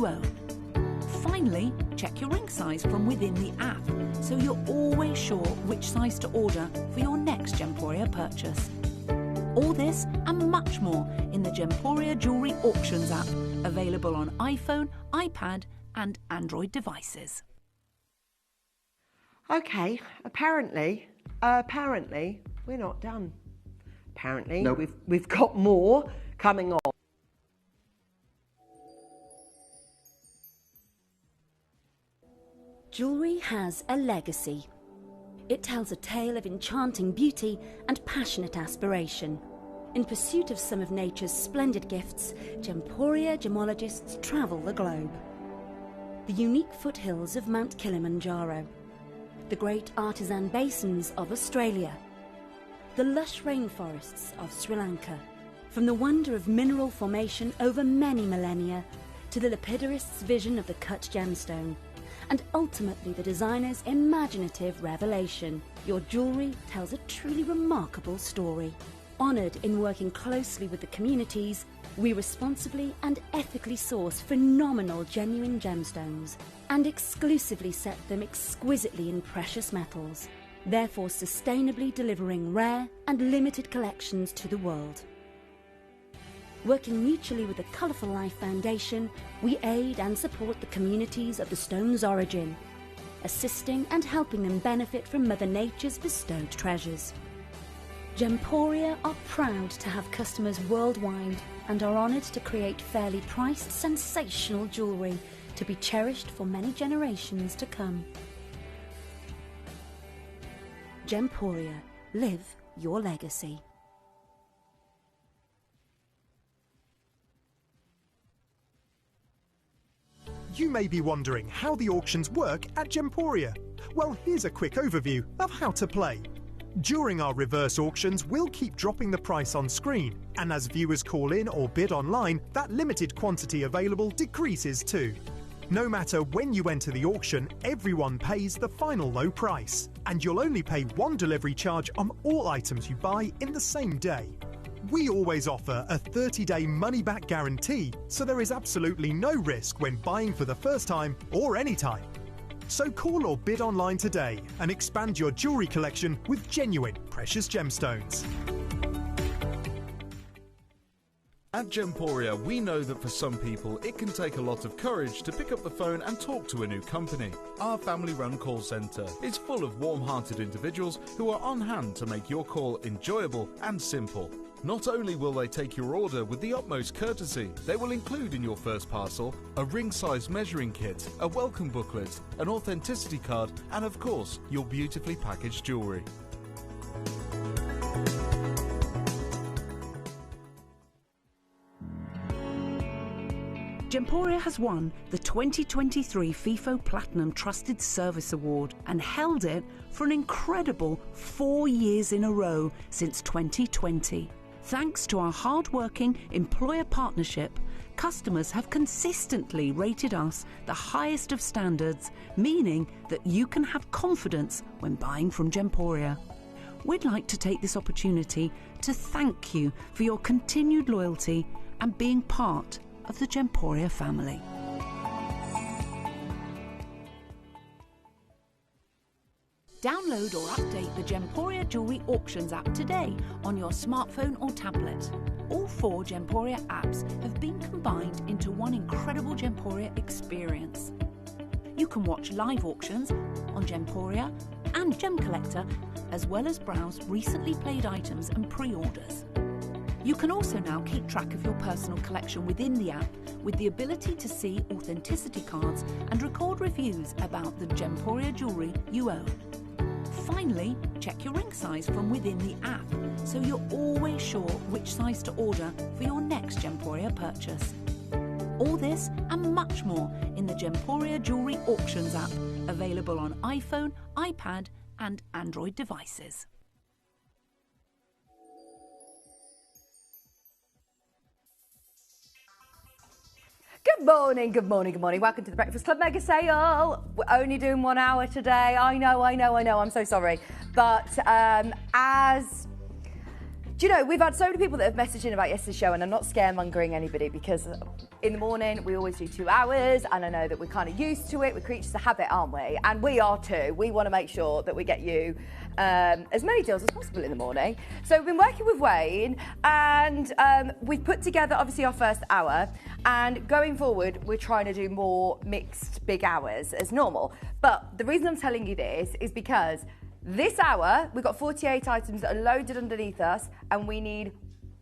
own. Finally, check your ring size from within the app, so you're always sure which size to order for your next Gemporia purchase. All this and much more in the Gemporia Jewellery Auctions app, available on iPhone, iPad and Android devices. Okay, apparently, we're not done. Apparently, nope. we've got more coming on. Jewellery has a legacy. It tells a tale of enchanting beauty and passionate aspiration. In pursuit of some of nature's splendid gifts, Gemporia gemologists travel the globe. The unique foothills of Mount Kilimanjaro, the great artisan basins of Australia, the lush rainforests of Sri Lanka, from the wonder of mineral formation over many millennia to the lapidarists' vision of the cut gemstone, and ultimately the designer's imaginative revelation, your jewellery tells a truly remarkable story. Honoured in working closely with the communities, we responsibly and ethically source phenomenal genuine gemstones and exclusively set them exquisitely in precious metals, therefore sustainably delivering rare and limited collections to the world. Working mutually with the Colourful Life Foundation, we aid and support the communities of the stone's origin, assisting and helping them benefit from Mother Nature's bestowed treasures. Gemporia are proud to have customers worldwide and are honoured to create fairly priced, sensational jewellery to be cherished for many generations to come. Gemporia, live your legacy. You may be wondering how the auctions work at Gemporia. Well, here's a quick overview of how to play. During our reverse auctions, we'll keep dropping the price on screen, and as viewers call in or bid online, that limited quantity available decreases too. No matter when you enter the auction, everyone pays the final low price, and you'll only pay one delivery charge on all items you buy in the same day. We always offer a 30-day money-back guarantee, so there is absolutely no risk when buying for the first time or any time. So call or bid online today and expand your jewellery collection with genuine precious gemstones. At Gemporia, we know that for some people it can take a lot of courage to pick up the phone and talk to a new company. Our family-run call centre is full of warm-hearted individuals who are on hand to make your call enjoyable and simple. Not only will they take your order with the utmost courtesy, they will include in your first parcel a ring-size measuring kit, a welcome booklet, an authenticity card, and of course, your beautifully packaged jewellery. Gemporia has won the 2023 FIFO Platinum Trusted Service Award and held it for an incredible 4 years in a row since 2020. Thanks to our hard-working employer partnership, customers have consistently rated us the highest of standards, meaning that you can have confidence when buying from Gemporia. We'd like to take this opportunity to thank you for your continued loyalty and being part of the Gemporia family. Download or update the Gemporia Jewellery Auctions app today on your smartphone or tablet. All 4 Gemporia apps have been combined into one incredible Gemporia experience. You can watch live auctions on Gemporia and Gem Collector, as well as browse recently played items and pre-orders. You can also now keep track of your personal collection within the app with the ability to see authenticity cards and record reviews about the Gemporia jewellery you own. Finally, check your ring size from within the app, so you're always sure which size to order for your next Gemporia purchase. All this and much more in the Gemporia Jewellery Auctions app, available on iPhone, iPad and Android devices. Good morning, good morning, good morning. Welcome to the Breakfast Club Mega Sale. We're only doing 1 hour today. I know, I'm so sorry. But as Do you know, we've had so many people that have messaged in about yesterday's show, and I'm not scaremongering anybody because in the morning we always do 2 hours, and I know that we're kind of used to it. We're creatures of habit, aren't we? And we are too. We want to make sure that we get you as many deals as possible in the morning. So we've been working with Wayne, and we've put together obviously our first hour, and going forward we're trying to do more mixed big hours as normal. But the reason I'm telling you this is because this hour, we've got 48 items that are loaded underneath us, and we need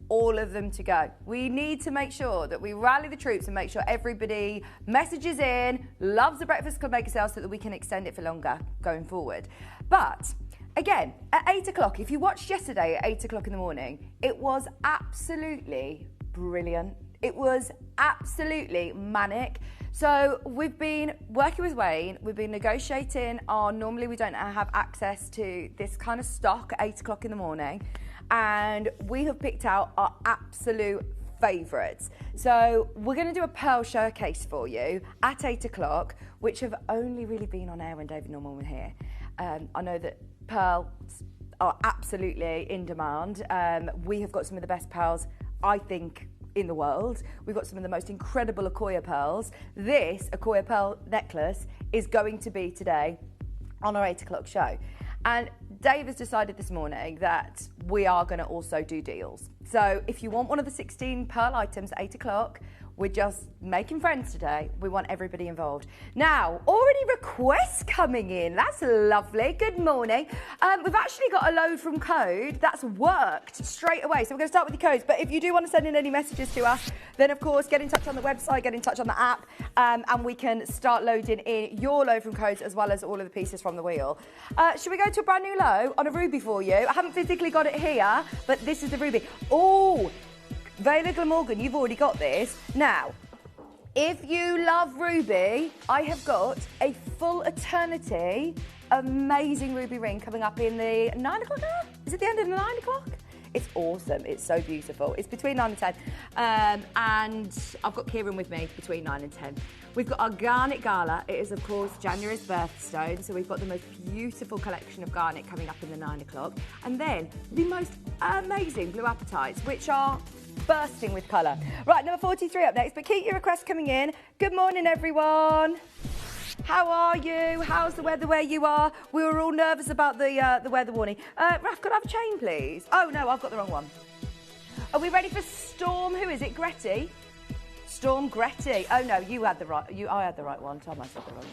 all of them to go. We need to make sure that we rally the troops and make sure everybody messages in, loves the Breakfast Club Mega Sale so that we can extend it for longer going forward. But again, at 8 o'clock, if you watched yesterday at 8 o'clock in the morning, it was absolutely brilliant. It was absolutely manic. So we've been working with Wayne, we've been negotiating normally we don't have access to this kind of stock at 8 o'clock in the morning, and we have picked out our absolute favourites. So we're going to do a Pearl showcase for you at 8 o'clock, which have only really been on air when David Norman were here. I know that pearls are absolutely in demand. We have got some of the best pearls, I think, in the world. We've got some of the most incredible Akoya pearls. This Akoya pearl necklace is going to be today on our 8 o'clock show. And Dave has decided this morning that we are going to also do deals. So if you want one of the 16 pearl items at 8 o'clock, we're just making friends today. We want everybody involved. Now, already requests coming in. That's lovely. Good morning. We've actually got a load from code that's worked straight away. So we're going to start with the codes. But if you do want to send in any messages to us, then of course, get in touch on the website, get in touch on the app, and we can start loading in your load from codes as well as all of the pieces from the wheel. Should we go to a brand new low on a ruby for you? I haven't physically got it here, but this is the ruby. Oh, Vela Glamorgan, you've already got this. Now, if you love ruby, I have got a full eternity amazing ruby ring coming up in the 9 o'clock hour. Is it the end of the 9 o'clock? It's awesome. It's so beautiful. It's between 9 and 10. And I've got Kieran with me between 9 and 10. We've got our Garnet Gala. It is, of course, January's birthstone. So we've got the most beautiful collection of garnet coming up in the 9 o'clock. And then the most amazing blue appetites, which are bursting with colour. Right, number 43 up next. But keep your requests coming in. Good morning, everyone. How are you? How's the weather where you are? We were all nervous about the weather warning. Raf, could I have a chain, please? Oh, no, I've got the wrong one. Are we ready for Storm? Who is it? Gretty? Storm Gretty. Oh, no, you had the right... I had the right one. Tom, I said the wrong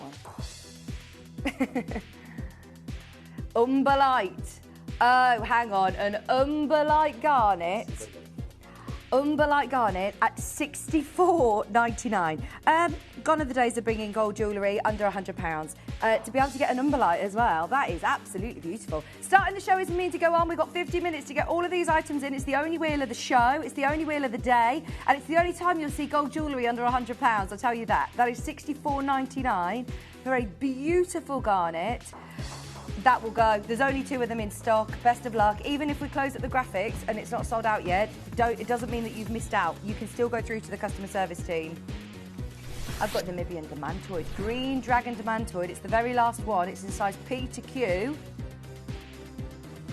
one. Umberlite. Oh, hang on. An Umberlite garnet. Umberlite garnet at $64.99. Gone are the days of bringing gold jewellery under £100. To be able to get an Umberlite as well, that is absolutely beautiful. Starting the show isn't mean to go on. We've got 50 minutes to get all of these items in. It's the only wheel of the show. It's the only wheel of the day. And it's the only time you'll see gold jewellery under £100. I'll tell you that. That is $64.99 for a beautiful garnet. That will go. There's only 2 of them in stock. Best of luck. Even if we close at the graphics and it's not sold out yet, it doesn't mean that you've missed out. You can still go through to the customer service team. I've got Namibian Demantoid. Green Dragon Demantoid. It's the very last one. It's in size P to Q.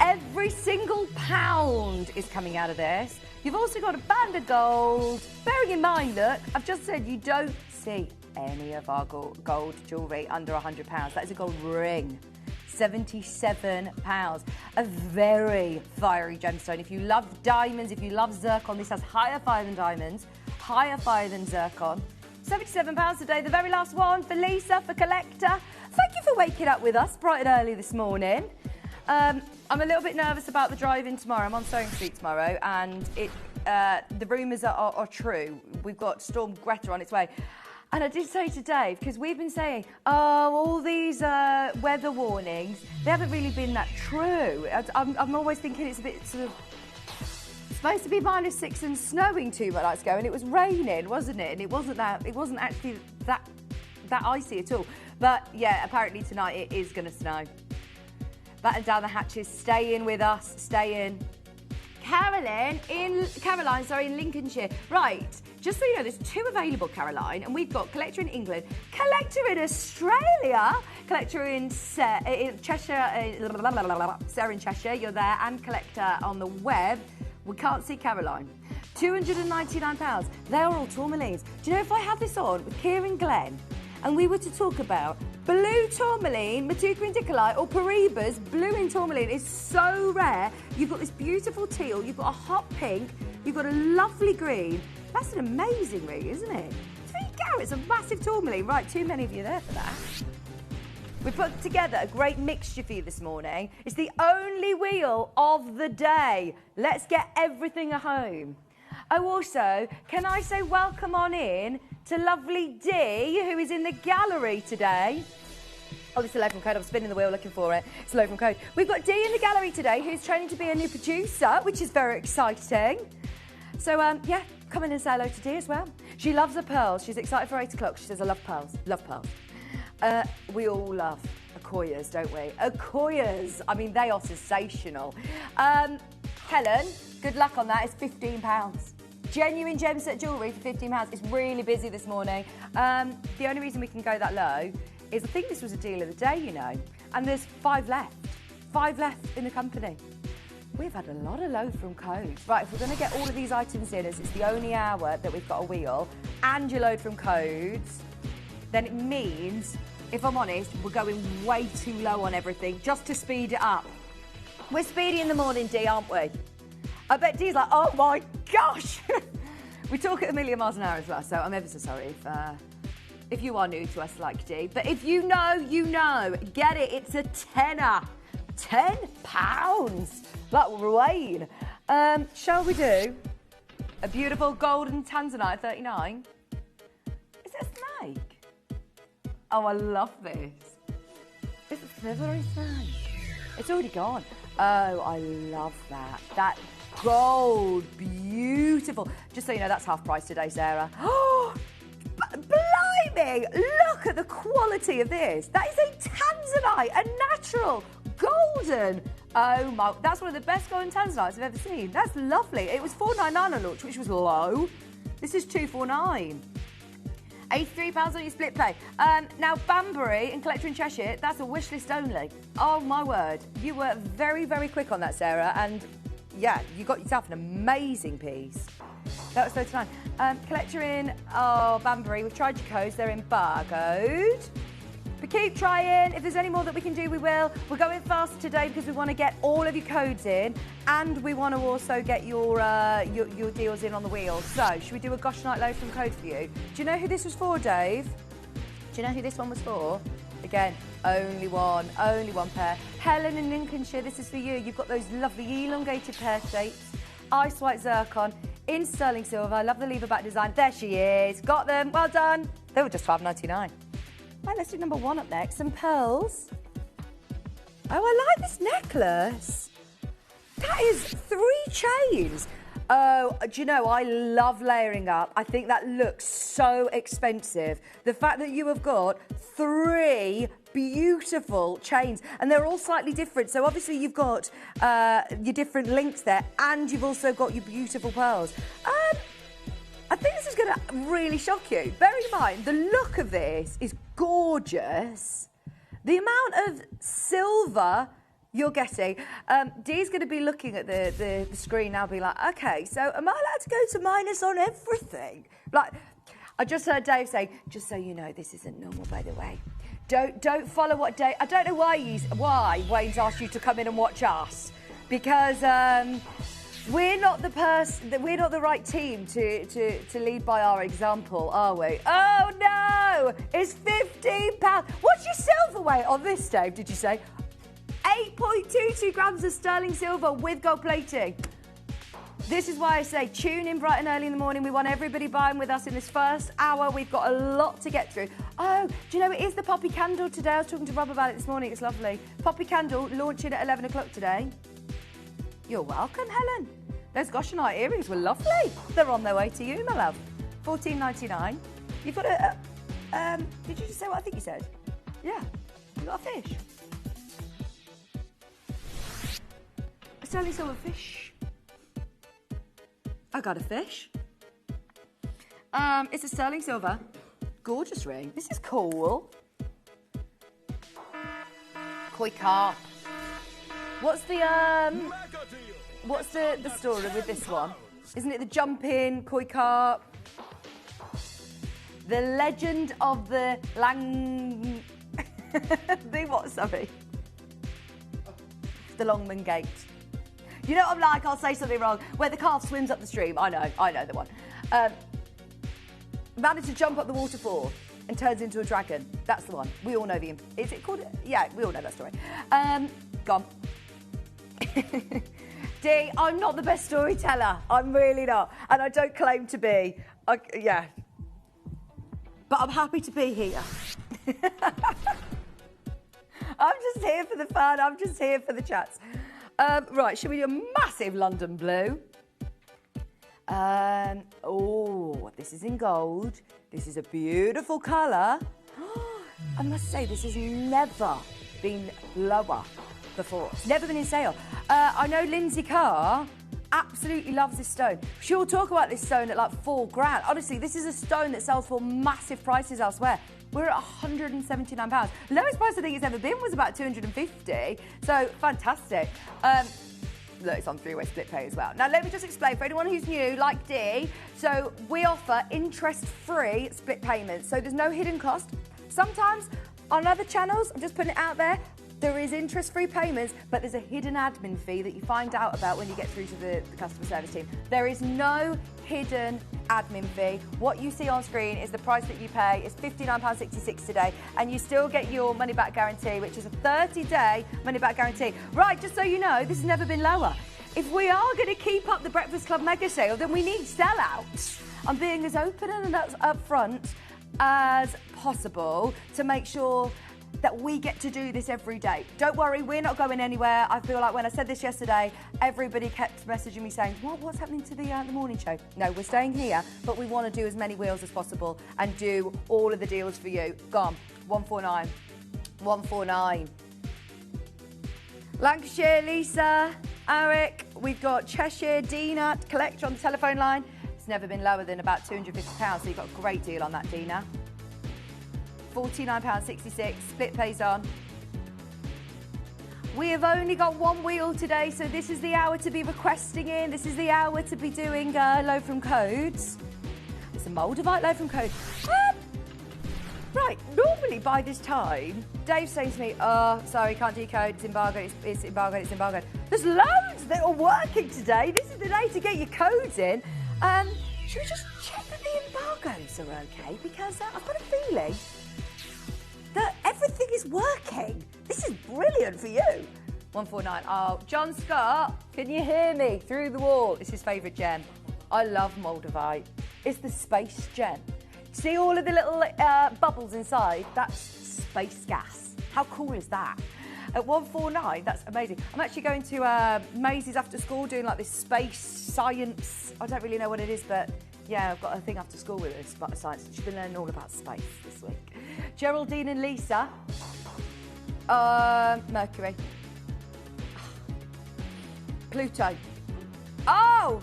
Every single pound is coming out of this. You've also got a band of gold. Bearing in mind, look, I've just said you don't see any of our gold jewellery under £100. That is a gold ring. £77. A very fiery gemstone. If you love diamonds, if you love zircon, this has higher fire than diamonds, higher fire than zircon. £77 today, the very last one for Lisa, for Collector. Thank you for waking up with us bright and early this morning. I'm a little bit nervous about the drive-in tomorrow. I'm on Sewing Street tomorrow, and the rumours are true. We've got Storm Greta on its way. And I did say to Dave, because we've been saying, oh, all these weather warnings, they haven't really been that true. I'm always thinking it's a bit sort of supposed to be -6 and snowing 2 nights ago, and it was raining, wasn't it? And it wasn't actually that icy at all. But yeah, apparently tonight it is going to snow. Batten down the hatches, stay in with us, stay in. Caroline in Lincolnshire. Right, just so you know, there's 2 available, Caroline, and we've got Collector in England, Collector in Australia, Collector in Cheshire, Sarah in Cheshire, you're there, and Collector on the web. We can't see Caroline. £299. They are all tourmalines. Do you know, if I had this on with Kieran Glenn and we were to talk about blue tourmaline, Matuka indicolite, or Paribas, blue in tourmaline is so rare. You've got this beautiful teal, you've got a hot pink, you've got a lovely green. That's an amazing ring, isn't it? 3 carats of massive tourmaline. Right, too many of you there for that. We put together a great mixture for you this morning. It's the only wheel of the day. Let's get everything at home. Oh, also, can I say welcome on in to lovely Dee, who is in the gallery today. Oh, this is a load from Code. I'm spinning the wheel looking for it. It's a load from Code. We've got Dee in the gallery today, who's training to be a new producer, which is very exciting. So, yeah, come in and say hello to Dee as well. She loves her pearls. She's excited for 8 o'clock. She says, I love pearls. Love pearls. We all love Akoyas, don't we? Akoyas. I mean, they are sensational. Helen, good luck on that. It's £15. Genuine gem set jewellery for £15. It's really busy this morning. The only reason we can go that low is I think this was a deal of the day, you know, and there's 5 left. 5 left in the company. We've had a lot of low from Code. Right, if we're going to get all of these items in, as it's the only hour that we've got a wheel, and your load from Codes, then it means, if I'm honest, we're going way too low on everything just to speed it up. We're speedy in the morning, Dee, aren't we? I bet Dee's like, oh my gosh! We talk at a million miles an hour as well, so I'm ever so sorry if you are new to us like Dee. But if you know, you know. Get it, it's a tenner. £10. That will rain. Shall we do a beautiful golden tanzanite 39? Is it a snake? Oh, I love this. It's a slithery snake. It's already gone. Oh, I love that. That gold, beautiful. Just so you know, that's half price today, Sarah. Oh, blimey! Look at the quality of this. That is a tanzanite, a natural golden. Oh my, that's one of the best golden tanzanites I've ever seen. That's lovely. It was £4.99 on launch, which was low. This is £2.49. £83 on your split pay. Now, Banbury and Collector in Cheshire, that's a wish list only. Oh, my word. You were very, very quick on that, Sarah. And, yeah, you got yourself an amazing piece. That was 39. Collector in Banbury, we've tried your codes. They're embargoed. But keep trying. If there's any more that we can do, we will. We're going fast today because we want to get all of your codes in, and we want to also get your deals in on the wheel. So, should we do a Gosh Night Load from Code for you? Do you know who this was for, Dave? Do you know who this one was for? Again, only one pair. Helen in Lincolnshire, this is for you. You've got those lovely elongated pear shapes, ice white zircon in sterling silver. I love the lever back design. There she is. Got them. Well done. They were just £12.99. Right, let's do number 1 up next. Some pearls. Oh, I like this necklace. That is 3 chains. Oh, do you know, I love layering up. I think that looks so expensive. The fact that you have got 3 beautiful chains, and they're all slightly different. So obviously you've got your different links there, and you've also got your beautiful pearls. I think this is going to really shock you. Bear in mind, the look of this is gorgeous. The amount of silver you're getting. Dee's going to be looking at the screen now, be like, okay, so am I allowed to go to minus on everything? Like, I just heard Dave say, just so you know, this isn't normal, by the way. Don't follow what Dave... I don't know why Wayne's asked you to come in and watch us. Because... we're not the right team to lead by our example, are we? Oh no! It's £15. What's your silver weight on this, Dave, did you say? 8.22 grams of sterling silver with gold plating. This is why I say tune in bright and early in the morning. We want everybody buying with us in this first hour. We've got a lot to get through. Oh, do you know, it is the poppy candle today. I was talking to Rob about it this morning. It's lovely. Poppy candle launching at 11 o'clock today. You're welcome, Helen. Those Gosh Night earrings were lovely. They're on their way to you, my love. $14.99. You've got a... did you just say what I think you said? Yeah. You got a fish. A sterling silver fish. I got a fish. It's a sterling silver. Gorgeous ring. This is cool. Koi carp. What's the... what's the story with this one? Isn't it the jumping koi carp? The legend of the the what, sorry? The Longman Gate. You know what I'm like? I'll say something wrong. Where the calf swims up the stream. I know the one. Managed to jump up the waterfall and turns into a dragon. That's the one. We all know the... Is it called... Yeah, we all know that story. Gone. Dee, I'm not the best storyteller. I'm really not. And I don't claim to be. Yeah. But I'm happy to be here. I'm just here for the fun. I'm just here for the chats. Right, should we do a massive London blue? Oh, this is in gold. This is a beautiful colour. I must say, this has never been lower before. It's never been in sale. I know Lindsay Carr absolutely loves this stone. She'll talk about this stone at like £4,000. Honestly, this is a stone that sells for massive prices elsewhere. We're at £179. Lowest price I think it's ever been was about £250. So fantastic. Look, it's on three-way split pay as well. Now, let me just explain for anyone who's new, like Dee. So we offer interest-free split payments. So there's no hidden cost. Sometimes on other channels, I'm just putting it out there, there is interest-free payments, but there's a hidden admin fee that you find out about when you get through to the customer service team. There is no hidden admin fee. What you see on screen is the price that you pay. It's £59.66 today, and you still get your money-back guarantee, which is a 30-day money-back guarantee. Right, just so you know, this has never been lower. If we are going to keep up the Breakfast Club mega sale, then we need sellouts. I'm being as open and as upfront as possible to make sure that we get to do this every day. Don't worry, we're not going anywhere. I feel like when I said this yesterday, everybody kept messaging me saying, what's happening to the morning show? No, we're staying here, but we want to do as many wheels as possible and do all of the deals for you. Gone. 149. 149. Lancashire, Lisa, Eric. We've got Cheshire, Dina, collector on the telephone line. It's never been lower than about £250, so you've got a great deal on that, Dina. £49.66, split pays on. We have only got one wheel today, so this is the hour to be requesting in. This is the hour to be doing low from codes. It's a Moldavite low from code. Right, normally by this time, Dave's saying to me, oh, sorry, can't decode, it's embargoed, it's embargoed, it's embargoed. There's loads that are working today. This is the day to get your codes in. Should we just check that the embargoes are okay? Because I've got a feeling that everything is working. This is brilliant for you. 149. Oh, John Scott, can you hear me through the wall? It's his favourite gem. I love Moldavite. It's the space gem. See all of the little bubbles inside? That's space gas. How cool is that? At 149, that's amazing. I'm actually going to Maisie's after school doing like this space science. I don't really know what it is, but yeah, I've got a thing after school with this about science. She's been learning all about space this week. Geraldine and Lisa. Mercury. Pluto. Oh!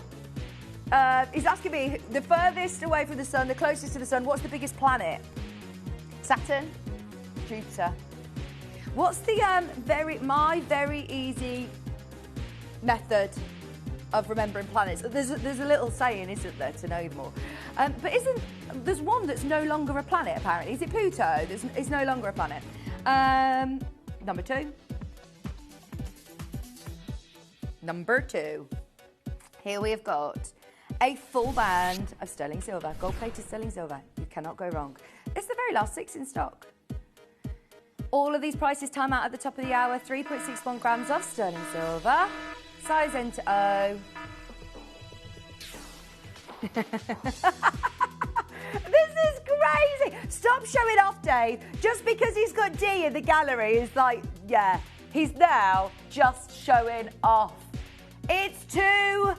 He's asking me, the furthest away from the sun, the closest to the sun, what's the biggest planet? Saturn? Jupiter. What's the my very easy method of remembering planets? There's a little saying, isn't there, to know more? But there's one that's no longer a planet, apparently. Is it Pluto? It's no longer a planet. Number two. Number two. Here we have got a full band of sterling silver, gold-plated sterling silver. You cannot go wrong. It's the very last 6 in stock. All of these prices time out at the top of the hour. 3.61 grams of sterling silver. Size N to O. This is crazy. Stop showing off, Dave. Just because he's got D in the gallery is like, yeah, he's now just showing off. It's £2.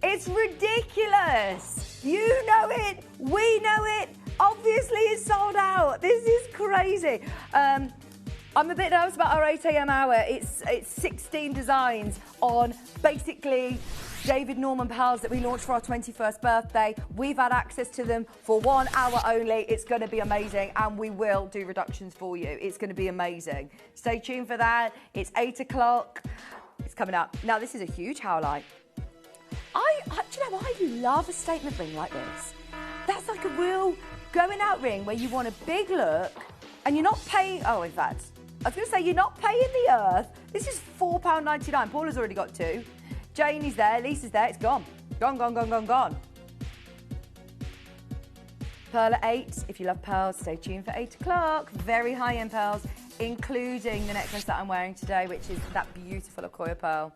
It's ridiculous. You know it. We know it. Obviously, it's sold out. This is crazy. I'm a bit nervous about our 8 a.m. hour. It's 16 designs on basically David Norman pals that we launched for our 21st birthday. We've had access to them for 1 hour only. It's going to be amazing, and we will do reductions for you. It's going to be amazing. Stay tuned for that. It's 8 o'clock. It's coming up. Now, this is a huge howlite. Do you know, I love a statement ring like this. That's like a real going out ring where you want a big look and you're not paying, oh, in fact, I was going to say you're not paying the earth. This is £4.99. Paula's already got 2. Janie's there, Lisa's there, it's gone. Gone, gone, gone, gone, gone. Pearl at 8. If you love pearls, stay tuned for 8 o'clock. Very high-end pearls, including the necklace that I'm wearing today, which is that beautiful Akoya pearl.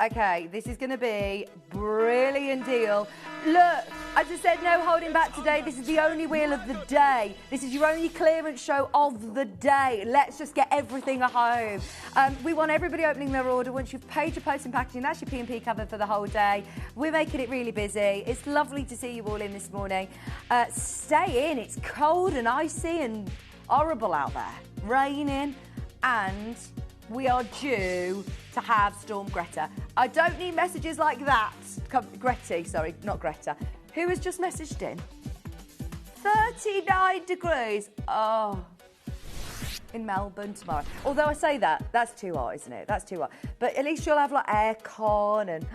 Okay, this is going to be brilliant deal. Look, as I said, no holding back today. This is the only wheel of the day. This is your only clearance show of the day. Let's just get everything home. We want everybody opening their order. Once you've paid your post and packaging, that's your P&P covered for the whole day. We're making it really busy. It's lovely to see you all in this morning. Stay in. It's cold and icy and horrible out there. Raining, and we are due to have Storm Greta. I don't need messages like that. Greta, sorry, not Greta. Who has just messaged in? 39 degrees. Oh, in Melbourne tomorrow. Although I say that, that's too hot, isn't it? That's too hot. But at least you'll have like aircon and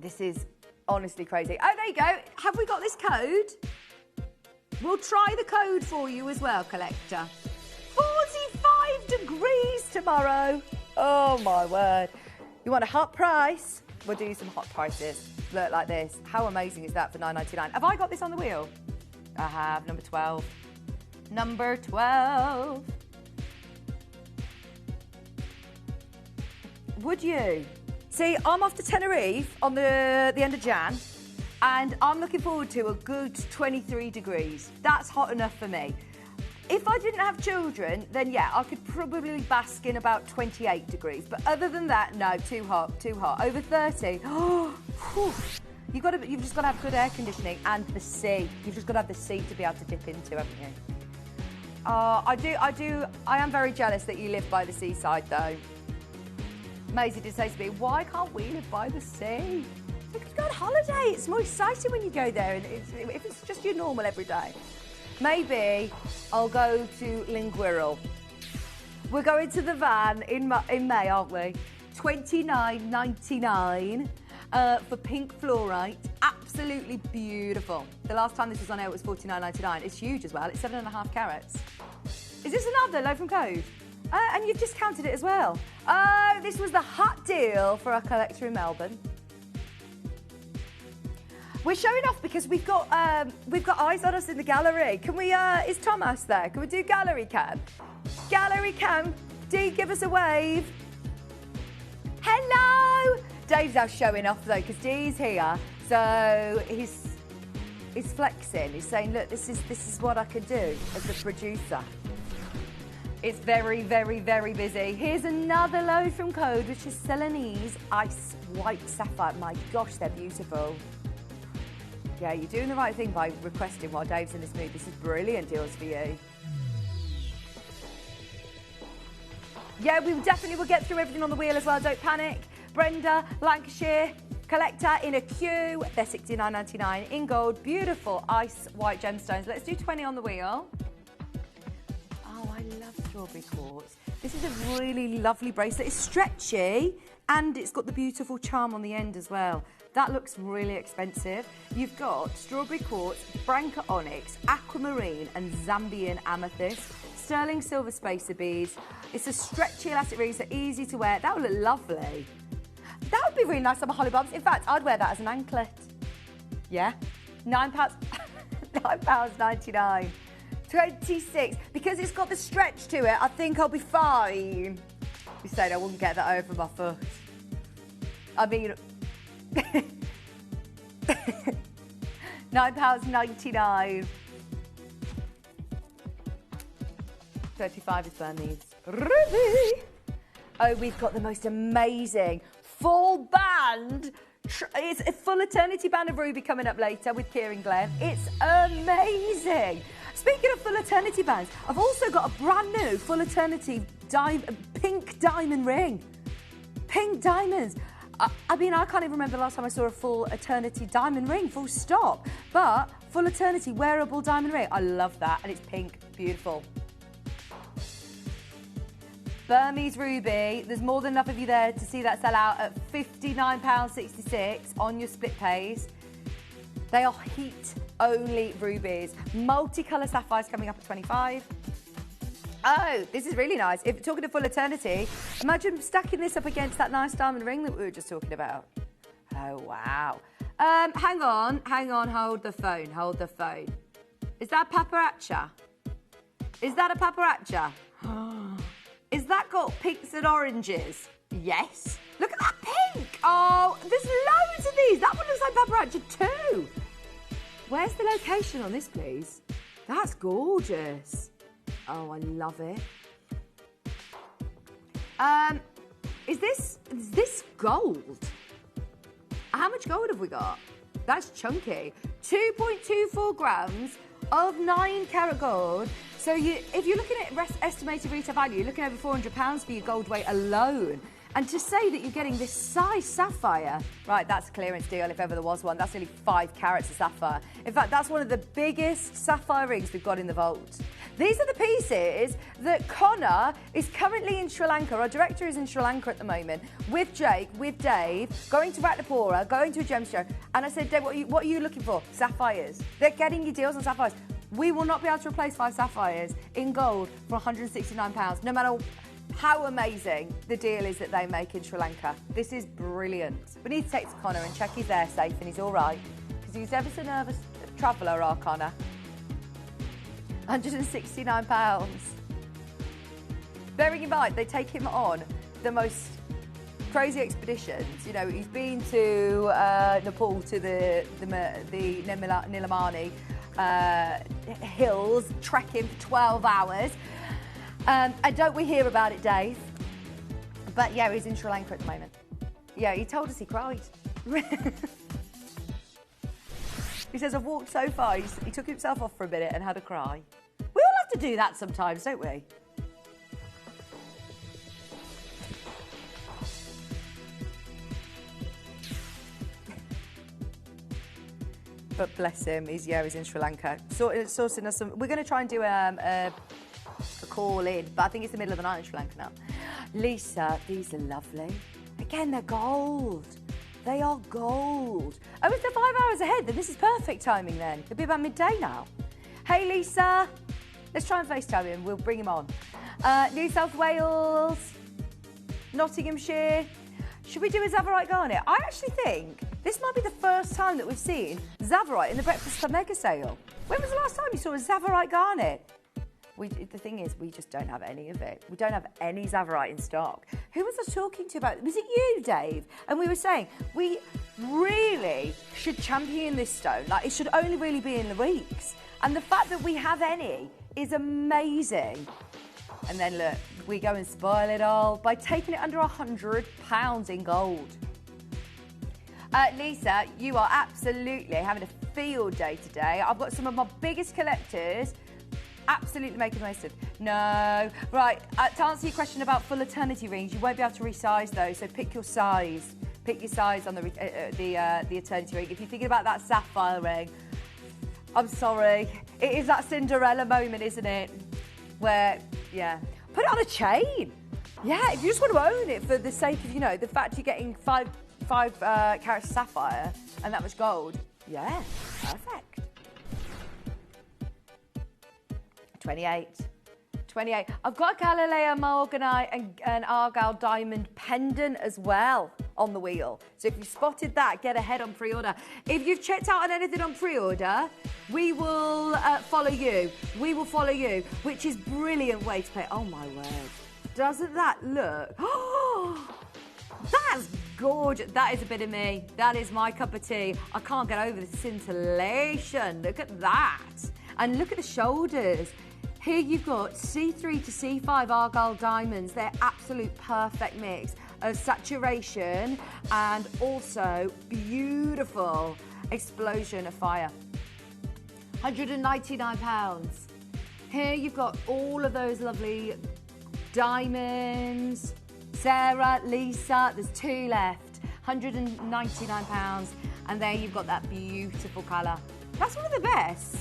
this is honestly crazy. Oh, there you go. Have we got this code? We'll try the code for you as well, collector. 45 degrees tomorrow. Oh my word. You want a hot price? We'll do some hot prices. Look like this. How amazing is that for £9.99? Have I got this on the wheel? I have. Number 12. Number 12. Would you? See, I'm off to Tenerife on the end of Jan, and I'm looking forward to a good 23 degrees. That's hot enough for me. If I didn't have children, then yeah, I could probably bask in about 28 degrees. But other than that, no, too hot, too hot. Over 30. Oh, you've just got to have good air conditioning and the sea. You've just got to have the sea to be able to dip into, haven't you? I am very jealous that you live by the seaside, though. Maisie did say to me, why can't we live by the sea? Because go on holiday. It's more exciting when you go there, and if it's just your normal every day. Maybe I'll go to Linguiral. We're going to the van in May, aren't we? $29.99 for pink fluorite. Absolutely beautiful. The last time this was on air, it was $49.99. It's huge as well. It's 7.5 carats. Is this another low from code? And you've discounted it as well. Oh, this was the hot deal for our collector in Melbourne. We're showing off because we've got eyes on us in the gallery. Can we? Is Thomas there? Can we do gallery cam? Gallery cam. Dee, give us a wave. Hello. Dave's now showing off though because Dee's here, so he's flexing. He's saying, look, this is what I can do as a producer. It's very, very, very busy. Here's another load from Code, which is Celanese Ice White Sapphire. My gosh, they're beautiful. Yeah, you're doing the right thing by requesting while Dave's in this mood. This is brilliant deals for you. Yeah, we definitely will get through everything on the wheel as well. Don't panic. Brenda, Lancashire, collector in a queue. They're $69.99 in gold. Beautiful ice white gemstones. Let's do 20 on the wheel. Oh, I love strawberry quartz. This is a really lovely bracelet. It's stretchy and it's got the beautiful charm on the end as well. That looks really expensive. You've got strawberry quartz, Branca onyx, aquamarine and Zambian amethyst, sterling silver spacer beads. It's a stretchy elastic ring, so easy to wear. That would look lovely. That would be really nice on my holly bobs. In fact, I'd wear that as an anklet. Yeah? £9, £9.99. 26. Because it's got the stretch to it, I think I'll be fine. You said I wouldn't get that over my foot. I mean, £9.99. 35 is Burmese. Ruby! Oh, we've got the most amazing full band. It's a full eternity band of Ruby coming up later with Kieran Glenn. It's amazing. Speaking of full eternity bands, I've also got a brand new full eternity pink diamond ring. Pink diamonds. I mean, I can't even remember the last time I saw a full eternity diamond ring, full stop. But full eternity wearable diamond ring. I love that. And it's pink. Beautiful. Burmese ruby. There's more than enough of you there to see that sell out at £59.66 on your split pays. They are heat-only rubies. Multicolour sapphires coming up at 25. Oh, this is really nice. If talking to full eternity, imagine stacking this up against that nice diamond ring that we were just talking about. Oh, wow. Hang on, hold the phone. Is that paparazzi? Is that a paparazzi? Is that got pinks and oranges? Yes. Look at that pink. Oh, there's loads of these. That one looks like paparazzi too. Where's the location on this, please? That's gorgeous. Oh, I love it. Is this gold? How much gold have we got? That's chunky. 2.24 grams of 9 carat gold. So if you're looking at estimated retail value, you're looking over £400 for your gold weight alone. And to say that you're getting this size sapphire, right, that's a clearance deal if ever there was one. That's nearly 5 carats of sapphire. In fact, that's one of the biggest sapphire rings we've got in the vault. These are the pieces that Connor is currently in Sri Lanka. Our director is in Sri Lanka at the moment with Jake, with Dave, going to Ratnapura, going to a gem show. And I said, Dave, what are you looking for? Sapphires. They're getting you deals on sapphires. We will not be able to replace 5 sapphires in gold for £169, no matter how amazing the deal is that they make in Sri Lanka. This is brilliant. We need to text Connor and check he's there safe and he's all right, because he's ever so nervous traveller, our Connor. £169. Bearing in mind, they take him on the most crazy expeditions. You know, he's been to Nepal to the Nilamani hills, trekking for 12 hours. And don't we hear about it, Dave? But yeah, he's in Sri Lanka at the moment. Yeah, he told us he cried. He says, I've walked so far, he took himself off for a minute and had a cry. We all have to do that sometimes, don't we? But bless him, he's in Sri Lanka. Sourcing us some... We're going to try and do a call in, but I think it's the middle of the night in Sri Lanka now. Lisa, these are lovely. Again, they're gold. They are gold. Oh, if they're 5 hours ahead, then this is perfect timing then. It'll be about midday now. Hey, Lisa. Let's try and FaceTime him. We'll bring him on. New South Wales, Nottinghamshire. Should we do a Zavarite garnet? I actually think this might be the first time that we've seen Zavarite in the Breakfast Club mega sale. When was the last time you saw a Zavarite garnet? The thing is, we just don't have any of it. We don't have any Zavarite in stock. Who was I talking to about? Was it you, Dave? And we were saying, we really should champion this stone. Like, it should only really be in the weeks. And the fact that we have any is amazing. And then look, we go and spoil it all by taking it under £100 in gold. Lisa, you are absolutely having a field day today. I've got some of my biggest collectors absolutely making the most of. No. Right, to answer your question about full eternity rings, you won't be able to resize those, so pick your size. Pick your size on the eternity ring. If you're thinking about that sapphire ring, I'm sorry. It is that Cinderella moment, isn't it? Where, yeah. Put it on a chain. Yeah, if you just want to own it for the sake of, you know, the fact you're getting five carats of sapphire and that much gold. Yeah, perfect. 28. I've got a Galileo Morganite and Argyle diamond pendant as well on the wheel. So if you spotted that, get ahead on pre-order. If you've checked out on anything on pre-order, we will follow you. We will follow you, which is a brilliant way to play. Oh my word. Doesn't that look? Oh, that's gorgeous. That is a bit of me. That is my cup of tea. I can't get over the scintillation. Look at that. And look at the shoulders. Here you've got C3 to C5 Argyle diamonds. They're absolute perfect mix of saturation and also beautiful explosion of fire. £199. Here you've got all of those lovely diamonds. Sarah, Lisa, there's 2 left. £199. And there you've got that beautiful colour. That's one of the best.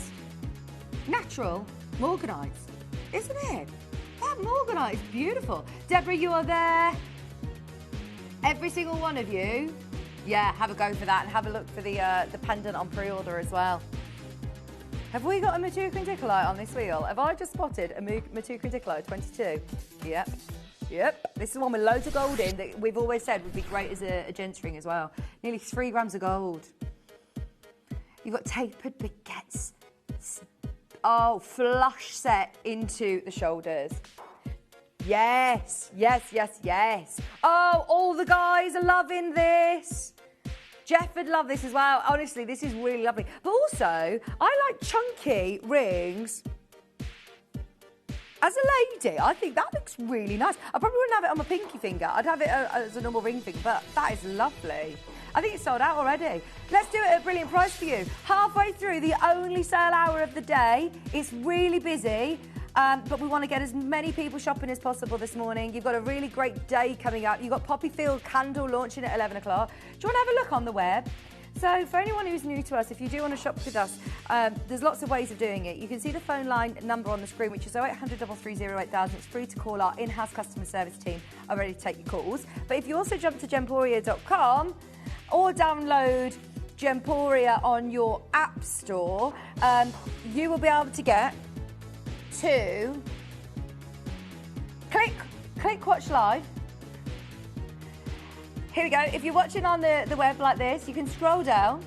Natural Morganite, isn't it? That Morganite is beautiful. Deborah, you are there. Every single one of you. Yeah, have a go for that and have a look for the pendant on pre-order as well. Have we got a Matuka and Dickolite on this wheel? Have I just spotted a Matuka and Dickolite 22? Yep. Yep. This is one with loads of gold in that we've always said would be great as a gents ring as well. Nearly 3 grams of gold. You've got tapered baguettes. Oh, flush set into the shoulders. Yes, yes, yes, yes. Oh, all the guys are loving this. Jeff would love this as well. Honestly, this is really lovely. But also, I like chunky rings. As a lady, I think that looks really nice. I probably wouldn't have it on my pinky finger. I'd have it as a normal ring finger, but that is lovely. I think it's sold out already. Let's do it at a brilliant price for you. Halfway through the only sale hour of the day. It's really busy. But we want to get as many people shopping as possible this morning. You've got a really great day coming up. You've got Poppyfield Candle launching at 11 o'clock. Do you want to have a look on the web? So for anyone who's new to us, if you do want to shop with us, there's lots of ways of doing it. You can see the phone line number on the screen, which is 0800 330 8000. It's free to call. Our in-house customer service team are ready to take your calls. But if you also jump to gemporia.com or download Gemporia on your app store, you will be able to get to click watch live. Here we go. If you're watching on the web like this, you can scroll down.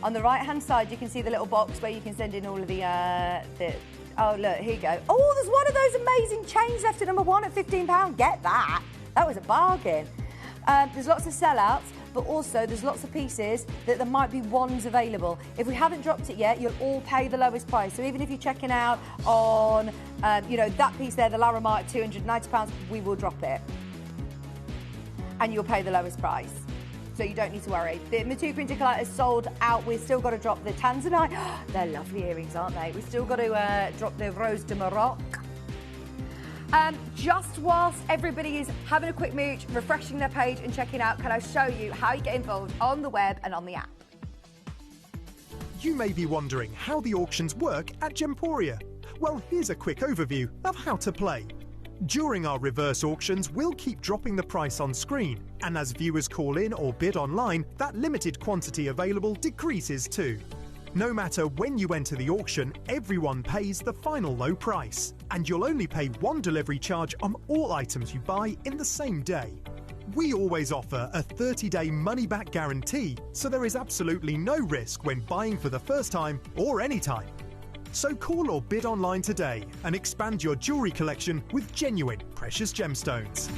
On the right hand side, you can see the little box where you can send in all of the oh look, here you go. Oh, there's one of those amazing chains left at number 1 at £15. Get that. That was a bargain. There's lots of sellouts, but also there's lots of pieces that there might be ones available. If we haven't dropped it yet, you'll all pay the lowest price. So even if you're checking out on, you know, that piece there, the Laramite, £290, we will drop it. And you'll pay the lowest price. So you don't need to worry. The Matuka and Dickolite is sold out. We've still got to drop the Tanzanite. They're lovely earrings, aren't they? We've still got to drop the Rose de Maroc. Just whilst everybody is having a quick mooch, refreshing their page and checking out, can I show you how you get involved on the web and on the app? You may be wondering how the auctions work at Gemporia. Well, here's a quick overview of how to play. During our reverse auctions, we'll keep dropping the price on screen, and as viewers call in or bid online, that limited quantity available decreases too. No matter when you enter the auction, everyone pays the final low price, and you'll only pay 1 delivery charge on all items you buy in the same day. We always offer a 30-day money-back guarantee, so there is absolutely no risk when buying for the first time or any time. So call or bid online today and expand your jewellery collection with genuine precious gemstones.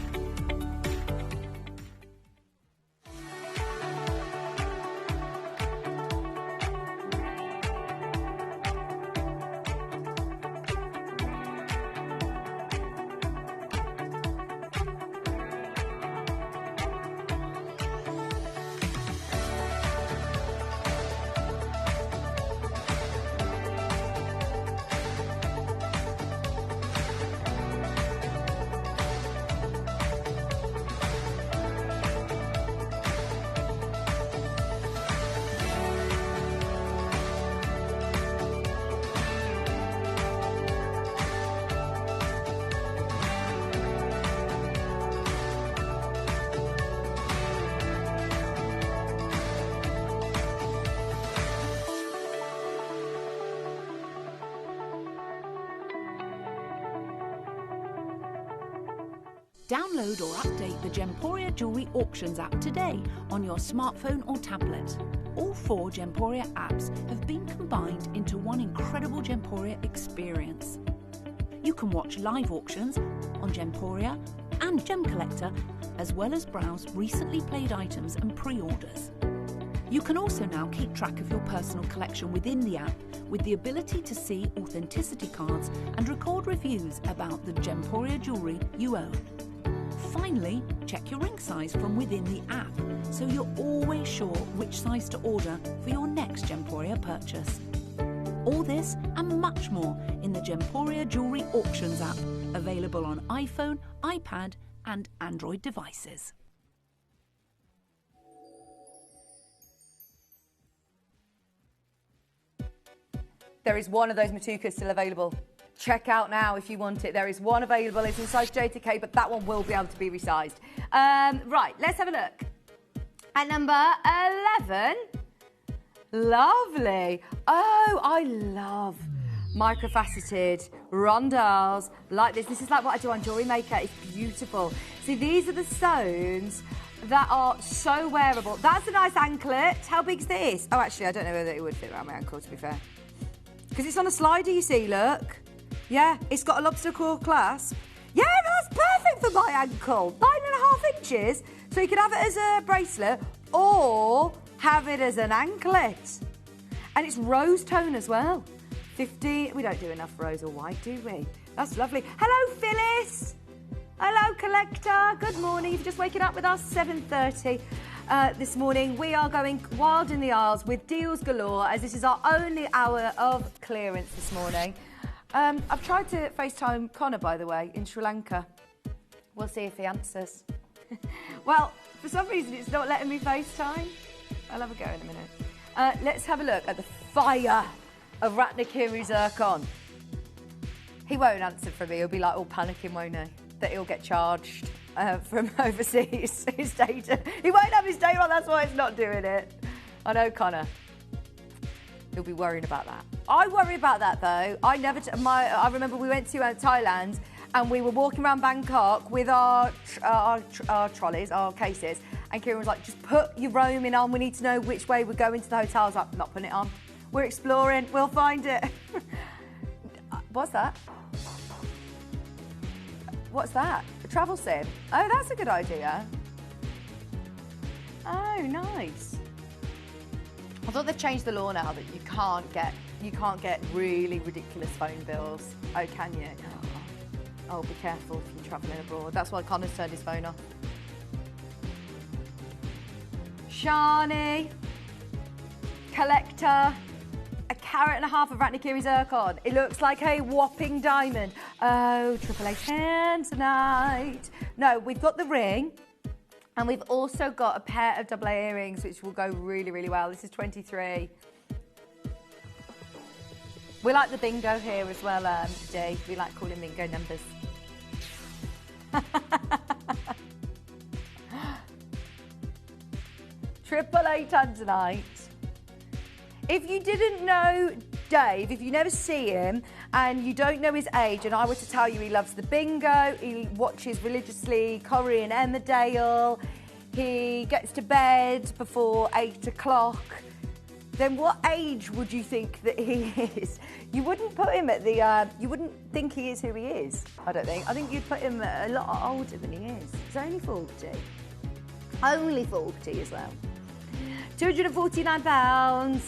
Download or update the Gemporia Jewellery Auctions app today on your smartphone or tablet. All 4 Gemporia apps have been combined into one incredible Gemporia experience. You can watch live auctions on Gemporia and Gem Collector, as well as browse recently played items and pre-orders. You can also now keep track of your personal collection within the app with the ability to see authenticity cards and record reviews about the Gemporia jewellery you own. Finally, check your ring size from within the app, so you're always sure which size to order for your next Gemporia purchase. All this and much more in the Gemporia Jewellery Auctions app, available on iPhone, iPad and Android devices. There is one of those Matukas still available. check out now if you want it. There is one available. It's in size J to K, but that one will be able to be resized. Right, let's have a look. At number 11, lovely. Oh, I love microfaceted rondelles like this. This is like what I do on Jewelry Maker. It's beautiful. See, these are the stones that are so wearable. That's a nice anklet. How big's this? Oh, actually, I don't know whether it would fit around my ankle, to be fair. Because it's on a slider, you see, look. Yeah, it's got a lobster claw clasp. Yeah, that's perfect for my ankle. 9.5 inches. So you can have it as a bracelet or have it as an anklet. And it's rose tone as well. 50, we don't do enough rose or white, do we? That's lovely. Hello, Phyllis. Hello, collector. Good morning. If you're just waking up with us, 7:30 this morning. We are going wild in the aisles with deals galore, as this is our only hour of clearance this morning. I've tried to FaceTime Connor, by the way, in Sri Lanka. We'll see if he answers. Well, for some reason, it's not letting me FaceTime. I'll have a go in a minute. Let's have a look at the fire of Ratnakiri zircon. He won't answer for me. He'll be like all panicking, won't he? That he'll get charged from overseas. His data. He won't have his data on, that's why it's not doing it. I know, Connor. He'll be worrying about that. I worry about that though. I remember we went to Thailand and we were walking around Bangkok with our trolleys, our cases, and Kieran was like, just put your roaming on. We need to know which way we're going to the hotel. I was like, not putting it on. We're exploring. We'll find it. What's that? What's that? A travel sim? Oh, that's a good idea. Oh, nice. I thought they've changed the law now that you can't get really ridiculous phone bills. Oh, can you? Oh, be careful if you're travelling abroad. That's why Connor's turned his phone off. Shani, collector, 1.5 carat of Ratnakiri zircon. It looks like a whopping diamond. Oh, AAA 10 tonight. No, we've got the ring. And we've also got a pair of AA earrings, which will go really, really well. This is 23. We like the bingo here as well, Dee. We like calling bingo numbers. AAA tanzanite. If you didn't know Dave, if you never see him and you don't know his age, and I were to tell you he loves the bingo, he watches religiously Corrie and Emmerdale, he gets to bed before 8 o'clock, then what age would you think that he is? You wouldn't put him at the, you wouldn't think he is who he is, I don't think. I think you'd put him a lot older than he is. He's only 40. Only 40 as well. £249.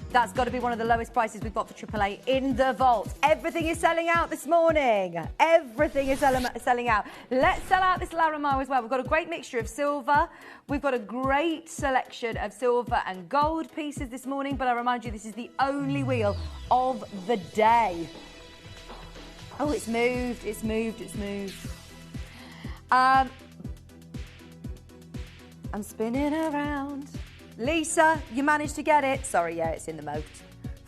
That's got to be one of the lowest prices we've got for AAA in the vault. Everything is selling out this morning. Everything is selling out. Let's sell out this Larimar as well. We've got a great mixture of silver. We've got a great selection of silver and gold pieces this morning, but I remind you, this is the only wheel of the day. Oh, it's moved, it's moved, it's moved. I'm spinning around. Lisa, you managed to get it. Sorry, yeah, it's in the moat.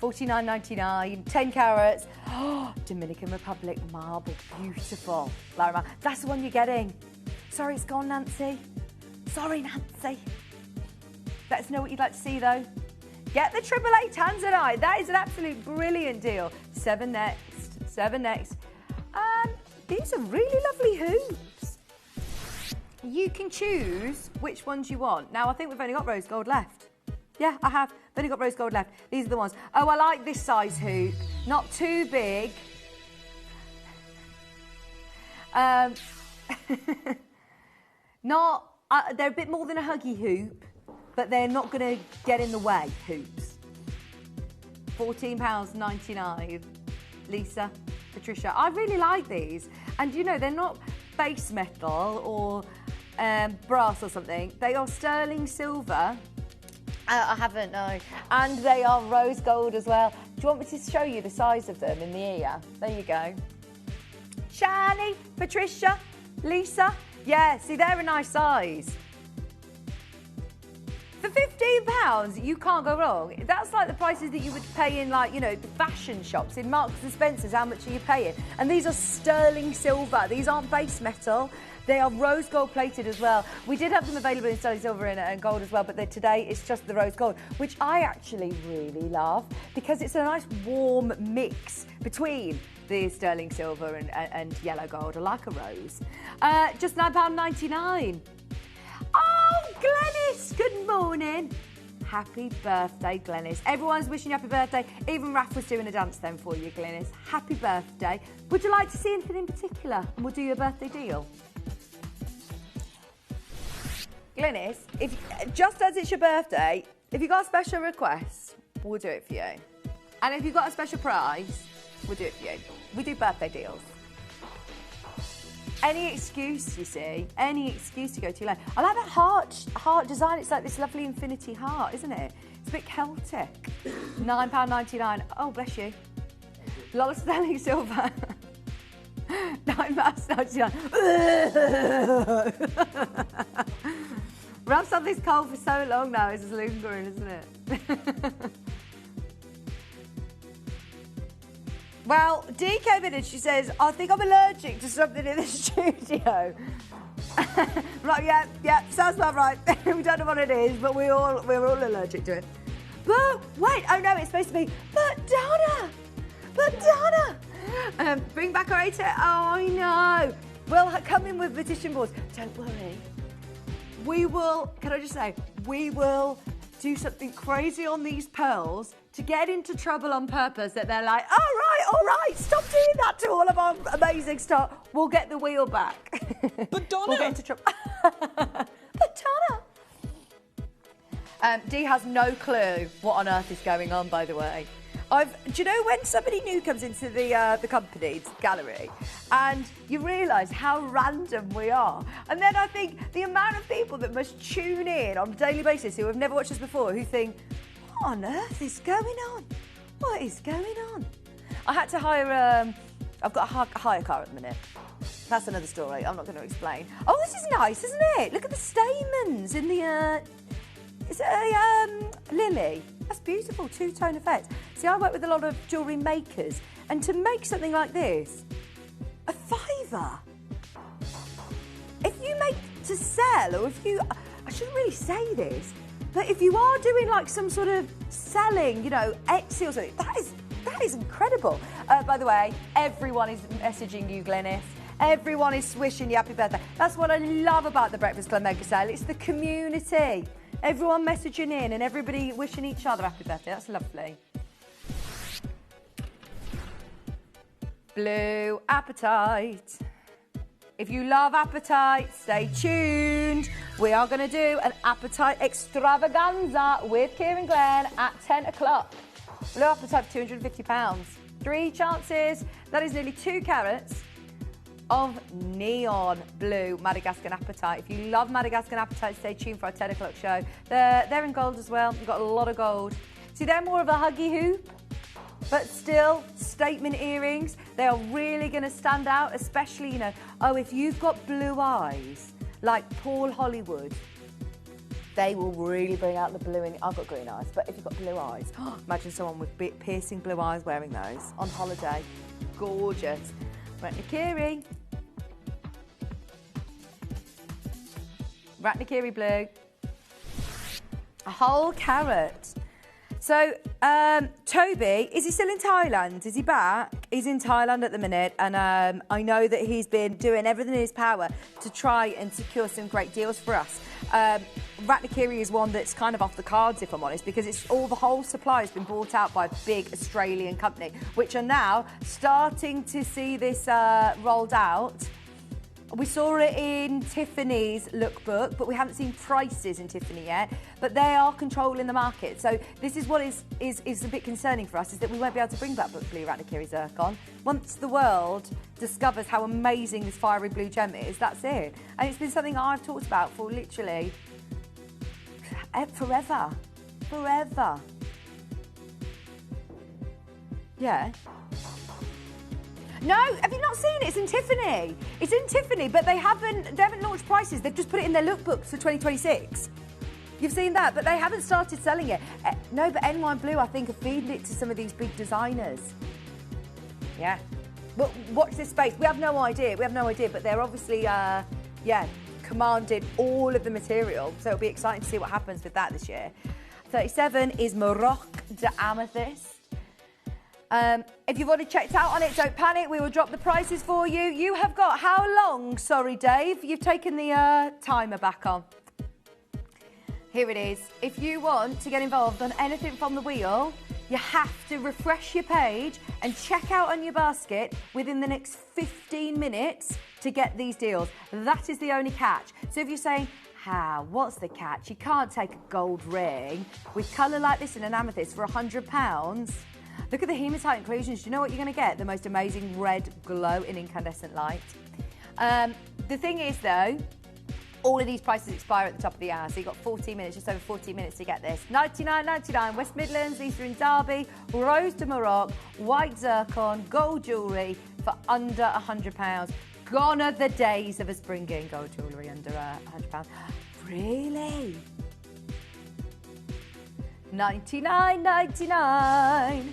$49.99, 10 carats. Oh, Dominican Republic marble, beautiful. Larimar, that's the one you're getting. Sorry, it's gone, Nancy. Sorry, Nancy. Let us know what you'd like to see, though. Get the AAA tanzanite. That is an absolute brilliant deal. 7 next, 7 next. These are really lovely hoops. You can choose which ones you want. Now, I think we've only got rose gold left. Yeah, I have. I've only got rose gold left. These are the ones. Oh, I like this size hoop. Not too big. They're a bit more than a huggy hoop, but they're not going to get in the way hoops. £14.99. Lisa, Patricia. I really like these. And, you know, they're not base metal or brass or something. They are sterling silver. I haven't, no. And they are rose gold as well. Do you want me to show you the size of them in the ear? There you go. Shani, Patricia, Lisa. Yeah, see, they're a nice size. For £15, you can't go wrong. That's like the prices that you would pay in, like, you know, the fashion shops, in Marks and Spencer's. How much are you paying? And these are sterling silver. These aren't base metal. They are rose gold plated as well. We did have them available in sterling silver and gold as well, but today it's just the rose gold, which I actually really love because it's a nice warm mix between the sterling silver and yellow gold. I like a rose. Just £9.99. Oh, Glenys, good morning. Happy birthday, Glenys. Everyone's wishing you happy birthday. Even Raph was doing a dance then for you, Glenys. Happy birthday. Would you like to see anything in particular? And we'll do your birthday deal. Glenys, just as it's your birthday, if you've got a special request, we'll do it for you. And if you've got a special prize, we'll do it for you. We do birthday deals. Any excuse, you see, any excuse to go too late. I like that heart design. It's like this lovely infinity heart, isn't it? It's a bit Celtic. £9.99. Oh, bless you. Lola sterling silver. £9.99. Rap's had this cold for so long now, it's just lingering, isn't it? Well, Dee came in and she says, I think I'm allergic to something in the studio. Right, yeah, sounds about right. We don't know what it is, but we're all allergic to it. But wait, oh no, it's supposed to be, but Donna. Bring back our 8. Oh, I know. We'll come in with petition boards. Don't worry. We will, can I just say, we will do something crazy on these pearls to get into trouble on purpose, that they're like, all right, stop doing that to all of our amazing stuff. We'll get the wheel back. But Donna. We'll get into trouble. But Donna. Dee has no clue what on earth is going on, by the way. Do you know when somebody new comes into the company, the gallery, and you realise how random we are? And then I think the amount of people that must tune in on a daily basis who have never watched us before, who think, what on earth is going on? What is going on? I had to hire, I've got a hire car at the minute. That's another story, I'm not going to explain. Oh, this is nice, isn't it? Look at the stamens in the, is it a lily? That's beautiful, two-tone effect. See, I work with a lot of jewellery makers, and to make something like this, a £5. If you make to sell, or if you, I shouldn't really say this, but if you are doing like some sort of selling, you know, Etsy or something, that is incredible. By the way, everyone is messaging you, Glenys. Everyone is wishing you happy birthday. That's what I love about the Breakfast Club Mega Sale. It's the community. Everyone messaging in and everybody wishing each other happy birthday. That's lovely. Blue Appetite. If you love Appetite, stay tuned. We are going to do an Appetite extravaganza with Kieran Glenn at 10 o'clock. Blue Appetite for £250. 3 chances. That is nearly 2 carats of neon blue Madagascar Appetite. If you love Madagascar Appetite, stay tuned for our 10 o'clock show. They're in gold as well. You've got a lot of gold. See, they're more of a huggy hoop, but still statement earrings. They are really going to stand out, especially, you know, if you've got blue eyes, like Paul Hollywood, they will really bring out the blue in. I've got green eyes, but if you've got blue eyes, imagine someone with piercing blue eyes wearing those on holiday. Gorgeous. Ratnakiri. Ratnakiri blue. A whole carat. So, Toby, is he still in Thailand? Is he back? He's in Thailand at the minute, and I know that he's been doing everything in his power to try and secure some great deals for us. Ratnakiri is one that's kind of off the cards, if I'm honest, because it's all the whole supply has been bought out by a big Australian company, which are now starting to see this rolled out. We saw it in Tiffany's lookbook, but we haven't seen prices in Tiffany yet. But they are controlling the market. So this is what is a bit concerning for us, is that we won't be able to bring back blue Ratnakiri zircon. Once the world discovers how amazing this fiery blue gem is, that's it. And it's been something I've talked about for literally forever. Forever. Yeah. No, have you not seen it? It's in Tiffany. It's in Tiffany, but they haven't launched prices. They've just put it in their lookbooks for 2026. You've seen that, but they haven't started selling it. No, but NY Blue, I think, are feeding it to some of these big designers. Yeah. But watch this space. We have no idea. But they're obviously, commanded all of the material. So it'll be exciting to see what happens with that this year. 37 is Morocco de Amethyst. If you've already checked out on it, don't panic. We will drop the prices for you. You have got how long? Sorry, Dave. You've taken the timer back on. Here it is. If you want to get involved on anything from the wheel, you have to refresh your page and check out on your basket within the next 15 minutes to get these deals. That is the only catch. So if you're saying, what's the catch? You can't take a gold ring with colour like this in an amethyst for £100. Look at the hematite inclusions. Do you know what you're going to get? The most amazing red glow in incandescent light. The thing is, though, all of these prices expire at the top of the hour, so you've got 14 minutes, just over 14 minutes to get this. $99.99, West Midlands, Eastern Derby, Rose de Morocco, white zircon, gold jewellery for under £100. Gone are the days of us bringing gold jewellery under £100. Really? $99.99.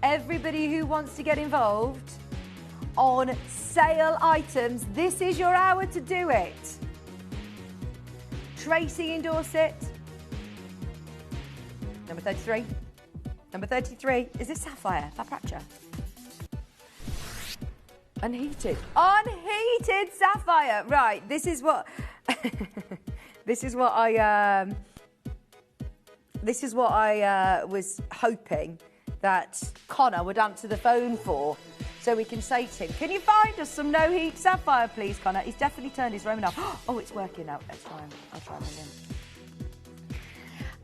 Everybody who wants to get involved on sale items, this is your hour to do it. Tracy in Dorset. Number 33. Number 33. Is this sapphire? Papracha. Unheated. Unheated sapphire. Right. This is what. This is what I was hoping that Connor would answer the phone for. So we can say to him, can you find us some no heat sapphire, please, Connor? He's definitely turned his Roman off. Oh, it's working now. Let's try him. I'll try him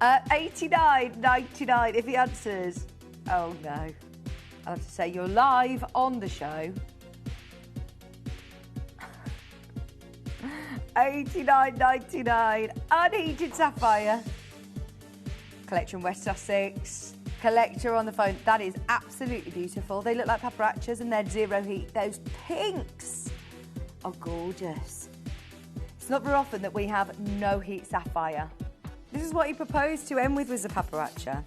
again. $89.99 if he answers. Oh, no. I'll have to say you're live on the show. $89.99 unheated sapphire. Collection West Sussex. Collector on the phone. That is absolutely beautiful. They look like paparachas and they're zero heat. Those pinks are gorgeous. It's not very often that we have no heat sapphire. This is what he proposed to end with, was a paparacha.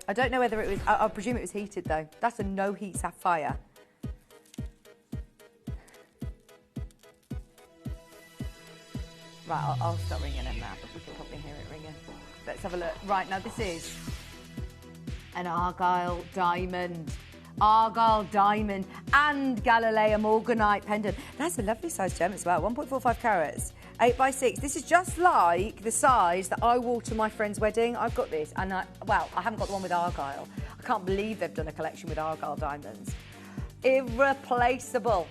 I don't know whether it was, I presume it was heated though. That's a no heat sapphire. Right, I'll stop ringing him now, but we can probably hear it ringing. Let's have a look. Right, now this is an Argyle diamond. Argyle diamond and Galilea morganite pendant. That's a lovely size gem as well. 1.45 carats, 8x6. This is just like the size that I wore to my friend's wedding. I've got this, and I haven't got the one with Argyle. I can't believe they've done a collection with Argyle diamonds. Irreplaceable.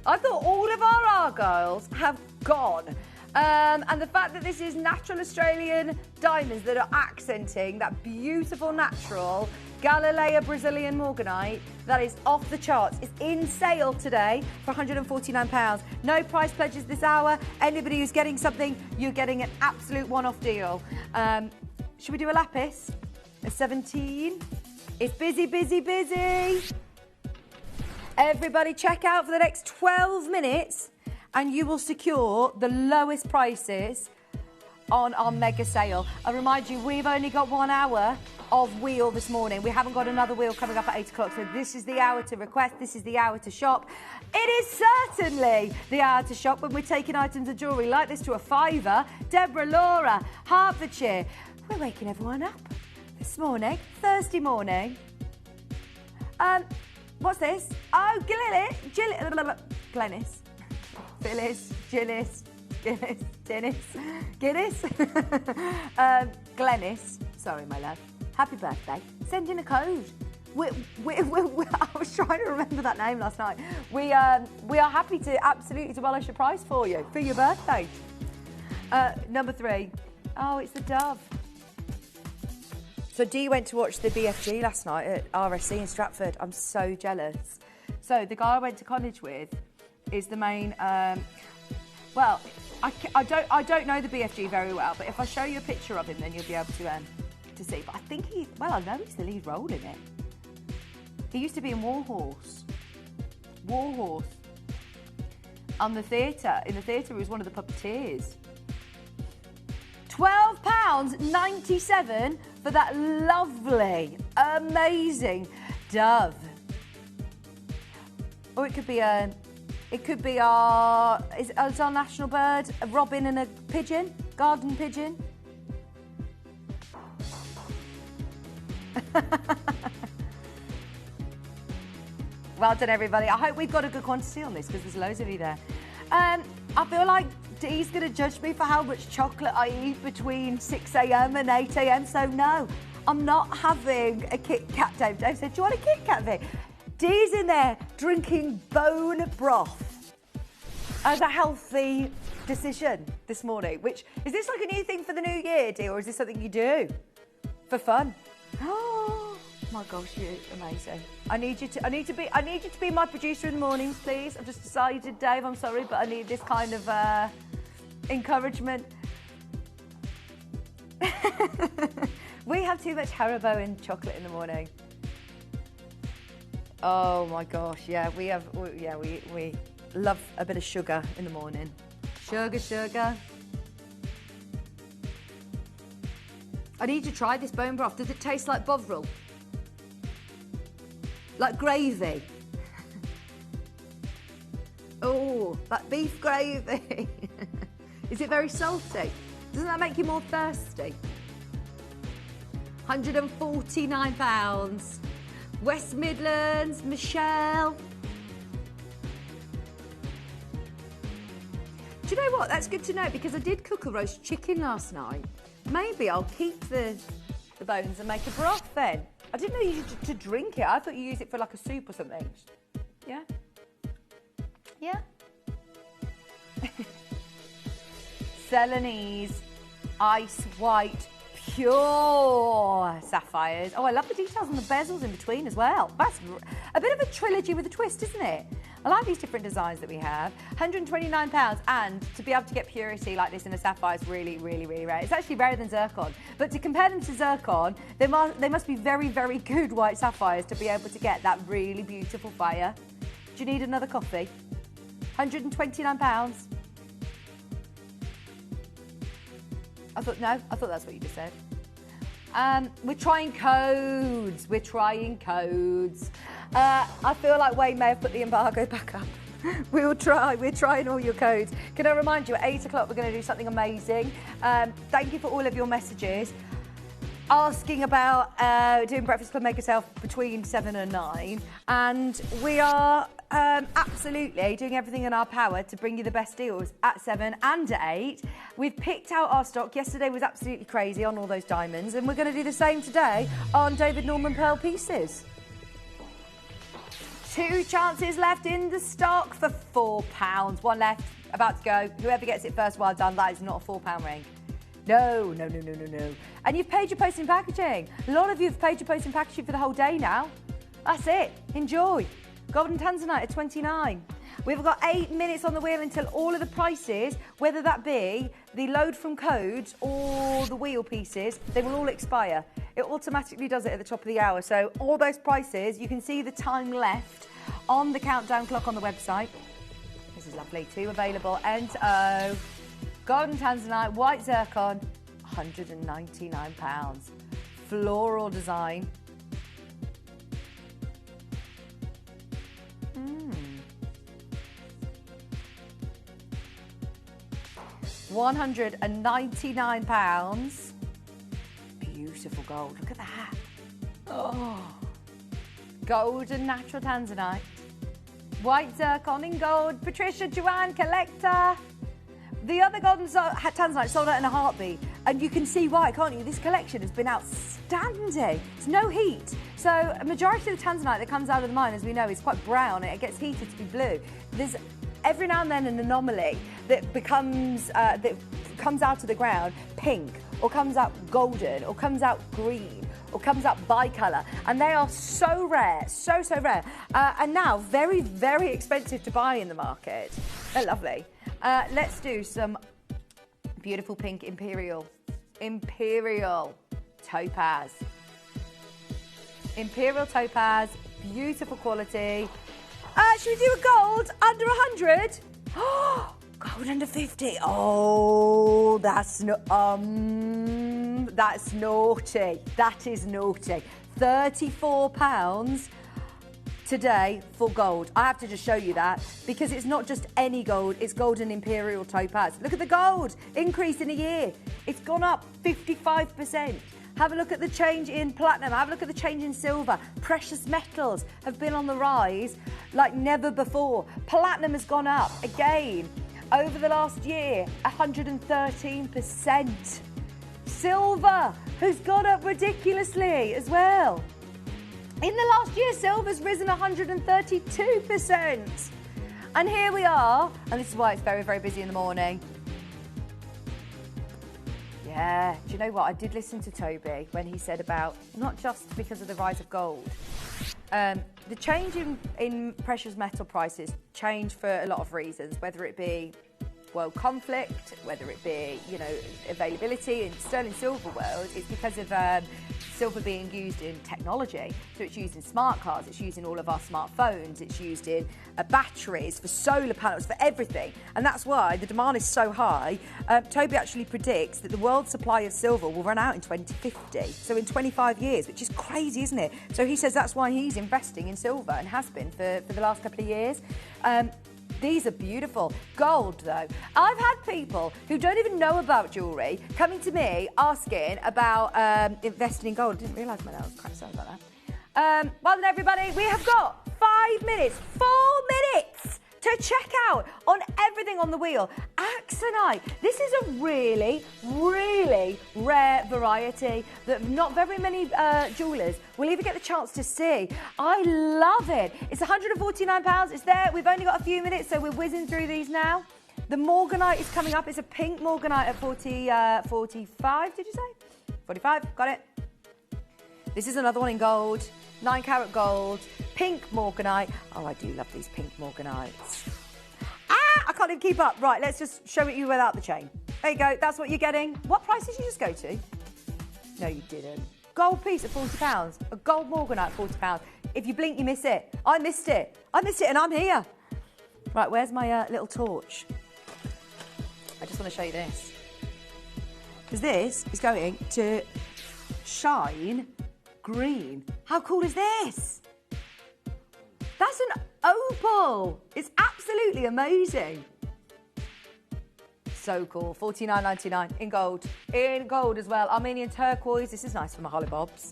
I thought all of our Argyles have gone. And the fact that this is natural Australian diamonds that are accenting that beautiful natural Galilea Brazilian morganite, that is off the charts. It's in sale today for £149. No price pledges this hour. Anybody who's getting something, you're getting an absolute one-off deal. Should we do a lapis? A 17. It's busy, busy, busy. Everybody check out for the next 12 minutes and you will secure the lowest prices on our mega sale. I remind you, we've only got 1 hour of wheel this morning. We haven't got another wheel coming up at 8 o'clock, so this is the hour to request, this is the hour to shop. It is certainly the hour to shop when we're taking items of jewellery like this to a fiver. Deborah, Laura, Hertfordshire. We're waking everyone up this morning, Thursday morning. What's this? Oh, Glennis. Phyllis, Gillis, Guinness. Glennis. Sorry, my love. Happy birthday. Send in a code. I was trying to remember that name last night. We are happy to absolutely demolish the price for you for your birthday. Number 3. Oh, it's the dove. So Dee went to watch the BFG last night at RSC in Stratford. I'm so jealous. So the guy I went to college with is the main. Well, I don't know the BFG very well, but if I show you a picture of him, then you'll be able to see. But I think I know he's the lead role in it. He used to be in Warhorse. On the theatre. In the theatre, he was one of the puppeteers. £12.97 for that lovely, amazing dove. Or it could be our, is our national bird a robin and a pigeon, garden pigeon? Well done, everybody. I hope we've got a good quantity on this because there's loads of you there. I feel like Dee's going to judge me for how much chocolate I eat between 6 a.m. and 8 a.m. So no, I'm not having a Kit Kat. Dave said, do you want a Kit Kat, Vic? Dee's in there drinking bone broth as a healthy decision this morning. Which, is this like a new thing for the new year, Dee, or is this something you do for fun? Oh my gosh, you're amazing. I need you to be my producer in the mornings, please. I've just decided, Dave, I'm sorry, but I need this kind of encouragement. We have too much Haribo and chocolate in the morning. Oh my gosh, yeah, we love a bit of sugar in the morning. Sugar. I need to try this bone broth. Does it taste like bovril? Like gravy? Oh, like beef gravy. Is it very salty? Doesn't that make you more thirsty? £149. West Midlands, Michelle. Do you know what? That's good to know because I did cook a roast chicken last night. Maybe I'll keep the bones and make a broth then. I didn't know you used to drink it. I thought you used it for like a soup or something. Yeah? Yeah? Celanese Ice White Pure sapphires. Oh, I love the details on the bezels in between as well. That's a bit of a trilogy with a twist, isn't it? I like these different designs that we have. £129, and to be able to get purity like this in a sapphire is really, really, really rare. It's actually rarer than zircon. But to compare them to zircon, they must be very, very good white sapphires to be able to get that really beautiful fire. Do you need another coffee? £129. I thought that's what you just said. We're trying codes. I feel like Wayne may have put the embargo back up. We will try. We're trying all your codes. Can I remind you, at 8 o'clock, we're going to do something amazing. Thank you for all of your messages. Asking about doing Breakfast Club Make Yourself between 7 and 9. And we are absolutely doing everything in our power to bring you the best deals at 7 and at 8. We've picked out our stock. Yesterday was absolutely crazy on all those diamonds. And we're going to do the same today on David Norman Pearl pieces. 2 chances left in the stock for £4. 1 left, about to go. Whoever gets it first, well done. That is not a £4 ring. No. And you've paid your post and packaging. A lot of you have paid your post and packaging for the whole day now. That's it. Enjoy. Golden Tanzanite at 29. We've got 8 minutes on the wheel until all of the prices, whether that be the load from codes or the wheel pieces, they will all expire. It automatically does it at the top of the hour. So all those prices, you can see the time left on the countdown clock on the website. This is lovely. 2 available. N-O. Golden Tanzanite, white zircon, £199. Floral design. £199. Beautiful gold. Look at that. Oh. Golden natural Tanzanite. White zircon in gold. Patricia, Joanne, Collector. The other golden Tanzanite sold out in a heartbeat. And you can see why, can't you? This collection has been outstanding. It's no heat. So a majority of the Tanzanite that comes out of the mine, as we know, is quite brown and it gets heated to be blue. There's every now and then an anomaly that becomes that comes out of the ground pink, or comes out golden, or comes out green, or comes out bicolour, and they are so rare, so rare, and now very, very expensive to buy in the market. They're lovely. Let's do some beautiful pink imperial topaz. Imperial topaz, beautiful quality. Should we do a gold under 100? Gold under 50. Oh, that's naughty. That is naughty. £34 today for gold. I have to just show you that because it's not just any gold, it's gold and imperial topaz. Look at the gold increase in a year. It's gone up 55%. Have a look at the change in platinum. Have a look at the change in silver. Precious metals have been on the rise like never before. Platinum has gone up again over the last year, 113%. Silver has gone up ridiculously as well. In the last year, silver's risen 132%. And here we are, and this is why it's very, very busy in the morning. Yeah, do you know what? I did listen to Toby when he said about, not just because of the rise of gold, the change in precious metal prices change for a lot of reasons, whether it be world conflict, whether it be, you know, availability. In sterling silver world, it's because of silver being used in technology. So it's used in smart cars, it's used in all of our smartphones, it's used in batteries, for solar panels, for everything. And that's why the demand is so high. Toby actually predicts that the world supply of silver will run out in 2050. So in 25 years, which is crazy, isn't it? So he says that's why he's investing in silver and has been for the last couple of years. These are beautiful. Gold, though. I've had people who don't even know about jewellery coming to me asking about investing in gold. I didn't realise my nails cracked. Sorry about that. Well then, everybody, we have got 4 minutes to check out on everything on the wheel. Axonite. This is a really, really rare variety that not very many jewellers will even get the chance to see. I love it. It's £149. It's there. We've only got a few minutes, so we're whizzing through these now. The Morganite is coming up. It's a pink Morganite at 45, did you say? 45, got it. This is another one in gold, 9 carat gold, pink Morganite. Oh, I do love these pink Morganites. Ah, I can't even keep up. Right, let's just show it you without the chain. There you go, that's what you're getting. What price did you just go to? No, you didn't. Gold piece at £40, a gold Morganite at £40. If you blink, you miss it. I missed it and I'm here. Right, where's my little torch? I just want to show you this. Because this is going to shine green. How cool is this? That's an opal. It's absolutely amazing. So cool. $49.99 in gold. In gold as well. Armenian turquoise. This is nice for my hollybobs.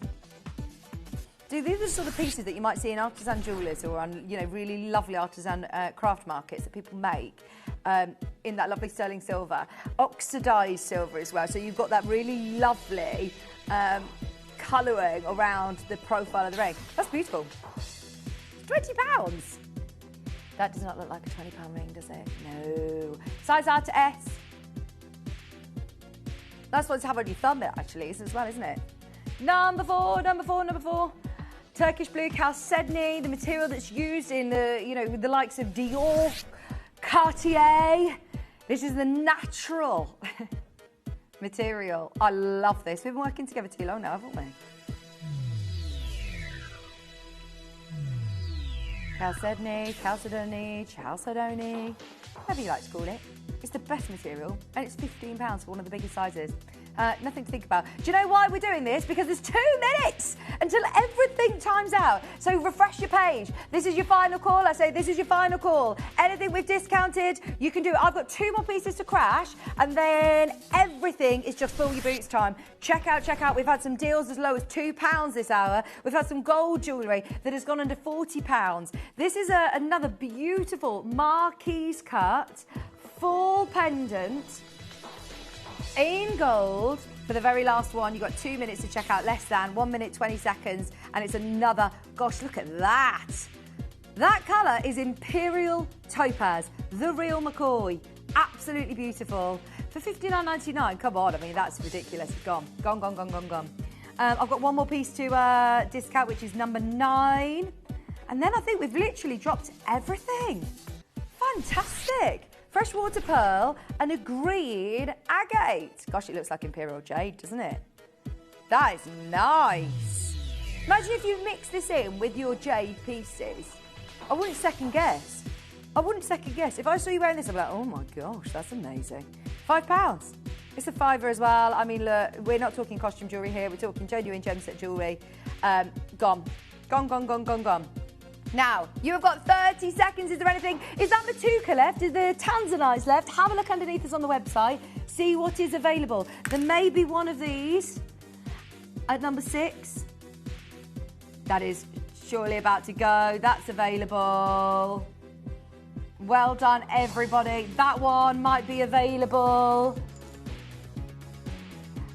Dude, these are the sort of pieces that you might see in artisan jewellers or on, you know, really lovely artisan craft markets that people make in that lovely sterling silver. Oxidised silver as well. So you've got that really lovely colouring around the profile of the ring. That's beautiful. £20. That does not look like a £20 ring, does it? No. Size R to S. That's what to have on your thumb, actually, as well, isn't it? Number four. Turkish blue chalcedony, the material that's used in the, you know, with the likes of Dior, Cartier. This is the natural material. I love this. We've been working together too long now, haven't we? Chalcedony, whatever you like to call it. It's the best material, and it's £15 for one of the biggest sizes. Nothing to think about. Do you know why we're doing this? Because there's 2 minutes until everything times out. So refresh your page. This is your final call. I say this is your final call. Anything we've discounted, you can do it. I've got 2 more pieces to crash, and then everything is just fill your boots time. Check out. We've had some deals as low as £2 this hour. We've had some gold jewellery that has gone under £40. This is another beautiful marquise cut, full pendant, in gold for the very last one. You've got 2 minutes to check out, less than 1 minute 20 seconds, and it's another. Gosh, look at that. That colour is imperial topaz, the real McCoy. Absolutely beautiful. For $59.99, come on, I mean, that's ridiculous. It's gone. I've got one more piece to discount, which is number 9. And then I think we've literally dropped everything. Fantastic. Freshwater pearl and a green agate. Gosh, it looks like imperial jade, doesn't it? That is nice. Imagine if you mix this in with your jade pieces. I wouldn't second guess. I wouldn't second guess. If I saw you wearing this, I'd be like, oh my gosh, that's amazing. £5. It's a fiver as well. I mean, look, we're not talking costume jewellery here. We're talking genuine gem set jewellery. Gone. Gone. Now, you have got 30 seconds. Is there anything? Is that Matuka left? Is the Tanzanite left? Have a look underneath us on the website. See what is available. There may be one of these at number 6. That is surely about to go. That's available. Well done, everybody. That one might be available.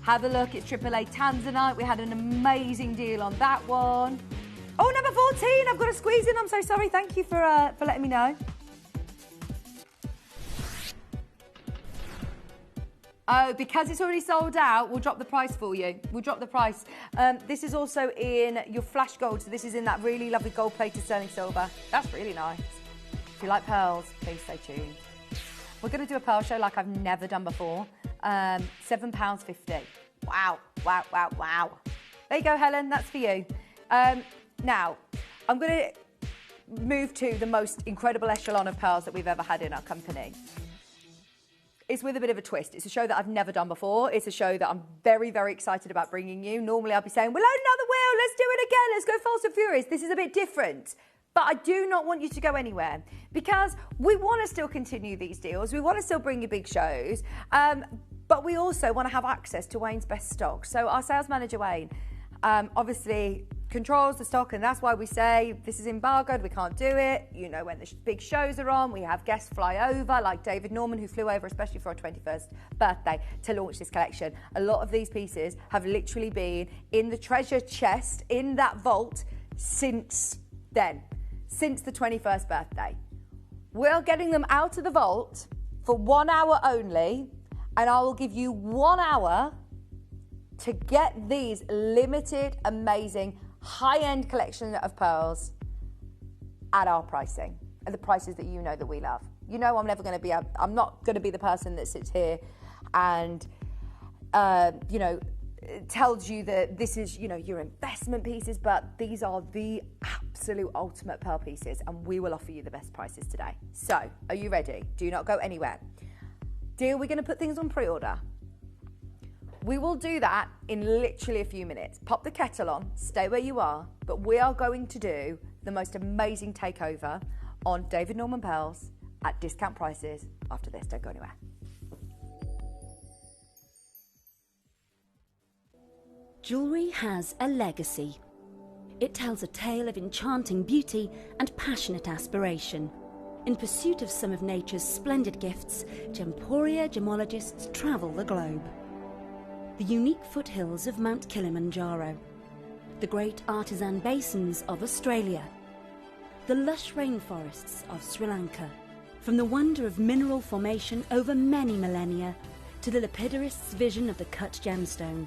Have a look. It's AAA Tanzanite. We had an amazing deal on that one. Oh, number 14. I've got to squeeze in. I'm so sorry. Thank you for letting me know. Oh, because it's already sold out, we'll drop the price for you. We'll drop the price. This is also in your flash gold. So this is in that really lovely gold-plated sterling silver. That's really nice. If you like pearls, please stay tuned. We're going to do a pearl show like I've never done before. £7.50. Wow. There you go, Helen. That's for you. Now, I'm going to move to the most incredible echelon of pearls that we've ever had in our company. It's with a bit of a twist. It's a show that I've never done before. It's a show that I'm very, very excited about bringing you. Normally, I'll be saying, we'll load another wheel. Let's do it again. Let's go fast and furious. This is a bit different. But I do not want you to go anywhere because we want to still continue these deals. We want to still bring you big shows. But we also want to have access to Wayne's best stock. So our sales manager, Wayne, obviously controls the stock, and that's why we say this is embargoed, we can't do it. You know, when the big shows are on, we have guests fly over, like David Norman, who flew over especially for our 21st birthday to launch this collection. A lot of these pieces have literally been in the treasure chest, in that vault, since then, since the 21st birthday. We're getting them out of the vault for 1 hour only, and I will give you 1 hour to get these limited, amazing, high-end collection of pearls at our pricing, at the prices that you know that we love. You know, I'm not going to be the person that sits here and, tells you that this is, your investment pieces, but these are the absolute ultimate pearl pieces, and we will offer you the best prices today. So, are you ready? Do not go anywhere. Deal, we're going to put things on pre-order. We will do that in literally a few minutes. Pop the kettle on, stay where you are, but we are going to do the most amazing takeover on David Norman pearls at discount prices after this. Don't go anywhere. Jewellery has a legacy. It tells a tale of enchanting beauty and passionate aspiration. In pursuit of some of nature's splendid gifts, Gemporia gemologists travel the globe. The unique foothills of Mount Kilimanjaro, the great artisan basins of Australia, the lush rainforests of Sri Lanka, from the wonder of mineral formation over many millennia to the lapidarists' vision of the cut gemstone,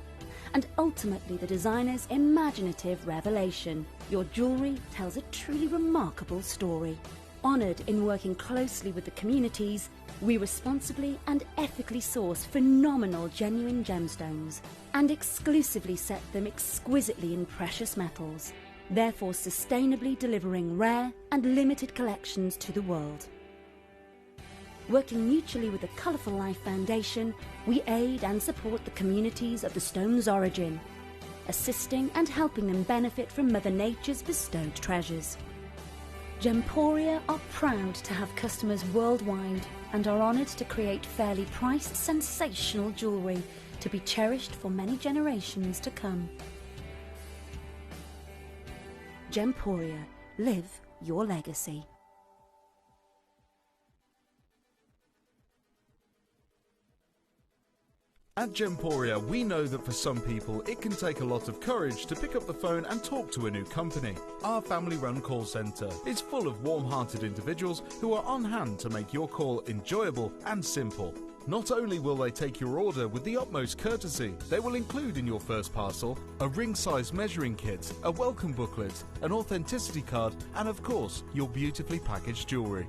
and ultimately the designer's imaginative revelation, your jewellery tells a truly remarkable story. Honoured in working closely with the communities, we responsibly and ethically source phenomenal genuine gemstones and exclusively set them exquisitely in precious metals, therefore sustainably delivering rare and limited collections to the world. Working mutually with the Colourful Life Foundation, we aid and support the communities of the stone's origin, assisting and helping them benefit from Mother Nature's bestowed treasures. Gemporia are proud to have customers worldwide and are honoured to create fairly priced, sensational jewellery to be cherished for many generations to come. Gemporia, live your legacy. At Gemporia, we know that for some people, it can take a lot of courage to pick up the phone and talk to a new company. Our family-run call centre is full of warm-hearted individuals who are on hand to make your call enjoyable and simple. Not only will they take your order with the utmost courtesy, they will include in your first parcel a ring-size measuring kit, a welcome booklet, an authenticity card, and of course, your beautifully packaged jewellery.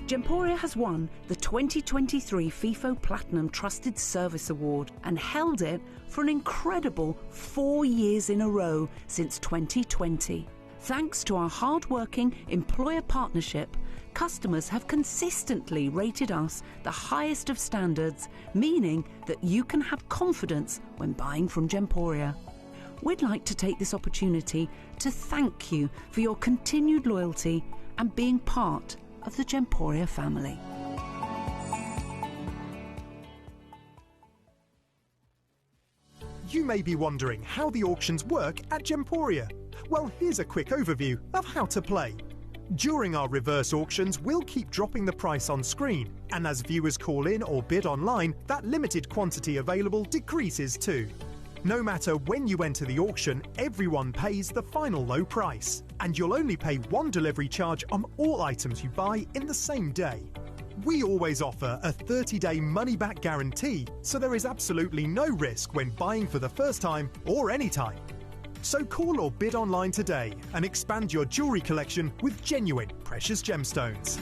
Gemporia has won the 2023 FIFO Platinum Trusted Service Award and held it for an incredible 4 years in a row since 2020. Thanks to our hard-working employer partnership, customers have consistently rated us the highest of standards, meaning that you can have confidence when buying from Gemporia. We'd like to take this opportunity to thank you for your continued loyalty and being part of the Gemporia family. You may be wondering how the auctions work at Gemporia. Well, here's a quick overview of how to play. During our reverse auctions, we'll keep dropping the price on screen, and as viewers call in or bid online, that limited quantity available decreases too. No matter when you enter the auction, everyone pays the final low price, and you'll only pay one delivery charge on all items you buy in the same day. We always offer a 30-day money-back guarantee, so there is absolutely no risk when buying for the first time or any time. So call or bid online today and expand your jewellery collection with genuine precious gemstones.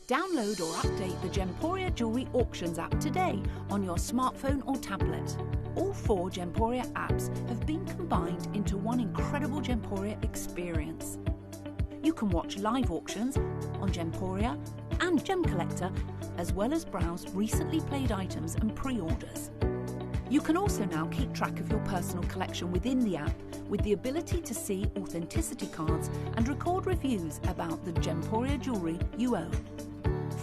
Download or update the Gemporia Jewellery Auctions app today on your smartphone or tablet. All 4 Gemporia apps have been combined into one incredible Gemporia experience. You can watch live auctions on Gemporia and Gem Collector, as well as browse recently played items and pre-orders. You can also now keep track of your personal collection within the app with the ability to see authenticity cards and record reviews about the Gemporia jewellery you own.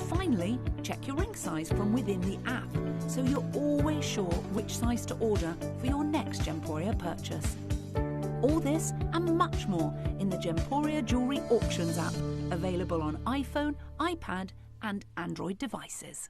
Finally, check your ring size from within the app so you're always sure which size to order for your next Gemporia purchase. All this and much more in the Gemporia Jewellery Auctions app, available on iPhone, iPad and Android devices.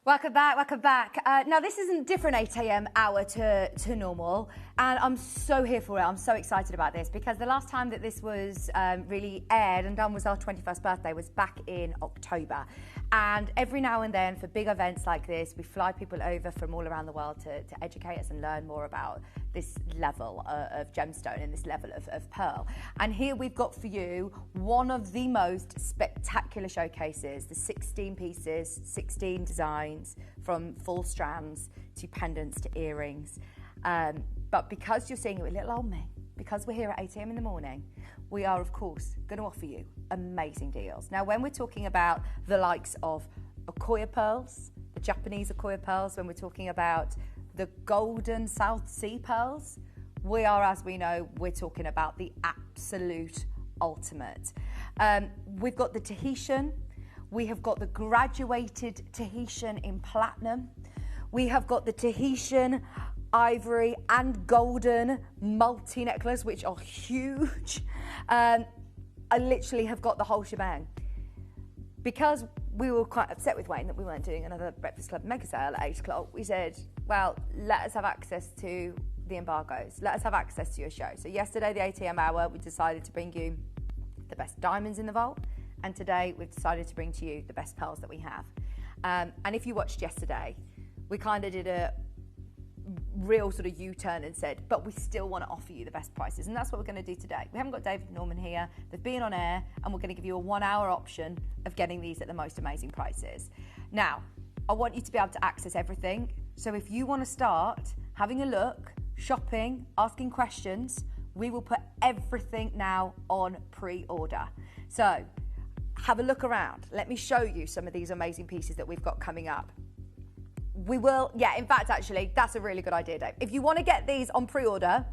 Welcome back. Now this is a different 8 a.m. hour to normal, and I'm so here for it. I'm so excited about this because the last time that this was really aired and done was our 21st birthday, was back in October. And every now and then for big events like this, we fly people over from all around the world to educate us and learn more about this level of gemstone and this level of pearl. And here we've got for you one of the most spectacular showcases, the 16 pieces, 16 designs, from full strands to pendants to earrings. But because you're seeing it with little old me, because we're here at 8 a.m. in the morning, we are, of course, going to offer you amazing deals. Now, when we're talking about the likes of Akoya pearls, the Japanese Akoya pearls, when we're talking about the golden South Sea pearls, we are, as we know, we're talking about the absolute ultimate. We've got the Tahitian, we have got the graduated Tahitian in platinum, we have got the Tahitian ivory and golden multi-necklace, which are huge. I literally have got the whole shebang. Because we were quite upset with Wayne that we weren't doing another Breakfast Club mega sale at 8 o'clock, we said, well, let us have access to the embargoes. Let us have access to your show. So yesterday, the 8 a.m. hour, we decided to bring you the best diamonds in the vault. And today, we've decided to bring to you the best pearls that we have. And if you watched yesterday, we kind of did a real sort of U-turn and said, but we still want to offer you the best prices, and that's what we're going to do today. We haven't got David Norman here. They've been on air, and we're going to give you a 1-hour option of getting these at the most amazing prices. Now, I want you to be able to access everything, so if you want to start having a look, shopping, asking questions, we will put everything now on pre-order. So have a look around. Let me show you some of these amazing pieces that we've got coming up. We will, yeah, in fact, actually, that's a really good idea, Dave. If you want to get these on pre-order,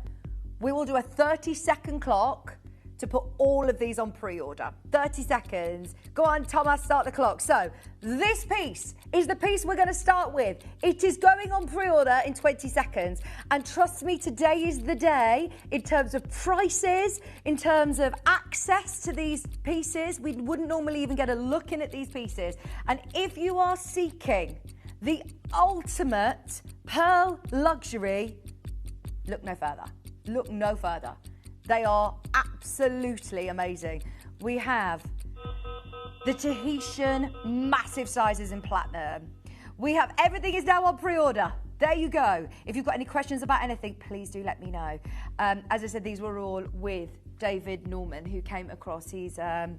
we will do a 30-second clock to put all of these on pre-order. 30 seconds. Go on, Thomas, start the clock. So this piece is the piece we're going to start with. It is going on pre-order in 20 seconds. And trust me, today is the day in terms of prices, in terms of access to these pieces. We wouldn't normally even get a look in at these pieces. And if you are seeking the ultimate pearl luxury, look no further. Look no further. They are absolutely amazing. We have the Tahitian massive sizes in platinum. We have everything is now on pre-order. There you go. If you've got any questions about anything, please do let me know. As I said, these were all with David Norman, who came across. He's, I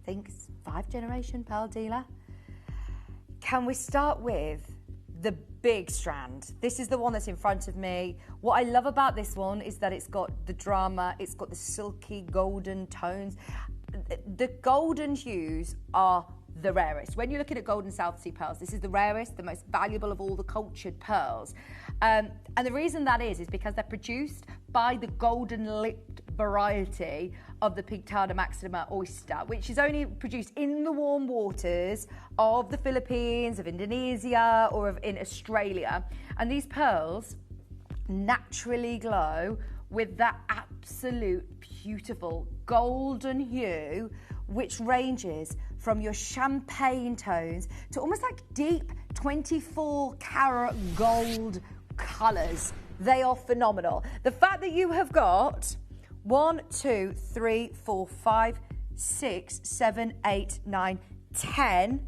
think, 5th-generation pearl dealer. Can we start with the big strand? This is the one that's in front of me. What I love about this one is that it's got the drama, it's got the silky golden tones. The golden hues are the rarest. When you're looking at golden South Sea pearls, this is the rarest, the most valuable of all the cultured pearls. And the reason that is because they're produced by the golden lipped variety of the Pinctada maxima oyster, which is only produced in the warm waters of the Philippines, of Indonesia, or in Australia. And these pearls naturally glow with that absolute beautiful golden hue, which ranges from your champagne tones to almost like deep 24-karat gold colours. They are phenomenal. The fact that you have got 1, 2, 3, 4, 5, 6, 7, 8, 9, 10,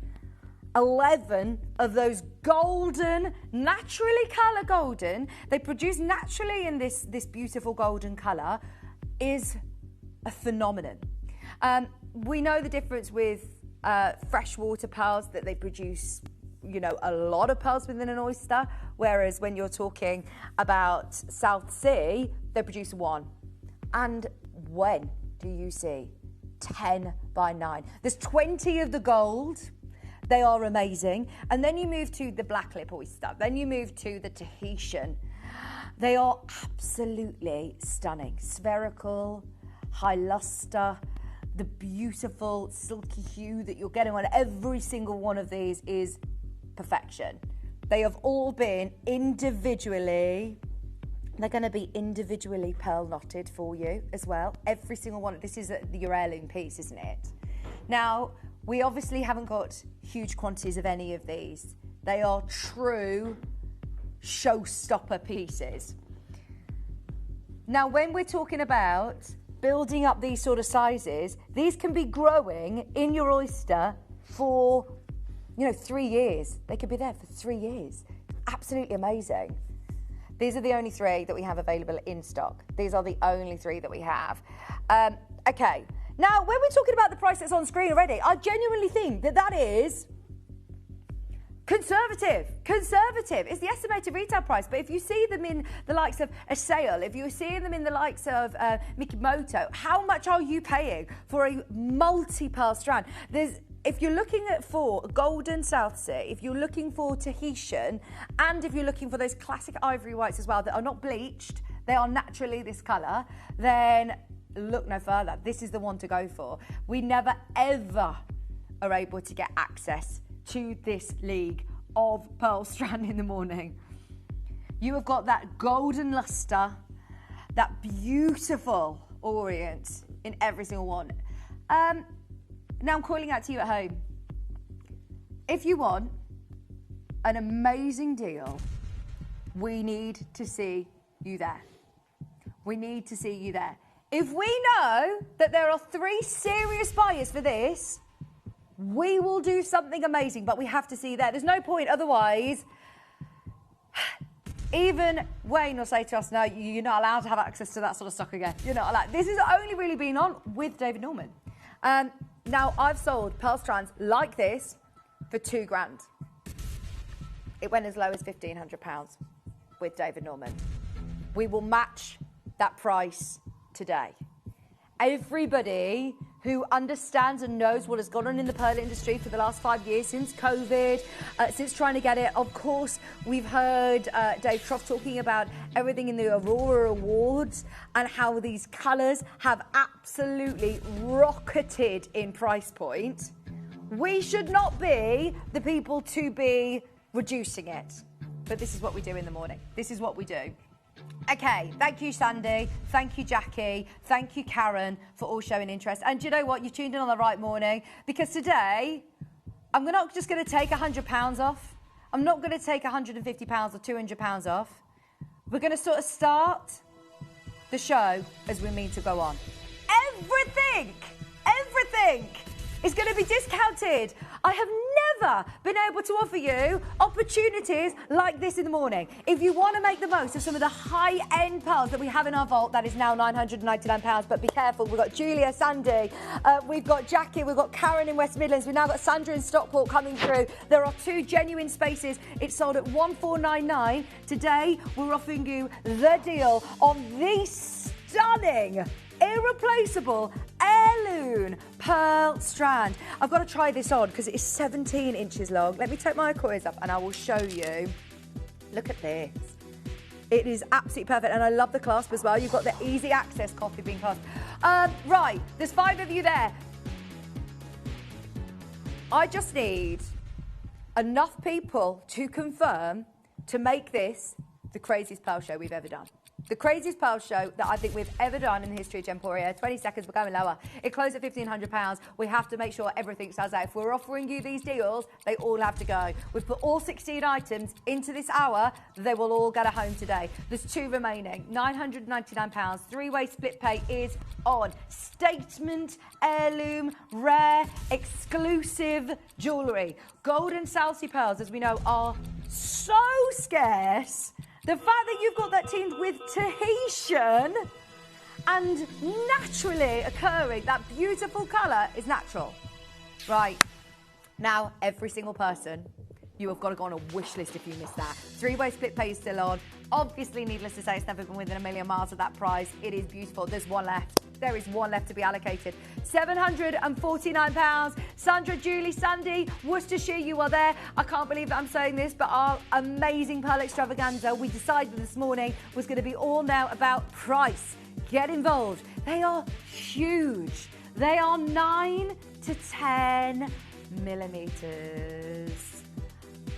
11 of those golden, naturally colour golden, they produce naturally in this beautiful golden colour, is a phenomenon. We know the difference with freshwater pearls, that they produce, you know, a lot of pearls within an oyster, whereas when you're talking about South Sea, they produce 1. And when do you see 10 by 9? There's 20 of the gold. They are amazing. And then you move to the black lip oyster. Then you move to the Tahitian. They are absolutely stunning. Spherical, high luster, the beautiful silky hue that you're getting on every single one of these is perfection. They have all been individually, they're going to be individually pearl knotted for you as well. Every single one. This is your heirloom piece, isn't it? Now, we obviously haven't got huge quantities of any of these. They are true showstopper pieces. Now, when we're talking about building up these sort of sizes, these can be growing in your oyster for, 3 years. They could be there for 3 years. Absolutely amazing. These are the only 3 that we have available in stock. These are the only 3 that we have. Okay. Now, when we're talking about the price that's on screen already, I genuinely think that is conservative. Conservative is the estimated retail price. But if you see them in the likes of a sale, if you're seeing them in the likes of Mikimoto, how much are you paying for a multi-pearl strand? If you're looking for golden South Sea, if you're looking for Tahitian, and if you're looking for those classic ivory whites as well that are not bleached, they are naturally this colour, then look no further. This is the one to go for. We never, ever are able to get access to this league of pearl strand in the morning. You have got that golden luster, that beautiful orient in every single one. Now I'm calling out to you at home. If you want an amazing deal, we need to see you there. We need to see you there. If we know that there are 3 serious buyers for this, we will do something amazing, but we have to see you there. There's no point otherwise. Even Wayne will say to us, no, you're not allowed to have access to that sort of stock again. You're not allowed. This has only really been on with David Norman. Now, I've sold pearl strands like this for £2,000. It went as low as £1,500 with David Norman. We will match that price today. Everybody who understands and knows what has gone on in the pearl industry for the last 5 years, since COVID, since trying to get it. Of course, we've heard Dave Trough talking about everything in the Aurora Awards and how these colours have absolutely rocketed in price point. We should not be the people to be reducing it. But this is what we do in the morning. This is what we do. Okay, thank you, Sandy. Thank you, Jackie. Thank you, Karen, for all showing interest. And do you know what? You tuned in on the right morning, because today I'm not just going to take £100 off. I'm not going to take £150 or £200 off. We're going to sort of start the show as we mean to go on. Everything is going to be discounted. I have never been able to offer you opportunities like this in the morning. If you want to make the most of some of the high-end pearls that we have in our vault, that is now £999. But be careful, we've got Julia, Sandy, we've got Jackie, we've got Karen in West Midlands, we've now got Sandra in Stockport coming through. There are 2 genuine spaces. It's sold at £1499. Today, we're offering you the deal on the stunning, irreplaceable heirloom pearl strand. I've got to try this on because it is 17 inches long. Let me take my coils up and I will show you. Look at this. It is absolutely perfect, and I love the clasp as well. You've got the easy access coffee bean clasp. Right, there's 5 of you there. I just need enough people to confirm to make this the craziest pearl show we've ever done. The craziest pearl show that I think we've ever done in the history of Gemporia. 20 seconds, we're going lower. It closed at £1,500. We have to make sure everything sells out. If we're offering you these deals, they all have to go. We've put all 16 items into this hour. They will all get a home today. There's 2 remaining. £999. 3-way split pay is on. Statement, heirloom, rare, exclusive jewellery. Gold and Salsi pearls, as we know, are so scarce. The fact that you've got that teamed with Tahitian and naturally occurring, that beautiful colour is natural. Right, now every single person, you have got to go on a wish list if you missed that. 3-way split pay is still on. Obviously, needless to say, it's never been within a million miles of that price. It is beautiful. There's 1 left. There is 1 left to be allocated. £749. Sandra, Julie, Sandy, Worcestershire, you are there. I can't believe that I'm saying this, but our amazing pearl extravaganza, we decided this morning, was going to be all now about price. Get involved. They are huge. They are 9 to 10 millimetres.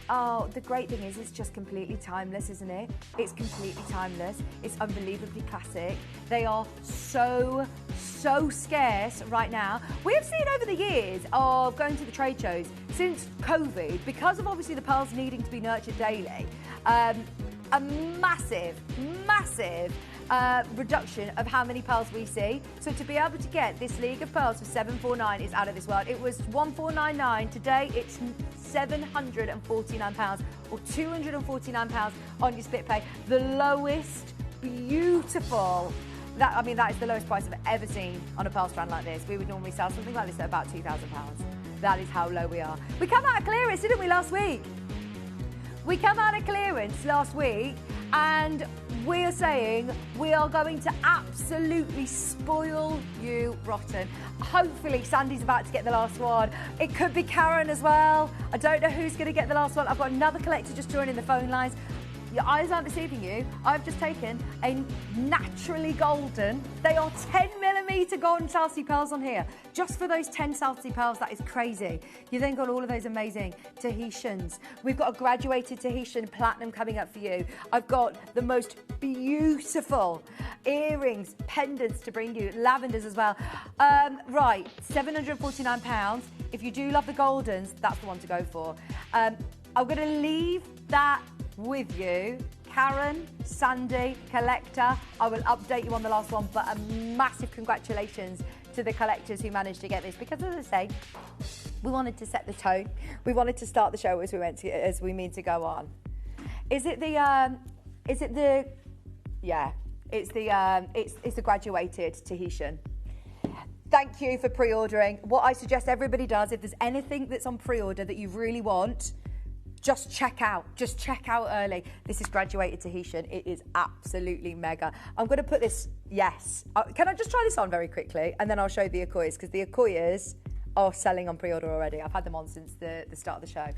Oh, the great thing is it's just completely timeless, isn't it? It's completely timeless. It's unbelievably classic. They are so scarce right now. We have seen over the years of going to the trade shows since COVID, because of obviously the pearls needing to be nurtured daily, a massive reduction of how many pearls we see. So to be able to get this League of Pearls for $749 is out of this world. It was $1499. Today it's £749 or £249 on your split pay. The lowest, beautiful. That is the lowest price I've ever seen on a pearl strand like this. We would normally sell something like this at about £2,000. That is how low we are. We come out of clearance, didn't we, last week? We come out of clearance last week, and we are saying we are going to absolutely spoil you rotten. Hopefully Sandy's about to get the last one. It could be Karen as well. I don't know who's going to get the last one. I've got another collector just joining the phone lines. Your eyes aren't deceiving you. I've just taken a naturally golden. They are 10mm golden Salsi pearls on here. Just for those 10 Salsi pearls, that is crazy. You then got all of those amazing Tahitians. We've got a graduated Tahitian platinum coming up for you. I've got the most beautiful earrings, pendants to bring you, lavenders as well. Right, £749. If you do love the goldens, that's the one to go for. I'm going to leave that with you. Karen, Sandy, collector, I will update you on the last one, but a massive congratulations to the collectors who managed to get this, because as I say, we wanted to set the tone. We wanted to start the show as we mean to go on. It's the graduated Tahitian. Thank you for pre-ordering. What I suggest everybody does, if there's anything that's on pre-order that you really want, just check out early. This is graduated Tahitian. It is absolutely mega. I'm going to put this Yes. Can I just try this on very quickly and then I'll show you the Akoyas, because the Akoyas are selling on pre-order already. I've had them on since the start of the show.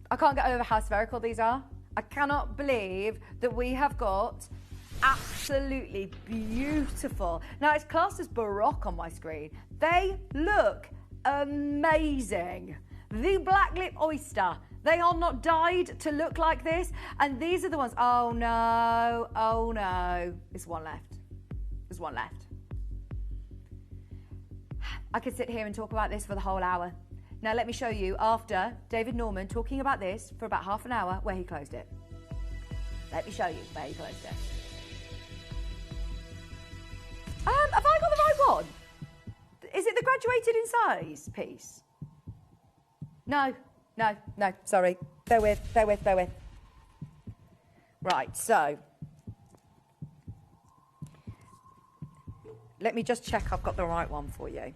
I can't get over how spherical these are. I cannot believe that we have got absolutely beautiful. Now, it's classed as Baroque on my screen. They look amazing. The black lip oyster. They are not dyed to look like this. And these are the ones. Oh no, oh no. There's one left. There's one left. I could sit here and talk about this for the whole hour. Now let me show you after David Norman talking about this for about half an hour where he closed it. Let me show you where he closed it. Have I got the right one? Is it the graduated in size piece? No, sorry. Bear with. Right, so. Let me just check I've got the right one for you.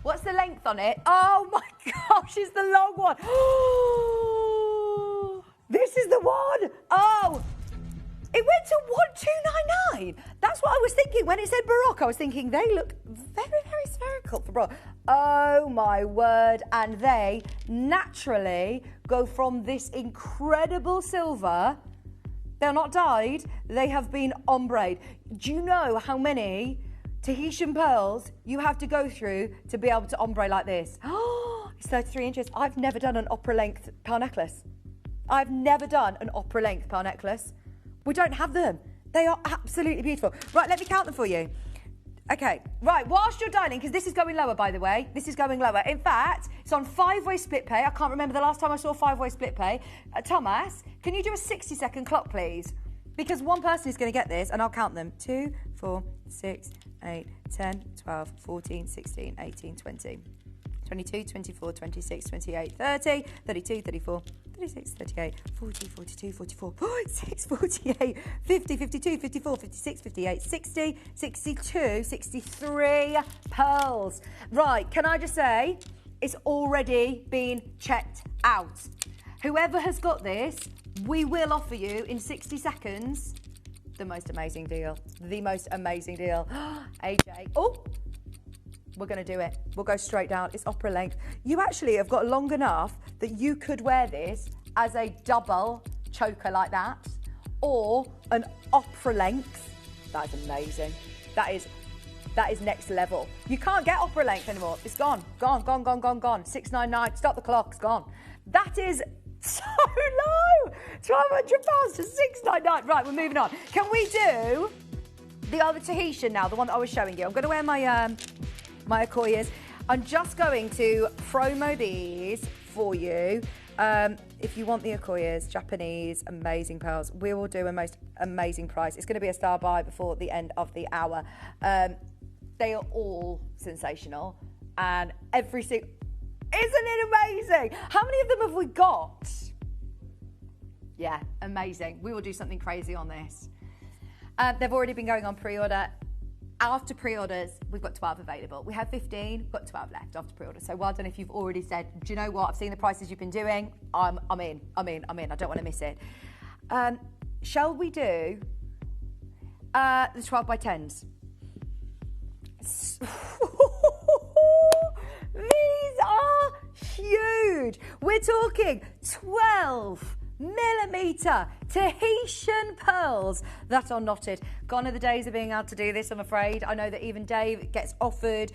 What's the length on it? Oh my gosh, it's the long one. This is the one. Oh, it went to 1299. That's what I was thinking when it said Baroque. I was thinking they look very, very spherical for Baroque. Oh my word. And they naturally go from this incredible silver. They're not dyed. They have been ombre'd. Do you know how many Tahitian pearls you have to go through to be able to ombre like this? Oh, it's 33 inches. I've never done an opera length pearl necklace. I've never done an opera length pearl necklace. We don't have them. They are absolutely beautiful. Right, let me count them for you. Okay, right, whilst you're dialing, because this is going lower, by the way. This is going lower. In fact, it's on 5-way split pay. I can't remember the last time I saw 5-way split pay. Thomas, can you do a 60-second clock, please? Because one person is going to get this, and I'll count them. 2, 4, 6, 8, 10, 12, 14, 16, 18, 20, 22, 24, 26, 28, 30, 32, 34, 36, 38, 40, 42, 44, 46, 48, 50, 52, 54, 56, 58, 60, 62, 63 pearls. Right, can I just say, it's already been checked out. Whoever has got this, we will offer you in 60 seconds the most amazing deal. The most amazing deal. AJ, oh, we're going to do it. We'll go straight down. It's opera length. You actually have got long enough that you could wear this as a double choker like that, or an opera length. That is amazing. That is next level. You can't get opera length anymore. It's gone. 699. Stop the clock. It's gone. That is so low. £1,200 to 699. Right, we're moving on. Can we do the other Tahitian now, the one that I was showing you? I'm going to wear my my Akoyas. I'm just going to promo these for you. If you want the Akoyas, Japanese, amazing pearls, we will do a most amazing price. It's going to be a star buy before the end of the hour. They are all sensational, and every single... Isn't it amazing? How many of them have we got? Yeah, amazing. We will do something crazy on this. They've already been going on pre-order. After pre-orders, we've got 12 available. We have 15, we've got 12 left after pre-order. So well done if you've already said, do you know what? I've seen the prices you've been doing. I'm in. I don't want to miss it. Shall we do the 12 by 10s? These are huge. We're talking 12mm Tahitian pearls that are knotted. Gone are the days of being able to do this, I'm afraid. I know that even Dave gets offered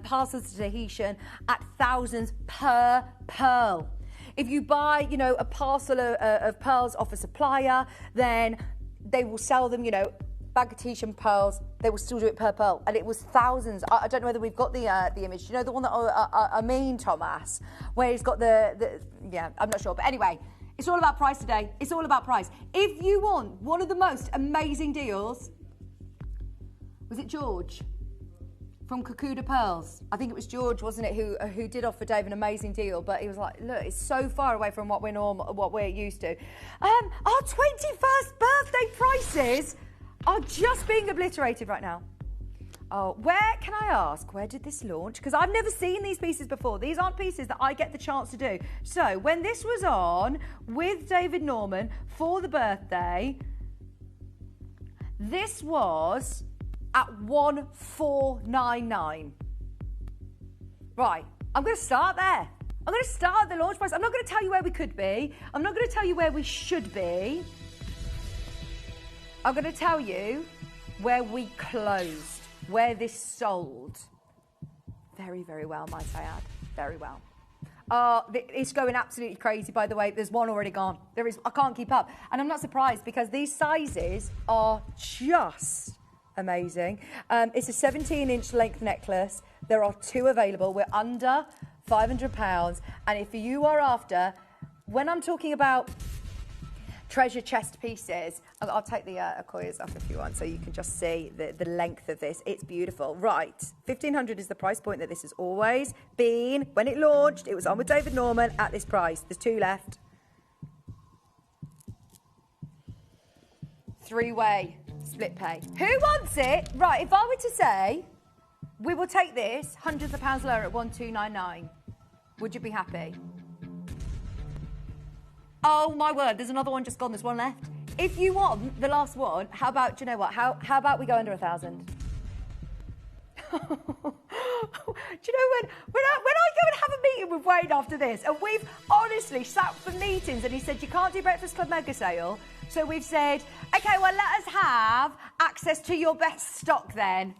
parcels to Tahitian at thousands per pearl. If you buy, a parcel of pearls off a supplier, then they will sell them, bag of Tahitian pearls, they will still do it per pearl, and it was thousands. I don't know whether we've got the image. Do you know the one that I mean, Thomas, where he's got the yeah, I'm not sure, but anyway, it's all about price today. It's all about price. If you want one of the most amazing deals, was it George from Kakuda Pearls? I think it was George, wasn't it, who did offer Dave an amazing deal, but he was like, look, it's so far away from what we're used to. Our 21st birthday prices are just being obliterated right now. Oh, where, can I ask, where did this launch? Because I've never seen these pieces before. These aren't pieces that I get the chance to do. So when this was on with David Norman for the birthday, this was at 1499. Right, I'm going to start there. I'm going to start at the launch price. I'm not going to tell you where we could be. I'm not going to tell you where we should be. I'm going to tell you where we closed, where this sold. Very, very well, might I add. Very well. It's going absolutely crazy, by the way. There's one already gone. I can't keep up. And I'm not surprised because these sizes are just amazing. It's a 17-inch length necklace. There are 2 available. We're under £500. And if you are after, when I'm talking about treasure chest pieces, I'll take the Akoyas off if you want, so you can just see the length of this. It's beautiful. Right, 1,500 is the price point that this has always been. When it launched, it was on with David Norman at this price. There's 2 left. 3-way split pay. Who wants it? Right, if I were to say, we will take this hundreds of pounds lower at 1,299, would you be happy? Oh my word, there's another one just gone, there's one left. If you want the last one, how about, do you know what, how about we go under 1,000? Do you know when I go and have a meeting with Wayne after this, and we've honestly sat for meetings and he said, you can't do Breakfast Club mega sale, so we've said, okay, well, let us have access to your best stock then.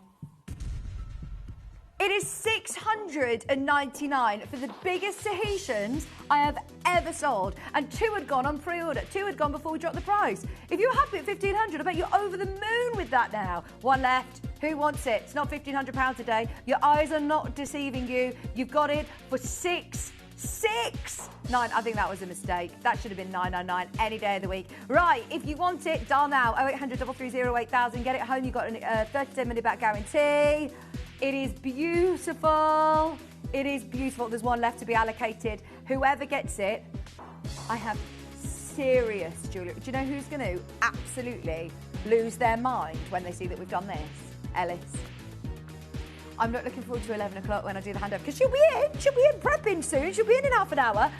It is $699 for the biggest Tahitians I have ever sold. And 2 had gone on pre-order. 2 had gone before we dropped the price. If you're happy at $1,500, I bet you're over the moon with that now. 1 left. Who wants it? It's not £1,500 a day. Your eyes are not deceiving you. You've got it for $699. I think that was a mistake. That should have been $999 any day of the week. Right, if you want it, dial now 0800 330 8000. Get it home. You've got a 30-day money-back guarantee. It is beautiful. It is beautiful. There's 1 left to be allocated. Whoever gets it, I have serious jewellery. Do you know who's going to absolutely lose their mind when they see that we've done this? Ellis. I'm not looking forward to 11 o'clock when I do the handover because she'll be in prepping soon. She'll be in half an hour.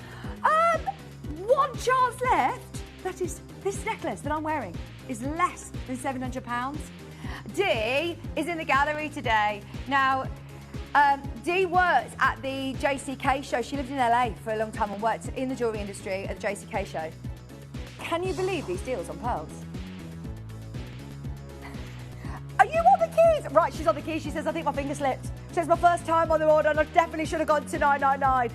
1 chance left. That is, this necklace that I'm wearing is less than £700. Dee is in the gallery today. Now, Dee worked at the JCK show. She lived in LA for a long time and worked in the jewellery industry at the JCK show. Can you believe these deals on pearls? Are you on the keys? Right, she's on the keys. She says, I think my finger slipped. She says, my first time on the order and I definitely should have gone to $999.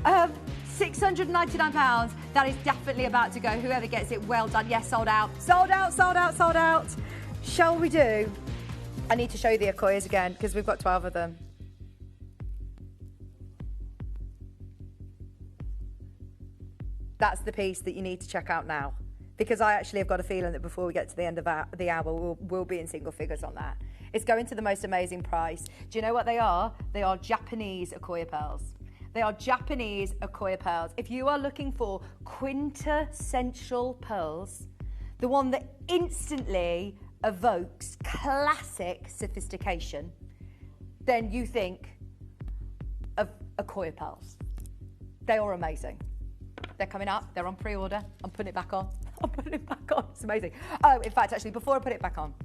£699. That is definitely about to go. Whoever gets it, well done. Yes, sold out. Sold out, sold out, sold out. Shall we do? I need to show you the Akoyas again because we've got 12 of them. That's the piece that you need to check out now because I actually have got a feeling that before we get to the end of the hour, we'll be in single figures on that. It's going to the most amazing price. Do you know what they are? They are Japanese Akoya pearls. They are Japanese Akoya pearls. If you are looking for quintessential pearls, the one that instantly evokes classic sophistication, then you think of Akoya pearls. They are amazing. They're coming up. They're on pre-order. I'm putting it back on. I'm putting it back on. It's amazing. Oh, in fact, actually, before I put it back on,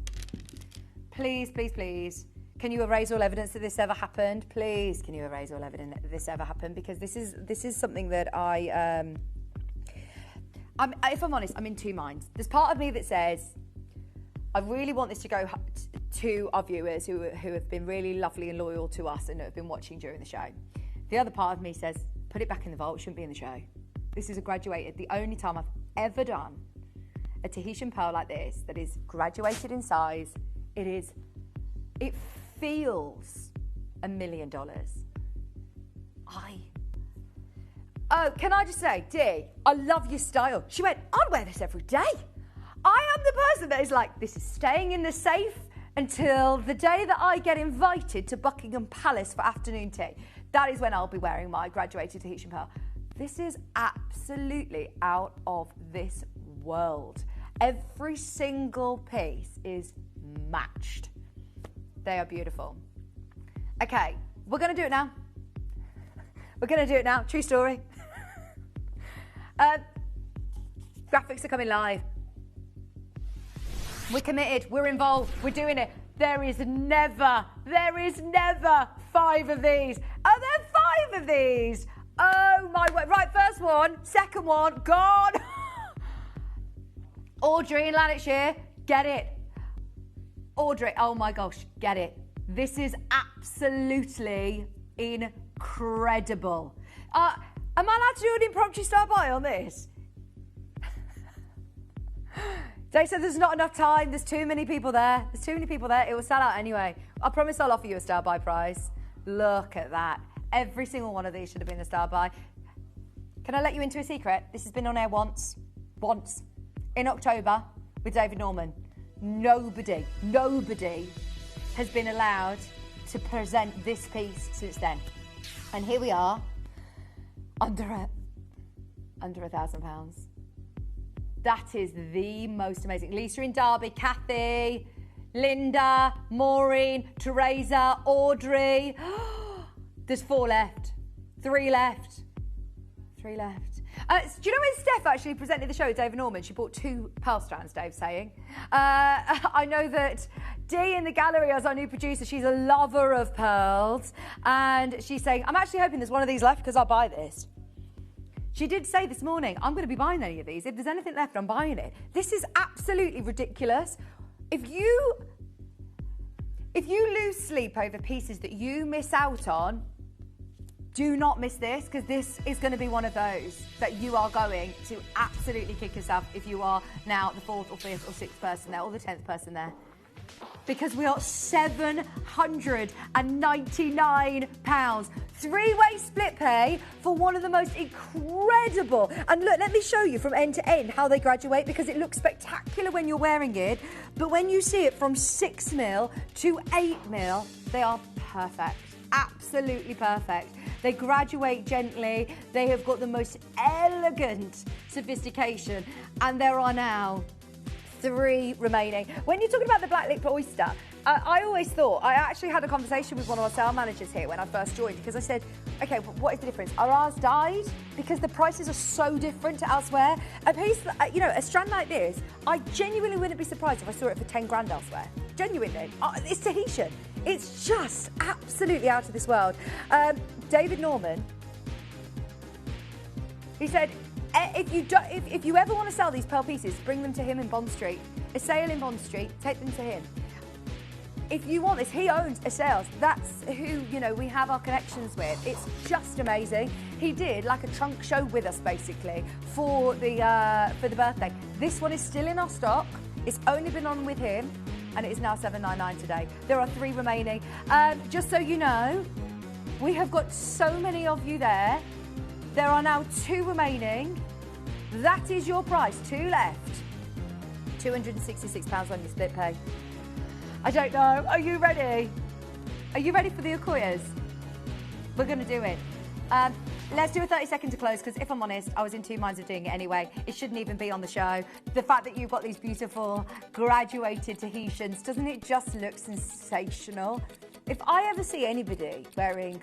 please, please, please, can you erase all evidence that this ever happened? Please, can you erase all evidence that this ever happened? Because this is something that if I'm honest, I'm in 2 minds. There's part of me that says, I really want this to go to our viewers who have been really lovely and loyal to us and have been watching during the show. The other part of me says, put it back in the vault, shouldn't be in the show. This is the only time I've ever done a Tahitian pearl like this that is graduated in size. It feels $1 million. Oh, can I just say, Dee, I love your style. She went, I'd wear this every day. I am the person that is like, this is staying in the safe until the day that I get invited to Buckingham Palace for afternoon tea. That is when I'll be wearing my graduated Tahitian pearl. This is absolutely out of this world. Every single piece is matched. They are beautiful. Okay, we're going to do it now. We're going to do it now. True story. Graphics are coming live. We're committed. We're involved. We're doing it. There is never 5 of these. Are there 5 of these? Oh my word. Right, first one, second one, gone. Audrey in Lanarkshire, get it. Audrey, oh my gosh, get it. This is absolutely incredible. Am I allowed to do an impromptu start by on this? They said there's not enough time. There's too many people there. There's too many people there. It will sell out anyway. I promise I'll offer you a star buy prize. Look at that. Every single one of these should have been a star buy. Can I let you into a secret? This has been on air once. In October with David Norman. Nobody has been allowed to present this piece since then. And here we are, under £1,000. That is the most amazing. Lisa in Derby, Kathy, Linda, Maureen, Teresa, Audrey. There's 4 left. 3 left. 3 left. Do you know when Steph actually presented the show with David Norman, she bought 2 pearl strands, Dave's saying. I know that Dee in the gallery, as our new producer, she's a lover of pearls. And she's saying, I'm actually hoping there's one of these left because I'll buy this. She did say this morning, I'm going to be buying any of these. If there's anything left, I'm buying it. This is absolutely ridiculous. If you lose sleep over pieces that you miss out on, do not miss this, because this is going to be one of those that you are going to absolutely kick yourself if you are now the 4th or 5th or 6th person there, or the 10th person there. Because we are £799. 3-way split pay for one of the most incredible. And look, let me show you from end to end how they graduate, because it looks spectacular when you're wearing it. But when you see it from 6mm to 8mm, they are perfect. Absolutely perfect. They graduate gently. They have got the most elegant sophistication. And there are now 3 remaining. When you're talking about the black lip oyster, I always thought, I actually had a conversation with one of our sale managers here when I first joined, because I said, okay, what is the difference? Are ours dyed? Because the prices are so different to elsewhere. A piece, a strand like this, I genuinely wouldn't be surprised if I saw it for 10 grand elsewhere. Genuinely. It's Tahitian. It's just absolutely out of this world. David Norman, he said, if you ever want to sell these pearl pieces, bring them to him in Bond Street. A sale in Bond Street, take them to him. If you want this, he owns a sales. That's who, we have our connections with. It's just amazing. He did like a trunk show with us, basically, for the birthday. This one is still in our stock. It's only been on with him, and it is now $799 today. There are 3 remaining. Just so you know, we have got so many of you there. There are now 2 remaining. That is your price. 2 left. £266 on your split pay. I don't know. Are you ready? Are you ready for the Okoyas? We're going to do it. Let's do a 30-second to close, because if I'm honest, I was in 2 minds of doing it anyway. It shouldn't even be on the show. The fact that you've got these beautiful graduated Tahitians, doesn't it just look sensational? If I ever see anybody wearing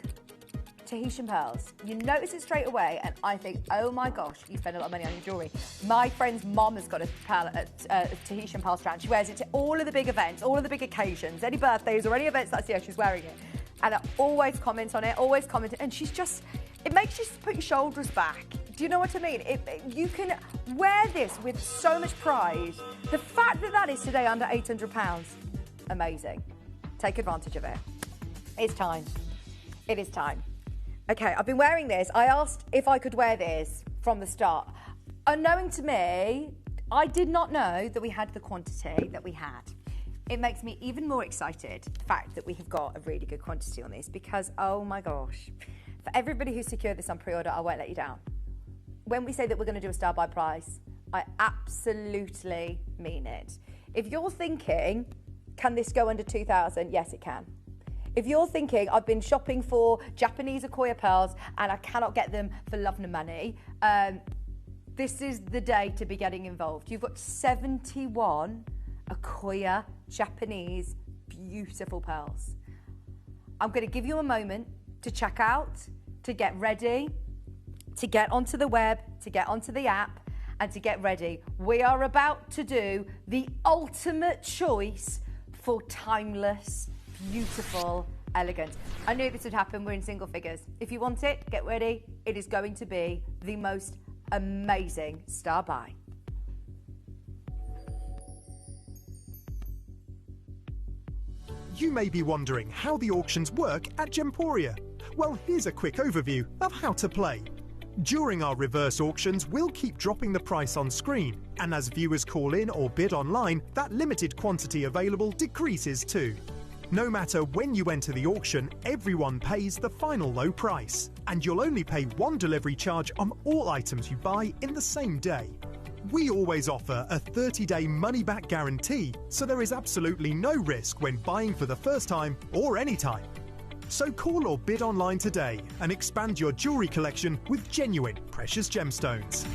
Tahitian pearls, you notice it straight away, and I think, oh my gosh, you spend a lot of money on your jewellery. My friend's mom has got a Tahitian pearl strand. She wears it to all of the big events, all of the big occasions, any birthdays or any events that I see her, she's wearing it. And I always comment on it, and she's just, it makes you put your shoulders back. Do you know what I mean? You can wear this with so much pride. The fact that that is today under £800, amazing. Take advantage of it. It's time. It is time. Okay, I've been wearing this. I asked if I could wear this from the start. Unknowing to me, I did not know that we had the quantity that we had. It makes me even more excited, the fact that we have got a really good quantity on this, because, oh my gosh, for everybody who secured this on pre-order, I won't let you down. When we say that we're going to do a star by price, I absolutely mean it. If you're thinking, can this go under 2,000? Yes, it can. If you're thinking, I've been shopping for Japanese Okoya pearls and I cannot get them for love nor money, this is the day to be getting involved. You've got 71 Okoya Japanese beautiful pearls. I'm going to give you a moment to check out, to get ready, to get onto the web, to get onto the app, and to get ready. We are about to do the ultimate choice for timeless, beautiful, elegant. I knew this would happen. We're in single figures. If you want it, get ready. It is going to be the most amazing star buy. You may be wondering how the auctions work at Gemporia. Well, here's a quick overview of how to play. During our reverse auctions, we'll keep dropping the price on screen, and as viewers call in or bid online, that limited quantity available decreases too. No matter when you enter the auction, everyone pays the final low price, and you'll only pay one delivery charge on all items you buy in the same day. We always offer a 30-day money-back guarantee, so there is absolutely no risk when buying for the first time or any time. So call or bid online today and expand your jewellery collection with genuine precious gemstones.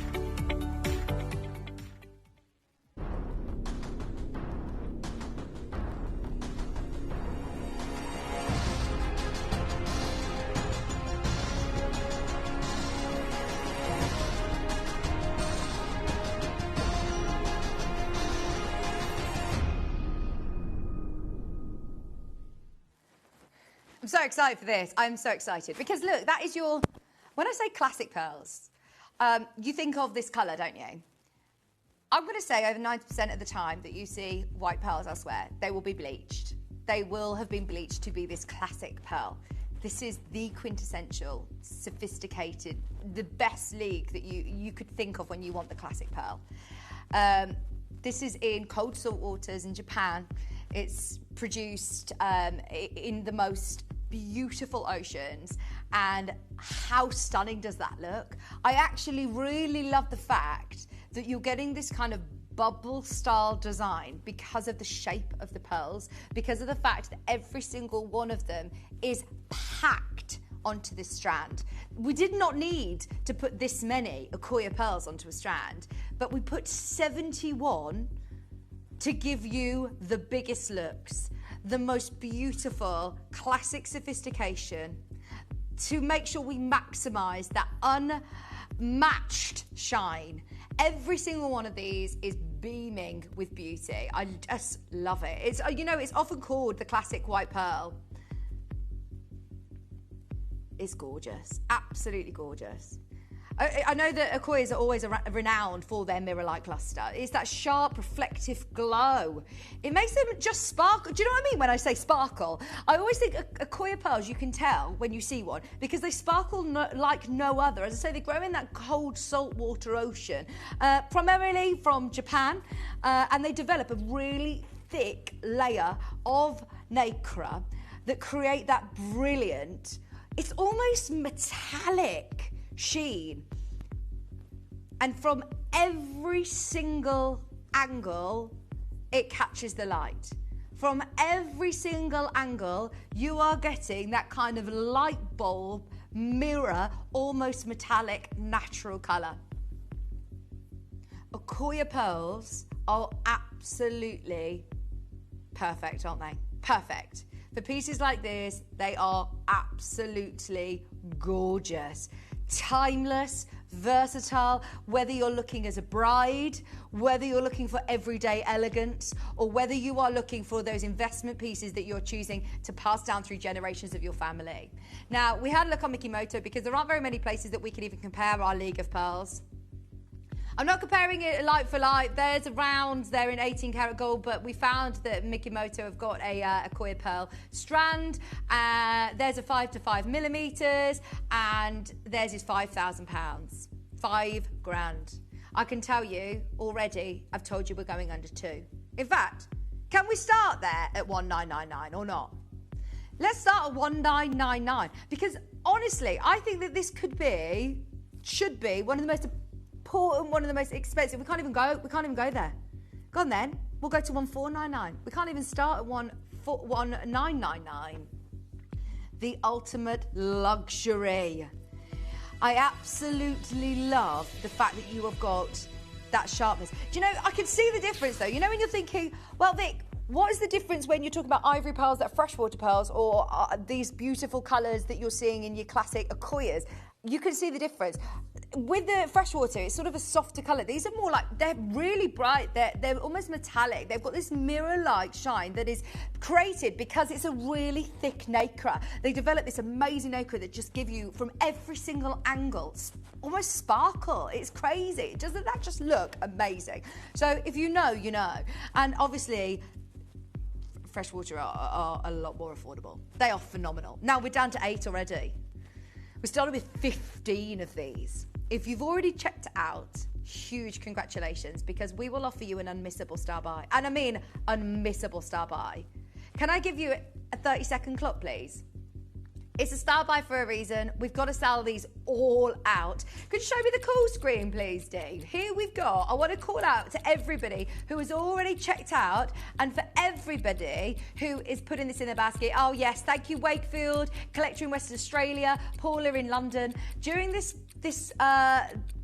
I'm so excited for this. I'm so excited because look, that is your, when I say classic pearls, you think of this colour, don't you? I'm going to say over 90% of the time that you see white pearls elsewhere, they will be bleached. They will have been bleached to be this classic pearl. This is the quintessential, sophisticated, the best league that you could think of when you want the classic pearl. This is in cold salt waters in Japan. It's produced in the most beautiful oceans, and how stunning does that look? I actually really love the fact that you're getting this kind of bubble style design because of the shape of the pearls, because of the fact that every single one of them is packed onto this strand. We did not need to put this many Akoya pearls onto a strand, but we put 71 to give you the biggest looks, the most beautiful, classic sophistication, to make sure we maximize that unmatched shine. Every single one of these is beaming with beauty. I just love it. It's, you know, it's often called the classic white pearl. It's gorgeous, absolutely gorgeous. I know that Akoyas are always renowned for their mirror-like luster. It's that sharp, reflective glow. It makes them just sparkle. Do you know what I mean when I say sparkle? I always think Akoya pearls, you can tell when you see one, because they sparkle like no other. As I say, they grow in that cold saltwater ocean, primarily from Japan, and they develop a really thick layer of nacre that create that brilliant, it's almost metallic sheen. And from every single angle, it catches the light. From every single angle, you are getting that kind of light bulb, mirror, almost metallic, natural colour. Akoya pearls are absolutely perfect, aren't they? Perfect. For pieces like this, they are absolutely gorgeous. Timeless, versatile, whether you're looking as a bride, whether you're looking for everyday elegance, or whether you are looking for those investment pieces that you're choosing to pass down through generations of your family. Now, we had a look on Mikimoto because there aren't very many places that we can even compare our League of Pearls. I'm not comparing it like for like. There's a round there in 18 karat gold, but we found that Mikimoto have got a Akoya pearl strand. There's a 5 to 5 millimeters, and theirs is £5,000. £5,000. I can tell you already, I've told you we're going under 2. In fact, can we start there at 1999 or not? Let's start at 1999, because honestly, I think that this should be one of the most important, one of the most expensive. We can't even go there. Go on then. We'll go to 1499. We can't even start at 1999. The ultimate luxury. I absolutely love the fact that you have got that sharpness. Do you know, I can see the difference though. You know when you're thinking, well, Vic, What is the difference when you're talking about ivory pearls that are freshwater pearls or these beautiful colours that you're seeing in your classic Akoyas? You can see the difference. With the freshwater, it's sort of a softer colour. These are more like, they're really bright. They're almost metallic. They've got this mirror-like shine that is created because it's a really thick nacre. They develop this amazing nacre that just give you, from every single angle, almost sparkle. It's crazy. Doesn't that just look amazing? So if you know, you know. And obviously, freshwater are a lot more affordable. They are phenomenal. Now we're down to 8 already. We started with 15 of these. If you've already checked out, huge congratulations, because we will offer you an unmissable star buy. And I mean unmissable star buy. Can I give you a 30-second clock, please? It's a star buy for a reason. We've got to sell these all out. Could you show me the call screen, please, Dave? Here we've got, I want to call out to everybody who has already checked out, and for everybody who is putting this in their basket. Oh, yes, thank you, Wakefield, Collector in Western Australia, Paula in London. During this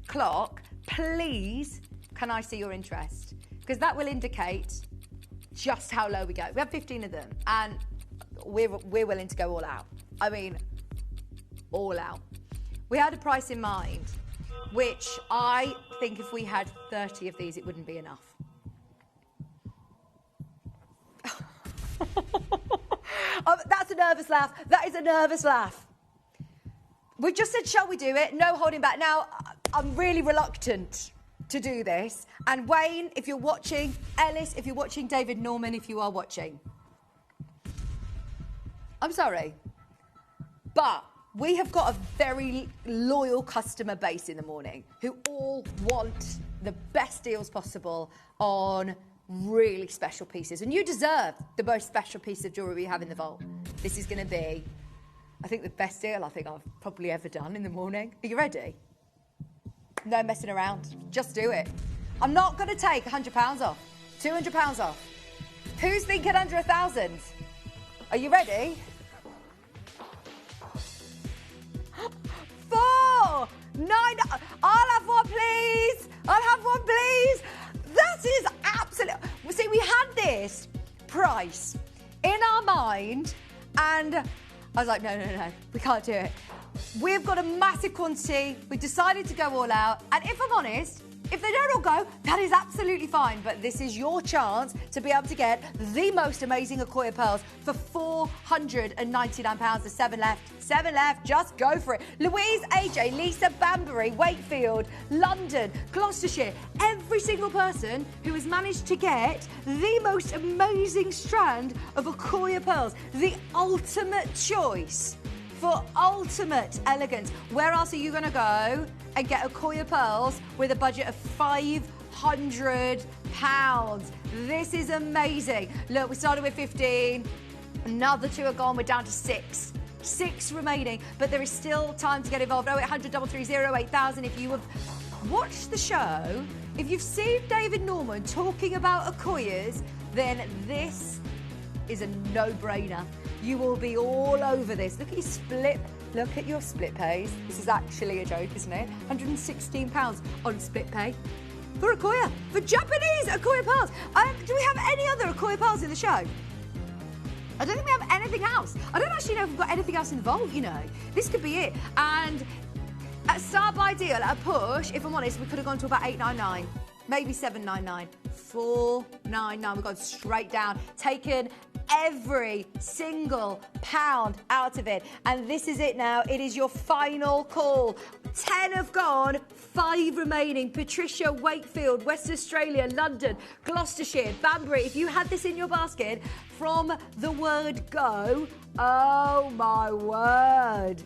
clock, please, can I see your interest? Because that will indicate just how low we go. We have 15 of them, and we're willing to go all out. I mean, all out. We had a price in mind, which I think if we had 30 of these, it wouldn't be enough. Oh, that's a nervous laugh. That is a nervous laugh. We just said, shall we do it? No holding back. Now, I'm really reluctant to do this. And Wayne, if you're watching, Ellis, if you're watching, David Norman, if you are watching, I'm sorry. But we have got a very loyal customer base in the morning who all want the best deals possible on really special pieces. And you deserve the most special piece of jewellery we have in the vault. This is going to be, I think, the best deal I think I've probably ever done in the morning. Are you ready? No messing around. Just do it. I'm not going to take £100 off, £200 off. Who's thinking under 1,000? Are you ready? 4, 9, I'll have one, please. I'll have one, please. That is absolute. See, we had this price in our mind, and I was like, no, we can't do it. We've got a massive quantity. We decided to go all out, and if I'm honest, if they don't all go, that is absolutely fine. But this is your chance to be able to get the most amazing Akoya pearls for £499. There's 7 left. 7 left. Just go for it. Louise, AJ, Lisa, Banbury, Wakefield, London, Gloucestershire. Every single person who has managed to get the most amazing strand of Akoya pearls. The ultimate choice for ultimate elegance. Where else are you going to go and get Akoya pearls with a budget of £500? This is amazing. Look, we started with 15. Another 2 are gone. We're down to 6. 6 remaining, but there is still time to get involved. 0800 330 8000. If you have watched the show, if you've seen David Norman talking about Akoyas, then this is a no-brainer. You will be all over this. Look at your split. Look at your split pays. This is actually a joke, isn't it? £116 on split pay for Akoya, for Japanese Akoya pearls. Do we have any other Akoya pearls in the show? I don't think we have anything else. I don't actually know if we've got anything else involved, you know. This could be it. And at Star by Deal, at a push, if I'm honest, we could have gone to about £899, maybe £799, £499. We've gone straight down, taken every single pound out of it. And this is it now. It is your final call. 10 have gone, 5 remaining. Patricia, Wakefield, West Australia, London, Gloucestershire, Banbury. If you had this in your basket from the word go, oh my word,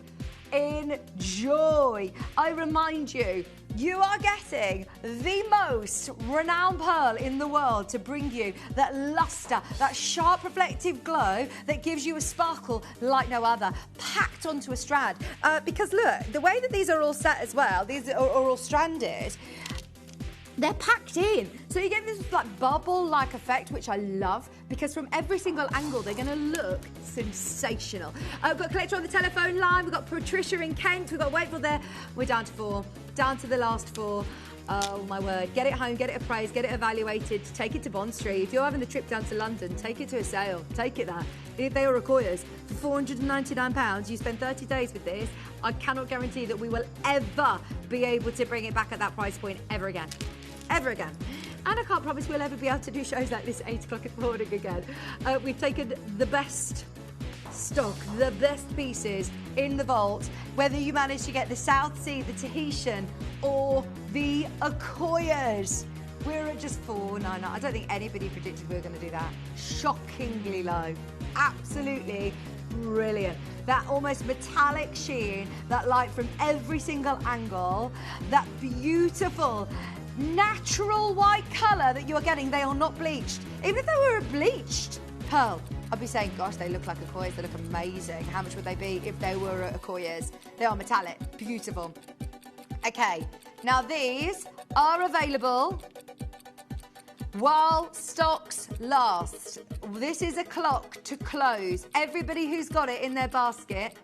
enjoy. I remind you, you are getting the most renowned pearl in the world to bring you that luster, that sharp reflective glow that gives you a sparkle like no other, packed onto a strand. Because look, the way that these are all set as well, these are all stranded, they're packed in. So you get this like bubble-like effect, which I love, because from every single angle, they're going to look sensational. We've got Collector on the telephone line. We've got Patricia in Kent. We've got Wakefield there. We're down to 4. Down to the last 4. Oh my word. Get it home, get it appraised, get it evaluated, take it to Bond Street. If you're having the trip down to London, take it to a sale. Take it there. If they are Akoya's for £499, you spend 30 days with this, I cannot guarantee that we will ever be able to bring it back at that price point ever again. Ever again. And I can't promise we'll ever be able to do shows like this at 8 o'clock in the morning again. We've taken the best stock, the best pieces in the vault, whether you manage to get the South Sea, the Tahitian, or the Akoyas. We're at just $499. I don't think anybody predicted we were going to do that. Shockingly low. Absolutely brilliant. That almost metallic sheen, that light from every single angle, that beautiful natural white colour that you're getting. They are not bleached. Even if they were a bleached pearl, I'd be saying, gosh, they look like Akoyas, they look amazing. How much would they be if they were Akoyas? They are metallic, beautiful. Okay, now these are available while stocks last. This is a clock to close. Everybody who's got it in their basket,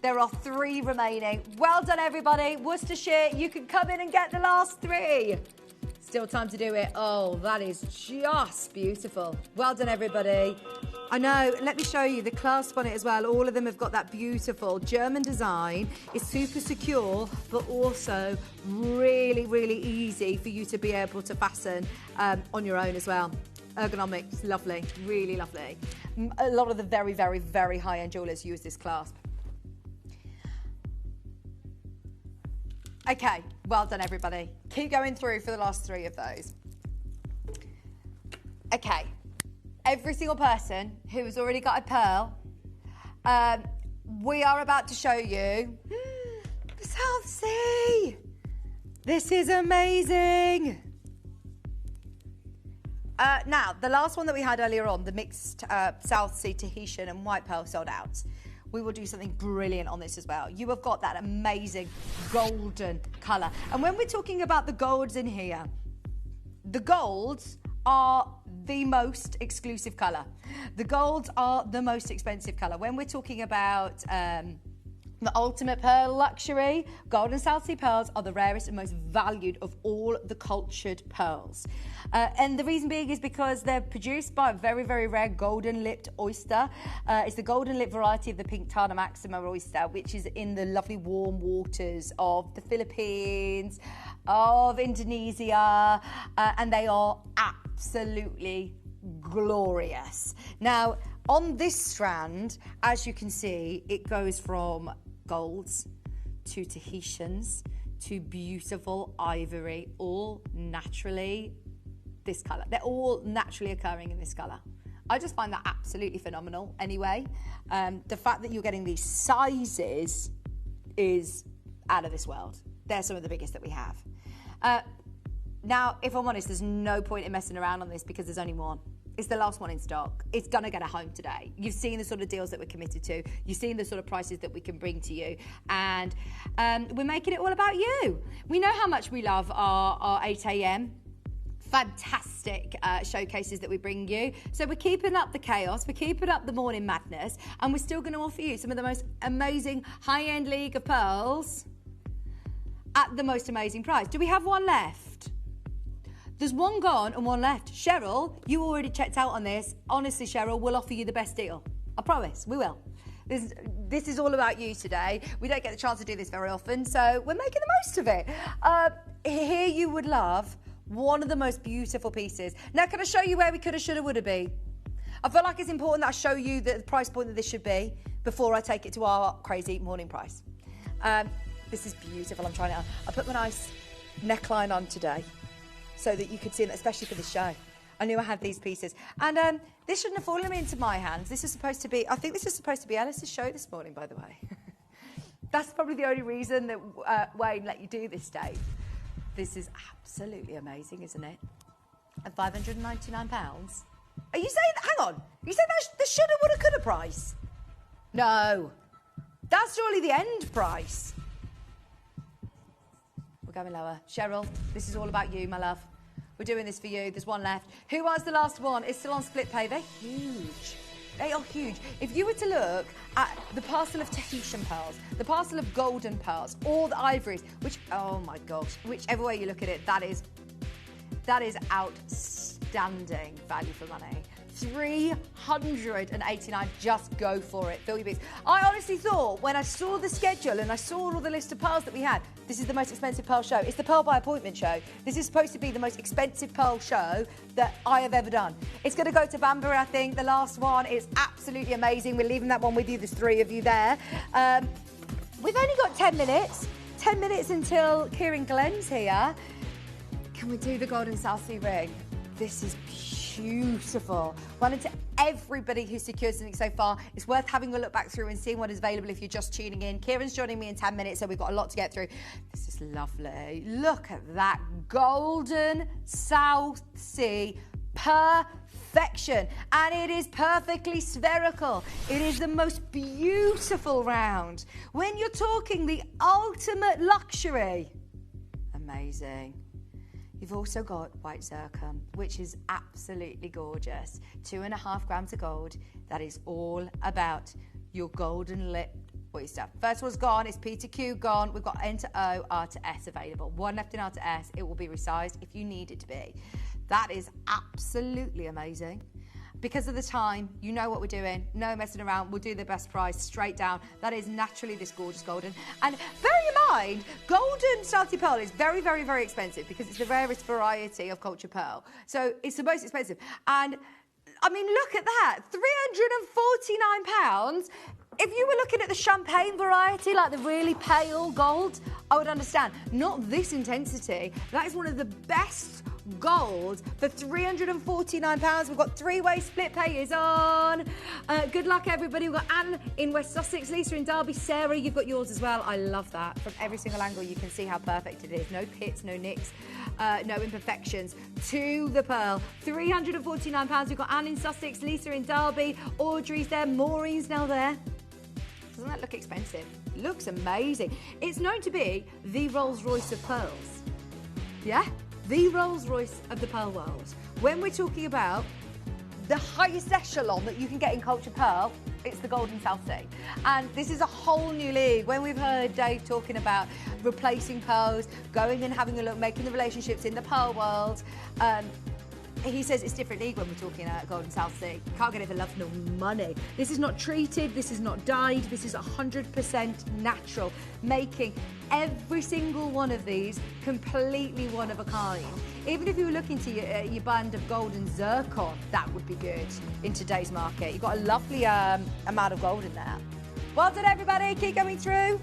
there are 3 remaining. Well done, everybody. Worcestershire, you can come in and get the last 3. Still time to do it. Oh, that is just beautiful. Well done, everybody. I know. Let me show you the clasp on it as well. All of them have got that beautiful German design. It's super secure, but also really, really easy for you to be able to fasten on your own as well. Ergonomics, lovely. Really lovely. A lot of the very, very, very high-end jewellers use this clasp. Okay, well done, everybody. Keep going through for the last 3 of those. Okay, every single person who has already got a pearl, we are about to show you the South Sea. This is amazing. Now, the last one that we had earlier on, the mixed South Sea Tahitian and white pearl, sold out. We will do something brilliant on this as well. You have got that amazing golden colour. And when we're talking about the golds in here, the golds are the most exclusive colour. The golds are the most expensive colour. When we're talking about the ultimate pearl luxury, golden South Sea pearls are the rarest and most valued of all the cultured pearls. And the reason being is because they're produced by a very, very rare golden-lipped oyster. It's the golden-lipped variety of the pink Tana maxima oyster, which is in the lovely warm waters of the Philippines, of Indonesia, and they are absolutely glorious. Now, on this strand, as you can see, it goes from golds to Tahitians to beautiful ivory, all naturally this colour. They're all naturally occurring in this colour. I just find that absolutely phenomenal anyway. The fact that you're getting these sizes is out of this world. They're some of the biggest that we have. Now, if I'm honest, there's no point in messing around on this because there's only one. It's the last one in stock. It's going to get a home today. You've seen the sort of deals that we're committed to. You've seen the sort of prices that we can bring to you. And we're making it all about you. We know how much we love our 8 a.m. fantastic showcases that we bring you. So we're keeping up the chaos. We're keeping up the morning madness. And we're still going to offer you some of the most amazing high-end League of Pearls at the most amazing price. Do we have one left? There's one gone and one left. Cheryl, you already checked out on this. Honestly, Cheryl, we'll offer you the best deal. I promise, we will. This is all about you today. We don't get the chance to do this very often, so we're making the most of it. Here you would love one of the most beautiful pieces. Now, can I show you where we coulda, shoulda, woulda be? I feel like it's important that I show you the price point that this should be before I take it to our crazy morning price. This is beautiful. I put my nice neckline on today, so that you could see them, especially for the show. I knew I had these pieces. And this shouldn't have fallen into my hands. This is supposed to be, I think this is supposed to be Alice's show this morning, by the way. That's probably the only reason that Wayne let you do this, Dave. This is absolutely amazing, isn't it? At £599. Are you saying, hang on, you said that's the shoulda, woulda, coulda price? No, that's surely the end price. We're going lower. Cheryl, this is all about you, my love. We're doing this for you. There's one left. Who was the last one? It's still on split pay. They're huge. They are huge. If you were to look at the parcel of Tahitian pearls, the parcel of golden pearls, or the ivories, which, oh my gosh, whichever way you look at it, that is outstanding value for money. $389, just go for it, fill your boots. I honestly thought when I saw the schedule and I saw all the list of pearls that we had, this is the most expensive pearl show. It's the Pearl by Appointment show. This is supposed to be the most expensive pearl show that I have ever done. It's going to go to Banbury, I think, the last one. It's absolutely amazing. We're leaving that one with you. There's 3 of you there. We've only got 10 minutes. 10 minutes until Kieran Glenn's here. Can we do the Golden South Sea ring? This is beautiful. Well done to everybody who's secured something so far. It's worth having a look back through and seeing what is available if you're just tuning in. Kieran's joining me in 10 minutes, so we've got a lot to get through. This is lovely. Look at that Golden South Sea perfection. And it is perfectly spherical. It is the most beautiful round. When you're talking the ultimate luxury, amazing. You've also got white zircon, which is absolutely gorgeous. 2.5 grams of gold. That is all about your golden lip oyster. First one's gone. It's P to Q gone. We've got N to O, R to S available. One left in R to S. It will be resized if you need it to be. That is absolutely amazing. Because of the time, you know what we're doing. No messing around. We'll do the best price straight down. That is naturally this gorgeous golden. And bearing in mind, golden South Sea pearl is very, very, very expensive because it's the rarest variety of culture pearl. So it's the most expensive. And I mean, look at that, £349. If you were looking at the champagne variety, like the really pale gold, I would understand. Not this intensity. That is one of the best gold for £349. We've got 3-way split pay is on. Good luck, everybody. We've got Anne in West Sussex, Lisa in Derby, Sarah, you've got yours as well. I love that. From every single angle, you can see how perfect it is. No pits, no nicks, no imperfections. To the pearl, £349. We've got Anne in Sussex, Lisa in Derby, Audrey's there, Maureen's now there. Doesn't that look expensive? Looks amazing. It's known to be the Rolls Royce of pearls. Yeah? The Rolls Royce of the pearl world. When we're talking about the highest echelon that you can get in culture pearl, it's the Golden South Sea. And this is a whole new league. When we've heard Dave talking about replacing pearls, going and having a look, making the relationships in the pearl world, he says it's different league when we're talking about Golden South Sea. Can't get it for love nor money. This is not treated, this is not dyed, this is 100% natural, making every single one of these completely one of a kind. Even if you were looking to your band of golden zircon, that would be good in today's market. You've got a lovely amount of gold in there. Well done, everybody. Keep going through.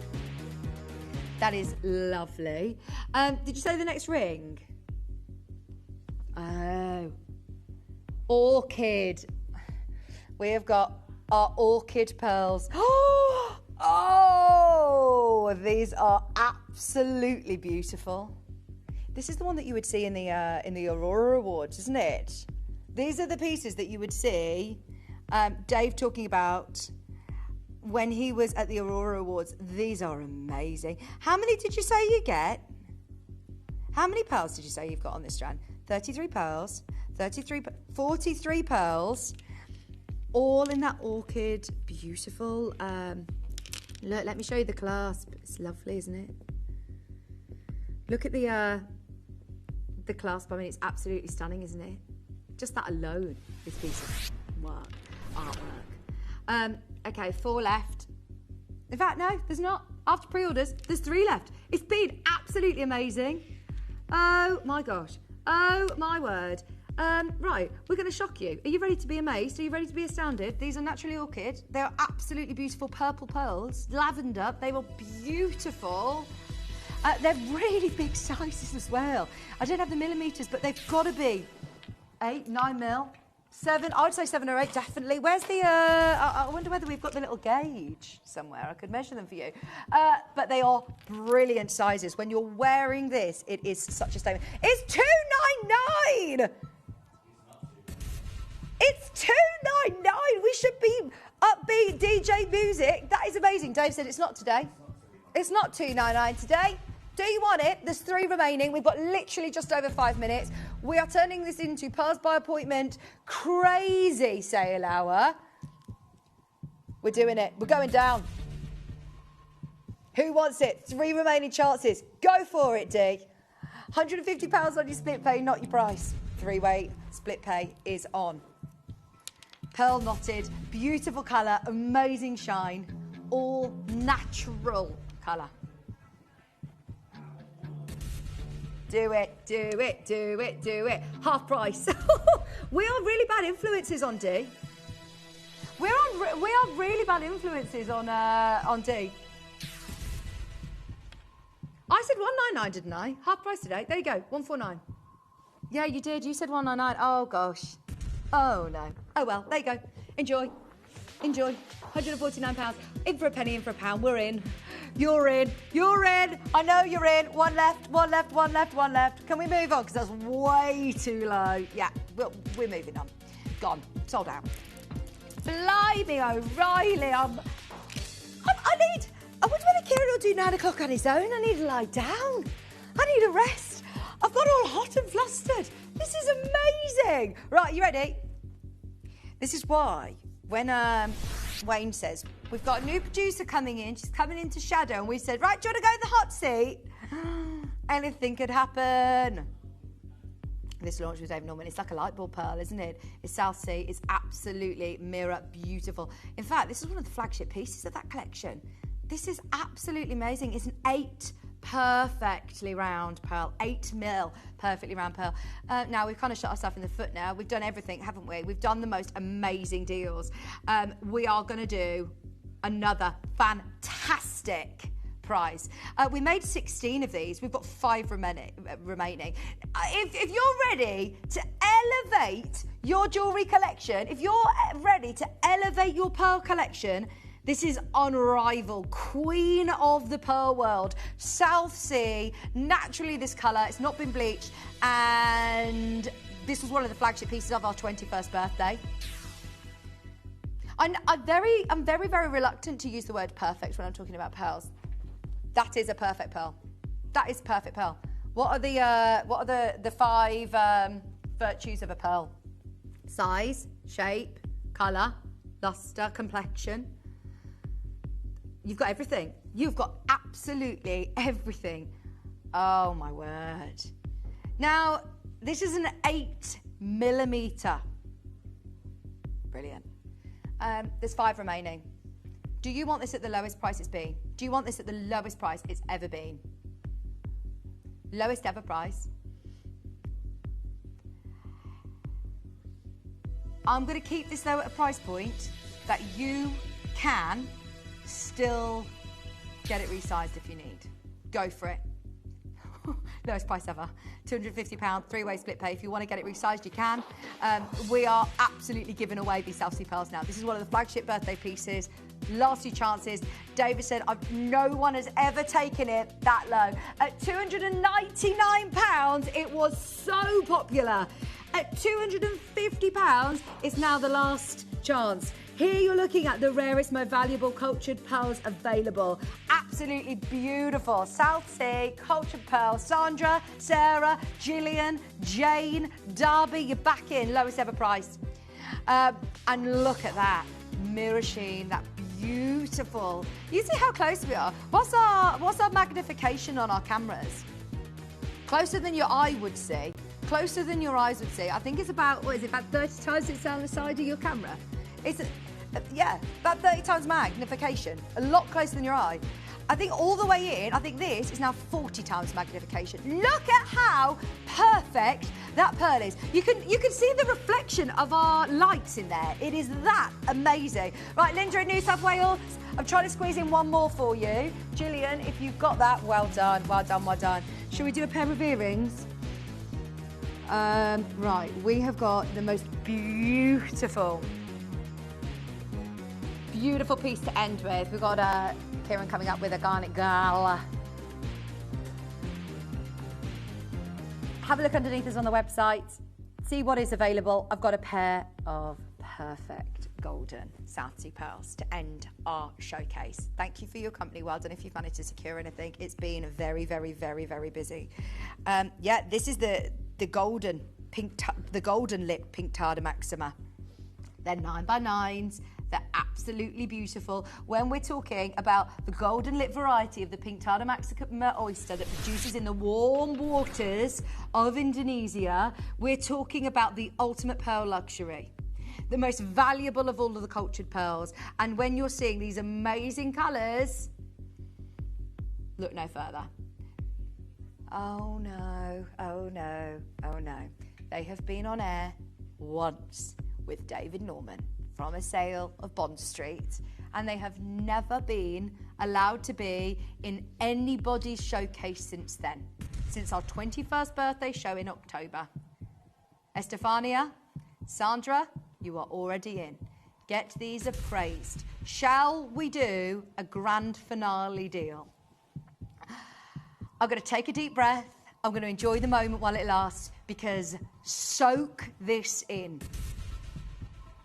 That is lovely. Did you say the next ring? Oh, orchid. We have got our orchid pearls. Oh, these are absolutely beautiful. This is the one that you would see in the Aurora Awards, isn't it? These are the pieces that you would see Dave talking about when he was at the Aurora Awards. These are amazing. How many did you say you get? How many pearls did you say you've got on this strand? 33 pearls, 43 pearls, all in that orchid, beautiful. Look, let me show you the clasp. It's lovely, isn't it? Look at the clasp. I mean, it's absolutely stunning, isn't it? Just that alone, this piece of work, artwork. Okay, 4 left. In fact, no, there's not. After pre-orders, there's 3 left. It's been absolutely amazing. Oh my gosh. Oh my word. Right, we're going to shock you. Are you ready to be amazed? Are you ready to be astounded? These are naturally orchid. They are absolutely beautiful purple pearls, lavender. They were beautiful. They're really big sizes as well. I don't have the millimetres, but they've got to be 8, 9 mil, 7. I would say 7 or 8, definitely. Where's the? I wonder whether we've got the little gauge somewhere. I could measure them for you. But they are brilliant sizes. When you're wearing this, it is such a statement. It's $299. It's $299. We should be upbeat DJ music. That is amazing. Dave said it's not today. It's not $299 today. Do you want it? There's 3 remaining. We've got literally just over 5 minutes. We are turning this into Pearls by Appointment crazy sale hour. We're doing it. We're going down. Who wants it? 3 remaining chances. Go for it, D. £150 on your split pay, not your price. 3-way split pay is on. Pearl knotted, beautiful colour, amazing shine, all natural colour. Do it, do it, do it, do it. Half price. We are really bad influences on D. We are really bad influences on D. I said 199, didn't I? Half price today. There you go, 149. Yeah, you did. You said 199. Oh gosh. Oh no. Oh well. There you go. Enjoy. Enjoy. £149. In for a penny, in for a pound. We're in. You're in. You're in. I know you're in. One left. One left. One left. One left. Can we move on? Because that's way too low. Yeah. We're moving on. Gone. Sold out. Blimey, O'Reilly. I wonder whether Kieran will do 9 o'clock on his own. I need to lie down. I need a rest. I've got all hot and flustered. This is amazing. Right, you ready? This is why when Wayne says, we've got a new producer coming in, she's coming into shadow, and we said, right, do you want to go to the hot seat? Anything could happen. This launch with David Norman, it's like a light bulb pearl, isn't it? It's South Sea, it's absolutely mirror beautiful. In fact, this is one of the flagship pieces of that collection. This is absolutely amazing. It's an 8 perfectly round pearl, 8 mil perfectly round pearl. Now we've kind of shot ourselves in the foot now. We've done everything, haven't we? We've done the most amazing deals. We are going to do another fantastic prize. We made 16 of these. We've got 5 remaining. If you're ready to elevate your jewellery collection, if you're ready to elevate your pearl collection, this is unrivaled. Queen of the pearl world. South Sea, naturally this colour, it's not been bleached, and this was one of the flagship pieces of our 21st birthday. I'm very, very reluctant to use the word perfect when I'm talking about pearls. That is a perfect pearl. That is a perfect pearl. What are the 5 virtues of a pearl? Size, shape, colour, lustre, complexion. You've got everything. You've got absolutely everything. Oh my word. Now, this is an 8mm. Brilliant. There's 5 remaining. Do you want this at the lowest price it's been? Do you want this at the lowest price it's ever been? Lowest ever price. I'm going to keep this though at a price point that you can still get it resized if you need. Go for it. Lowest price ever. £250, 3-way split pay. If you want to get it resized, you can. We are absolutely giving away these South Sea pearls now. This is one of the flagship birthday pieces. Last 2 chances. David said, no one has ever taken it that low. At £299, it was so popular. At £250, it's now the last chance. Here you're looking at the rarest, most valuable cultured pearls available. Absolutely beautiful. South Sea, cultured pearl. Sandra, Sarah, Gillian, Jane, Darby, you're back in. Lowest ever price. And look at that. Mirror sheen, that beautiful. You see how close we are? What's our magnification on our cameras? Closer than your eye would see. Closer than your eyes would see. I think it's about, what is it, about 30 times it's down the side of your camera? It's, yeah, about 30 times magnification. A lot closer than your eye. I think all the way in, I think this is now 40 times magnification. Look at how perfect that pearl is. You can see the reflection of our lights in there. It is that amazing. Right, Linda in New South Wales, I'm trying to squeeze in one more for you. Gillian, if you've got that, well done, well done, well done. Shall we do a pair of earrings? Right, we have got the most beautiful piece to end with. We've got Kieran coming up with a garnet gala. Have a look underneath us on the website. See what is available. I've got a pair of perfect golden South Sea pearls to end our showcase. Thank you for your company. Well done if you've managed to secure anything. It's been very, very, very, very busy. Yeah, this is the golden lip pink Tarda Maxima. They're 9x9s. They're absolutely beautiful. When we're talking about the golden lip variety of the pink Tardomaxima oyster that produces in the warm waters of Indonesia, we're talking about the ultimate pearl luxury. The most valuable of all of the cultured pearls. And when you're seeing these amazing colours, look no further. Oh no, oh no, oh no. They have been on air once with David Norman from a sale of Bond Street, and they have never been allowed to be in anybody's showcase since then, since our 21st birthday show in October. Estefania, Sandra, you are already in. Get these appraised. Shall we do a grand finale deal? I'm going to take a deep breath. I'm going to enjoy the moment while it lasts, because soak this in.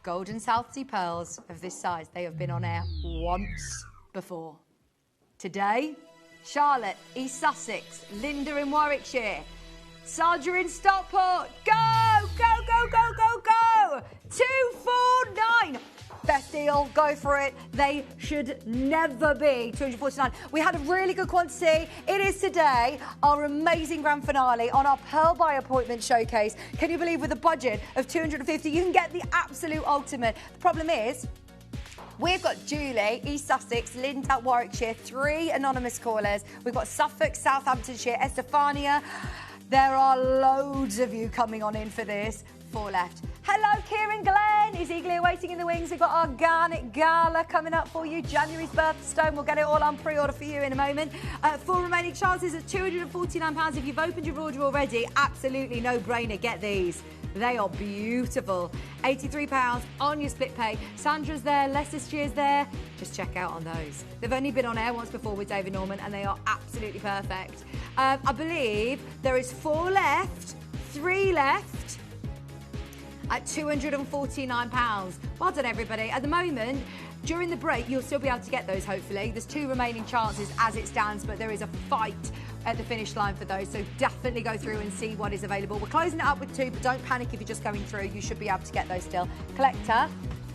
Golden South Sea pearls of this size, they have been on air once before. Today, Charlotte, East Sussex, Linda in Warwickshire, Sandra in Stockport. Go, go, go, go, go, go. 249. Best deal, go for it. They should never be 249. We had a really good quantity. It is today our amazing grand finale on our Pearl by Appointment showcase. Can you believe with a budget of 250, you can get the absolute ultimate. The problem is, we've got Julie, East Sussex, Linda, Warwickshire, 3 anonymous callers. We've got Suffolk, Southamptonshire, Estefania. There are loads of you coming on in for this. 4 left. Hello, Kieran Glenn is eagerly awaiting in the wings. We've got our Garnet Gala coming up for you. January's birthstone. We'll get it all on pre-order for you in a moment. 4 remaining chances at £249. If you've opened your order already, absolutely no-brainer. Get these. They are beautiful. £83 on your split pay. Sandra's there, Leicester's there. Just check out on those. They've only been on air once before with David Norman, and they are absolutely perfect. I believe there is 4 left, 3 left at £249. Well done, everybody. At the moment, during the break, you'll still be able to get those, hopefully. There's 2 remaining chances as it stands, but there is a fight at the finish line for those, so definitely go through and see what is available. We're closing it up with 2, but don't panic if you're just going through. You should be able to get those still. Collector,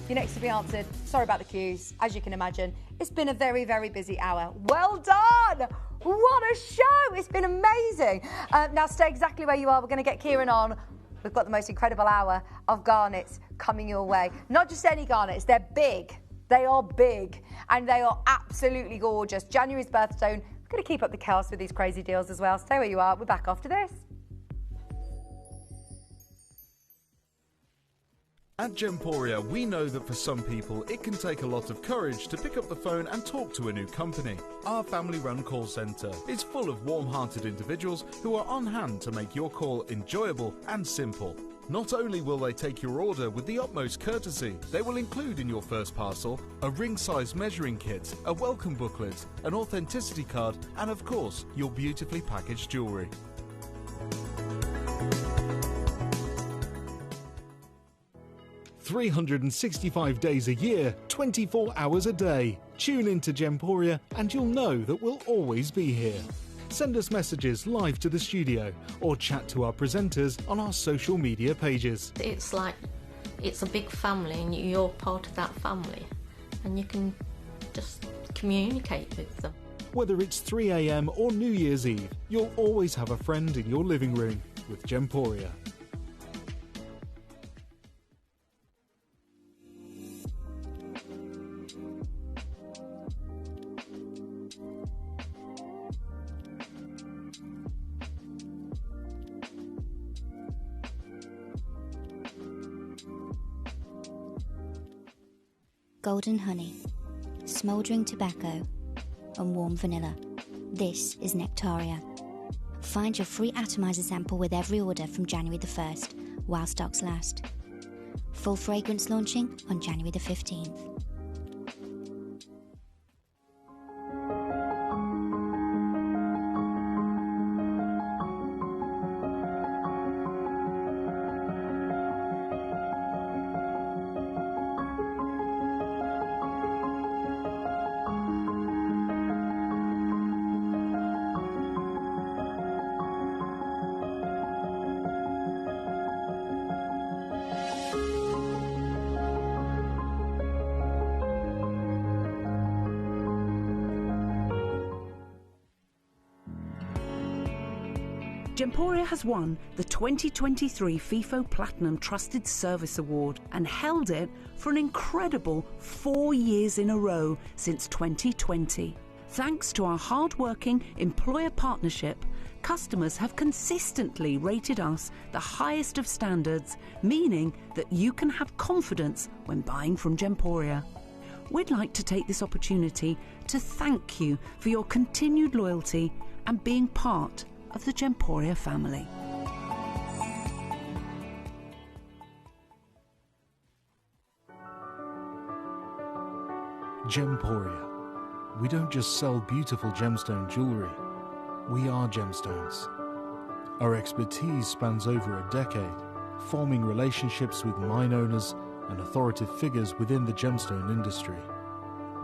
you're next to be answered. Sorry about the queues. As you can imagine, it's been a very, very busy hour. Well done! What a show! It's been amazing. Now stay exactly where you are. We're going to get Kieran on. We've got the most incredible hour of garnets coming your way. Not just any garnets, they're big. They are big, and they are absolutely gorgeous. January's birthstone. We're going to keep up the chaos with these crazy deals as well. Stay where you are. We're back after this. At Gemporia, we know that for some people, it can take a lot of courage to pick up the phone and talk to a new company. Our family-run call centre is full of warm-hearted individuals who are on hand to make your call enjoyable and simple. Not only will they take your order with the utmost courtesy, they will include in your first parcel a ring-size measuring kit, a welcome booklet, an authenticity card, and of course, your beautifully packaged jewellery. "365 days a year, 24 hours a day. Tune into Gemporia and you'll know that we'll always be here. Send us messages live to the studio or chat to our presenters on our social media pages. It's like it's a big family and you're part of that family and you can just communicate with them. Whether it's 3 a.m. or New Year's Eve, you'll always have a friend in your living room with Gemporia. Golden honey, smouldering tobacco, and warm vanilla. This is Nectaria. Find your free atomizer sample with every order from January the 1st, while stocks last. Full fragrance launching on January the 15th. Gemporia has won the 2023 FIFO Platinum Trusted Service Award and held it for an incredible 4 years in a row since 2020. Thanks to our hard-working employer partnership, customers have consistently rated us the highest of standards, meaning that you can have confidence when buying from Gemporia. We'd like to take this opportunity to thank you for your continued loyalty and being part of the Gemporia family. Gemporia. We don't just sell beautiful gemstone jewellery, we are gemstones. Our expertise spans over a decade, forming relationships with mine owners and authoritative figures within the gemstone industry.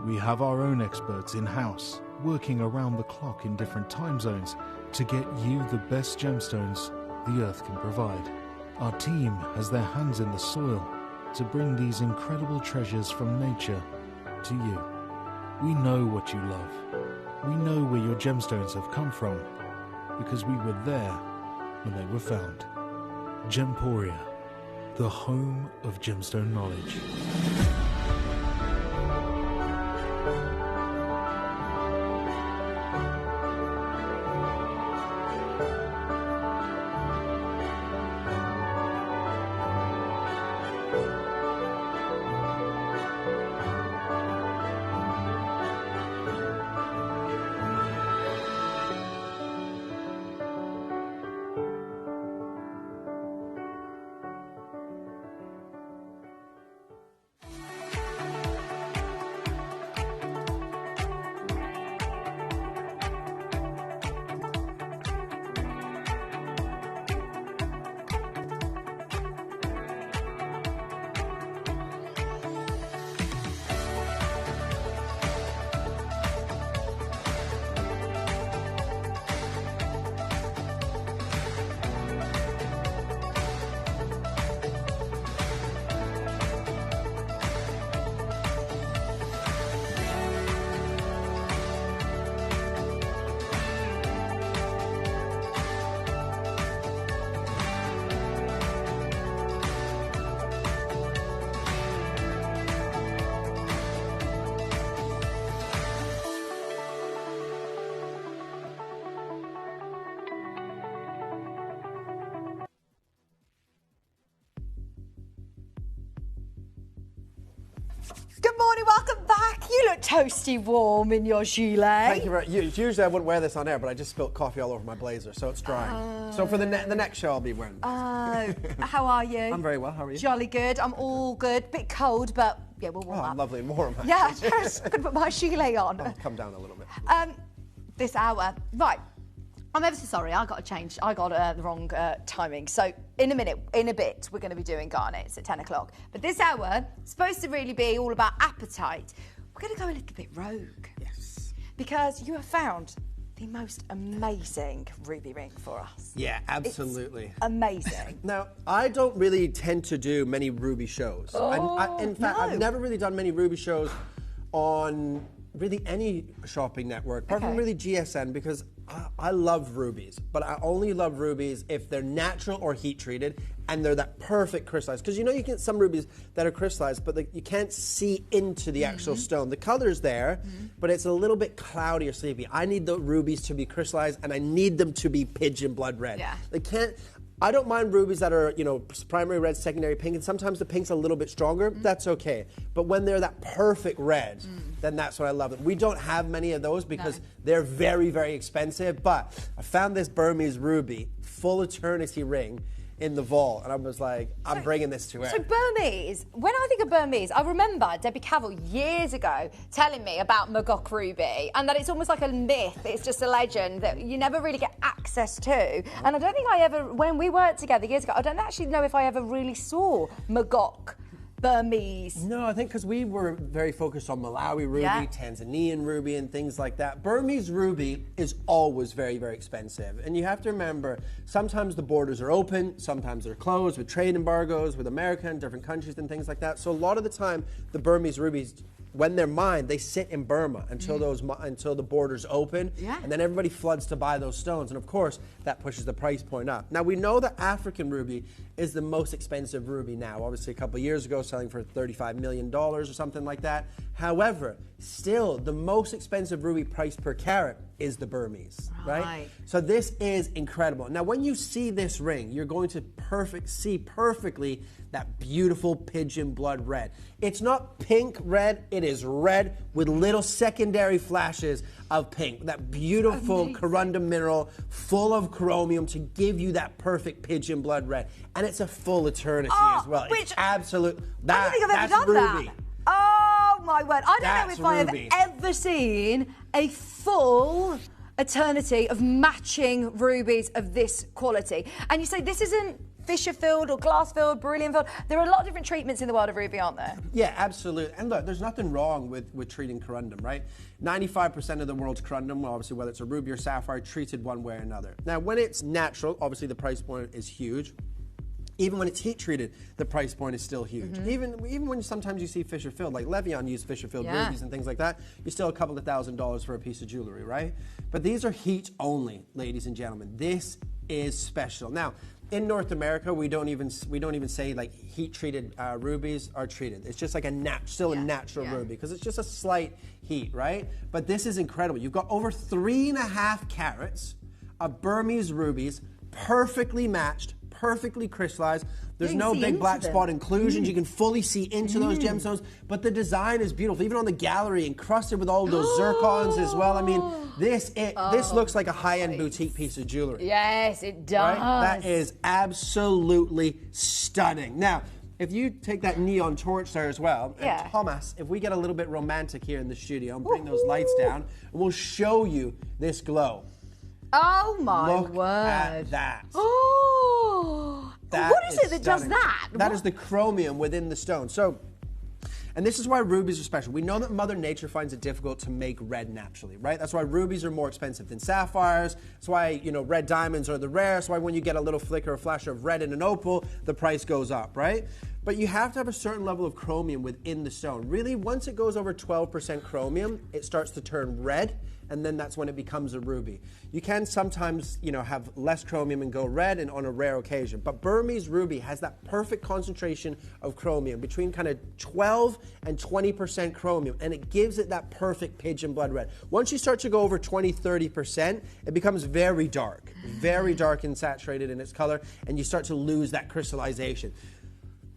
We have our own experts in-house, working around the clock in different time zones to get you the best gemstones the earth can provide. Our team has their hands in the soil to bring these incredible treasures from nature to you. We know what you love. We know where your gemstones have come from because we were there when they were found. Gemporia, the home of gemstone knowledge. Good morning, welcome back. You look toasty warm in your gilet. Thank you very much. Usually I wouldn't wear this on air, but I just spilled coffee all over my blazer, so it's drying. So for the next show, I'll be wearing this. How are you? I'm very well. How are you? Jolly good. I'm all good. Bit cold, but yeah, we'll warm up. Lovely and warm. Yeah, I'm going to put my gilet on. I'll come down a little bit. This hour. Right. I'm ever so sorry, I got to change. I got the wrong timing. So in a bit, we're going to be doing garnets at 10 o'clock. But this hour is supposed to really be all about appetite. We're going to go a little bit rogue. Yes. Because you have found the most amazing ruby ring for us. Yeah, absolutely. It's amazing. Now, I don't really tend to do many ruby shows. In fact, I've never really done many ruby shows on really any shopping network, apart from really GSN, because I love rubies, but I only love rubies if they're natural or heat treated and they're that perfect crystallized. Because you know you get some rubies that are crystallized, but you can't see into the actual stone. The color's there, but it's a little bit cloudy or sleepy. I need the rubies to be crystallized and I need them to be pigeon blood red. Yeah. They can't. I don't mind rubies that are, you know, primary red, secondary pink, and sometimes the pink's a little bit stronger. That's okay. But when they're that perfect red, then that's what I love. We don't have many of those because they're very, very expensive. But I found this Burmese ruby, full eternity ring, in the vault, and I was like, I'm bringing this to air. So Burmese, when I think of Burmese, I remember Debbie Cavell years ago telling me about Magok ruby and that it's almost like a myth, it's just a legend that you never really get access to. And I don't think I ever, when we worked together years ago, I don't actually know if I ever really saw Magok Burmese. No, I think because we were very focused on Malawi ruby, Tanzanian ruby, and things like that. Burmese ruby is always very, very expensive. And you have to remember, sometimes the borders are open, sometimes they're closed with trade embargoes with America and different countries and things like that. So a lot of the time, the Burmese rubies when they're mined, they sit in Burma until until the borders open, and then everybody floods to buy those stones, and of course that pushes the price point up. Now we know that African ruby is the most expensive ruby now. Obviously, a couple of years ago, selling for $35 million or something like that. However, still the most expensive ruby price per carat is the Burmese, right? So this is incredible. Now, when you see this ring, you're going to see perfectly that beautiful pigeon blood red. It's not pink red, it is red with little secondary flashes of pink. That beautiful corundum mineral full of chromium to give you that perfect pigeon blood red. And it's a full eternity as well. It's absolute. I don't think I've ever done ruby. that. Oh my word. I don't know if I have ever seen a full eternity of matching rubies of this quality. And you say this isn't Fisher-filled or glass-filled, beryllium-filled. There are a lot of different treatments in the world of ruby, aren't there? Yeah, absolutely. And look, there's nothing wrong with treating corundum, right? 95% of the world's corundum, well, obviously whether it's a ruby or sapphire, treated one way or another. Now, when it's natural, obviously the price point is huge. Even when it's heat treated, the price point is still huge. Even when sometimes you see Fisher-filled, like Levion used Fisher-filled rubies and things like that, you're still a couple of $1,000s for a piece of jewelry, right? But these are heat only, ladies and gentlemen. This is special. Now, in North America, we don't even say like heat treated rubies are treated. It's just like a natural ruby because it's just a slight heat, right? But this is incredible. You've got over 3.5 carats of Burmese rubies, perfectly matched, perfectly crystallized. There's no big black spot inclusions. You can fully see into those gemstones, but the design is beautiful. Even on the gallery, encrusted with all those zircons as well. I mean, this looks like a high-end boutique piece of jewelry. Yes, it does. Right? That is absolutely stunning. Now, if you take that neon torch there as well, and Thomas, if we get a little bit romantic here in the studio and bring those lights down, we'll show you this glow. Oh my word. Look at that. Oh. What is it that does that? That is the chromium within the stone. So, and this is why rubies are special. We know that Mother Nature finds it difficult to make red naturally, right? That's why rubies are more expensive than sapphires. That's why, red diamonds are the rarest. That's why when you get a little flicker or flash of red in an opal, the price goes up, right? But you have to have a certain level of chromium within the stone. Really, once it goes over 12% chromium, it starts to turn red, and then that's when it becomes a ruby. You can sometimes, have less chromium and go red and on a rare occasion. But Burmese ruby has that perfect concentration of chromium, between kind of 12 and 20% chromium, and it gives it that perfect pigeon blood red. Once you start to go over 20, 30%, it becomes very dark and saturated in its color, and you start to lose that crystallization.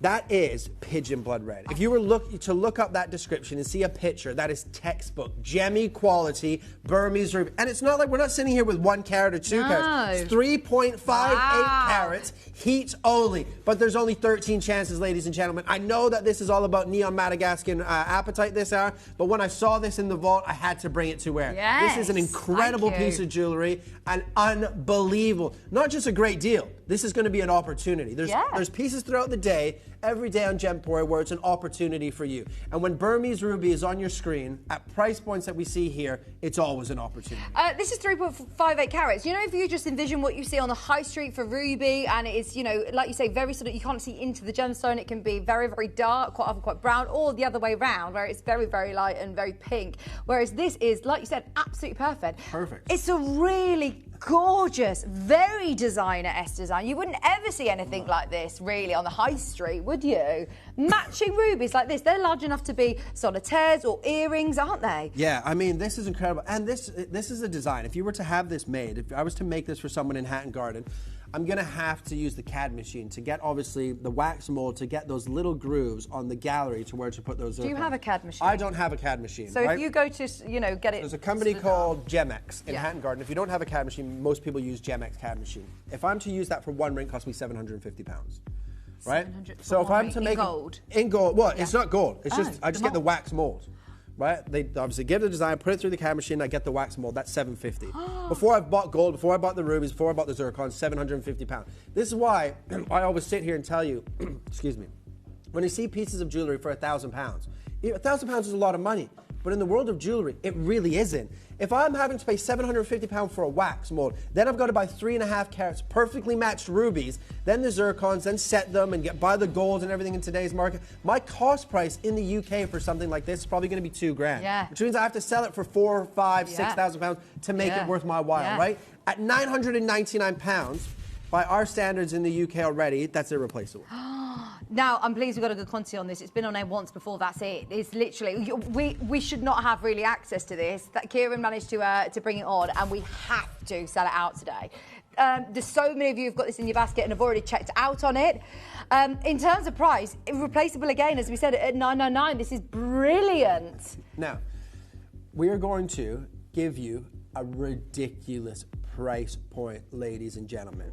That is pigeon blood red. If you were to look up that description and see a picture, that is textbook, gemmy quality, Burmese ruby. And it's not like we're not sitting here with 1 carat or 2 carats. It's 3.58 carats, heat only. But there's only 13 chances, ladies and gentlemen. I know that this is all about neon Madagascan appetite this hour, but when I saw this in the vault, I had to bring it to air. This is an incredible piece of jewelry and unbelievable. Not just a great deal. This is going to be an opportunity. There's pieces throughout the day, every day on Gemporia, where it's an opportunity for you. And when Burmese ruby is on your screen, at price points that we see here, it's always an opportunity. This is 3.58 carats. If you just envision what you see on the high street for ruby, and it's, like you say, very sort of, you can't see into the gemstone. It can be very, very dark, quite often quite brown, or the other way around, where it's very, very light and very pink. Whereas this is, like you said, absolutely perfect. Perfect. It's a really gorgeous, very designer-esque design. You wouldn't ever see anything like this, really, on the high street, would you? Matching rubies like this, they're large enough to be solitaires or earrings, aren't they? Yeah, I mean, this is incredible. And this is a design. If you were to have this made, if I was to make this for someone in Hatton Garden, I'm going to have to use the CAD machine to get, obviously, the wax mold to get those little grooves on the gallery to where to put those. Do you have a CAD machine? I don't have a CAD machine. So if you go to, get it... There's a company called Gemex in Hatton Garden. If you don't have a CAD machine, most people use Gemex CAD machine. If I'm to use that for one ring, it costs me £750. Right? So if I'm to make... In gold. Well, it's not gold. It's just, I just get the wax mold. Right? They obviously give the design, put it through the CAD machine, I get the wax mold, that's $750. Before I've bought gold, before I bought the rubies, before I bought the zircons, £750. This is why I always sit here and tell you, excuse me, when you see pieces of jewelry for £1,000, £1,000 is a lot of money. But in the world of jewelry, it really isn't. If I'm having to pay £750 for a wax mold, then I've got to buy 3.5 carats perfectly matched rubies, then the zircons, then set them and buy the gold and everything in today's market. My cost price in the UK for something like this is probably going to be £2,000. Yeah. Which means I have to sell it for £4,000, £5,000, £6,000 to make it worth my while, right? At £999, by our standards in the UK already, that's irreplaceable. Now, I'm pleased we've got a good quantity on this. It's been on air once before, that's it. It's literally, we should not have really access to this. That Kieran managed to bring it on, and we have to sell it out today. There's so many of you who've got this in your basket and have already checked out on it. In terms of price, irreplaceable again, as we said, at $999. This is brilliant. Now, we are going to give you a ridiculous price point, ladies and gentlemen.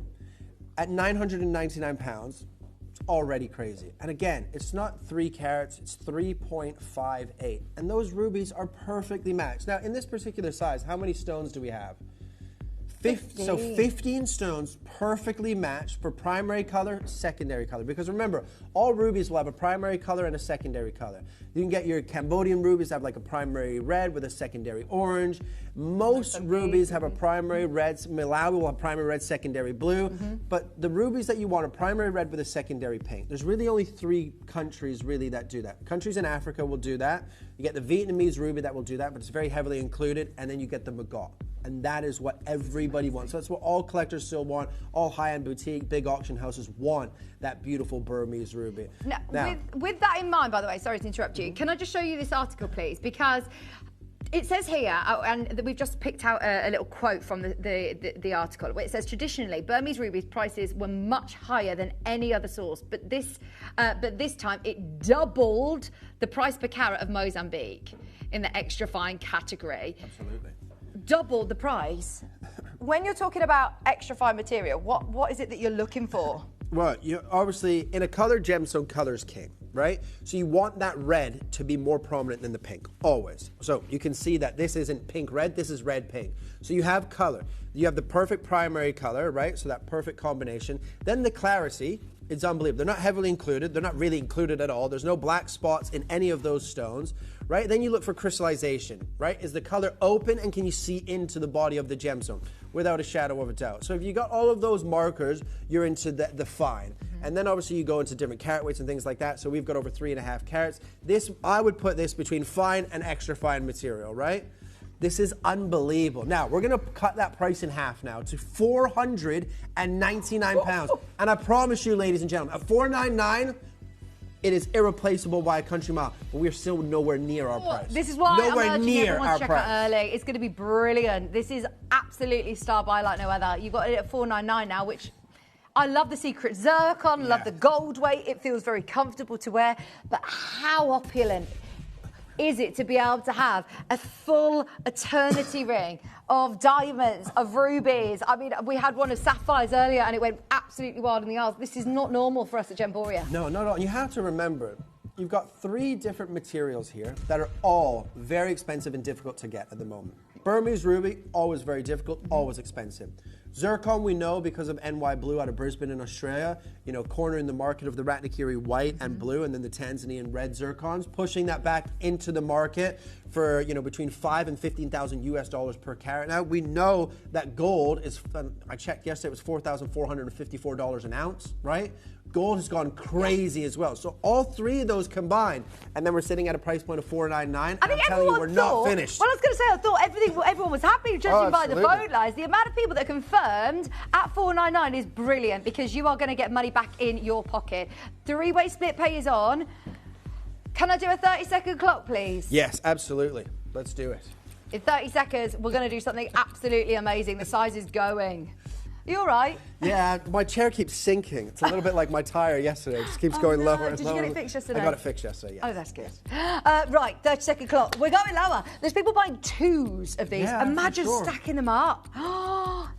At £999, it's already crazy. And again, it's not 3 carats, it's 3.58. And those rubies are perfectly matched. Now, in this particular size, how many stones do we have? 15. So 15 stones perfectly matched for primary color, secondary color. Because remember, all rubies will have a primary color and a secondary color. You can get your Cambodian rubies have like a primary red with a secondary orange. Most rubies have a primary red. Malawi will have primary red, secondary blue. But the rubies that you want are primary red with a secondary pink. There's really only 3 countries really that do that. Countries in Africa will do that. You get the Vietnamese ruby that will do that, but it's very heavily included. And then you get the Maggot. And that is what everybody wants. So that's what all collectors still want. All high-end boutique, big auction houses want that beautiful Burmese ruby. Now, with that in mind, by the way, sorry to interrupt you, can I just show you this article, please? Because it says here, and we've just picked out a little quote from the article, where it says, traditionally, Burmese rubies prices were much higher than any other source, but this time it doubled the price per carat of Mozambique in the extra fine category. Absolutely. Double the price. When you're talking about extra fine material, what is it that you're looking for? Well, you obviously, in a color, gemstone color's king, right? So you want that red to be more prominent than the pink, always. So you can see that this isn't pink red, this is red pink. So you have color. You have the perfect primary color, right? So that perfect combination. Then the clarity, it's unbelievable. They're not heavily included. They're not really included at all. There's no black spots in any of those stones, right? Then you look for crystallization, right? Is the color open and can you see into the body of the gemstone? Without a shadow of a doubt. So if you got all of those markers, you're into the fine. And then obviously you go into different carat weights and things like that. So we've got over 3.5 carats. This, I would put this between fine and extra fine material, right? This is unbelievable. Now, we're gonna cut that price in half now to £499. And I promise you, ladies and gentlemen, at $499, it is irreplaceable by a country mile, but we're still nowhere near our price. This is why I'm urging everyone to check price. out early. It's going to be brilliant. This is absolutely star buy like no other. You've got it at $499 now, which I love the secret zircon, love the gold weight. It feels very comfortable to wear, but how opulent is it to be able to have a full eternity ring of diamonds, of rubies? I mean, we had one of sapphires earlier and it went absolutely wild in the Isles. This is not normal for us at Gemporia. No, not at all. You have to remember, you've got 3 different materials here that are all very expensive and difficult to get at the moment. Burmese ruby, always very difficult, always expensive. Zircon, we know because of NY Blue out of Brisbane in Australia, you know, cornering the market of the Ratnakiri white and blue, and then the Tanzanian red zircons, pushing that back into the market for, you know, between $5,000 and $15,000 per carat. Now, we know that gold is, I checked yesterday, it was $4,454 an ounce, right? Gold has gone crazy as well. So all 3 of those combined, and then we're sitting at a price point of $499. I think I'm telling you, we're not finished. Well, I was going to say, I thought everyone was happy judging by the phone lines. The amount of people that are confirmed at $499 is brilliant because you are going to get money back in your pocket. 3-way split pay is on. Can I do a 30-second clock, please? Yes, absolutely. Let's do it. In 30 seconds, we're going to do something absolutely amazing. The size is going. You all right? Yeah, my chair keeps sinking. It's a little bit like my tyre yesterday. It just keeps going lower and lower. Did you get it fixed yesterday? I got it fixed yesterday, yeah. Oh, that's good. Right, 30-second clock. We're going lower. There's people buying 2s of these. Yeah, imagine for sure. stacking them up.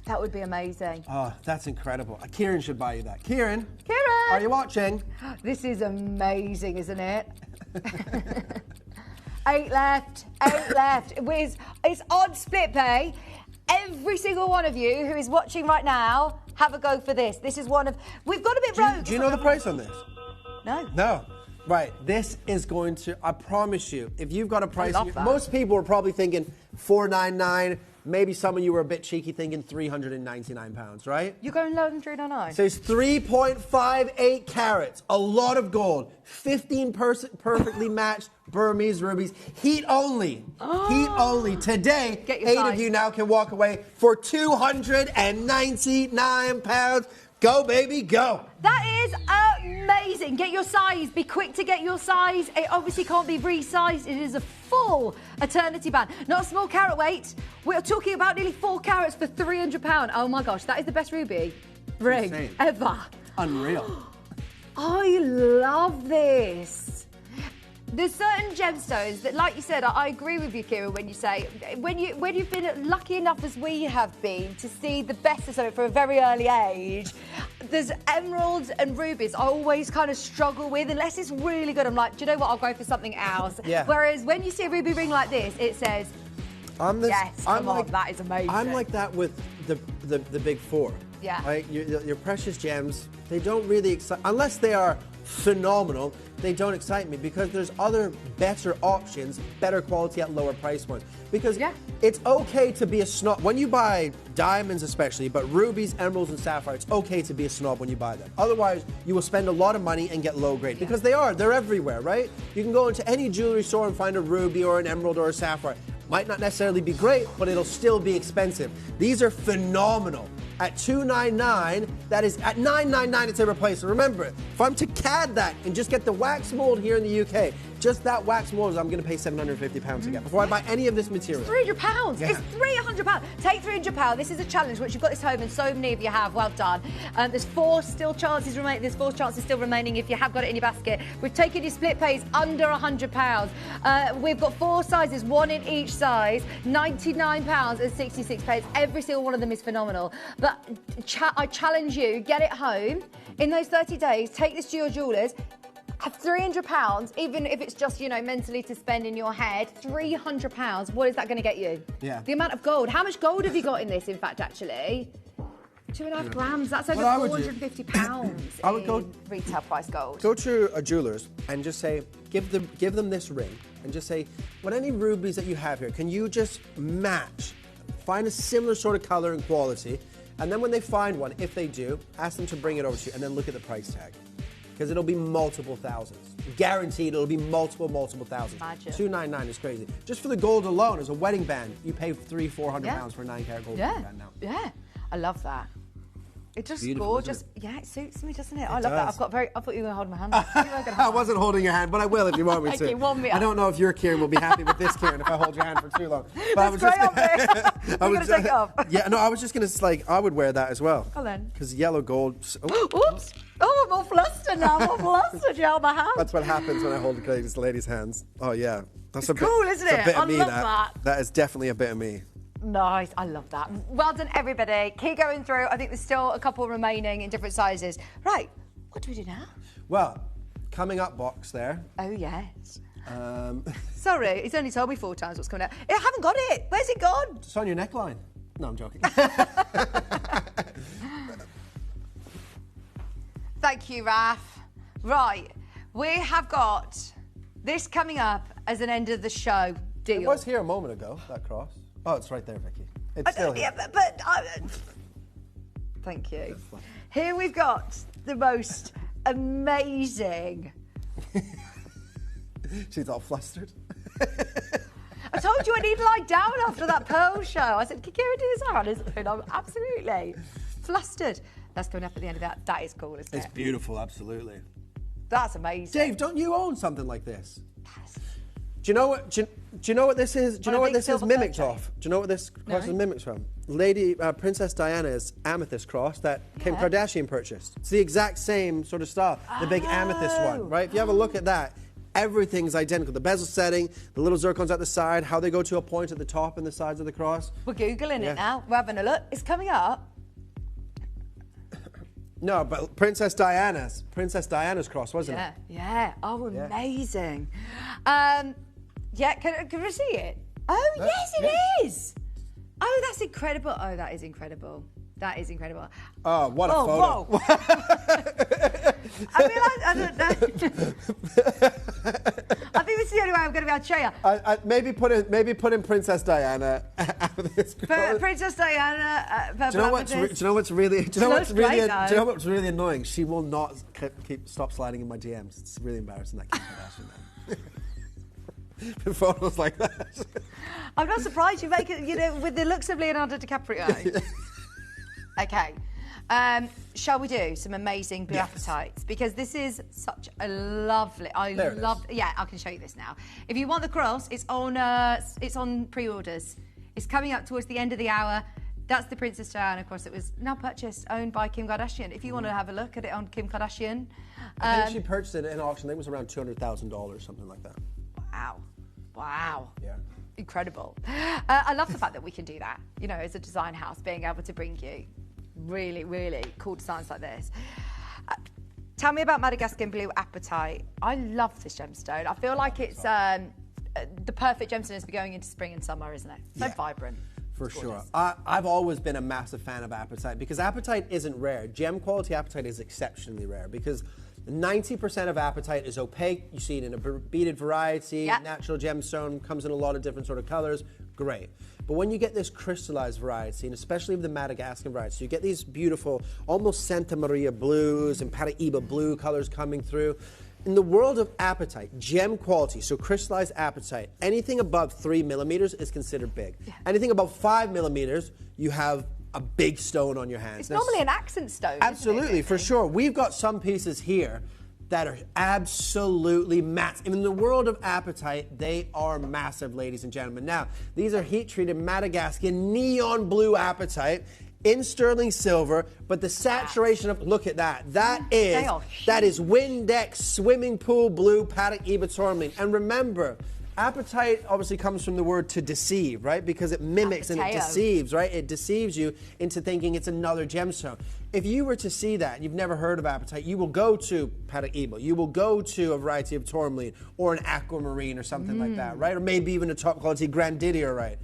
That would be amazing. Oh, that's incredible. Kieran should buy you that. Kieran! Kieran! Are you watching? This is amazing, isn't it? 8 left. 8 left. It's on split pay. Every single one of you who is watching right now, have a go for this. This is one of... We've got a bit rogue. Do you know the price on this? No. No. Right, this is going to, I promise you, if you've got a price, love that. most people are probably thinking $499, maybe some of you were a bit cheeky thinking £399, right? You're going lower than $399? So it's 3.58 carats, a lot of gold, 15 perfectly matched Burmese rubies, heat only. Heat only. Today, Get your 8 size. of you now can walk away for £299. Go, baby, go. That is amazing. Get your size. Be quick to get your size. It obviously can't be resized. It is a full eternity band. Not a small carat weight. We're talking about nearly 4 carats for £300. Oh my gosh, that is the best ruby ring insane. ever. Unreal. I love this. There's certain gemstones that, like you said, I agree with you, Kira, when you say when you've been lucky enough as we have been to see the best of something from a very early age. There's emeralds and rubies I always kind of struggle with unless it's really good. I'm like, do you know what? I'll go for something else. Yeah. Whereas when you see a ruby ring like this, it says, yes, come on, that is amazing. I'm like that with the big four. Yeah. Right? Your precious gems, they don't really excite, unless they are phenomenal, they don't excite me because there's other better options, better quality at lower price points. Because it's okay to be a snob. When you buy diamonds especially, but rubies, emeralds and sapphires, it's okay to be a snob when you buy them. Otherwise, you will spend a lot of money and get low grade. Because they're everywhere, right? You can go into any jewelry store and find a ruby or an emerald or a sapphire. Might not necessarily be great, but it'll still be expensive. These are phenomenal. At $299, that is at $999, it's irreplaceable. Remember, if I'm to CAD that and just get the wax mold here in the UK, just that wax mold, I'm going to pay £750 again before I buy any of this material. £300. Yeah. It's £300. Take £300. This is a challenge which you've got this home, and so many of you have. Well done. There's 4 chances still remaining if you have got it in your basket. We've taken your split pays under £100. We've got 4 sizes, 1 in each size, £99 and 66p. Every single one of them is phenomenal. But I challenge you, get it home in those 30 days. Take this to your jewellers. Have £300, even if it's just, mentally to spend in your head, £300, what is that going to get you? Yeah. The amount of gold. How much gold have you got in this, in fact, actually? 2.5 grams. That's over £450 I would go retail price gold. Go to a jeweler's and just say, give them this ring and just say, what any rubies that you have here, can you just match? Find a similar sort of color and quality. And then when they find one, if they do, ask them to bring it over to you and then look at the price tag. Because it'll be multiple thousands. Guaranteed it'll be multiple thousands. Imagine. $299 is crazy. Just for the gold alone, as a wedding band, you pay £300-400 for a 9-carat gold wedding band now. Yeah, I love that. It's just Beautiful, gorgeous. Yeah, it suits me, doesn't it? I love that. I thought you were going to hold my hand. I wasn't holding your hand, but I will if you want me to. You want me I don't know if your Kieran will be happy with this Kieran if I hold your hand for too long. But That's great on me. You're going to take it off. Yeah, no, I was just going to, I would wear that as well. Go then. Because yellow gold. Oops. Oh, I'm all flustered now. I'm all flustered. You held my hand. That's what happens when I hold the lady's hands. Oh, yeah. That's It's cool, isn't it? A bit of I me, love that. That is definitely a bit of me. Nice, I love that. Well done, everybody. Keep going through. I think there's still a couple remaining in different sizes. Right, what do we do now? Well, coming up box there. Oh, yes. Sorry, he's only told me 4 times what's coming out. I haven't got it. Where's it gone? It's on your neckline. No, I'm joking. Thank you, Raf. Right, we have got this coming up as an end of the show deal. It was here a moment ago, that cross. Oh, it's right there, Vicky. It's still here. Yeah, but thank you. Here we've got the most amazing. She's all flustered. I told you I need to lie down after that Pearl show. I said, can Kira do this on his own? I'm absolutely flustered. That's coming up at the end of that. That is cool, isn't it? It's beautiful, absolutely. That's amazing. Dave, don't you own something like this? Do you know what? Do you know what this is? Do you know what this is mimicked off? Do you know what this cross is mimicked from? Lady Princess Diana's amethyst cross that Kim Kardashian purchased. It's the exact same sort of style. The big amethyst one, right? If you have a look at that, everything's identical. The bezel setting, the little zircons at the side, how they go to a point at the top and the sides of the cross. We're Googling it now. We're having a look. It's coming up. No, but Princess Diana's cross, wasn't it? Yeah. Oh, amazing. Yeah, can we see it? Oh, yes, it is. Oh, that's incredible. Oh, that is incredible. That is incredible. Oh, what a photo. Whoa. I realise, I don't know. I think this is the only way I'm going to be able to show you. Maybe put in Princess Diana out of this. Princess Diana. Do you know what's really annoying? She will not stop sliding in my DMs. It's really embarrassing, that Kim Kardashian now. The photos like that. I'm not surprised you make it, with the looks of Leonardo DiCaprio. Okay. Shall we do some amazing blue appetites? Because this is such a lovely. Yeah, I can show you this now. If you want the cross, it's on pre-orders. It's coming up towards the end of the hour. That's the Princess Diana cross. It was now purchased, owned by Kim Kardashian. If you want to have a look at it on Kim Kardashian, I think she purchased it in auction. I think it was around $200,000, something like that. Wow. Yeah. Incredible. I love the fact that we can do that, as a design house, being able to bring you really, really cool designs like this. Tell me about Madagascan Blue Apatite. I love this gemstone. I feel like it's the perfect gemstone as we're going into spring and summer, isn't it? So vibrant. For sure. I've always been a massive fan of apatite because apatite isn't rare. Gem quality apatite is exceptionally rare because 90% of apatite is opaque. You see it in a beaded variety. Natural gemstone comes in a lot of different sort of colors. Great. But when you get this crystallized variety, and especially with the Madagascan variety, so you get these beautiful, almost Santa Maria blues and Paraíba blue colors coming through. In the world of apatite, gem quality, so crystallized apatite, anything above 3 millimeters is considered big. Anything above 5 millimeters, you have a big stone on your hands. It's normally an accent stone. Absolutely, isn't it, for sure. We've got some pieces here that are absolutely massive. In the world of apatite, they are massive, ladies and gentlemen. Now, these are heat-treated Madagascan neon blue apatite in sterling silver, but the saturation of, look at that. That is Windex swimming pool blue Paraíba tourmaline. And remember, apatite obviously comes from the word to deceive, right? Because it mimics and it deceives, right? It deceives you into thinking it's another gemstone. If you were to see that and you've never heard of apatite, you will go to Paraíba, you will go to a variety of tourmaline or an aquamarine or something like that, right? Or maybe even a top quality grandidiorite.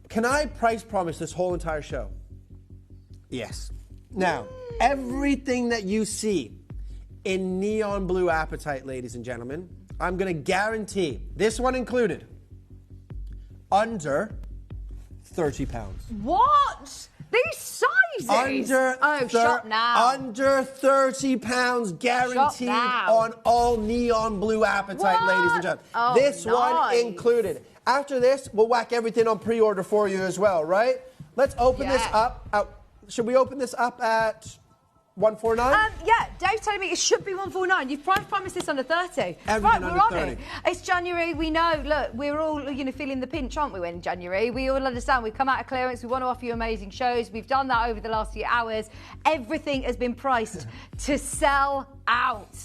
Can I price promise this whole entire show? Yes. Now, everything that you see in neon blue apatite, ladies and gentlemen, I'm going to guarantee, this one included, under 30 pounds. What? These sizes? Shop now. Under 30 pounds guaranteed on all neon blue apatite, ladies and gentlemen. This one included. After this, we'll whack everything on pre-order for you as well, right? Let's open this up. Should we open this up at 149? Yeah, Dave's telling me it should be 149. You've promised this under 30. Everything right, we're under on 30. it. It's January, we know. Look, we're all, feeling the pinch, aren't we, in January? We all understand. We've come out of clearance. We want to offer you amazing shows. We've done that over the last few hours. Everything has been priced to sell out.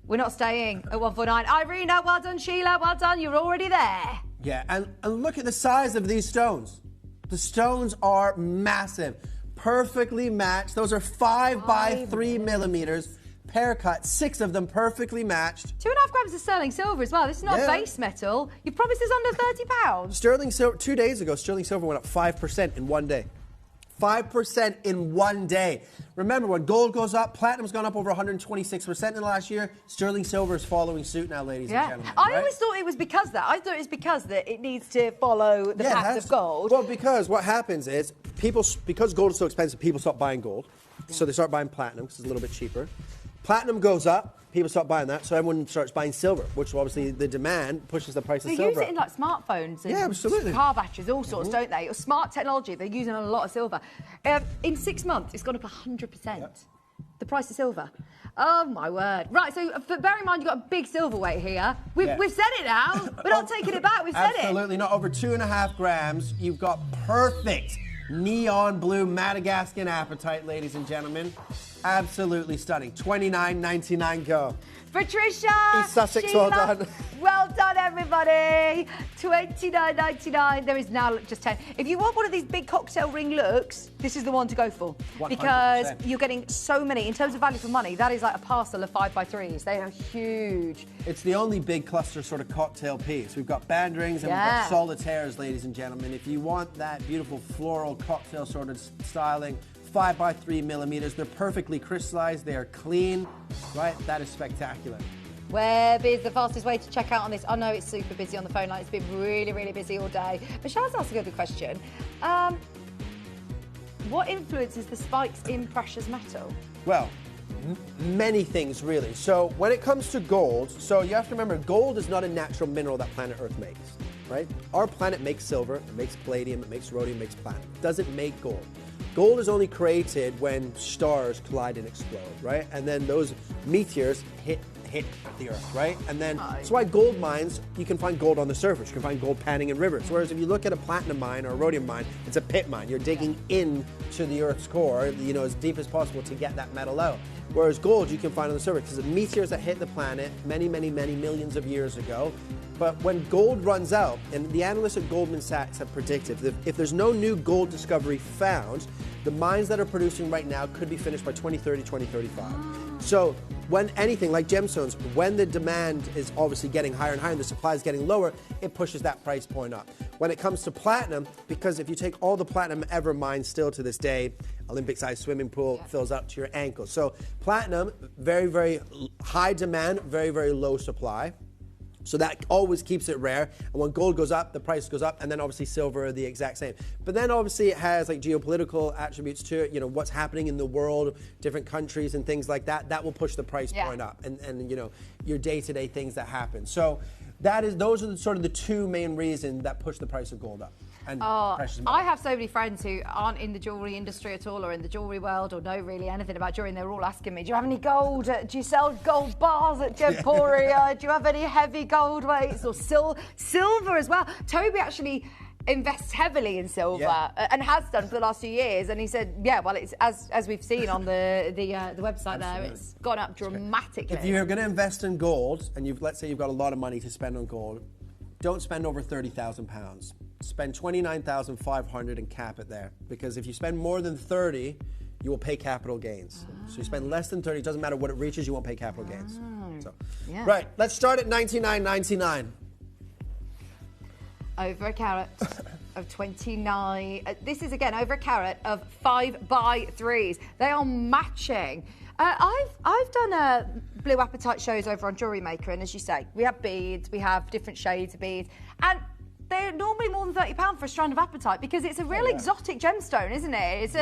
We're not staying at 149. Irina, well done. Sheila, well done. You're already there. Yeah, and look at the size of these stones. The stones are massive. Perfectly matched. Those are 5 by 3 millimeters. Pair cut, 6 of them perfectly matched. 2.5 grams of sterling silver as well. This is not base metal. You promised us under 30 pounds. Sterling silver, 2 days ago, sterling silver went up 5% in one day. 5% in one day. Remember, when gold goes up, platinum's gone up over 126% in the last year. Sterling silver is following suit now, ladies and gentlemen. I always thought it was because that. I thought it was because that it needs to follow the path of gold. Well, because what happens is because gold is so expensive, people stop buying gold. So they start buying platinum because it's a little bit cheaper. Platinum goes up. People stop buying that, so everyone starts buying silver, which obviously the demand pushes the price of silver. They use it in like smartphones and absolutely. car batteries, all sorts, don't they? Or smart technology, they're using a lot of silver. In 6 months, it's gone up 100%. The price of silver. Oh my word. Right, so bear in mind you've got a big silver weight here. We've said it now. We're not taking it back, we've said it. Absolutely not. Over 2.5 grams. You've got perfect neon blue Madagascan apatite, ladies and gentlemen. Absolutely stunning. $29.99 go. Patricia, East Sussex, Sheila, well done. Well done, everybody. $29.99. There is now just 10. If you want one of these big cocktail ring looks, this is the one to go for. 100%. Because you're getting so many. In terms of value for money, that is like a parcel of 5x3s. They are huge. It's the only big cluster sort of cocktail piece. We've got band rings and we've got solitaires, ladies and gentlemen. If you want that beautiful floral cocktail sort of styling, 5x3 millimeters. They're perfectly crystallized. They are clean, right? That is spectacular. Web is the fastest way to check out on this. I know it's super busy on the phone line. It's been really, really busy all day. Michelle's asked a good question. What influences the spikes in precious metal? Well, many things, really. So when it comes to gold, so you have to remember, gold is not a natural mineral that planet Earth makes, right? Our planet makes silver, it makes palladium, it makes rhodium, it makes platinum. It doesn't make gold. Gold is only created when stars collide and explode, right? And then those meteors hit the Earth, right? And then that's why gold mines, you can find gold on the surface. You can find gold panning in rivers. Whereas if you look at a platinum mine or a rhodium mine, it's a pit mine. You're digging into the Earth's core, you know, as deep as possible to get that metal out. Whereas gold you can find on the surface because of meteors that hit the planet many, many, many millions of years ago. But when gold runs out, and the analysts at Goldman Sachs have predicted that if there's no new gold discovery found, the mines that are producing right now could be finished by 2030, 2035. So when anything like gemstones, when the demand is obviously getting higher and higher and the supply is getting lower, it pushes that price point up. When it comes to platinum, because if you take all the platinum ever mined still to this day, Olympic-sized swimming pool fills up to your ankles. So platinum, very, very high demand, very, very low supply. So that always keeps it rare. And when gold goes up, the price goes up. And then obviously silver, the exact same. But then obviously it has like geopolitical attributes to it. You know, what's happening in the world, different countries and things like that. That will push the price point up. And you know, your day-to-day things that happen. So those are sort of the two main reasons that push the price of gold up. And precious metals. I have so many friends who aren't in the jewellery industry at all or in the jewellery world or know really anything about jewellery, and they're all asking me, do you have any gold? Do you sell gold bars at Gemporia? Do you have any heavy gold weights or silver as well? Toby actually invests heavily in silver and has done for the last few years, and he said, yeah, well, it's as we've seen on the website there, it's gone up dramatically. If you're going to invest in gold and let's say you've got a lot of money to spend on gold, don't spend over £30,000. Spend $29,500 and cap it there, because if you spend more than 30, you will pay capital gains. So you spend less than 30, it doesn't matter what it reaches, you won't pay capital gains. So, right, let's start at $99.99. Over a carat of 29. This is again over a carat of 5x3s. They are matching. I've done blue apatite shows over on Jewellery Maker, and as you say, we have beads, we have different shades of beads, and they're normally more than £30 for a strand of apatite because it's a real exotic gemstone, isn't it? It's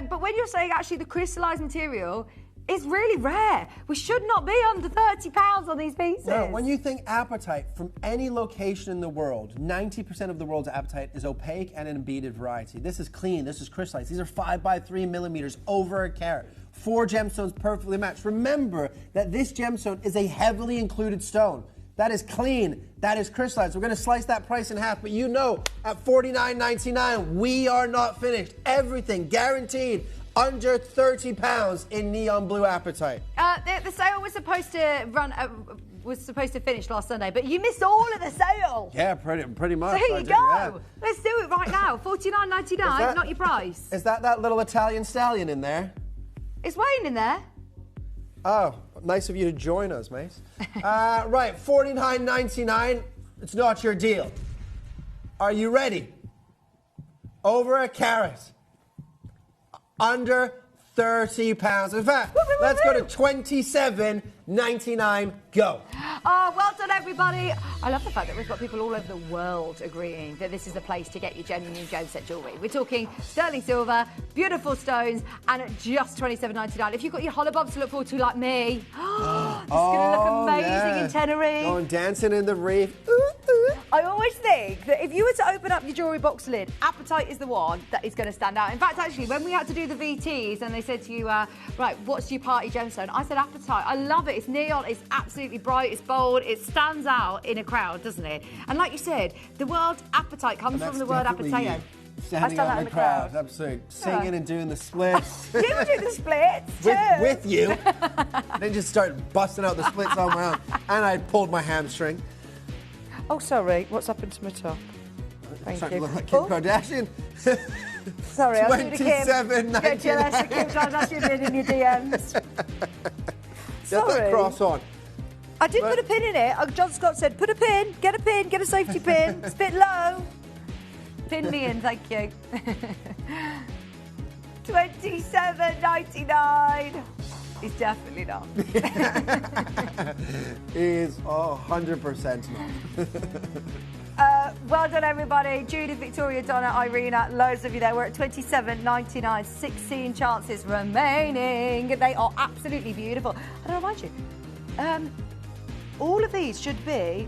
but when you're saying actually the crystallised material is really rare, we should not be under £30 on these pieces. No, when you think apatite from any location in the world, 90% of the world's apatite is opaque and in a beaded variety. This is clean, this is crystallized. These are 5x3 millimeters, over a carat. 4 gemstones perfectly matched. Remember that this gemstone is a heavily included stone. That is clean, that is crystallized. We're going to slice that price in half, but you know, at $49.99, we are not finished. Everything guaranteed under £30 in neon blue apatite. The sale was supposed to finish last Sunday, but you missed all of the sale. Yeah, pretty much. So here you go. Let's do it right now. $49.99, not your price. Is that little Italian stallion in there? Is Wayne in there? Oh, nice of you to join us, mate. Right, $49.99. It's not your deal. Are you ready? Over a carat. Under £30. In fact, let's go to $27.99. Go. Oh, well done, everybody. I love the fact that we've got people all over the world agreeing that this is the place to get your genuine gem set jewellery. We're talking sterling silver, beautiful stones, and at just $27.99. If you've got your hollabobs to look forward to like me, it's going to look amazing in Tenerife. Going dancing in the reef. I always think that if you were to open up your jewellery box lid, apatite is the one that is going to stand out. In fact, actually, when we had to do the VTs and they said to you, right, what's your party gemstone? I said apatite. I love it. It's neon. It's absolutely bright. It's bold. It stands out in a crowd, doesn't it? And like you said, the word apatite comes from the word apateo. Standing out in the crowd. Absolutely. Singing and doing the splits. You were doing the splits too. with you. Then just start busting out the splits on my own. And I pulled my hamstring. Oh, sorry. What's happened to my top? Thank you. To look like Kim Kardashian. Sorry, I was doing 27, Get jealous of Kim Kardashian in your DMs. Get that cross on. I did put a pin in it. John Scott said, put a pin, get a safety pin. It's a bit low. Pin me in, thank you. 27.99. He's definitely not. He's 100% not. Well done, everybody. Judith, Victoria, Donna, Irina, loads of you there. We're at 27.99, 16 chances remaining. They are absolutely beautiful. And I remind you, all of these should be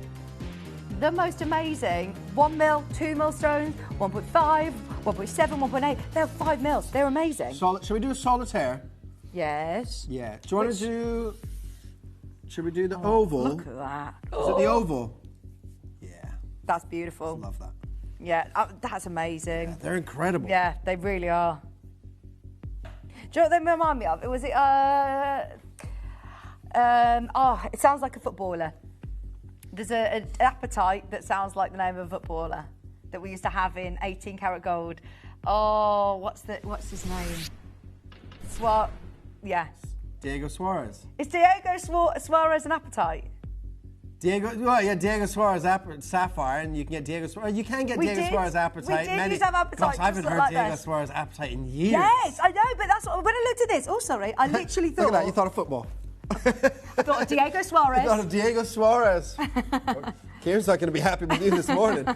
the most amazing 1 mil, 2 mil stones, 1.5, 1.7, 1.8. They're 5 mils. They're amazing. Shall we do a solitaire? Yes. Yeah. Do you want to do... Should we do the oval? Look at that. Is it the oval? Yeah. That's beautiful. I love that. Yeah, that's amazing. Yeah, they're incredible. Yeah, they really are. Do you know what they remind me of? Was it, it sounds like a footballer. There's an appetite that sounds like the name of a footballer that we used to have in 18 karat gold. Oh, what's his name? Yes. Diego Suarez. Is Diego Suarez an appetite? Diego Suarez Sapphire, and you can get Diego Suarez. You can get Diego Suarez Appetite. We did used to have Appetite. Gosh, I haven't heard Diego Suarez Appetite in years. Yes, I know, but that's what, when I looked at this. Oh, sorry, I literally thought. Look at that, you thought of football. I thought of Diego Suarez. I thought of Diego Suarez. Kieran's not going to be happy with you this morning.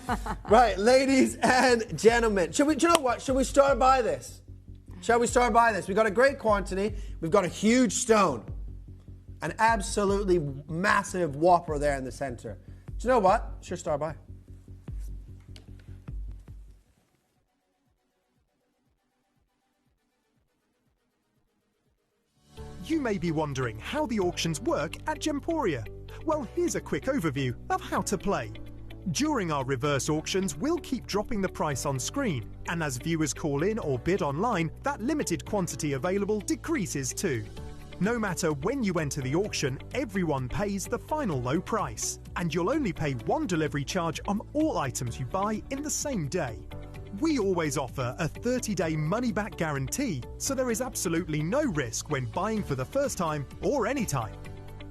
Right, ladies and gentlemen, do you know what? Should we start by this? Shall we start by this? We've got a great quantity. We've got a huge stone. An absolutely massive whopper there in the center. Do you know what? Sure, start by. You may be wondering how the auctions work at Gemporia. Well, here's a quick overview of how to play. During our reverse auctions, we'll keep dropping the price on screen, and as viewers call in or bid online, that limited quantity available decreases too. No matter when you enter the auction, everyone pays the final low price, and you'll only pay one delivery charge on all items you buy in the same day. We always offer a 30-day money-back guarantee, so there is absolutely no risk when buying for the first time or any time.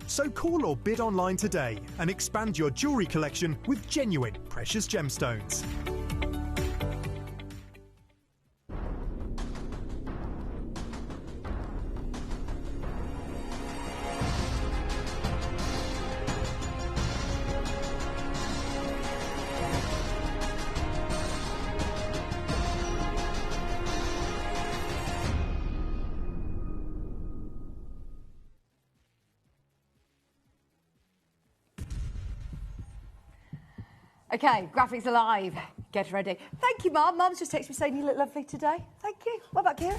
So call or bid online today and expand your jewellery collection with genuine precious gemstones. Okay, graphics alive. Get ready. Thank you, Mum. Mum's just texted me saying you look lovely today. Thank you. What about Kieran?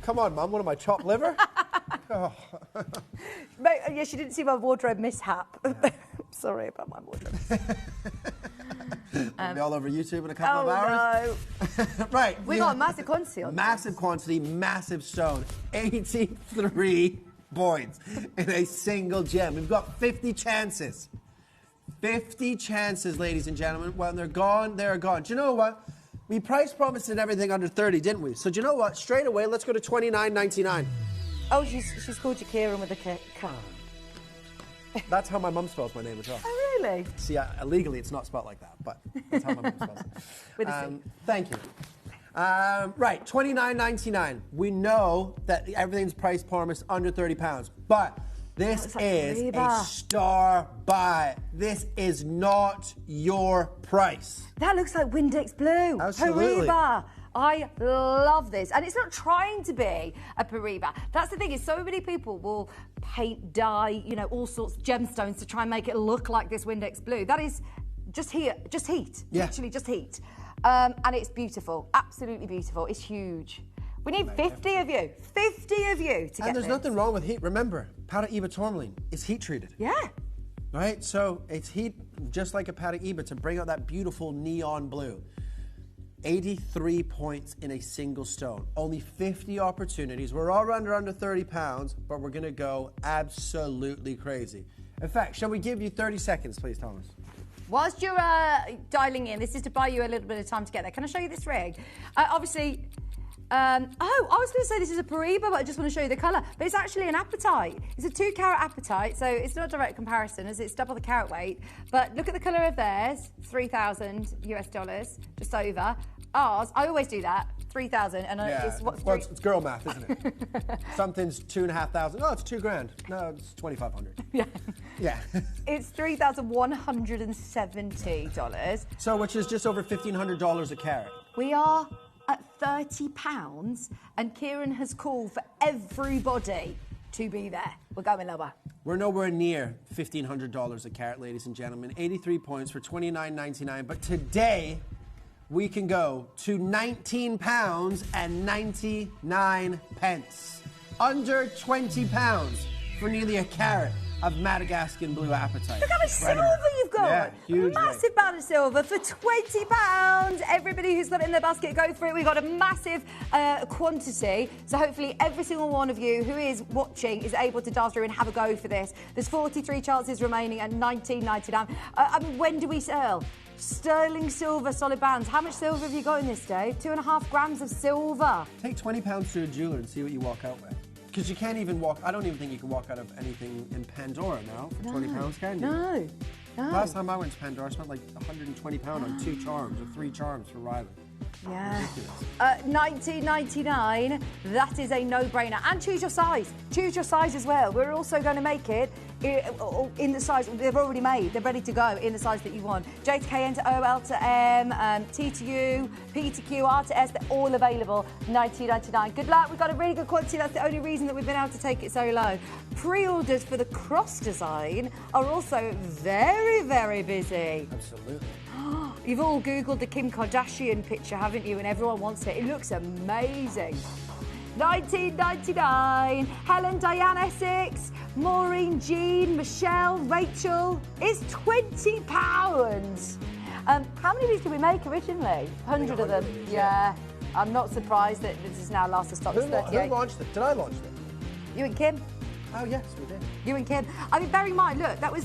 Come on, Mum. What am I, chopped liver? Oh. Mate, yeah, she didn't see my wardrobe mishap. Sorry about my wardrobe. We'll be all over YouTube in a couple of hours. No. Right. We got a massive quantity on Massive quantity, massive stone. 83 points in a single gem. We've got 50 chances. 50 chances, ladies and gentlemen. When they're gone, they're gone. Do you know what? We price promised and everything under 30, didn't we? So do you know what? Straight away, let's go to $29.99. Oh, she's called you Kieran with a K. That's how my mum spells my name as well. Oh, really? See, illegally, it's not spelled like that, but that's how my mum spells it. With a C. Thank you. Right, $29.99. We know that everything's price promised under £30, but this is a star buy. This is not your price. That looks like Windex Blue. Absolutely. Pariba. I love this. And it's not trying to be a Pariba. That's the thing, is so many people will paint, dye, you know, all sorts of gemstones to try and make it look like this Windex Blue. That is just heat. Yeah. Literally just heat. And it's beautiful. Absolutely beautiful. It's huge. We need 50 of you. 50 of you to get And there's this. nothing wrong with heat. Remember, Paraiba tourmaline is heat treated. Yeah. Right? So it's heat just like a Paraiba to bring out that beautiful neon blue. 83 points in a single stone. Only 50 opportunities. We're all under 30 pounds, but we're going to go absolutely crazy. In fact, shall we give you 30 seconds, please, Thomas? Whilst you're dialing in, this is to buy you a little bit of time to get there. Can I show you this rig? Obviously, I was going to say this is a Pariba, but I just want to show you the colour. But it's actually an apatite. It's a 2 carat apatite, so it's not a direct comparison as it's double the carat weight. But look at the colour of theirs, $3,000 US, just over. Ours, I always do that, 3,000, and it's what? Well, it's girl math, isn't it? Something's 2,500. Oh, it's $2,000. No, it's 2,500. Yeah. Yeah. It's $3,170. So, which is just over $1,500 a carat. We are at £30, and Kieran has called for everybody to be there. We're going lower. We're nowhere near $1,500 a carat, ladies and gentlemen. 83 points for $29.99. But today, we can go to £19.99. Under £20 for nearly a carat of Madagascan blue apatite. Look how much silver you've got. Yeah, huge. Massive amount of silver for £20. Everybody who's got it in their basket, go for it. We've got a massive quantity. So hopefully every single one of you who is watching is able to dial through and have a go for this. There's 43 chances remaining at $19.99. I mean, when do we sell? Sterling silver solid bands. How much silver have you got in this, Dave? 2.5 grams of silver. Take £20 to a jeweler and see what you walk out with. Because you can't even walk, I don't even think you can walk out of anything in Pandora now for £20, can you? No. Last time I went to Pandora, I spent like £120 on 2 charms or 3 charms for Riley. Yeah. Ridiculous. $19.99, that is a no-brainer. And choose your size. Choose your size as well. We're also going to make it in the size they've already made. They're ready to go in the size that you want. J to K, N to O, L to M, T to U, P to Q, R to S, they're all available. $19.99. Good luck. We've got a really good quantity. That's the only reason that we've been able to take it so low. Pre-orders for the cross design are also very, very busy. Absolutely. You've all Googled the Kim Kardashian picture, haven't you? And everyone wants it. It looks amazing. $19.99. Helen, Diane, Essex, Maureen, Jean, Michelle, Rachel. It's £20. How many of these did we make originally? 100 of them. Yeah. I'm not surprised that this is now last of stock. Who launched it? Did I launch it? You and Kim. Oh, yes, we did. You and Kim. I mean, bear in mind, look, that was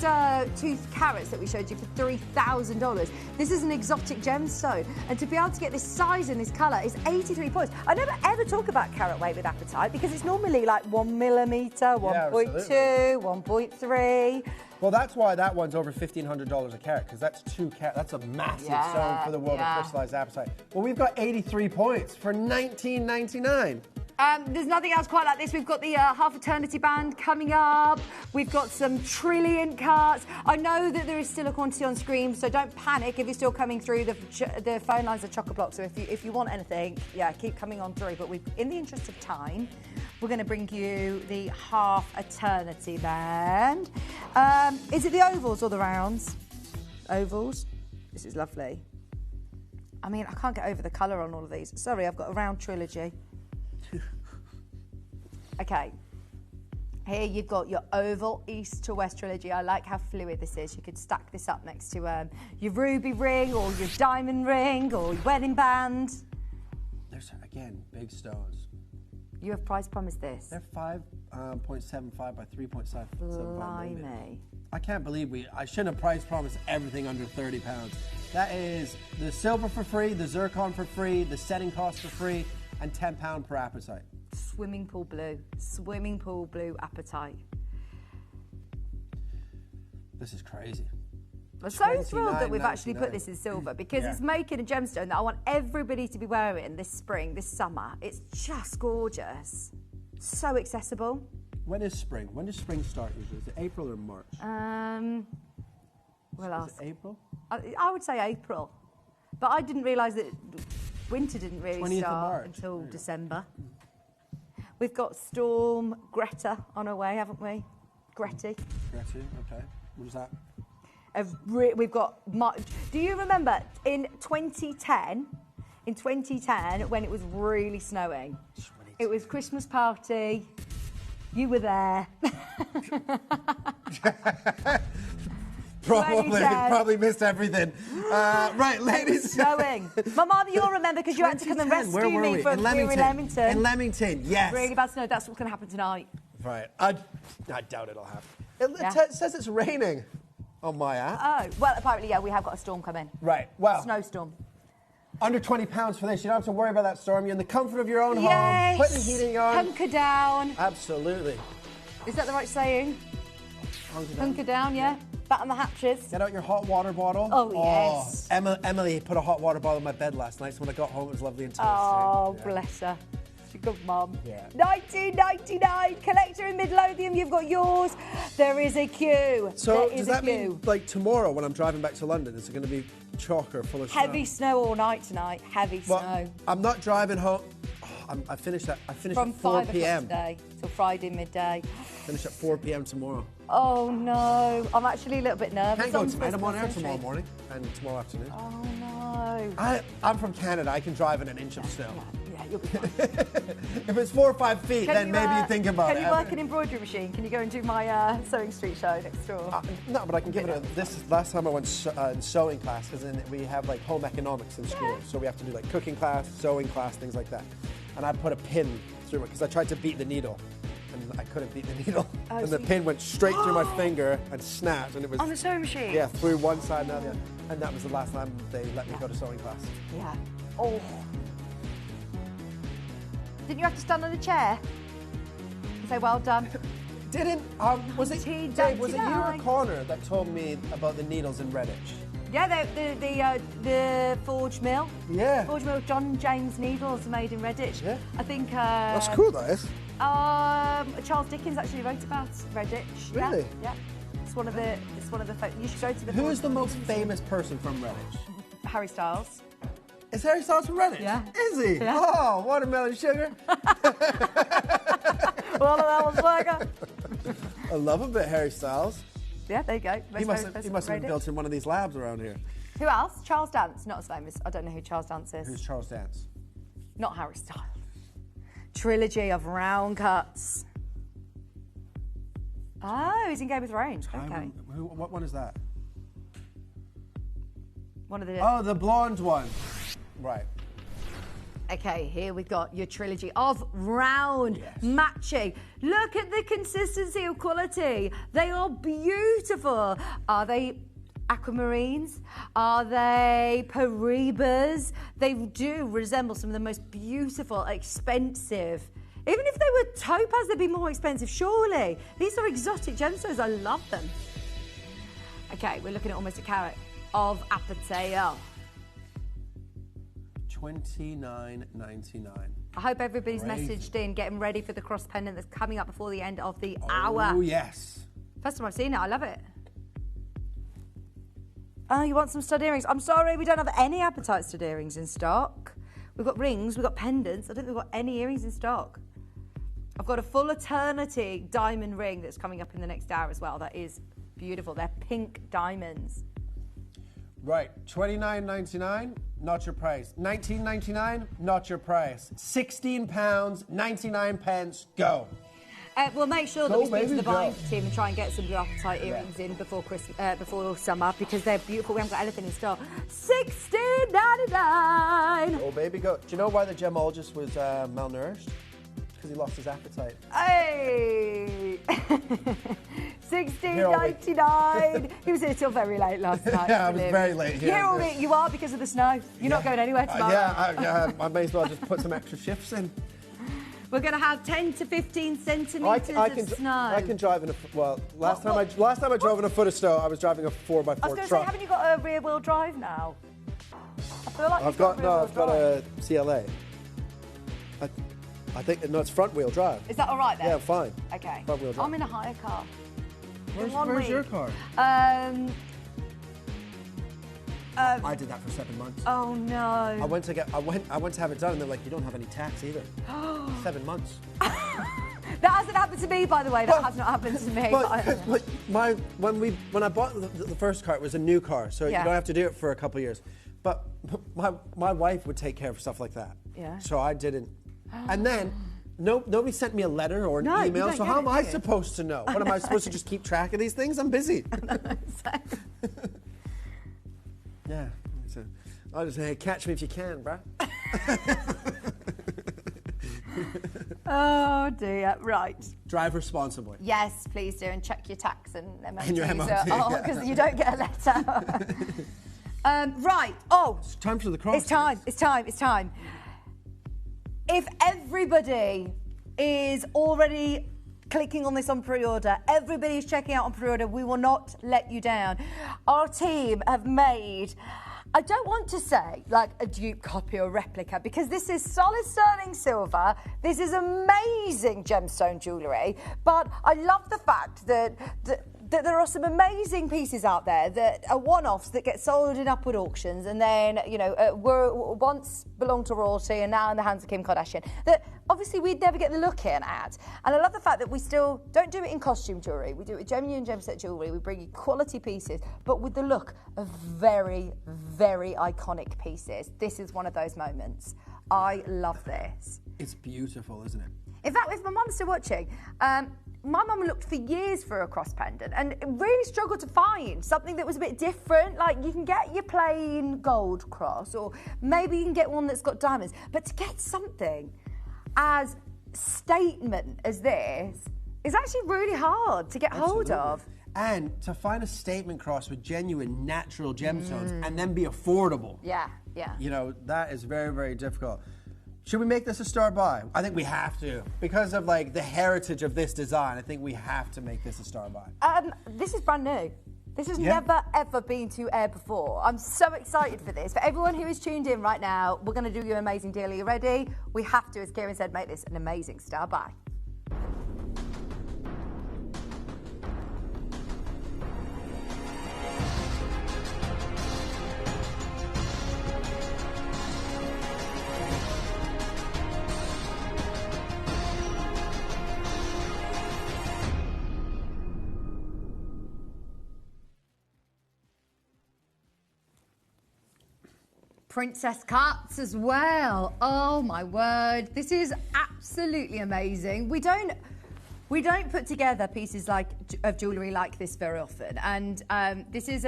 2 carats that we showed you for $3,000. This is an exotic gemstone. And to be able to get this size and this colour is 83 points. I never ever talk about carat weight with apatite because it's normally like 1 millimetre, 1.2, 1.3. Well, that's why that one's over $1,500 a carat, because that's 2 carat. That's a massive stone for the world of crystallized apatite. Well, we've got 83 points for $19.99. There's nothing else quite like this. We've got the Half Eternity band coming up. We've got some Trilliant carts. I know that there is still a quantity on screen, so don't panic if you're still coming through. The phone lines are chock-a-block, so if you want anything, keep coming on through. But in the interest of time, we're going to bring you the Half Eternity band. Is it the ovals or the rounds? Ovals. This is lovely. I mean, I can't get over the colour on all of these. Sorry, I've got a round trilogy. Okay, here you've got your oval east to west trilogy. I like how fluid this is. You could stack this up next to your ruby ring or your diamond ring or your wedding band. There's, again, big stones. You have price promised this. They're 5.75 by 3.75. Blimey. I can't believe I shouldn't have price promised everything under £30. That is the silver for free, the zircon for free, the setting cost for free, and £10 per apatite. Swimming pool blue apatite. This is crazy. I'm so thrilled that we've actually put this in silver because it's making a gemstone that I want everybody to be wearing this spring, this summer. It's just gorgeous. So accessible. When is spring? When does spring start usually? Is it April or March? We'll ask. Is it April? I would say April. But I didn't realise that winter didn't really start until December. We've got Storm Greta on her way, haven't we? Greta, okay. What is that? We've got... Do you remember in 2010, when it was really snowing? It was Christmas party. You were there. Probably missed everything. Right, ladies. Snowing. My mom, you'll remember because you had to come and rescue Where were me we? from Leamington. In Leamington, yes. Really bad snow. That's what's going to happen tonight. Right. I doubt it'll happen. It says it's raining on my app. Oh, well, apparently, yeah, we have got a storm coming. Right. Well. Snowstorm. Under £20 for this. You don't have to worry about that storm. You're in the comfort of your own home. Put the heating on. Hunker down. Absolutely. Is that the right saying? Hunker down, yeah. Batten the hatches. Get out your hot water bottle. Oh, yes. Emily put a hot water bottle in my bed last night, so when I got home, it was lovely and toasty. Oh, bless her. She's a good mum. Yeah. 1999. Collector in Midlothian, you've got yours. There is a queue. So does that mean, like, tomorrow when I'm driving back to London, is it going to be chocker full of Heavy snow all night tonight. Heavy snow. I'm not driving home. I finished at 4 p.m. today till Friday midday. Finish at 4 p.m. tomorrow. Oh no, I'm actually a little bit nervous. Can't go tonight. I'm on air tomorrow morning and tomorrow afternoon. Oh no. I'm from Canada. I can drive in an inch of snow. Yeah, you'll be fine. If it's 4 or 5 feet, then maybe you think about it. Can you work an embroidery machine? Can you go and do my sewing street show next door? No, but I can give it a. This is last time I went in sewing class, because we have like home economics in school, so we have to do like cooking class, sewing class, things like that. And I put a pin through it because I tried to beat the needle, and I couldn't beat the needle, and the pin went straight through my finger and snapped, and it was on the sewing machine. Yeah, through one side and the other, and that was the last time they let me go to sewing class. Yeah. Oh. Didn't you have to stand on a chair? And say well done. Didn't was it Dave? Was it you or Connor that told me about the needles in Redditch? Yeah, the Forge Mill. Yeah. Forge Mill, John James Needles made in Redditch. Yeah. I think. That's cool, that is. Charles Dickens actually wrote about Redditch. Really? Yeah. It's one of the. You should go to the. Who is the most famous person from Redditch? Harry Styles. Is Harry Styles from Redditch? Yeah. Is he? Yeah. Oh, watermelon sugar. Watermelon sugar. I love a bit Harry Styles. Yeah, there you go. He must have been built in one of these labs around here. Who else? Charles Dance, not as famous. I don't know who Charles Dance is. Who's Charles Dance? Not Harry Styles. Trilogy of round cuts. Oh, he's in Game of Thrones. Okay. What one is that? One of the. Oh, the blonde one. Right. Okay, here we've got your trilogy of round matching. Look at the consistency of quality. They are beautiful. Are they aquamarines? Are they Paribas? They do resemble some of the most beautiful, expensive. Even if they were topaz, they'd be more expensive, surely. These are exotic gemstones. I love them. Okay, we're looking at almost a carat of apateo. $29.99. I hope everybody's messaged in, getting ready for the cross pendant that's coming up before the end of the hour. Oh, yes. First time I've seen it, I love it. Oh, you want some stud earrings? I'm sorry, we don't have any apatite stud earrings in stock. We've got rings, we've got pendants. I don't think we've got any earrings in stock. I've got a full eternity diamond ring that's coming up in the next hour as well. That is beautiful. They're pink diamonds. Right, $29.99, not your price. $19.99, not your price. £16, 99 pence, go. We'll make sure that we speak to the buying team and try and get some good apatite earrings in before before summer, because they're beautiful. We haven't got anything in stock. $16.99. Oh, baby, go. Do you know why the gemologist was malnourished? Because he lost his appetite. Hey! $16.99. He was here till very late last night. Yeah, I was very late here. You are because of the snow. You're not going anywhere tomorrow. I may as well just put some extra shifts in. We're going to have 10 to 15 centimetres of snow. I can drive in last time I drove in a foot of snow, I was driving a 4x4 truck. I was going to say, haven't you got a rear-wheel drive now? I feel like I've got a CLA. I think, no, it's front-wheel drive. Is that all right then? Yeah, fine. Okay. Front-wheel drive. I'm in a hire car. Where's your car? I did that for 7 months. Oh no! I went to have it done, and they're like, "You don't have any tax either." 7 months. That hasn't happened to me, by the way. That has not happened to me. But when I bought the first car, it was a new car, so you don't have to do it for a couple of years. But my wife would take care of stuff like that. Yeah. So I didn't, and then. Nobody sent me a letter or an email, so how am I supposed to know? What am I supposed to just keep track of these things? I'm busy. Yeah. So I'll just say, catch me if you can, bruh. Oh dear, right. Drive responsibly. Yes, please do, and check your tax and MOT. And your MOT, because you don't get a letter. Right, It's time for the cross. It's time. If everybody is already clicking on this on pre-order, everybody is checking out on pre-order, we will not let you down. Our team have made, I don't want to say like a dupe copy or replica, because this is solid sterling silver. This is amazing gemstone jewellery, but I love the fact that there are some amazing pieces out there that are one-offs that get sold in upward auctions and then, were once belonged to royalty and now in the hands of Kim Kardashian, that obviously we'd never get the look in at. And I love the fact that we still don't do it in costume jewellery. We do it with genuine gem set jewellery. We bring you quality pieces, but with the look of very, very iconic pieces. This is one of those moments. I love this. It's beautiful, isn't it? In fact, if my mum's still watching, my mum looked for years for a cross pendant and really struggled to find something that was a bit different. Like, you can get your plain gold cross, or maybe you can get one that's got diamonds. But to get something as statement as this is actually really hard to get hold of. And to find a statement cross with genuine natural gemstones and then be affordable. Yeah. That is very, very difficult. Should we make this a star buy? I think we have to. Because of like the heritage of this design, I think we have to make this a star buy. This is brand new. This has never, ever been to air before. I'm so excited for this. For everyone who is tuned in right now, we're going to do you an amazing deal. Are you ready? We have to, as Kieran said, make this an amazing star buy. Princess cuts as well. Oh my word, this is absolutely amazing. We don't put together pieces of jewellery like this very often, and this is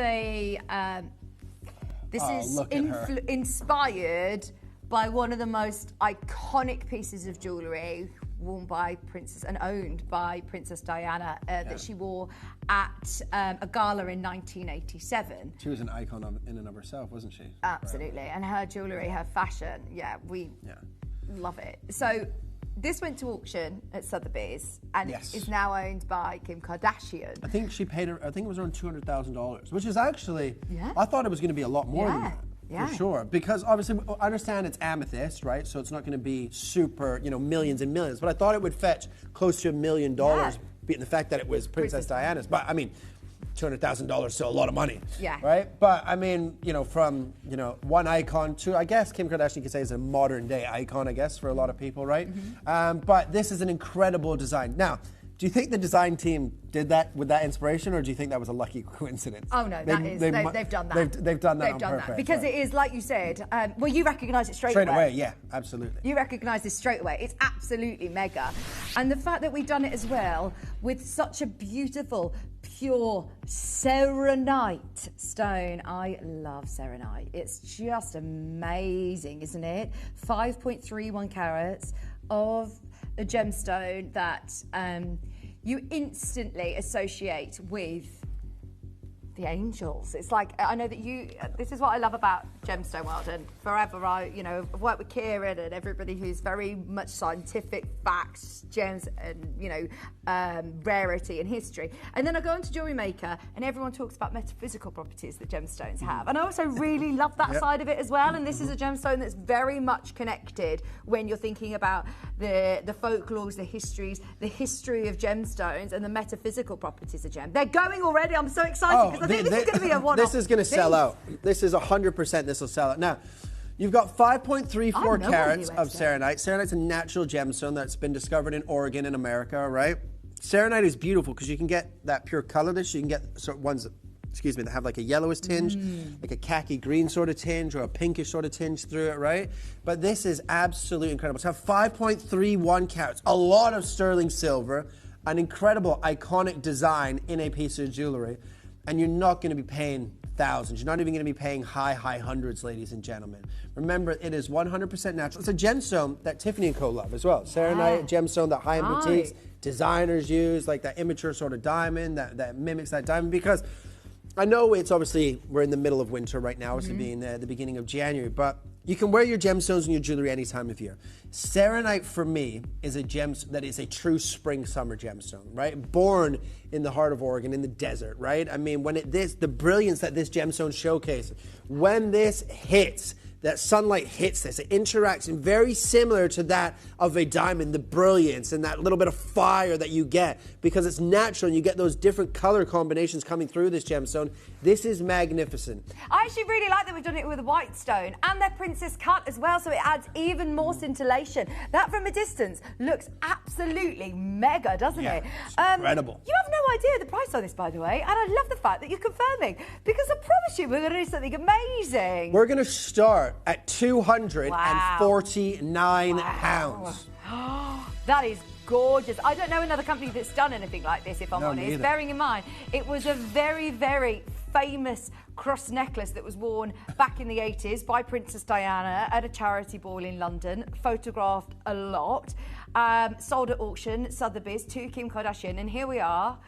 inspired by one of the most iconic pieces of jewellery worn by Princess and owned by Princess Diana that she wore at a gala in 1987. She was an icon in and of herself, wasn't she? Absolutely, and her jewellery, her fashion, we love it. So this went to auction at Sotheby's and is now owned by Kim Kardashian. I think she paid her, I think it was around $200,000, which is actually, I thought it was going to be a lot more than that. Yeah. For sure, because obviously I understand it's amethyst, right? So it's not going to be super, millions and millions. But I thought it would fetch close to $1 million, being the fact that it was Princess Diana's. But I mean, $200,000 is still a lot of money, right? But I mean, from one icon to, I guess Kim Kardashian you could say is a modern day icon, I guess, for a lot of people, right? But this is an incredible design. Now, do you think the design team did that with that inspiration, or do you think that was a lucky coincidence? Oh no, they've done that. They've done that on purpose. Because it is, like you said, well, you recognise it straight away. Straight away, yeah, absolutely. You recognise this straight away. It's absolutely mega. And the fact that we've done it as well with such a beautiful, pure serenite stone. I love serenite. It's just amazing, isn't it? 5.31 carats of a gemstone that you instantly associate with the angels. It's like, I know that this is what I love about gemstone world, and forever I've worked with Kieran and everybody who's very much scientific facts, gems and rarity and history. And then I go into Jewelry Maker and everyone talks about metaphysical properties that gemstones have. And I also really love that side of it as well. And this is a gemstone that's very much connected when you're thinking about the folklores, the histories, the history of gemstones and the metaphysical properties of gems. They're going already. I'm so excited because I think this is going to be a one-off. This is going to sell out. This is 100% this will sell out. Now, you've got 5.34 carats of serenite. Serenite's a natural gemstone that's been discovered in Oregon in America, right? Serenite is beautiful because you can get that pure colorless. You can get ones that have like a yellowish tinge, like a khaki green sort of tinge or a pinkish sort of tinge through it, right? But this is absolutely incredible. To have 5.31 carats, a lot of sterling silver, an incredible iconic design in a piece of jewelry. and you're not going to be paying thousands. You're not even going to be paying high hundreds, ladies and gentlemen. Remember, it is 100% natural. It's a gemstone that Tiffany & Co. love as well. Serenite gemstone that high-end boutiques, designers use, like that immature sort of diamond that mimics that diamond. Because I know it's obviously, we're in the middle of winter right now, it's being the beginning of January, but you can wear your gemstones and your jewelry any time of year. Serenite, for me, is a gem that is a true spring-summer gemstone, right? Born in the heart of Oregon, in the desert, right? I mean, when the brilliance that this gemstone showcases, when this hits, that sunlight hits this, it interacts and very similar to that of a diamond, the brilliance and that little bit of fire that you get because it's natural and you get those different color combinations coming through this gemstone. This is magnificent. I actually really like that we've done it with a white stone and their princess cut as well, so it adds even more scintillation. That from a distance looks absolutely mega, doesn't it? It's incredible. You have no idea the price on this, by the way, and I love the fact that you're confirming because I promise you we're going to do something amazing. We're going to start at £249. That is gorgeous. I don't know another company that's done anything like this, if I'm honest. Bearing in mind, it was a very, very famous cross necklace that was worn back in the 80s by Princess Diana at a charity ball in London, photographed a lot, sold at auction, Sotheby's, to Kim Kardashian, and here we are.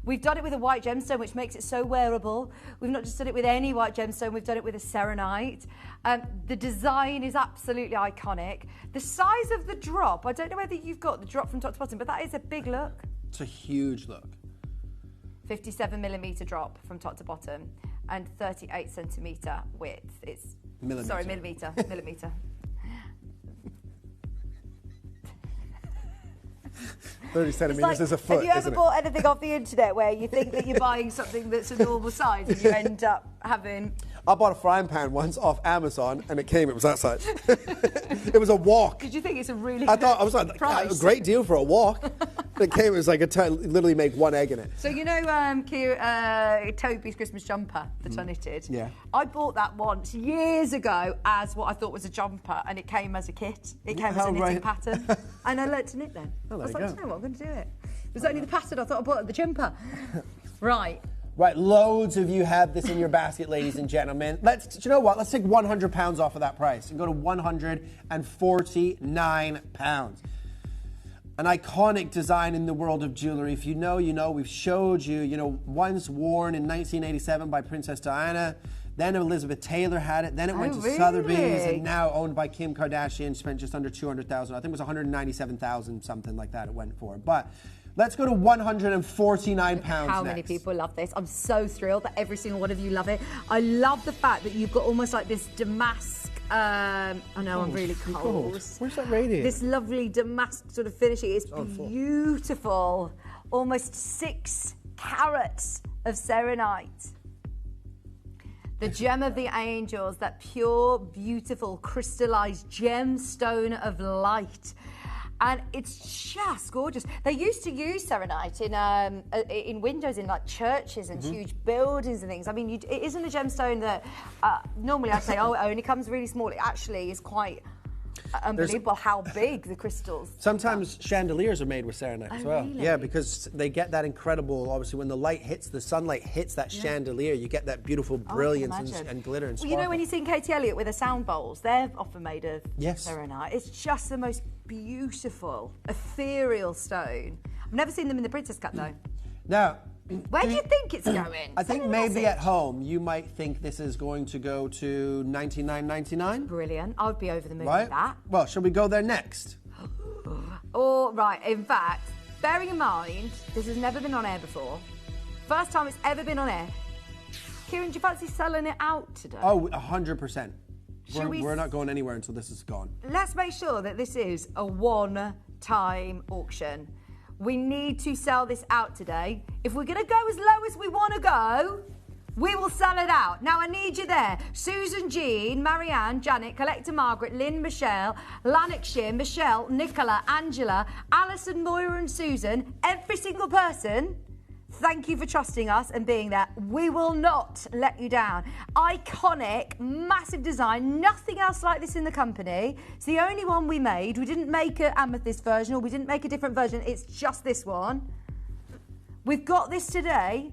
We've done it with a white gemstone, which makes it so wearable. We've not just done it with any white gemstone, we've done it with a serenite. The design is absolutely iconic. The size of the drop, I don't know whether you've got the drop from top to bottom, but that is a big look. It's a huge look. 57mm drop from top to bottom and 38cm width. It's millimeter. Sorry, millimeter. 30 centimeters is a foot. Have you ever bought anything off the internet where you think that you're buying something that's a normal size and you end up having... I bought a frying pan once off Amazon and it was that size. It was a wok. Did you think it's a really I was like, price? A great deal for a wok. It was like literally make one egg in it. So you know Toby's Christmas jumper that I knitted? Yeah. I bought that once years ago as what I thought was a jumper and it came as a kit. It came as a knitting pattern. And I learnt to knit then. I was like, you know what, I'm going to do it. It was only the pattern I thought I bought the jumper. Right, loads of you have this in your basket, ladies and gentlemen. Do you know what? Let's take £100 off of that price and go to £149. An iconic design in the world of jewelry. If you know, you know. We've showed you, once worn in 1987 by Princess Diana. Then Elizabeth Taylor had it. Then it went to Sotheby's, and now owned by Kim Kardashian. Spent just under $200,000. I think it was $197,000, something like that. It went for. But let's go to £149 How many people love this? I'm so thrilled that every single one of you love it. I love the fact that you've got almost like this damask. I know I'm really cold. Where's that radiator? This lovely damask sort of finishing. It's beautiful. Almost 6 carats of serenite. The gem of the angels, that pure, beautiful, crystallized gemstone of light. And it's just gorgeous. They used to use serenite in windows in like churches and huge buildings and things. I mean, it isn't a gemstone that normally I'd say, oh, it only comes really small. It actually is quite unbelievable how big the crystals. Sometimes chandeliers are made with serenite as well. Really? Yeah, because they get that incredible, obviously, when the sunlight hits that chandelier, you get that beautiful brilliance and glitter and sparkle. Well, when you see Katie Elliott with her sound bowls, they're often made of serenite. It's just the most beautiful, ethereal stone. I've never seen them in the Princess Cut, though. Now, where do you think it's going? I think maybe at home you might think this is going to go to $99.99. Brilliant. I would be over the moon with that. Well, shall we go there next? Right. In fact, bearing in mind, this has never been on air before. First time it's ever been on air. Kieran, do you fancy selling it out today? Oh, 100%. We're not going anywhere until this is gone. Let's make sure that this is a one-time auction. We need to sell this out today. If we're going to go as low as we want to go, we will sell it out. Now, I need you there. Susan, Jean, Marianne, Janet, Collector Margaret, Lynn, Michelle, Lanarkshire, Michelle, Nicola, Angela, Alison, Moira and Susan, every single person, thank you for trusting us and being there. We will not let you down. Iconic, massive design, nothing else like this in the company. It's the only one we made. We didn't make an amethyst version or we didn't make a different version. It's just this one. We've got this today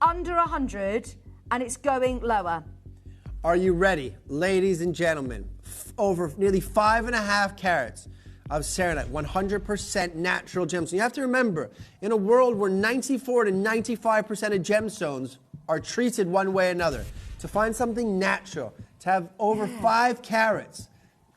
under 100, and it's going lower. Are you ready, ladies and gentlemen? Over nearly 5.5 carats of serenite, 100% natural gemstones. You have to remember, in a world where 94 to 95% of gemstones are treated one way or another, to find something natural, to have over 5 carats,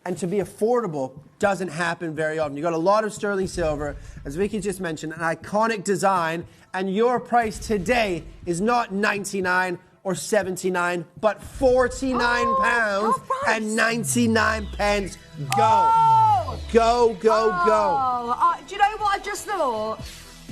and to be affordable doesn't happen very often. You got a lot of sterling silver, as Vicky just mentioned, an iconic design, and your price today is not 99 or 79, but 49 pounds and 99 pence. Go. Go, go, go. Do you know what I just thought?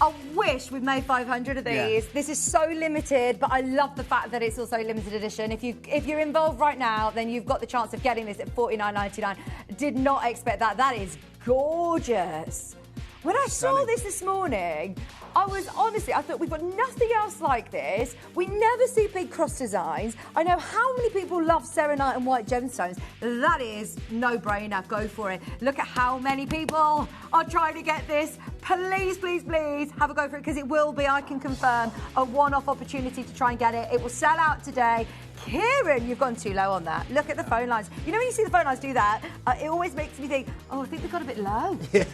I wish we'd made 500 of these. Yeah. This is so limited, but I love the fact that it's also limited edition. If you're involved right now, then you've got the chance of getting this at $49.99. Did not expect that. That is gorgeous. When I saw this morning, I thought we've got nothing else like this. We never see big cross designs. I know how many people love serenite and white gemstones. That is no-brainer. Go for it. Look at how many people are trying to get this. Please, please, please have a go for it, because it will be, I can confirm, a one-off opportunity to try and get it. It will sell out today. Kieran, you've gone too low on that. Look at the phone lines. You know when you see the phone lines do that, it always makes me think, oh, I think we got a bit low. Yeah.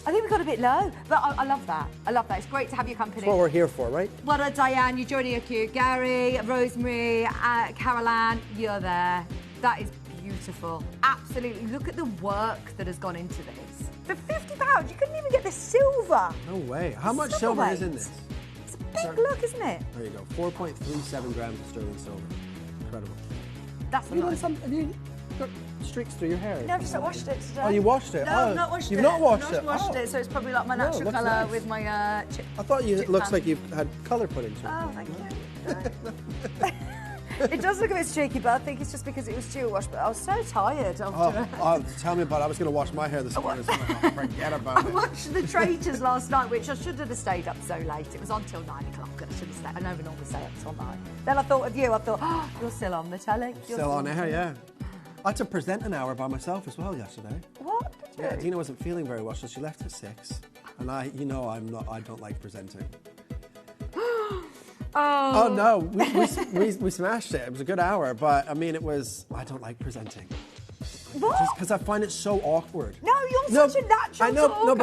I think we got a bit low, but I love that. I love that. It's great to have your company. That's what we're here for, right? Well done, Diane. You're joining your queue. Gary, Rosemary, Caroline, you're there. That is beautiful. Absolutely. Look at the work that has gone into this. For £50, you couldn't even get the silver. No way. How much silver is in this? It's a big look, isn't it? There you go. 4.37 grams of sterling silver. Incredible. That's Have you got streaks through your hair? No, I've just not washed it today. Oh, you washed it? No, oh, I've not washed it. You've not washed I've it? not washed it, so it's probably like my natural colour nice. with my chip. I thought it looks like you've had colour put into it. Oh, thank you. It does look a bit streaky, but I think it's just because it was steel wash. But I was so tired after Tell me about it. I was going to wash my hair this morning. So forget about it. I watched The Traitors last night, which I shouldn't have stayed up so late. It was on till 9 o'clock, and I should have stayed. I never normally stay up till 9. Then I thought of you. I thought, oh, you're still on the telly. Still on air, yeah. I had to present an hour by myself as well yesterday. What? Yeah, Dina wasn't feeling very well, so she left at 6. And I don't like presenting. Oh no, we smashed it. It was a good hour, but I mean, I don't like presenting. What? Just because I find it so awkward. No, you're such a natural I know, talker. no,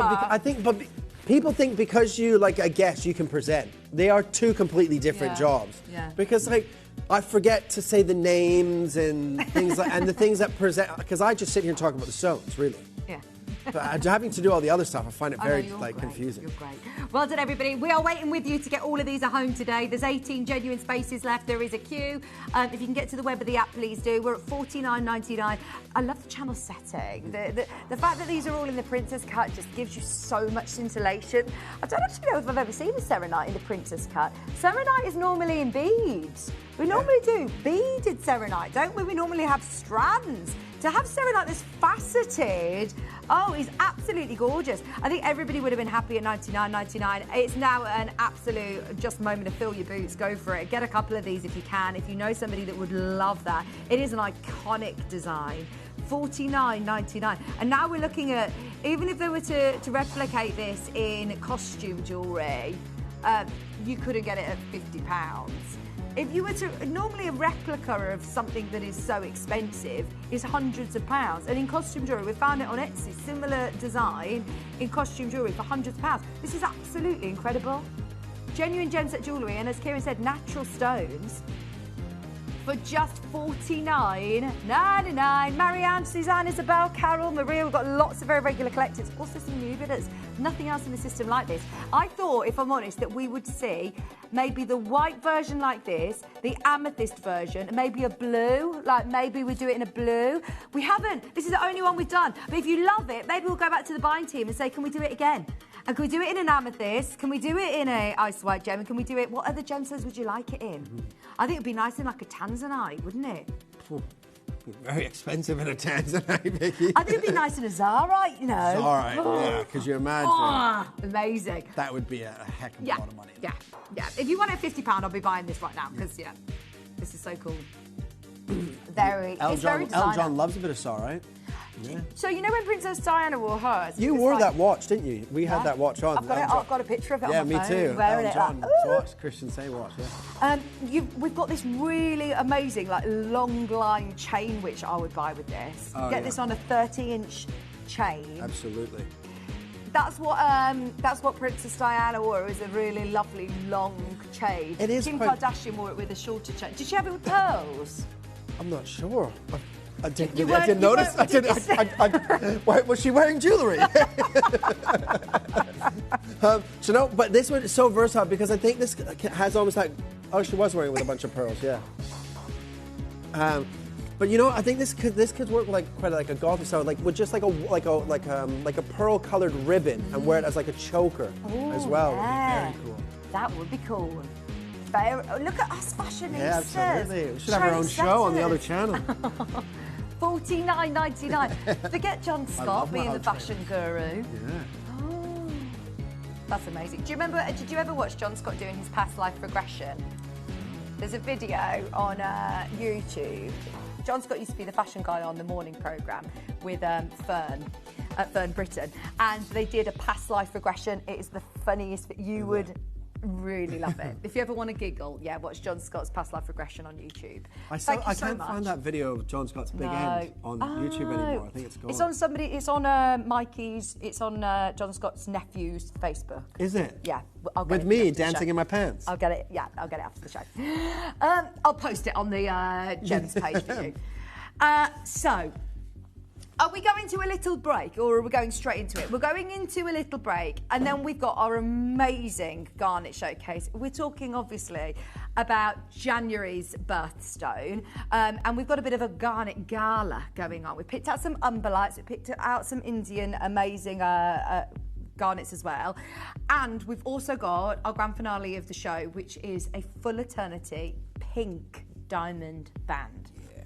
but people think because you, like, I guess you can present. They are two completely different jobs. Yeah. Because, like, I forget to say the names and things like, and the things that present, because I just sit here and talk about the stones, really. Yeah. But having to do all the other stuff, I find it very confusing. You're great. Well done, everybody. We are waiting with you to get all of these at home today. There's 18 genuine spaces left. There is a queue. If you can get to the web of the app, please do. We're at $49.99. I love the channel setting. The fact that these are all in the princess cut just gives you so much scintillation. I don't actually know if I've ever seen a serenite in the princess cut. Serenite is normally in beads. We normally do beaded serenite, don't we? We normally have strands. To have serenite that's faceted, is absolutely gorgeous. I think everybody would have been happy at $99.99. It's now an absolute just moment to fill your boots. Go for it. Get a couple of these if you can. If you know somebody that would love that. It is an iconic design. $49.99. And now we're looking at, even if they were to replicate this in costume jewellery, you couldn't get it at £50. If you were to, normally a replica of something that is so expensive is hundreds of pounds. And in costume jewellery, we found it on Etsy, similar design in costume jewellery for hundreds of pounds. This is absolutely incredible. Genuine gem set jewellery, and as Kieran said, natural stones for just $49.99. Marianne, Suzanne, Isabel, Carol, Maria, we've got lots of very regular collectors. Also some new bidders. Nothing else in the system like this. I thought, if I'm honest, that we would see maybe the white version like this, the amethyst version, maybe a blue, like maybe we do it in a blue. We haven't. This is the only one we've done. But if you love it, maybe we'll go back to the buying team and say, can we do it again? And can we do it in an amethyst? Can we do it in a ice white gem? And can we do it, what other gemstones would you like it in? I think it'd be nice in like a tanzanite, wouldn't it? Very expensive in a Tanzanite, Vicky. I think it'd be nice in a zarite, you know. Zarite, yeah, because you imagine. Amazing. That would be a heck of a lot of money. Yeah. If you want it at £50, I'll be buying this right now, because, this is so cool. It's very designer. Elton John loves a bit of zarite. Yeah. So you know when Princess Diana wore hers? You wore that watch, didn't you? We had that watch on. I've got a picture of it on my phone. Yeah, me too. Wearing it. John's watch, Christian Say watch, yeah. We've got this really amazing, like, long line chain, which I would buy with this. Get this on a 30-inch chain. Absolutely. That's what Princess Diana wore. It was a really lovely long chain. It is Kim quite... Kardashian wore it with a shorter chain. Did she have it with pearls? I'm not sure. I didn't notice. Was she wearing jewellery? So no, but this one is so versatile because I think this has almost like, oh, she was wearing it with a bunch of pearls, yeah. But you know, I think this could work like quite like a golf style, like with just like a pearl colored ribbon and wear it as like a choker as well. Yeah. Very cool. That would be cool. Look at us fashionistas. Yeah, absolutely. We should have our own show on the other channel. $49.99. Forget John Scott being the fashion guru. Yeah. Oh, that's amazing. Did you ever watch John Scott doing his past life regression? There's a video on YouTube. John Scott used to be the fashion guy on the morning programme with Fern Britton, and they did a past life regression. It is the funniest. You would really love it. If you ever want to giggle, watch John Scott's past life regression on YouTube. I can't find that video of John Scott's big end on YouTube anymore. I think it's gone. It's on Mikey's. It's on John Scott's nephew's Facebook. Is it? Yeah. With me dancing in my pants. I'll get it. Yeah, I'll get it after the show. I'll post it on the Gems page for you. So. Are we going to a little break or are we going straight into it? We're going into a little break and then we've got our amazing garnet showcase. We're talking obviously about January's birthstone and we've got a bit of a garnet gala going on. We picked out some umber lights, we picked out some Indian amazing garnets as well. And we've also got our grand finale of the show, which is a full eternity pink diamond band. Yeah.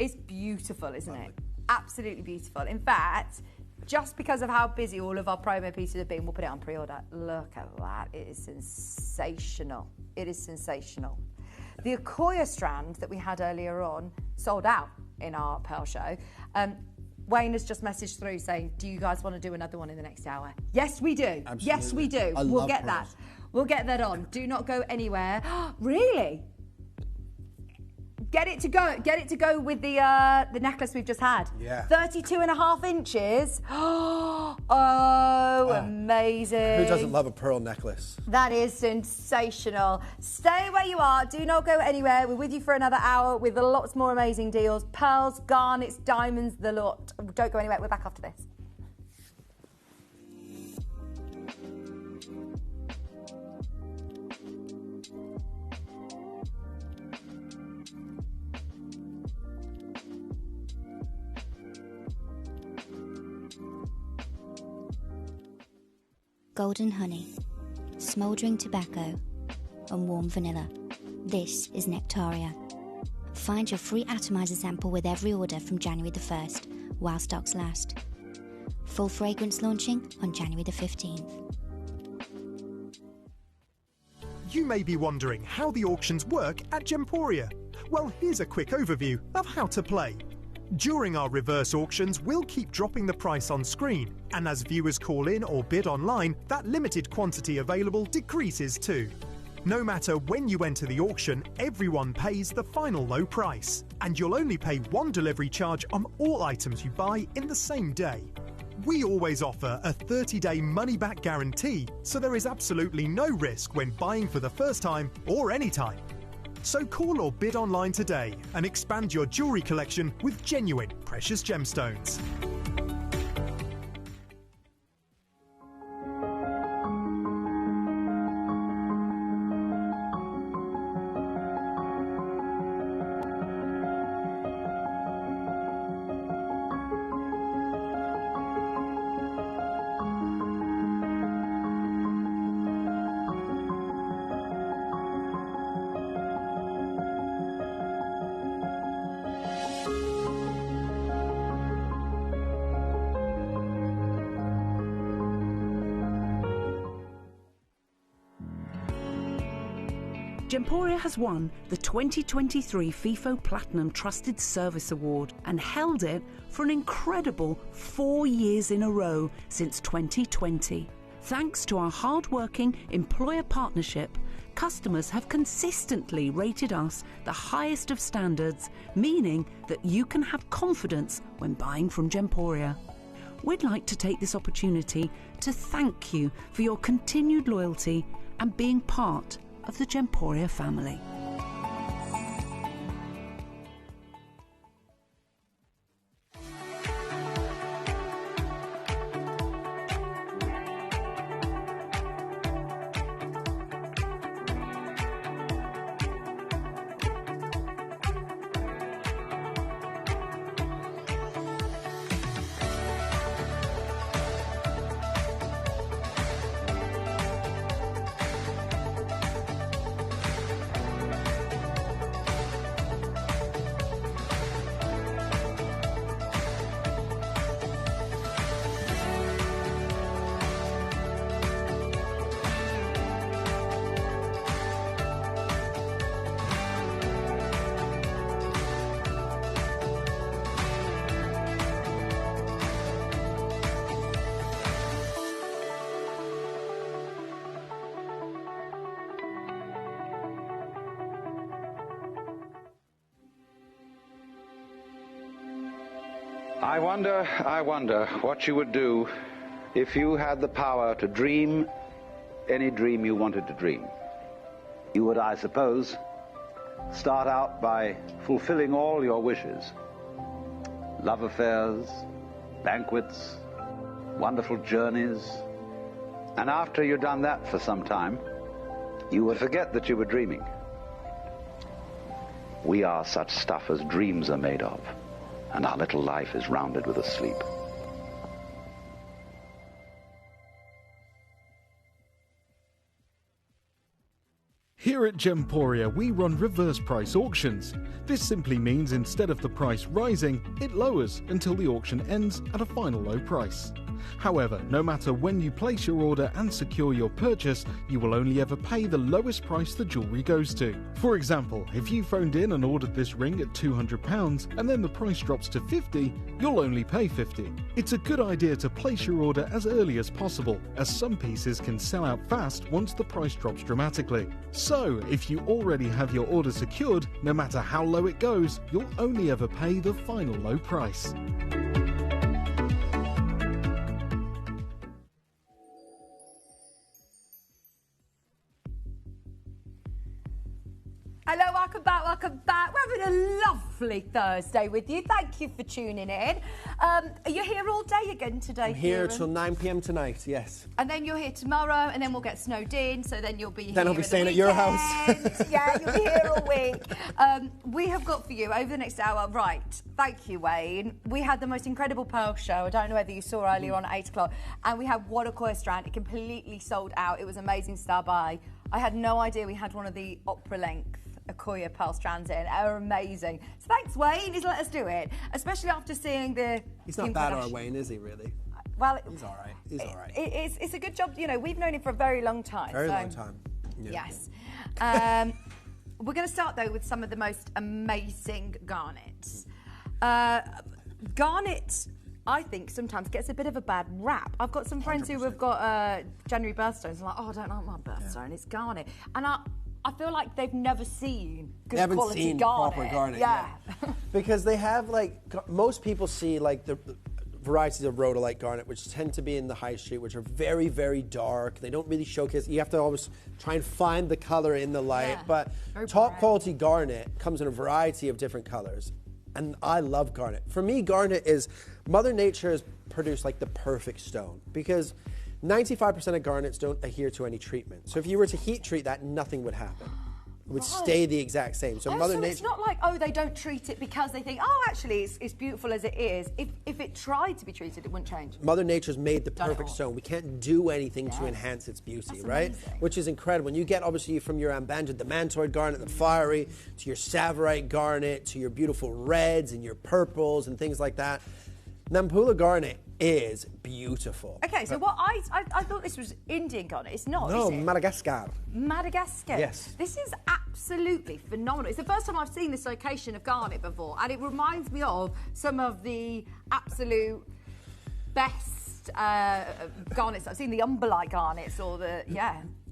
It's beautiful, isn't it? Absolutely beautiful. In fact, just because of how busy all of our promo pieces have been, we'll put it on pre-order. Look at that. It is sensational. It is sensational. The Akoya strand that we had earlier on sold out in our Pearl show. Wayne has just messaged through saying, do you guys want to do another one in the next hour? Yes, we do. Absolutely. Yes, we do. We'll get that. We'll get that on. Do not go anywhere. Really? Get it to go with the necklace we've just had. Yeah. 32.5 inches. Oh, amazing. Who doesn't love a pearl necklace? That is sensational. Stay where you are. Do not go anywhere. We're with you for another hour with lots more amazing deals. Pearls, garnets, diamonds, the lot. Don't go anywhere. We're back after this. Golden honey, smouldering tobacco, and warm vanilla. This is Nectaria. Find your free atomizer sample with every order from January the 1st, while stocks last. Full fragrance launching on January the 15th. You may be wondering how the auctions work at Gemporia. Well, here's a quick overview of how to play. During our reverse auctions, we'll keep dropping the price on screen, and as viewers call in or bid online, that limited quantity available decreases too. No matter when you enter the auction, everyone pays the final low price, and you'll only pay one delivery charge on all items you buy in the same day. We always offer a 30-day money-back guarantee, so there is absolutely no risk when buying for the first time or any time. So call or bid online today and expand your jewellery collection with genuine precious gemstones. Gemporia has won the 2023 FIFO Platinum Trusted Service Award and held it for an incredible 4 years in a row since 2020. Thanks to our hard-working employer partnership, customers have consistently rated us the highest of standards, meaning that you can have confidence when buying from Gemporia. We'd like to take this opportunity to thank you for your continued loyalty and being part of the Gemporia family. I wonder what you would do if you had the power to dream any dream you wanted to dream. You would, I suppose, start out by fulfilling all your wishes. Love affairs, banquets, wonderful journeys. And after you'd done that for some time, you would forget that you were dreaming. We are such stuff as dreams are made of, and our little life is rounded with a sleep. Here at Gemporia, we run reverse price auctions. This simply means instead of the price rising, it lowers until the auction ends at a final low price. However, no matter when you place your order and secure your purchase, you will only ever pay the lowest price the jewellery goes to. For example, if you phoned in and ordered this ring at £200 and then the price drops to £50, you'll only pay £50. It's a good idea to place your order as early as possible, as some pieces can sell out fast once the price drops dramatically. So, if you already have your order secured, no matter how low it goes, you'll only ever pay the final low price. Hello, welcome back. We're having a lovely Thursday with you. Thank you for tuning in. Are you here all day again today, I'm here Kieran? till 9 p.m. tonight, yes. And then you're here tomorrow, and then we'll get snowed in, so then you'll be here. Then I'll be staying at your house. Yeah, you'll be here all week. We have got for you over the next hour, right, thank you, Wayne. We had the most incredible pearl show. I don't know whether you saw earlier on at 8 o'clock. And we had What a Coir Strand. It completely sold out. It was amazing to start by. I had no idea we had one of the opera length Accoya pearl strands in. Are amazing. So thanks, Wayne. He's let us do it, especially after seeing the. He's not bad, our Wayne, is he? Really? Well, he's all right. He's all right. It's a good job. You know, we've known him for a very long time. Very long time. Yeah. Yes. We're going to start though with some of the most amazing garnets. Garnet, I think, sometimes gets a bit of a bad rap. I've got some friends 100%. Who have got January birthstones. I'm like, oh, I don't like my birthstone. It's garnet, and I feel like they've never seen good quality garnet. Proper garnet. Yeah. Because they have, like, most people see, like, the varieties of rhodolite garnet, which tend to be in the high street, which are very, very dark. They don't really showcase. You have to always try and find the color in the light. Yeah, but top quality garnet comes in a variety of different colors. And I love garnet. For me, garnet is, Mother Nature has produced, like, the perfect stone. Because 95% of garnets don't adhere to any treatment. So if you were to heat treat that, nothing would happen. It would stay the exact same. So Mother Nature. It's not like, oh, they don't treat it because they think, oh, actually, it's beautiful as it is. If it tried to be treated, it wouldn't change. Mother Nature's made the perfect stone. We can't do anything to enhance its beauty, right? Amazing. Which is incredible. And you get, obviously, from your ambanded, the mantoid garnet, the fiery, to your savarite garnet, to your beautiful reds and your purples and things like that. Nampula garnet is beautiful. Okay, so what I thought this was Indian garnet. It's not, No, is it? Madagascar. Madagascar. Yes. This is absolutely phenomenal. It's the first time I've seen this location of garnet before, and it reminds me of some of the absolute best garnets I've seen. The umberlite garnets, or the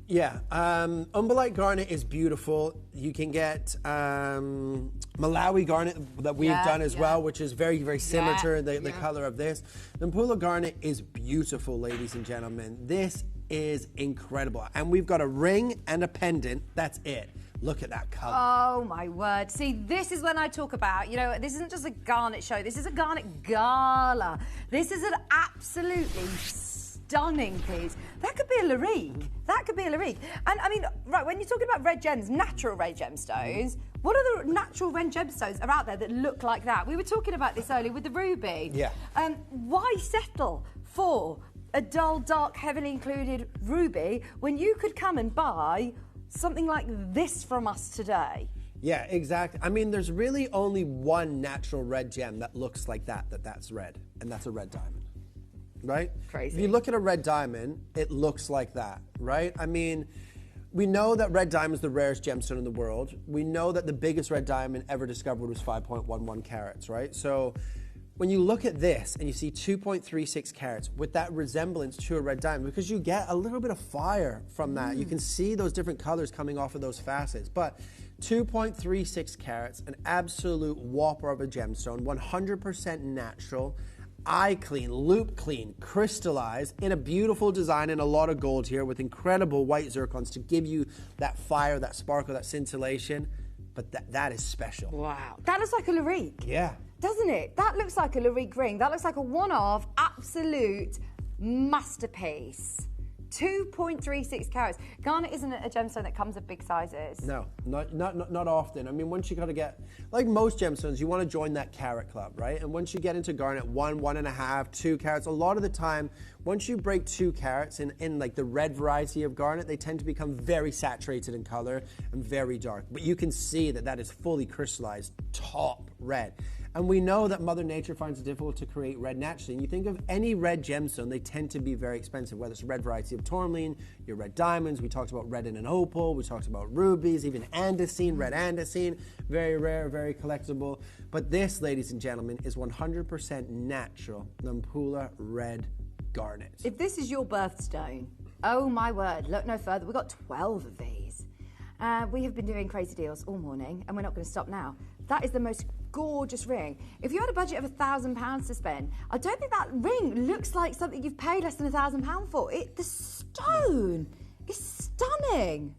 Yeah, umberlite garnet is beautiful. You can get Malawi garnet that we've done as well, which is very, very similar to the color of this. Nampula garnet is beautiful, ladies and gentlemen. This is incredible. And we've got a ring and a pendant. That's it. Look at that color. Oh, my word. See, this is when I talk about, you know, this isn't just a garnet show. This is a garnet gala. This is an absolutely stunning piece. That could be a Larique. That could be a Larique. And I mean, right, when you're talking about red gems, natural red gemstones, what other natural red gemstones are out there that look like that? We were talking about this earlier with the ruby. Yeah. Why settle for a dull, dark, heavily included ruby when you could come and buy something like this from us today? Yeah, exactly. I mean, there's really only one natural red gem that looks like that's red, and that's a red diamond. Right? Crazy. If you look at a red diamond, it looks like that, right? I mean, we know that red diamond is the rarest gemstone in the world. We know that the biggest red diamond ever discovered was 5.11 carats, right? So when you look at this and you see 2.36 carats with that resemblance to a red diamond, because you get a little bit of fire from that. You can see those different colors coming off of those facets. But 2.36 carats, an absolute whopper of a gemstone, 100% natural, eye clean, loop clean, crystallized in a beautiful design and a lot of gold here with incredible white zircons to give you that fire, that sparkle, that scintillation. But that is special. Wow. That looks like a Larique. Yeah. Doesn't it? That looks like a Larique ring. That looks like a one-off, absolute masterpiece. 2.36 carats. Garnet isn't a gemstone that comes in big sizes. No, not often. I mean, once you gotta get, like most gemstones, you want to join that carat club, right? And once you get into garnet, 1.5, 2 carats, a lot of the time, once you break 2 carats in like the red variety of garnet, they tend to become very saturated in color and very dark. But you can see that is fully crystallized, top red. And we know that Mother Nature finds it difficult to create red naturally. And you think of any red gemstone, they tend to be very expensive, whether it's a red variety of tourmaline, your red diamonds, we talked about red in an opal, we talked about rubies, even andesine, red andesine, very rare, very collectible. But this, ladies and gentlemen, is 100% natural Nampula red garnet. If this is your birthstone, oh my word, look no further. We've got 12 of these. We have been doing crazy deals all morning, and we're not going to stop now. That is the most gorgeous ring. If you had a budget of £1,000 to spend, I don't think that ring looks like something you've paid less than £1,000 for. The stone is stunning.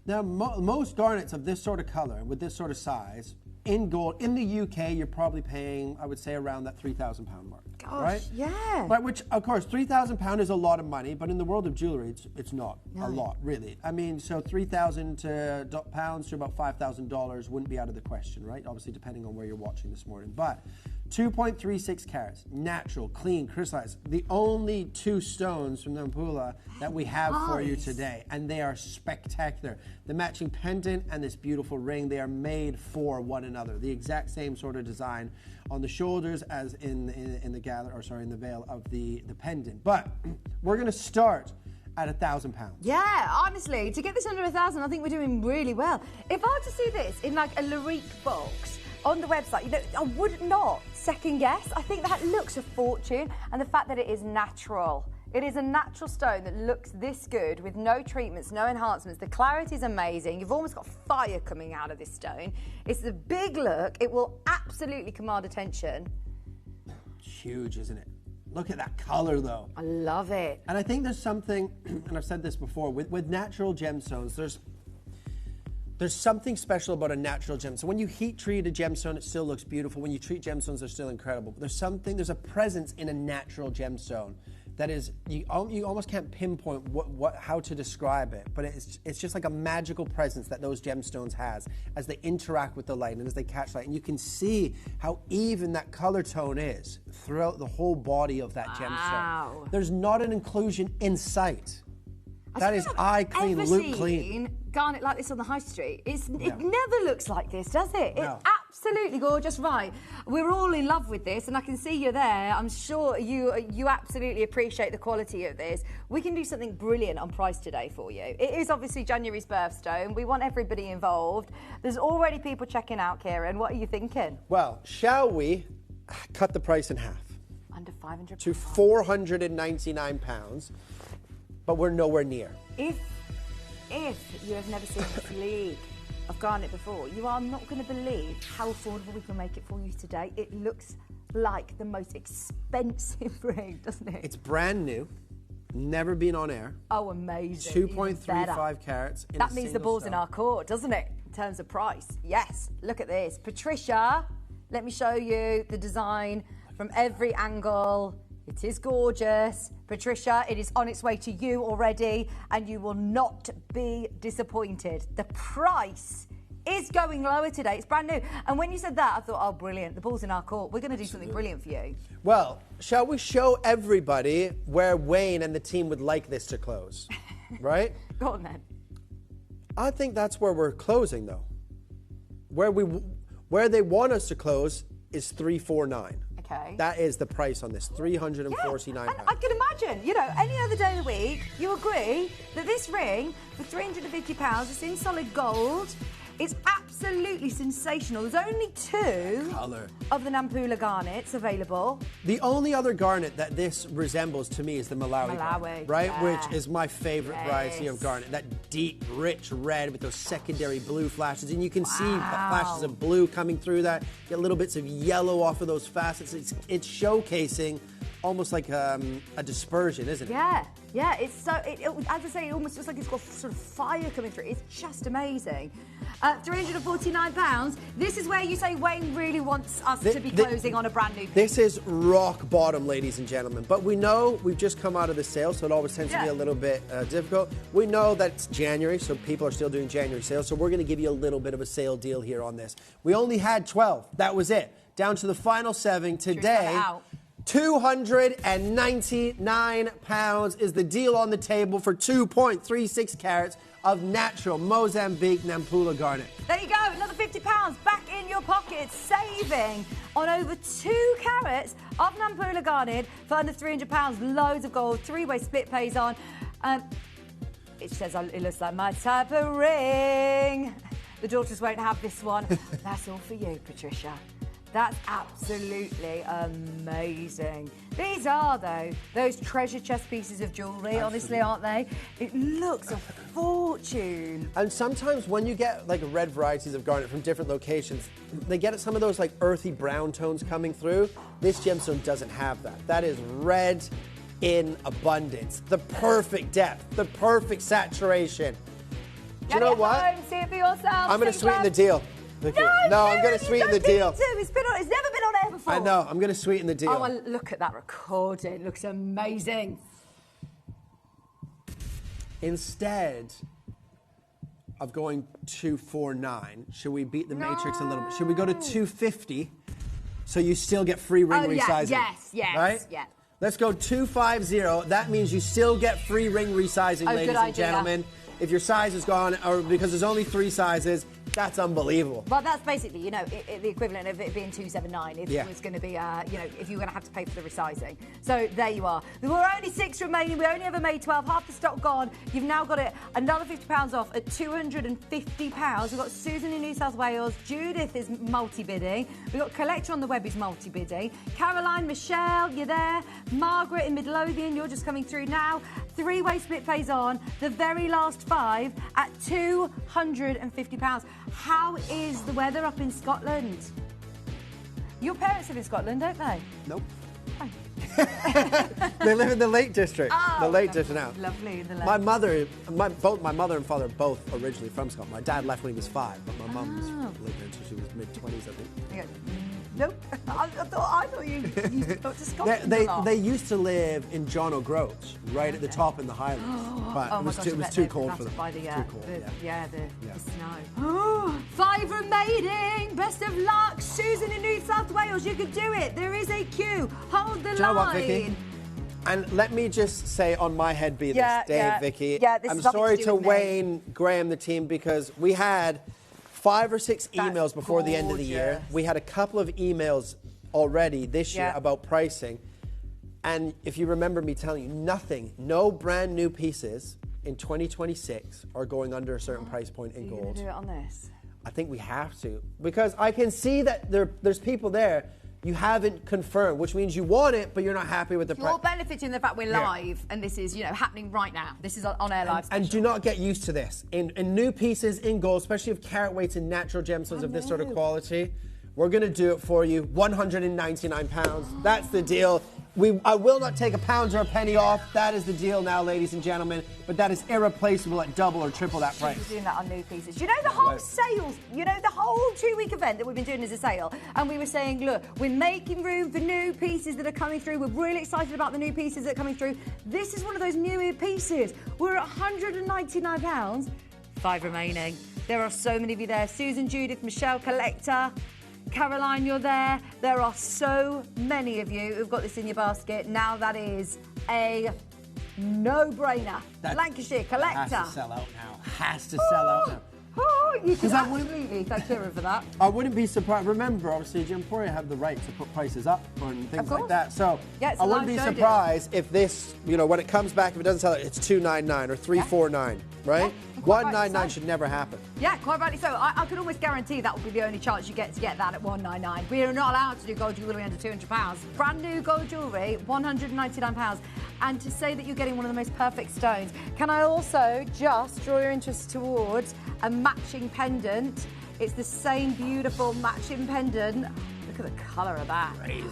Now, most garnets of this sort of color, with this sort of size, in gold, in the UK, you're probably paying, I would say, around that £3,000 mark. Gosh, right? yeah. Right, which, of course, £3,000 is a lot of money, but in the world of jewelry, it's not a lot, really. I mean, so £3,000 to about $5,000 wouldn't be out of the question, right? Obviously, depending on where you're watching this morning. But 2.36 carats, natural, clean, crystallized. The only 2 stones from Nampula that we have for you today, and they are spectacular. The matching pendant and this beautiful ring, they are made for one another. The exact same sort of design on the shoulders as in the veil of the pendant. But we're going to start at £1,000. Yeah, honestly, to get this under 1,000, I think we're doing really well. If I were to see this in like a Larique box on the website, you know, I would not second guess. I think that looks a fortune, and the fact that it is natural. It is a natural stone that looks this good with no treatments, no enhancements. The clarity is amazing. You've almost got fire coming out of this stone. It's a big look. It will absolutely command attention. It's huge, isn't it? Look at that color, though. I love it. And I think there's something, and I've said this before, with natural gemstones, there's something special about a natural gemstone. So when you heat treat a gemstone, it still looks beautiful. When you treat gemstones, they're still incredible. But there's a presence in a natural gemstone that is, you almost can't pinpoint how to describe it, but it's just like a magical presence that those gemstones has as they interact with the light and as they catch light. And you can see how even that color tone is throughout the whole body of that gemstone. There's not an inclusion in sight. That is eye clean, loop clean. Garnet like this on the high street. It never looks like this, does it? No. It's absolutely gorgeous. Right, we're all in love with this, and I can see you there. I'm sure you absolutely appreciate the quality of this. We can do something brilliant on price today for you. It is obviously January's birthstone. We want everybody involved. There's already people checking out, Kieran. What are you thinking? Well, shall we cut the price in half? Under £500. To £499, but we're nowhere near. If you have never seen this league of garnet before, you are not going to believe how affordable we can make it for you today. It looks like the most expensive ring, doesn't it? It's brand new, never been on air. Oh, amazing. 2.35 carats. That means the ball's in our court, doesn't it, in terms of price? Yes, look at this. Patricia, let me show you the design from every angle. It is gorgeous. Patricia, it is on its way to you already, and you will not be disappointed. The price is going lower today. It's brand new. And when you said that, I thought, oh, brilliant. The ball's in our court. We're going to do something brilliant for you. Well, shall we show everybody where Wayne and the team would like this to close? Right? Go on, then. I think that's where we're closing, though. Where they want us to close is $349. Okay. That is the price on this, £349. And I can imagine, you know, any other day of the week, you agree that this ring for £350 is in solid gold. It's absolutely sensational. There's only two of the Nampula garnets available. The only other garnet that this resembles to me is the Malawi garnet, right? Yeah. Which is my favorite variety of garnet. That deep, rich red with those secondary blue flashes. And you can see flashes of blue coming through that. Get little bits of yellow off of those facets. It's showcasing almost like a dispersion, isn't it? Yeah, it's so, as I say, it almost looks like it's got sort of fire coming through. It's just amazing. £349. This is where you say Wayne really wants us to be closing on a brand new piece. This is rock bottom, ladies and gentlemen. But we know we've just come out of the sale, so it always tends to be a little bit difficult. We know that it's January, so people are still doing January sales, so we're going to give you a little bit of a sale deal here on this. We only had 12. That was it. Down to the final 7 today. £299 is the deal on the table for 2.36 carats of natural Mozambique Nampula garnet. There you go, another £50 back in your pocket, saving on over 2 carats of Nampula garnet for under £300. Loads of gold, 3-way split pays on. It says it looks like my type of ring. The daughters won't have this one. That's all for you, Patricia. That's absolutely amazing. These are, though, those treasure chest pieces of jewellery, honestly, aren't they? It looks a fortune. And sometimes when you get, like, red varieties of garnet from different locations, they get some of those, like, earthy brown tones coming through. This gemstone doesn't have that. That is red in abundance. The perfect depth, the perfect saturation. Do you know what? Home, see it for yourself. I'm going to sweeten the deal. No, I'm going to sweeten the deal. It's never been on air before. I know. I'm going to sweeten the deal. Oh, well, look at that recording. It looks amazing. Instead of going 249, should we beat the matrix a little bit? Should we go to 250 so you still get free ring resizing? Yes, right? Yeah. Let's go 250. That means you still get free ring resizing, ladies and gentlemen. If your size is gone, or because there's only 3 sizes, that's unbelievable. Well, that's basically, you know, the equivalent of it being 279 if it was going to be, you know, if you were going to have to pay for the resizing. So there you are. There were only 6 remaining. We only ever made 12. Half the stock gone. You've now got it another £50 off at £250. We've got Susan in New South Wales. Judith is multi-bidding. We've got Collector on the web is multi-bidding. Caroline, Michelle, you're there. Margaret in Midlothian, you're just coming through now. 3-way split pays on. The very last 5 at £250. How is the weather up in Scotland? Your parents live in Scotland, don't they? Nope. Oh. They live in the Lake District. Oh, the Lake District now. Lovely. The Lake. My mother and father are both originally from Scotland. My dad left when he was 5, but my mum lived there until she was mid-20s, I think. Yeah. Nope. I thought you spoke to Scotland a lot. They used to live in John O'Groats, right at the top in the Highlands. But it was too cold for them. The snow. 5 remaining. Best of luck. Susan in New South Wales, you can do it. There is a queue. Hold the line. Do you know what, Vicky? And let me just say on my head be this day, Vicky. Yeah, this I'm is nothing sorry to do to with me. Wayne, Graham, the team, because we had 5 or 6 emails before the end of the year. We had a couple of emails already this year about pricing. And if you remember me telling you, no brand new pieces in 2026 are going under a certain price point in gold. Are you going to do it on this? I think we have to, because I can see that there's people there you haven't confirmed, which means you want it, but you're not happy with the price. You're benefiting the fact we're live, and this is, happening right now. This is on air live. And do not get used to this. In new pieces in gold, especially of carat weights and natural gemstones of this sort of quality, we're going to do it for you. £199. That's the deal. I will not take a pound or a penny off. That is the deal now, ladies and gentlemen. But that is irreplaceable at double or triple that price. We're doing that on new pieces. You know the whole sales, the whole 2-week event that we've been doing is a sale. And we were saying, look, we're making room for new pieces that are coming through. We're really excited about the new pieces that are coming through. This is one of those new pieces. We're at £199. 5 remaining. There are so many of you there. Susan, Judith, Michelle, Collector. Caroline, you're there. There are so many of you who've got this in your basket. Now that is a no-brainer. Lancashire Collector. Has to sell out now. Has to sell out now. You can absolutely thank Kieran for that. I wouldn't be surprised. Remember, obviously, Gemporia have the right to put prices up and things like that. So I wouldn't be surprised if this, when it comes back, if it doesn't sell it, it's $299 or $349, right? $199 should never happen. Yeah, quite rightly so. I could almost guarantee that will be the only chance you get to get that at $199. We are not allowed to do gold jewellery under £200. Brand new gold jewellery, £199. And to say that you're getting one of the most perfect stones, can I also just draw your interest towards a matching pendant? It's the same beautiful matching pendant. Look at the colour of that. Crazy.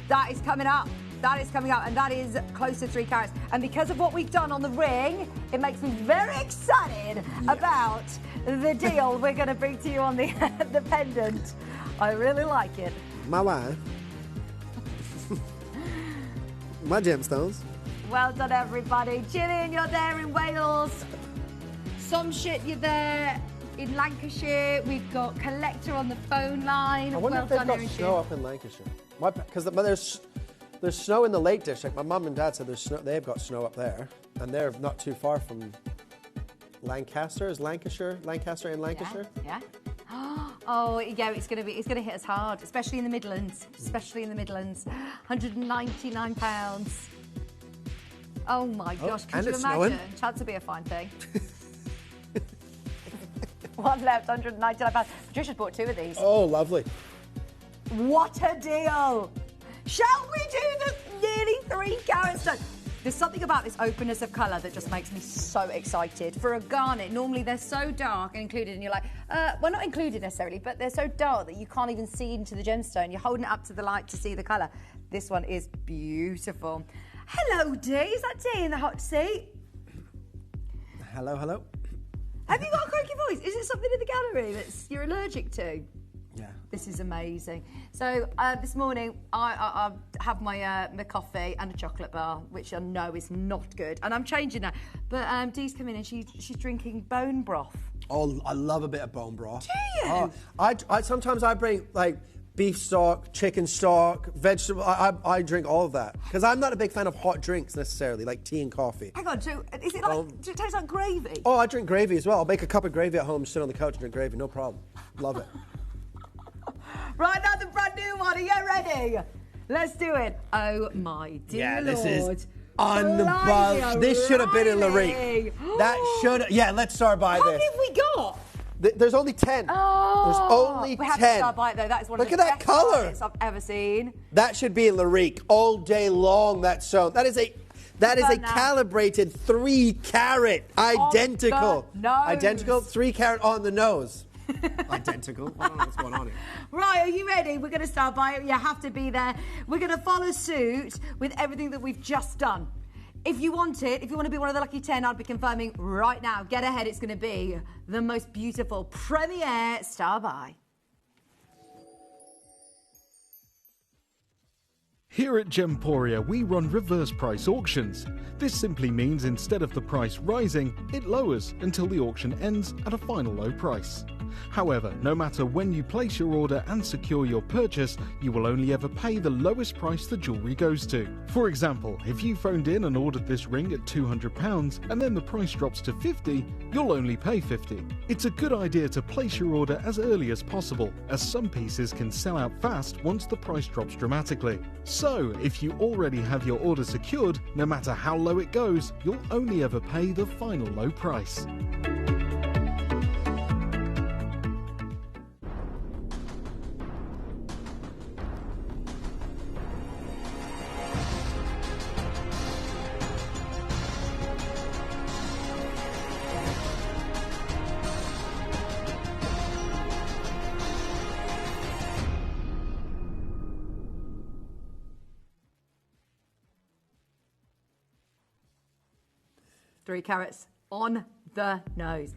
That is coming up. That is coming up, and that is close to 3 carats. And because of what we've done on the ring, it makes me very excited about the deal we're going to bring to you on the pendant. I really like it. My wife. My gemstones. Well done, everybody. Gillian, you're there in Wales. Some shit, you're there in Lancashire. We've got Collector on the phone line. I wonder if they've got snow up in Lancashire. Because there's snow in the Lake District. My mum and dad said there's snow. They've got snow up there, and they're not too far from Lancaster. Is Lancaster in Lancashire? Yeah. Oh yeah, it's gonna hit us hard, especially in the Midlands. £199. Oh my gosh, could you imagine? Snowing. Chance to be a fine thing. One left, £199. Patricia's bought 2 of these. Oh, lovely. What a deal! Shall we do the nearly 3 carat stone? There's something about this openness of colour that just makes me so excited. For a garnet, normally they're so dark and included, and you're like, well, not included necessarily, but they're so dark that you can't even see into the gemstone. You're holding it up to the light to see the colour. This one is beautiful. Hello, Dee. Is that Dee in the hot seat? Hello. Have you got a croaky voice? Is it something in the gallery that you're allergic to? Yeah. This is amazing. So this morning I have my coffee and a chocolate bar, which I know is not good, and I'm changing that. But Dee's come in and she's drinking bone broth. Oh, I love a bit of bone broth. Do you? Oh, I sometimes I bring like beef stock, chicken stock, vegetable. I drink all of that because I'm not a big fan of hot drinks necessarily, like tea and coffee. Hang on, so is it like? Does it taste like gravy? Oh, I drink gravy as well. I'll make a cup of gravy at home, sit on the couch and drink gravy, no problem. Love it. Right now, the brand new one. Are you ready? Let's do it. Oh my dear Lord. This is unbelievable. This should have been in Larique. That should. Yeah, let's start by How this. many have we got? There's only 10. Oh, there's only 10. We have to start by it though. That is one of the best garnets I've ever seen. That should be in Larique all day long. That stone. That is a calibrated 3 carat identical. Identical 3 carat on the nose. Identical. I don't know what's going on here. Right, are you ready? We're going to start by it. You have to be there. We're going to follow suit with everything that we've just done. If you want to be one of the lucky 10, I'd be confirming right now. Get ahead. It's going to be the most beautiful premiere star buy. Here at Gemporia, we run reverse price auctions. This simply means instead of the price rising, it lowers until the auction ends at a final low price. However, no matter when you place your order and secure your purchase, you will only ever pay the lowest price the jewellery goes to. For example, if you phoned in and ordered this ring at £200 and then the price drops to £50, you'll only pay £50. It's a good idea to place your order as early as possible, as some pieces can sell out fast once the price drops dramatically. So, if you already have your order secured, no matter how low it goes, you'll only ever pay the final low price. Three carats on the nose.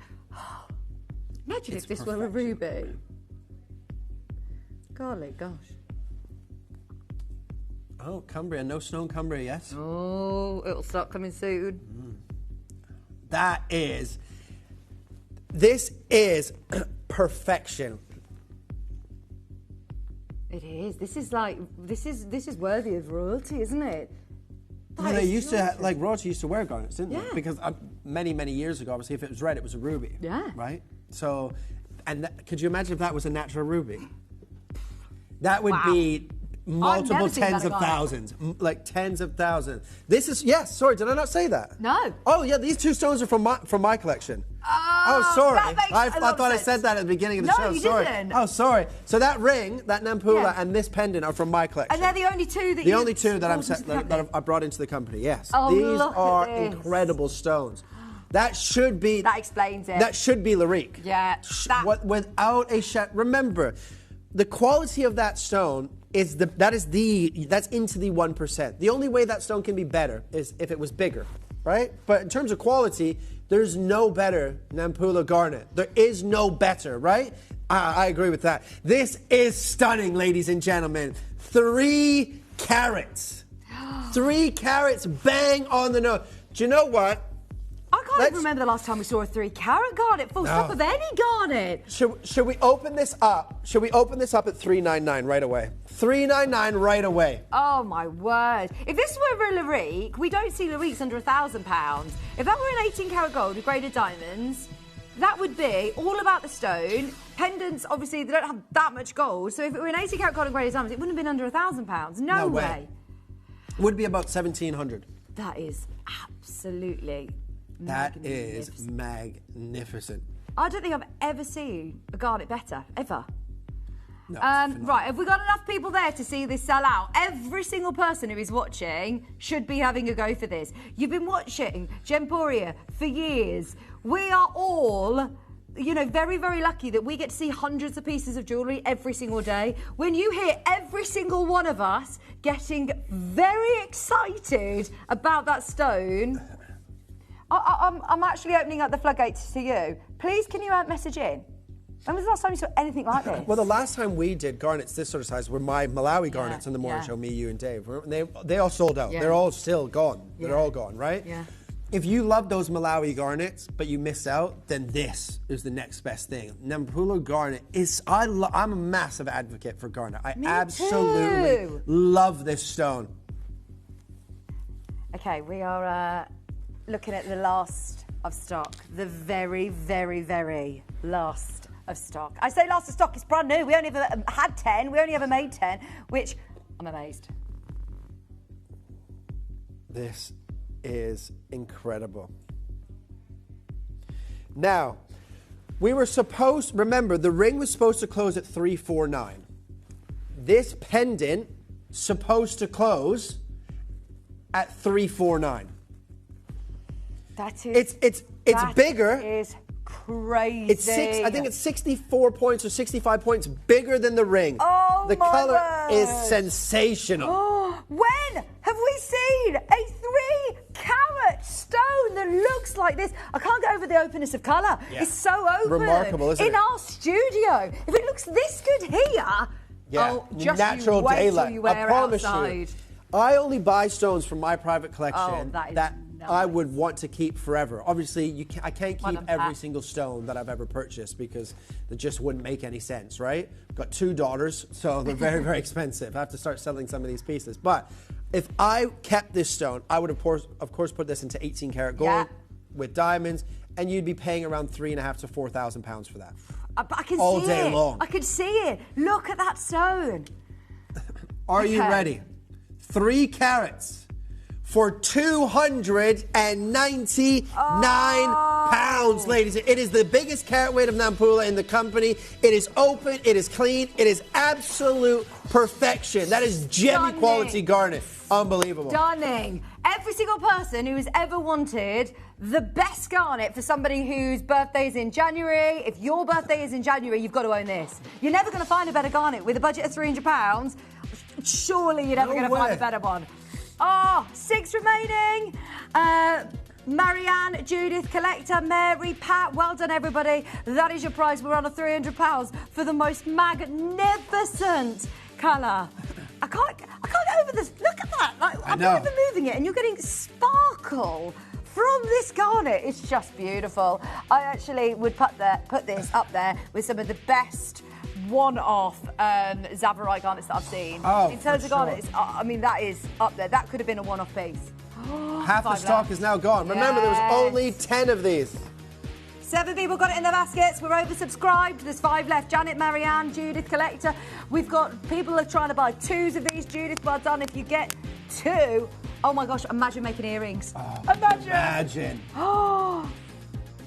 Imagine if this were a ruby. Golly gosh. Oh, Cumbria. No snow in Cumbria yet. Oh, it'll start coming soon. This is perfection. It is. This is worthy of royalty, isn't it? Well, they used to, royalty used to wear garnets, didn't they? Because many, many years ago, obviously, if it was red, it was a ruby. Yeah. Right? So, could you imagine if that was a natural ruby? That would be multiple tens of thousands. Like tens of thousands. This is, yes, sorry, did I not say that? No. Oh, yeah, these two stones are from my collection. Oh, sorry. I thought I said that at the beginning of the show. No, you sorry. didn't. Oh, sorry. So that ring, that Nampula, and this pendant are from my collection. And they're the only two that The only two that I brought into the company, yes. Oh, These look are at this. incredible stones. That should be... That explains it. That should be Lyrique. Yeah. Without a shadow... Remember, the quality of that stone is that's into the 1%. The only way that stone can be better is if it was bigger, right? But in terms of quality, there's no better Nampula garnet. There is no better, right? I agree with that. This is stunning, ladies and gentlemen. 3 carats. 3 carats, bang on the nose. Do you know what? I can't even remember the last time we saw a 3-carat garnet, full stop of any garnet. Should we open this up? Should we open this up at $399 right away? $399 right away. Oh my word. If this were a Lyrique, we don't see Lyriques under £1,000. If that were an 18-carat gold with graded diamonds, that would be all about the stone. Pendants, obviously, they don't have that much gold. So if it were an 18-carat gold and graded diamonds, it wouldn't have been under £1,000. No way. It would be about $1,700. That is absolutely That is magnificent. I don't think I've ever seen a garnet better, ever. No, right, have we got enough people there to see this sell out? Every single person who is watching should be having a go for this. You've been watching Gemporia for years. We are all, very, very lucky that we get to see hundreds of pieces of jewellery every single day. When you hear every single one of us getting very excited about that stone... I'm actually opening up the floodgates to you. Please, can you message in? When was the last time you saw anything like this? Well, the last time we did garnets this sort of size were my Malawi garnets on the morning show, me, you, and Dave. They all sold out. They're all still gone. They're all gone, right? Yeah. If you love those Malawi garnets, but you miss out, then this is the next best thing. Nampula garnet is... I'm a massive advocate for garnet. I absolutely love this stone. Okay, we are... looking at the last of stock. The very, very, very last of stock. I say last of stock, it's brand new. We only ever had 10. We only ever made 10, which I'm amazed. This is incredible. Now, we were supposed... Remember, the ring was supposed to close at $349. This pendant supposed to close at $349. That is... It's bigger. That is crazy. I think it's 64 points or 65 points bigger than the ring. Oh, the my color word. is sensational. Oh, when have we seen a 3-carat stone that looks like this? I can't get over the openness of colour. Yeah. It's so open. Remarkable, isn't it? In our studio. If it looks this good here, just natural you wait daylight. till you wear I promise outside. you. I only buy stones from my private collection that is I would want to keep forever. Obviously, I can't keep every single stone that I've ever purchased because it just wouldn't make any sense, right? I've got 2 daughters, so they're very, very expensive. I have to start selling some of these pieces. But if I kept this stone, I would, of course, put this into 18 karat gold with diamonds, and you'd be paying around £3,500 to £4,000 for that. I can all see day it. long. I can see it. Look at that stone. Are you ready? 3 carats for £299, ladies. It is the biggest carat weight of Nampula in the company. It is open, it is clean, it is absolute perfection. That is gemmy quality garnet. Unbelievable. Stunning. Every single person who has ever wanted the best garnet for somebody whose birthday is in January, if your birthday is in January, you've got to own this. You're never going to find a better garnet with a budget of £300. Surely you're never going to find a better one. Oh, 6 remaining. Marianne, Judith, Collector, Mary, Pat, well done everybody. That is your prize. We're on a £300 for the most magnificent colour. I can't get over this. Look at that. Like, I'm not even moving it and you're getting sparkle from this garnet. It's just beautiful. I actually would put this up there with some of the best one-off Zavarite garnets that I've seen. In terms of garnets, I mean, that is up there. That could have been a one-off piece. Half the stock is now gone. Remember, there was only 10 of these. 7 people got it in their baskets. We're oversubscribed. There's 5 left. Janet, Marianne, Judith, Collector. We've got people are trying to buy 2s of these. Judith, well done. If you get 2, oh my gosh, imagine making earrings. Imagine. Oh.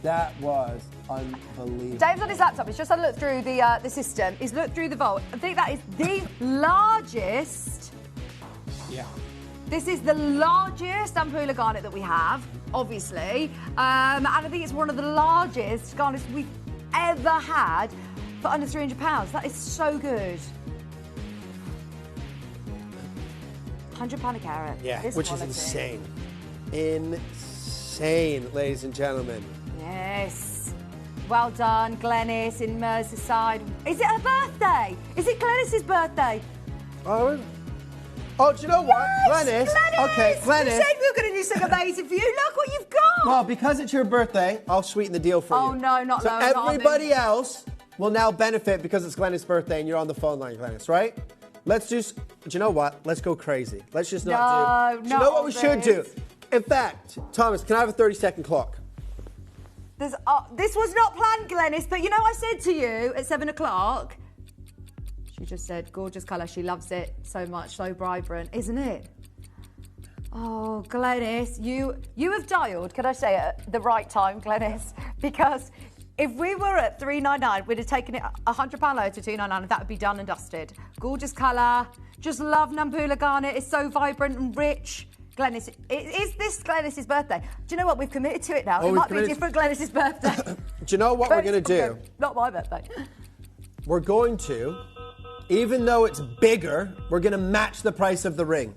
That was unbelievable. James on his laptop, he's just had a look through the system. He's looked through the vault. I think that is the largest. Yeah. This is the largest Nampula garnet that we have, obviously. And I think it's one of the largest garnets we've ever had for under £300. That is so good. £100 a carat. Yeah, this which quality. is insane. Insane, ladies and gentlemen. Yes. Well done, Glenys in Merseyside. Is it her birthday? Is it Glenys's birthday? Oh, do you know what? Glenys. Okay, Glenys. You said we were going to do something amazing for you. Look what you've got. Well, because it's your birthday, I'll sweeten the deal for you. Oh, no, not so no, everybody else will now benefit because it's Glenys' birthday and you're on the phone line, Glenys, right? Let's just, do you know what? Let's go crazy. Let's just not do. Do you know what we should do? In fact, Thomas, can I have a 30-second clock? This was not planned, Glenys, but you know I said to you at 7 o'clock, she just said, gorgeous colour, she loves it so much, so vibrant, isn't it? Oh, Glenys, you have dialed, can I say, at the right time, Glenys? Because if we were at $399, we'd have taken it £100 lower to $299, and that would be done and dusted. Gorgeous colour, just love Nampula garnet, it's so vibrant and rich. Glenys, is this Glenys' birthday? Do you know what? We've committed to it now. It might be a different Glenys' birthday. Do you know what we're going to do? Not my birthday. We're going to, even though it's bigger, we're going to match the price of the ring.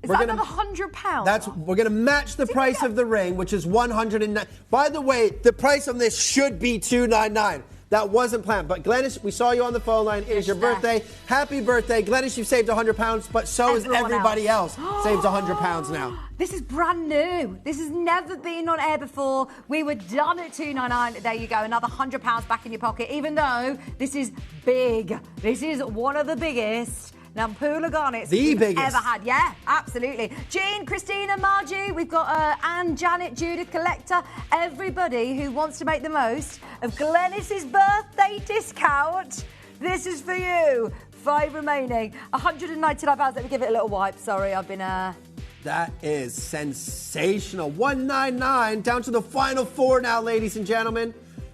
Is that another £100? We're going to match the price of the ring, which is $109. By the way, the price on this should be $299. That wasn't planned. But Glenys, we saw you on the phone line. It is your birthday. Happy birthday. Glenys, you've saved £100, but so is everybody else. Saves £100 now. This is brand new. This has never been on air before. We were done at $299. There you go. Another £100 back in your pocket, even though this is big. This is one of the biggest Nampula garnets we've ever had. Yeah, absolutely. Jean, Christina, Margie, we've got Anne, Janet, Judith, Collector, everybody who wants to make the most of Glenys' birthday discount. This is for you. 5 remaining. £199. Let me give it a little wipe. Sorry, I've been... That is sensational. $199 down to the final 4 now, ladies and gentlemen.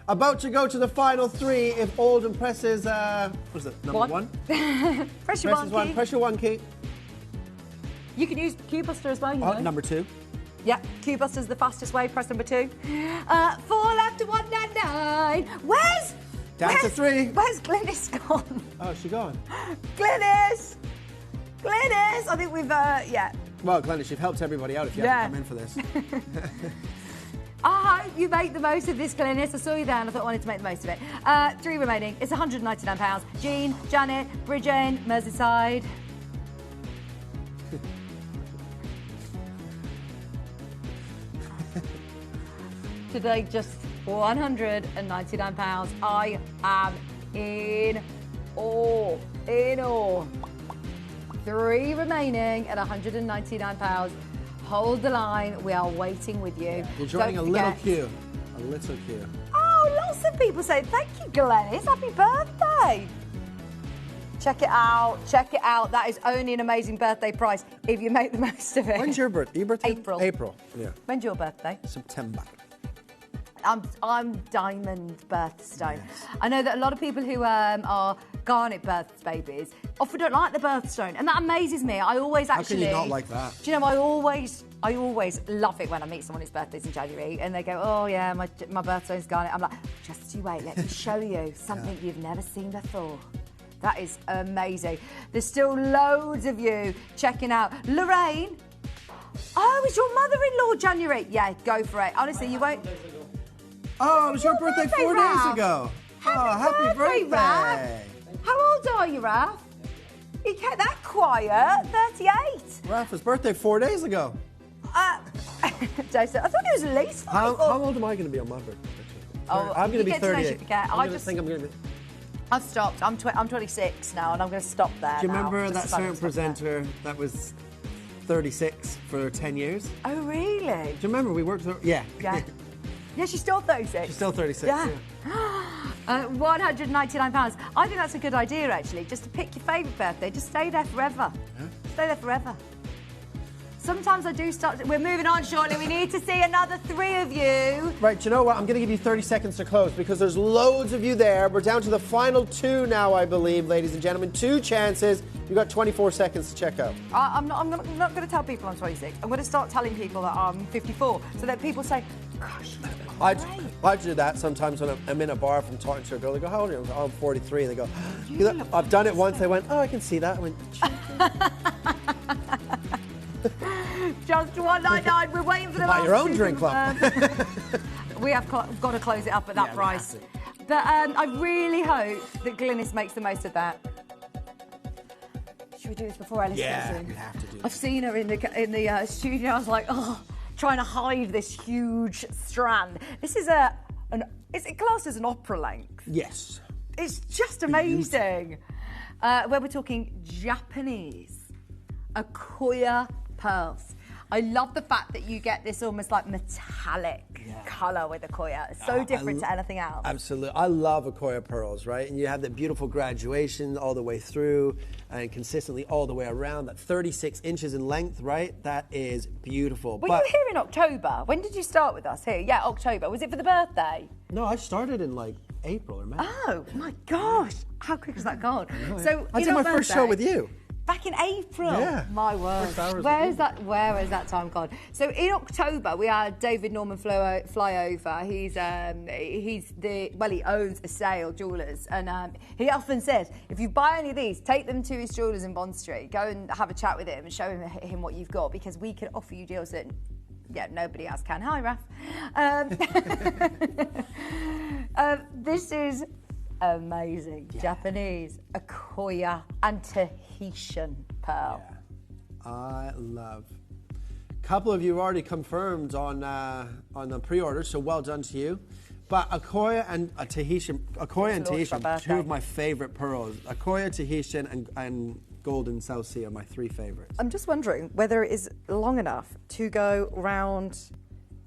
About to go to the final 3 if Oldham presses, what is it, number 1? Pressure 1 key. Pressure 1 key. You can use Q Buster as well, you know. Number 2. Yeah, Q Buster's the fastest way. Press number 2. 4 left to $199. Down to 3. Where's Glenys gone? Oh, she gone. Glenys! I think we've, yeah. Well, Glenys, you've helped everybody out if you haven't come in for this. I hope you make the most of this, Glenys. I saw you there and I thought I wanted to make the most of it. 3 remaining. It's £199. Jean, Janet, Bridget, Merseyside. today, just £199. I am in awe. In awe. 3 remaining at £199. Hold the line. We are waiting with you. You're joining a little queue. A little queue. Oh, lots of people say, thank you, Glenys. Happy birthday. Check it out. Check it out. That is only an amazing birthday price if you make the most of it. When's your birthday? Your birthday? April. April, yeah. When's your birthday? September. I'm diamond birthstone. Yes. I know that a lot of people who are garnet birth babies often don't like the birthstone, and that amazes me. I always actually. How can you not like that? Do you know? I always love it when I meet someone whose birthday's in January, and they go, "Oh yeah, my birthstone's garnet." I'm like, just you wait. Let me show you something you've never seen before. That is amazing. There's still loads of you checking out. Lorraine. Oh, it's your mother-in-law January. Yeah, go for it. Honestly, you won't. Oh, it was your birthday 4 days ago. Happy birthday, Raph. How old are you, Raph? You kept that quiet. 38. Raph's birthday 4 days ago. Jason, I thought it was at least 5. How old am I going to be on my birthday? Oh, I'm going to be 38. I think I'm going to be. I've stopped. I'm 26 now, and I'm going to stop there. Do you remember that certain presenter that was 36 for 10 years? Oh, really? Do you remember we worked? Yeah. Yeah. Yeah, she's still 36. She's still 36. Yeah. £199. I think that's a good idea, actually, just to pick your favourite birthday. Just stay there forever. Yeah. Stay there forever. Sometimes I do start. We're moving on shortly. We need to see another 3 of you. Right, do you know what? I'm going to give you 30 seconds to close because there's loads of you there. We're down to the final 2 now, I believe, ladies and gentlemen. 2 chances. You've got 24 seconds to check out. I'm not going to tell people I'm 26. I'm going to start telling people that I'm 54 so that people say, gosh, I do that sometimes when I'm in a bar from talking to a girl. They go, how old are you? I'm 43. And they go, I've done it once. They went, oh, I can see that. I went, just £199. We're waiting for the last. Buy your own drink, love. We have got to close it up at that price. But I really hope that Glynis makes the most of that. Should we do this before Alice gets in? You have to do it. I've seen her in the studio. I was like, oh, trying to hide this huge strand. This is is it classed as an opera length? Yes. It's just amazing. Where we're talking Japanese Akoya pearls. I love the fact that you get this almost like metallic colour with Akoya. It's so different to anything else. Absolutely. I love Akoya pearls, right? And you have that beautiful graduation all the way through and consistently all the way around. That 36 inches in length, right? That is beautiful. Were you here in October? When did you start with us here? Yeah, October. Was it for the birthday? No, I started in like April or May. Oh, my gosh. How quick has that gone? So I did my first show with you. Back in April. Yeah. My word. Where has that time gone? So in October we had David Norman Flyover. He owns a sale jewellers, and he often says, if you buy any of these, take them to his jewellers in Bond Street. Go and have a chat with him and show him what you've got, because we can offer you deals that nobody else can. Hi, Raph. This is amazing. Japanese Akoya and Tahitian pearl. Yeah. I love. A couple of you have already confirmed on the pre-order, so well done to you. But Akoya and Tahitian, 2 of my favourite pearls. Akoya, Tahitian, and Golden South Sea are my 3 favourites. I'm just wondering whether it is long enough to go round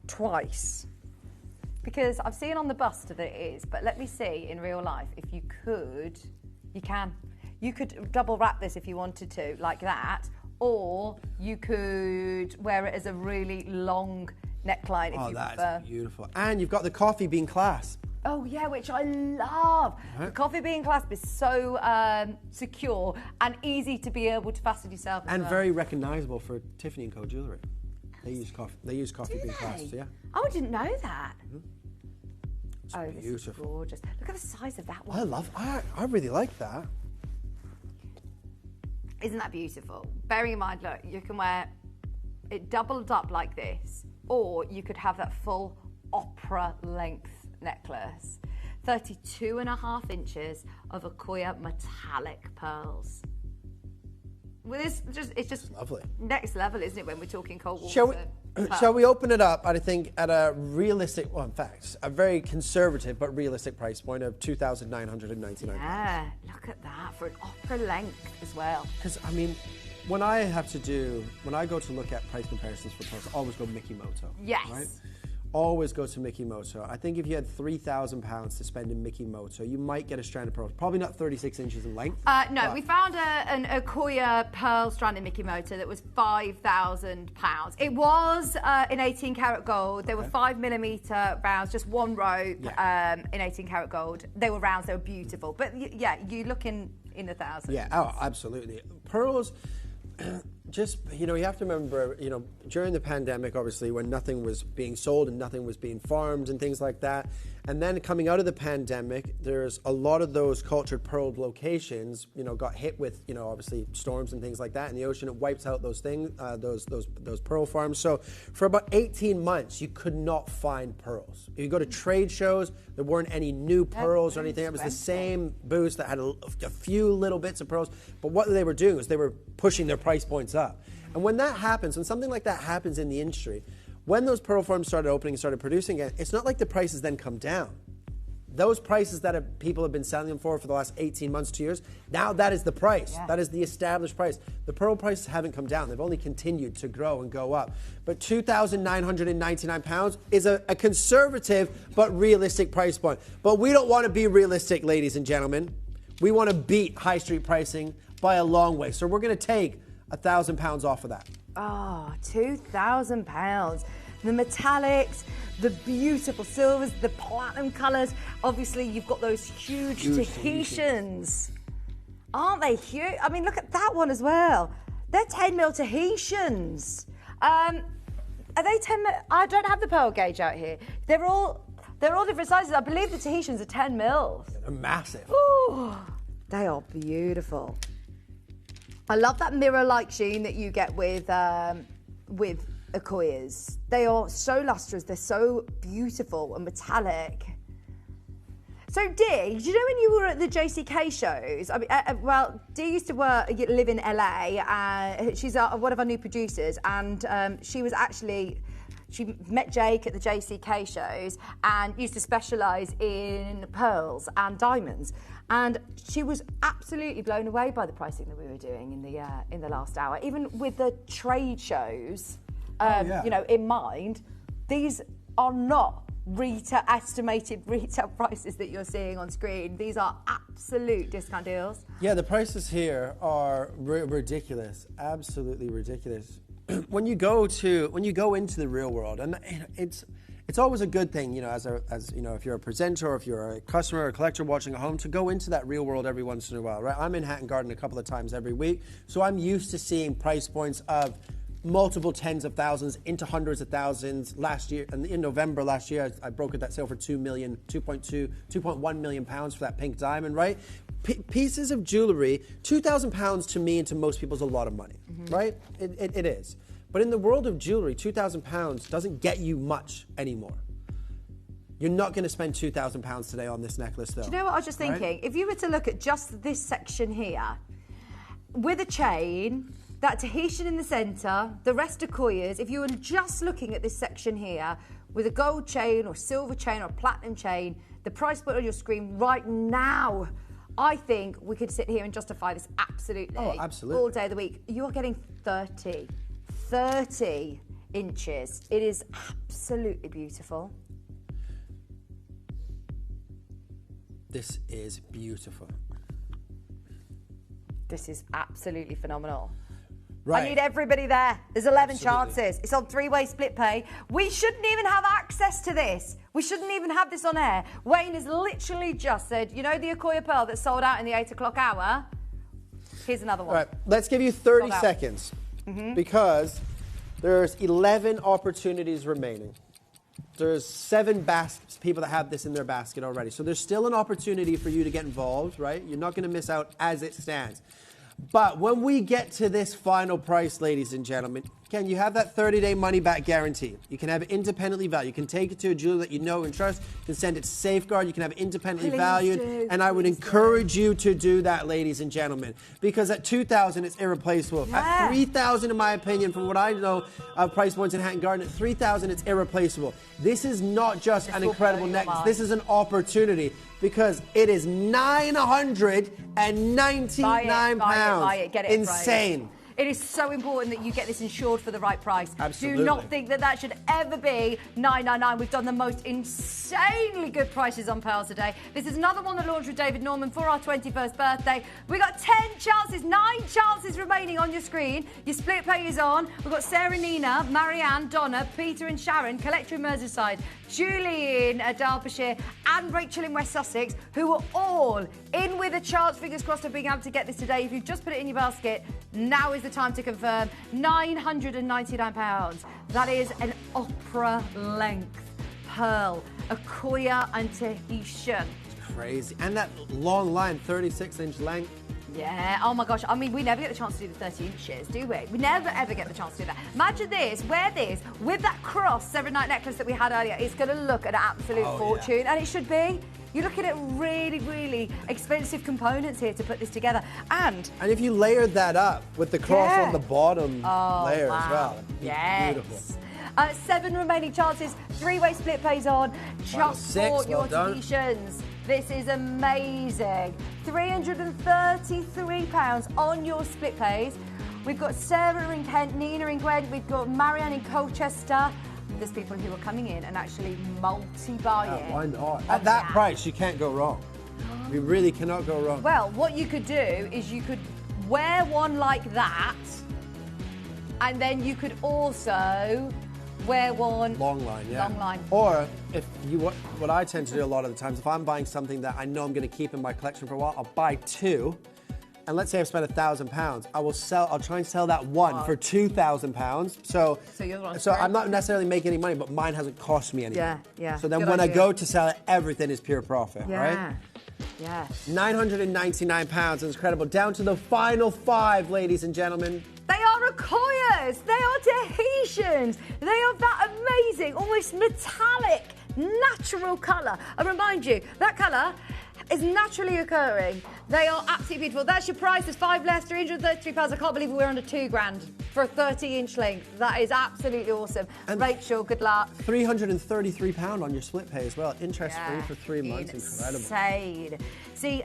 twice. Because I've seen on the bust that it is, but let me see in real life if you could. You can. You could double wrap this if you wanted to, like that, or you could wear it as a really long neckline if you prefer. That's beautiful. And you've got the coffee bean clasp. Oh yeah, which I love. Right. The coffee bean clasp is so secure and easy to be able to fasten yourself. And very recognisable for Tiffany & Co. jewellery. They use coffee bean clasps, yeah. Oh, I didn't know that. Mm-hmm. It's beautiful. This is gorgeous. Look at the size of that one. I really like that. Isn't that beautiful? Bearing in mind, look, you can wear it doubled up like this, or you could have that full opera length necklace. 32.5 inches of Akoya metallic pearls. Well, it's just lovely. Next level, isn't it, when we're talking cold water? Shall we open it up, I think, at a realistic, well, in fact, a very conservative but realistic price point of £2,999. Yeah, look at that, for an opera length as well. Because, I mean, when I go to look at price comparisons for pearls, I always go Mickey Moto. Yes. Right? Always go to Mickey Moto. I think if you had £3,000 to spend in Mickey Moto, you might get a strand of pearls. Probably not 36 inches in length. No, we found an Okoye pearl strand in Mickey Moto that was £5,000. It was in 18 karat gold. They were 5mm rounds, just one row in 18 karat gold. They were rounds, they were beautiful. But yeah, you're looking in the thousands. Yeah, oh, absolutely. Pearls. Just, you have to remember, during the pandemic, obviously, when nothing was being sold and nothing was being farmed and things like that. And then coming out of the pandemic, there's a lot of those cultured pearl locations, got hit with, obviously storms and things like that in the ocean. It wipes out those things, those pearl farms. So for about 18 months, you could not find pearls. You go to trade shows, there weren't any new pearls or anything. It was the same booths that had a few little bits of pearls. But what they were doing was they were pushing their price points up. And when that happens, when something like that happens in the industry, when those pearl farms started opening and started producing it, it's not like the prices then come down. Those prices that people have been selling them for the last 18 months, 2 years, now that is the price. Yeah. That is the established price. The pearl prices haven't come down. They've only continued to grow and go up. But £2,999 is a conservative but realistic price point. But we don't want to be realistic, ladies and gentlemen. We want to beat high street pricing by a long way. So we're going to take £1,000 off of that. Oh, £2,000. The metallics, the beautiful silvers, the platinum colours. Obviously, you've got those huge Tahitians. Aren't they huge? I mean, look at that one as well. They're 10 mil Tahitians. Are they 10 mil? I don't have the pearl gauge out here. They're all different sizes. I believe the Tahitians are 10 mils. They're massive. Ooh, they are beautiful. I love that mirror-like sheen that you get with Okoyes. They are so lustrous, they're so beautiful and metallic. So Dee, do you know when you were at the JCK shows? I mean, Dee used to live in LA. She's one of our new producers, and she met Jake at the JCK shows and used to specialise in pearls and diamonds. And she was absolutely blown away by the pricing that we were doing in the last hour. Even with the trade shows, in mind, these are not estimated retail prices that you're seeing on screen. These are absolute discount deals. Yeah, the prices here are ridiculous, absolutely ridiculous. When you go into the real world, and it's always a good thing, as if you're a presenter or if you're a customer or a collector watching at home, to go into that real world every once in a while, right? I'm in Hatton Garden a couple of times every week, so I'm used to seeing price points of multiple tens of thousands into hundreds of thousands. Last year, and in November last year, I brokered that sale for £2.1 million for that pink diamond, right? Pieces of jewelry, £2,000 to me and to most people is a lot of money, right? It is. But in the world of jewelry, £2,000 doesn't get you much anymore. You're not going to spend £2,000 today on this necklace, though. Do you know what I was just thinking? Right? If you were to look at just this section here, with a chain, that Tahitian in the centre, the rest are Okoyes, if you were just looking at this section here, with a gold chain or silver chain or platinum chain, the price point on your screen right now, I think we could sit here and justify this absolutely. Oh, absolutely. All day of the week. You're getting 30 inches. It is absolutely beautiful. This is beautiful. This is absolutely phenomenal. Right. I need everybody there. There's 11 Absolutely. chances. It's on three-way split pay. We shouldn't even have access to this. We shouldn't even have this on air. Wayne has literally just said, the Okoye pearl that sold out in the 8 o'clock hour? Here's another one. All right, let's give you 30 seconds because there's 11 opportunities remaining. There's 7 people that have this in their basket already. So there's still an opportunity for you to get involved, right? You're not going to miss out as it stands. But when we get to this final price, ladies and gentlemen, Ken, you have that 30-day money-back guarantee. You can have it independently valued. You can take it to a jeweler that you know and trust. You can send it to Safeguard. You can have it independently valued. And I would encourage you to do that, ladies and gentlemen, because at $2,000, it's irreplaceable. At $3,000, in my opinion, from what I know of price points in Hatton Garden, at $3,000, it's irreplaceable. This is not just an incredible necklace. This is an opportunity because it is £999. Buy it, get it. Insane. Right. It is so important that you get this insured for the right price. Absolutely. Do not think that that should ever be $999. We've done the most insanely good prices on pearls today. This is another one that launched with David Norman for our 21st birthday. We got 10 chances, 9 chances remaining on your screen. Your split pay is on. We've got Sarah, Nina, Marianne, Donna, Peter and Sharon, Collector in Merseyside, Julie in Derbyshire and Rachel in West Sussex, who are all in with a chance, fingers crossed, of being able to get this today. If you've just put it in your basket, now is the time to confirm. £999. That is an opera-length pearl, Akoya and Tahitian. Crazy. And that long line, 36-inch length. Yeah, oh my gosh. I mean, we never get the chance to do the 30 inches, do we? We never, ever get the chance to do that. Imagine this, wear this with that cross 7-night necklace that we had earlier. It's going to look an absolute fortune, and it should be. You're looking at really, really expensive components here to put this together. And if you layered that up with the cross on the bottom layer as well. Yes. Beautiful. 7 remaining chances, 3-way split pays on. Just for your Tahitians. This is amazing. £333 on your split pays. We've got Sarah in Kent, Nina in Gwent, we've got Marianne in Colchester. There's people who are coming in and actually multi-buying. Why not? At that price, you can't go wrong. You really cannot go wrong. Well, what you could do is you could wear one like that, and then you could also wear one long line, yeah. Long line. Or if you what I tend to do a lot of the times, if I'm buying something that I know I'm going to keep in my collection for a while, I'll buy 2. And let's say I've spent £1,000, I'll try and sell that one for £2,000. So I'm not necessarily making any money, but mine hasn't cost me anything. Yeah. So then when I go to sell it, everything is pure profit, right? Yeah. £999, it's incredible. Down to the final 5, ladies and gentlemen. They are Akoyas, they are Tahitians, they are that amazing, almost metallic, natural colour. I remind you, that colour is naturally occurring. They are absolutely beautiful. That's your price. There's 5 left, £333. I can't believe we're under £2,000 for a 30-inch length. That is absolutely awesome. And Rachel, good luck. £333 on your split pay as well. Interest-free for 3 months. Incredible. Insane. See,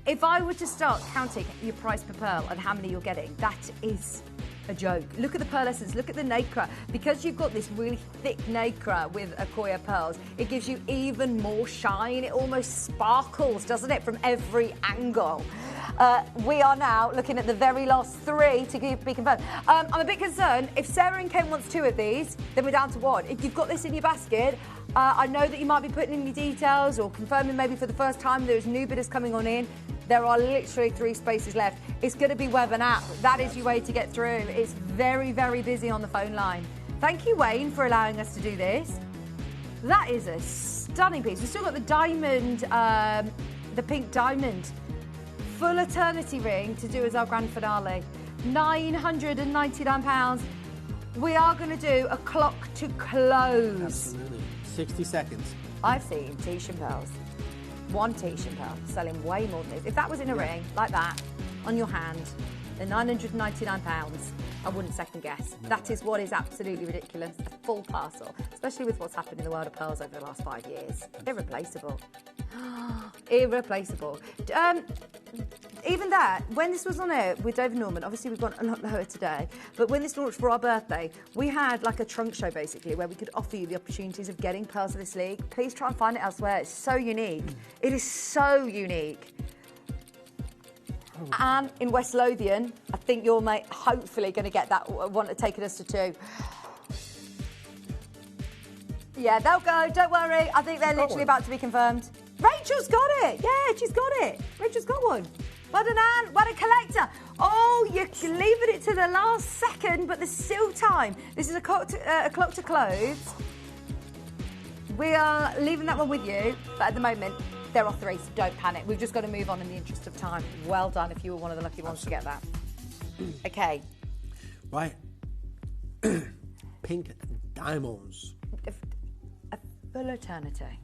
if I were to start counting your price per pearl and how many you're getting, that is a joke. Look at the pearlescence, look at the nacre. Because you've got this really thick nacre with Akoya pearls, it gives you even more shine. It almost sparkles, doesn't it, from every angle. We are now looking at the very last 3 to be confirmed. I'm a bit concerned. If Sarah and Ken wants 2 of these, then we're down to 1. If you've got this in your basket, I know that you might be putting in your details or confirming maybe for the first time there's new bidders coming on in. There are literally 3 spaces left. It's going to be web and app. That is your way to get through. It's very, very busy on the phone line. Thank you, Wayne, for allowing us to do this. That is a stunning piece. We've still got the diamond, the pink diamond. Full eternity ring to do as our grand finale. £999. We are going to do a clock to close. Absolutely. 60 seconds. I've seen Tahitian pearls. 1 Tahitian pearl selling way more than this. If that was in a ring like that on your hand, then £999, I wouldn't second guess. That is what is absolutely ridiculous. A full parcel, especially with what's happened in the world of pearls over the last 5 years. Irreplaceable. Irreplaceable. Even that, when this was on air with David Norman, obviously we've got a lot lower today, but when this launched for our birthday, we had like a trunk show basically where we could offer you the opportunities of getting pearls of this league. Please try and find it elsewhere. It's so unique. It is so unique. And in West Lothian, I think you're hopefully going to get that one taking us to 2. Yeah, they'll go. Don't worry. I think they're literally about to be confirmed. Rachel's got it. Yeah, she's got it. Rachel's got one. Well done, Anne. Well done, Collector. Oh, you're leaving it to the last second, but there's still time. This is a clock to close. We are leaving that one with you, but at the moment, there are 3, so don't panic. We've just got to move on in the interest of time. Well done if you were one of the lucky ones to get that. Okay. Right. Pink diamonds. A full eternity.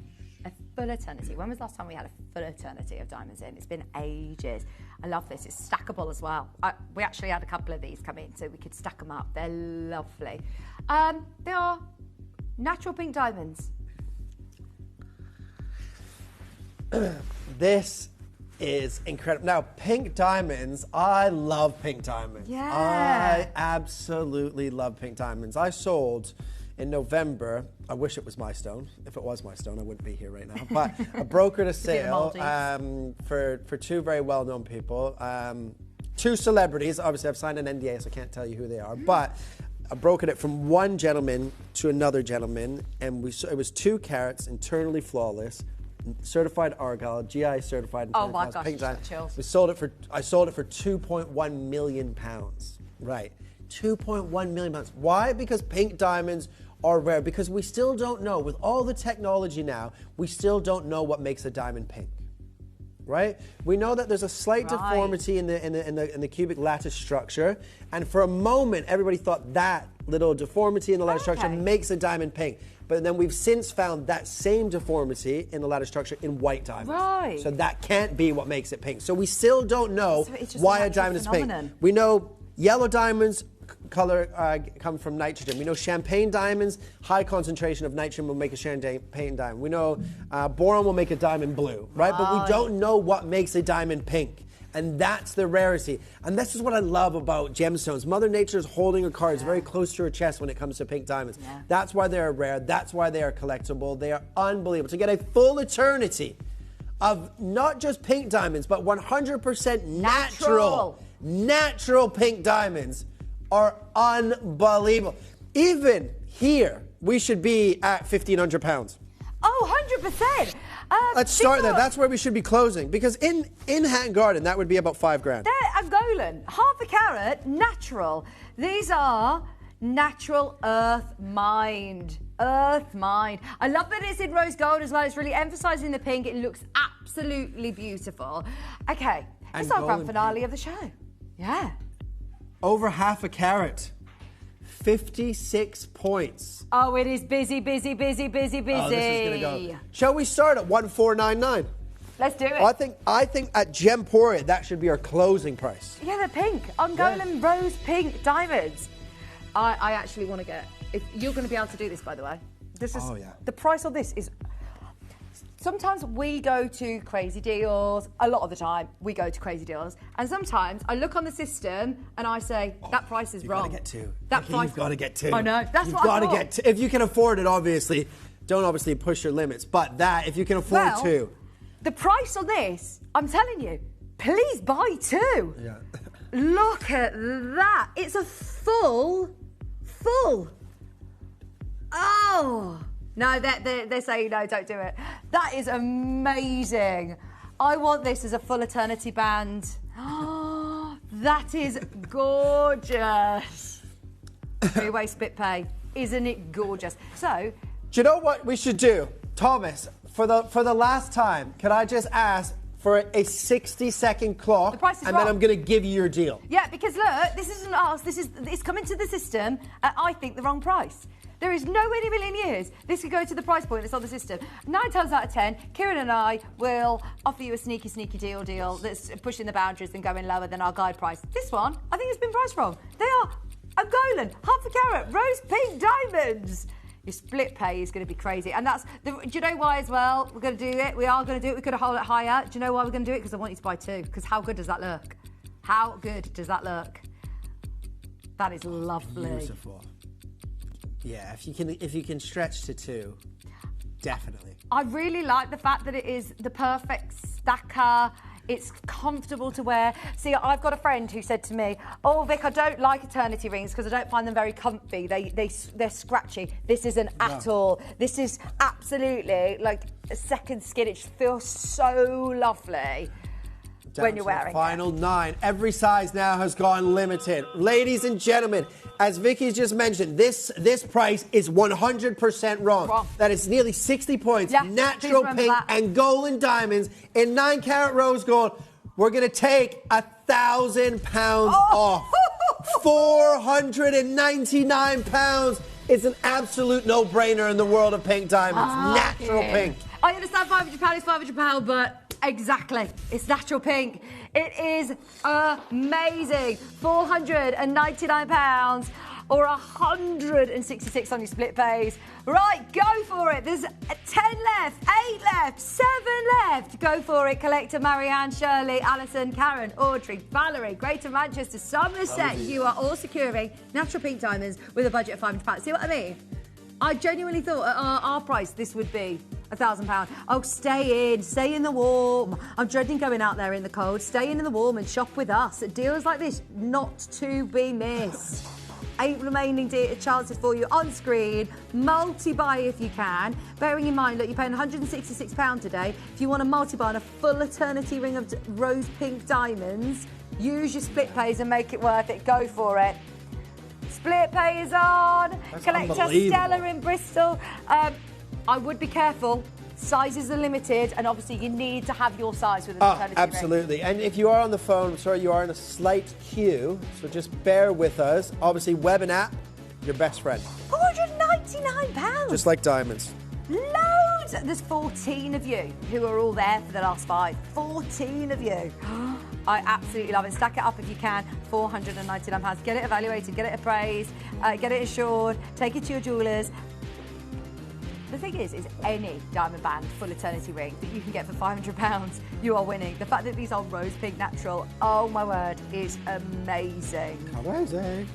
A full eternity. When was the last time we had a full eternity of diamonds in? It's been ages. I love this. It's stackable as well. We actually had a couple of these come in, so we could stack them up. They're lovely. They are natural pink diamonds. This is incredible. Now, pink diamonds, I love pink diamonds. Yeah. I absolutely love pink diamonds. I sold in November, I wish it was my stone. If it was my stone, I wouldn't be here right now. But I brokered a sale for two very well-known people. Two celebrities. Obviously, I've signed an NDA, so I can't tell you who they are. But I brokered it from one gentleman to another gentleman, and it was 2 carats, internally flawless, certified Argyle, GI certified. Oh my gosh, chills. I sold it for 2.1 million pounds. Right, 2.1 million pounds. Why? Because pink diamonds are rare. Because we still don't know, with all the technology now, we still don't know what makes a diamond pink. Right? We know that there's a slight deformity in the cubic lattice structure, and for a moment, everybody thought that little deformity in the lattice structure makes a diamond pink. But then we've since found that same deformity in the lattice structure in white diamonds. Right. So that can't be what makes it pink. So we still don't know why a diamond is pink. We know yellow diamonds come from nitrogen. We know champagne diamonds, high concentration of nitrogen will make a champagne diamond. We know boron will make a diamond blue, right? But we don't know what makes a diamond pink. And that's the rarity. And this is what I love about gemstones. Mother Nature is holding her cards very close to her chest when it comes to pink diamonds. Yeah. That's why they are rare. That's why they are collectible. They are unbelievable. To get a full eternity of not just pink diamonds, but 100% natural pink diamonds are unbelievable. Even here, we should be at £1,500. Oh, 100%. Let's start there. That's where we should be closing. Because in Hatton Garden, that would be about £5,000. They're Angolan, half a carat, natural. These are natural earth mined. Earth mined. I love that it's in rose gold as well. It's really emphasising the pink. It looks absolutely beautiful. Okay, it's our grand finale of the show. Yeah. Over half a carat. 56 points. Oh, it is busy. Oh, this is going to go. Shall we start at 1,499? Let's do it. I think at Gemporia, that should be our closing price. Yeah, they're pink. Angolan rose pink diamonds. I actually want to get... If you're going to be able to do this, by the way. This is the price on this is... Sometimes we go to crazy deals. A lot of the time, we go to crazy deals. And sometimes I look on the system and I say, that price is wrong. You've got to get 2. That price... You've got to get 2. I know. That's what I thought. You've got to get 2. If you can afford it, obviously, don't obviously push your limits. But that, if you can afford 2. The price on this, I'm telling you, please buy 2. Yeah. Look at that. It's a full. Oh. No, they're saying, no, don't do it. That is amazing. I want this as a full eternity band. Oh, that is gorgeous. Three-way split pay. Isn't it gorgeous? So... Do you know what we should do? Thomas, for the last time, can I just ask for a 60-second clock? The price is and wrong. then I'm going to give you your deal. Yeah, because look, this isn't us. It's come into the system at, I think, the wrong price. There is no way in a million years this could go to the price point that's on the system. 9 times out of 10, Kieran and I will offer you a sneaky deal that's pushing the boundaries and going lower than our guide price. This one, I think it's been priced wrong. They are Angolan, half a carat, rose pink diamonds. Your split pay is going to be crazy. And do you know why as well? We're going to do it. We are going to do it. We're going to hold it higher. Do you know why we're going to do it? Because I want you to buy 2. Because how good does that look? How good does that look? That is lovely. Beautiful. Yeah, if you can stretch to 2, definitely. I really like the fact that it is the perfect stacker. It's comfortable to wear. See, I've got a friend who said to me, oh, Vic, I don't like eternity rings because I don't find them very comfy. They're scratchy. This isn't at all. This is absolutely like a second skin. It just feels so lovely. When you're wearing final 9. Every size now has gone limited. Ladies and gentlemen, as Vicky's just mentioned, this price is 100% wrong. That is nearly 60 points. Yeah, natural pink Angolan diamonds in 9 carat rose gold. We're going to take £1,000 off. £499. It's an absolute no-brainer in the world of pink diamonds. Natural pink. I understand £500 is £500, but exactly, it's natural pink. It is amazing. £499 or 166 on your split pays. Right, go for it. There's 10 left, 8 left, 7 left. Go for it. Collector, Marianne, Shirley, Alison, Karen, Audrey, Valerie, Greater Manchester, Somerset. You are all securing natural pink diamonds with a budget of £500. See what I mean? I genuinely thought at our price this would be £1,000. Oh, stay in the warm. I'm dreading going out there in the cold. Stay in the warm and shop with us. Deals like this, not to be missed. 8 remaining chances for you on screen. Multi-buy if you can. Bearing in mind, look, you're paying £166 today. If you want to multi-buy on a full eternity ring of rose pink diamonds, use your split pays and make it worth it. Go for it. Split pay is on. That's Collector Stella in Bristol. I would be careful. Sizes are limited, and obviously you need to have your size with an eternity ring. Absolutely. And if you are on the phone, sorry, you are in a slight queue, so just bear with us. Obviously, web and app, your best friend. £499. Just like diamonds. Loads. There's 14 of you who are all there for the last 5. 14 of you. I absolutely love it. Stack it up if you can. £499. Get it evaluated, get it appraised, get it assured, take it to your jewellers. The thing is any diamond band full eternity ring that you can get for £500, you are winning. The fact that these are rose pink natural, oh my word, is amazing. Amazing.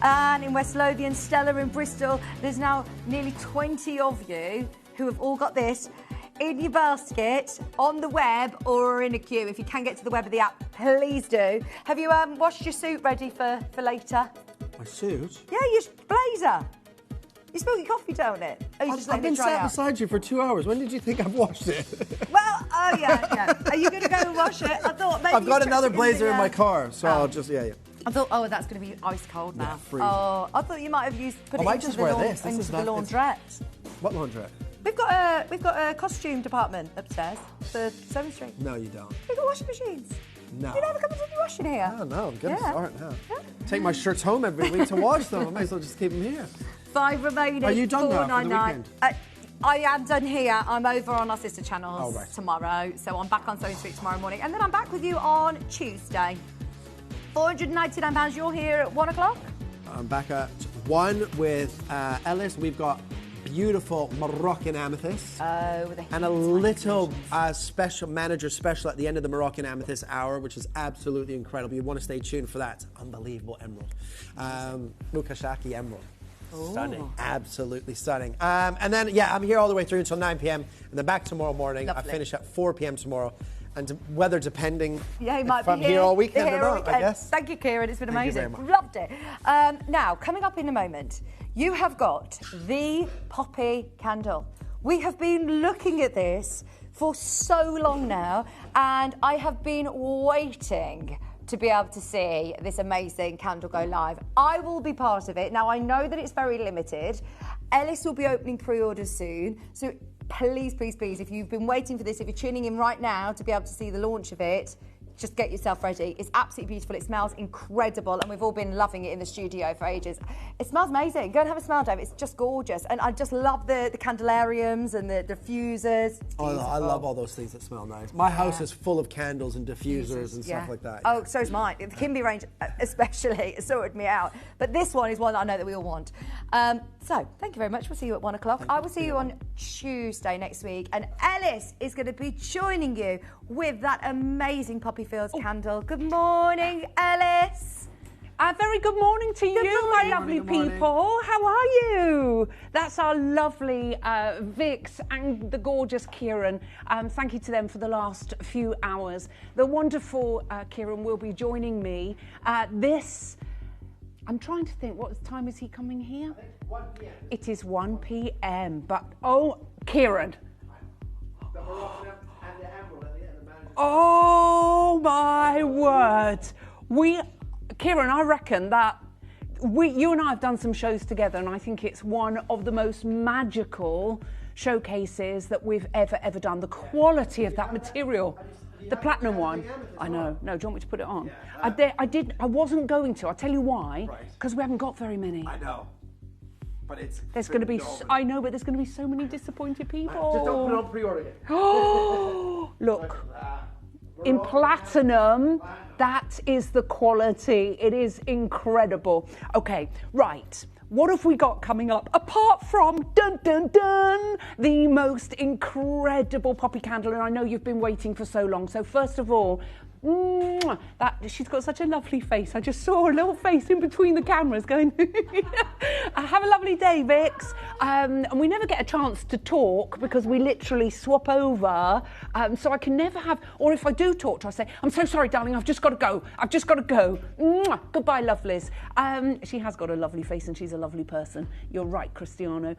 And in West Lothian, Stella in Bristol, there's now nearly 20 of you who have all got this in your basket, on the web, or in a queue. If you can get to the web of the app, please do. Have you washed your suit ready for later? My suit? Yeah, your blazer. You spill your coffee, don't it? I've been sat beside you for 2 hours. When did you think I've washed it? Well, oh yeah. Are you going to go and wash it? I thought maybe I've got another blazer in my car, so I'll just, yeah. I thought, oh, that's going to be ice cold now. Yeah, freeze. Oh, I thought you might have put it into the laundrette. What laundrette? We've got a costume department upstairs for Sewing Street. No, you don't. We've got washing machines. No. You never come and do your washing here? Oh, no, I'm going to start now. Yeah. Take my shirts home every week to wash them. I might as well just keep them here. 5 remaining. Are you done now for the weekend? I am done here. I'm over on our sister channels tomorrow. So I'm back on Sewing Street tomorrow morning. And then I'm back with you on Tuesday. £499. You're here at 1 o'clock? I'm back at 1 with Ellis. We've got beautiful Moroccan amethyst. And a little special manager special at the end of the Moroccan amethyst hour, which is absolutely incredible. You want to stay tuned for that. Unbelievable emerald. Mukashaki emerald. Ooh. Stunning. Absolutely stunning. And then, I'm here all the way through until 9 p.m. and then back tomorrow morning. Lovely. I finish at 4 p.m. tomorrow. And weather depending he might if I'm be here all weekend or not, I guess. Thank you, Kieran. It's been amazing. Thank you very much. Loved it. Now, coming up in a moment, you have got the poppy candle. We have been looking at this for so long now, and I have been waiting to be able to see this amazing candle go live. I will be part of it. Now, I know that it's very limited. Ellis will be opening pre-orders soon, so please, please, please, if you've been waiting for this, if you're tuning in right now to be able to see the launch of it, just get yourself ready. It's absolutely beautiful. It smells incredible, and we've all been loving it in the studio for ages. It smells amazing. Go and have a smell, Dave. It's just gorgeous. And I just love the candelariums and the diffusers. Oh, I love all those things that smell nice. My house is full of candles and diffusers and stuff like that. Oh, so's mine. The Kimby range especially sorted me out. But this one is one that I know that we all want. So, thank you very much. We'll see you at 1 o'clock. I will see you on Tuesday next week. And Ellis is going to be joining you with that amazing Poppy Fields candle. Good morning, Ellis. Very good morning to you, my lovely people. How are you? That's our lovely Vix and the gorgeous Kieran. Thank you to them for the last few hours. The wonderful Kieran will be joining me I'm trying to think, what time is he coming here? I think 1 p.m. It is 1 p.m. But, Kieran. The Moroccan and the emerald at the end of the manager's. Oh, my word. Kieran, I reckon that you and I have done some shows together, and I think it's one of the most magical showcases that we've ever done. The quality of that material. The platinum one. I know. No, do you want me to put it on? I wasn't going to. I'll tell you why. Because we haven't got very many. I know. But there's going to be. I know, but there's going to be so many disappointed people. Just don't put it on pre-order again. Oh, look. In platinum, that is the quality. It is incredible. Okay, right. What have we got coming up? Apart from, dun, dun, dun, the most incredible poppy candle, and I know you've been waiting for so long. So first of all, she's got such a lovely face. I just saw a little face in between the cameras going, have a lovely day, Vix. And we never get a chance to talk because we literally swap over. So I can never have, or if I do talk to her, I say, I'm so sorry, darling, I've just got to go. I've just got to go. Goodbye, lovelies. She has got a lovely face and she's a lovely person. You're right, Cristiano.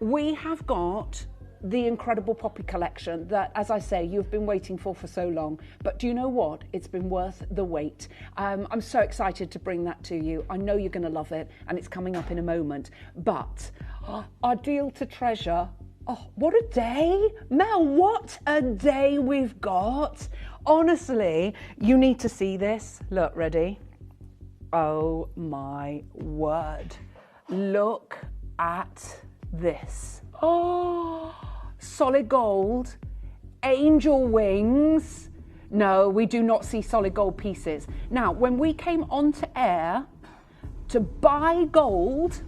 We have got the incredible poppy collection that, as I say, you've been waiting for so long. But do you know what? It's been worth the wait. I'm so excited to bring that to you. I know you're going to love it, and it's coming up in a moment. But our deal to treasure, what a day. Mel, what a day we've got. Honestly, you need to see this. Look, ready? Oh my word. Look at this. Oh, solid gold, angel wings. No, we do not see solid gold pieces. Now, when we came onto air, to buy gold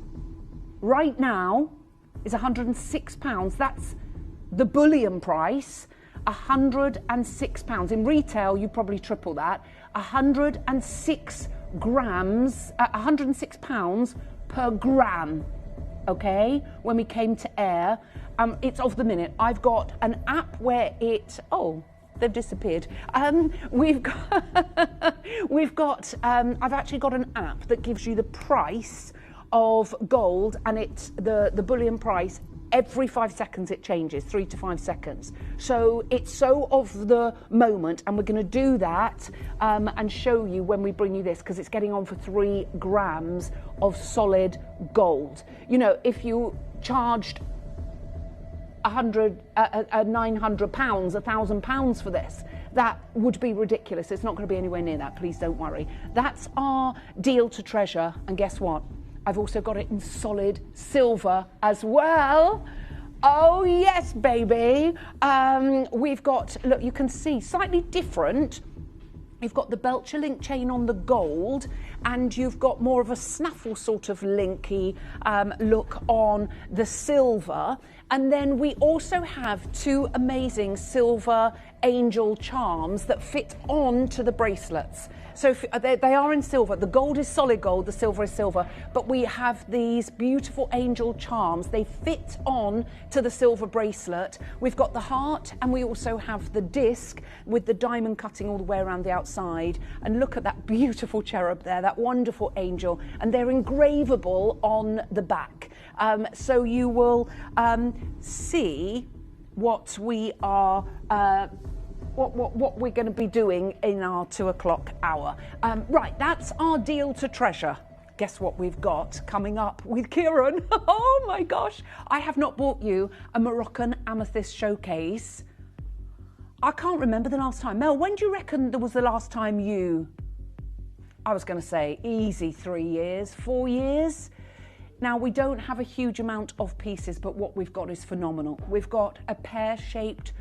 right now is £106. That's the bullion price, £106. In retail, you probably triple that. 106 grams, £106 per gram. Okay, when we came to air, it's of the minute. I've got an app where they've disappeared. I've actually got an app that gives you the price of gold, and it's the bullion price. Every 5 seconds it changes, 3 to 5 seconds. So it's so of the moment, and we're going to do that and show you when we bring you this, because it's getting on for 3 grams of solid gold. You know, if you charged £900, £1,000 for this, that would be ridiculous. It's not going to be anywhere near that, please don't worry. That's our deal to treasure, and guess what? I've also got it in solid silver as well. Oh yes, baby. We've got, look, you can see slightly different. You've got the Belcher link chain on the gold, and you've got more of a snaffle sort of linky look on the silver. And then we also have 2 amazing silver angel charms that fit on to the bracelets. So they are in silver. The gold is solid gold, the silver is silver, but we have these beautiful angel charms. They fit on to the silver bracelet. We've got the heart, and we also have the disc with the diamond cutting all the way around the outside. And look at that beautiful cherub there, that wonderful angel, and they're engravable on the back. So you will see what we are what we're going to be doing in our 2 o'clock hour. Right, that's our deal to treasure. Guess what we've got coming up with Kieran? Oh my gosh, I have not bought you a Moroccan amethyst showcase. I can't remember the last time. Mel, when do you reckon there was the last time you... I was going to say easy 3 years, 4 years. Now, we don't have a huge amount of pieces, but what we've got is phenomenal. We've got a pear-shaped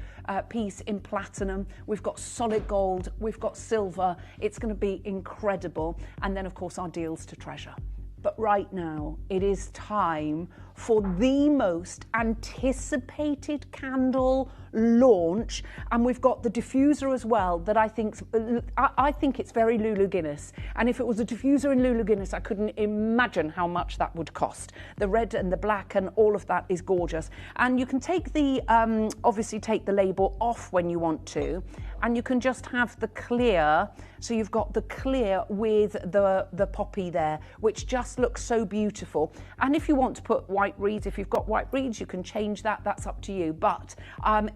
piece in platinum. We've got solid gold. We've got silver. It's going to be incredible. And then, of course, our deals to treasure. But right now, it is time for the most anticipated candle launch, and we've got the diffuser as well that I think it's very Lulu Guinness, and if it was a diffuser in Lulu Guinness, I couldn't imagine how much that would cost. The red and the black and all of that is gorgeous, and you can take the obviously take the label off when you want to, and you can just have the clear. So you've got the clear with the poppy there, which just looks so beautiful. And if you want to put white reeds, if you've got white reeds, you can change that. That's up to you. But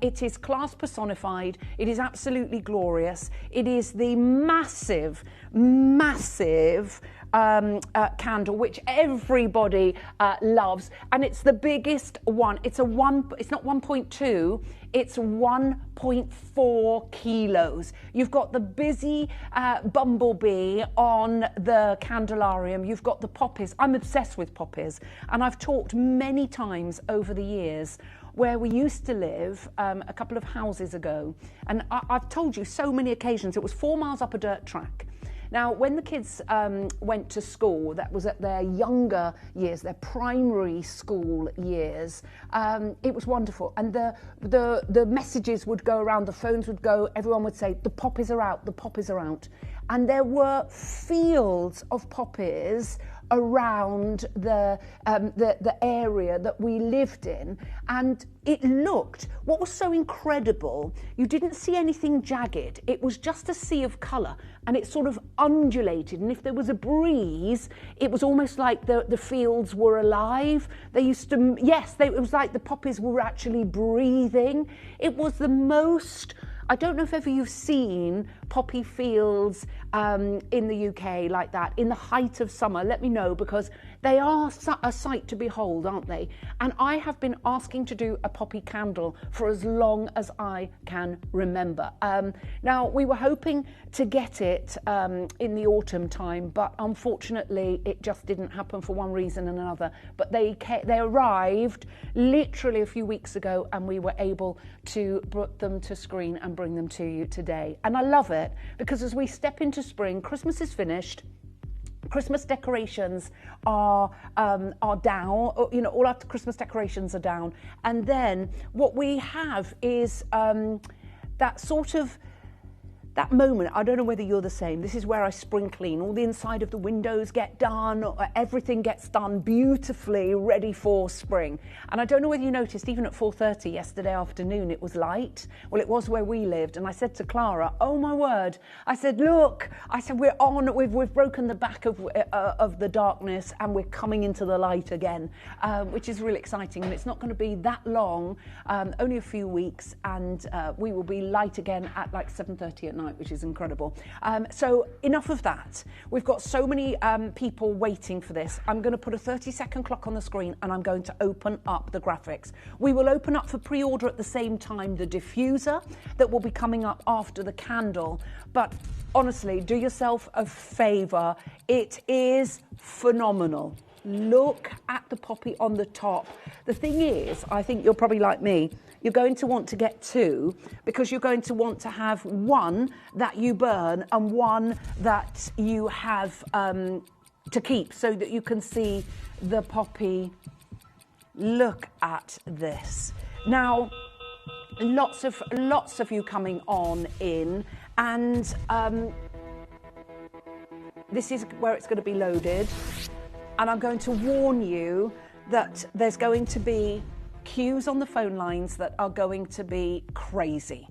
it is class personified. It is absolutely glorious. It is the massive, massive candle, which everybody loves, and it's the biggest one. It's not 1.2, it's 1.4 kilos. You've got the busy bumblebee on the candelarium. You've got the poppies. I'm obsessed with poppies, and I've talked many times over the years where we used to live a couple of houses ago, and I've told you so many occasions, it was 4 miles up a dirt track. Now, when the kids went to school, that was at their younger years, their primary school years, it was wonderful. And the messages would go around, the phones would go, everyone would say, the poppies are out, the poppies are out. And there were fields of poppies around the area that we lived in, and it looked, what was so incredible, you didn't see anything jagged, it was just a sea of colour, and it sort of undulated, and if there was a breeze, it was almost like the fields were alive. They used to, it was like the poppies were actually breathing. It was the most, I don't know if ever you've seen poppy fields in the UK like that, in the height of summer. Let me know, because they are a sight to behold, aren't they? And I have been asking to do a poppy candle for as long as I can remember. Now, we were hoping to get it in the autumn time, but unfortunately it just didn't happen for one reason and another. But they arrived literally a few weeks ago, and we were able to put them to screen and bring them to you today. And I love it, because as we step into spring, Christmas is finished. Christmas decorations are down, you know, all our Christmas decorations are down. And then what we have is that sort of, that moment, I don't know whether you're the same, this is where I spring clean. All the inside of the windows get done, everything gets done beautifully, ready for spring. And I don't know whether you noticed, even at 4:30 yesterday afternoon, it was light. Well, it was where we lived. And I said to Clara, oh my word, I said, look, I said, we're on, we've broken the back of the darkness, and we're coming into the light again, which is really exciting. And it's not going to be that long, only a few weeks, and we will be light again at like 7:30 at night, which is incredible. So enough of that. We've got so many people waiting for this. I'm going to put a 30-second clock on the screen, and I'm going to open up the graphics. We will open up for pre-order at the same time the diffuser that will be coming up after the candle. But honestly, do yourself a favour. It is phenomenal. Look at the poppy on the top. The thing is, I think you're probably like me, you're going to want to get two, because you're going to want to have one that you burn and one that you have to keep, so that you can see the poppy. Look at this. Now, lots of you coming on in, and this is where it's going to be loaded. And I'm going to warn you that there's going to be queues on the phone lines that are going to be crazy,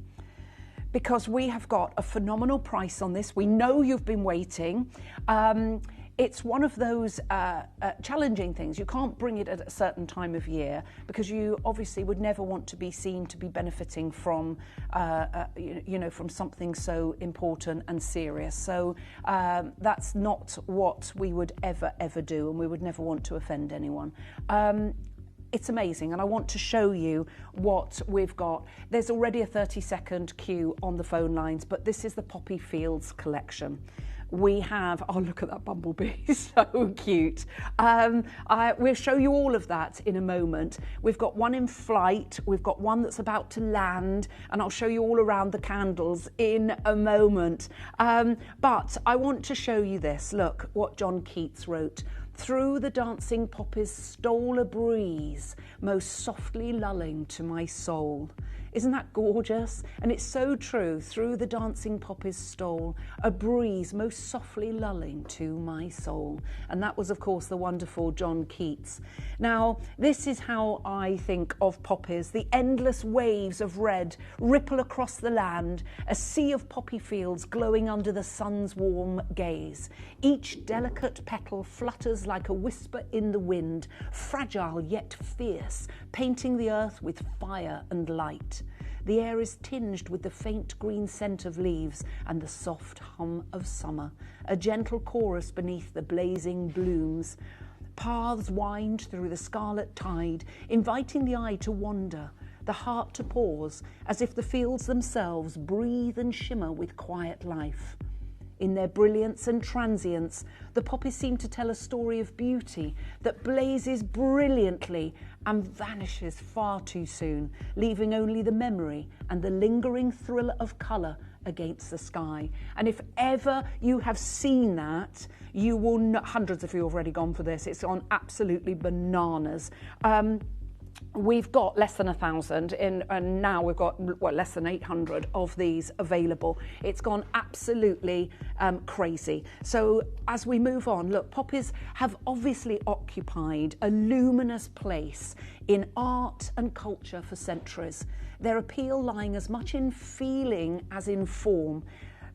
because we have got a phenomenal price on this. We know you've been waiting. It's one of those challenging things. You can't bring it at a certain time of year, because you obviously would never want to be seen to be benefiting from, from something so important and serious. So that's not what we would ever do, and we would never want to offend anyone. It's amazing, and I want to show you what we've got. There's already a 30-second queue on the phone lines, but this is the Poppy Fields collection. We have, oh, look at that bumblebee, so cute. We'll show you all of that in a moment. We've got one in flight, we've got one that's about to land, and I'll show you all around the candles in a moment. But I want to show you this. Look what John Keats wrote. Through the dancing poppies stole a breeze, most softly lulling to my soul. Isn't that gorgeous? And it's so true. Through the dancing poppies stole a breeze, most softly lulling to my soul. And that was, of course, the wonderful John Keats. Now, this is how I think of poppies. The endless waves of red ripple across the land, a sea of poppy fields glowing under the sun's warm gaze. Each delicate petal flutters like a whisper in the wind, fragile yet fierce, painting the earth with fire and light. The air is tinged with the faint green scent of leaves and the soft hum of summer, a gentle chorus beneath the blazing blooms. Paths wind through the scarlet tide, inviting the eye to wander, the heart to pause, as if the fields themselves breathe and shimmer with quiet life. In their brilliance and transience, the poppies seem to tell a story of beauty that blazes brilliantly and vanishes far too soon, leaving only the memory and the lingering thrill of colour against the sky. And if ever you have seen that, you will know, hundreds of you have already gone for this, it's on absolutely bananas. We've got less than 1,000 in, and now we've got less than 800 of these available. It's gone absolutely crazy. So as we move on, look, poppies have obviously occupied a luminous place in art and culture for centuries. Their appeal lying as much in feeling as in form.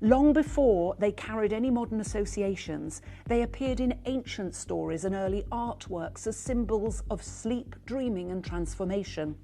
Long before they carried any modern associations, they appeared in ancient stories and early artworks as symbols of sleep, dreaming and transformation.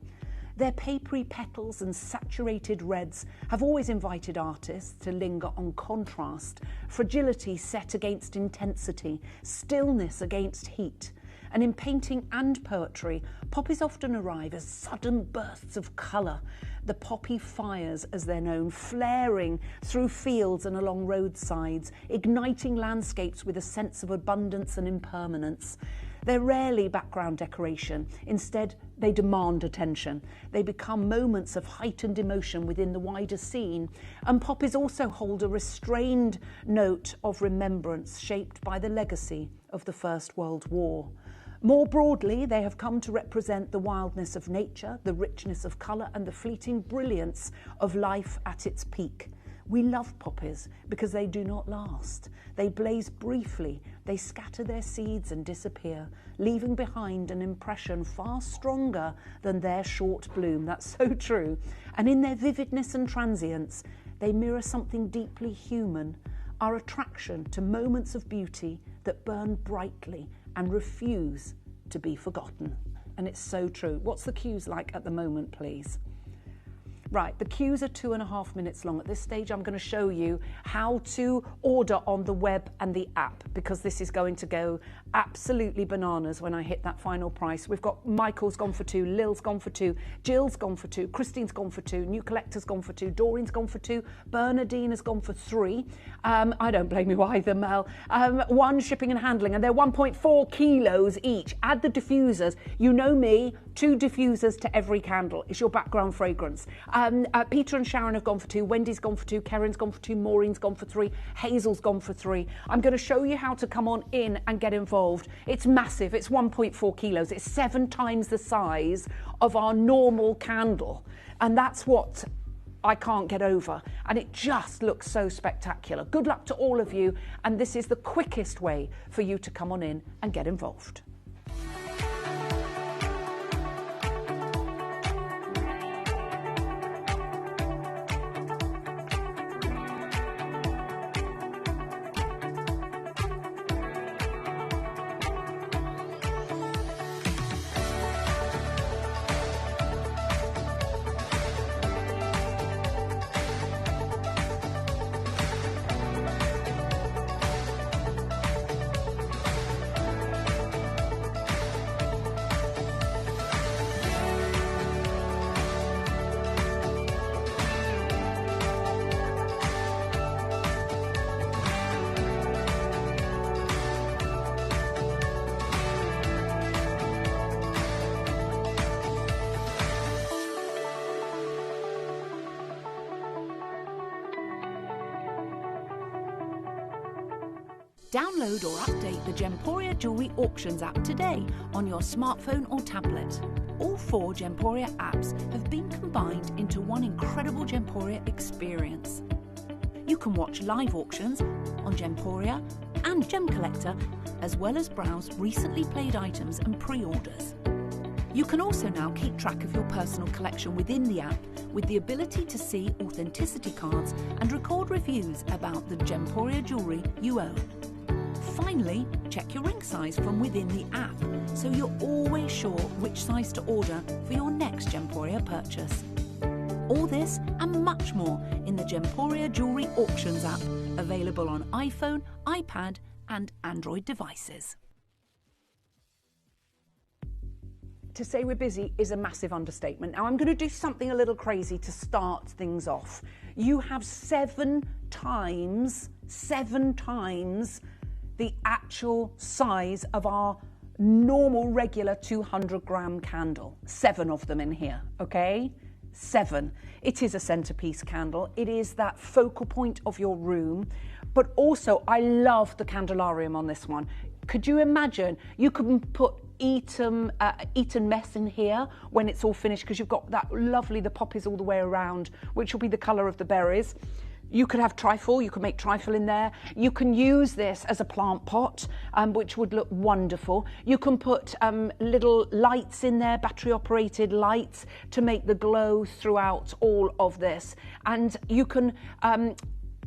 Their papery petals and saturated reds have always invited artists to linger on contrast, fragility set against intensity, stillness against heat. And in painting and poetry, poppies often arrive as sudden bursts of colour. The poppy fires, as they're known, flaring through fields and along roadsides, igniting landscapes with a sense of abundance and impermanence. They're rarely background decoration. Instead, they demand attention. They become moments of heightened emotion within the wider scene. And poppies also hold a restrained note of remembrance shaped by the legacy of the First World War. More broadly, they have come to represent the wildness of nature, the richness of colour and the fleeting brilliance of life at its peak. We love poppies because they do not last. They blaze briefly, they scatter their seeds and disappear, leaving behind an impression far stronger than their short bloom. That's so true. And in their vividness and transience, they mirror something deeply human, our attraction to moments of beauty that burn brightly and refuse to be forgotten. And it's so true. What's the queues like at the moment, please? Right, the queues are 2.5 minutes long. At this stage, I'm going to show you how to order on the web and the app, because this is going to go absolutely bananas when I hit that final price. We've got Michael's gone for 2, Lil's gone for 2, Jill's gone for 2, Christine's gone for 2, New Collector's gone for 2, Doreen's gone for 2, Bernadine has gone for 3. I don't blame you either, Mel. 1 shipping and handling, and they're 1.4 kilos each. Add the diffusers. You know me, 2 diffusers to every candle. It's your background fragrance. Peter and Sharon have gone for 2, Wendy's gone for 2, Karen's gone for 2, Maureen's gone for 3, Hazel's gone for 3. I'm going to show you how to come on in and get involved. It's massive, it's 1.4 kilos, it's 7 times the size of our normal candle. And that's what I can't get over. And it just looks so spectacular. Good luck to all of you. And this is the quickest way for you to come on in and get involved. Download or update the Gemporia Jewellery Auctions app today on your smartphone or tablet. All 4 Gemporia apps have been combined into one incredible Gemporia experience. You can watch live auctions on Gemporia and Gem Collector, as well as browse recently played items and pre-orders. You can also now keep track of your personal collection within the app with the ability to see authenticity cards and record reviews about the Gemporia jewellery you own. Finally, check your ring size from within the app so you're always sure which size to order for your next Gemporia purchase. All this and much more in the Gemporia Jewellery Auctions app, available on iPhone, iPad and Android devices. To say we're busy is a massive understatement. Now I'm going to do something a little crazy to start things off. You have 7 times the actual size of our normal regular 200-gram candle. 7 of them in here, okay? 7. It is a centerpiece candle. It is that focal point of your room. But also, I love the candelarium on this one. Could you imagine? You could put Eton mess in here when it's all finished, because you've got that lovely, the poppies all the way around, which will be the colour of the berries. You could have trifle, you could make trifle in there. You can use this as a plant pot, which would look wonderful. You can put little lights in there, battery operated lights, to make the glow throughout all of this. And you can,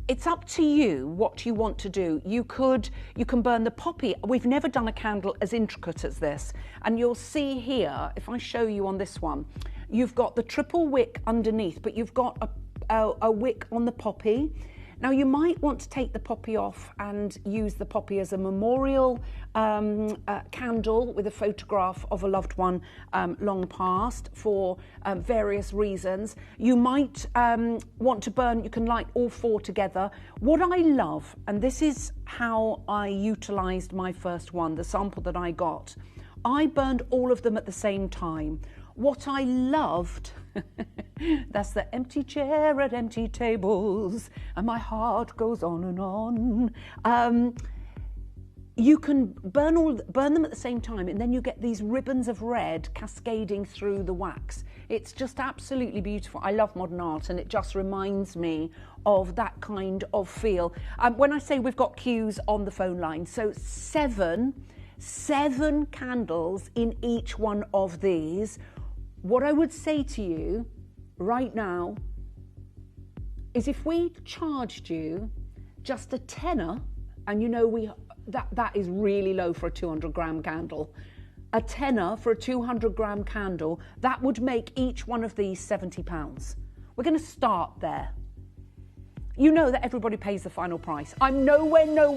it's up to you what you want to do. You can burn the poppy. We've never done a candle as intricate as this. And you'll see here, if I show you on this one, you've got the triple wick underneath, but you've got a wick on the poppy. Now you might want to take the poppy off and use the poppy as a memorial candle with a photograph of a loved one long past for various reasons. You might want to burn, you can light all 4 together. What I love, and this is how I utilised my first one, the sample that I got, I burned all of them at the same time. What I loved, that's the empty chair at empty tables, and my heart goes on and on. You can burn them at the same time, and then you get these ribbons of red cascading through the wax. It's just absolutely beautiful. I love modern art, and it just reminds me of that kind of feel. When I say we've got queues on the phone line, so 7 candles in each one of these. What I would say to you right now is, if we charged you just a tenner, and you know that is really low for a 200-gram candle, a tenner for a 200-gram candle, that would make each one of these £70. We're going to start there. You know that everybody pays the final price. I'm nowhere near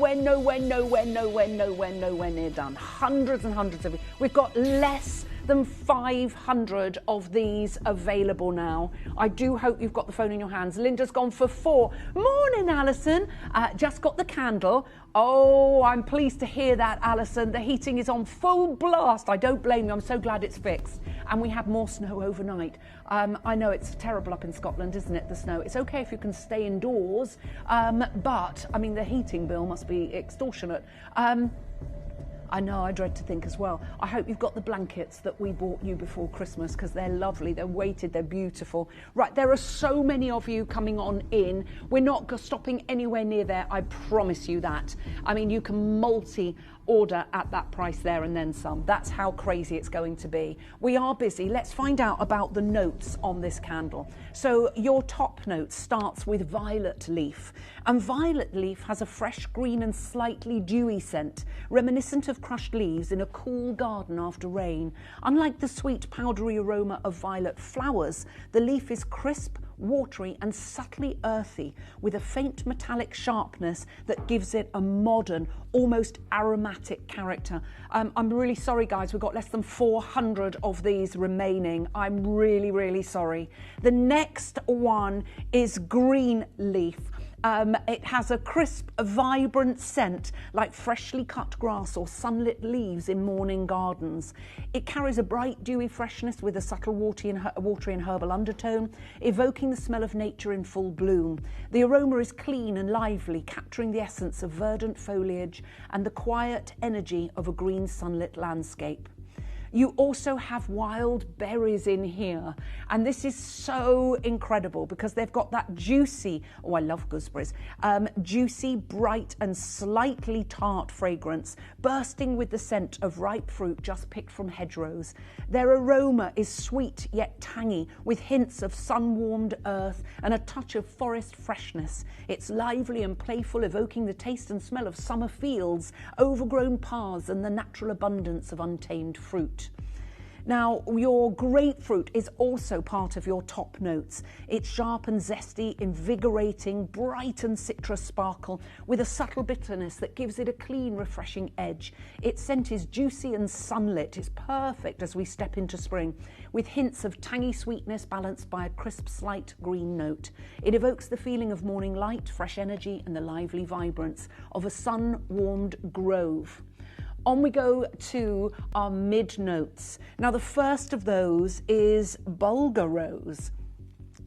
done. Hundreds and hundreds of it. We've got less than 500 of these available now. I do hope you've got the phone in your hands. Linda's gone for 4. Morning, Alison. Just got the candle. Oh, I'm pleased to hear that, Alison. The heating is on full blast. I don't blame you. I'm so glad it's fixed. And we have more snow overnight. I know it's terrible up in Scotland, isn't it, the snow? It's okay if you can stay indoors, but, I mean, the heating bill must be extortionate. I know, I dread to think as well. I hope you've got the blankets that we bought you before Christmas, because they're lovely, they're weighted, they're beautiful. Right, there are so many of you coming on in. We're not stopping anywhere near there, I promise you that. I mean, you can multi-order at that price there and then some. That's how crazy it's going to be. We are busy. Let's find out about the notes on this candle. So your top note starts with violet leaf. And violet leaf has a fresh green and slightly dewy scent, reminiscent of crushed leaves in a cool garden after rain. Unlike the sweet powdery aroma of violet flowers, the leaf is crisp, watery and subtly earthy, with a faint metallic sharpness that gives it a modern, almost aromatic character. I'm really sorry, guys, we've got less than 400 of these remaining. I'm really, really sorry. The next one is green leaf. It has a crisp, vibrant scent like freshly cut grass or sunlit leaves in morning gardens. It carries a bright, dewy freshness with a subtle watery and herbal undertone, evoking the smell of nature in full bloom. The aroma is clean and lively, capturing the essence of verdant foliage and the quiet energy of a green sunlit landscape. You also have wild berries in here, and this is so incredible because they've got that juicy, oh, I love gooseberries, juicy, bright and slightly tart fragrance, bursting with the scent of ripe fruit just picked from hedgerows. Their aroma is sweet yet tangy, with hints of sun-warmed earth and a touch of forest freshness. It's lively and playful, evoking the taste and smell of summer fields, overgrown paths and the natural abundance of untamed fruit. Now, your grapefruit is also part of your top notes. It's sharp and zesty, invigorating, bright and citrus sparkle with a subtle bitterness that gives it a clean, refreshing edge. Its scent is juicy and sunlit. It's perfect as we step into spring, with hints of tangy sweetness balanced by a crisp, slight green note. It evokes the feeling of morning light, fresh energy, and the lively vibrance of a sun-warmed grove. On we go to our mid notes. Now, the first of those is Bulgur Rose.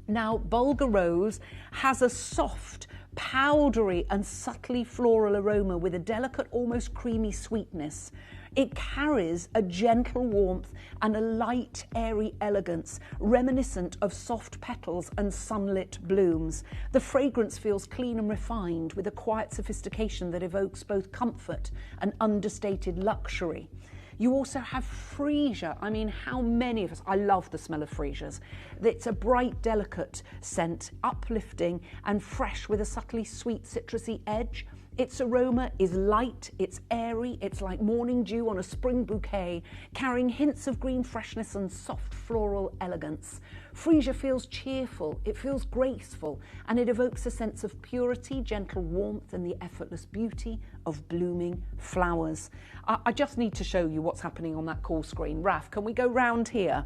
Now, Bulgur Rose has a soft, powdery and subtly floral aroma with a delicate, almost creamy sweetness. It carries a gentle warmth and a light, airy elegance, reminiscent of soft petals and sunlit blooms. The fragrance feels clean and refined, with a quiet sophistication that evokes both comfort and understated luxury. You also have freesia. I mean, how many of us? I love the smell of freesias. It's a bright, delicate scent, uplifting and fresh with a subtly sweet, citrusy edge. Its aroma is light, it's airy, it's like morning dew on a spring bouquet, carrying hints of green freshness and soft floral elegance. Freesia feels cheerful, it feels graceful, and it evokes a sense of purity, gentle warmth, and the effortless beauty of blooming flowers. I just need to show you what's happening on that call screen. Raf, can we go round here?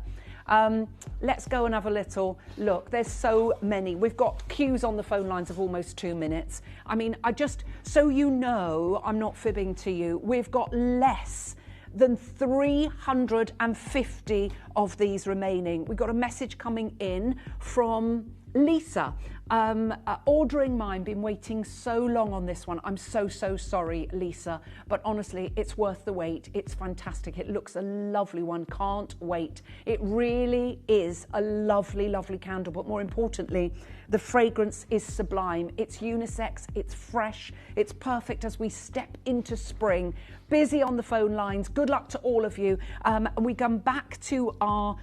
Let's go and have a little look. There's so many. We've got queues on the phone lines of almost 2 minutes. I mean, so you know, I'm not fibbing to you, we've got less than 350 of these remaining. We've got a message coming in from Lisa. Ordering mine, been waiting so long on this one. I'm so sorry, Lisa, but honestly, it's worth the wait. It's fantastic. It looks a lovely one. Can't wait. It really is a lovely, lovely candle, but more importantly, the fragrance is sublime. It's unisex, it's fresh, it's perfect as we step into spring. Busy on the phone lines. Good luck to all of you. We come back to our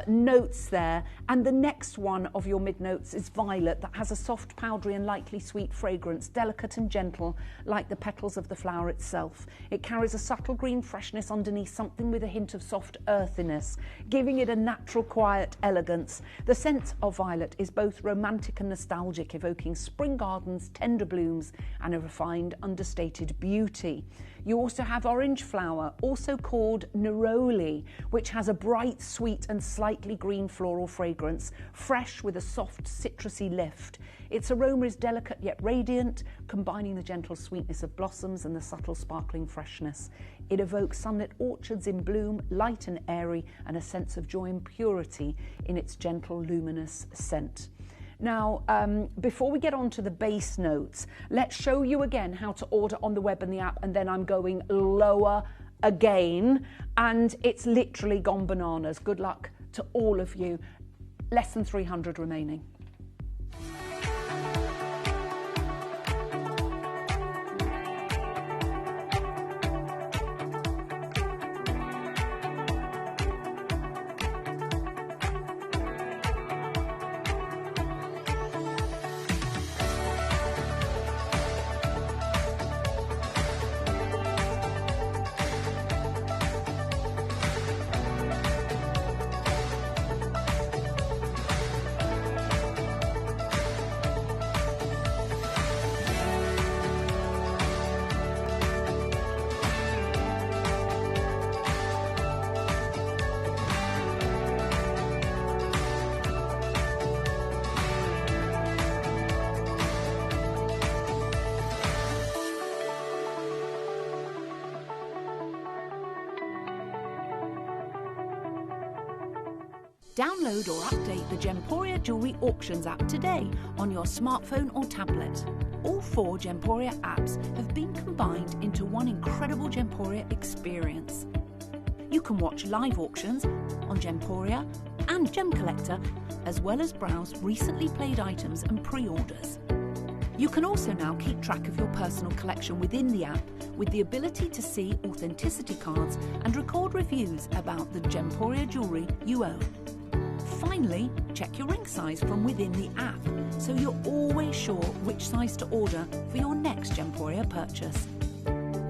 notes there, and the next one of your mid notes is Violet, that has a soft, powdery and lightly sweet fragrance, delicate and gentle like the petals of the flower itself. It carries a subtle green freshness underneath, something with a hint of soft earthiness, giving it a natural, quiet elegance. The scent of Violet is both romantic and nostalgic, evoking spring gardens, tender blooms, and a refined, understated beauty. You also have Orange Flower, also called Neroli, which has a bright, sweet and slightly green floral fragrance, fresh with a soft citrusy lift. Its aroma is delicate yet radiant, combining the gentle sweetness of blossoms and the subtle sparkling freshness. It evokes sunlit orchards in bloom, light and airy, and a sense of joy and purity in its gentle, luminous scent. Now, before we get on to the base notes, let's show you again how to order on the web and the app, and then I'm going lower again, and it's literally gone bananas. Good luck to all of you. Less than 300 remaining. Download or update the Gemporia Jewellery Auctions app today on your smartphone or tablet. All 4 Gemporia apps have been combined into one incredible Gemporia experience. You can watch live auctions on Gemporia and Gem Collector, as well as browse recently played items and pre-orders. You can also now keep track of your personal collection within the app, with the ability to see authenticity cards and record reviews about the Gemporia jewellery you own. Finally, check your ring size from within the app, so you're always sure which size to order for your next Gemporia purchase.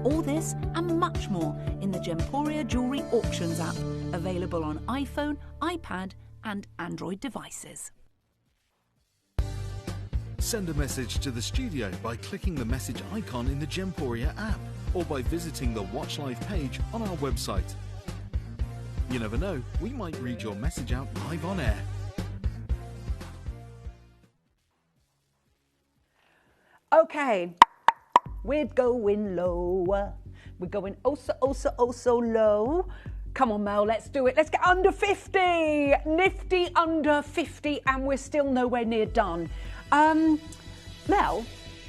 All this and much more in the Gemporia Jewellery Auctions app, available on iPhone, iPad and Android devices. Send a message to the studio by clicking the message icon in the Gemporia app or by visiting the Watch Live page on our website. You never know, we might read your message out live on air. Okay, we're going lower. We're going oh so low. Come on, Mel, let's do it. Let's get under 50. Nifty under 50, and we're still nowhere near done. Mel,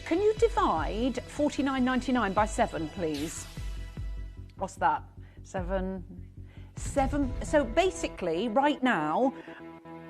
can you divide $49.99 by 7, please? What's that? 7. So basically, right now,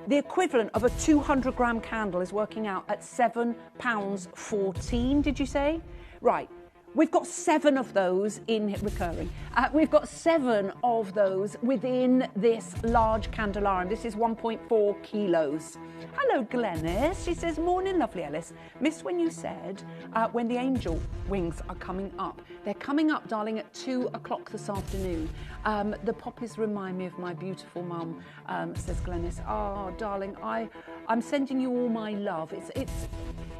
the equivalent of a 200-gram candle is working out at £7.14, did you say? Right. We've got 7 of those in recurring. We've got 7 of those within this large candelarium. This is 1.4 kilos. Hello, Glennis. She says, morning, lovely Ellis. Missed when you said when the angel wings are coming up. They're coming up, darling, at 2 o'clock this afternoon. The poppies remind me of my beautiful mum, says Glennis. Oh, darling, I'm sending you all my love.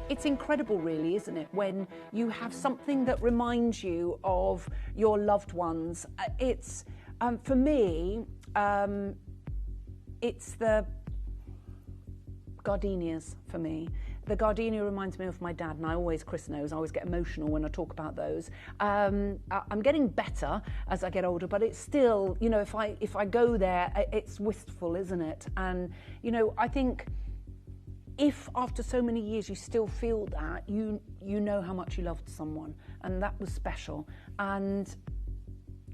It's incredible, really, isn't it, when you have something that reminds you of your loved ones. It's, for me, it's the gardenias for me. The gardenia reminds me of my dad, and Chris knows, I always get emotional when I talk about those. I'm getting better as I get older, but it's still, you know, if I go there, it's wistful, isn't it? And, you know, I think if after so many years you still feel that, you know how much you loved someone, and that was special. And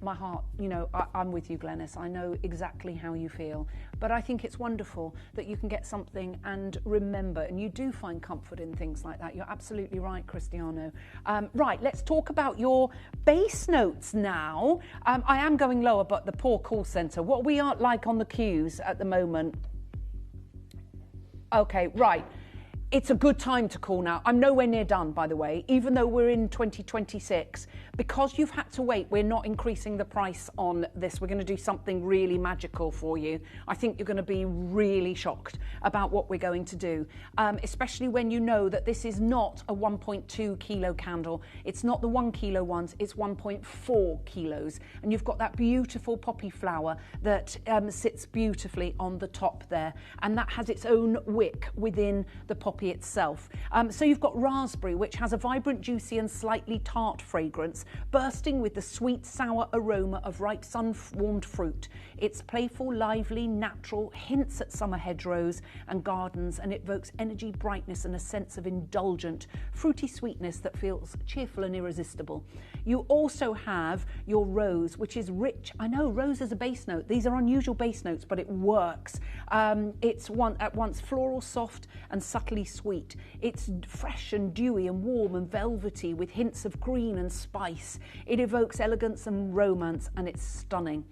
my heart, you know, I'm with you, Glennis. I know exactly how you feel. But I think it's wonderful that you can get something and remember, and you do find comfort in things like that. You're absolutely right, Cristiano. Right, let's talk about your bass notes now. I am going lower, but the poor call centre. What we are like on the queues at the moment. Okay, right. It's a good time to call now. I'm nowhere near done, by the way, even though we're in 2026. Because you've had to wait, we're not increasing the price on this. We're going to do something really magical for you. I think you're going to be really shocked about what we're going to do, especially when you know that this is not a 1.2 kilo candle. It's not the 1 kilo ones, it's 1.4 kilos. And you've got that beautiful poppy flower that sits beautifully on the top there. And that has its own wick within the poppy itself. So you've got raspberry, which has a vibrant, juicy and slightly tart fragrance, bursting with the sweet, sour aroma of ripe sun-warmed fruit. It's playful, lively, natural, hints at summer hedgerows and gardens, and it evokes energy, brightness and a sense of indulgent, fruity sweetness that feels cheerful and irresistible. You also have your rose, which is rich. I know, rose is a bass note. These are unusual bass notes, but it works. It's at once floral, soft and subtly sweet. It's fresh and dewy and warm and velvety with hints of green and spice. It evokes elegance and romance, and it's stunning.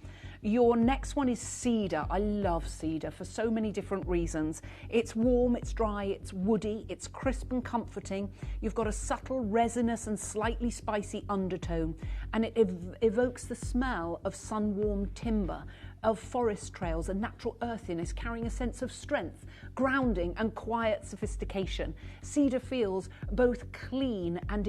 Your next one is cedar. I love cedar for so many different reasons. It's warm, it's dry, it's woody, it's crisp and comforting. You've got a subtle resinous and slightly spicy undertone, and it evokes the smell of sun-warmed timber, of forest trails and natural earthiness, carrying a sense of strength, grounding and quiet sophistication. Cedar feels both clean and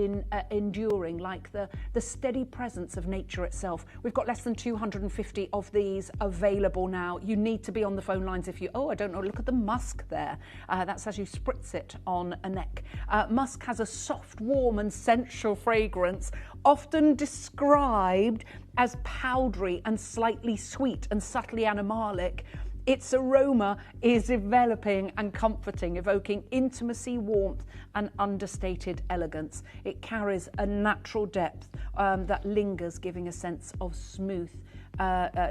enduring, like the steady presence of nature itself. We've got less than 250 of these available now. You need to be on the phone lines if you, I don't know, look at the musk there. That's as you spritz it on a neck. Musk has a soft, warm and sensual fragrance, often described as powdery and slightly sweet and subtly animalic. Its aroma is enveloping and comforting, evoking intimacy, warmth and understated elegance. It carries a natural depth that lingers, giving a sense of smooth,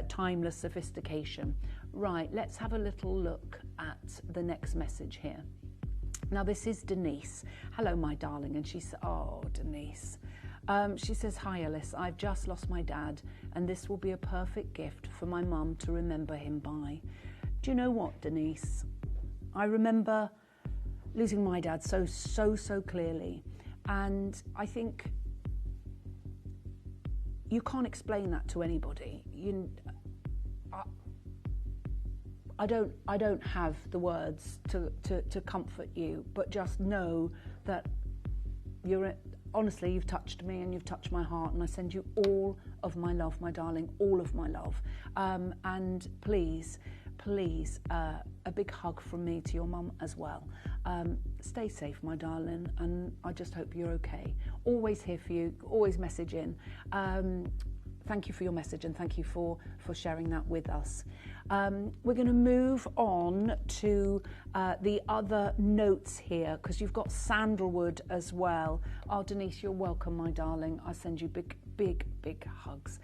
timeless sophistication. Right, let's have a little look at the next message here. Now, this is Denise. Hello, my darling. And she said, oh, Denise. She says, hi, Alice. I've just lost my dad, and this will be a perfect gift for my mum to remember him by. Do you know what, Denise? I remember losing my dad so clearly. And I think you can't explain that to anybody. I don't have the words to comfort you, but just know that honestly, you've touched me and you've touched my heart, and I send you all of my love, my darling, all of my love. And please, a big hug from me to your mum as well. Stay safe, my darling, and I just hope you're okay. Always here for you, always message in. Thank you for your message, and thank you for sharing that with us. We're going to move on to the other notes here, because you've got sandalwood as well. Oh, Denise, you're welcome, my darling. I send you big hugs.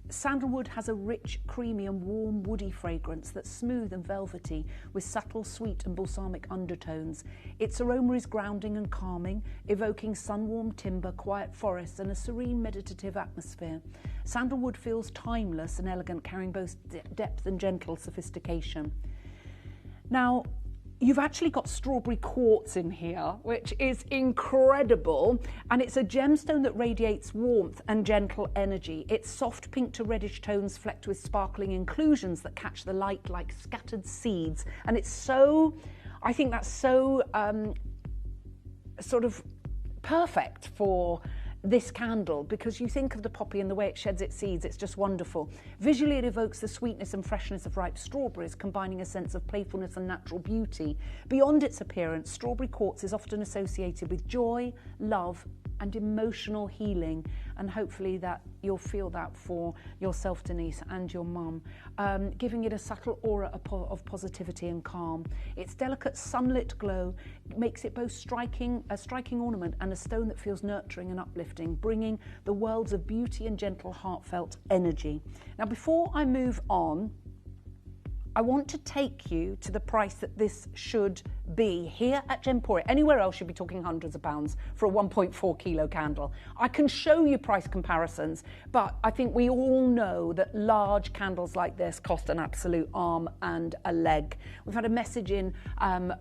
Sandalwood has a rich, creamy and warm woody fragrance that's smooth and velvety with subtle sweet and balsamic undertones. Its aroma is grounding and calming, evoking sun-warmed timber, quiet forests and a serene meditative atmosphere. Sandalwood feels timeless and elegant, carrying both depth and gentle sophistication. Now, you've actually got strawberry quartz in here, which is incredible. And it's a gemstone that radiates warmth and gentle energy. It's soft pink to reddish tones flecked with sparkling inclusions that catch the light like scattered seeds. And it's so, I think that's so sort of perfect for this candle, because you think of the poppy and the way it sheds its seeds, it's just wonderful. Visually, it evokes the sweetness and freshness of ripe strawberries, combining a sense of playfulness and natural beauty. Beyond its appearance, strawberry quartz is often associated with joy, love, and emotional healing, and hopefully that you'll feel that for yourself, Denise, and your mum, giving it a subtle aura of positivity and calm. Its delicate sunlit glow makes it both a striking ornament and a stone that feels nurturing and uplifting, bringing the worlds of beauty and gentle, heartfelt energy. Now, before I move on, I want to take you to the price that this should be here at Gemporia. Anywhere else you'd be talking hundreds of pounds for a 1.4 kilo candle. I can show you price comparisons, but I think we all know that large candles like this cost an absolute arm and a leg. We've had a message in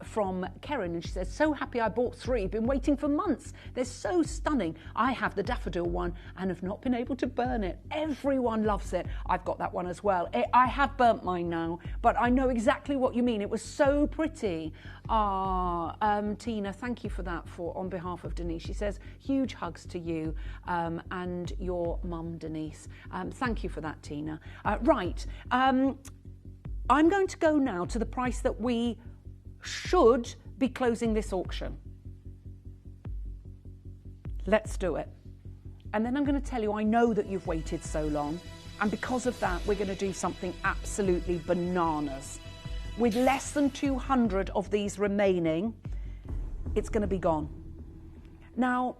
from Karen, and she says, so happy I bought 3, been waiting for months. They're so stunning. I have the daffodil one and have not been able to burn it. Everyone loves it. I've got that one as well. I have burnt mine now, but I know exactly what you mean. It was so pretty. Tina, thank you for that on behalf of Denise. She says, huge hugs to you and your mum, Denise. Thank you for that, Tina. Right, I'm going to go now to the price that we should be closing this auction. Let's do it. And then I'm going to tell you, I know that you've waited so long, and because of that, we're going to do something absolutely bananas. With less than 200 of these remaining, it's going to be gone. Now,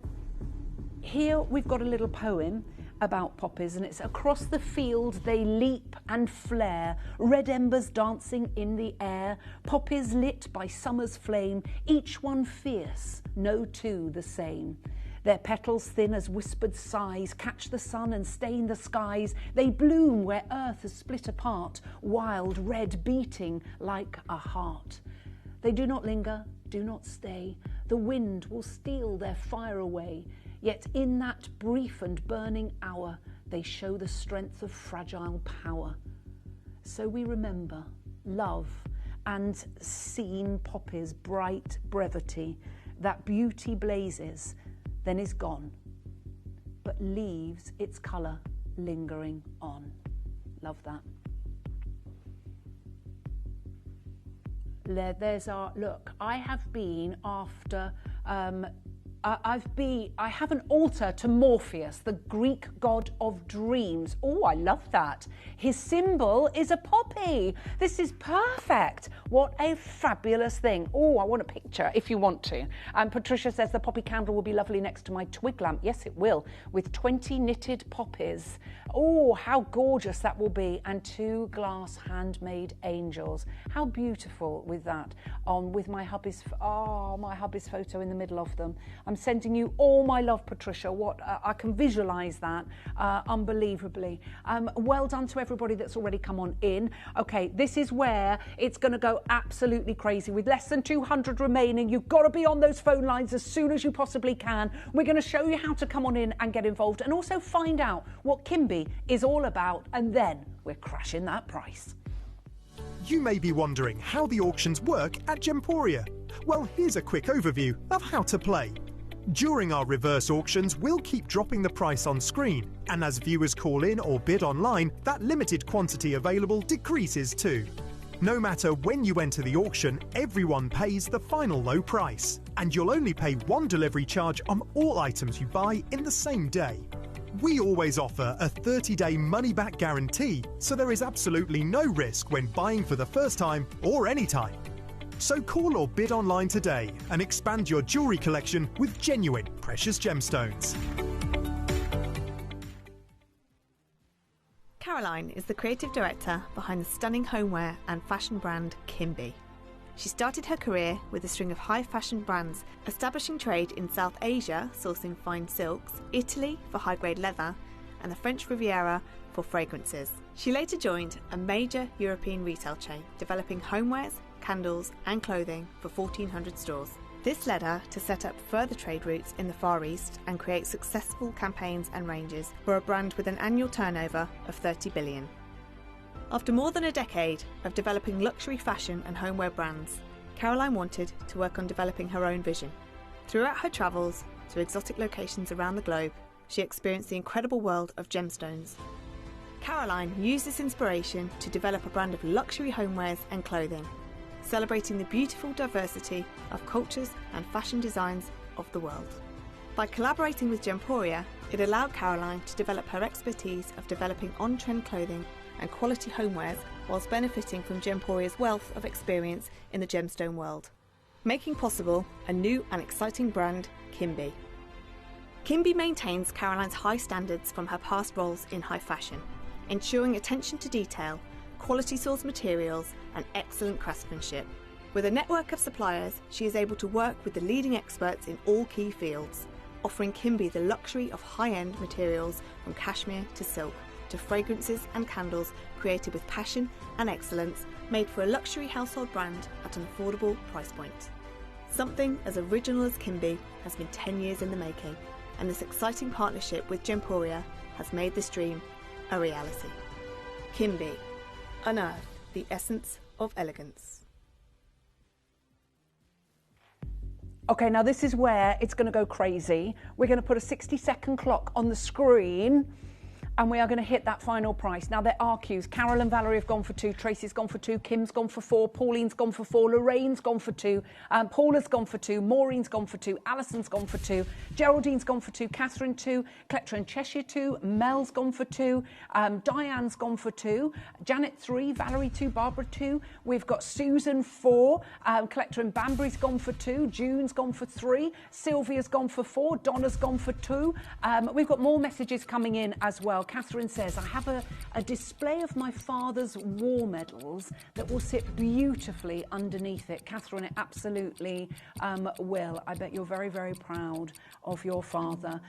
here we've got a little poem about poppies, and it's across the field they leap and flare, red embers dancing in the air, poppies lit by summer's flame, each one fierce, no two the same. Their petals thin as whispered sighs catch the sun and stain the skies. They bloom where earth has split apart, wild red beating like a heart. They do not linger, do not stay. The wind will steal their fire away. Yet in that brief and burning hour, they show the strength of fragile power. So we remember love and seen poppies' bright brevity. That beauty blazes, then is gone, but leaves its colour lingering on. Love that. There's our look. I have been after I have an altar to Morpheus, the Greek god of dreams. Oh, I love that. His symbol is a poppy. This is perfect. What a fabulous thing. Oh, I want a picture if you want to. Patricia says the poppy candle will be lovely next to my twig lamp. Yes, it will, with 20 knitted poppies. Oh, how gorgeous that will be. And 2 glass handmade angels. How beautiful with that. With my hubby's, my hubby's photo in the middle of them. I'm sending you all my love, Patricia. What I can visualise that unbelievably. Well done to everybody that's already come on in. Okay, this is where it's going to go absolutely crazy. With less than 200 remaining, you've got to be on those phone lines as soon as you possibly can. We're going to show you how to come on in and get involved, and also find out what Kimby is all about, and then we're crashing that price. You may be wondering how the auctions work at Gemporia. Well, here's a quick overview of how to play. During our reverse auctions, we'll keep dropping the price on screen, and as viewers call in or bid online, that limited quantity available decreases too. No matter when you enter the auction, everyone pays the final low price, and you'll only pay one delivery charge on all items you buy in the same day. We always offer a 30-day money-back guarantee, so there is absolutely no risk when buying for the first time or any time. So call or bid online today and expand your jewellery collection with genuine precious gemstones. Caroline is the creative director behind the stunning homeware and fashion brand Kimby. She started her career with a string of high fashion brands, establishing trade in South Asia, sourcing fine silks, Italy for high-grade leather, and the French Riviera for fragrances. She later joined a major European retail chain, developing homewares, candles and clothing for 1,400 stores. This led her to set up further trade routes in the Far East and create successful campaigns and ranges for a brand with an annual turnover of 30 billion. After more than a decade of developing luxury fashion and homeware brands, Caroline wanted to work on developing her own vision. Throughout her travels to exotic locations around the globe, she experienced the incredible world of gemstones. Caroline used this inspiration to develop a brand of luxury homewares and clothing, celebrating the beautiful diversity of cultures and fashion designs of the world. By collaborating with Gemporia, it allowed Caroline to develop her expertise of developing on-trend clothing and quality homewares whilst benefiting from Gemporia's wealth of experience in the gemstone world, making possible a new and exciting brand, Kimby. Kimby maintains Caroline's high standards from her past roles in high fashion, ensuring attention to detail, quality sourced materials and excellent craftsmanship. With a network of suppliers, she is able to work with the leading experts in all key fields, offering Kimby the luxury of high-end materials from cashmere to silk, to fragrances and candles created with passion and excellence, made for a luxury household brand at an affordable price point. Something as original as Kimby has been 10 years in the making, and this exciting partnership with Gemporia has made this dream a reality. Kimby, unearth the essence of elegance. Okay, now this is where it's going to go crazy. We're going to put a 60-second clock on the screen, and we are going to hit that final price. Now, there are queues. Carol and Valerie have gone for 2, Tracy's gone for 2, Kim's gone for 4, Pauline's gone for 4, Lorraine's gone for 2, Paula's gone for 2, Maureen's gone for 2, Alison's gone for 2, Geraldine's gone for 2, Catherine 2, Clectra and Cheshire 2, Mel's gone for 2, Diane's gone for 2, Janet 3, Valerie 2, Barbara 2, we've got Susan 4, Clectra and Banbury's gone for 2, June's gone for 3, Sylvia's gone for 4, Donna's gone for 2. We've got more messages coming in as well. Catherine says, I have a display of my father's war medals that will sit beautifully underneath it. Catherine, it absolutely will. I bet you're very, very proud of your father.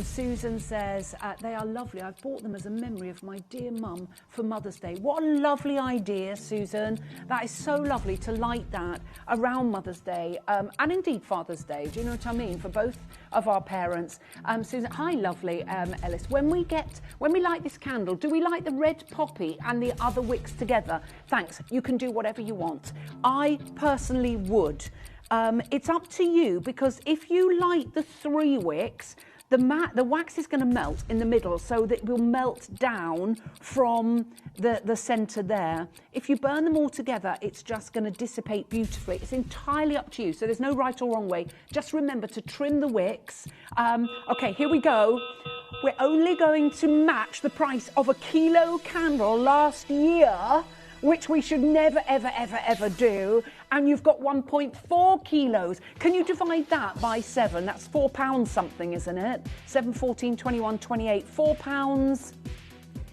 Susan says, they are lovely. I've bought them as a memory of my dear mum for Mother's Day. What a lovely idea, Susan. That is so lovely to light that around Mother's Day and indeed Father's Day. Do you know what I mean? For both of our parents. Susan, hi, lovely Ellis. When we light this candle, do we light the red poppy and the other wicks together? Thanks. You can do whatever you want. I personally would. It's up to you, because if you light the 3 wicks, the wax is going to melt in the middle, so that it will melt down from the centre there. If you burn them all together, it's just going to dissipate beautifully. It's entirely up to you, so there's no right or wrong way. Just remember to trim the wicks. Okay, here we go. We're only going to match the price of a kilo candle last year, which we should never, ever, ever, ever do. And you've got 1.4 kilos. Can you divide that by 7? That's £4 something, isn't it? 7, 14, 21, 28, £4.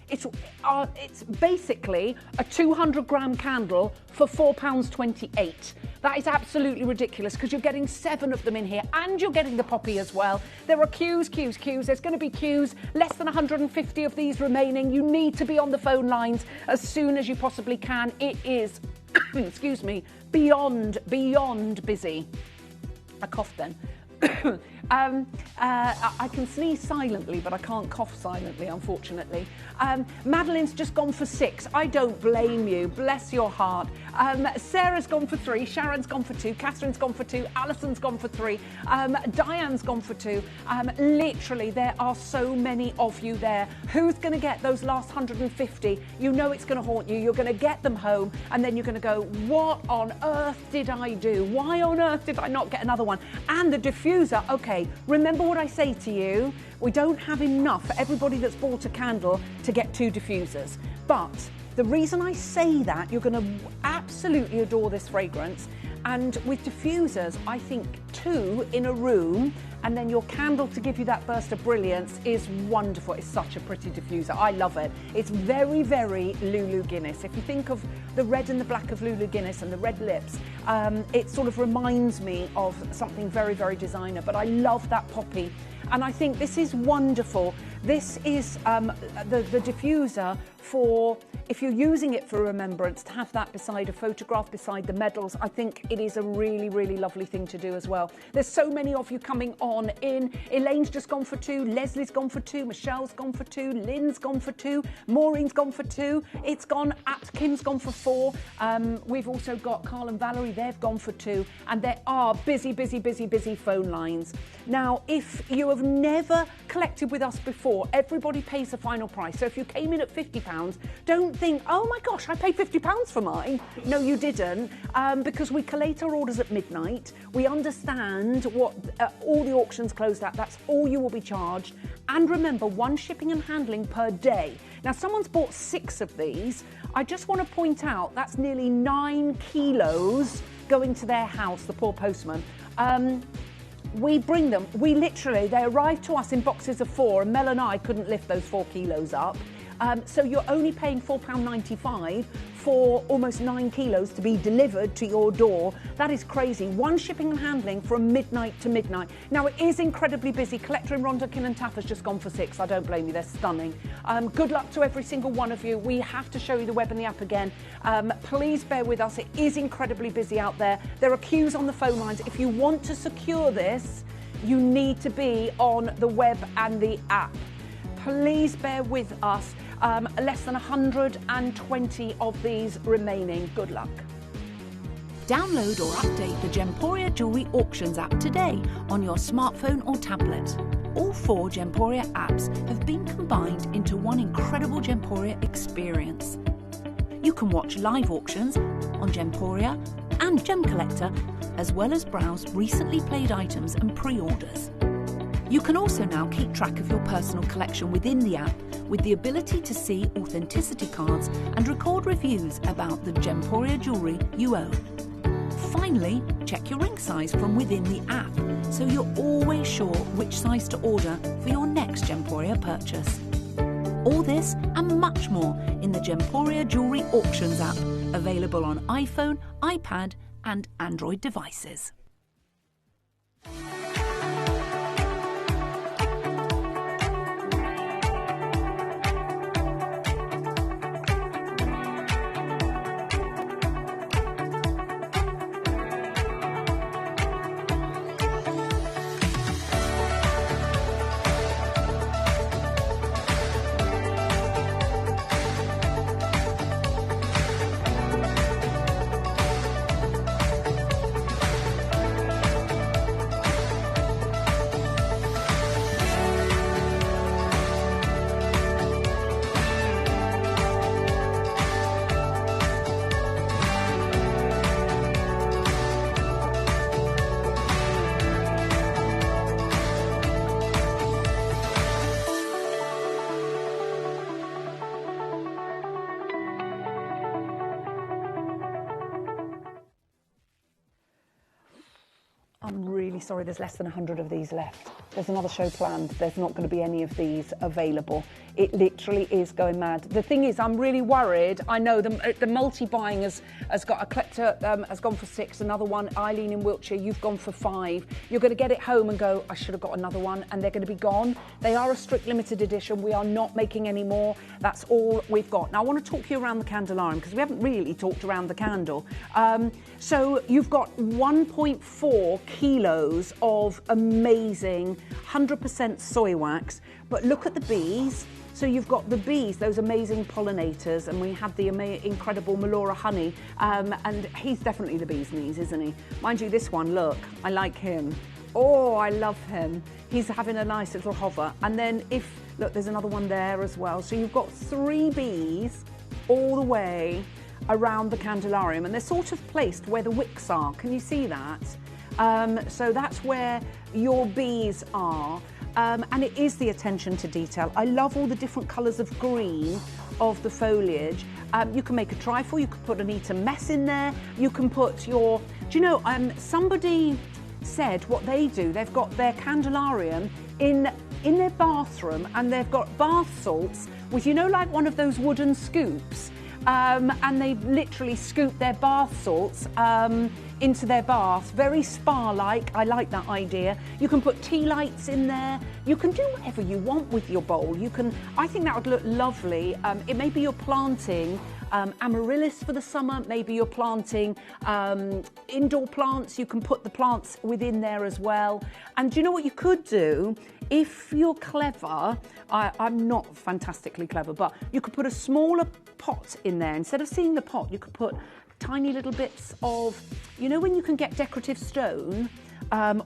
It's basically a 200-gram candle for £4.28. That is absolutely ridiculous because you're getting 7 of them in here and you're getting the poppy as well. There are queues. There's going to be queues. Less than 150 of these remaining. You need to be on the phone lines as soon as you possibly can. It is, excuse me, beyond busy. I coughed then. I can sneeze silently, but I can't cough silently, unfortunately. Madeline's just gone for 6. I don't blame you. Bless your heart. Sarah's gone for 3. Sharon's gone for 2. Catherine's gone for 2. Alison's gone for 3. Diane's gone for 2. Literally, there are so many of you there. Who's going to get those last 150? You know it's going to haunt you. You're going to get them home, and then you're going to go, what on earth did I do? Why on earth did I not get another one? And the diffuser, okay, remember what I say to you. We don't have enough for everybody that's bought a candle to get 2 diffusers. But the reason I say that, you're going to absolutely adore this fragrance. And with diffusers, I think 2 in a room and then your candle to give you that burst of brilliance is wonderful. It's such a pretty diffuser. I love it. It's very, very Lulu Guinness. If you think of the red and the black of Lulu Guinness and the red lips, it sort of reminds me of something very, very designer. But I love that poppy. And I think this is wonderful. This is the diffuser for, if you're using it for remembrance, to have that beside a photograph, beside the medals. I think it is a really, really lovely thing to do as well. There's so many of you coming on in. Elaine's just gone for 2. Leslie's gone for 2. Michelle's gone for 2. Lynn's gone for 2. Maureen's gone for 2. It's gone at Kim's gone for 4. We've also got Carl and Valerie. They've gone for 2. And there are busy phone lines. Now, if you have never collected with us before, everybody pays the final price. So if you came in at £50, don't think, oh my gosh, I paid £50 for mine. No, you didn't, because we collate our orders at midnight. We understand what all the auctions closed at. That's all you will be charged. And remember, 1 shipping and handling per day. Now, someone's bought 6 of these. I just want to point out that's nearly 9 kilos going to their house, the poor postman. We bring them, they arrive to us in boxes of 4, and Mel and I couldn't lift those 4 kilos up. So you're only paying £4.95 for almost 9 kilos to be delivered to your door. That is crazy. 1 shipping and handling from midnight to midnight. Now, it is incredibly busy. Collector in Rondokin and Taff has just gone for 6. I don't blame you. They're stunning. Good luck to every single one of you. We have to show you the web and the app again. Please bear with us. It is incredibly busy out there. There are queues on the phone lines. If you want to secure this, you need to be on the web and the app. Please bear with us. Less than 120 of these remaining. Good luck. Download or update the Gemporia Jewellery Auctions app today on your smartphone or tablet. All 4 Gemporia apps have been combined into one incredible Gemporia experience. You can watch live auctions on Gemporia and Gem Collector, as well as browse recently played items and pre-orders. You can also now keep track of your personal collection within the app with the ability to see authenticity cards and record reviews about the Gemporia jewellery you own. Finally, check your ring size from within the app so you're always sure which size to order for your next Gemporia purchase. All this and much more in the Gemporia Jewellery Auctions app, available on iPhone, iPad and Android devices. I'm really sorry, there's less than 100 of these left. there's another show planned. There's not going to be any of these available. It literally is going mad. The thing is, I'm really worried. I know the multi-buying has got a collector has gone for 6, another one, Eileen in Wiltshire, you've gone for 5. You're going to get it home and go, I should have got another one, and they're going to be gone. They are a strict limited edition. We are not making any more. That's all we've got. Now, I want to talk to you around the candelarium because we haven't really talked around the candle. So you've got 1.4 kilos of amazing 100% soy wax, but look at the bees. So you've got the bees, those amazing pollinators, and we had the incredible Melora honey, and he's definitely the bee's knees, isn't he? Mind you, this one, look, I like him. Oh, I love him. He's having a nice little hover. And then look, there's another one there as well. So you've got 3 bees all the way around the candelarium, and they're sort of placed where the wicks are. Can you see that? So that's where your bees are. And it is the attention to detail. I love all the different colours of green of the foliage. You can make a trifle, you could put an eat a mess in there, you can put your, do you know, somebody said what they do, they've got their candelarium in their bathroom, and they've got bath salts with, you know, like one of those wooden scoops, and they literally scoop their bath salts into their bath, very spa-like. I like that idea. You can put tea lights in there. You can do whatever you want with your bowl. I think that would look lovely. It may be you're planting amaryllis for the summer, maybe you're planting indoor plants. You can put the plants within there as well. And do you know what you could do? If you're clever, I'm not fantastically clever, but you could put a smaller pot in there. Instead of seeing the pot, you could put tiny little bits of, you know, when you can get decorative stone,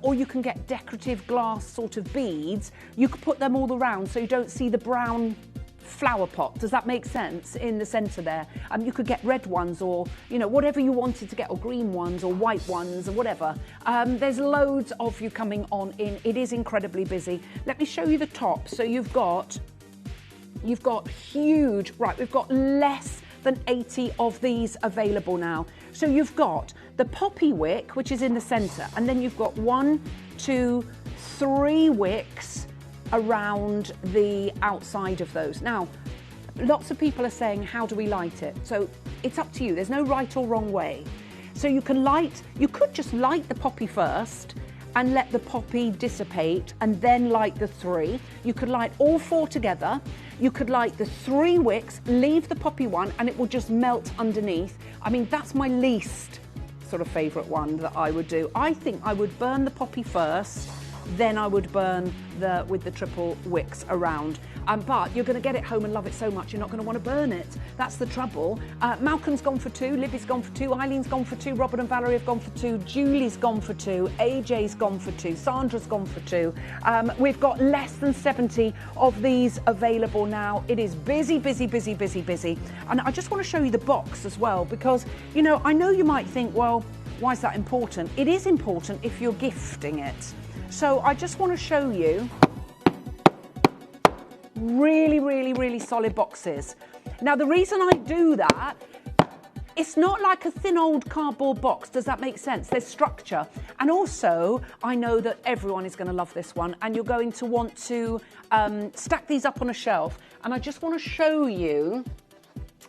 or you can get decorative glass sort of beads, you could put them all around so you don't see the brown flower pot. Does that make sense? In the centre there. You could get red ones, or, you know, whatever you wanted to get, or green ones or white ones or whatever. There's loads of you coming on in. It is incredibly busy. Let me show you the top. So you've got huge, right, we've got less than 80 of these available now. So you've got the poppy wick, which is in the centre, and then you've got 1, 2, 3 wicks around the outside of those. Now, lots of people are saying, how do we light it? So it's up to you. There's no right or wrong way. So you could just light the poppy first and let the poppy dissipate and then light the 3. You could light all 4 together. You could light the 3 wicks, leave the poppy one, and it will just melt underneath. I mean, that's my least sort of favourite one that I would do. I think I would burn the poppy first, then I would burn with the triple wicks around. But you're going to get it home and love it so much you're not going to want to burn it. That's the trouble. Malcolm's gone for 2, Libby's gone for 2, Eileen's gone for 2, Robert and Valerie have gone for 2, Julie's gone for 2, AJ's gone for 2, Sandra's gone for 2. We've got less than 70 of these available now. It is busy, busy, busy, busy, busy. And I just want to show you the box as well, because, you know, I know you might think, well, why is that important? It is important if you're gifting it. So I just want to show you really, really, really solid boxes. Now, the reason I do that, it's not like a thin old cardboard box. Does that make sense? There's structure. And also, I know that everyone is going to love this one, and you're going to want to stack these up on a shelf. And I just want to show you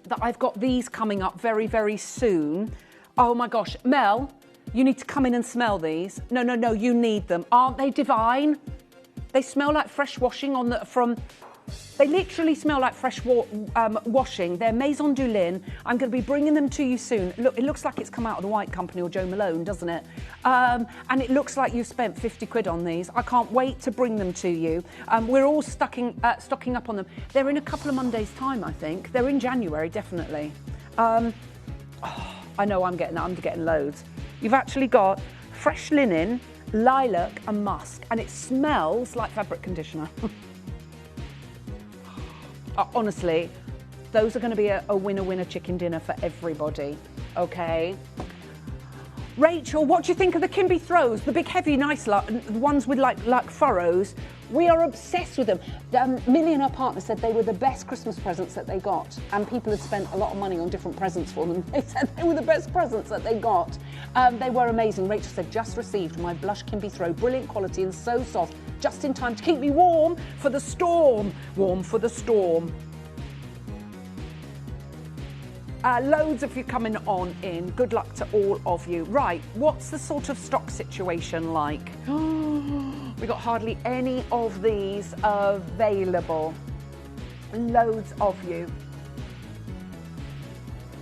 that I've got these coming up very, very soon. Oh my gosh, Mel, you need to come in and smell these. No, no, no, you need them. Aren't they divine? They smell like fresh washing they literally smell like fresh washing. They're Maison du Lin. I'm going to be bringing them to you soon. Look, it looks like it's come out of the White Company or Joe Malone, doesn't it? And it looks like you've spent 50 quid on these. I can't wait to bring them to you. We're all stocking up on them. They're in a couple of Mondays' time, I think. They're in January, definitely. I know I'm getting loads. You've actually got fresh linen, lilac and musk, and it smells like fabric conditioner. Honestly, those are going to be a winner-winner chicken dinner for everybody, okay? Rachel, what do you think of the Kimby throws? The big, heavy, nice ones with like furrows. We are obsessed with them. Millie and her partner said they were the best Christmas presents that they got, and people had spent a lot of money on different presents for them. They said they were the best presents that they got. They were amazing. Rachel said, just received my blush Kimby throw. Brilliant quality and so soft. just in time to keep me warm for the storm. Warm for the storm. Loads of you coming on in. Good luck to all of you. Right, what's the sort of stock situation like? We got hardly any of these available. Loads of you.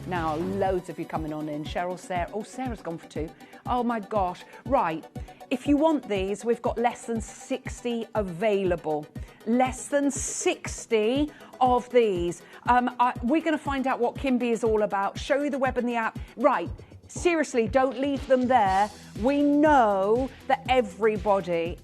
Now, loads of you coming on in. Cheryl, Sarah. Oh, Sarah's gone for 2. Oh my gosh. Right. If you want these, we've got less than 60 available. Less than 60 of these. We're going to find out what Kimby is all about, show you the web and the app. Right, seriously, don't leave them there. We know that everybody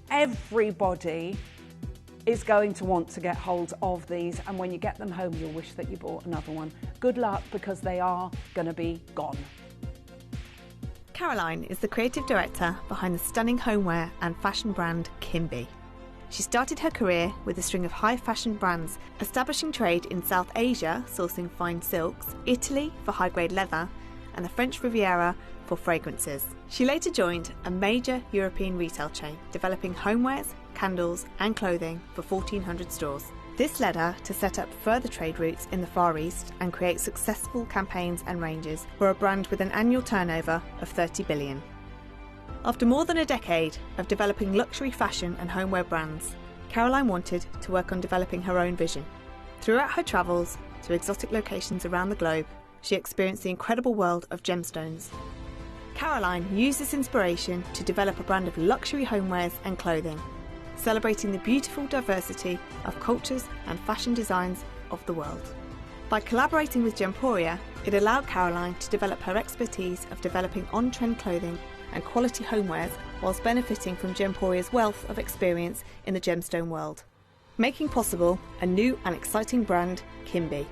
is going to want to get hold of these, and when you get them home, you'll wish that you bought another one. Good luck, because they are going to be gone. Caroline is the creative director behind the stunning homeware and fashion brand Kimby. She started her career with a string of high fashion brands, establishing trade in South Asia, sourcing fine silks, Italy for high-grade leather, and the French Riviera for fragrances. She later joined a major European retail chain, developing homewares, candles and clothing for 1,400 stores. This led her to set up further trade routes in the Far East and create successful campaigns and ranges for a brand with an annual turnover of 30 billion. After more than a decade of developing luxury fashion and homeware brands, Caroline wanted to work on developing her own vision. Throughout her travels to exotic locations around the globe, she experienced the incredible world of gemstones. Caroline used this inspiration to develop a brand of luxury homewares and clothing, celebrating the beautiful diversity of cultures and fashion designs of the world. By collaborating with Gemporia, it allowed Caroline to develop her expertise of developing on-trend clothing and quality homewares whilst benefiting from Gemporia's wealth of experience in the gemstone world, making possible a new and exciting brand, Kimby.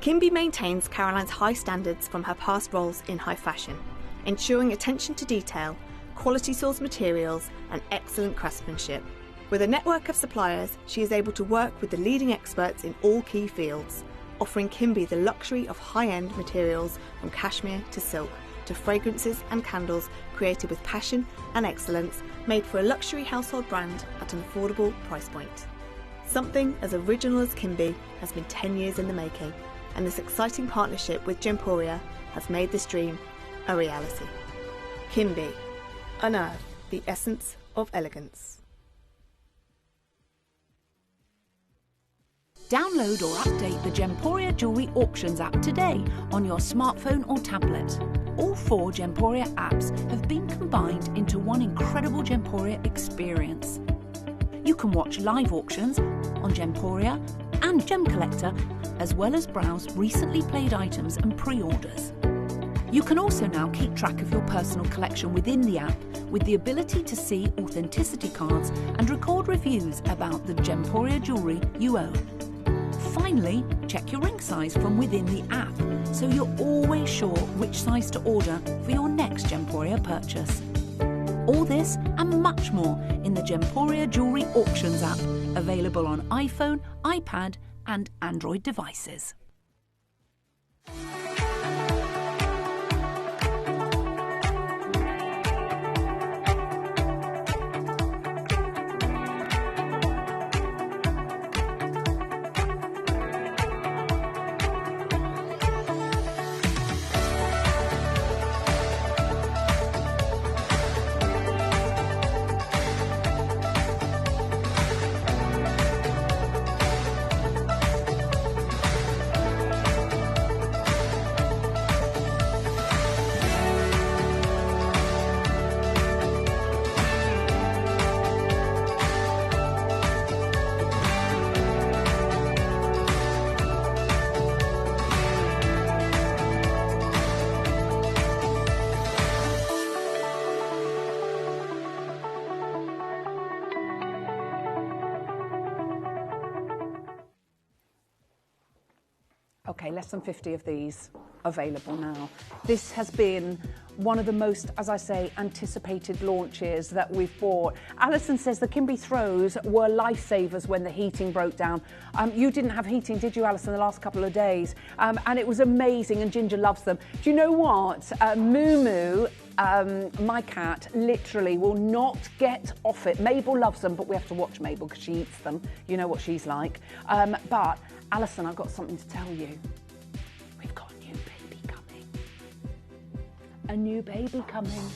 Kimby maintains Caroline's high standards from her past roles in high fashion, ensuring attention to detail, quality sourced materials and excellent craftsmanship. With a network of suppliers, she is able to work with the leading experts in all key fields, offering Kimby the luxury of high-end materials from cashmere to silk, to fragrances and candles created with passion and excellence, made for a luxury household brand at an affordable price point. Something as original as Kimby has been 10 years in the making, and this exciting partnership with Gemporia has made this dream a reality. Kimby, unearth the essence of elegance. Download or update the Gemporia Jewellery Auctions app today on your smartphone or tablet. All 4 Gemporia apps have been combined into one incredible Gemporia experience. You can watch live auctions on Gemporia and Gem Collector, as well as browse recently played items and pre-orders. You can also now keep track of your personal collection within the app, with the ability to see authenticity cards and record reviews about the Gemporia jewellery you own. Finally, check your ring size from within the app, so you're always sure which size to order for your next Gemporia purchase. All this and much more in the Gemporia Jewellery Auctions app, available on iPhone, iPad and Android devices. Okay, less than 50 of these available now. This has been one of the most, as I say, anticipated launches that we've bought. Alison says the Kimby throws were lifesavers when the heating broke down. You didn't have heating, did you, Alison, the last couple of days? And it was amazing, and Ginger loves them. Do you know what? Moo My cat literally will not get off it. Mabel loves them, but we have to watch Mabel because she eats them. You know what she's like. But Alison, I've got something to tell you. We've got a new baby coming. A new baby coming.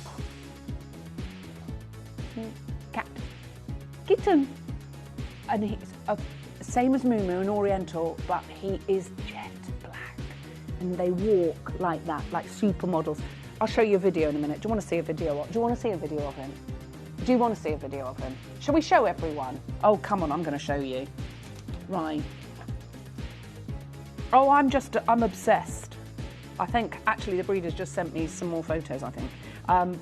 Cat. Kitten. And he's same as Moo Moo, an Oriental, but he is jet black. And they walk like that, like supermodels. I'll show you a video in a minute. Do you want to see a video of him? Do you want to see a video of him? Shall we show everyone? Oh, come on, I'm going to show you. Right. Oh, I'm obsessed. I think, actually, the breeders just sent me some more photos, I think.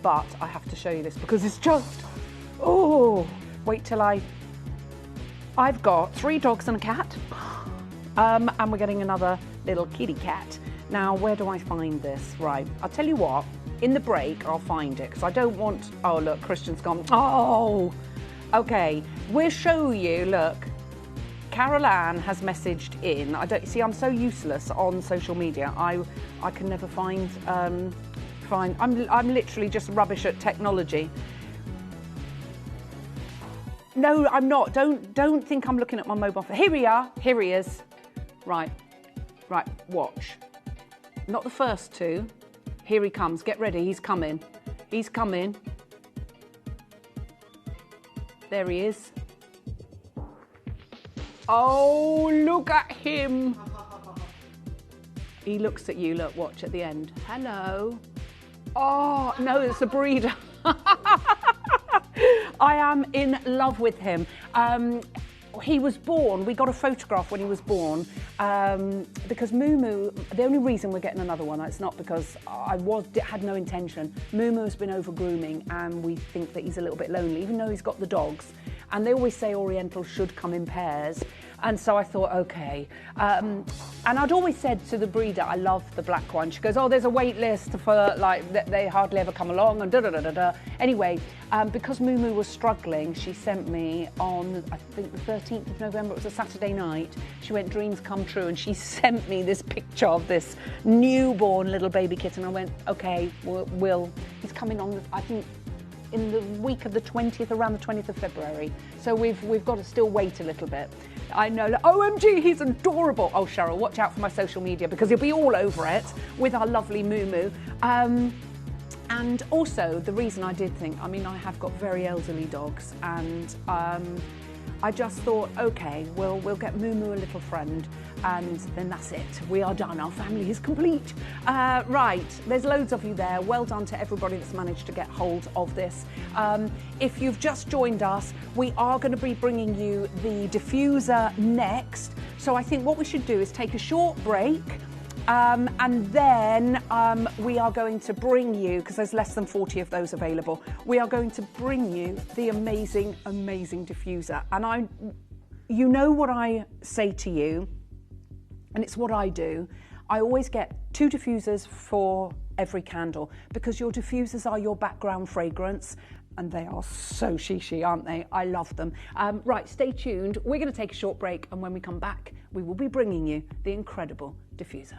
But I have to show you this because it's just, oh, wait till I've got 3 dogs and a cat. And we're getting another little kitty cat. Now, where do I find this? Right, I'll tell you what, in the break, I'll find it, because I don't want, oh, look, Christian's gone, oh, okay, we'll show you, look, Carol Ann has messaged in, I'm so useless on social media, I can never find, I'm literally just rubbish at technology. No, I'm not, don't think I'm looking at my mobile phone. Here we are, here he is. Right, watch. Not the first 2. Here he comes. Get ready. He's coming. He's coming. There he is. Oh, look at him. He looks at you. Look, watch at the end. Hello. Oh, no, it's a breeder. I am in love with him. He was born, we got a photograph when he was born, because Moo Moo, the only reason we're getting another one, it's not because had no intention. Moo Moo has been over grooming and we think that he's a little bit lonely, even though he's got the dogs. And they always say Orientals should come in pairs. And so I thought, okay. And I'd always said to the breeder, I love the black one. She goes, oh, there's a wait list for, like, they hardly ever come along and da-da-da-da-da. Anyway, because Moo Moo was struggling, she sent me on, I think the 13th of November, it was a Saturday night, she went dreams come true and she sent me this picture of this newborn little baby kitten. I went, okay, he's coming on, I think, in the week of the 20th, around the 20th of February. So we've got to still wait a little bit. I know, OMG, he's adorable. Oh, Cheryl, watch out for my social media because he'll be all over it with our lovely Moo Moo. And also, the reason I did think, I mean, I have got very elderly dogs and I just thought, okay, we'll get Moo Moo a little friend and then that's it. We are done. Our family is complete. Right, there's loads of you there. Well done to everybody that's managed to get hold of this. If you've just joined us, we are going to be bringing you the diffuser next. So I think what we should do is take a short break. And then we are going to bring you, because there's less than 40 of those available, we are going to bring you the amazing, amazing diffuser. And you know what I say to you, and it's what I do. I always get 2 diffusers for every candle because your diffusers are your background fragrance and they are so chic, aren't they? I love them. Right, stay tuned. We're going to take a short break and when we come back, we will be bringing you the incredible diffuser.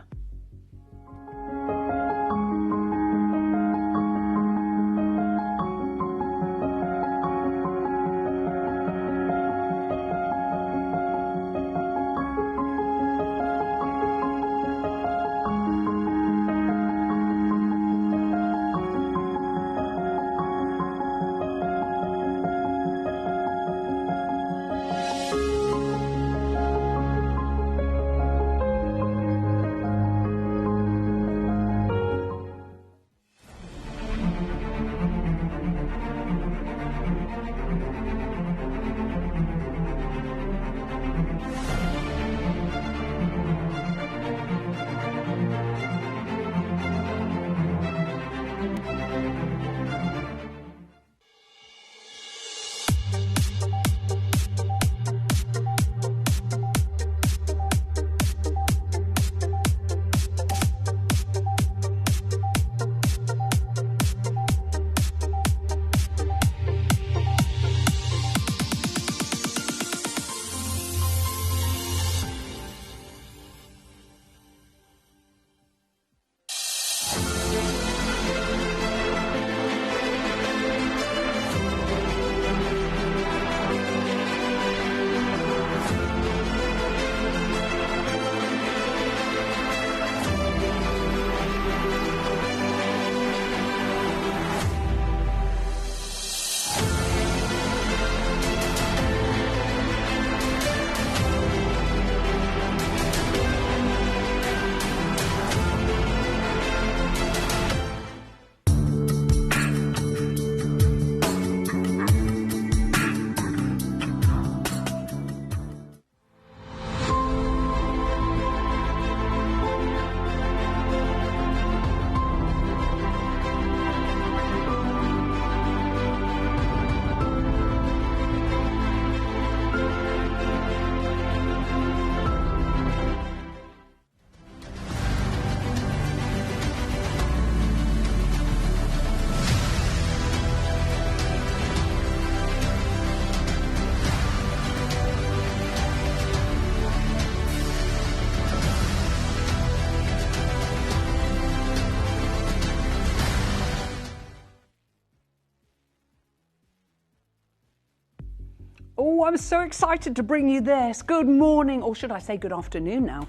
Oh, I'm so excited to bring you this. Good morning, or should I say good afternoon now.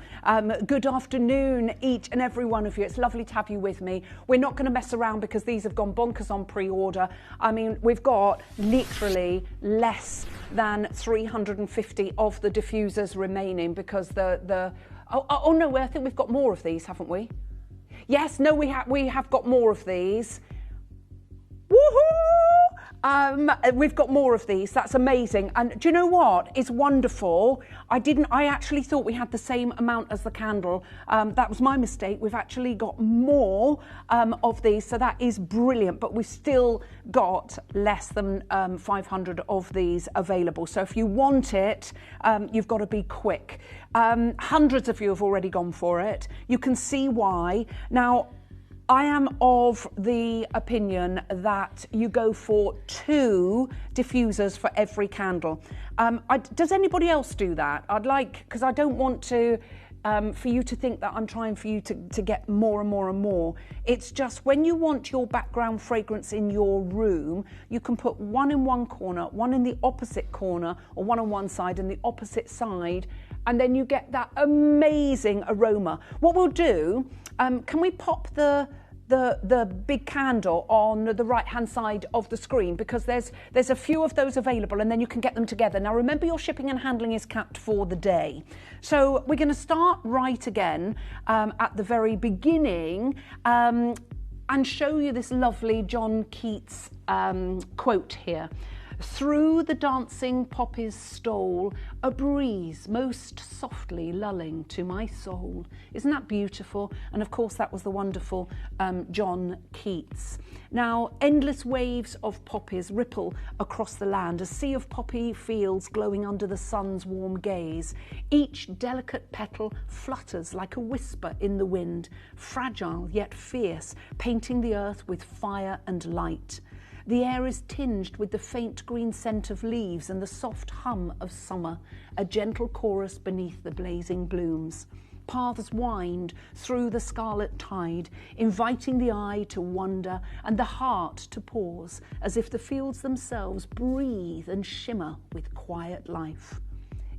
Good afternoon, each and every one of you. It's lovely to have you with me. We're not going to mess around because these have gone bonkers on pre-order. I mean, we've got literally less than 350 of the diffusers remaining because oh no, I think we've got more of these, haven't we? Yes, no, we have got more of these. Woohoo! We've got more of these. That's amazing. And do you know what? It's wonderful. I actually thought we had the same amount as the candle. That was my mistake. We've actually got more of these, so that is brilliant. But we've still got less than 500 of these available. So if you want it, you've got to be quick. Hundreds of you have already gone for it. You can see why. Now, I am of the opinion that you go for 2 diffusers for every candle. Does anybody else do that? Because I don't want to, for you to think that I'm trying for you to get more and more and more. It's just when you want your background fragrance in your room, you can put one in one corner, one in the opposite corner, or one on one side and the opposite side, and then you get that amazing aroma. What we'll do, can we pop the big candle on the right hand side of the screen, because there's a few of those available, and then you can get them together. Now remember, your shipping and handling is capped for the day. So we're going to start right again at the very beginning and show you this lovely John Keats quote here. Through the dancing poppies stole a breeze most softly lulling to my soul. Isn't that beautiful? And of course that was the wonderful John Keats. Now, endless waves of poppies ripple across the land, a sea of poppy fields glowing under the sun's warm gaze. Each delicate petal flutters like a whisper in the wind, fragile yet fierce, painting the earth with fire and light. The air is tinged with the faint green scent of leaves and the soft hum of summer, a gentle chorus beneath the blazing blooms. Paths wind through the scarlet tide, inviting the eye to wonder and the heart to pause, as if the fields themselves breathe and shimmer with quiet life.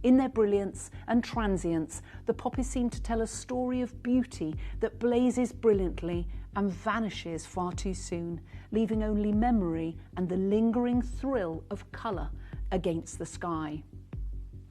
In their brilliance and transience, the poppies seem to tell a story of beauty that blazes brilliantly and vanishes far too soon, leaving only memory and the lingering thrill of colour against the sky.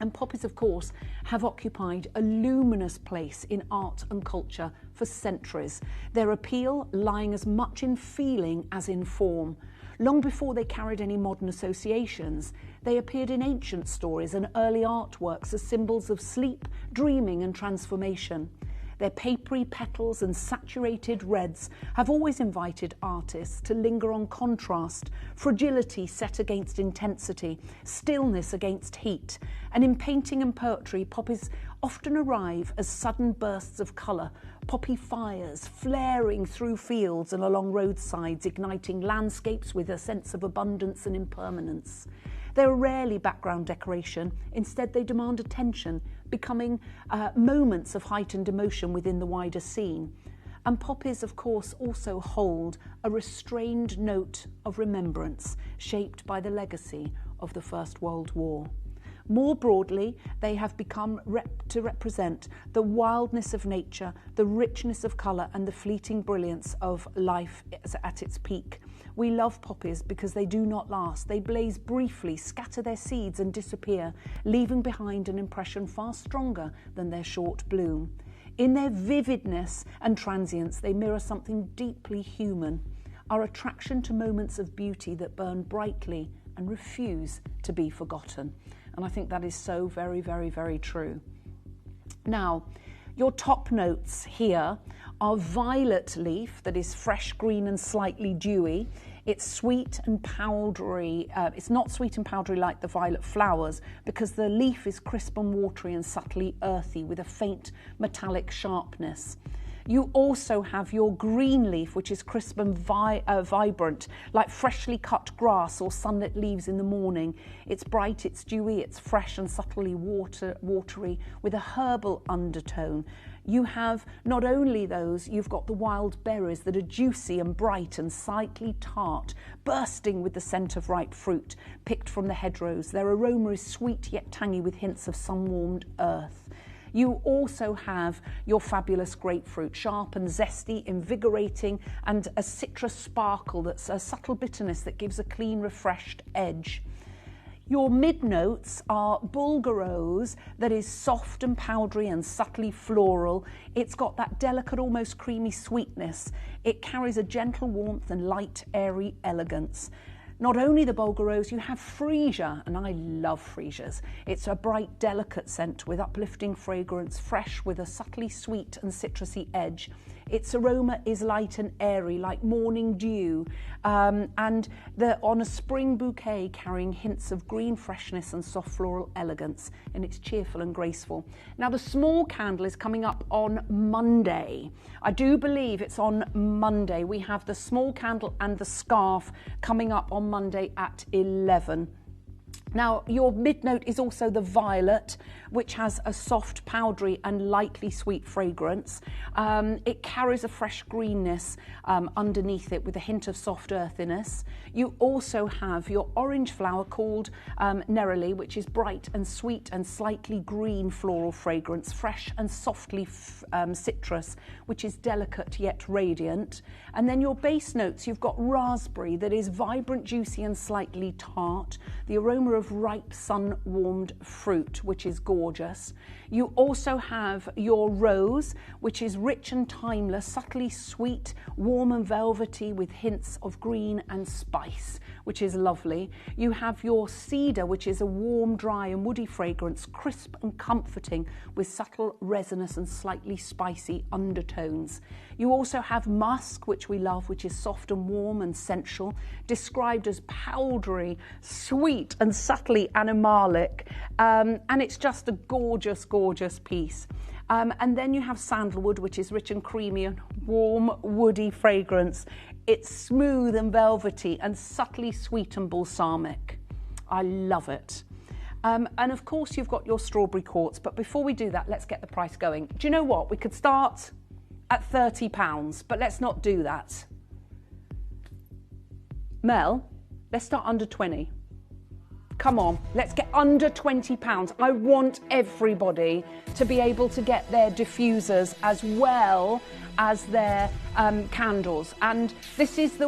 And poppies, of course, have occupied a luminous place in art and culture for centuries, their appeal lying as much in feeling as in form. Long before they carried any modern associations, they appeared in ancient stories and early artworks as symbols of sleep, dreaming and transformation. Their papery petals and saturated reds have always invited artists to linger on contrast, fragility set against intensity, stillness against heat. And in painting and poetry, poppies often arrive as sudden bursts of colour, poppy fires flaring through fields and along roadsides, igniting landscapes with a sense of abundance and impermanence. They're rarely background decoration. Instead, they demand attention, becoming moments of heightened emotion within the wider scene. And poppies, of course, also hold a restrained note of remembrance, shaped by the legacy of the First World War. More broadly, they have become to represent the wildness of nature, the richness of colour and the fleeting brilliance of life at its peak. We love poppies because they do not last. They blaze briefly, scatter their seeds and disappear, leaving behind an impression far stronger than their short bloom. In their vividness and transience, they mirror something deeply human, our attraction to moments of beauty that burn brightly and refuse to be forgotten. And I think that is so very, very, very true. Now, your top notes here are violet leaf that is fresh green and slightly dewy. It's sweet and powdery. It's not sweet and powdery like the violet flowers because the leaf is crisp and watery and subtly earthy with a faint metallic sharpness. You also have your green leaf, which is crisp and vibrant, like freshly cut grass or sunlit leaves in the morning. It's bright, it's dewy, it's fresh and subtly watery with a herbal undertone. You have not only those, you've got the wild berries that are juicy and bright and slightly tart, bursting with the scent of ripe fruit picked from the hedgerows. Their aroma is sweet yet tangy with hints of sun-warmed earth. You also have your fabulous grapefruit, sharp and zesty, invigorating, and a citrus sparkle that's a subtle bitterness that gives a clean, refreshed edge. Your mid-notes are bulgarose that is soft and powdery and subtly floral. It's got that delicate, almost creamy sweetness. It carries a gentle warmth and light, airy elegance. Not only the bulgarose, you have freesia, and I love freesias. It's a bright, delicate scent with uplifting fragrance, fresh with a subtly sweet and citrusy edge. Its aroma is light and airy, like morning dew, and on a spring bouquet carrying hints of green freshness and soft floral elegance, and it's cheerful and graceful. Now, the small candle is coming up on Monday. I do believe it's on Monday. We have the small candle and the scarf coming up on Monday at 11. Now, your mid-note is also the violet, which has a soft, powdery and lightly sweet fragrance. It carries a fresh greenness underneath it with a hint of soft earthiness. You also have your orange flower called neroli, which is bright and sweet and slightly green floral fragrance, fresh and softly citrus, which is delicate yet radiant. And then your base notes, you've got raspberry that is vibrant, juicy and slightly tart. The aroma of ripe sun-warmed fruit, which is gorgeous. You also have your rose, which is rich and timeless, subtly sweet, warm and velvety with hints of green and spice, which is lovely. You have your cedar, which is a warm, dry and woody fragrance, crisp and comforting with subtle resinous and slightly spicy undertones. You also have musk, which we love, which is soft and warm and sensual, described as powdery, sweet and subtly animalic, and it's just a gorgeous, gorgeous piece. And then you have sandalwood, which is rich and creamy and warm, woody fragrance. It's smooth and velvety and subtly sweet and balsamic. I love it. And of course, you've got your strawberry quartz. But before we do that, let's get the price going. Do you know what? We could start at £30, but let's not do that. Mel, let's start under 20. Come on, let's get under £20. I want everybody to be able to get their diffusers as well as their candles, and this is the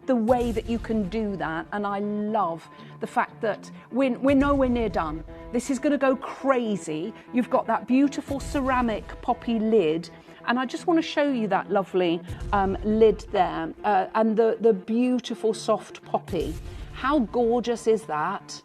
way that you can do that. And I love the fact that we're nowhere near done. This is going to go crazy. You've got that beautiful ceramic poppy lid, and I just want to show you that lovely lid there, and the beautiful soft poppy. How gorgeous is that?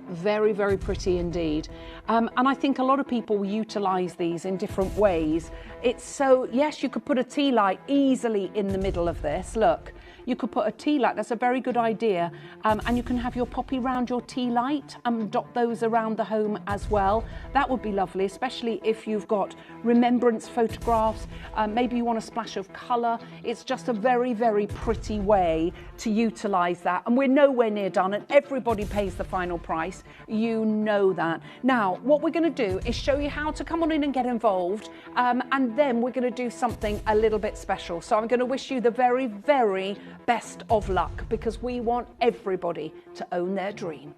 Very, very pretty indeed. And I think a lot of people will utilise these in different ways. It's so, yes, you could put a tea light easily in the middle of this. Look, you could put a tea light, that's a very good idea. And you can have your poppy round your tea light and dot those around the home as well. That would be lovely, especially if you've got remembrance photographs. Maybe you want a splash of colour. It's just a very, very pretty way to utilise that. And we're nowhere near done, and everybody pays the final price. You know that. Now, what we're going to do is show you how to come on in and get involved. And then we're going to do something a little bit special. So I'm going to wish you the very, very best of luck, because we want everybody to own their dream.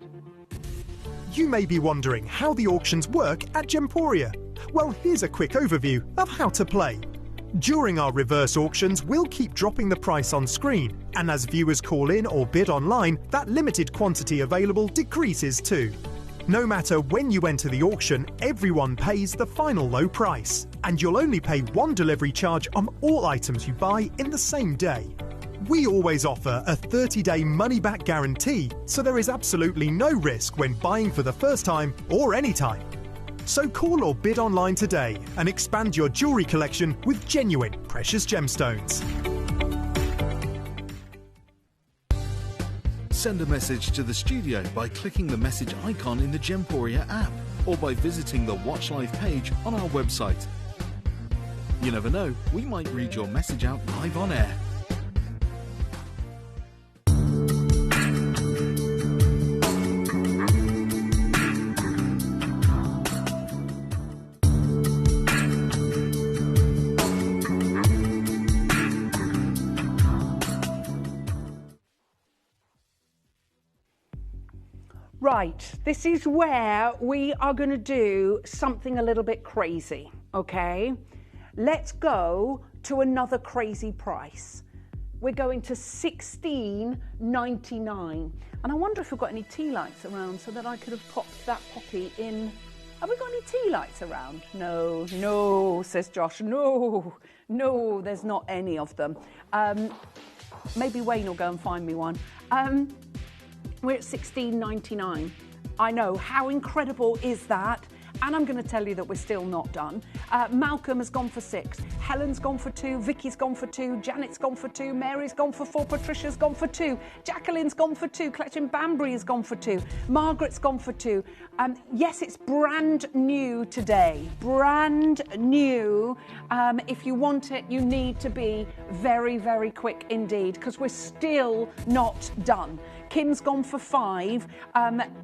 You may be wondering how the auctions work at Gemporia. Well, here's a quick overview of how to play. During our reverse auctions, we'll keep dropping the price on screen, and as viewers call in or bid online, that limited quantity available decreases too. No matter when you enter the auction, everyone pays the final low price, and you'll only pay one delivery charge on all items you buy in the same day. We always offer a 30-day money-back guarantee, so there is absolutely no risk when buying for the first time or any time. So call or bid online today and expand your jewellery collection with genuine precious gemstones. Send a message to the studio by clicking the message icon in the Gemporia app, or by visiting the Watch Live page on our website. You never know, we might read your message out live on air. Right, this is where we are going to do something a little bit crazy, okay? Let's go to another crazy price. We're going to $16.99. And I wonder if we've got any tea lights around so that I could have popped that poppy in. Have we got any tea lights around? No, says Josh. No, there's not any of them. Maybe Wayne will go and find me one. We're at $16.99. I know, how incredible is that? And I'm going to tell you that we're still not done. Malcolm has gone for 6. Helen's gone for 2. Vicky's gone for 2. Janet's gone for 2. Mary's gone for 4. Patricia's gone for 2. Jacqueline's gone for 2. Collection Banbury has gone for 2. Margaret's gone for 2. Yes, it's brand new today. Brand new. If you want it, you need to be very, very quick indeed, because we're still not done. Kim's gone for 5.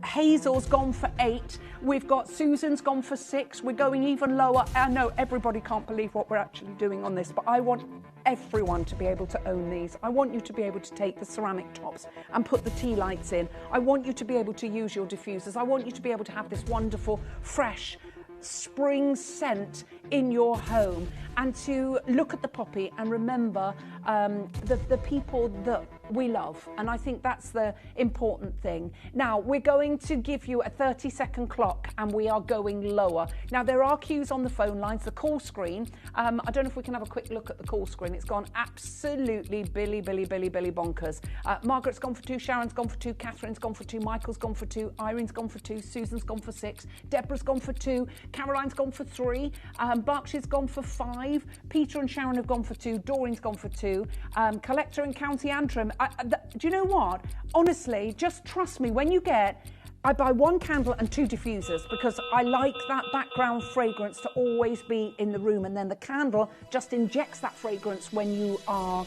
Hazel's gone for 8. We've got Susan's gone for 6. We're going even lower. I know everybody can't believe what we're actually doing on this, but I want everyone to be able to own these. I want you to be able to take the ceramic tops and put the tea lights in. I want you to be able to use your diffusers. I want you to be able to have this wonderful, fresh spring scent in your home, and to look at the poppy and remember the people that we love. And I think that's the important thing. Now, we're going to give you a 30-second clock, and we are going lower. Now, there are queues on the phone lines, the call screen. I don't know if we can have a quick look at the call screen. It's gone absolutely Billy bonkers. Margaret's gone for 2, Sharon's gone for 2, Catherine's gone for 2, Michael's gone for 2, Irene's gone for 2, Susan's gone for 6, Deborah's gone for 2, Caroline's gone for 3, Berkshire's gone for 5, Peter and Sharon have gone for 2, Doreen's gone for 2, Collector in County Antrim. Do you know what? Honestly, just trust me, when you get, I buy 1 candle and 2 diffusers, because I like that background fragrance to always be in the room, and then the candle just injects that fragrance when you are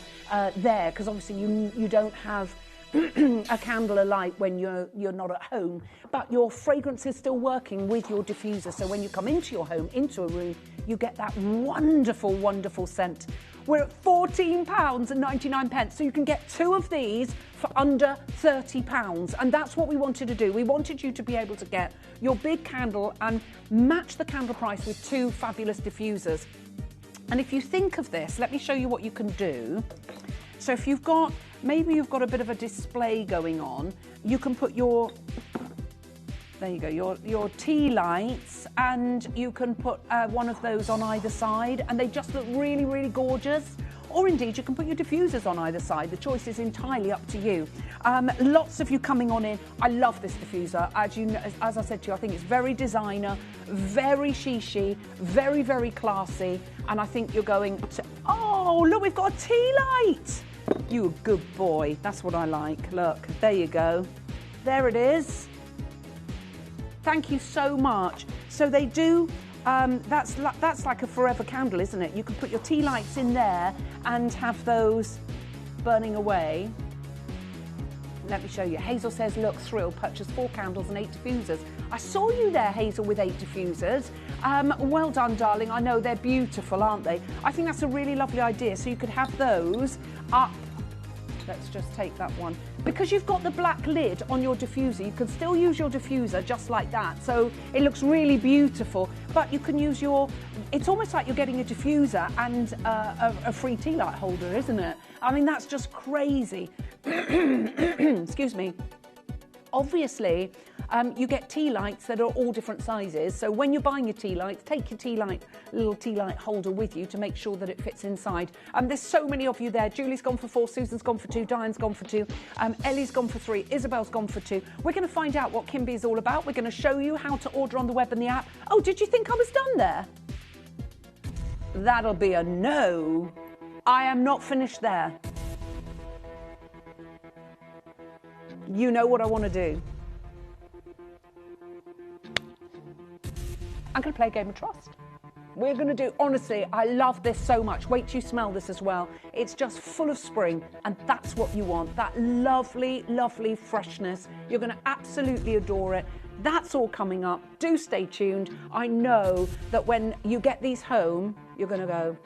there, because obviously you don't have a candle alight when you're not at home, but your fragrance is still working with your diffuser. So when you come into your home, into a room, you get that wonderful scent. We're at £14.99, so you can get 2 of these for under £30, and that's what we wanted to do. We wanted you to be able to get your big candle and match the candle price with 2 fabulous diffusers. And if you think of this, let me show you what you can do. So if you've got, maybe you've got a bit of a display going on, you can put your, there you go, your tea lights, and you can put one of those on either side, and they just look really gorgeous. Or indeed, you can put your diffusers on either side. The choice is entirely up to you. Lots of you coming on in. I love this diffuser. As I said to you, I think it's very designer, very chic-y, very classy. And I think you're going to, oh, look, we've got a tea light. You a good boy. That's what I like. Look, there you go. There it is. Thank you so much. So they do, that's like a forever candle, isn't it? You can put your tea lights in there and have those burning away. Let me show you. Hazel says, look, thrilled, purchased 4 candles and 8 diffusers. I saw you there, Hazel, with 8 diffusers. Well done, darling. I know they're beautiful, aren't they? I think that's a really lovely idea. So you could have those up. Let's just take that one. Because you've got the black lid on your diffuser, you can still use your diffuser just like that. So it looks really beautiful, but you can use your, it's almost like you're getting a diffuser and a free tea light holder, isn't it? I mean, that's just crazy. Excuse me. Obviously, you get tea lights that are all different sizes. So when you're buying your tea lights, take your tea light, little tea light holder with you to make sure that it fits inside. There's so many of you there. Julie's gone for 4, Susan's gone for 2, Diane's gone for 2, Ellie's gone for 3, Isabel's gone for 2. We're going to find out what Kimby is all about. We're going to show you how to order on the web and the app. Oh, did you think I was done there? That'll be a no. I am not finished there. You know what I want to do. I'm going to play a game of trust. We're going to do, honestly, I love this so much. Wait till you smell this as well. It's just full of spring, and that's what you want. That lovely freshness. You're going to absolutely adore it. That's all coming up. Do stay tuned. I know that when you get these home, you're going to go,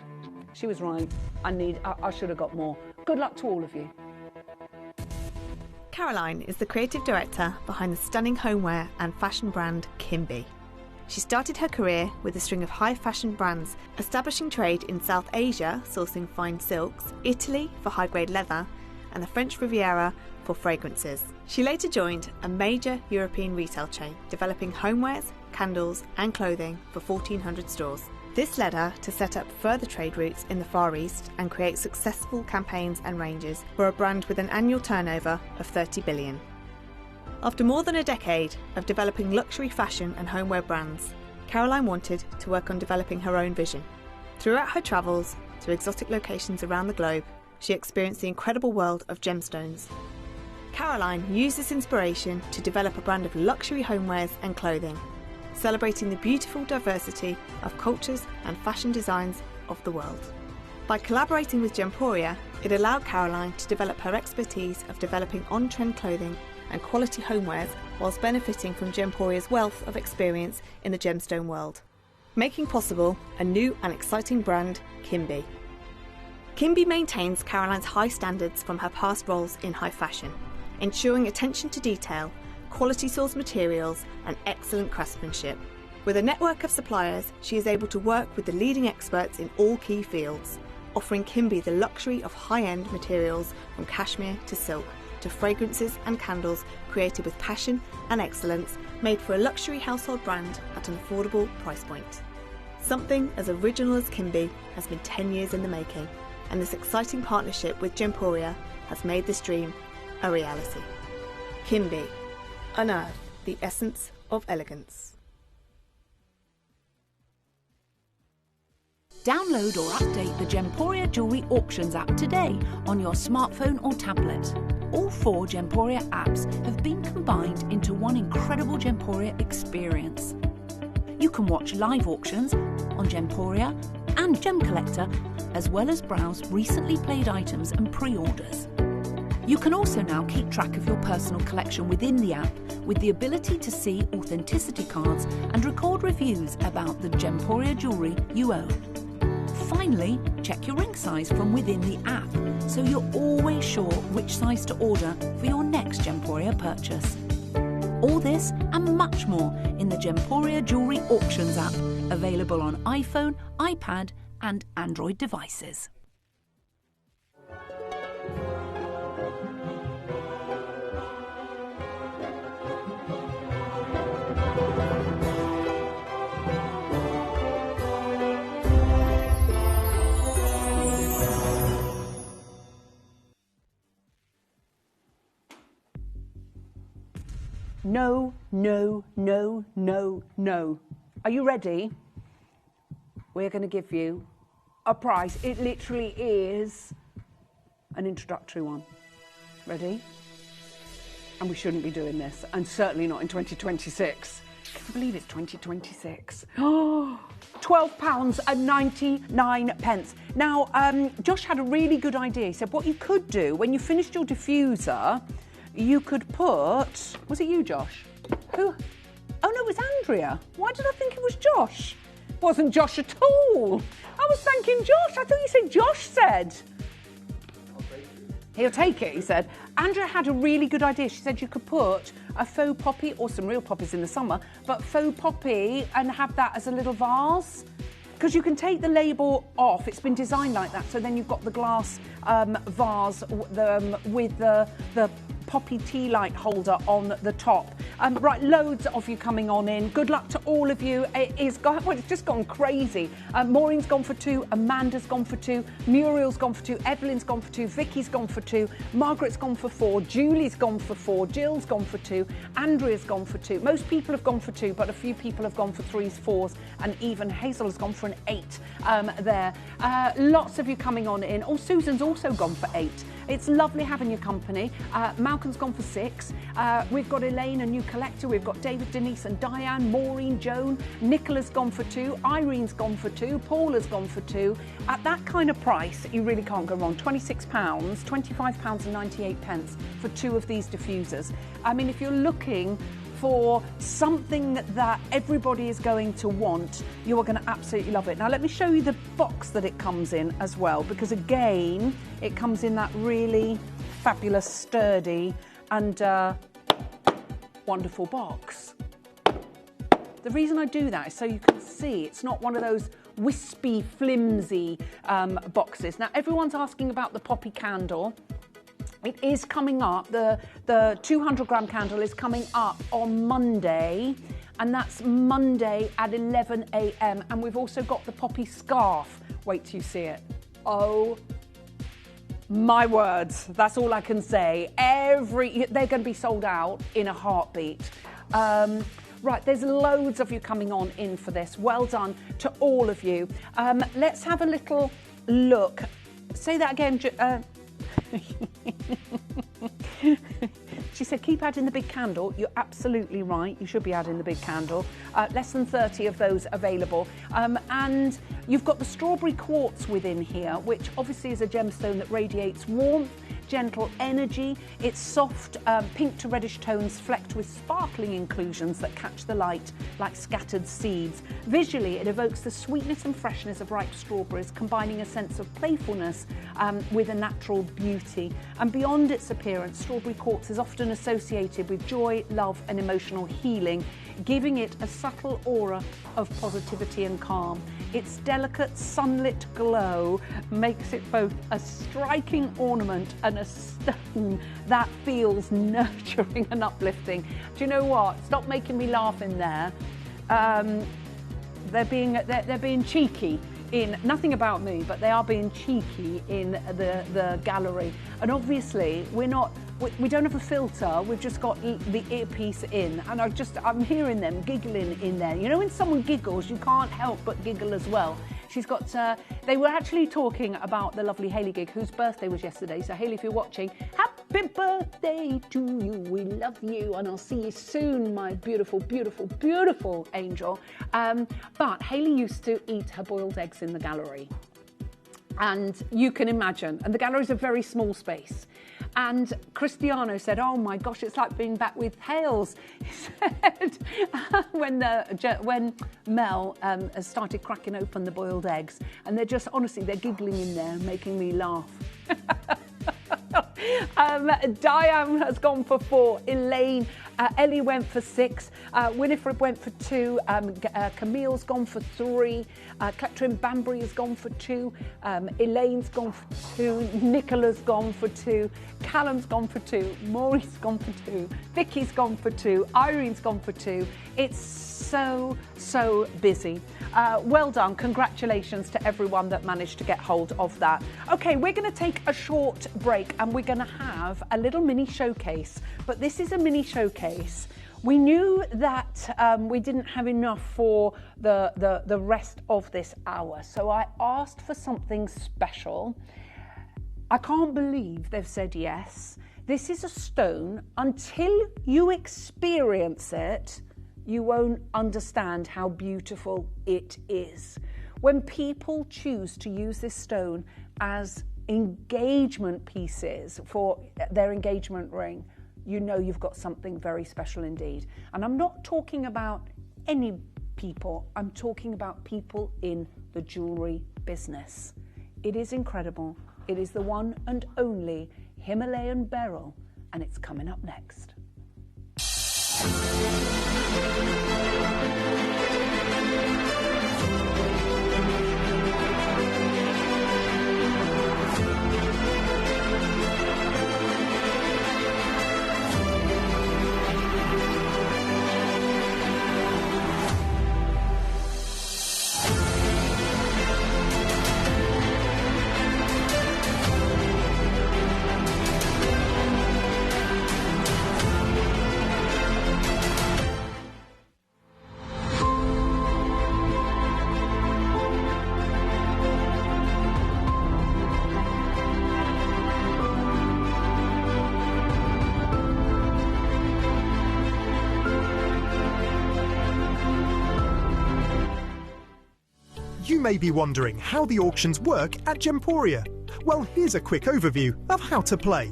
she was right. I should have got more. Good luck to all of you. Caroline is the creative director behind the stunning homeware and fashion brand Kimby. She started her career with a string of high fashion brands, establishing trade in South Asia, sourcing fine silks, Italy for high-grade leather, and the French Riviera for fragrances. She later joined a major European retail chain, developing homewares, candles and clothing for 1,400 stores. This led her to set up further trade routes in the Far East and create successful campaigns and ranges for a brand with an annual turnover of 30 billion. After more than a decade of developing luxury fashion and homeware brands, Caroline wanted to work on developing her own vision. Throughout her travels to exotic locations around the globe, she experienced the incredible world of gemstones. Caroline used this inspiration to develop a brand of luxury homewares and clothing, celebrating the beautiful diversity of cultures and fashion designs of the world. By collaborating with Gemporia, it allowed Caroline to develop her expertise of developing on-trend clothing and quality homewares whilst benefiting from Gemporia's wealth of experience in the gemstone world, making possible a new and exciting brand, Kimby. Kimby maintains Caroline's high standards from her past roles in high fashion, ensuring attention to detail, quality sourced materials and excellent craftsmanship. With a network of suppliers, she is able to work with the leading experts in all key fields, offering Kimby the luxury of high-end materials from cashmere to silk, to fragrances and candles created with passion and excellence, made for a luxury household brand at an affordable price point. Something as original as Kimby has been 10 years in the making, and this exciting partnership with Gemporia has made this dream a reality. Kimby, unearth the essence of elegance. Download or update the Gemporia Jewellery Auctions app today on your smartphone or tablet. All 4 Gemporia apps have been combined into one incredible Gemporia experience. You can watch live auctions on Gemporia and Gem Collector, as well as browse recently played items and pre-orders. You can also now keep track of your personal collection within the app with the ability to see authenticity cards and record reviews about the Gemporia jewellery you own. Finally, check your ring size from within the app so you're always sure which size to order for your next Gemporia purchase. All this and much more in the Gemporia Jewellery Auctions app, available on iPhone, iPad and Android devices. No, no, no, no, no. Are you ready? We're going to give you a prize. It literally is an introductory one. Ready? And we shouldn't be doing this, and certainly not in 2026. Can you believe it's 2026? Oh, £12.99. Now, Josh had a really good idea. He said what you could do when you finished your diffuser, you could put... Was it you, Josh? Who? Oh, no, it was Andrea. Why did I think it was Josh? It wasn't Josh at all. I was thanking Josh. I thought you said Josh said. He'll take it, he said. Andrea had a really good idea. She said you could put a faux poppy, or some real poppies in the summer, but faux poppy and have that as a little vase. Because you can take the label off. It's been designed like that, so then you've got the glass vase with the poppy tea light holder on the top. Right, loads of you coming on in. Good luck to all of you. It's just gone crazy. Maureen's gone for 2, Amanda's gone for 2, Muriel's gone for 2, Evelyn's gone for 2, Vicky's gone for 2, Margaret's gone for 4, Julie's gone for 4, Jill's gone for 2, Andrea's gone for 2. Most people have gone for 2, but a few people have gone for 3s, 4s, and even Hazel has gone for an 8 there. Lots of you coming on in. Oh, Susan's also gone for 8. It's lovely having your company. Malcolm's gone for 6. We've got Elaine, a new collector. We've got David, Denise and Diane, Maureen, Joan. Nicola's gone for 2. Irene's gone for 2. Paula's gone for 2. At that kind of price, you really can't go wrong. £26, £25.98 for 2 of these diffusers. I mean, if you're looking for something that everybody is going to want, you are going to absolutely love it. Now let me show you the box that it comes in as well, because again it comes in that really fabulous sturdy and wonderful box. The reason I do that is so you can see it's not one of those wispy, flimsy boxes. Now, everyone's asking about the poppy candle. It is coming up. The 200-gram candle is coming up on Monday, and that's Monday at 11 a.m. And we've also got the poppy scarf. Wait till you see it. Oh, my words. That's all I can say. They're going to be sold out in a heartbeat. Right, there's loads of you coming on in for this. Well done to all of you. Let's have a little look. Say that again. She said, keep adding the big candle. You're absolutely right. You should be adding the big candle. Less than 30 of those available. And you've got the strawberry quartz within here, which obviously is a gemstone that radiates warmth, gentle energy. It's soft, pink to reddish tones flecked with sparkling inclusions that catch the light like scattered seeds. Visually, it evokes the sweetness and freshness of ripe strawberries, combining a sense of playfulness with a natural beauty. And beyond its appearance, strawberry quartz is often associated with joy, love, and emotional healing, giving it a subtle aura of positivity and calm. Its delicate sunlit glow makes it both a striking ornament and a stone that feels nurturing and uplifting. Do you know what? Stop making me laugh in there. They're being cheeky. In nothing about me, but they are being cheeky in the gallery. And obviously, we don't have a filter. We've just got the earpiece in, and I'm hearing them giggling in there. You know, when someone giggles, you can't help but giggle as well. She's got. They were actually talking about the lovely Hayley Gig, whose birthday was yesterday. So Hayley, if you're watching, happy birthday to you. We love you, and I'll see you soon, my beautiful, beautiful, beautiful angel. But Hayley used to eat her boiled eggs in the gallery, and you can imagine. And the gallery's a very small space. And Cristiano said, oh my gosh, it's like being back with Hales. He said, when Mel has started cracking open the boiled eggs, and they're just, honestly, they're giggling in there, making me laugh. Diane has gone for 4. Elaine, Ellie went for 6. Winifred went for 2. Camille's gone for 3. Cletrin Banbury has gone for 2. Elaine's gone for 2. Nicola's gone for 2. Callum's gone for 2. Maureen's gone for 2. Vicky's gone for 2. Irene's gone for 2. It's so busy. Well done. Congratulations to everyone that managed to get hold of that. Okay, we're going to take a short break and we're going to have a little mini showcase. But this is a mini showcase. We knew that we didn't have enough for the rest of this hour. So I asked for something special. I can't believe they've said yes. This is a stone. Until you experience it, you won't understand how beautiful it is. When people choose to use this stone as engagement pieces for their engagement ring, you know you've got something very special indeed. And I'm not talking about any people, I'm talking about people in the jewellery business. It is incredible. It is the one and only Himalayan beryl, and it's coming up next. You may be wondering how the auctions work at Gemporia. Well, here's a quick overview of how to play.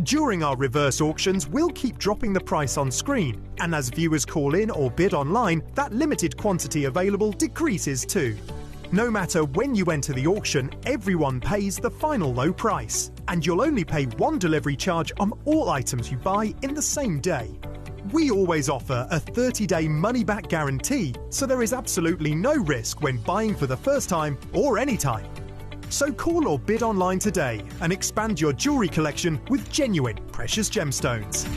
During our reverse auctions, we'll keep dropping the price on screen, and as viewers call in or bid online, that limited quantity available decreases too. No matter when you enter the auction, everyone pays the final low price. And you'll only pay one delivery charge on all items you buy in the same day. We always offer a 30-day money-back guarantee, so there is absolutely no risk when buying for the first time or any time. So call or bid online today and expand your jewellery collection with genuine precious gemstones.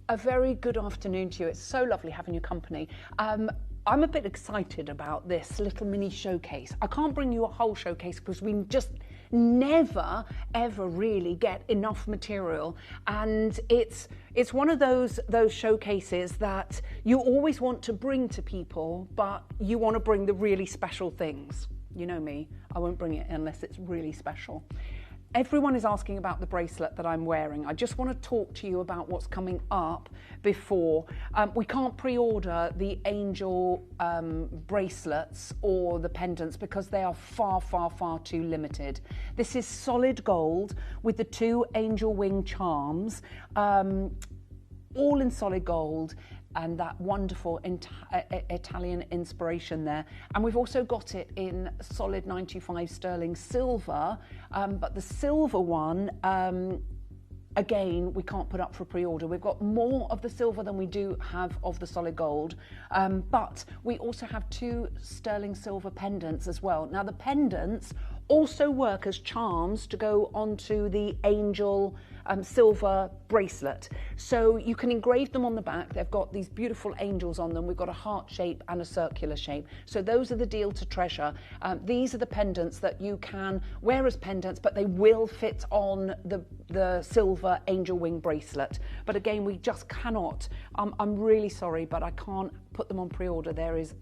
A very good afternoon to you. It's so lovely having your company. I'm a bit excited about this little mini showcase. I can't bring you a whole showcase because we just never ever really get enough material, and it's one of those showcases that you always want to bring to people, but you want to bring the really special things. You know me, I won't bring it unless it's really special. Everyone is asking about the bracelet that I'm wearing. I just want to talk to you about what's coming up before. We can't pre-order the angel bracelets or the pendants because they are far, far, far too limited. This is solid gold with the 2 angel wing charms, all in solid gold, and that wonderful Italian inspiration there. And we've also got it in solid 95 sterling silver, but the silver one, again, we can't put up for pre-order. We've got more of the silver than we do have of the solid gold, but we also have 2 sterling silver pendants as well. Now the pendants also work as charms to go onto the angel silver bracelet. So you can engrave them on the back. They've got these beautiful angels on them. We've got a heart shape and a circular shape. So those are the deal to treasure. These are the pendants that you can wear as pendants, but they will fit on the silver angel wing bracelet. But again, we just cannot. I'm really sorry, but I can't put them on pre-order.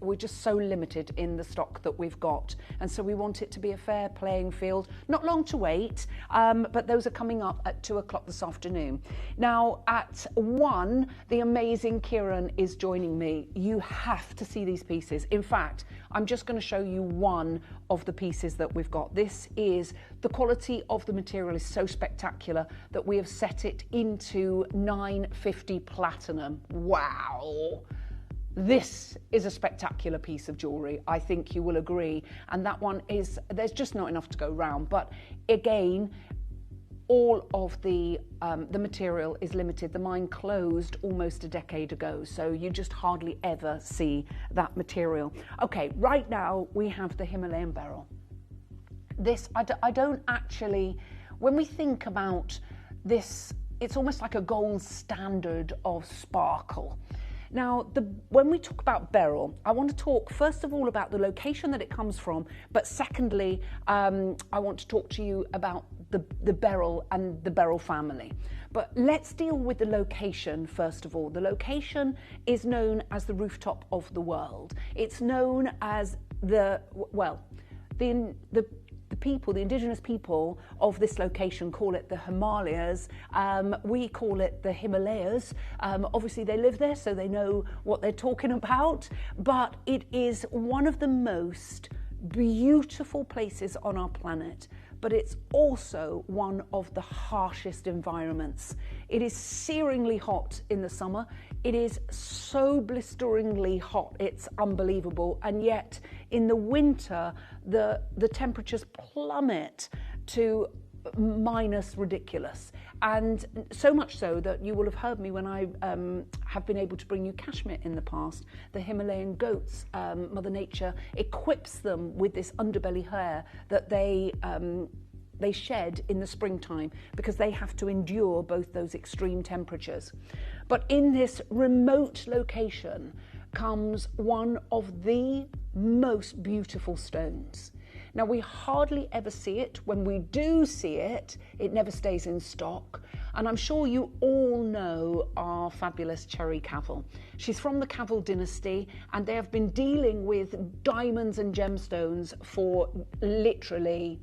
We're just so limited in the stock that we've got, and so we want it to be a fair playing field. Not long to wait, but those are coming up at 2 o'clock this afternoon. Now, at 1, the amazing Kieran is joining me. You have to see these pieces. In fact, I'm just going to show you one of the pieces that we've got. This is, the quality of the material is so spectacular that we have set it into 950 platinum. Wow! This is a spectacular piece of jewellery, I think you will agree. And that one is, there's just not enough to go round. But again, all of the material is limited. The mine closed almost a decade ago, so you just hardly ever see that material. Okay, right now we have the Himalayan beryl. This, I don't actually, when we think about this, it's almost like a gold standard of sparkle. Now, when we talk about beryl, I want to talk first of all about the location that it comes from, but secondly, I want to talk to you about the beryl and the beryl family. But let's deal with the location first of all. The location is known as the rooftop of the world. It's known as the people, the indigenous people of this location call it the Himalayas. We call it the Himalayas. Obviously they live there, so they know what they're talking about, but it is one of the most beautiful places on our planet, but it's also one of the harshest environments. It is searingly hot in the summer. It is so blisteringly hot, it's unbelievable. And yet in the winter, the temperatures plummet to minus ridiculous. And so much so that you will have heard me when I have been able to bring you cashmere in the past. The Himalayan goats, Mother Nature equips them with this underbelly hair that they shed in the springtime because they have to endure both those extreme temperatures. But in this remote location comes one of the most beautiful stones. Now, we hardly ever see it. When we do see it, it never stays in stock. And I'm sure you all know our fabulous Cherry Cavill. She's from the Cavill dynasty, and they have been dealing with diamonds and gemstones for literally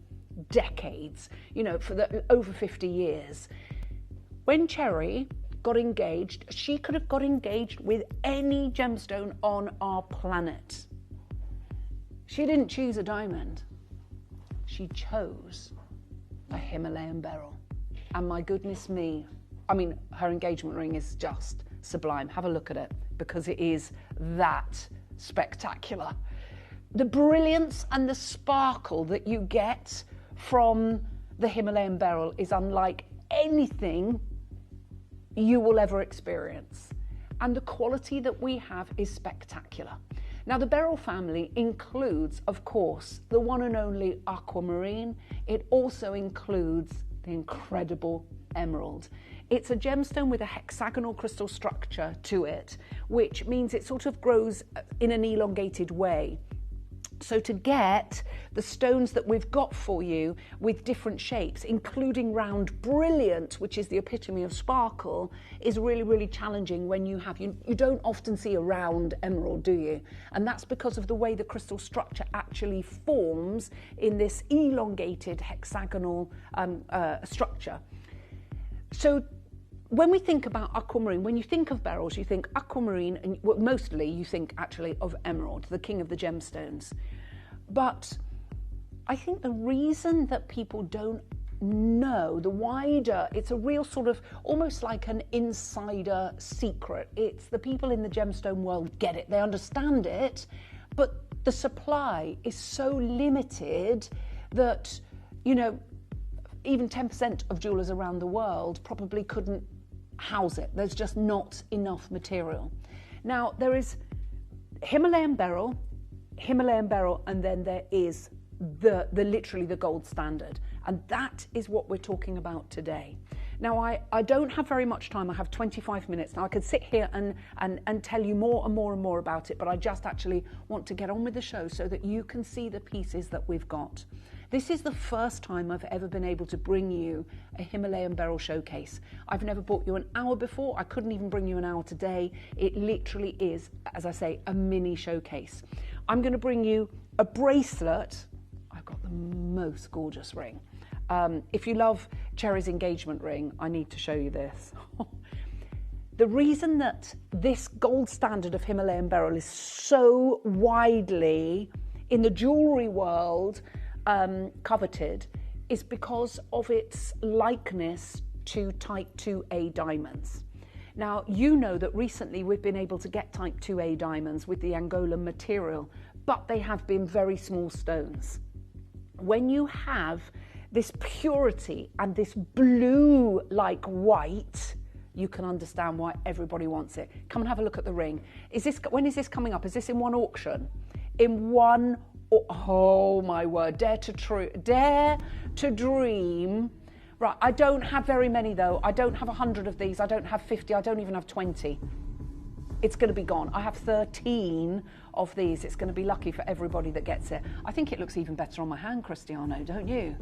decades, you know, for over 50 years. When Cherry got engaged, she could have got engaged with any gemstone on our planet. She didn't choose a diamond. She chose a Himalayan beryl. And my goodness me, I mean, her engagement ring is just sublime. Have a look at it, because it is that spectacular. The brilliance and the sparkle that you get from the Himalayan beryl is unlike anything you will ever experience. And the quality that we have is spectacular. Now, the beryl family includes, of course, the one and only aquamarine. It also includes the incredible emerald. It's a gemstone with a hexagonal crystal structure to it, which means it sort of grows in an elongated way. So to get the stones that we've got for you with different shapes, including round brilliant, which is the epitome of sparkle, is really, really challenging when you don't often see a round emerald, do you? And that's because of the way the crystal structure actually forms in this elongated hexagonal structure. So when we think about aquamarine, when you think of beryls, you think aquamarine, and mostly you think actually of emerald, the king of the gemstones. But I think the reason that people don't know, the wider, it's a real sort of almost like an insider secret. It's the people in the gemstone world get it, they understand it, but the supply is so limited that, you know, even 10% of jewellers around the world probably couldn't house it. There's just not enough material. Now, there is Himalayan beryl, and then there is the literally the gold standard. And that is what we're talking about today. Now, I don't have very much time. I have 25 minutes. Now, I could sit here and tell you more and more and more about it, but I just actually want to get on with the show so that you can see the pieces that we've got. This is the first time I've ever been able to bring you a Himalayan beryl showcase. I've never brought you an hour before. I couldn't even bring you an hour today. It literally is, as I say, a mini showcase. I'm going to bring you a bracelet. I've got the most gorgeous ring. If you love Cherry's engagement ring, I need to show you this. The reason that this gold standard of Himalayan beryl is so widely in the jewellery world coveted is because of its likeness to type 2A diamonds. Now, you know that recently we've been able to get type 2A diamonds with the Angolan material, but they have been very small stones. When you have this purity and this blue like white, you can understand why everybody wants it. Come and have a look at the ring. When is this coming up? Is this in one auction? In one, oh my word, dare to dream. Right, I don't have very many though. I don't have 100 of these. I don't have 50. I don't even have 20. It's going to be gone. I have 13 of these. It's going to be lucky for everybody that gets it. I think it looks even better on my hand, Cristiano, don't you?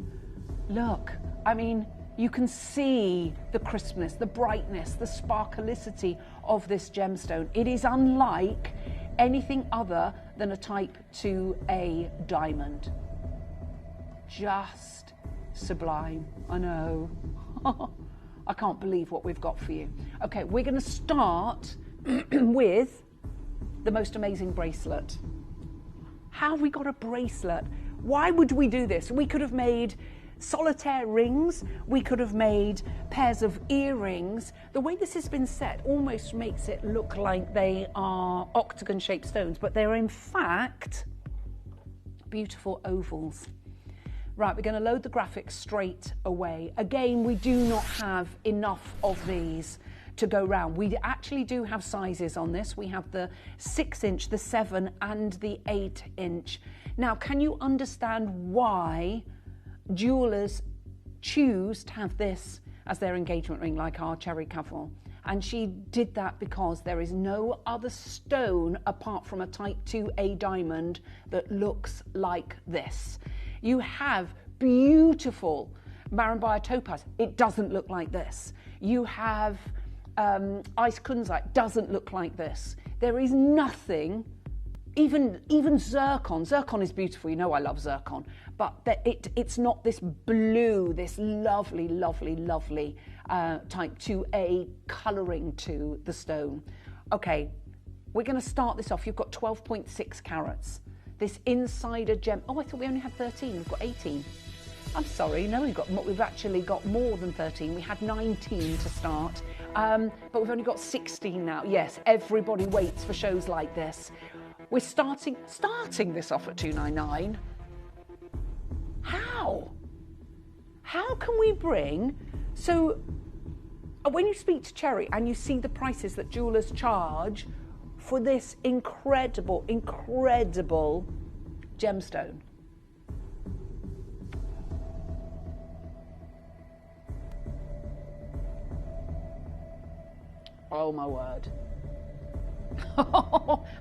Look, I mean, you can see the crispness, the brightness, the sparklicity of this gemstone. It is unlike anything other than a type 2A diamond. Just sublime, I know. I can't believe what we've got for you. Okay, we're going to start with the most amazing bracelet. How have we got a bracelet? Why would we do this? We could have made solitaire rings, we could have made pairs of earrings. The way this has been set almost makes it look like they are octagon-shaped stones, but they're in fact beautiful ovals. Right, we're going to load the graphics straight away. Again, we do not have enough of these to go round. We actually do have sizes on this. We have the 6-inch, the 7 and the 8-inch. Now, can you understand why jewellers choose to have this as their engagement ring, like our Cherry Cavall? And she did that because there is no other stone apart from a type 2A diamond that looks like this. You have beautiful Marimbaya topaz. It doesn't look like this. You have ice kunzite. Doesn't look like this. There is nothing. Even zircon. Zircon is beautiful. You know I love zircon. But it's not this blue, this lovely, lovely, lovely type 2A colouring to the stone. Okay, we're going to start this off. You've got 12.6 carats. This insider gem. Oh, I thought we only had 13. We've got 18. I'm sorry. No, we've actually got more than 13. We had 19 to start, but we've only got 16 now. Yes, everybody waits for shows like this. We're starting this off at $299. How? How can we bring? So, when you speak to Cherry and you see the prices that jewellers charge for this incredible, incredible gemstone. Oh my word.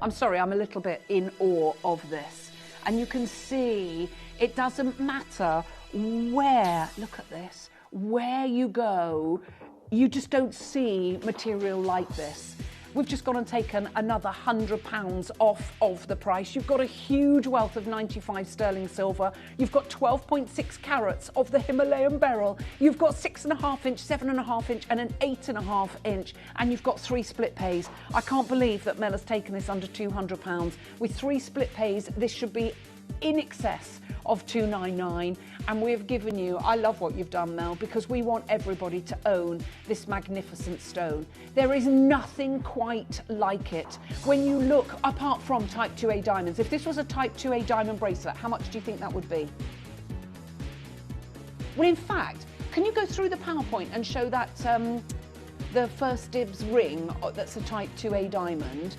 I'm sorry, I'm a little bit in awe of this. And you can see it doesn't matter where, look at this, where you go, you just don't see material like this. We've just gone and taken another £100 off of the price. You've got a huge wealth of 95 sterling silver. You've got 12.6 carats of the Himalayan beryl. You've got 6.5 inch, 7.5 inch and an 8.5 inch. And you've got 3 split pays. I can't believe that Mel has taken this under £200. With 3 split pays, this should be in excess of $299, and we've given you, I love what you've done, Mel, because we want everybody to own this magnificent stone. There is nothing quite like it. When you look, apart from type 2A diamonds, if this was a type 2A diamond bracelet, how much do you think that would be? Well, in fact, can you go through the PowerPoint and show that the first dibs ring that's a type 2A diamond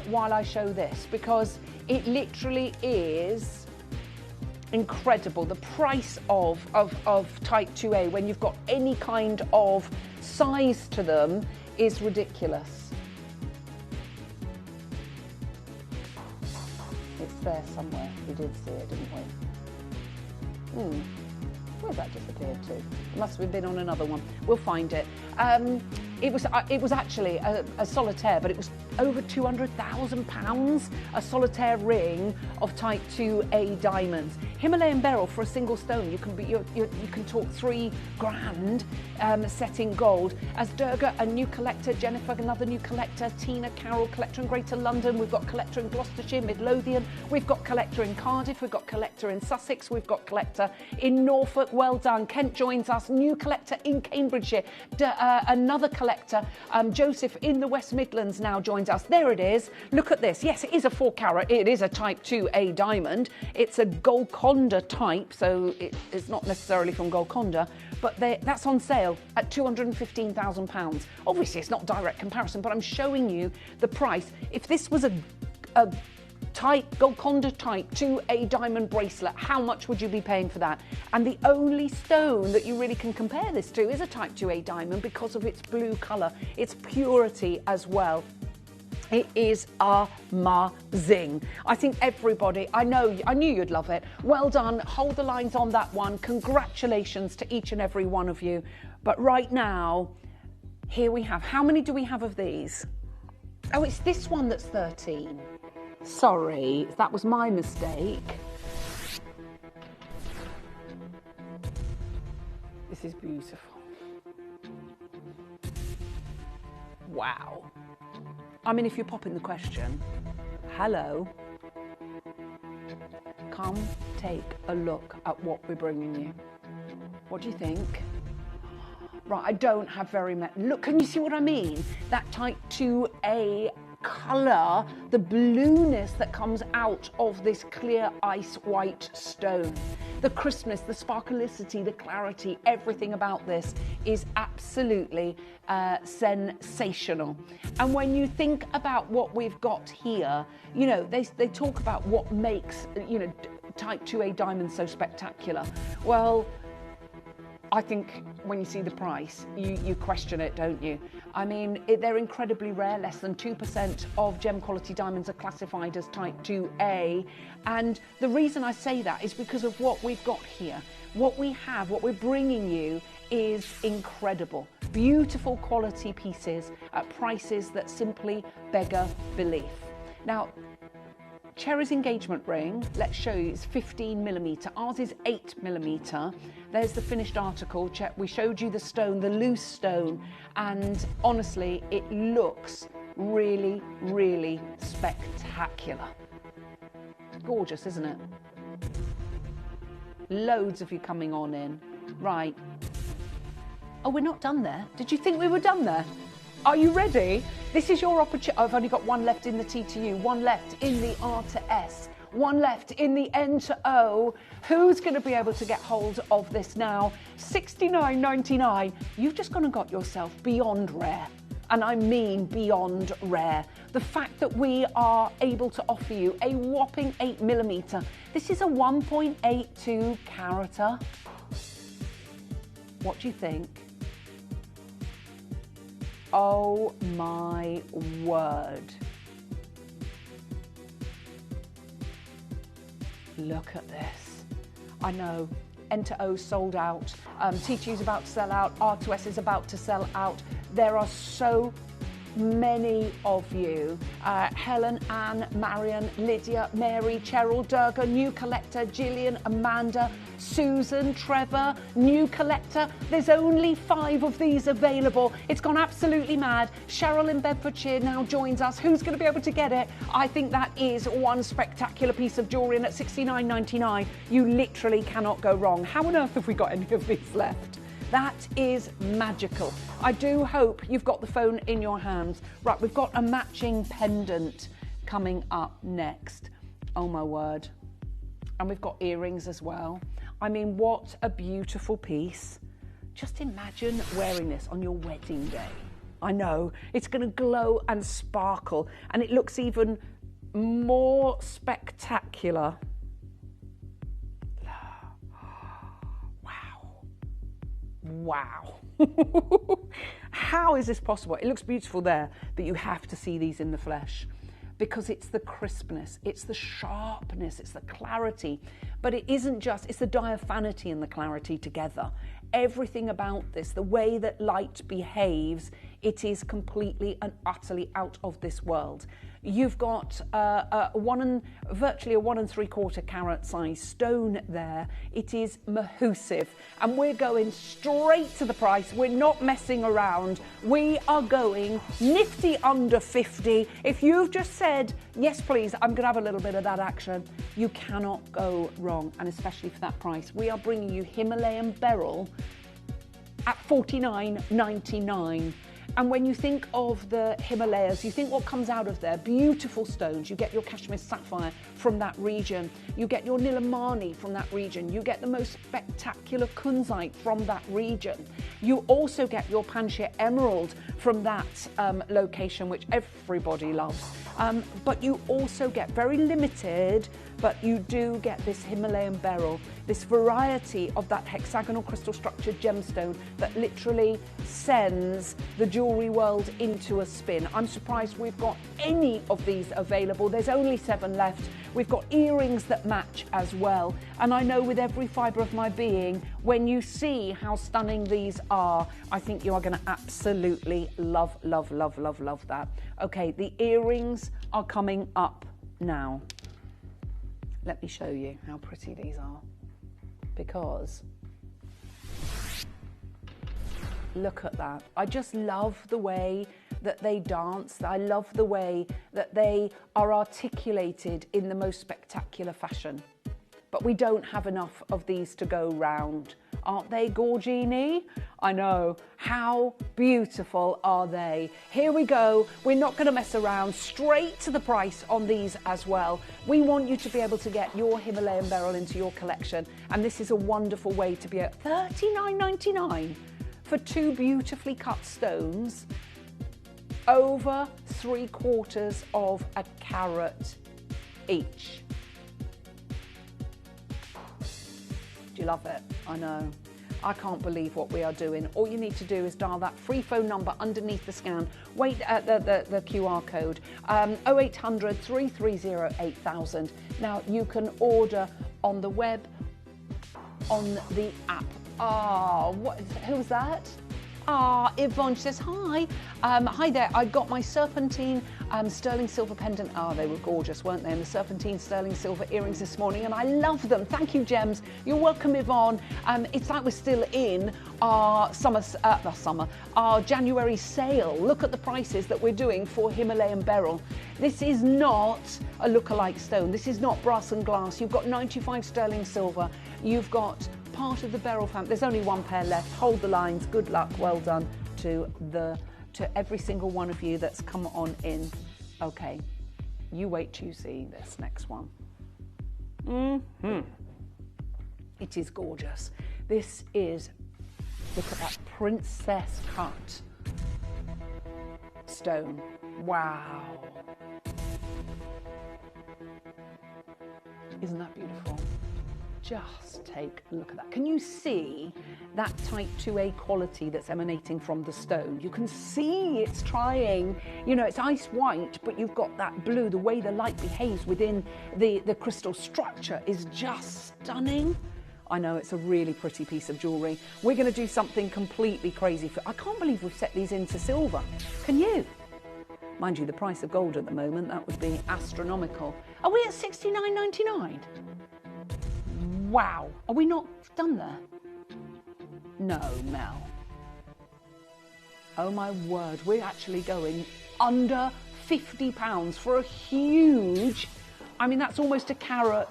while I show this, because it literally is incredible. The price of type 2A when you've got any kind of size to them is ridiculous. It's there somewhere. We did see it, didn't we? Where's that disappeared to? It must have been on another one. We'll find it. It was actually a solitaire, but it was over £200,000, a solitaire ring of type 2A diamonds. Himalayan beryl for a single stone, you can talk £3,000 set in gold. As Durga, a new collector, Jennifer, another new collector, Tina, Carol, collector in Greater London, we've got collector in Gloucestershire, Midlothian, we've got collector in Cardiff, we've got collector in Sussex, we've got collector in Norfolk, well done. Kent joins us, new collector in Cambridgeshire, another collector, Joseph in the West Midlands now joins us. There it is, look at this. Yes, it is a 4 carat, it is a type 2A diamond. It's a Golconda type, so it's not necessarily from Golconda, but that's on sale at £215,000. Obviously, it's not direct comparison, but I'm showing you the price. If this was a Golconda type 2A diamond bracelet, how much would you be paying for that? And the only stone that you really can compare this to is a type 2A diamond because of its blue colour, its purity as well. It is amazing. I think everybody, I knew you'd love it. Well done, hold the lines on that one. Congratulations to each and every one of you. But right now, here we have, how many do we have of these? Oh, it's this one that's 13. Sorry, that was my mistake. This is beautiful. Wow. I mean, if you pop in the question, hello, come take a look at what we're bringing you. What do you think? Right, I don't have very much. Look, can you see what I mean? That type 2A colour, the blueness that comes out of this clear ice white stone. The crispness, the sparklicity, the clarity, everything about this is absolutely sensational. And when you think about what we've got here, you know, they talk about what makes, you know, type 2A diamonds so spectacular. Well, I think when you see the price, you question it, don't you? I mean, they're incredibly rare. Less than 2% of gem quality diamonds are classified as type 2A. And the reason I say that is because of what we've got here. What we have, what we're bringing you is incredible. Beautiful quality pieces at prices that simply beggar belief. Now, Cherry's engagement ring, let's show you, is 15mm. Ours is 8mm. There's the finished article. We showed you the stone, the loose stone, and honestly, it looks really, really spectacular. Gorgeous, isn't it? Loads of you coming on in. Right. Oh, we're not done there. Did you think we were done there? Are you ready? This is your opportunity. I've only got one left in the T to U, one left in the R to S, one left in the N to O. Who's going to be able to get hold of this now? $69.99. You've just gone and got yourself beyond rare. And I mean beyond rare. The fact that we are able to offer you a whopping 8mm. This is a 1.82 carat. What do you think? Oh my word. Look at this. I know, N2O sold out, T2 is about to sell out, R2S is about to sell out. There are so many of you. Helen, Anne, Marion, Lydia, Mary, Cheryl, Durga, new collector, Gillian, Amanda, Susan, Trevor, new collector. There's only 5 of these available. It's gone absolutely mad. Cheryl in Bedfordshire now joins us. Who's going to be able to get it? I think that is one spectacular piece of jewellery, and at $69.99, you literally cannot go wrong. How on earth have we got any of these left? That is magical. I do hope you've got the phone in your hands. Right, we've got a matching pendant coming up next. Oh my word. And we've got earrings as well. I mean, what a beautiful piece. Just imagine wearing this on your wedding day. I know, it's going to glow and sparkle, and it looks even more spectacular. Wow. How is this possible? It looks beautiful there, but you have to see these in the flesh, because it's the crispness, it's the sharpness, it's the clarity, but it isn't just, it's the diaphanity and the clarity together. Everything about this, the way that light behaves, It is completely and utterly out of this world. You've got virtually a 1 3/4 carat size stone there. It is mahoosive, and we're going straight to the price. We're not messing around. We are going nifty under 50. If you've just said, yes, please, I'm going to have a little bit of that action, you cannot go wrong, and especially for that price. We are bringing you Himalayan beryl at $49.99. And when you think of the Himalayas, you think what comes out of there, beautiful stones. You get your Kashmir sapphire from that region. You get your Nilamani from that region. You get the most spectacular kunzite from that region. You also get your Panjshir emerald from that location, which everybody loves. But you also get very limited, but you do get this Himalayan beryl, this variety of that hexagonal crystal structured gemstone that literally sends the jewellery world into a spin. I'm surprised we've got any of these available. There's only 7 left. We've got earrings that match as well. And I know with every fibre of my being, when you see how stunning these are, I think you are going to absolutely love, love, love, love, love that. Okay, the earrings are coming up now. Let me show you how pretty these are, because look at that. I just love the way that they dance. I love the way that they are articulated in the most spectacular fashion. But we don't have enough of these to go round. Aren't they gorgini? I know. How beautiful are they? Here we go. We're not going to mess around. Straight to the price on these as well. We want you to be able to get your Himalayan beryl into your collection. And this is a wonderful way to be at $39.99 for 2 beautifully cut stones, over 3/4 of a carat each. Do you love it? I know. I can't believe what we are doing. All you need to do is dial that free phone number underneath the scan. Wait at the QR code, 0800 330 8000. Now, you can order on the web, on the app. Who's that? Yvonne says, hi. Hi there, I got my serpentine sterling silver pendant. They were gorgeous, weren't they? And the serpentine sterling silver earrings this morning, and I love them. Thank you, Gems. You're welcome, Yvonne. It's like we're still in our our January sale. Look at the prices that we're doing for Himalayan beryl. This is not a look-alike stone. This is not brass and glass. You've got 95 sterling silver. You've got part of the beryl family. There's only 1 pair left. Hold the lines. Good luck. Well done to every single one of you that's come on in. Okay, you wait till you see this next one. It is gorgeous. This is, look at that princess cut stone. Wow. Isn't that beautiful? Just take a look at that. Can you see that type 2A quality that's emanating from the stone? You can see it's trying, it's ice white, but you've got that blue. The way the light behaves within the crystal structure is just stunning. I know, it's a really pretty piece of jewellery. We're going to do something completely crazy. I can't believe we've set these into silver. Can you? Mind you, the price of gold at the moment, that would be astronomical. Are we at $69.99? Wow. Are we not done there? No, Mel. Oh my word, we're actually going under £50 for a huge, that's almost a carat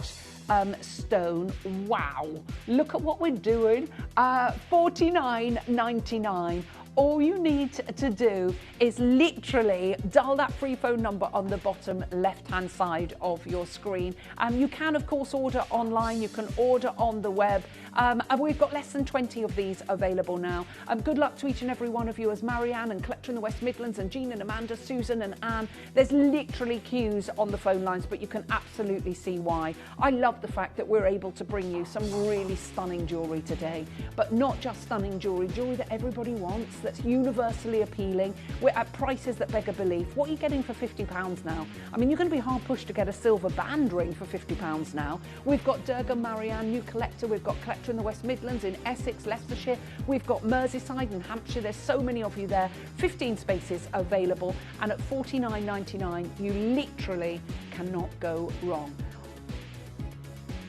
stone. Wow. Look at what we're doing. $49.99. All you need to do is literally dial that free phone number on the bottom left-hand side of your screen. You can, of course, order online. You can order on the web. And we've got less than 20 of these available now. Good luck to each and every one of you, as Marianne and Collector in the West Midlands and Jean and Amanda, Susan and Anne. There's literally queues on the phone lines, but you can absolutely see why. I love the fact that we're able to bring you some really stunning jewellery today, but not just stunning jewellery that everybody wants. that's universally appealing. We're at prices that beg a belief. What are you getting for £50 now? I mean, you're going to be hard pushed to get a silver band ring for £50 now. We've got Durga Marianne, new collector. We've got collector in the West Midlands, in Essex, Leicestershire. We've got Merseyside and Hampshire. There's so many of you there. 15 spaces available, and at $49.99, you literally cannot go wrong.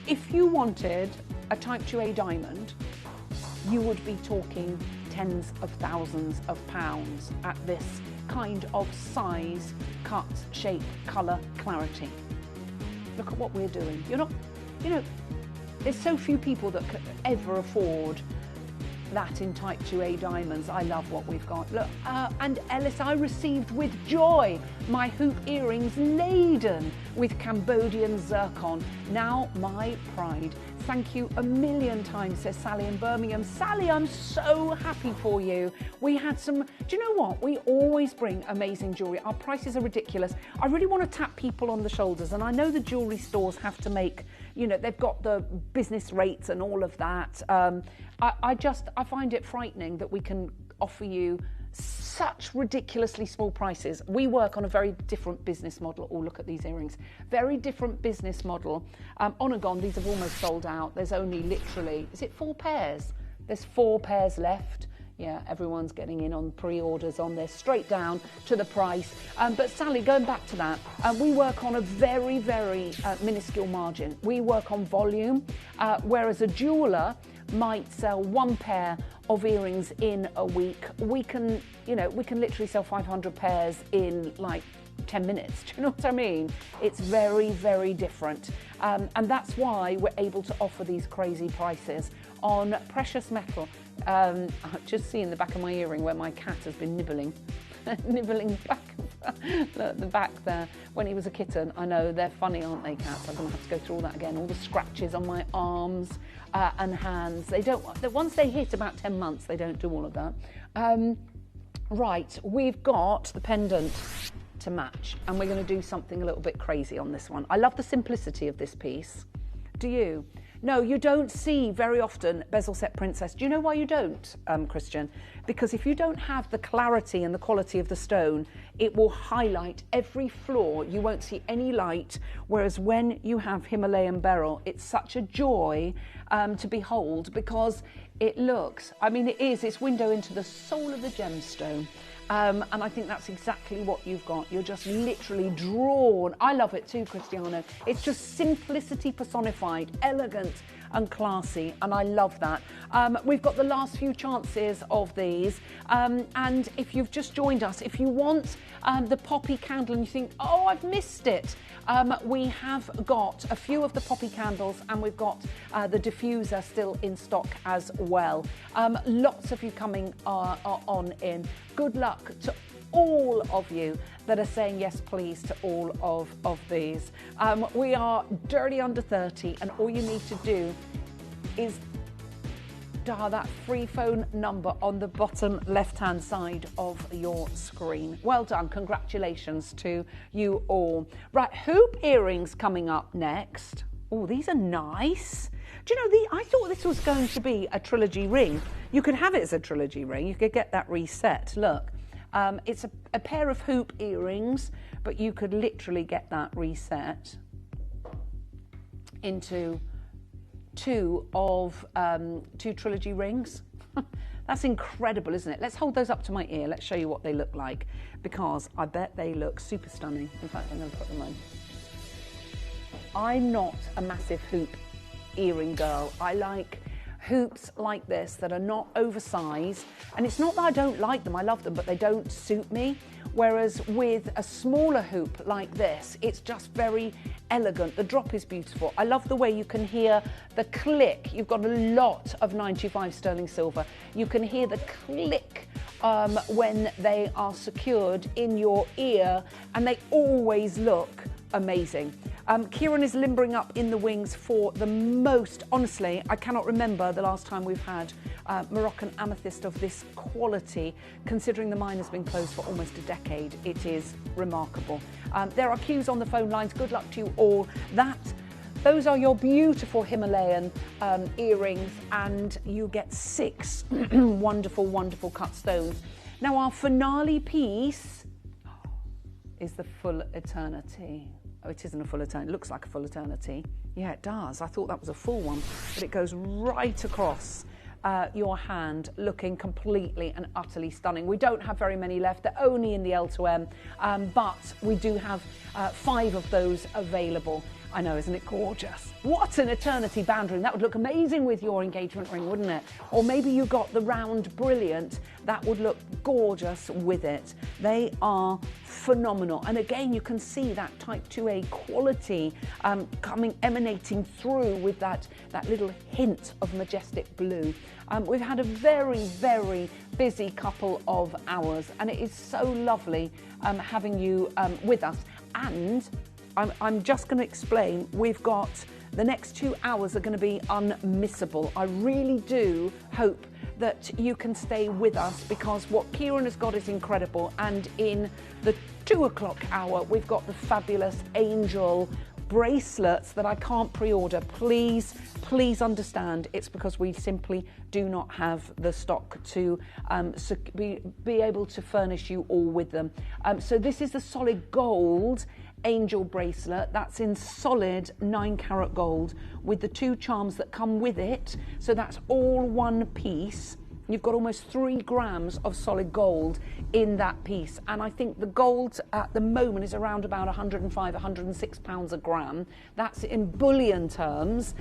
If you wanted a Type 2A diamond, you would be talking tens of thousands of pounds at this kind of size, cut, shape, colour, clarity. Look at what we're doing. You're not, you know, there's so few people that could ever afford that in Type 2A diamonds. I love what we've got. Look, and Ellis, I received with joy my hoop earrings laden with Cambodian zircon. Now my pride. Thank you a million times, says Sally in Birmingham. Sally, I'm so happy for you. We had some, do you know what? We always bring amazing jewellery. Our prices are ridiculous. I really want to tap people on the shoulders, and I know the jewellery stores have to make, you know, they've got the business rates and all of that. I find it frightening that we can offer you such ridiculously small prices. We work on a very different business model. Oh, look at these earrings. Very different business model. On and gone, these have almost sold out. There's only literally, is it 4 pairs? There's 4 pairs left. Yeah, everyone's getting in on pre-orders on this, straight down to the price. But Sally, going back to that, we work on a very, very minuscule margin. We work on volume, whereas a jeweller might sell 1 pair of earrings in a week. We can, you know, we can literally sell 500 pairs in like 10 minutes. Do you know what I mean? It's very, very different. And that's why we're able to offer these crazy prices on precious metal. I'm just seeing the back of my earring where my cat has been nibbling. Nibbling back, the back there. When he was a kitten, I know, they're funny, aren't they, cats? I'm going to have to go through all that again. All the scratches on my arms and hands. They don't, once they hit about 10 months, they don't do all of that. Right, we've got the pendant to match, and we're going to do something a little bit crazy on this one. I love the simplicity of this piece. Do you? No, you don't see very often bezel set princess. Do you know why you don't, Christian? Because if you don't have the clarity and the quality of the stone, it will highlight every flaw. You won't see any light, whereas when you have Himalayan beryl, it's such a joy to behold, because it looks, I mean, it's window into the soul of the gemstone. And I think that's exactly what you've got. You're just literally drawn. I love it too, Cristiano. It's just simplicity personified, elegant and classy, and I love that. We've got the last few chances of these, and if you've just joined us, if you want the poppy candle and you think, oh, I've missed it, we have got a few of the poppy candles, and we've got the diffuser still in stock as well. Lots of you coming on in. Good luck to all of you that are saying yes please to all of these. We are dirty under 30, and all you need to do is dial that free phone number on the bottom left hand side of your screen. Well done, congratulations to you all. Right, hoop earrings coming up next. Oh, these are nice. Do you know, I thought this was going to be a trilogy ring. You could have it as a trilogy ring, you could get that reset. Look, it's a pair of hoop earrings, but you could literally get that reset into two trilogy rings. That's incredible, isn't it? Let's hold those up to my ear. Let's show you what they look like, because I bet they look super stunning. In fact, I'm going to put them on. I'm not a massive hoop earring girl. I like hoops like this that are not oversized, and it's not that I don't like them, I love them, but they don't suit me. Whereas with a smaller hoop like this, it's just very elegant. The drop is beautiful. I love the way you can hear the click. You've got a lot of 925 sterling silver. You can hear the click when they are secured in your ear, and they always look amazing. Kieran is limbering up in the wings for the most. Honestly, I cannot remember the last time we've had Moroccan amethyst of this quality, considering the mine has been closed for almost a decade. It is remarkable. There are queues on the phone lines. Good luck to you all. That Those are your beautiful Himalayan earrings, and you get 6 wonderful, wonderful cut stones. Now our finale piece is the full eternity. Oh, it isn't a full eternity. It looks like a full eternity. Yeah, it does. I thought that was a full one, but it goes right across your hand, looking completely and utterly stunning. We don't have very many left. They're only in the L2M, but we do have 5 of those available. I know, isn't it gorgeous? What an eternity band ring. That would look amazing with your engagement ring, wouldn't it? Or maybe you got the round brilliant. That would look gorgeous with it. They are phenomenal. And again, you can see that type 2A quality emanating through with that little hint of majestic blue. We've had a very, very busy couple of hours, and it is so lovely having you with us. And I'm just going to explain, we've got the next 2 hours are going to be unmissable. I really do hope that you can stay with us, because what Kieran has got is incredible. And in the 2 o'clock hour, we've got the fabulous angel bracelets that I can't pre-order. Please, please understand, it's because we simply do not have the stock to be able to furnish you all with them. So this is the solid gold angel bracelet. That's in solid 9-carat gold with the 2 charms that come with it. So that's all one piece. You've got almost 3 grams of solid gold in that piece. And I think the gold at the moment is around about 105, 106 pounds a gram. That's in bullion terms.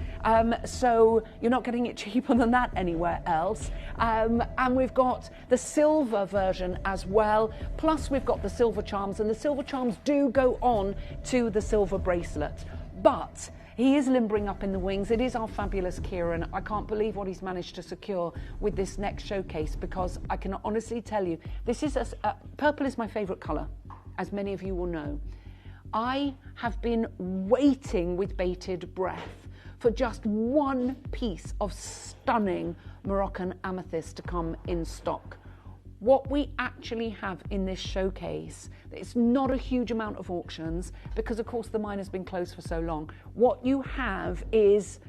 So you're not getting it cheaper than that anywhere else. And we've got the silver version as well. Plus we've got the silver charms, and the silver charms do go on to the silver bracelet. But he is limbering up in the wings. It is our fabulous Kieran. I can't believe what he's managed to secure with this next showcase, because I can honestly tell you, this is purple is my favourite colour, as many of you will know. I have been waiting with bated breath for just one piece of stunning Moroccan amethyst to come in stock. What we actually have in this showcase, it's not a huge amount of auctions, because of course the mine has been closed for so long. What you have is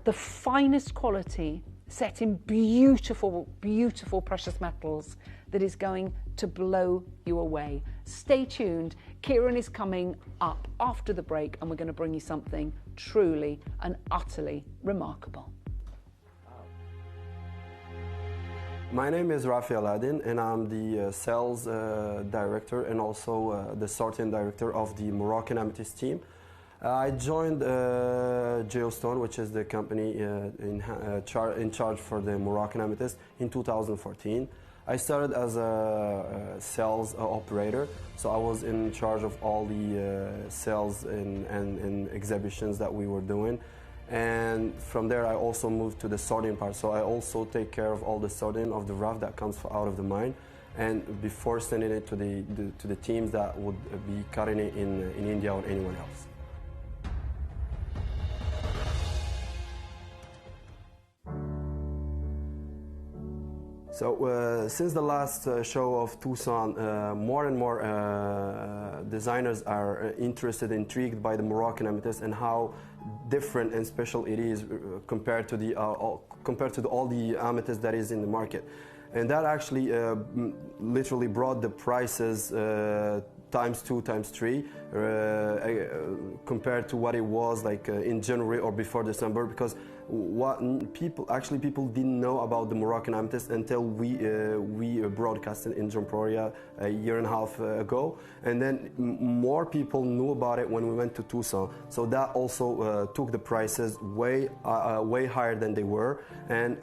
the finest quality set in beautiful, beautiful precious metals that is going to blow you away. Stay tuned. Kieran is coming up after the break, and we're going to bring you something truly and utterly remarkable. My name is Rafi Aladin, and I'm the sales director and also the sorting director of the Moroccan Amethyst team. I joined Geostone, which is the company in charge for the Moroccan Amethyst, in 2014. I started as a sales operator, so I was in charge of all the sales and exhibitions that we were doing. And from there I also moved to the sorting part, so I also take care of all the sorting of the rough that comes out of the mine, and before sending it to the teams that would be cutting it in India or anywhere else. So since the last show of Tucson, more and more designers are intrigued by the Moroccan amethyst and how different and special it is compared to all the amethyst that is in the market. And that actually literally brought the prices times 2, times 3 compared to what it was like in January or before December, because people didn't know about the Moroccan amethyst until we broadcasted in Gemporia a year and a half ago, and then more people knew about it when we went to Tucson. So that also took the prices way higher than they were, and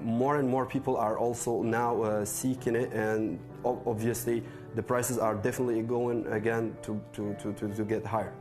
more and more people are also now seeking it, and obviously the prices are definitely going again to get higher.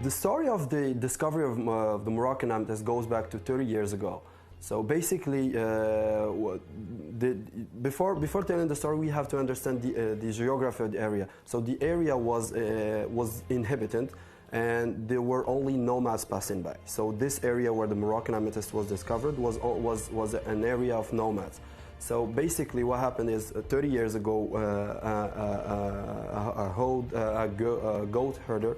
The story of the discovery of the Moroccan amethyst goes back to 30 years ago. So basically, before telling the story, we have to understand the geography of the area. So the area was inhabited, and there were only nomads passing by. So this area where the Moroccan amethyst was discovered was an area of nomads. So basically what happened is 30 years ago, a goat herder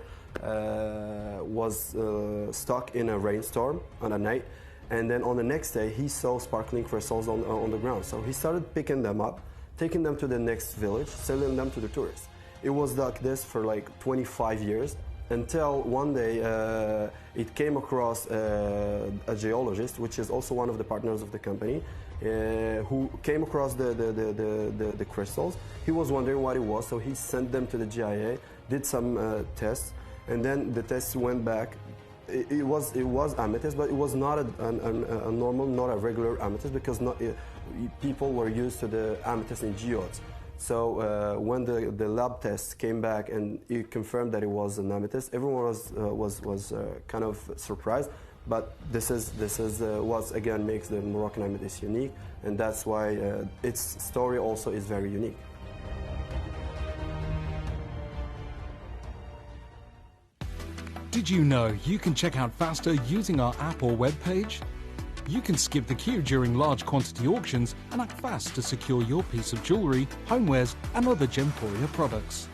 was stuck in a rainstorm on a night, and then on the next day he saw sparkling crystals on the ground. So he started picking them up, taking them to the next village, selling them to the tourists. It was like this for like 25 years until one day it came across a geologist, which is also one of the partners of the company, who came across the crystals. He was wondering what it was, so he sent them to the GIA, did some tests, and then the tests went back. It was amethyst, but it was not a normal, not a regular amethyst, because people were used to the amethyst in geodes. So when the lab tests came back and it confirmed that it was an amethyst, everyone was kind of surprised. But this is what again makes the Moroccan amethyst unique, and that's why its story also is very unique. Did you know you can check out faster using our app or web page? You can skip the queue during large quantity auctions and act fast to secure your piece of jewellery, homewares and other Gemporia products.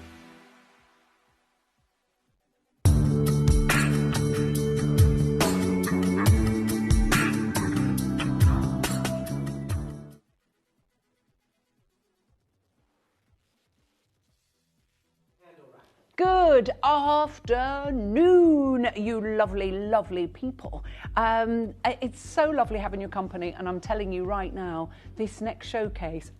Good afternoon, you lovely, lovely people. It's so lovely having your company, and I'm telling you right now, this next showcase,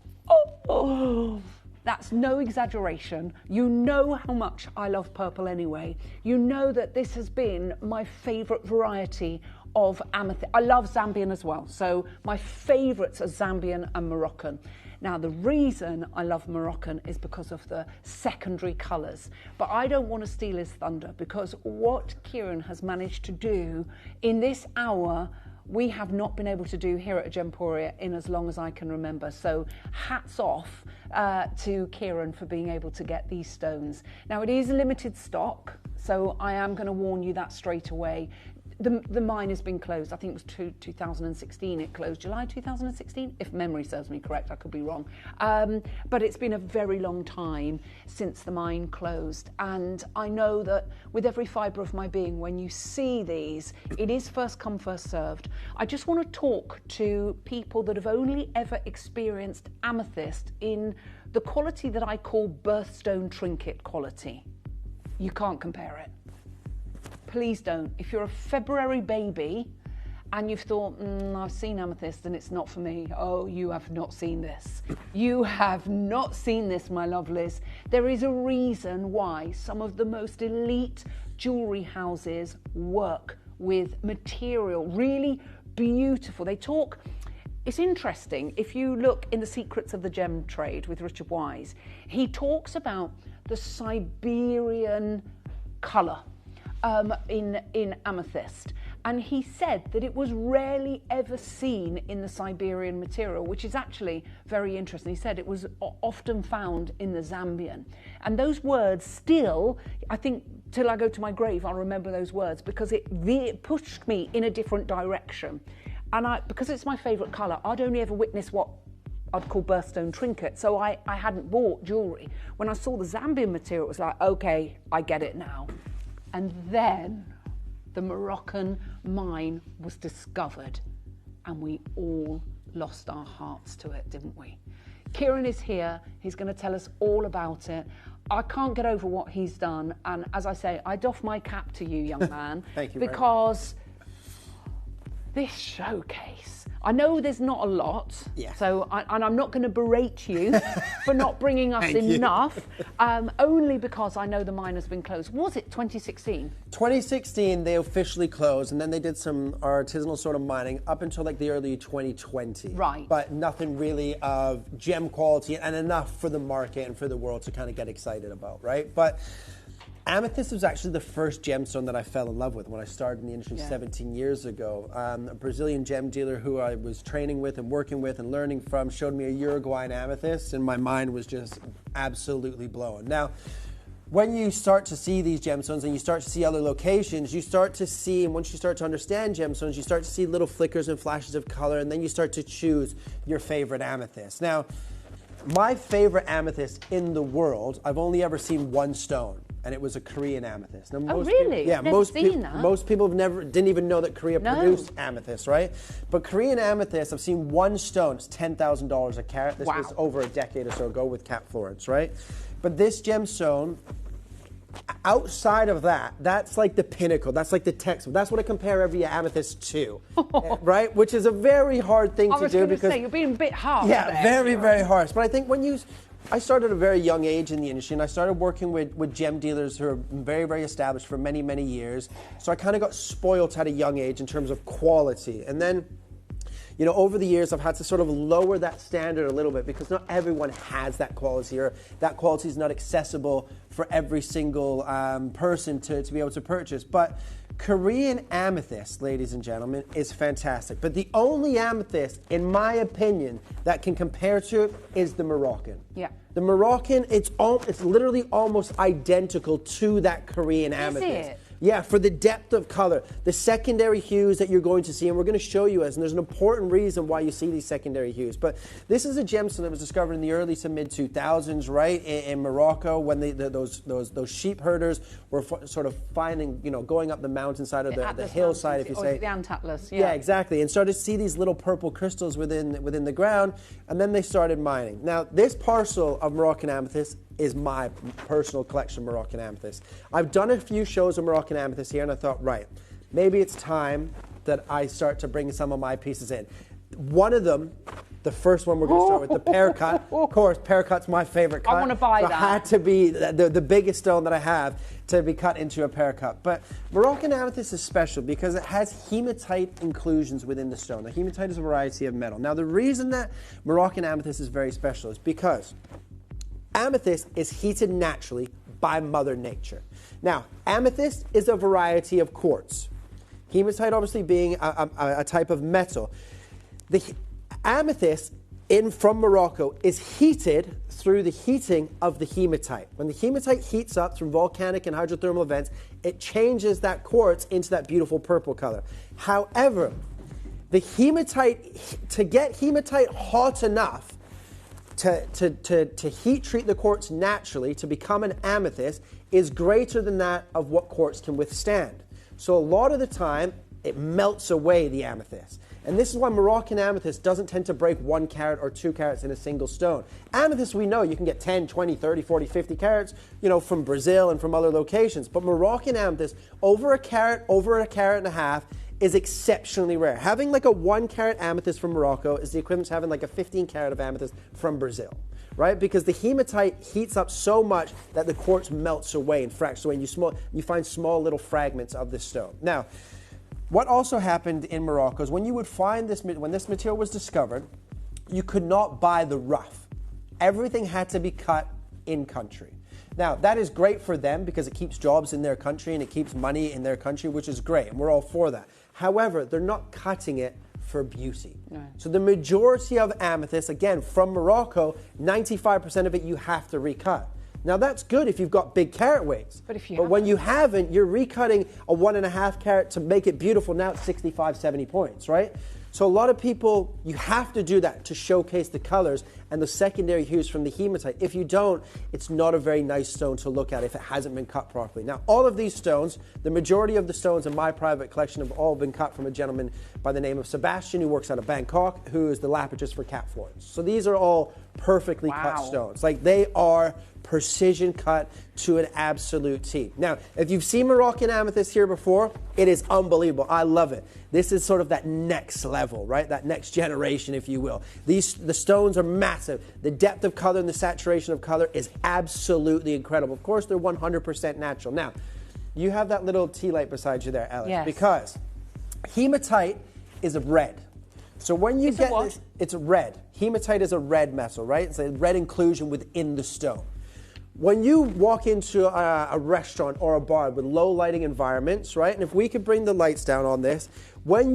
that's no exaggeration. You know how much I love purple anyway. You know that this has been my favourite variety of amethyst. I love Zambian as well, so my favourites are Zambian and Moroccan. Now, the reason I love Moroccan is because of the secondary colours. But I don't want to steal his thunder, because what Kieran has managed to do in this hour, we have not been able to do here at Gemporia in as long as I can remember. So hats off to Kieran for being able to get these stones. Now, it is limited stock, so I am going to warn you that straight away. The mine has been closed. I think it was 2016 it closed, July 2016, if memory serves me correct. I could be wrong. But it's been a very long time since the mine closed. And I know that with every fibre of my being, when you see these, it is first come, first served. I just want to talk to people that have only ever experienced amethyst in the quality that I call birthstone trinket quality. You can't compare it. Please don't. If you're a February baby and you've thought, I've seen amethyst and it's not for me, oh, you have not seen this. You have not seen this, my lovelies. There is a reason why some of the most elite jewellery houses work with material, really beautiful. They talk, it's interesting, if you look in The Secrets of the Gem Trade with Richard Wise, he talks about the Siberian colour in amethyst, and he said that it was rarely ever seen in the Siberian material, which is actually very interesting. He said it was often found in the Zambian, and those words still, I think till I go to my grave I'll remember those words, because it pushed me in a different direction. And because it's my favourite colour, I'd only ever witnessed what I'd call birthstone trinket, so I hadn't bought jewellery. When I saw the Zambian material, it was like, okay, I get it now. And then the Moroccan mine was discovered, and we all lost our hearts to it, didn't we? Kieran is here. He's going to tell us all about it. I can't get over what he's done. And as I say, I doff my cap to you, young man. Thank you because this showcase, I know there's not a lot, so and I'm not going to berate you for not bringing us enough, only because I know the mine has been closed. Was it 2016? 2016, they officially closed, and then they did some artisanal sort of mining up until like the early 2020. Right. But nothing really of gem quality and enough for the market and for the world to kind of get excited about, right? But Amethyst was actually the first gemstone that I fell in love with when I started in the industry 17 years ago. A Brazilian gem dealer who I was training with and working with and learning from showed me a Uruguayan amethyst, and my mind was just absolutely blown. Now, when you start to see these gemstones and you start to see other locations, you start to see, and once you start to understand gemstones, you start to see little flickers and flashes of color, and then you start to choose your favorite amethyst. Now, my favorite amethyst in the world, I've only ever seen one stone, and it was a Korean amethyst. Now, really? Yeah, most people didn't even know that Korea produced amethyst, right? But Korean amethyst, I've seen one stone. It's $10,000 a carat. This was over a decade or so ago with Cap Florence, right? But this gemstone, outside of that, that's like the pinnacle. That's like the textbook. That's what I compare every amethyst to, right? Which is a very hard thing to do because you're being a bit harsh. Yeah, very, very harsh. But I think I started at a very young age in the industry, and I started working with gem dealers who are very, very established for many, many years. So I kind of got spoiled at a young age in terms of quality. And then, you know, over the years, I've had to sort of lower that standard a little bit because not everyone has that quality, or that quality is not accessible for every single person to be able to purchase. But Korean amethyst, ladies and gentlemen, is fantastic. But the only amethyst, in my opinion, that can compare to it is the Moroccan. Yeah. The Moroccan, it's literally almost identical to that Korean amethyst. Is it? Yeah, for the depth of color, the secondary hues that you're going to see, and we're going to show you and there's an important reason why you see these secondary hues. But this is a gemstone that was discovered in the early to mid 2000s, right, in Morocco, when those sheep herders were sort of finding, you know, going up the mountainside or the hillside, if you say. The Antatlas, yeah, exactly, and started to see these little purple crystals within the ground, and then they started mining. Now, this parcel of Moroccan amethyst is my personal collection of Moroccan amethyst. I've done a few shows of Moroccan amethyst here, and I thought, right, maybe it's time that I start to bring some of my pieces in. One of them, the first one we're going to start with, the pear cut. Of course, pear cut's my favorite cut. I want to buy that. It had to be the biggest stone that I have to be cut into a pear cut. But Moroccan amethyst is special because it has hematite inclusions within the stone. The hematite is a variety of metal. Now, the reason that Moroccan amethyst is very special is because amethyst is heated naturally by Mother Nature. Now, amethyst is a variety of quartz. Hematite obviously being a type of metal. The amethyst from Morocco is heated through the heating of the hematite. When the hematite heats up through volcanic and hydrothermal events, it changes that quartz into that beautiful purple color. However, the hematite, to get hematite hot enough to heat treat the quartz naturally to become an amethyst is greater than that of what quartz can withstand. So a lot of the time, it melts away the amethyst. And this is why Moroccan amethyst doesn't tend to break 1 carat or 2 carats in a single stone. Amethyst, we know you can get 10, 20, 30, 40, 50 carats, you know, from Brazil and from other locations. But Moroccan amethyst, over a carat and a half, is exceptionally rare. Having like a 1 carat amethyst from Morocco is the equivalent to having like a 15 carat of amethyst from Brazil, right? Because the hematite heats up so much that the quartz melts away and fractures away, and you find small little fragments of this stone. Now, what also happened in Morocco is when this material was discovered, you could not buy the rough. Everything had to be cut in country. Now, that is great for them because it keeps jobs in their country and it keeps money in their country, which is great, and we're all for that. However, they're not cutting it for beauty. No. So the majority of amethyst, again, from Morocco, 95% of it you have to recut. Now, that's good if you've got big carat weights. But when you haven't, you're recutting a 1.5 carat to make it beautiful. Now it's 65, 70 points, right? So a lot of people, you have to do that to showcase the colors and the secondary hues from the hematite. If you don't, it's not a very nice stone to look at if it hasn't been cut properly. Now, all of these stones, the majority of the stones in my private collection have all been cut from a gentleman by the name of Sebastian, who works out of Bangkok, who is the lapidus for Cap Florence. So these are all perfectly cut stones. Like, they are precision cut to an absolute T. Now, if you've seen Moroccan amethyst here before, it is unbelievable. I love it. This is sort of that next level, right? That next generation, if you will. The stones are massive. The depth of color and the saturation of color is absolutely incredible. Of course, they're 100% natural. Now, you have that little tea light beside you there, Alex, yes, because hematite is a red. So when you get this, it's red. Hematite is a red metal, right? It's a red inclusion within the stone. when you walk into a restaurant or a bar with low lighting environments, right? And if we could bring the lights down on this, when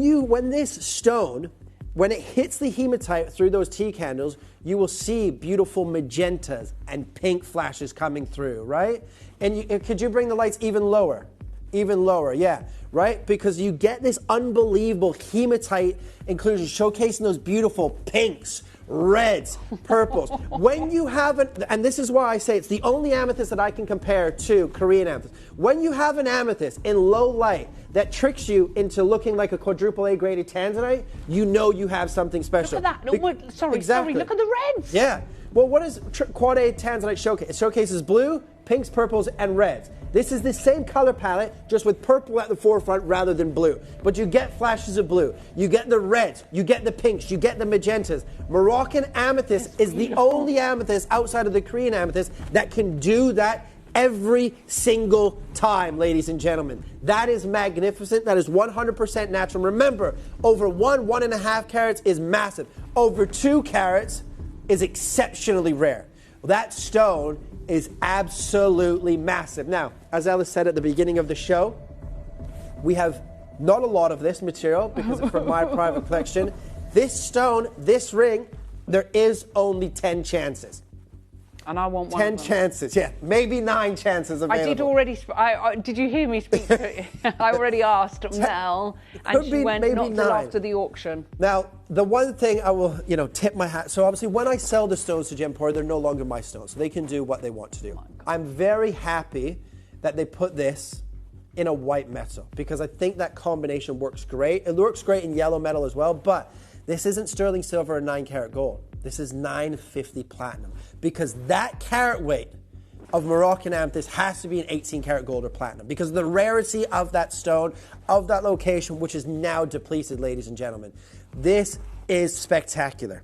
this stone, when it hits the hematite through those tea candles, you will see beautiful magentas and pink flashes coming through, right? And could you bring the lights even lower? Even lower, yeah, right? Because you get this unbelievable hematite inclusion, showcasing those beautiful pinks, reds, purples. When you have and this is why I say it's the only amethyst that I can compare to Korean amethyst. When you have an amethyst in low light that tricks you into looking like a quadruple A graded tanzanite, you know you have something special. Look at that. No, sorry, look at the reds. Yeah. Well, what does quad A tanzanite showcase? It showcases blue, pinks, purples, and reds. This is the same color palette, just with purple at the forefront rather than blue. But you get flashes of blue. You get the reds. You get the pinks. You get the magentas. Moroccan amethyst is the only amethyst outside of the Korean amethyst that can do that every single time, ladies and gentlemen. That is magnificent. That is 100% natural. Remember, over 1.5 carats is massive. Over 2 carats is exceptionally rare. That stone is absolutely massive. Now, as Alice said at the beginning of the show, we have not a lot of this material because it's from my private collection. This stone, this ring, there is only 10 chances. And I want one 10 chances, yeah. Maybe 9 chances available. I did already, did you hear me speak to it? I already asked Mel, and she went not till after the auction. Now, the one thing I will, tip my hat. So obviously when I sell the stones to Gemporia, they're no longer my stones. So they can do what they want to do. I'm very happy that they put this in a white metal because I think that combination works great. It works great in yellow metal as well, but this isn't sterling silver or 9 karat gold. This is 950 platinum because that carat weight of Moroccan amethyst has to be an 18 karat gold or platinum because of the rarity of that stone, of that location, which is now depleted, ladies and gentlemen. This is spectacular.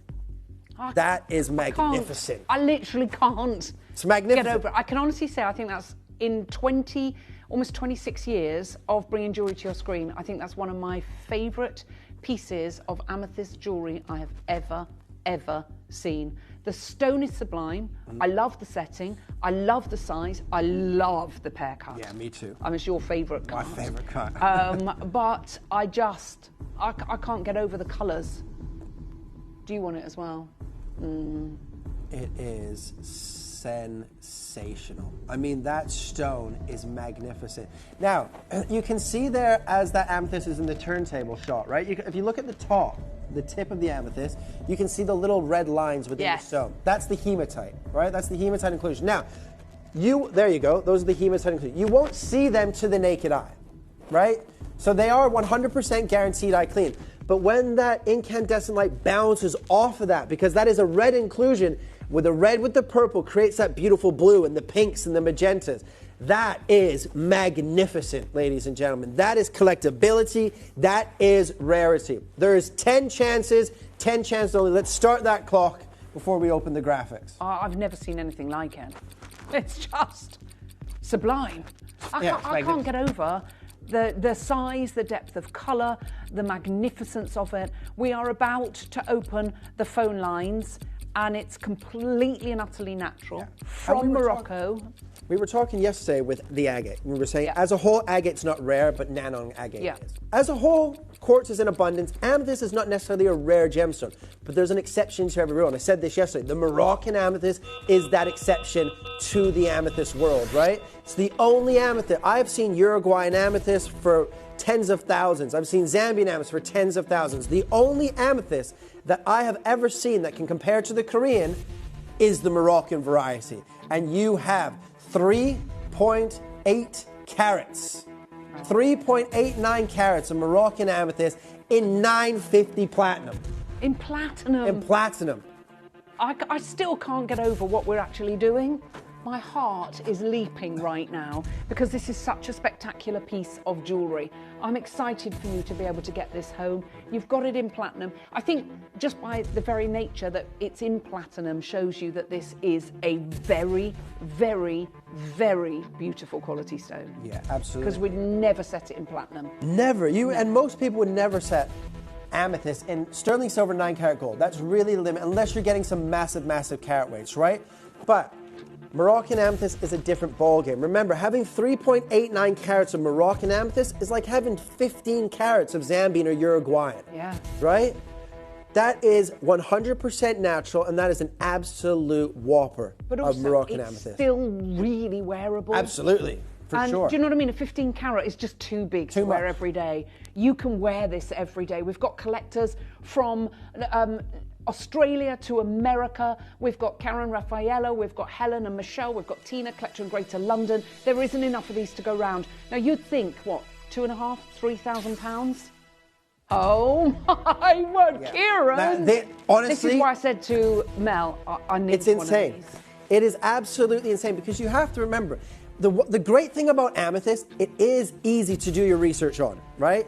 That is magnificent. I literally can't it's magnificent. Get over it. I can honestly say I think that's in almost 26 years of bringing jewellery to your screen, I think that's one of my favourite pieces of amethyst jewellery I have ever seen. The stone is sublime. I love the setting. I love the size. I love the pear cut. Yeah, me too. It's your favourite cut. My favourite cut. But I can't get over the colours. Do you want it as well? It is sensational. I mean, that stone is magnificent. Now, you can see there as that amethyst is in the turntable shot, right? If you look at the top, the tip of the amethyst, you can see the little red lines within the stone. That's the hematite, right? That's the hematite inclusion. Now, there you go. Those are the hematite inclusion. You won't see them to the naked eye, right? So they are 100% guaranteed eye clean. But when that incandescent light bounces off of that, because that is a red inclusion, with the red with the purple creates that beautiful blue and the pinks and the magentas. That is magnificent, ladies and gentlemen. That is collectability. That is rarity. There is 10 chances only. Let's start that clock before we open the graphics. I've never seen anything like it. It's just sublime. I can't get over the size, the depth of colour, the magnificence of it. We are about to open the phone lines, and it's completely and utterly natural from Morocco. We were talking yesterday with the agate. We were saying, as a whole, agate's not rare, but Nanong agate is. As a whole, quartz is in abundance. Amethyst is not necessarily a rare gemstone, but there's an exception to every rule. And I said this yesterday. The Moroccan amethyst is that exception to the amethyst world, right? It's the only amethyst. I've seen Uruguayan amethyst for tens of thousands. I've seen Zambian amethyst for tens of thousands. The only amethyst that I have ever seen that can compare to the Korean is the Moroccan variety. And you have 3.8 carats. 3.89 carats of Moroccan amethyst in 950 platinum. In platinum? In platinum. I still can't get over what we're actually doing. My heart is leaping right now because this is such a spectacular piece of jewellery. I'm excited for you to be able to get this home. You've got it in platinum. I think just by the very nature that it's in platinum shows you that this is a very, very, very beautiful quality stone. Yeah, absolutely. Because we'd never set it in platinum. Never. And most people would never set amethyst in sterling silver 9 karat gold. That's really limited unless you're getting some massive, massive carat weights, right? But Moroccan amethyst is a different ballgame. Remember, having 3.89 carats of Moroccan amethyst is like having 15 carats of Zambian or Uruguayan. Yeah. Right? That is 100% natural, and that is an absolute whopper of Moroccan amethyst. But still really wearable. Absolutely, for sure. Do you know what I mean? A 15 carat is just too big to wear every day. You can wear this every day. We've got collectors from Australia to America. We've got Karen Raffaella, we've got Helen and Michelle, we've got Tina, collector in Greater London. There isn't enough of these to go round. Now you'd think, what, £2,500, £3,000? Oh my word, Kieran! Honestly, this is why I said to Mel, I need it's insane. One of these. It is absolutely insane because you have to remember, the great thing about amethyst, it is easy to do your research on, right?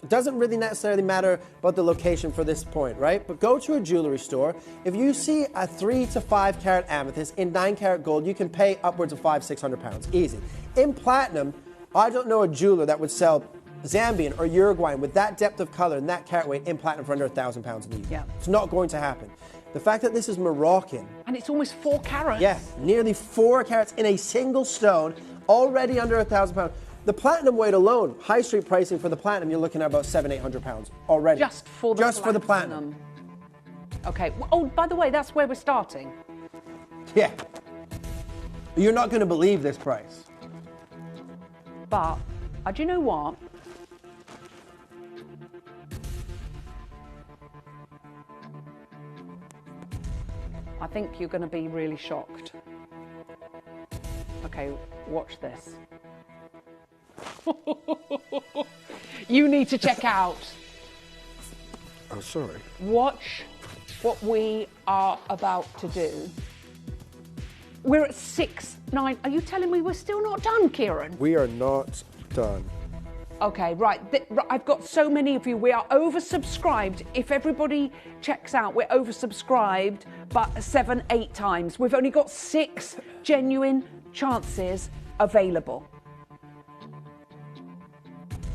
It doesn't really necessarily matter about the location for this point, right? But go to a jewelry store. If you see a 3 to 5 carat amethyst in 9 carat gold, you can pay upwards of £500-600, easy. In platinum, I don't know a jeweler that would sell Zambian or Uruguayan with that depth of color and that carat weight in platinum for under £1,000 in the UK. Yeah. It's not going to happen. The fact that this is Moroccan. And it's almost 4 carats. Yeah, nearly 4 carats in a single stone, already under £1,000. The platinum weight alone, high street pricing for the platinum, you're looking at about £700-800 already. Just for the for the platinum. Okay. Oh, by the way, that's where we're starting. Yeah. You're not going to believe this price. But, do you know what? I think you're going to be really shocked. Okay, watch this. You need to check out. Oh, sorry. Watch what we are about to do. We're at 6-9. Are you telling me we're still not done, Kieran? We are not done. Okay, right. I've got so many of you. We are oversubscribed. If everybody checks out, we're oversubscribed, but 7-8 times. We've only got 6 genuine chances available.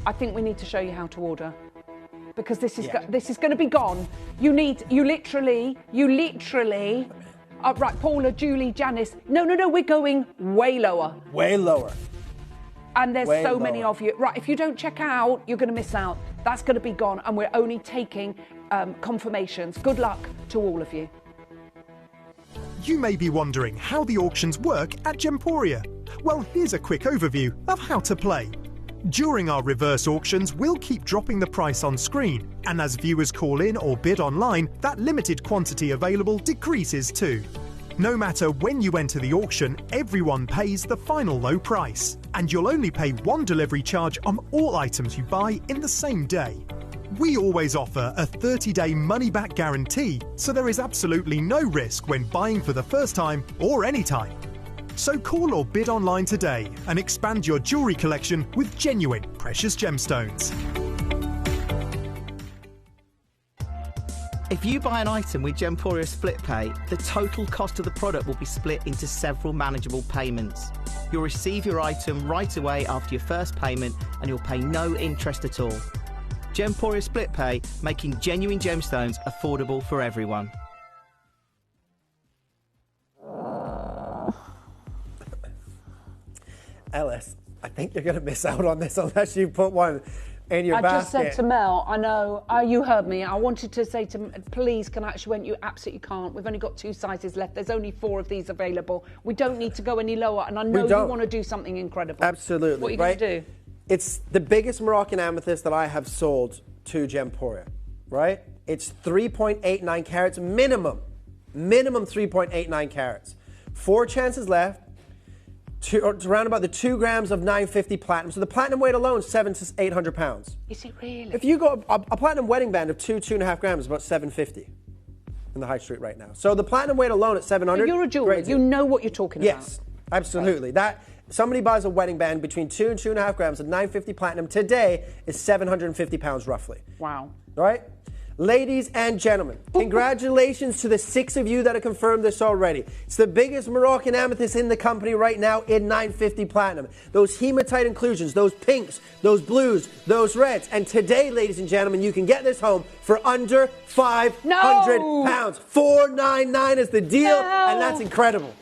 I think we need to show you how to order, because this is going to be gone. You literally. Right, Paula, Julie, Janice. No, we're going way lower. Way lower. And there's so many of you. Right, if you don't check out, you're going to miss out. That's going to be gone, and we're only taking confirmations. Good luck to all of you. You may be wondering how the auctions work at Gemporia. Well, here's a quick overview of how to play. During our reverse auctions, we'll keep dropping the price on screen, and as viewers call in or bid online, that limited quantity available decreases too. No matter when you enter the auction, everyone pays the final low price, and you'll only pay one delivery charge on all items you buy in the same day. We always offer a 30-day money-back guarantee, so there is absolutely no risk when buying for the first time or any time. So call or bid online today and expand your jewellery collection with genuine precious gemstones. If you buy an item with Gemporia Split Pay, the total cost of the product will be split into several manageable payments. You'll receive your item right away after your first payment, and you'll pay no interest at all. Gemporia Split Pay, making genuine gemstones affordable for everyone. Ellis, I think you're going to miss out on this unless you put one in your basket. I just said to Mel, I know, you heard me. I wanted to say to please, can I? She went, you absolutely can't. We've only got 2 sizes left. There's only 4 of these available. We don't need to go any lower. And I know you want to do something incredible. Absolutely. What are you going to do? It's the biggest Moroccan amethyst that I have sold to Gemporia, right? It's 3.89 carats minimum. Minimum 3.89 carats. 4 chances left. Around about the 2 grams of 950 platinum. So the platinum weight alone is £700 to £800. Is it really? If you got a platinum wedding band of 2.5 grams, is about £750 in the high street right now. So the platinum weight alone at £700. So you're a jeweler. You know what you're talking about. Yes, absolutely. That somebody buys a wedding band between 2 and 2.5 grams of 950 platinum today is £750 roughly. Wow. All right? Ladies and gentlemen, congratulations to the 6 of you that have confirmed this already. It's the biggest Moroccan amethyst in the company right now in 950 platinum. Those hematite inclusions, those pinks, those blues, those reds. And today, ladies and gentlemen, you can get this home for under £500. £499 is the deal, and that's incredible.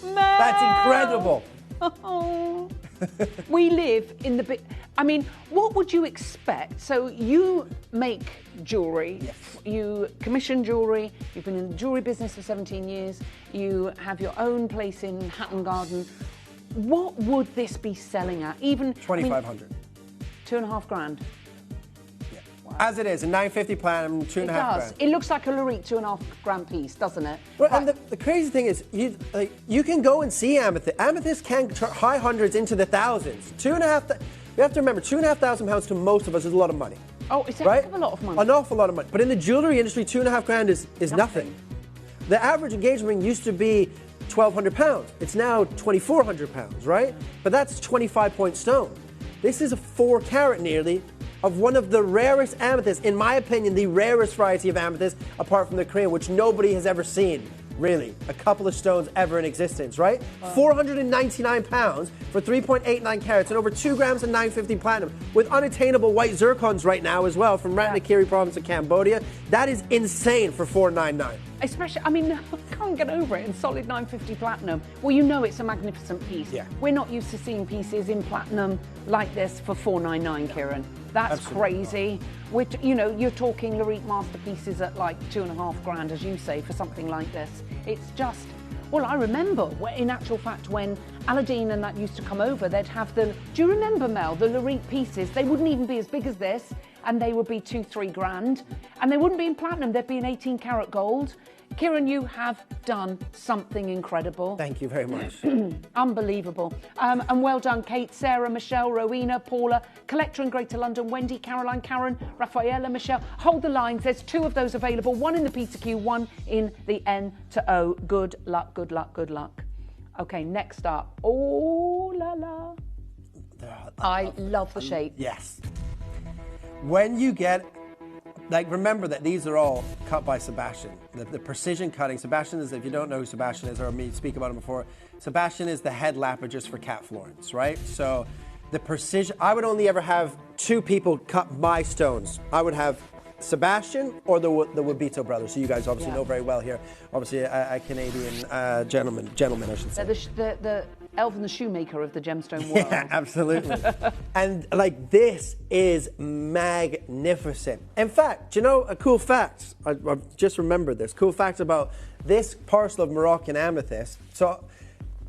Mel! That's incredible. Oh. We live in the bit. I mean, what would you expect? So you make jewellery, yes. You commission jewellery, you've been in the jewellery business for 17 years, you have your own place in Hatton Garden. What would this be selling at? Even 2,500. 2.5 grand. As it is, a 950 platinum, 2.5 grand. It looks like a Lorite 2.5 grand piece, doesn't it? Well, and the crazy thing is, you can go and see amethyst. Amethyst can high hundreds into the thousands. You have to remember, £2,500 to most of us is a lot of money. Oh, it's a heck of a lot of money. An awful lot of money. But in the jewellery industry, 2.5 grand is nothing. The average engagement ring used to be £1,200. It's now £2,400, right? But that's 25-point stone. This is a 4 carat nearly, of one of the rarest amethysts, in my opinion, the rarest variety of amethyst, apart from the Korean, which nobody has ever seen, really. A couple of stones ever in existence, right? Wow. £499 for 3.89 carats and over 2 grams of 950 platinum, with unattainable white zircons right now as well from Ratnakiri province of Cambodia. That is insane for $499. Especially, I mean, I can't get over it in solid 950 platinum. Well, you know it's a magnificent piece. Yeah. We're not used to seeing pieces in platinum like this for $499, Kieran. That's Absolutely crazy. You know, you're talking Lorite masterpieces at like 2.5 grand, as you say, for something like this. It's just, well, I remember, in actual fact, when Aladdin and that used to come over, they'd have do you remember, Mel, the Lorite pieces? They wouldn't even be as big as this, and they would be 2-3 grand. And they wouldn't be in platinum, they'd be in 18 karat gold. Kieran, you have done something incredible. Thank you very much. Unbelievable. And well done, Kate, Sarah, Michelle, Rowena, Paula, Collector in Greater London, Wendy, Caroline, Karen, Rafaela, Michelle. Hold the lines. There's 2 of those available, 1 in the P to Q, 1 in the N to O. Good luck, good luck, good luck. Okay, next up. Oh, la la. I love the shape. Yes. When you get... remember that these are all cut by Sebastian. The precision cutting. Sebastian is, if you don't know who Sebastian is, or me speak about him before, Sebastian is the head lapidus for Cat Florence, right? So the precision, I would only ever have 2 people cut my stones. I would have Sebastian or the Wabito brothers, who you guys obviously know very well here. Obviously a Canadian gentleman, I should say. The Elvin the shoemaker of the gemstone world. Yeah, absolutely. And this is magnificent. In fact, do you know a cool fact? I just remembered this. Cool fact about this parcel of Moroccan amethyst. So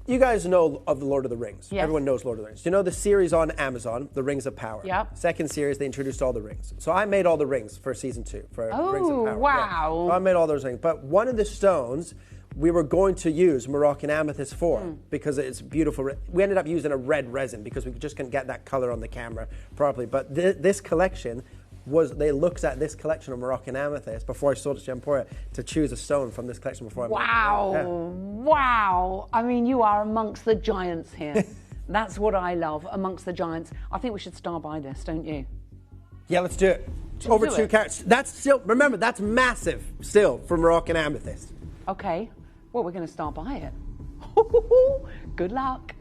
you guys know of the Lord of the Rings. Yes. Everyone knows Lord of the Rings. Do you know the series on Amazon, The Rings of Power? Yeah. Second series, they introduced all the rings. So I made all the rings for season 2 for Rings of Power. Wow. Yeah. So I made all those rings. But one of the stones we were going to use Moroccan amethyst for because it's beautiful. We ended up using a red resin because we just couldn't get that color on the camera properly. But this collection they looked at this collection of Moroccan amethyst before I sold it to Gemporia to choose a stone from this collection before I made it. Wow. I mean, you are amongst the giants here. That's what I love, amongst the giants. I think we should star by this, don't you? Yeah, let's do it. Over 2 carats. That's still, remember, that's massive still for Moroccan amethyst. Okay. Well, we're going to start by it. Good luck.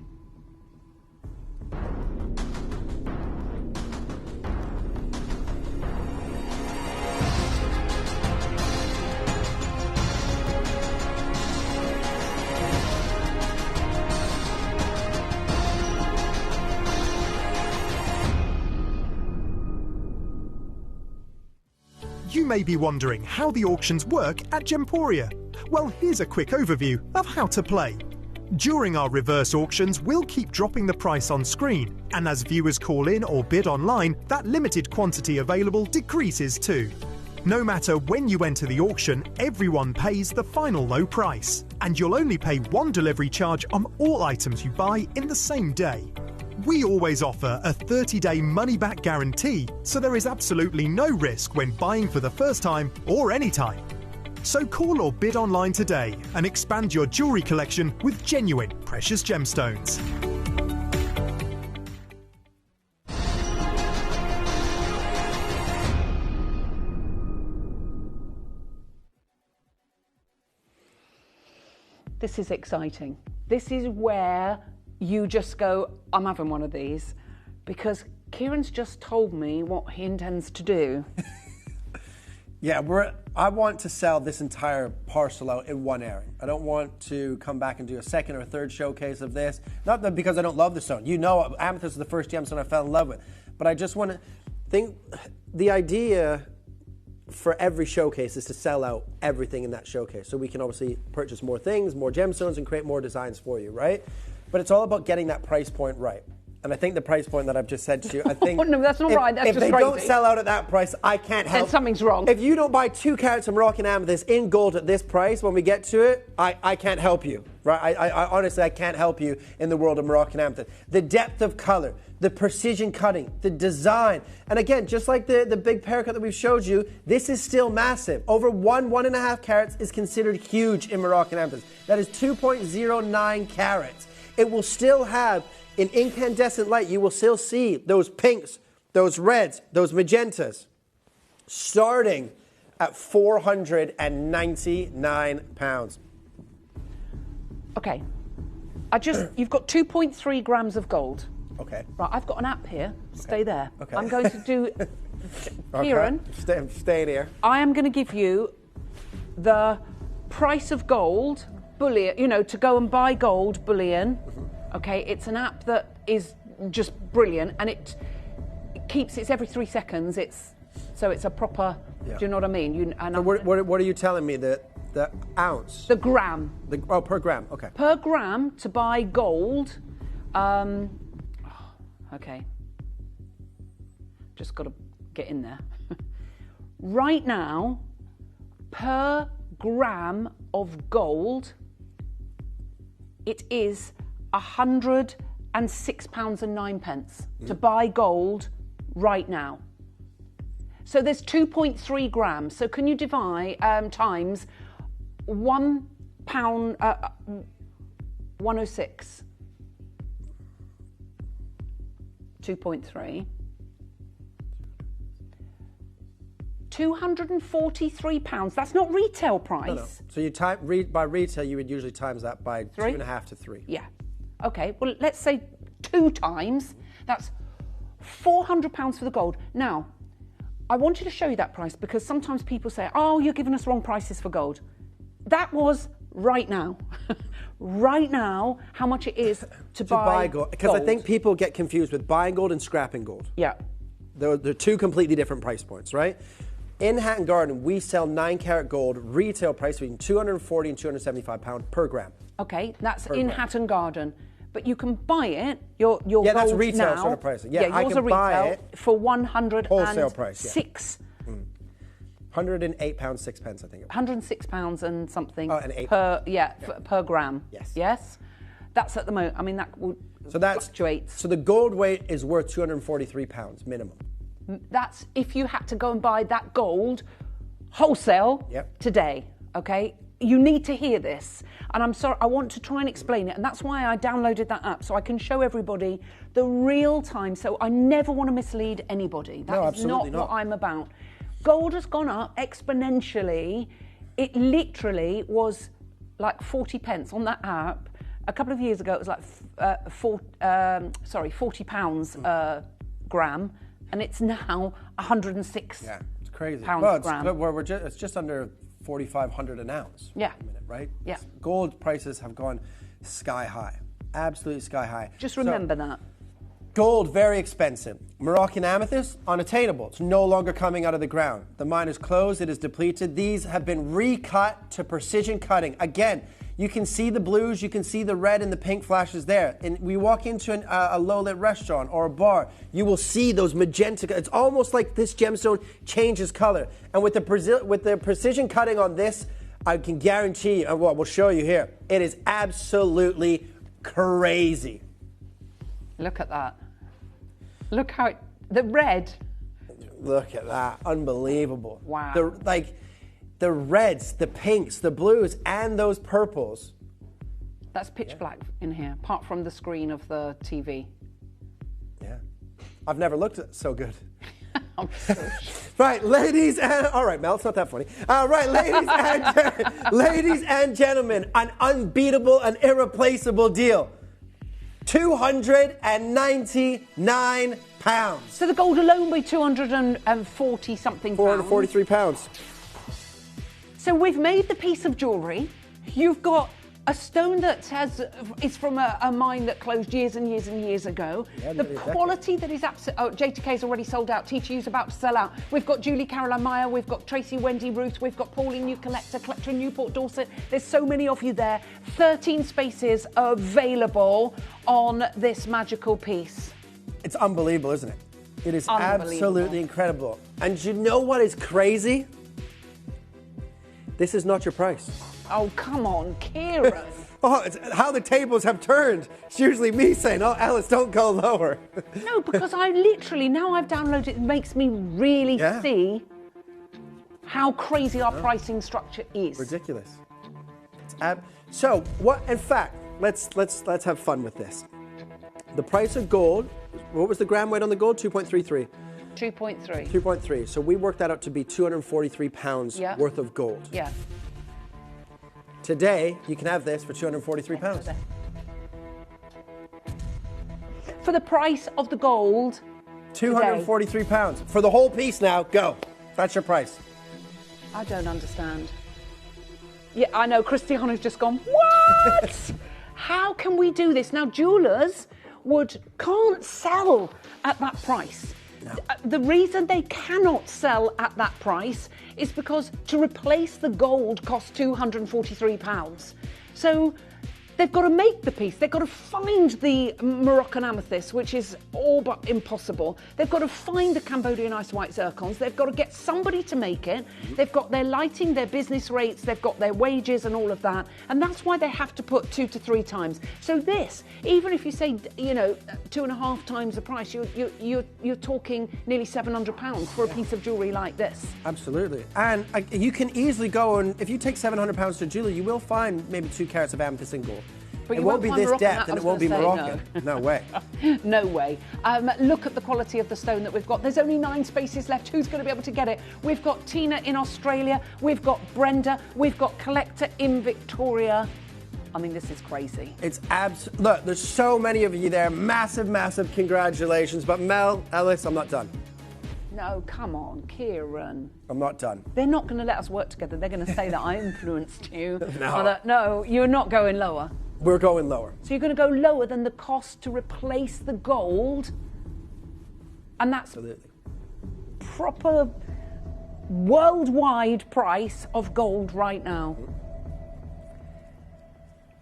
You may be wondering how the auctions work at Gemporia. Well, here's a quick overview of how to play. During our reverse auctions, we'll keep dropping the price on screen, and as viewers call in or bid online, that limited quantity available decreases too. No matter when you enter the auction, everyone pays the final low price, and you'll only pay 1 delivery charge on all items you buy in the same day. We always offer a 30-day money-back guarantee, so there is absolutely no risk when buying for the first time or any time. So call or bid online today and expand your jewellery collection with genuine precious gemstones. This is exciting. This is where you just go, I'm having one of these, because Kieran's just told me what he intends to do. Yeah, I want to sell this entire parcel out in one area. I don't want to come back and do a second or third showcase of this. Not that because I don't love the stone. You know, amethyst is the first gemstone I fell in love with. But I just want to think, the idea for every showcase is to sell out everything in that showcase. So we can obviously purchase more things, more gemstones, and create more designs for you, right? But it's all about getting that price point right. And I think the price point that I've just said to you, I think... No, that's not right. That's if just they crazy. don't sell out at that price, I can't help. Then something's wrong. If you don't buy 2 carats of Moroccan amethyst in gold at this price, when we get to it, I can't help you. Right? I honestly, I can't help you in the world of Moroccan amethyst. The depth of color, the precision cutting, the design. And again, just like the big paracut that we've showed you, this is still massive. Over 1.5 carats is considered huge in Moroccan amethyst. That is 2.09 carats. It will still have... In incandescent light, you will still see those pinks, those reds, those magentas, starting at £499. Okay. You've got 2.3 grams of gold. Okay. Right, I've got an app here. Stay there. Okay. I'm going to do... Kieran. I'm staying here. I am going to give you the price of gold, bullion, you know, to go and buy gold, bullion. Okay, it's an app that is just brilliant, and it keeps, it's every 3 seconds. So it's a proper, do you know what I mean? So what are you telling me? The ounce? The gram. Per gram, okay. Per gram to buy gold. Okay. Just got to get in there. Right now, per gram of gold, it is £106.09 to buy gold right now. So there's 2.3 grams. So can you divide times £1, 106, 2.3, £243. That's not retail price. No. So you by retail, you would usually times that by 2.5 to 3. Yeah. Okay, well, let's say 2 times. That's £400 for the gold. Now, I wanted to show you that price because sometimes people say, oh, you're giving us wrong prices for gold. That was right now. Right now, how much it is to buy gold. Because I think people get confused with buying gold and scrapping gold. Yeah. They're 2 completely different price points, right? In Hatton Garden, we sell 9 carat gold, retail price between £240 and £275 per gram. Okay, that's in Hatton Garden. But you can buy it, your gold that's retail now. sort of pricing. Yeah, I yours can are buy retail it for £106. Wholesale price, yeah. £108, 6 pence, I think it was. £106 and something and per gram. Yes. Yes? That's at the moment, I mean, that will fluctuate. So the gold weight is worth £243 minimum. That's if you had to go and buy that gold wholesale today, okay? You need to hear this. And I'm sorry, I want to try and explain it. And that's why I downloaded that app, so I can show everybody the real time. So I never want to mislead anybody. That is not what I'm about. Gold has gone up exponentially. It literally was like 40 pence on that app. A couple of years ago, it was like £40 gram. And it's now 106. Yeah, it's crazy. Pounds a gram. It's just under 4,500 an ounce. Yeah. A minute, right? Yeah. Gold prices have gone sky high, absolutely sky high. Just remember that. Gold, very expensive. Moroccan amethyst, unattainable. It's no longer coming out of the ground. The mine is closed, it is depleted. These have been recut to precision cutting. Again, you can see the blues, you can see the red and the pink flashes there. And we walk into a low-lit restaurant or a bar, you will see those magenta. It's almost like this gemstone changes color. And with the precision cutting on this, I can guarantee you, and we'll show you here, it is absolutely crazy. Look at that. Look how the red. Look at that, unbelievable. Wow. The reds, the pinks, the blues, and those purples. That's pitch black in here, apart from the screen of the TV. Yeah. I've never looked at so good. I'm so Right, ladies and... All right, Mel, it's not that funny. Right, ladies and gentlemen, an unbeatable and irreplaceable deal. £299. pounds. So the gold alone be 240 something pounds. £443. So we've made the piece of jewellery. You've got a stone that is from a mine that closed years and years and years ago. Yeah, the quality that is absolutely... Oh, JTK's already sold out. TTU's about to sell out. We've got Julie Caroline Meyer. We've got Tracy Wendy Ruth. We've got Pauline New Collector in Newport Dorset. There's so many of you there. 13 spaces available on this magical piece. It's unbelievable, isn't it? It is absolutely incredible. And you know what is crazy? This is not your price. Oh, come on, Kieran. Oh, it's how the tables have turned. It's usually me saying, oh, Alice, don't go lower. No, because I literally, now I've downloaded it, makes me really see how crazy our pricing structure is. Ridiculous. So, what? In fact, let's have fun with this. The price of gold, what was the gram weight on the gold? 2.33. 2.3. 2.3. So we worked that out to be £243 worth of gold. Yeah. Today, you can have this for £243. For the price of the gold. £243 for the whole piece now. Go. That's your price. I don't understand. Yeah, I know. Christiana's just gone, what? How can we do this? Now, jewellers can't sell at that price. No. The reason they cannot sell at that price is because to replace the gold costs £243. So they've got to make the piece. They've got to find the Moroccan amethyst, which is all but impossible. They've got to find the Cambodian ice white zircons. They've got to get somebody to make it. They've got their lighting, their business rates, they've got their wages and all of that. And that's why they have to put 2 to 3 times. So this, even if you say, 2.5 times the price, you're talking nearly £700 for a piece of jewellery like this. Absolutely. And you can easily go and, if you take £700 to jewellery, you will find maybe 2 carats of amethyst in gold. But it won't be this depth and it won't be Moroccan. No way. No way. Look at the quality of the stone that we've got. There's only 9 spaces left. Who's going to be able to get it? We've got Tina in Australia. We've got Brenda. We've got Collector in Victoria. I mean, this is crazy. It's look, there's so many of you there. Massive, massive congratulations. But Mel, Alice, I'm not done. No, come on, Kieran. I'm not done. They're not going to let us work together. They're going to say that I influenced you. No. No, you're not going lower. We're going lower. So you're going to go lower than the cost to replace the gold. And that's proper worldwide price of gold right now.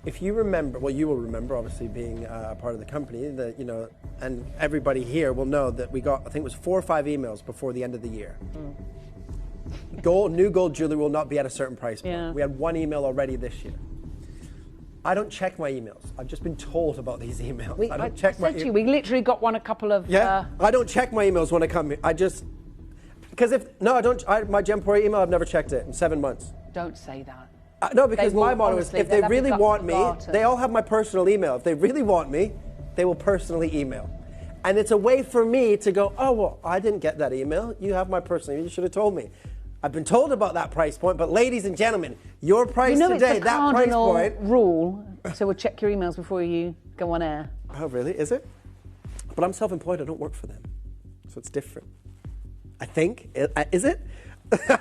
If you remember, well, you will remember, obviously, being a part of the company, that, and everybody here will know that we got, I think it was 4 or 5 emails before the end of the year. New gold jewelry will not be at a certain price point. Yeah. We had 1 email already this year. I don't check my emails. I've just been told about these emails. I don't check my emails. We literally got one a couple of... I don't check my emails when I come here. I just... Because my Gemporia email, I've never checked it in 7 months. Don't say that. No, because my motto is, if they really want me, they all have my personal email. If they really want me, they will personally email. And it's a way for me to go, oh, well, I didn't get that email. You have my personal email. You should have told me. I've been told about that price point, but ladies and gentlemen, your price today, it's that price point... rule, so we'll check your emails before you go on air. Oh, really? Is it? But I'm self-employed. I don't work for them. So it's different. I think. Is it?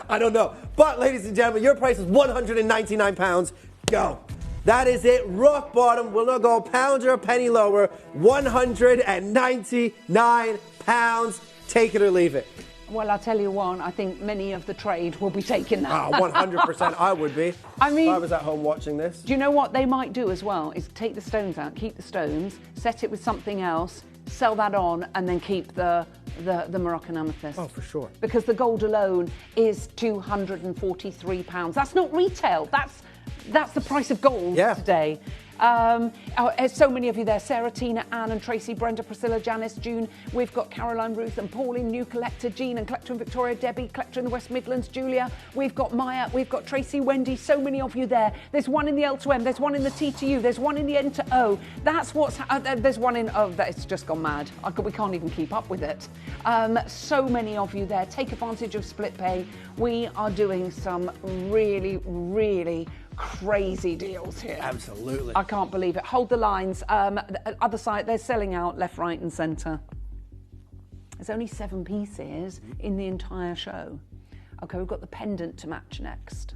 I don't know. But, ladies and gentlemen, your price is £199. Go. That is it. Rock bottom. We'll not go a pound or a penny lower. £199. Take it or leave it. Well, I'll tell you one, I think many of the trade will be taking that. 100% I would be. I mean, if I was at home watching this. Do you know what they might do as well? Is take the stones out, keep the stones, set it with something else, sell that on, and then keep the Moroccan amethyst. Oh, for sure. Because the gold alone is £243. That's not retail. That's the price of gold today. So many of you there. Sarah, Tina, Anne and Tracy, Brenda, Priscilla, Janice, June. We've got Caroline, Ruth and Pauline, New Collector, Jean and Collector in Victoria, Debbie, Collector in the West Midlands, Julia. We've got Maya, we've got Tracy, Wendy, so many of you there. There's one in the L2M, there's one in the T to U, there's one in the N to O. That's what's, there's one in, it's just gone mad. We can't even keep up with it. So many of you there. Take advantage of split pay. We are doing some really, really crazy deals here. Absolutely. I can't believe it. Hold the lines. The other side, they're selling out left, right and centre. There's only 7 pieces in the entire show. Okay, we've got the pendant to match next.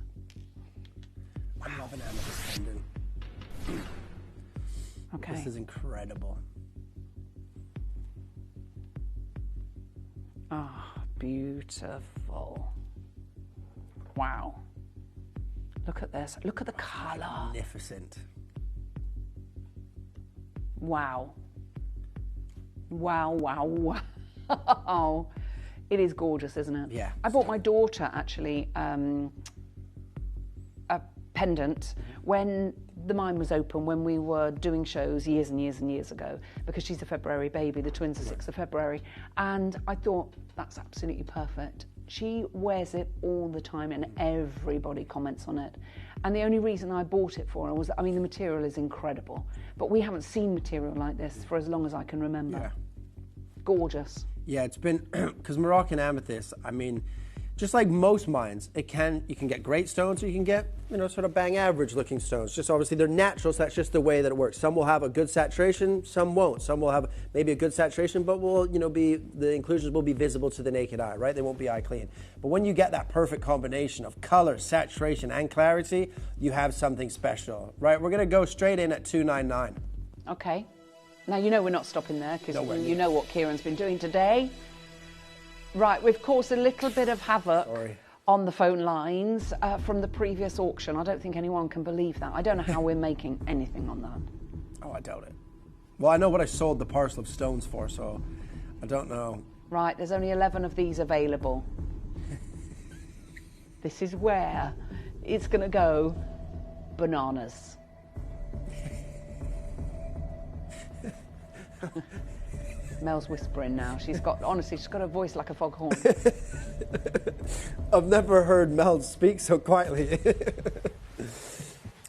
I love an amethyst pendant. Okay. This is incredible. Ah, beautiful. Wow. Look at this. Look at the colour. Magnificent. Wow. Wow, wow, wow. It is gorgeous, isn't it? Yeah. I bought my daughter, actually, a pendant when the mine was open, when we were doing shows years and years and years ago, because she's a February baby, the twins are 6th of February, and I thought, that's absolutely perfect. She wears it all the time and everybody comments on it. And the only reason I bought it for her was, I mean, the material is incredible, but we haven't seen material like this for as long as I can remember. Yeah. Gorgeous. Yeah, it's been, because Moroccan amethyst, I mean, just like most mines, you can get great stones or you can get, sort of bang average looking stones. Just obviously they're natural, so that's just the way that it works. Some will have a good saturation, some won't. Some will have maybe a good saturation, but will, the inclusions will be visible to the naked eye, right? They won't be eye clean. But when you get that perfect combination of color, saturation, and clarity, you have something special, right? We're gonna go straight in at $299. Okay. Now, we're not stopping there because you know what Kieran's been doing today. Right, we've caused a little bit of havoc on the phone lines from the previous auction. I don't think anyone can believe that. I don't know how we're making anything on that. Oh, I doubt it. Well, I know what I sold the parcel of stones for, so I don't know. Right, there's only 11 of these available. This is where it's going to go bananas. Mel's whispering now. She's got a voice like a foghorn. I've never heard Mel speak so quietly.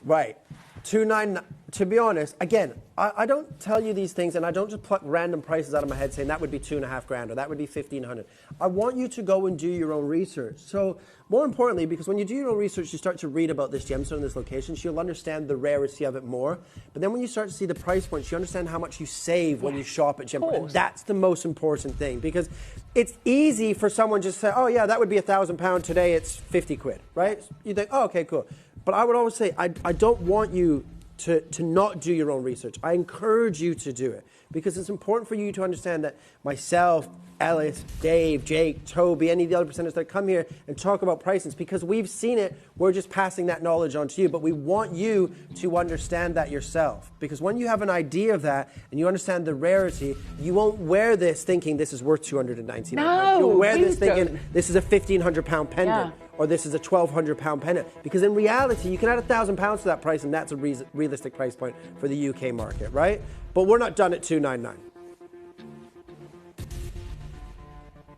Right. $299. To be honest, again, I don't tell you these things and I don't just pluck random prices out of my head saying that would be $2,500 or that would be $1,500. I want you to go and do your own research. So more importantly, because when you do your own research, you start to read about this gemstone in this location, so you'll understand the rarity of it more. But then when you start to see the price points, you understand how much you save when you shop at Gemporia. And that's the most important thing, because it's easy for someone just to say, oh yeah, that would be £1,000 today, it's 50 quid, right? You think, oh, okay, cool. But I would always say, I don't want you to not do your own research. I encourage you to do it because it's important for you to understand that myself, Ellis, Dave, Jake, Toby, any of the other presenters that come here and talk about prices, because we've seen it, we're just passing that knowledge on to you, but we want you to understand that yourself, because when you have an idea of that and you understand the rarity, you won't wear this thinking this is worth $299. No, you'll wear this thinking this is a £1,500 pendant. Yeah. Or this is a £1,200 pendant. Because in reality, you can add £1,000 to that price, and that's a realistic price point for the UK market, right? But we're not done at $299.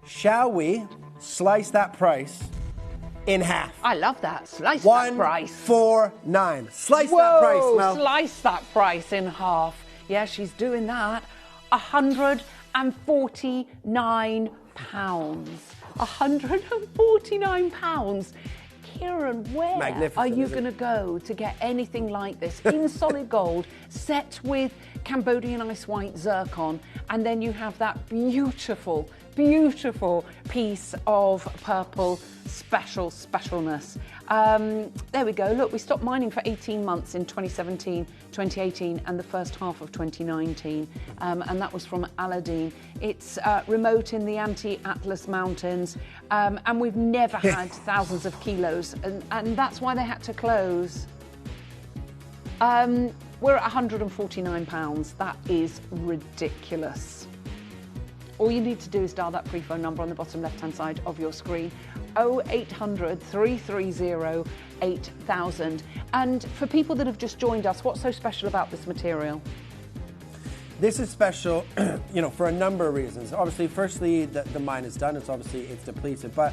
Shall we slice that price in half? I love that. Slice that price. $149. Slice that price, Mel. Slice that price in half. Yeah, she's doing that. £149. £149. Kieran, where are you going to go to get anything like this in solid gold, set with Cambodian ice white zircon, and then you have that beautiful, beautiful piece of purple specialness. There we go. Look, we stopped mining for 18 months in 2017, 2018 and the first half of 2019, and that was from Aladdin. It's remote in the anti-Atlas Mountains, and we've never had thousands of kilos, and that's why they had to close. We're at £149. That is ridiculous. All you need to do is dial that pre-phone number on the bottom left-hand side of your screen, 0800 330 8000. And for people that have just joined us, what's so special about this material? This is special, for a number of reasons. Obviously, firstly, the mine is done. It's depleted, but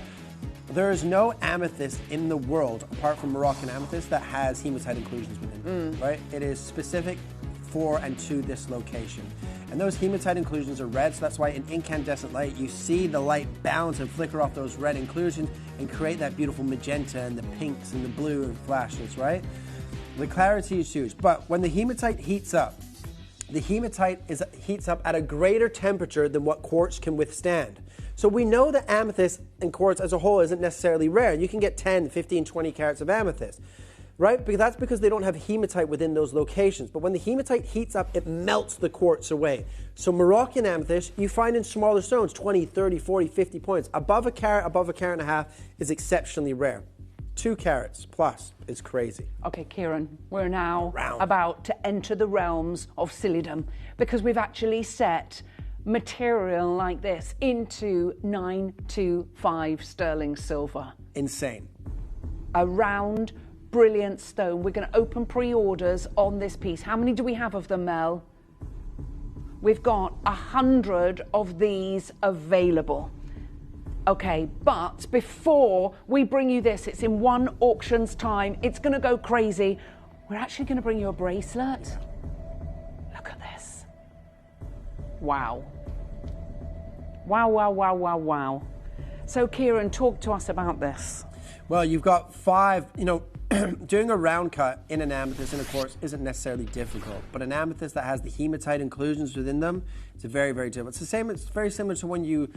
there is no amethyst in the world, apart from Moroccan amethyst, that has hematite inclusions within it, right? It is specific for and to this location. And those hematite inclusions are red, so that's why in incandescent light, you see the light bounce and flicker off those red inclusions and create that beautiful magenta and the pinks and the blue and flashes, right? The clarity is huge. But when the hematite heats up, the hematite heats up at a greater temperature than what quartz can withstand. So we know that amethyst and quartz as a whole isn't necessarily rare. You can get 10, 15, 20 carats of amethyst, right? Because that's because they don't have hematite within those locations. But when the hematite heats up, it melts the quartz away. So Moroccan amethyst, you find in smaller stones, 20, 30, 40, 50 points. Above a carat and a half is exceptionally rare. 2 carats plus is crazy. Okay, Kieran, we're now about to enter the realms of silliedom because we've actually set material like this into 925 sterling silver. Insane. A round, brilliant stone. We're going to open pre-orders on this piece. How many do we have of them, Mel? We've got 100 of these available. Okay, but before we bring you this, it's in one auction's time. It's going to go crazy. We're actually going to bring you a bracelet. Yeah. Look at this. Wow. Wow, wow, wow, wow, wow. So, Kieran, talk to us about this. Well, you've got 5, doing a round cut in an amethyst and a quartz isn't necessarily difficult, but an amethyst that has the hematite inclusions within them, it's very, very difficult. It's the same, it's very similar to when you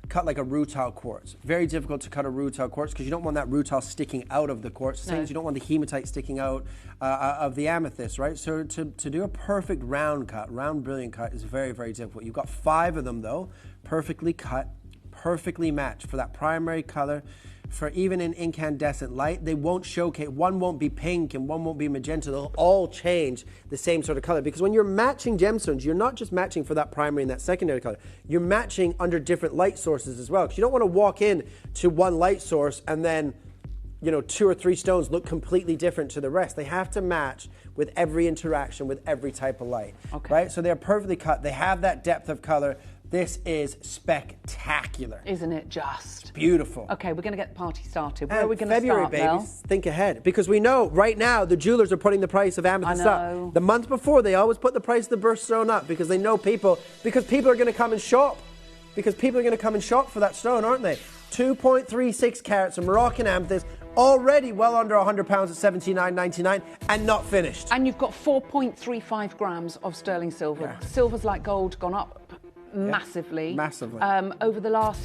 cut like a rutile quartz. Very difficult to cut a rutile quartz because you don't want that rutile sticking out of the quartz. Same as you don't want the hematite sticking out of the amethyst, right? So to do a perfect round cut, round brilliant cut is very, very difficult. You've got 5 of them though, perfectly cut, perfectly matched for that primary color. For even in incandescent light, they won't showcase, one won't be pink and one won't be magenta, they'll all change the same sort of color. Because when you're matching gemstones, you're not just matching for that primary and that secondary color, you're matching under different light sources as well. Because you don't want to walk in to one light source and then, 2 or 3 stones look completely different to the rest. They have to match with every interaction, with every type of light, right? So they're perfectly cut, they have that depth of color. This is spectacular. Isn't it just? Beautiful. Okay, we're going to get the party started. Where are we going to start, February, babies. Think ahead. Because we know right now the jewelers are putting the price of amethyst up. The month before, they always put the price of the birthstone up because they know people are going to come and shop. Because people are going to come and shop for that stone, aren't they? 2.36 carats of Moroccan amethyst, already well under £100 at $79.99 and not finished. And you've got 4.35 grams of sterling silver. Yeah. Silver's like gold, gone up massively. Massively. Over the last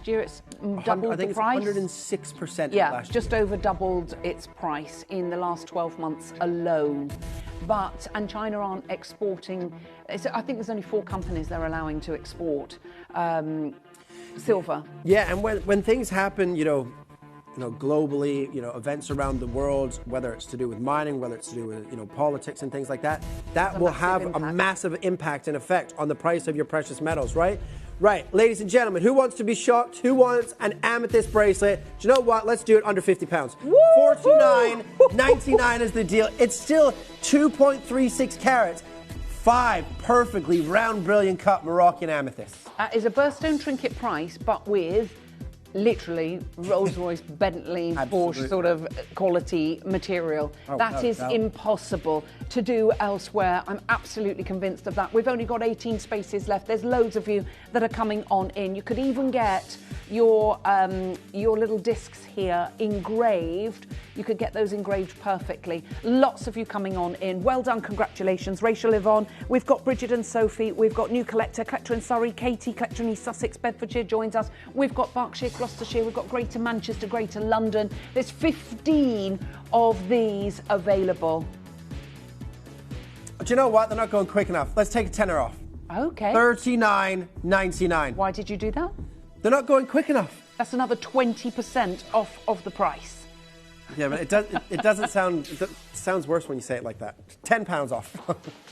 year, it's doubled the price. I think it's 106% yeah, last year. just over doubled its price in the last 12 months alone. And China aren't exporting. I think there's only 4 companies they're allowing to export silver. Yeah, and when things happen, globally, events around the world, whether it's to do with mining, whether it's to do with, politics and things like that, that will have a massive impact and effect on the price of your precious metals, right? Right, ladies and gentlemen, who wants to be shocked? Who wants an amethyst bracelet? Do you know what? Let's do it under £50. $49.99 is the deal. It's still 2.36 carats. 5 perfectly round, brilliant cut Moroccan amethysts. Is a birthstone trinket price, but with literally Rolls-Royce, Bentley, Porsche sort of quality material. That is impossible to do elsewhere. I'm absolutely convinced of that. We've only got 18 spaces left. There's loads of you that are coming on in. You could even get your little discs here engraved. You could get those engraved perfectly. Lots of you coming on in. Well done, congratulations. Rachel, Yvonne, we've got Bridget and Sophie, we've got new collector in Surrey, Katie, collector in East Sussex, Bedfordshire joins us. We've got Berkshire, Gloucestershire, we've got Greater Manchester, Greater London. There's 15 of these available. Do you know what? They're not going quick enough. Let's take a tenner off. Okay. $39.99. Why did you do that? They're not going quick enough. That's another 20% off of the price. Yeah, but it doesn't sound. It sounds worse when you say it like that. £10 off.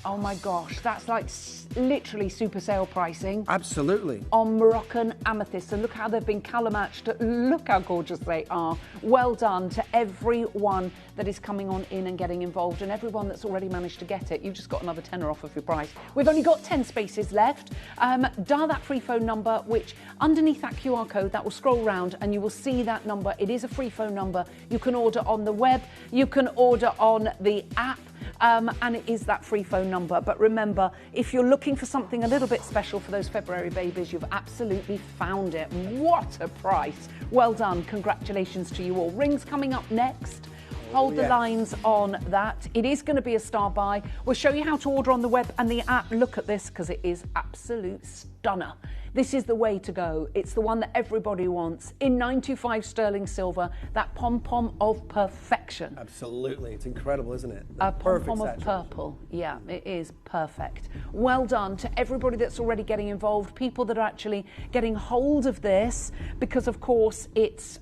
Oh my gosh, that's like literally super sale pricing. Absolutely. On Moroccan amethyst. And look how they've been colour matched. Look how gorgeous they are. Well done to everyone that is coming on in and getting involved, and everyone that's already managed to get it. You've just got another tenner off of your price. We've only got 10 spaces left. Dial that free phone number, which underneath that QR code, that will scroll round and you will see that number. It is a free phone number. You can order on the web, you can order on the app, and it is that free phone number. But remember, if you're looking for something a little bit special for those February babies, you've absolutely found it. What a price. Well done. Congratulations to you all. Rings coming up next. Hold the Yeah. lines on that. It is going to be a star buy. We'll show you how to order on the web and the app. Look at this because it is absolute stunner. This is the way to go. It's the one that everybody wants. In 925 sterling silver, that pom-pom of perfection. Absolutely. It's incredible, isn't it? A Perfect pom-pom of saturation. purple. Yeah, it is perfect. Well done to everybody that's already getting involved, people that are actually getting hold of this, because of course it's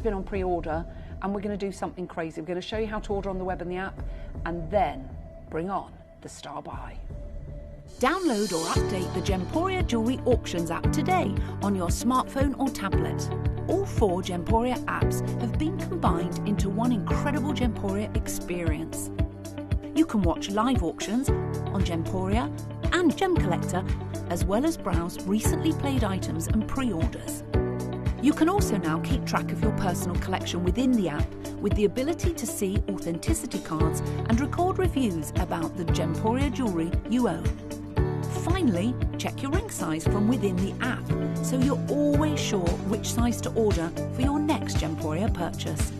been on pre-order, and we're going to do something crazy. We're going to show you how to order on the web and the app, and then bring on the star buy. Download or update the Gemporia Jewellery Auctions app today on your smartphone or tablet. All 4 Gemporia apps have been combined into one incredible Gemporia experience. You can watch live auctions on Gemporia and Gem Collector, as well as browse recently played items and pre-orders. You can also now keep track of your personal collection within the app with the ability to see authenticity cards and record reviews about the Gemporia jewellery you own. Finally, check your ring size from within the app so you're always sure which size to order for your next Gemporia purchase.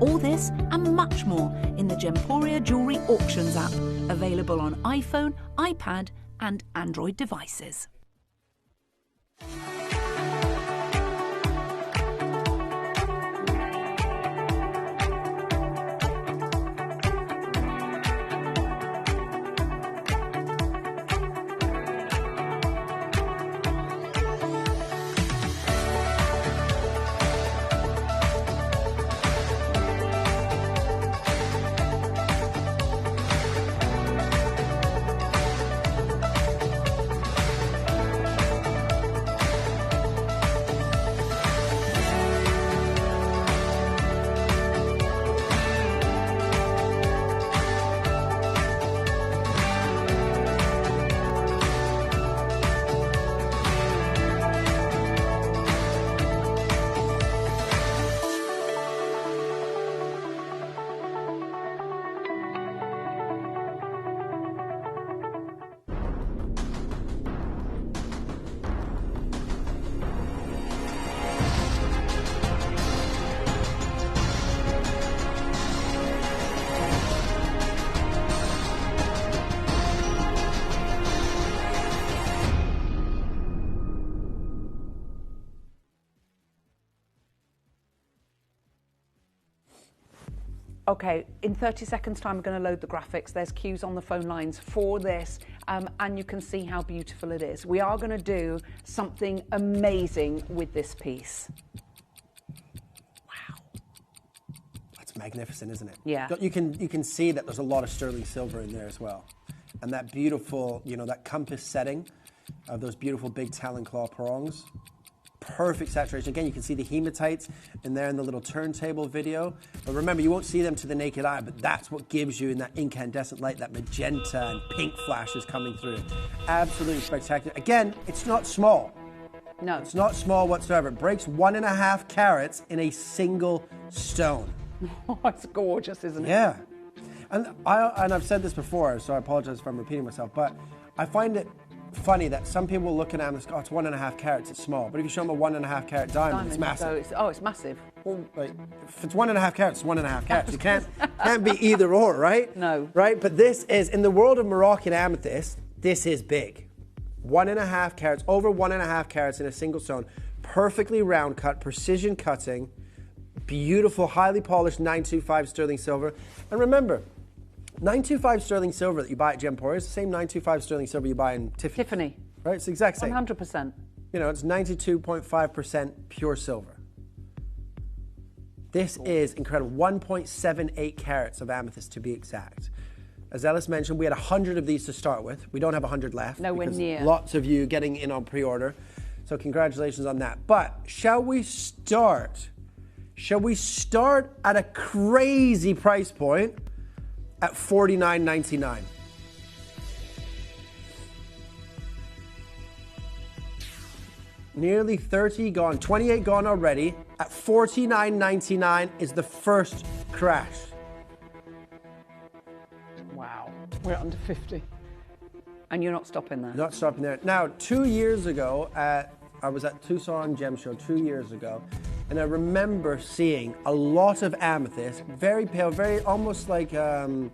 All this and much more in the Gemporia Jewellery Auctions app, available on iPhone, iPad and Android devices. Okay, in 30 seconds time, we're going to load the graphics. There's queues on the phone lines for this, and you can see how beautiful it is. We are going to do something amazing with this piece. Wow. That's magnificent, isn't it? Yeah. You can see that there's a lot of sterling silver in there as well. And that beautiful, that compass setting of those beautiful big talon claw prongs. Perfect saturation. Again, you can see the hematites in there in the little turntable video. But remember, you won't see them to the naked eye, but that's what gives you in that incandescent light, that magenta and pink flashes coming through. Absolutely spectacular. Again, it's not small. No. It's not small whatsoever. It breaks 1.5 carats in a single stone. Oh, it's gorgeous, isn't it? Yeah. And I've said this before, so I apologize if I'm repeating myself, but I find it funny that some people will look at it and go, oh, it's 1.5 carats, it's small. But if you show them a 1.5 carat diamond, it's massive. So it's massive. Well, like, if it's 1.5 carats, it's 1.5 carats. You can't be either or, right? No. Right? But this is, in the world of Moroccan amethyst, this is big. 1.5 carats, over 1.5 carats in a single stone. Perfectly round cut, precision cutting, beautiful, highly polished 925 sterling silver. And remember, 925 sterling silver that you buy at Gemporia is the same 925 sterling silver you buy in Tiffany. Right? It's the exact same. 100%. It's 92.5% pure silver. This is incredible. 1.78 carats of amethyst to be exact. As Ellis mentioned, we had 100 of these to start with. We don't have 100 left. Nowhere near. Lots of you getting in on pre-order. So congratulations on that. But shall we start? Shall we start at a crazy price point at $49.99? Nearly 30 gone, 28 gone already. At $49.99 is the first crash. Wow, we're under 50. And you're not stopping there? Not stopping there. Now, 2 years ago, I was at Tucson Gem Show 2 years ago, And I remember seeing a lot of amethyst, very pale, very almost like your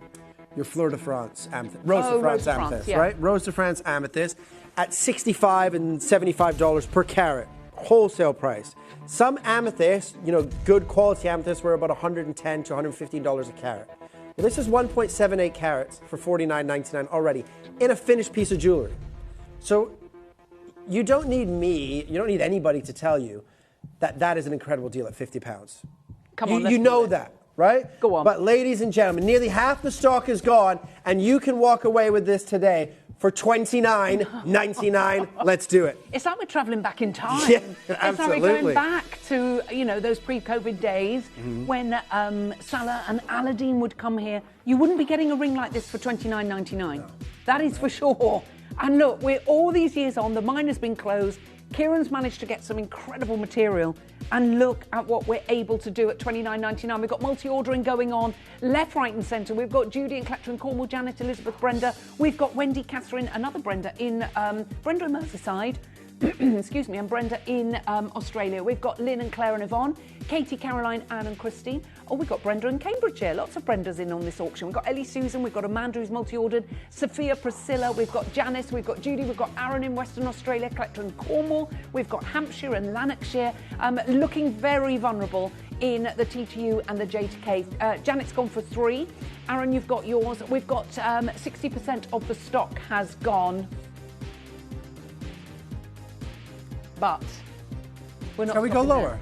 Fleur de France amethyst, Rose de France amethyst, right? Rose de France amethyst at $65 and $75 per carat, wholesale price. Some amethyst, you know, good quality amethyst were about $110 to $115 a carat. Well, this is 1.78 carats for $49.99 already in a finished piece of jewelry. So you don't need me, you don't need anybody to tell you that that is an incredible deal at £50. Come on, you know that, right? Go on. But ladies and gentlemen, nearly half the stock is gone, and you can walk away with this today for $29.99. Let's do it. It's like we're travelling back in time. Yeah, it's absolutely. like we're going back to, you know, those pre-COVID days when Salah and Aladdin would come here. You wouldn't be getting a ring like this for $29.99. No. That is for sure. And look, we're all these years on, the mine has been closed. Kieran's managed to get some incredible material, and look at what we're able to do at $29.99. We've got multi-ordering going on left, right and centre. We've got Judy and Collector in Cornwall, Janet, Elizabeth, Brenda. We've got Wendy, Catherine, another Brenda in Brenda in Merseyside. Excuse me, and Brenda in Australia. We've got Lynn and Claire and Yvonne, Katie, Caroline, Anne and Christine. Oh, we've got Brenda in Cambridgeshire. Lots of Brendas in on this auction. We've got Ellie, Susan, we've got Amanda who's multi-ordered, Sophia, Priscilla, we've got Janice, we've got Judy, we've got Aaron in Western Australia, Collector in Cornwall, we've got Hampshire and Lanarkshire, looking very vulnerable in the TTU and the J to K. Janet's gone for 3. Aaron, you've got yours. We've got 60% of the stock has gone. But we're not. Can we go lower?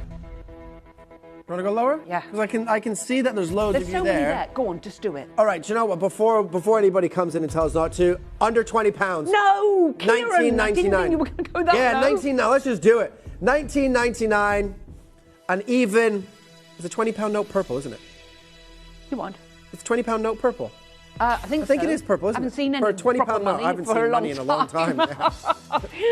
You want to go lower? Yeah. Because I can see that there's loads of you so there. Many there. Go on, just do it. All right. Do you know what? Before anybody comes in and tells us not to, under £20. No, Kieran, $19.99. I didn't think you were going to go that Yeah, low. 19. Now let's just do it. $19.99, and even it's a £20 note purple, isn't it? You want? It's a £20 note purple. I think it is purple, isn't I haven't it? seen any For a £20 proper note. money I haven't for seen a money in a long time.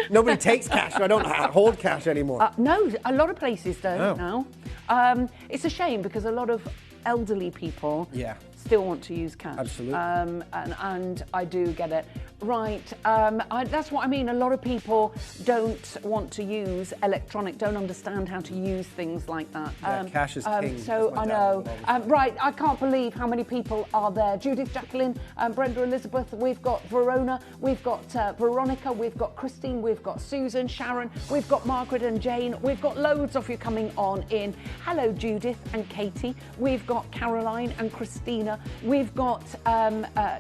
Nobody takes cash, so I don't hold cash anymore. No, a lot of places don't Oh. now. It's a shame because a lot of elderly people still want to use cash. Absolutely. And I do get it. Right, that's what I mean. A lot of people don't want to use electronic, don't understand how to use things like that. Yeah, cash is king. So I know. Right, I can't believe how many people are there. Judith, Jacqueline, Brenda, Elizabeth, we've got Verona, we've got Veronica, we've got Christine, we've got Susan, Sharon, we've got Margaret and Jane, we've got loads of you coming on in. Hello, Judith and Katie. We've got Caroline and Christina. We've got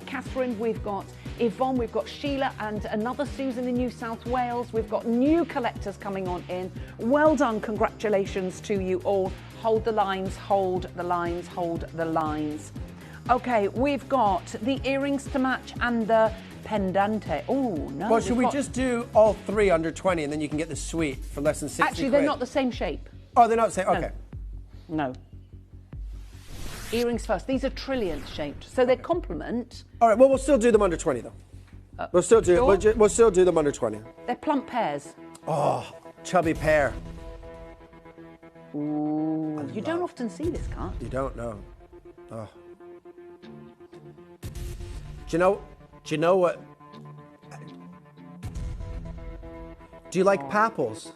Catherine, we've got Yvonne, we've got Sheila and another Susan in New South Wales. We've got new collectors coming on in. Well done, congratulations to you all. Hold the lines, hold the lines, hold the lines. Okay, we've got the earrings to match and the pendante. Oh, no. Well, should we just do all 3 under 20 and then you can get the suite for less than 60 Actually, they're not the same shape. Oh, they're not the same? Okay. No. Earrings first. These are trilliant shaped, so they complement. All right. Well, we'll still do them under 20 though. We'll still do. Sure? We'll still do them under 20. They're plump pears. Oh, chubby pear. Ooh, you don't often see this cut. You don't know. Oh. Do you know what? Do you like papples?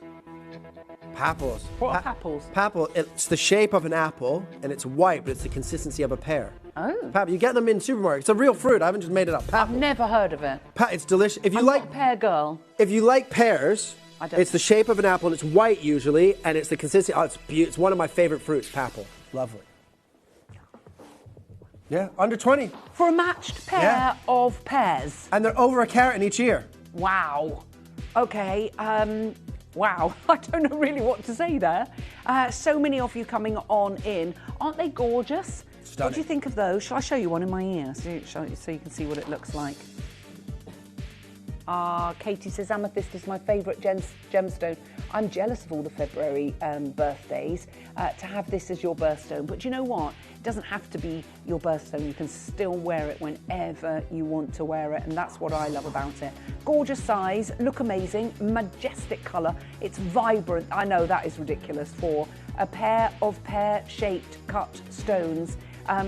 Papples. What are papples? Papple, it's the shape of an apple, and it's white, but it's the consistency of a pear. Oh. Papple, you get them in supermarkets. It's a real fruit. I haven't just made it up. Papple. I've never heard of it. It's delicious. If you I'm like not a pear girl. If you like pears, I don't. it's the shape of an apple, and it's white usually, and it's the consistency. Oh, it's one of my favorite fruits, papple. Lovely. Yeah, under 20. For a matched pair of pears. And they're over a carat in each ear. Wow. Okay, wow. I don't know really what to say there. So many of you coming on in. Aren't they gorgeous? Stunning. What do you think of those? Shall I show you one in my ear so you can see what it looks like? Katie says amethyst is my favourite gemstone. I'm jealous of all the February birthdays to have this as your birthstone. But you know what? It doesn't have to be your birthstone. You can still wear it whenever you want to wear it. And that's what I love about it. Gorgeous size, look amazing, majestic colour. It's vibrant. I know that is ridiculous for a pair of pear-shaped cut stones.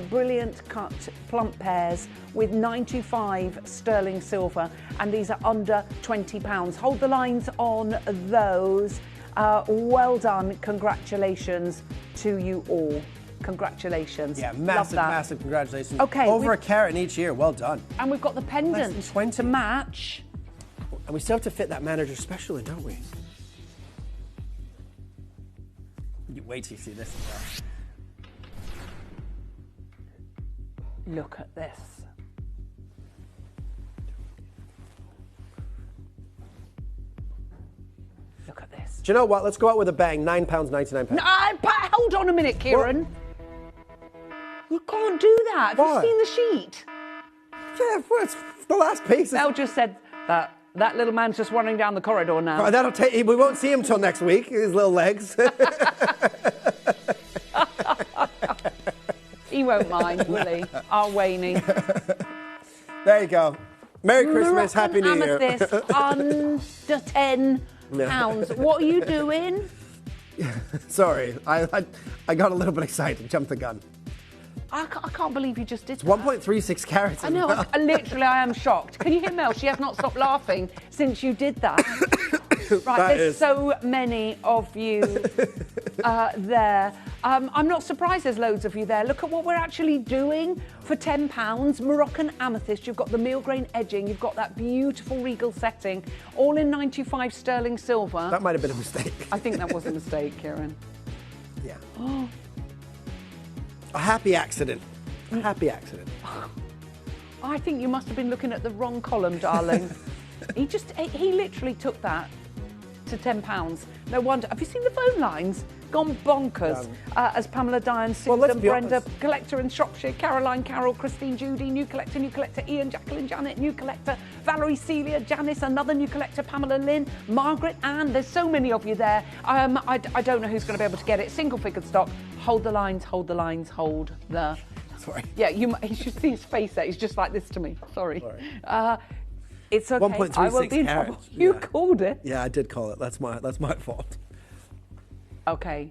Brilliant cut plump pears with 925 sterling silver, and these are under £20. Hold the lines on those. Well done. Congratulations to you all. Congratulations. Yeah, massive congratulations. Okay, over a carat in each year. Well done. And we've got the pendant to match. And we still have to fit that manager special in, don't we? You wait till you see this as well. Look at this. Look at this. Do you know what? Let's go out with a bang. £9.99. No, hold on a minute, Kieran. You can't do that. Have you seen the sheet? Yeah, well, it's the last piece. Mel just said that little man's just running down the corridor now. That'll take. We won't see him till next week. His little legs. He won't mind, will he? Our Wayne. There you go. Merry Christmas, Happy New Year. Amethyst, under £10. What are you doing? Sorry, I got a little bit excited, jumped the gun. I can't believe you just did that. 1.36 carats. I know, I am shocked. Can you hear Mel? She has not stopped laughing since you did that. Right, there's so many of you there. I'm not surprised there's loads of you there. Look at what we're actually doing for £10. Moroccan amethyst, you've got the meal grain edging, you've got that beautiful regal setting, all in 95 sterling silver. That might have been a mistake. I think that was a mistake, Kieran. Yeah. A happy accident. A happy accident. I think you must have been looking at the wrong column, darling. He literally took that to £10. No wonder. Have you seen the phone lines? Gone bonkers. As Pamela, Diane, Susan, Brenda, collector in Shropshire, Caroline, Carol, Christine, Judy, new collector, Ian, Jacqueline, Janet, new collector, Valerie, Celia, Janice, another new collector, Pamela, Lynn, Margaret, Anne. There's so many of you there. I don't know who's going to be able to get it. Single figured stock. Hold the lines, hold the lines, hold the... Sorry. Yeah, you should see his face there. He's just like this to me. Sorry. It's okay. 1.36 carats. You called it. Yeah, I did call it. That's my fault. Okay.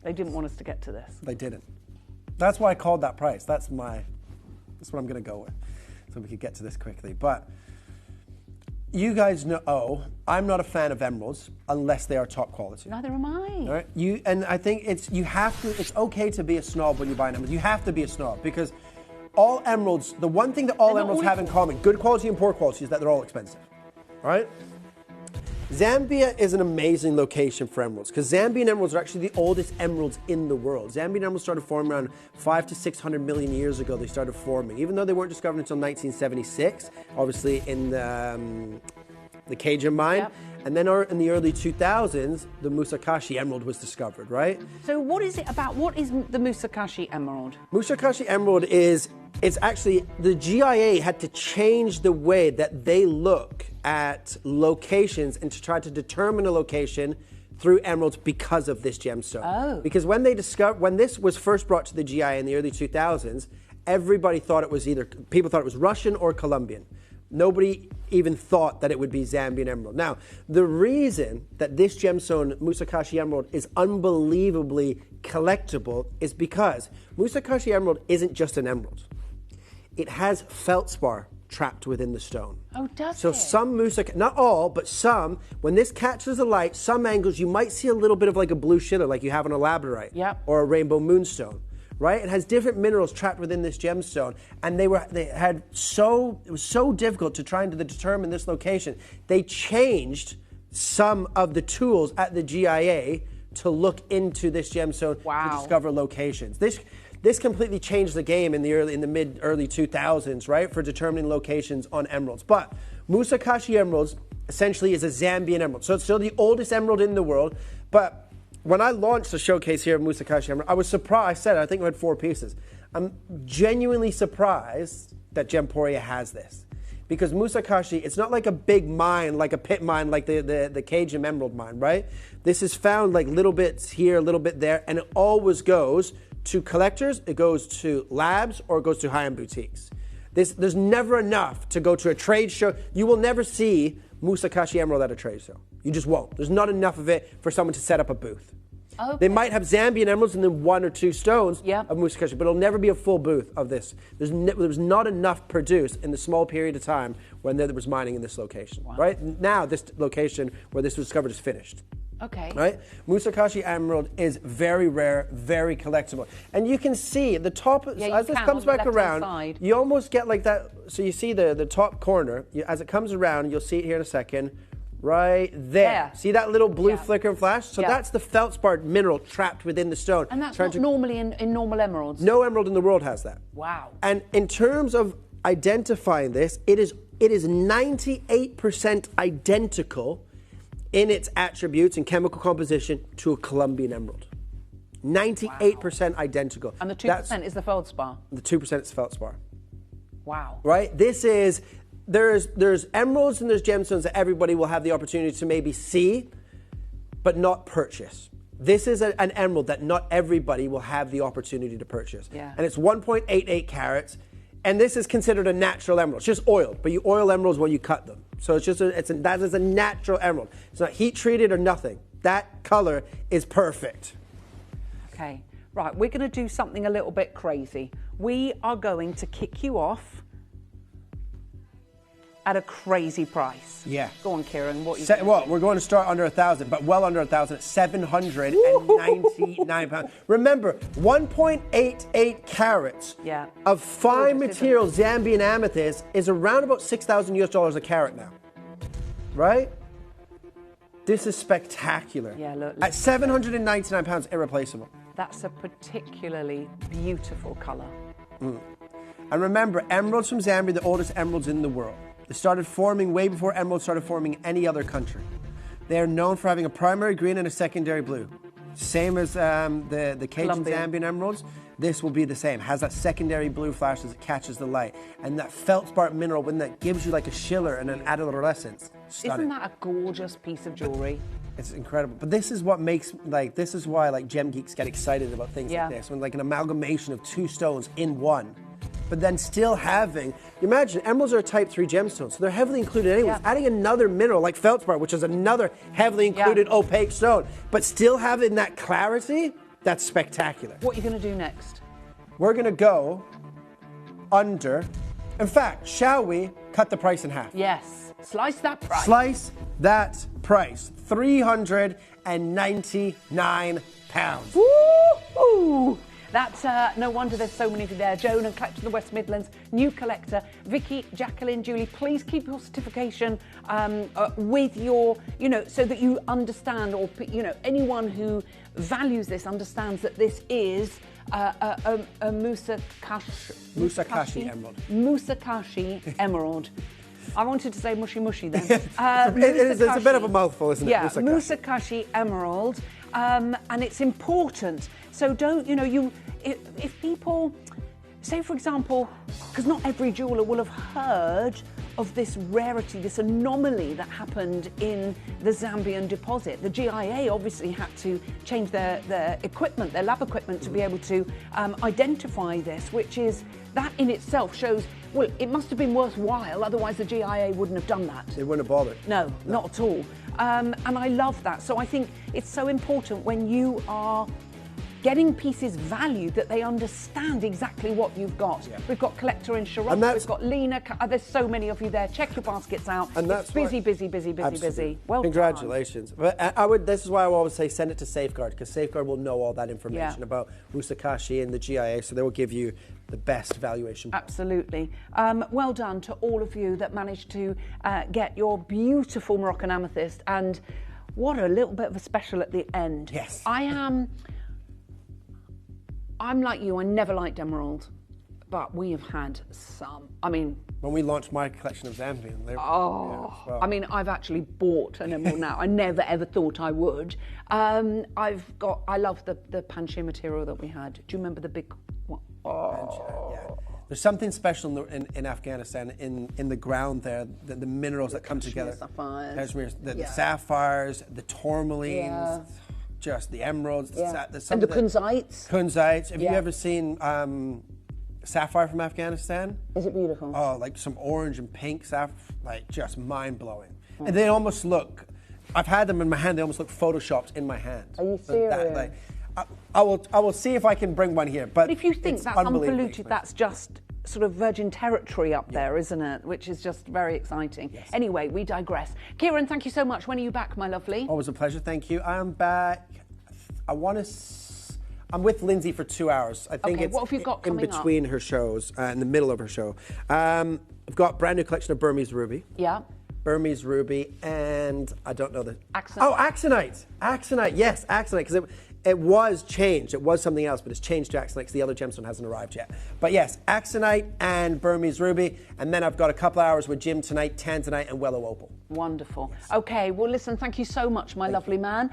They didn't want us to get to this. They didn't. That's why I called that price. That's what I'm going to go with. So we could get to this quickly. But you guys know, I'm not a fan of emeralds unless they are top quality. Neither am I. All right? And I think it's okay to be a snob when you buy an emerald. You have to be a snob because all emeralds, the one thing that all emeralds have in common, good quality and poor quality, is that they're all expensive. All right? Zambia is an amazing location for emeralds because Zambian emeralds are actually the oldest emeralds in the world. Zambian emeralds started forming around 500 to 600 million years ago. They started forming, even though they weren't discovered until 1976, obviously in the Cajun mine. Yep. And then in the early 2000s, the Musakashi emerald was discovered, right? So what is it about? What is the Musakashi emerald? Musakashi emerald it's actually, the GIA had to change the way that they look at locations and to try to determine a location through emeralds because of this gemstone. Oh. Because when this was first brought to the GIA in the early 2000s, everybody thought it was people thought it was Russian or Colombian. Nobody even thought that it would be Zambian emerald. Now, the reason that this gemstone, Musakashi emerald, is unbelievably collectible is because Musakashi emerald isn't just an emerald. It has feldspar trapped within the stone. Oh, does so it? Some not all, but some, when this catches the light, some angles you might see a little bit of like a blue schiller like you have on a labradorite or a rainbow moonstone. Right? It has different minerals trapped within this gemstone, and it was so difficult to try and determine this location. They changed some of the tools at the GIA to look into this gemstone to discover locations. This completely changed the game in the mid-early 2000s, right, for determining locations on emeralds. But Musakashi emeralds essentially is a Zambian emerald, so it's still the oldest emerald in the world, but when I launched the showcase here of Musakashi emerald, I was surprised. I think we had 4 pieces. I'm genuinely surprised that Gemporia has this. Because Musakashi, it's not like a big mine, like a pit mine, like the Cajun emerald mine, right? This is found like little bits here, a little bit there, and it always goes to collectors, it goes to labs, or it goes to high-end boutiques. There's never enough to go to a trade show. You will never see Musakashi emerald at a trade show. You just won't. There's not enough of it for someone to set up a booth. Okay. They might have Zambian emeralds and then 1 or 2 stones of Musakashi, but it'll never be a full booth of this. There was not enough produced in the small period of time when there was mining in this location. Right? Now this location where this was discovered is finished. Okay. Right? Musakashi emerald is very rare, very collectible. And you can see the top, as this comes back around, you almost get like that. So you see the top corner, as it comes around, you'll see it here in a second, right there. See that little blue flicker and flash? So that's the feldspar mineral trapped within the stone. And that's not normally in normal emeralds? No emerald in the world has that. Wow. And in terms of identifying this, it is 98% identical in its attributes and chemical composition to a Colombian emerald. 98% identical. And the 2% is the feldspar? The 2% is feldspar. Wow. Right? This is, there's emeralds and there's gemstones that everybody will have the opportunity to maybe see, but not purchase. This is an emerald that not everybody will have the opportunity to purchase. Yeah. And it's 1.88 carats. And this is considered a natural emerald. It's just oiled, but you oil emeralds when you cut them. So it's just that is a natural emerald. It's not heat treated or nothing. That color is perfect. Okay, right, we're going to do something a little bit crazy. We are going to kick you off at a crazy price. Yeah. Go on, Kieran, what you Well, we're going to start under 1,000, but well under 1,000 at £799. Remember, 1.88 carats of fine material Zambian amethyst is around about $6,000 a carat now. Right? This is spectacular. Yeah, look. At £799, irreplaceable. That's a particularly beautiful colour. And remember, emeralds from Zambia, the oldest emeralds in the world. They started forming way before emeralds started forming in any other country. They are known for having a primary green and a secondary blue. Same as the Cajun Zambian emeralds. This will be the same. Has that secondary blue flash as it catches the light. And that feldspar mineral, when that gives you like a shiller and an adolescence. Stunning. Isn't that a gorgeous piece of jewellery? It's incredible. But this is what makes, this is why gem geeks get excited about things like this. When an amalgamation of two stones in one. But then still having, imagine, emeralds are a type 3 gemstone, so they're heavily included anyways. Adding another mineral like feldspar, which is another heavily included opaque stone, but still having that clarity, that's spectacular. What are you going to do next? We're going to go under, in fact, shall we cut the price in half? Yes, slice that price. Slice that price, £399. Woo-hoo! That's no wonder there's so many of you there. Joan and Collector in the West Midlands, new collector. Vicky, Jacqueline, Julie, please keep your certification with your, so that you understand, or, anyone who values this understands that this is a Musakashi emerald. Musakashi emerald. I wanted to say mushy then. It's a bit of a mouthful, isn't it? Yeah, Musakashi emerald. And it's important. So don't, if people, say for example, because not every jeweller will have heard of this rarity, this anomaly that happened in the Zambian deposit. The GIA obviously had to change their equipment, their lab equipment, to be able to identify this, which is, that in itself shows, well, it must have been worthwhile, otherwise the GIA wouldn't have done that. They wouldn't have bothered. No, not at all. And I love that. So I think it's so important when you are getting pieces valued that they understand exactly what you've got. Yeah. We've got Collector in Sharon, we've got Lena, there's so many of you there. Check your baskets out. And that's busy. Well congratulations. But this is why I always say send it to Safeguard, because Safeguard will know all that information about Musakashi and the GIA, so they will give you the best valuation. Absolutely. Well done to all of you that managed to get your beautiful Moroccan amethyst, and what a little bit of a special at the end. Yes. I'm like you, I never liked emerald, but we have had some. I mean, when we launched my collection of Zambian, I mean, I've actually bought an emerald now. I never ever thought I would. I love the Panche material that we had. Do you remember the big one? Yeah. There's something special in Afghanistan, in the ground there, the minerals that come together. Sapphires. The sapphires, the tourmalines. Just the emeralds, and the kunzites. Kunzites. Have you ever seen sapphire from Afghanistan? Is it beautiful? Oh, like some orange and pink sapphire, just mind blowing. And they almost look. I've had them in my hand. They almost look photoshopped in my hand. Are you serious? I will see if I can bring one here. But if you think that's unpolluted, that's just sort of virgin territory up there, isn't it? Which is just very exciting. Yes. Anyway, we digress. Kieran, thank you so much. When are you back, my lovely? Always a pleasure, thank you. I'm back. I'm with Lindsay for 2 hours. I think it's what have you got in between her shows, in the middle of her show. I've got a brand new collection of Burmese ruby. Yeah. Burmese ruby, and I don't know the... Axonite. Oh, Axonite. Axonite, yes, Axonite, because it was changed. It was something else, but it's changed to Axonite because the other gemstone hasn't arrived yet. But yes, Axonite and Burmese ruby, and then I've got a couple hours with Jim tonight, Tanzanite, and Willow Opal. Wonderful. Yes. Okay, well, listen, thank you so much, my lovely man.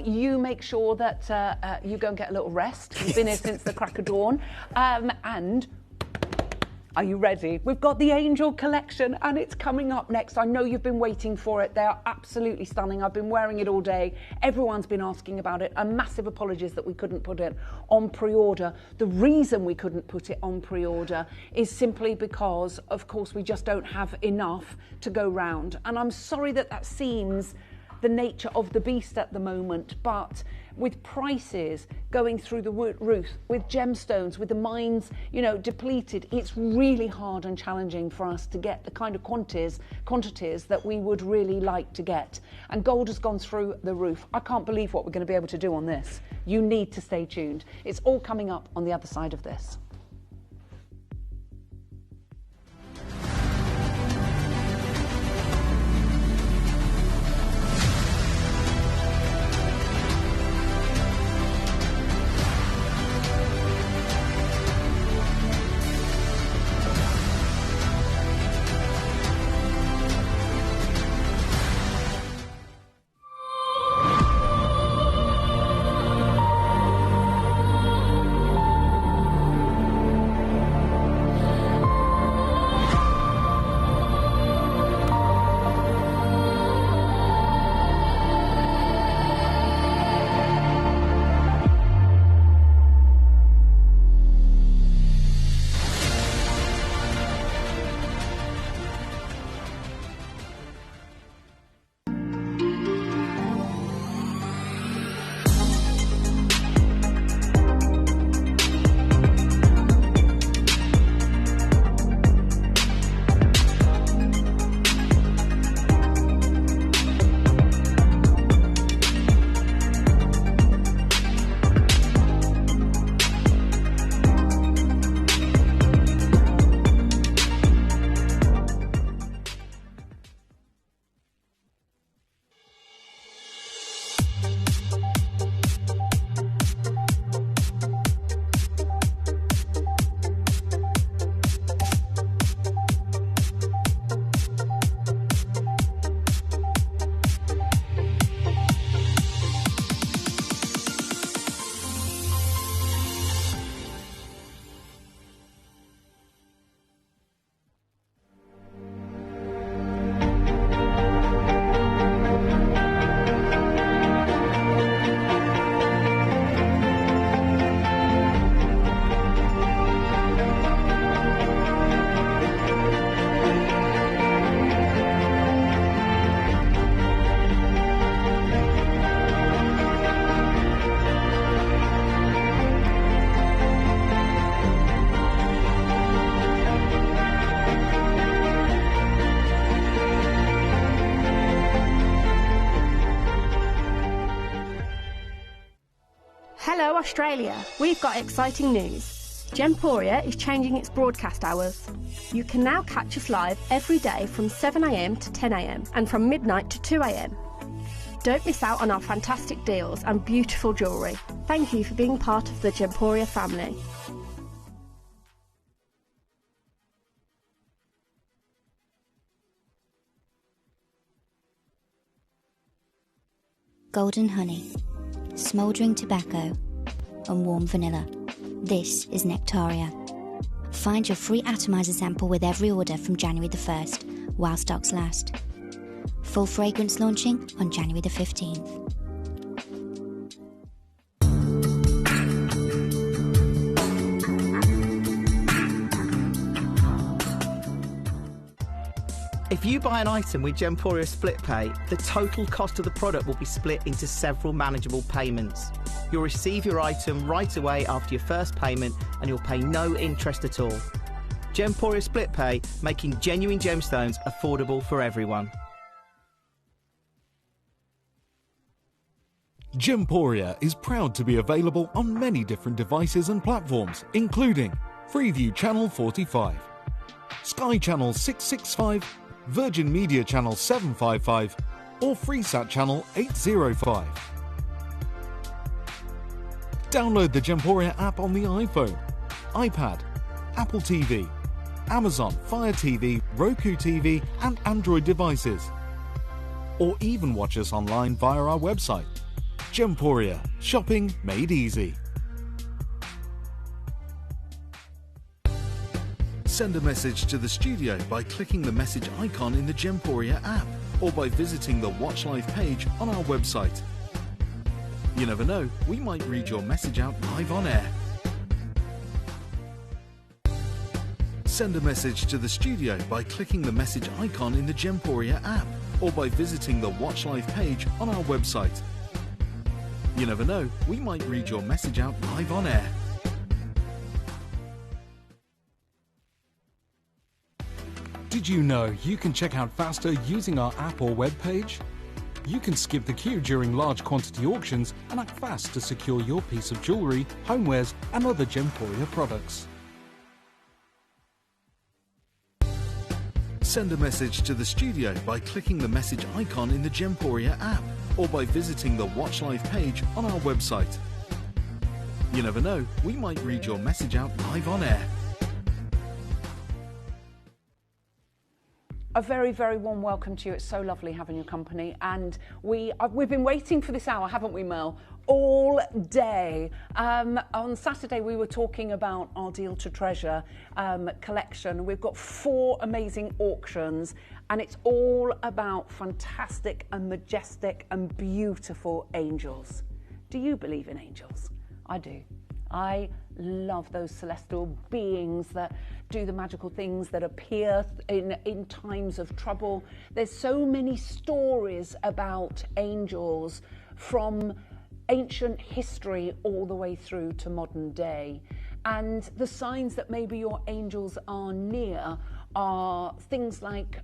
You make sure that you go and get a little rest. You've been here since the crack of dawn. And... are you ready? We've got the Angel collection and it's coming up next. I know you've been waiting for it. They are absolutely stunning. I've been wearing it all day. Everyone's been asking about it. A massive apologies that we couldn't put it on pre-order. The reason we couldn't put it on pre-order is simply because, of course, we just don't have enough to go round. And I'm sorry that seems the nature of the beast at the moment, but with prices going through the roof, with gemstones, with the mines, depleted, it's really hard and challenging for us to get the kind of quantities that we would really like to get. And gold has gone through the roof. I can't believe what we're going to be able to do on this. You need to stay tuned. It's all coming up on the other side of this. Hello Australia, we've got exciting news. Gemporia is changing its broadcast hours. You can now catch us live every day from 7 a.m. to 10 a.m. and from midnight to 2 a.m. Don't miss out on our fantastic deals and beautiful jewellery. Thank you for being part of the Gemporia family. Golden honey, smouldering tobacco, and warm vanilla. This is Nectaria. Find your free atomizer sample with every order from January the 1st, while stocks last. Full fragrance launching on January the 15th. If you buy an item with Gemporia Split Pay, the total cost of the product will be split into several manageable payments. You'll receive your item right away after your first payment and you'll pay no interest at all. Gemporia Split Pay, making genuine gemstones affordable for everyone. Gemporia is proud to be available on many different devices and platforms, including Freeview Channel 45, Sky Channel 665, Virgin Media Channel 755, or Freesat Channel 805. Download the Gemporia app on the iPhone, iPad, Apple TV, Amazon Fire TV, Roku TV, and Android devices. Or even watch us online via our website. Gemporia, shopping made easy. Send a message to the studio by clicking the message icon in the Gemporia app or by visiting the Watch Live page on our website. You never know, we might read your message out live on air. Send a message to the studio by clicking the message icon in the Gemporia app or by visiting the Watch Live page on our website. You never know, we might read your message out live on air. Did you know you can check out faster using our app or web page? You can skip the queue during large quantity auctions and act fast to secure your piece of jewellery, homewares and other Gemporia products. Send a message to the studio by clicking the message icon in the Gemporia app or by visiting the Watch Live page on our website. You never know, we might read your message out live on air. A very, very warm welcome to you. It's so lovely having your company. And we've been waiting for this hour, haven't we, Mel? All day. On Saturday, we were talking about our Deal to Treasure collection. We've got 4 amazing auctions, and it's all about fantastic and majestic and beautiful angels. Do you believe in angels? I do. I love those celestial beings that do the magical things, that appear in times of trouble. There's so many stories about angels from ancient history all the way through to modern day. And the signs that maybe your angels are near are things like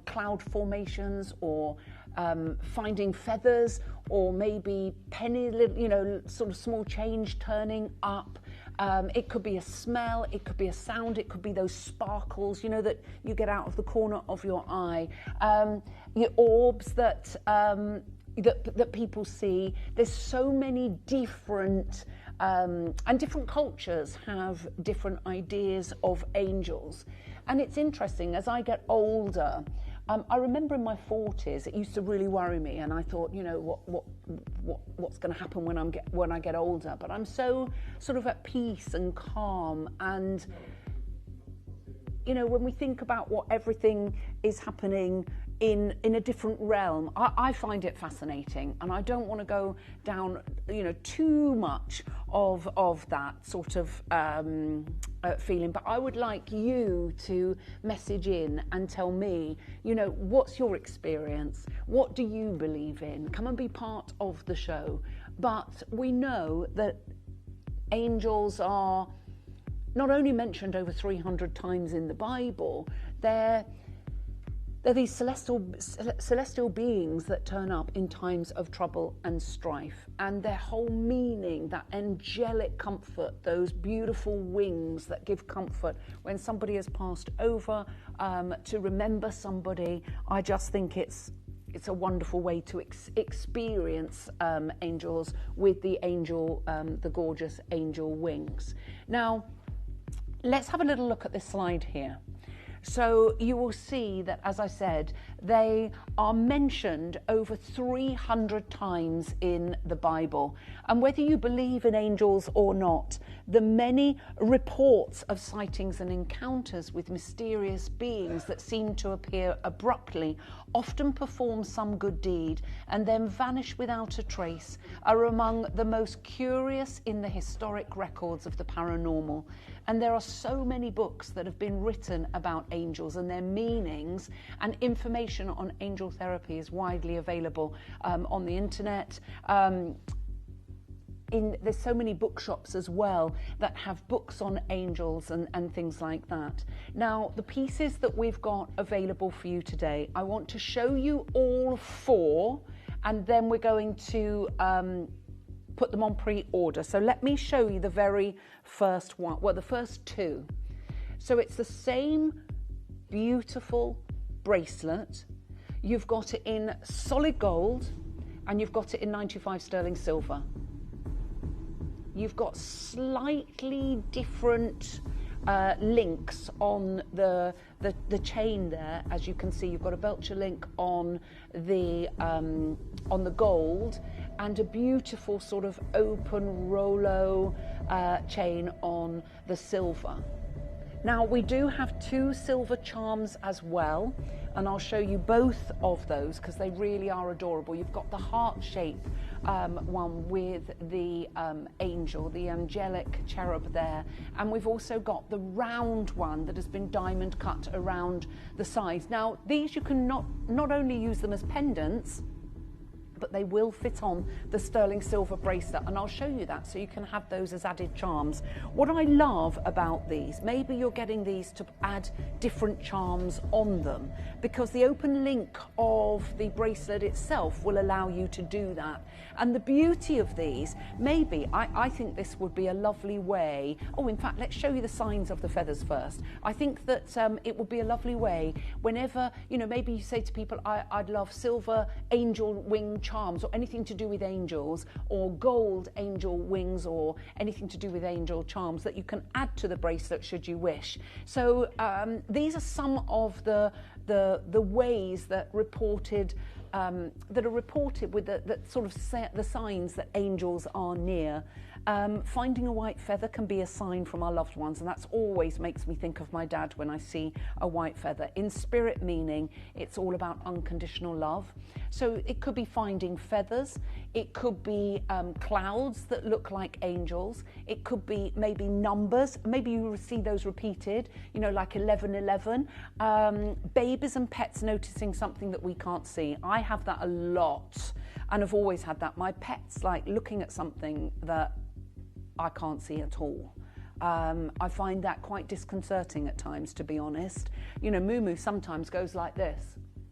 cloud formations, or finding feathers, or maybe penny, sort of small change turning up. It could be a smell, it could be a sound, it could be those sparkles, that you get out of the corner of your eye. Your orbs that people see. There's so many different, and different cultures have different ideas of angels. And it's interesting, as I get older, I remember in my 40s, it used to really worry me, and I thought, what's going to happen when I get older? But I'm so sort of at peace and calm, and when we think about what everything is happening in a different realm, I find it fascinating, and I don't want to go down, too much of that sort of feeling. But I would like you to message in and tell me, what's your experience? What do you believe in? Come and be part of the show. But we know that angels are not only mentioned over 300 times in the Bible, they're these celestial beings that turn up in times of trouble and strife, and their whole meaning, that angelic comfort, those beautiful wings that give comfort when somebody has passed over, to remember somebody. I just think it's a wonderful way to experience angels with the gorgeous angel wings. Now, let's have a little look at this slide here. So you will see that, as I said, they are mentioned over 300 times in the Bible. And whether you believe in angels or not, the many reports of sightings and encounters with mysterious beings that seem to appear abruptly, often perform some good deed, and then vanish without a trace, are among the most curious in the historic records of the paranormal. And there are so many books that have been written about angels and their meanings, and information on angel therapy is widely available on the internet. there's so many bookshops as well that have books on angels and things like that. Now, the pieces that we've got available for you today, I want to show you all 4, and then we're going to put them on pre-order. So let me show you the very first one, well, the first 2. So it's the same beautiful bracelet. You've got it in solid gold and you've got it in 95 sterling silver. You've got slightly different links on the chain there. As you can see, you've got a Belcher link on the gold and a beautiful sort of open Rollo chain on the silver. Now, we do have 2 silver charms as well, and I'll show you both of those because they really are adorable. You've got the heart shape one with the angel, the angelic cherub there, and we've also got the round one that has been diamond cut around the sides. Now, these you can not only use them as pendants, but they will fit on the sterling silver bracelet, and I'll show you that so you can have those as added charms. What I love about these, maybe you're getting these to add different charms on them, because the open link of the bracelet itself will allow you to do that. And the beauty of these, maybe, I think this would be a lovely way, oh, in fact, let's show you the signs of the feathers first. I think that it would be a lovely way whenever, you know, maybe you say to people, I'd love silver angel wing charms or anything to do with angels, or gold angel wings or anything to do with angel charms that you can add to the bracelet should you wish. So these are some of the ways that are reported with the sort of the signs that angels are near. Finding a white feather can be a sign from our loved ones, and that's always makes me think of my dad when I see a white feather. In spirit meaning, it's all about unconditional love. So it could be finding feathers, it could be clouds that look like angels, it could be maybe numbers, maybe you see those repeated, you know, like 1111. Babies and pets noticing something that we can't see. I have that a lot, and I've always had that. My pet's like looking at something that I can't see at all. I find that quite disconcerting at times, to be honest. You know, Moo sometimes goes like this.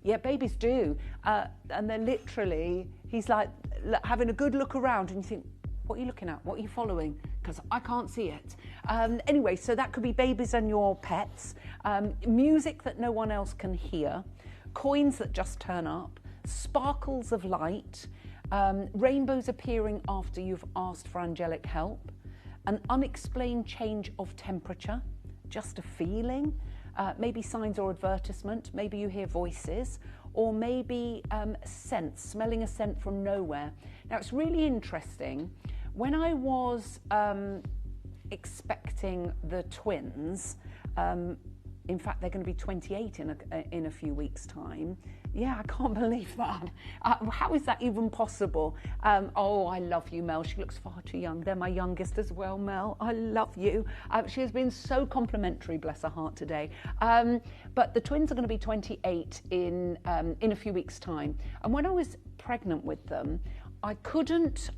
Yeah, babies do. And then literally, he's like having a good look around and you think, what are you looking at? What are you following? Because I can't see it. Anyway, so that could be babies and your pets, music that no one else can hear, coins that just turn up, sparkles of light, rainbows appearing after you've asked for angelic help, an unexplained change of temperature, just a feeling, maybe signs or advertisement, maybe you hear voices, or maybe scent, smelling a scent from nowhere. Now, it's really interesting. When I was expecting the twins, in fact, they're going to be 28 in a few weeks' time. Yeah, I can't believe that. How is that even possible? Oh, I love you, Mel. She looks far too young. They're my youngest as well, Mel. I love you. She has been so complimentary, bless her heart, today. But the twins are going to be 28 in a few weeks' time. And when I was pregnant with them, I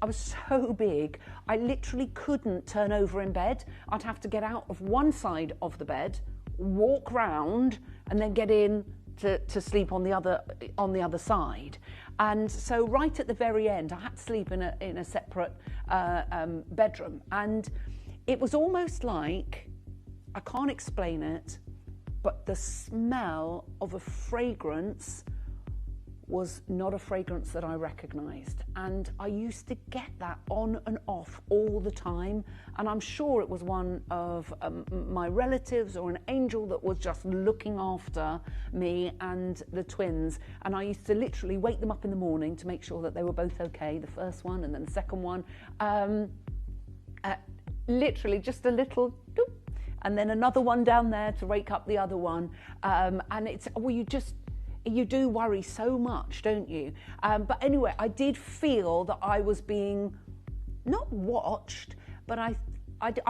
was so big, I literally couldn't turn over in bed. I'd have to get out of one side of the bed, walk round, and then get in to sleep on the other side. And so right at the very end, I had to sleep in a separate bedroom, and it was almost like, I can't explain it, but the smell of a fragrance was not a fragrance that I recognised, and I used to get that on and off all the time, and I'm sure it was one of my relatives or an angel that was just looking after me and the twins, and I used to literally wake them up in the morning to make sure that they were both okay, the first one and then the second one, literally just a little doop, and then another one down there to wake up the other one, and it's, well, you do worry so much, don't you? But anyway, I did feel that I was being not watched, but I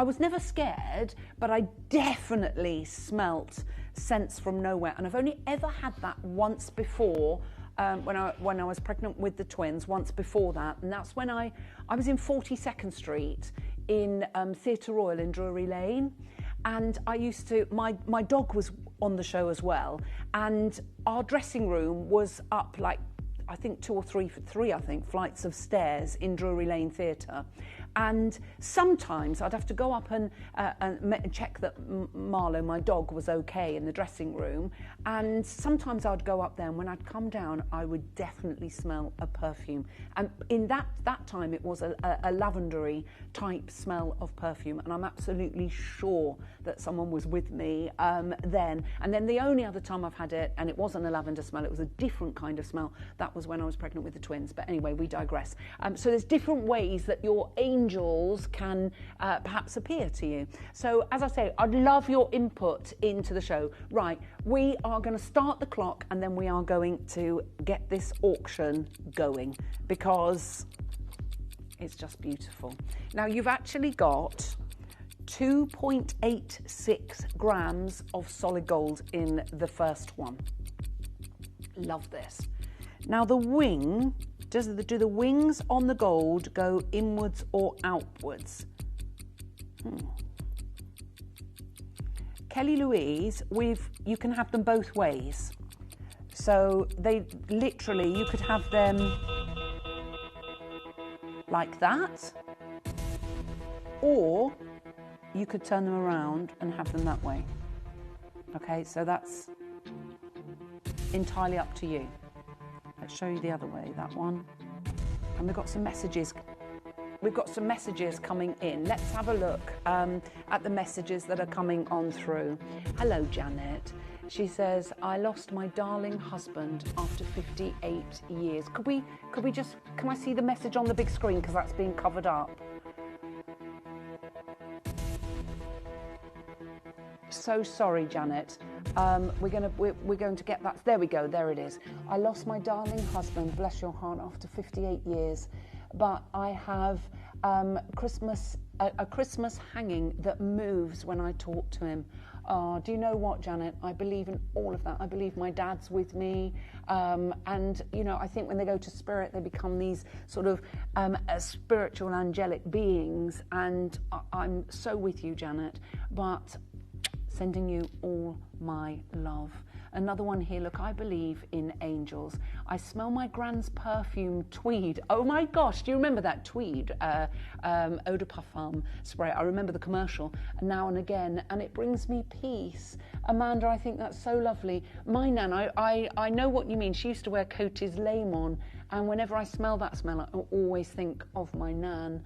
was never scared, but I definitely smelt scents from nowhere. And I've only ever had that once before, when I was pregnant with the twins, once before that, and that's when I was in 42nd Street in Theatre Royal in Drury Lane, and I used to, my dog was on the show as well, and our dressing room was up like, I think 2 or 3 flights of stairs in Drury Lane Theatre. And sometimes I'd have to go up and check that Marlo, my dog, was okay in the dressing room. And sometimes I'd go up there, and when I'd come down, I would definitely smell a perfume. And in that time, it was a lavendery type smell of perfume. And I'm absolutely sure that someone was with me then. And then the only other time I've had it, and it wasn't a lavender smell, it was a different kind of smell, that was when I was pregnant with the twins. But anyway, we digress. So there's different ways that your angels can perhaps appear to you. So as I say, I'd love your input into the show. Right, we are going to start the clock, and then we are going to get this auction going, because it's just beautiful. Now, you've actually got 2.86 grams of solid gold in the first one. Love this. Now, the wing, do the wings on the gold go inwards or outwards? Kelly Louise, you can have them both ways. So they literally, you could have them like that, or you could turn them around and have them that way. Okay, so that's entirely up to you. Let's show you the other way, that one. And we've got some messages. We've got some messages coming in. Let's have a look at the messages that are coming on through. Hello, Janet. She says, I lost my darling husband after 58 years. Can I see the message on the big screen, because that's being covered up? So sorry, Janet. We're going to get that. There we go. There it is. I lost my darling husband, bless your heart, after 58 years. But I have a Christmas hanging that moves when I talk to him. Oh, do you know what, Janet? I believe in all of that. I believe my dad's with me. And, you know, I think when they go to spirit, they become these sort of spiritual, angelic beings. And I'm so with you, Janet. But sending you all my love. Another one here, look, I believe in angels. I smell my grand's perfume, Tweed. Oh my gosh, do you remember that Tweed eau de parfum spray? I remember the commercial now and again, and it brings me peace. Amanda, I think that's so lovely. My nan, I know what you mean. She used to wear Coty's Lemon, and whenever I smell that smell, I always think of my nan.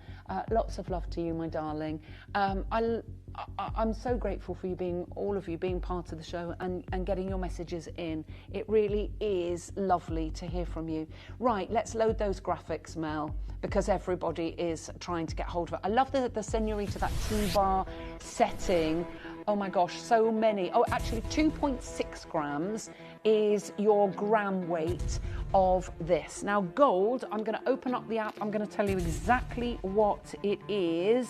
Lots of love to you, my darling. I'm so grateful for you all of you being part of the show and getting your messages in. It really is lovely to hear from you. Right, let's load those graphics, Mel, because everybody is trying to get hold of it. I love the Senorita, that T-bar setting. Oh my gosh, so many. Oh, actually 2.6 grams is your gram weight of this. Now gold, I'm going to open up the app. I'm going to tell you exactly what it is.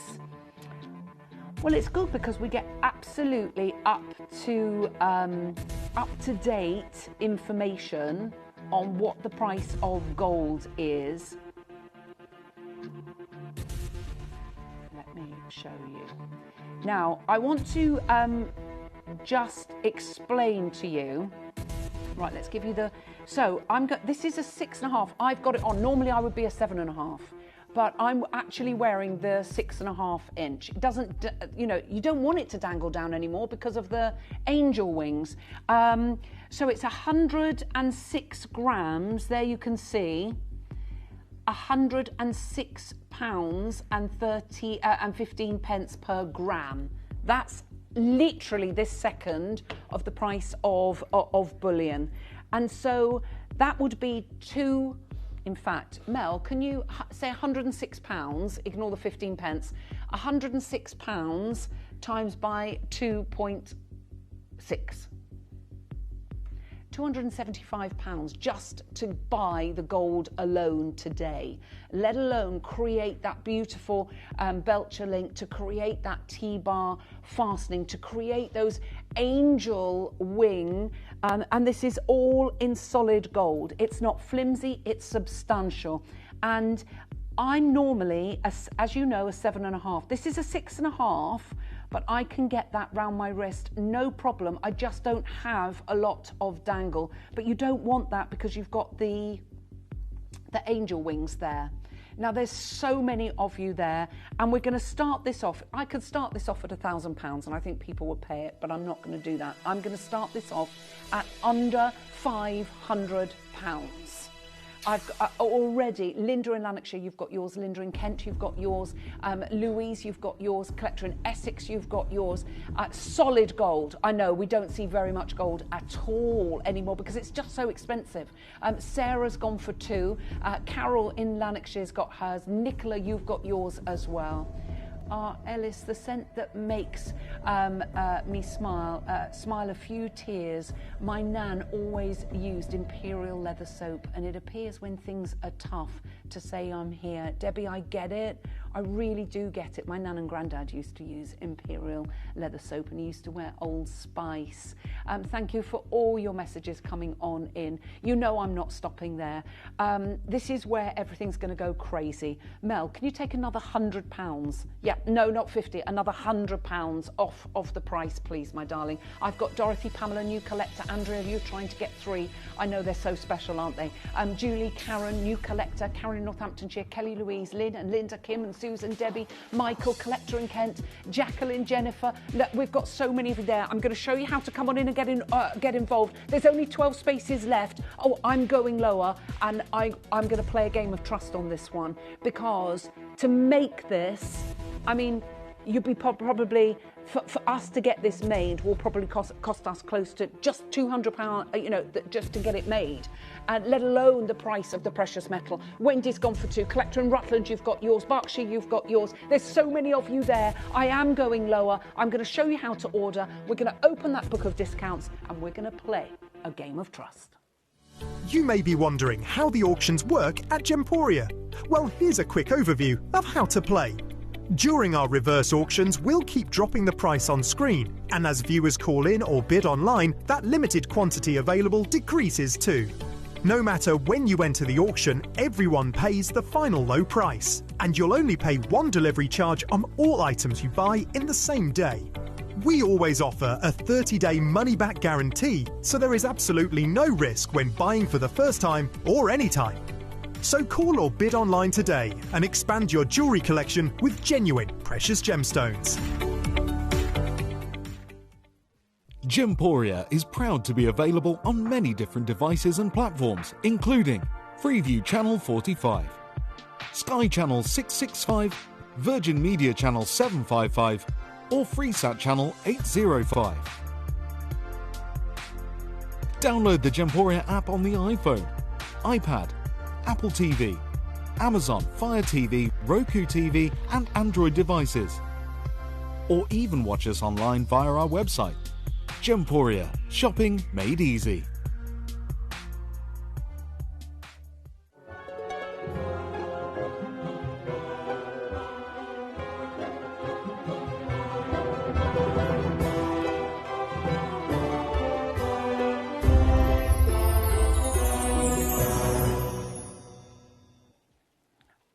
Well, it's good because we get absolutely up to date information on what the price of gold is. Let me show you. Now, I want to just explain to you. Right, let's give you the. So this is a 6.5. I've got it on. Normally, I would be a 7.5. But I'm actually wearing the 6.5 inch. It doesn't, you don't want it to dangle down anymore because of the angel wings. So it's 106 grams. There you can see, 106 pounds and 15 pence per gram. That's literally this second of the price of bullion. And so that would be in fact, Mel, can you say 106 pounds, ignore the 15 pence, 106 pounds times by 2.6. £275 just to buy the gold alone today, let alone create that beautiful Belcher link, to create that T-bar fastening, to create those angel wing, and this is all in solid gold. It's not flimsy, it's substantial. And I'm normally, as you know, a 7.5. This is a 6.5, but I can get that round my wrist, no problem. I just don't have a lot of dangle. But you don't want that because you've got the angel wings there. Now, there's so many of you there, and we're going to start this off. I could start this off at £1,000, and I think people would pay it, but I'm not going to do that. I'm going to start this off at under £500. I've got, already, Linda in Lanarkshire, you've got yours. Linda in Kent, you've got yours. Louise, you've got yours. Collector in Essex, you've got yours. Solid gold. I know we don't see very much gold at all anymore because it's just so expensive. Sarah's gone for 2. Carol in Lanarkshire's got hers. Nicola, you've got yours as well. Ellis, the scent that makes me smile a few tears. My nan always used Imperial leather soap, and it appears when things are tough to say I'm here. Debbie, I get it. I really do get it. My nan and granddad used to use Imperial leather soap, and he used to wear Old Spice. Thank you for all your messages coming on in. You know I'm not stopping there. This is where everything's going to go crazy. Mel, can you take another £100? Yeah, no, not 50, another £100 off of the price, please, my darling. I've got Dorothy, Pamela, new collector. Andrea, you're trying to get 3. I know they're so special, aren't they? Julie, Karen, new collector. Karen in Northamptonshire. Kelly, Louise, Lynn and Linda, Kim and Susan, Debbie, Michael, collector in Kent. Jacqueline, Jennifer. Look, we've got so many of you there. I'm going to show you how to come on in and get involved. There's only 12 spaces left. Oh, I'm going lower, and I'm going to play a game of trust on this one, because to make this, I mean, you'd be probably, for us to get this made, will probably cost us close to just £200, you know, just to get it made, and let alone the price of the precious metal. Wendy's gone for 2. Collector in Rutland, you've got yours. Berkshire, you've got yours. There's so many of you there. I am going lower. I'm going to show you how to order. We're going to open that book of discounts, and we're going to play a game of trust. You may be wondering how the auctions work at Gemporia. Well, here's a quick overview of how to play. During our reverse auctions, we'll keep dropping the price on screen, and as viewers call in or bid online, that limited quantity available decreases too. No matter when you enter the auction, everyone pays the final low price, and you'll only pay 1 delivery charge on all items you buy in the same day. We always offer a 30-day money-back guarantee, so there is absolutely no risk when buying for the first time or any time. So call or bid online today and expand your jewellery collection with genuine precious gemstones. Gemporia is proud to be available on many different devices and platforms, including Freeview Channel 45, Sky Channel 665, Virgin Media Channel 755, or Freesat Channel 805. Download the Gemporia app on the iPhone, iPad, Apple TV, Amazon Fire TV, Roku TV and Android devices. Or even watch us online via our website. Gemporia, shopping made easy.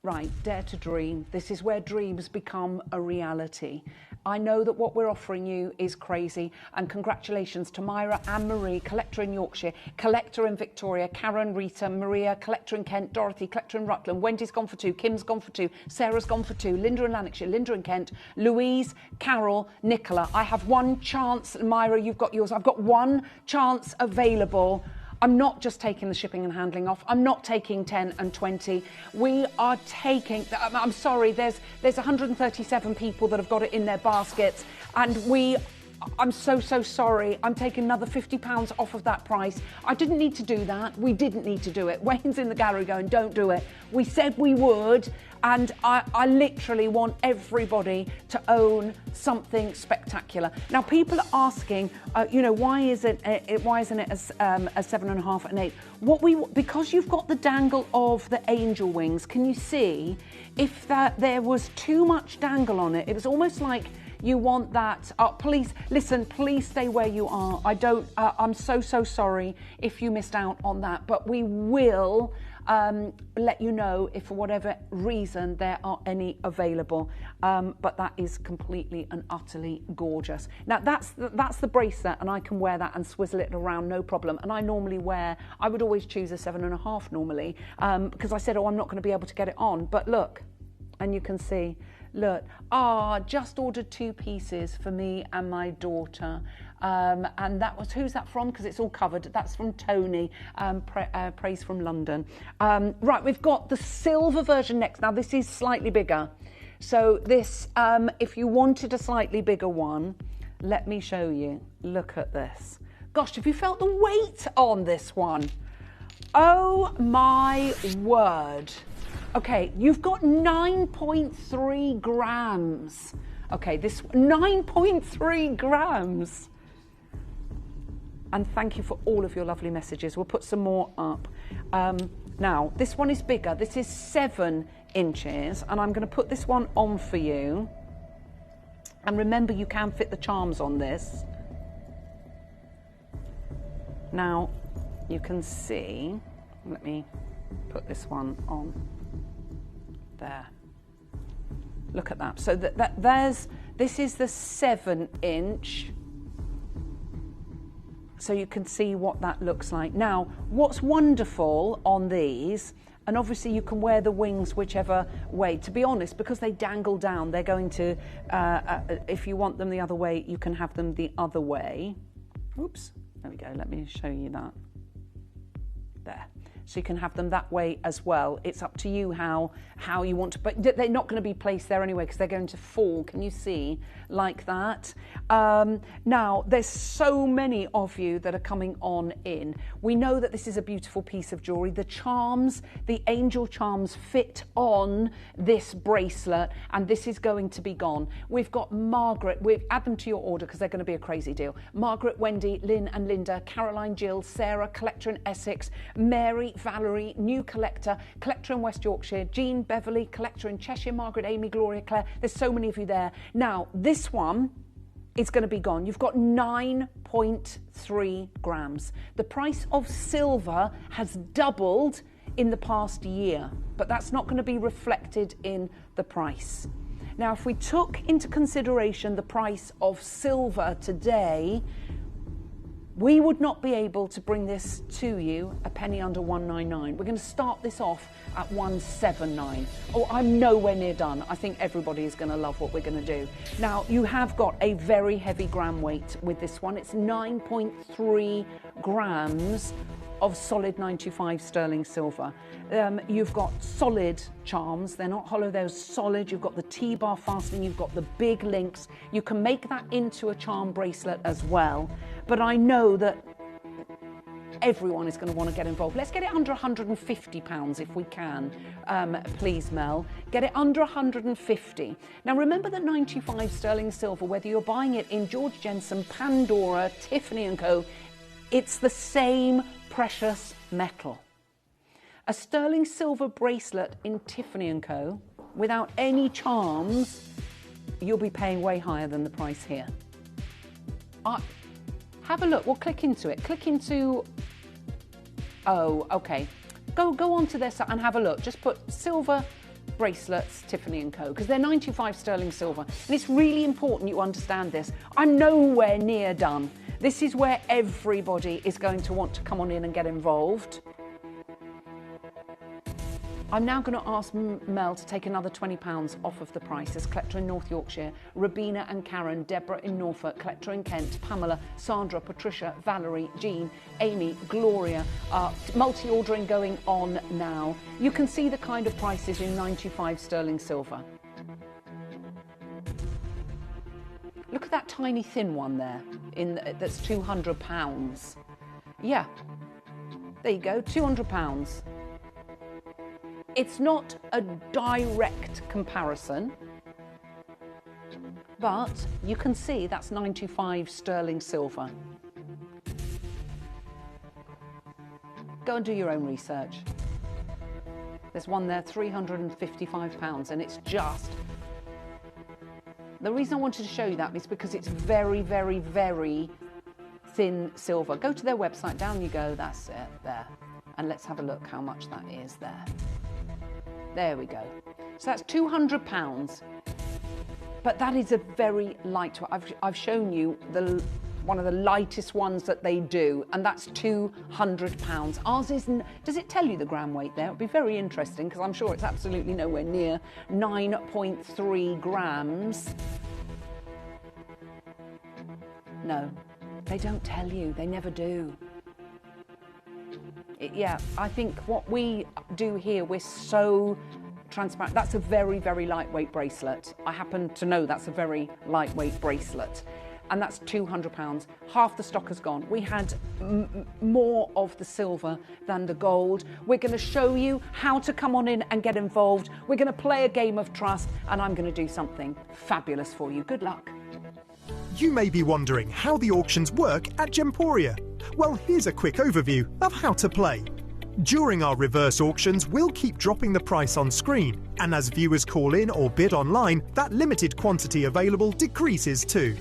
Right, dare to dream. This is where dreams become a reality. I know that what we're offering you is crazy, and congratulations to Myra, Anne-Marie, collector in Yorkshire, collector in Victoria, Karen, Rita, Maria, collector in Kent, Dorothy, collector in Rutland, Wendy's gone for 2, Kim's gone for 2, Sarah's gone for 2, Linda in Lanarkshire, Linda in Kent, Louise, Carol, Nicola. I have 1 chance. Myra, you've got yours. I've got 1 chance available. I'm not just taking the shipping and handling off. I'm not taking 10 and 20. We are taking, I'm sorry, there's 137 people that have got it in their baskets, and we I'm so sorry. I'm taking another £50 off of that price. I didn't need to do that. We didn't need to do it. Wayne's in the gallery going, don't do it. We said we would, and I literally want everybody to own something spectacular. Now, people are asking, why isn't it a 7.5 and 8? Because you've got the dangle of the angel wings. Can you see if there was too much dangle on it? It was almost like you want that. Please stay where you are. I'm so sorry if you missed out on that, but we will let you know if for whatever reason there are any available. But that is completely and utterly gorgeous. Now that's the bracelet, and I can wear that and swizzle it around, no problem. And I would always choose a 7.5 normally, because I said, I'm not going to be able to get it on. But look, and you can see, look, just ordered 2 pieces for me and my daughter. And that was, who's that from? Because it's all covered. That's from Tony, praise from London. Right, we've got the silver version next. Now, this is slightly bigger. So this, if you wanted a slightly bigger one, let me show you. Look at this. Gosh, have you felt the weight on this one? Oh my word. Okay, you've got 9.3 grams. Okay, this 9.3 grams. And thank you for all of your lovely messages. We'll put some more up. Now, this one is bigger. This is 7 inches, and I'm going to put this one on for you. And remember, you can fit the charms on this. Now, you can see, let me put this one on. There. Look at that. So this is the 7 inch. So you can see what that looks like. Now, what's wonderful on these, and obviously you can wear the wings whichever way. To be honest, because they dangle down, they're going to, if you want them the other way, you can have them the other way. Oops, there we go. Let me show you that. There. So you can have them that way as well. It's up to you how you want to, but they're not going to be placed there anyway because they're going to fall. Can you see? Like that. Now, there's so many of you that are coming on in. We know that this is a beautiful piece of jewellery. The charms, the angel charms fit on this bracelet, and this is going to be gone. We've got Margaret. We've add them to your order because they're going to be a crazy deal. Margaret, Wendy, Lynn and Linda, Caroline, Jill, Sarah, collector in Essex, Mary, Valerie, new collector in West Yorkshire, Jean, Beverly, collector in Cheshire, Margaret, Amy, Gloria, Claire. There's so many of you there. Now, this one is going to be gone. You've got 9.3 grams. The price of silver has doubled in the past year, but that's not going to be reflected in the price. Now, if we took into consideration the price of silver today, we would not be able to bring this to you a penny under 199. We're going to start this off at 179. Oh, I'm nowhere near done. I think everybody is going to love what we're going to do. Now, you have got a very heavy gram weight with this one. It's 9.3 grams of solid 925 sterling silver. You've got solid charms. They're not hollow, they're solid. You've got the T-bar fastening, you've got the big links. You can make that into a charm bracelet as well. But I know that everyone is going to want to get involved. Let's get it under £150 if we can, please, Mel. Get it under 150. Now, remember that 95 sterling silver, whether you're buying it in George Jensen, Pandora, Tiffany & Co., it's the same precious metal. A sterling silver bracelet in Tiffany & Co. without any charms, you'll be paying way higher than the price here. Have a look. We'll click into it. Click into... Oh, okay. Go onto their site and have a look. Just put silver bracelets, Tiffany & Co. because they're 95 sterling silver. And it's really important you understand this. I'm nowhere near done. This is where everybody is going to want to come on in and get involved. I'm now going to ask Mel to take another £20 off of the price as collector in North Yorkshire, Rabina and Karen, Deborah in Norfolk, collector in Kent, Pamela, Sandra, Patricia, Valerie, Jean, Amy, Gloria, multi-ordering going on now. You can see the kind of prices in 95 sterling silver. Look at that tiny thin one there, that's £200. Yeah, there you go, £200. It's not a direct comparison, but you can see that's 925 sterling silver. Go and do your own research. There's one there, £355, and it's just... The reason I wanted to show you that is because it's very, very, very thin silver. Go to their website, down you go, that's it, there. And let's have a look how much that is there. There we go. So that's £200, but that is a very light one. I've shown you one of the lightest ones that they do, and that's £200. Ours isn't. Does it tell you the gram weight there? It'd be very interesting, because I'm sure it's absolutely nowhere near 9.3 grams. No, they don't tell you. They never do. Yeah, I think what we do here, we're so transparent. That's a very, very lightweight bracelet. I happen to know that's a very lightweight bracelet. And that's £200. Half the stock has gone. We had more of the silver than the gold. We're going to show you how to come on in and get involved. We're going to play a game of trust, and I'm going to do something fabulous for you. Good luck. You may be wondering how the auctions work at Gemporia. Well, here's a quick overview of how to play. During our reverse auctions, we'll keep dropping the price on screen, and as viewers call in or bid online, that limited quantity available decreases too.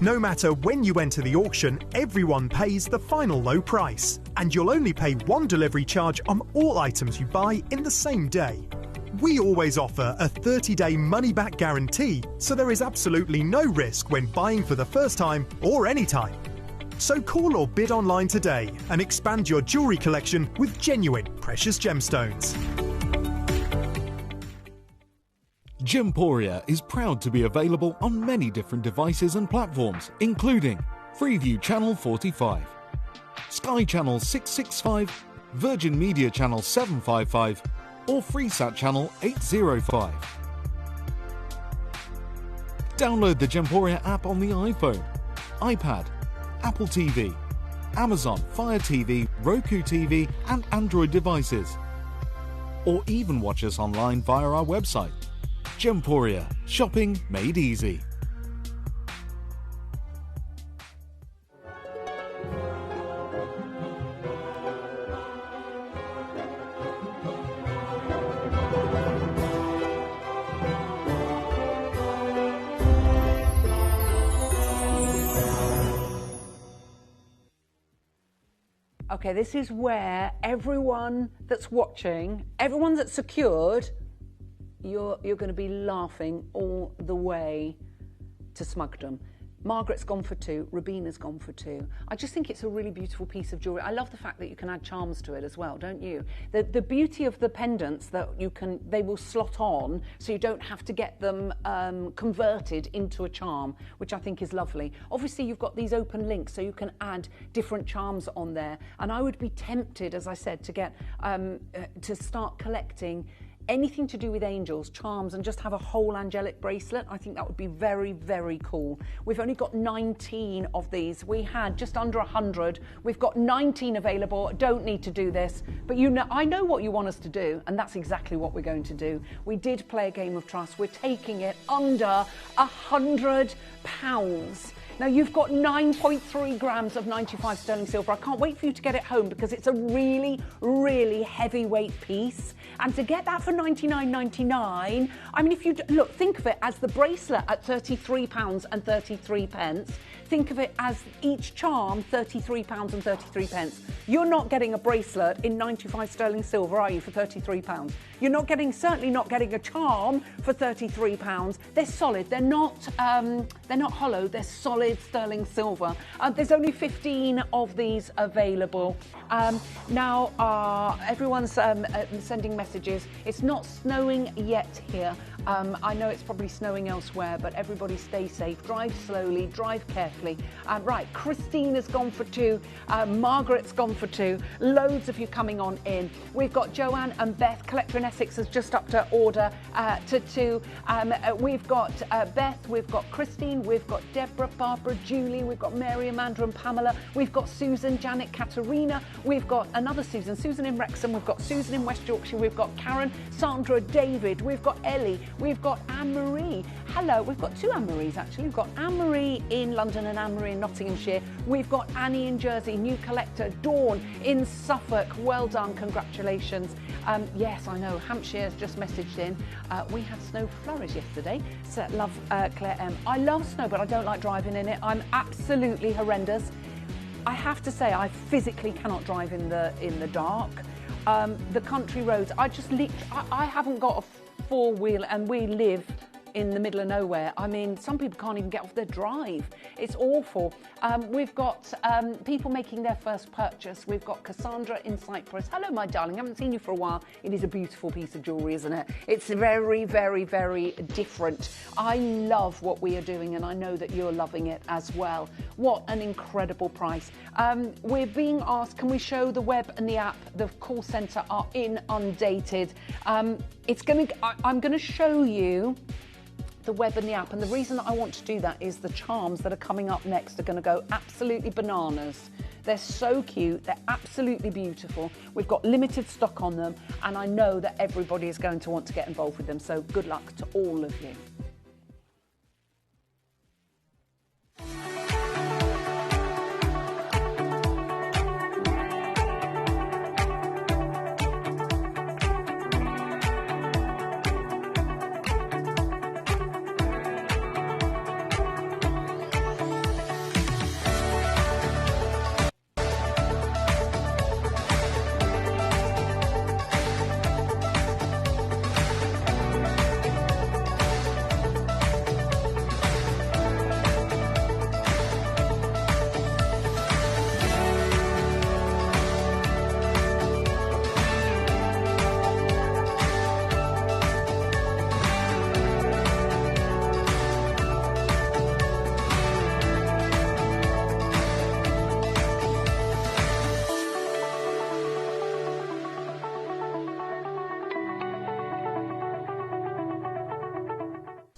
No matter when you enter the auction, everyone pays the final low price, and you'll only pay one delivery charge on all items you buy in the same day. We always offer a 30-day money-back guarantee, so there is absolutely no risk when buying for the first time or any time. So call or bid online today and expand your jewellery collection with genuine precious gemstones. Gemporia is proud to be available on many different devices and platforms, including Freeview Channel 45, Sky Channel 665, Virgin Media Channel 755, or FreeSat Channel 805. Download the Gemporia app on the iPhone, iPad, Apple TV, Amazon Fire TV, Roku TV, and Android devices. Or even watch us online via our website. Gemporia, shopping made easy. Okay, this is where everyone that's watching, everyone that's secured, you're going to be laughing all the way to Smugdom. Margaret's gone for 2, Rabina's gone for 2. I just think it's a really beautiful piece of jewellery. I love the fact that you can add charms to it as well, don't you? The beauty of the pendants that they will slot on, so you don't have to get them converted into a charm, which I think is lovely. Obviously, you've got these open links, so you can add different charms on there. And I would be tempted, as I said, to get to start collecting anything to do with angels, charms, and just have a whole angelic bracelet. I think that would be very, very cool. We've only got 19 of these. We had just under 100. We've got 19 available. Don't need to do this, but you know, I know what you want us to do, and that's exactly what we're going to do. We did play a game of trust. We're taking it under £100. Now, you've got 9.3 grams of 95 sterling silver. I can't wait for you to get it home because it's a really, really heavyweight piece. And to get that for £99.99, I mean, if you look, think of it as the bracelet at £33.33. Think of it as each charm £33.33. You're not getting a bracelet in 95 sterling silver, are you, for £33? You're not getting, certainly not getting a charm for £33. They're solid. They're not hollow. They're solid sterling silver. There's only 15 of these available. Now, everyone's sending messages. It's not snowing yet here. I know it's probably snowing elsewhere, but everybody stay safe, drive slowly, drive carefully. Right, Christine has gone for 2, Margaret's gone for 2, loads of you coming on in. We've got Joanne and Beth, collector in Essex has just upped her order to 2. We've got Beth, we've got Christine, we've got Deborah, Barbara, Julie, we've got Mary, Amanda and Pamela, we've got Susan, Janet, Katerina, we've got another Susan in Wrexham, we've got Susan in West Yorkshire, we've got Karen, Sandra, David, we've got Ellie, we've got Anne-Marie. Hello, we've got 2 Anne-Maries actually. We've got Anne-Marie in London and Anne-Marie in Nottinghamshire. We've got Annie in Jersey, new collector, Dawn in Suffolk. Well done, congratulations. Yes, I know, Hampshire's just messaged in. We had snow flurries yesterday. So love Claire M. I love snow, but I don't like driving in it. I'm absolutely horrendous. I have to say, I physically cannot drive in the dark. The country roads, I haven't got a 4-wheel, and we live in the middle of nowhere. I mean, some people can't even get off their drive. It's awful. We've got people making their first purchase. We've got Cassandra in Cyprus. Hello, my darling. I haven't seen you for a while. It is a beautiful piece of jewellery, isn't it? It's very, very, very different. I love what we are doing, and I know that you're loving it as well. What an incredible price. We're being asked, can we show the web and the app? The call centre are inundated. I'm going to show you the web and the app, and the reason that I want to do that is the charms that are coming up next are going to go absolutely bananas. They're so cute, they're absolutely beautiful. We've got limited stock on them, and I know that everybody is going to want to get involved with them, so good luck to all of you.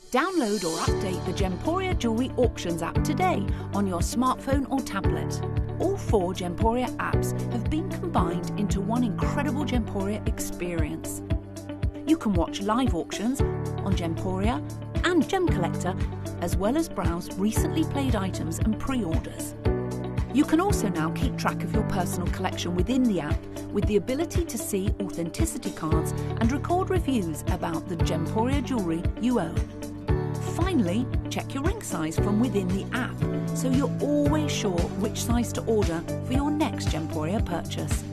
Download or update the Gemporia Jewellery Auctions app today on your smartphone or tablet. All 4 Gemporia apps have been combined into one incredible Gemporia experience. You can watch live auctions on Gemporia and Gem Collector, as well as browse recently played items and pre-orders. You can also now keep track of your personal collection within the app with the ability to see authenticity cards and record reviews about the Gemporia jewellery you own. Finally, check your ring size from within the app, so you're always sure which size to order for your next Gemporia purchase.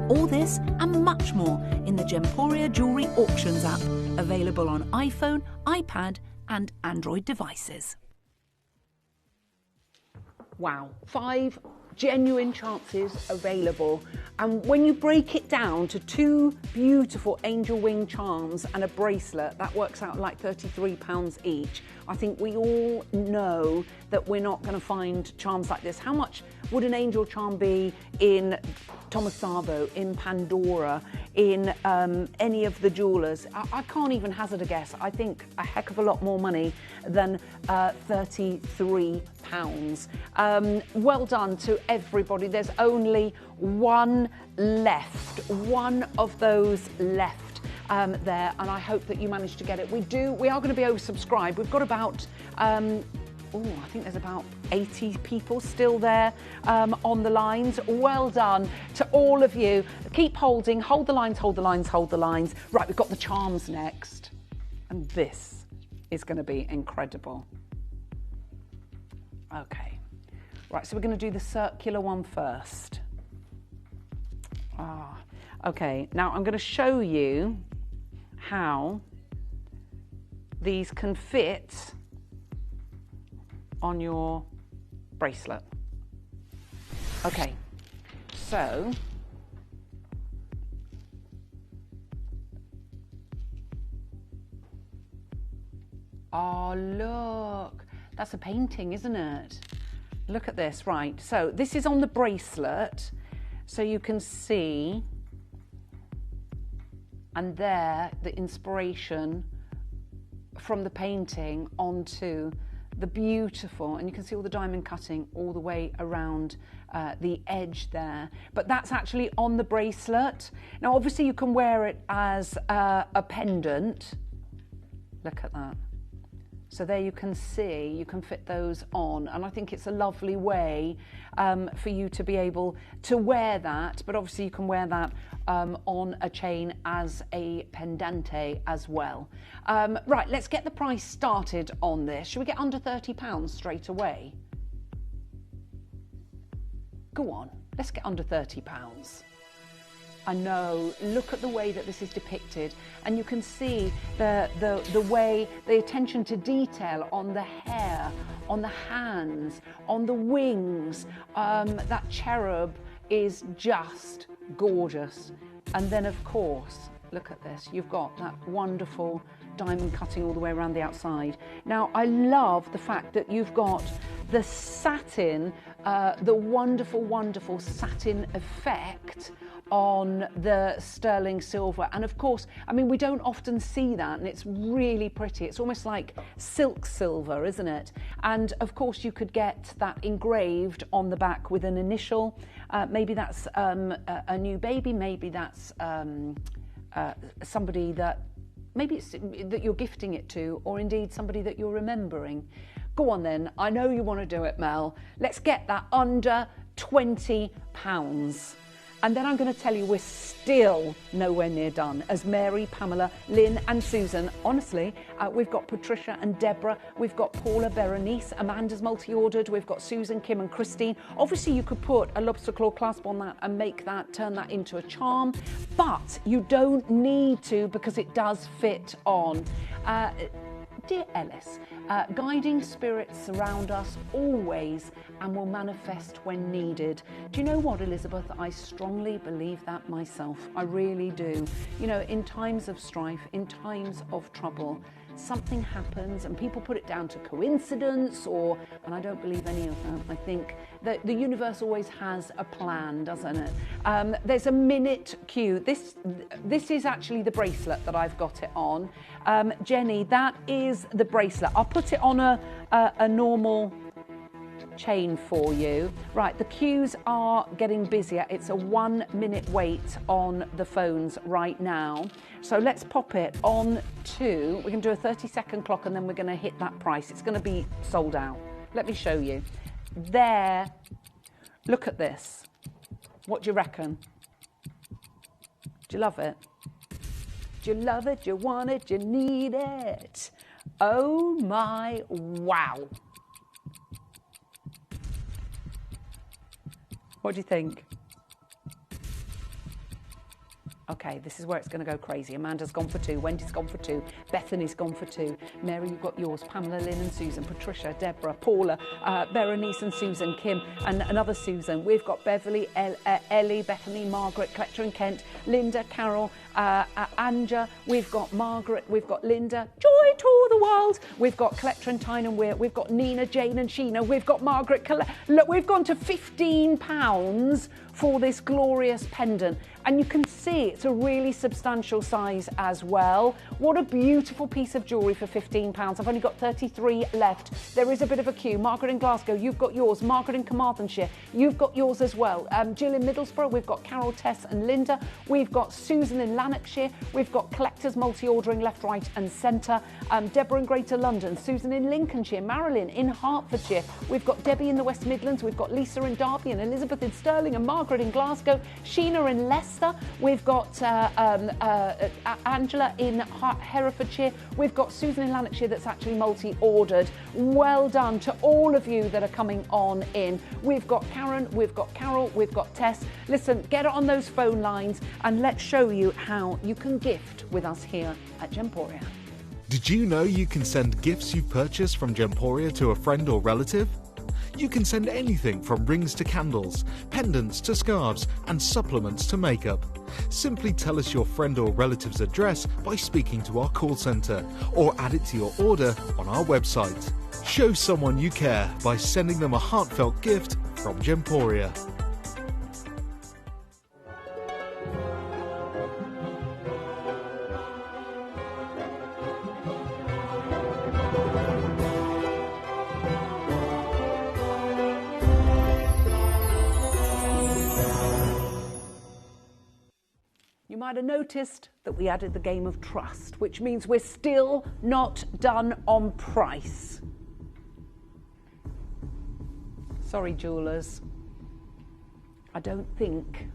All this and much more in the Gemporia Jewellery Auctions app, available on iPhone, iPad and Android devices. Wow, 5 genuine chances available, and when you break it down to 2 beautiful angel wing charms and a bracelet, that works out like £33 each. I think we all know that we're not going to find charms like this. How much would an angel charm be in Thomas Sabo, in Pandora, in any of the jewellers? I can't even hazard a guess. I think a heck of a lot more money than £33. Well done to everybody. There's only one left, one of those left there, and I hope that you managed to get it. We are going to be oversubscribed. We've got about I think there's about 80 people still there on the lines. Well done to all of you. Keep holding, hold the lines, hold the lines, hold the lines. Right, we've got the charms next, and this is going to be incredible. Okay, right, so we're going to do the circular one first. Okay, now I'm going to show you how these can fit on your bracelet. Okay, so Oh, look. That's a painting, isn't it? Look at this. Right. So this is on the bracelet. So you can see. And there, the inspiration from the painting onto the beautiful, and you can see all the diamond cutting all the way around the edge there. But that's actually on the bracelet. Now, obviously, you can wear it as a pendant. Look at that. So there you can see, you can fit those on. And I think it's a lovely way for you to be able to wear that. But obviously you can wear that on a chain as a pendante as well. Right, let's get the price started on this. Should we get under £30 straight away? Go on, let's get under £30. I know, look at the way that this is depicted, and you can see the way, the attention to detail on the hair, on the hands, on the wings. That cherub is just gorgeous. And then of course, look at this, you've got that wonderful diamond cutting all the way around the outside. Now, I love the fact that you've got the satin, the wonderful, wonderful satin effect on the sterling silver. And of course, I mean, we don't often see that, and it's really pretty. It's almost like silk silver, isn't it? And of course, you could get that engraved on the back with an initial. Maybe that's a new baby, maybe that's somebody that, maybe it's that you're gifting it to, or indeed somebody that you're remembering. Go on then, I know you want to do it, Mel. Let's get that under £20. And then I'm going to tell you we're still nowhere near done. As Mary, Pamela, Lynn and Susan, honestly, we've got Patricia and Deborah, we've got Paula, Berenice, Amanda's multi-ordered, we've got Susan, Kim and Christine. Obviously you could put a lobster claw clasp on that and make that, turn that into a charm, but you don't need to because it does fit on. Dear Ellis, guiding spirits surround us always and will manifest when needed. Do you know what, Elizabeth? I strongly believe that myself. I really do. You know, in times of strife, in times of trouble, something happens and people put it down to coincidence and I don't believe any of that. I think that the universe always has a plan, doesn't it? There's a minute queue. This is actually the bracelet that I've got it on. Jenny, that is the bracelet. I'll put it on a normal chain for you. Right, the queues are getting busier. It's a 1 minute wait on the phones right now. So let's pop it on to, we can do a 30-second clock and then we're going to hit that price. It's going to be sold out. Let me show you. There, look at this. What do you reckon? Do you love it? Do you love it? Do you want it? Do you need it? Oh my, wow. What do you think? Okay, this is where it's going to go crazy. Amanda's gone for 2, Wendy's gone for 2, Bethany's gone for 2, Mary, you've got yours, Pamela, Lynn and Susan, Patricia, Deborah, Paula, Berenice and Susan, Kim and another Susan. We've got Beverly, Ellie, Bethany, Margaret, Collector and Kent, Linda, Carol, Anja, we've got Margaret, we've got Linda, joy to the world, we've got Collector and Tyne and Weir, we've got Nina, Jane and Sheena, we've got Margaret, look, we've gone to £15 for this glorious pendant, and you can see it's a really substantial size as well. What a beautiful piece of jewellery for £15. I've only got 33 left. There is a bit of a queue. Margaret in Glasgow, you've got yours. Margaret in Carmarthenshire, you've got yours as well. Jill in Middlesbrough, we've got Carol, Tess and Linda. We've got Susan in Lanarkshire. We've got collectors multi-ordering left, right and centre. Deborah in Greater London, Susan in Lincolnshire, Marilyn in Hertfordshire. We've got Debbie in the West Midlands. We've got Lisa in Derby and Elizabeth in Stirling and Margaret in Glasgow. Sheena in Leicester. We've got Angela in Herefordshire. We've got Susan in Lanarkshire that's actually multi-ordered. Well done to all of you that are coming on in. We've got Karen, we've got Carol, we've got Tess. Listen, get on those phone lines and let's show you how you can gift with us here at Gemporia. Did you know you can send gifts you've purchased from Gemporia to a friend or relative? You can send anything from rings to candles, pendants to scarves, and supplements to makeup. Simply tell us your friend or relative's address by speaking to our call centre, or add it to your order on our website. Show someone you care by sending them a heartfelt gift from Gemporia. You might have noticed that we added the game of trust, which means we're still not done on price. Sorry, jewellers. I don't think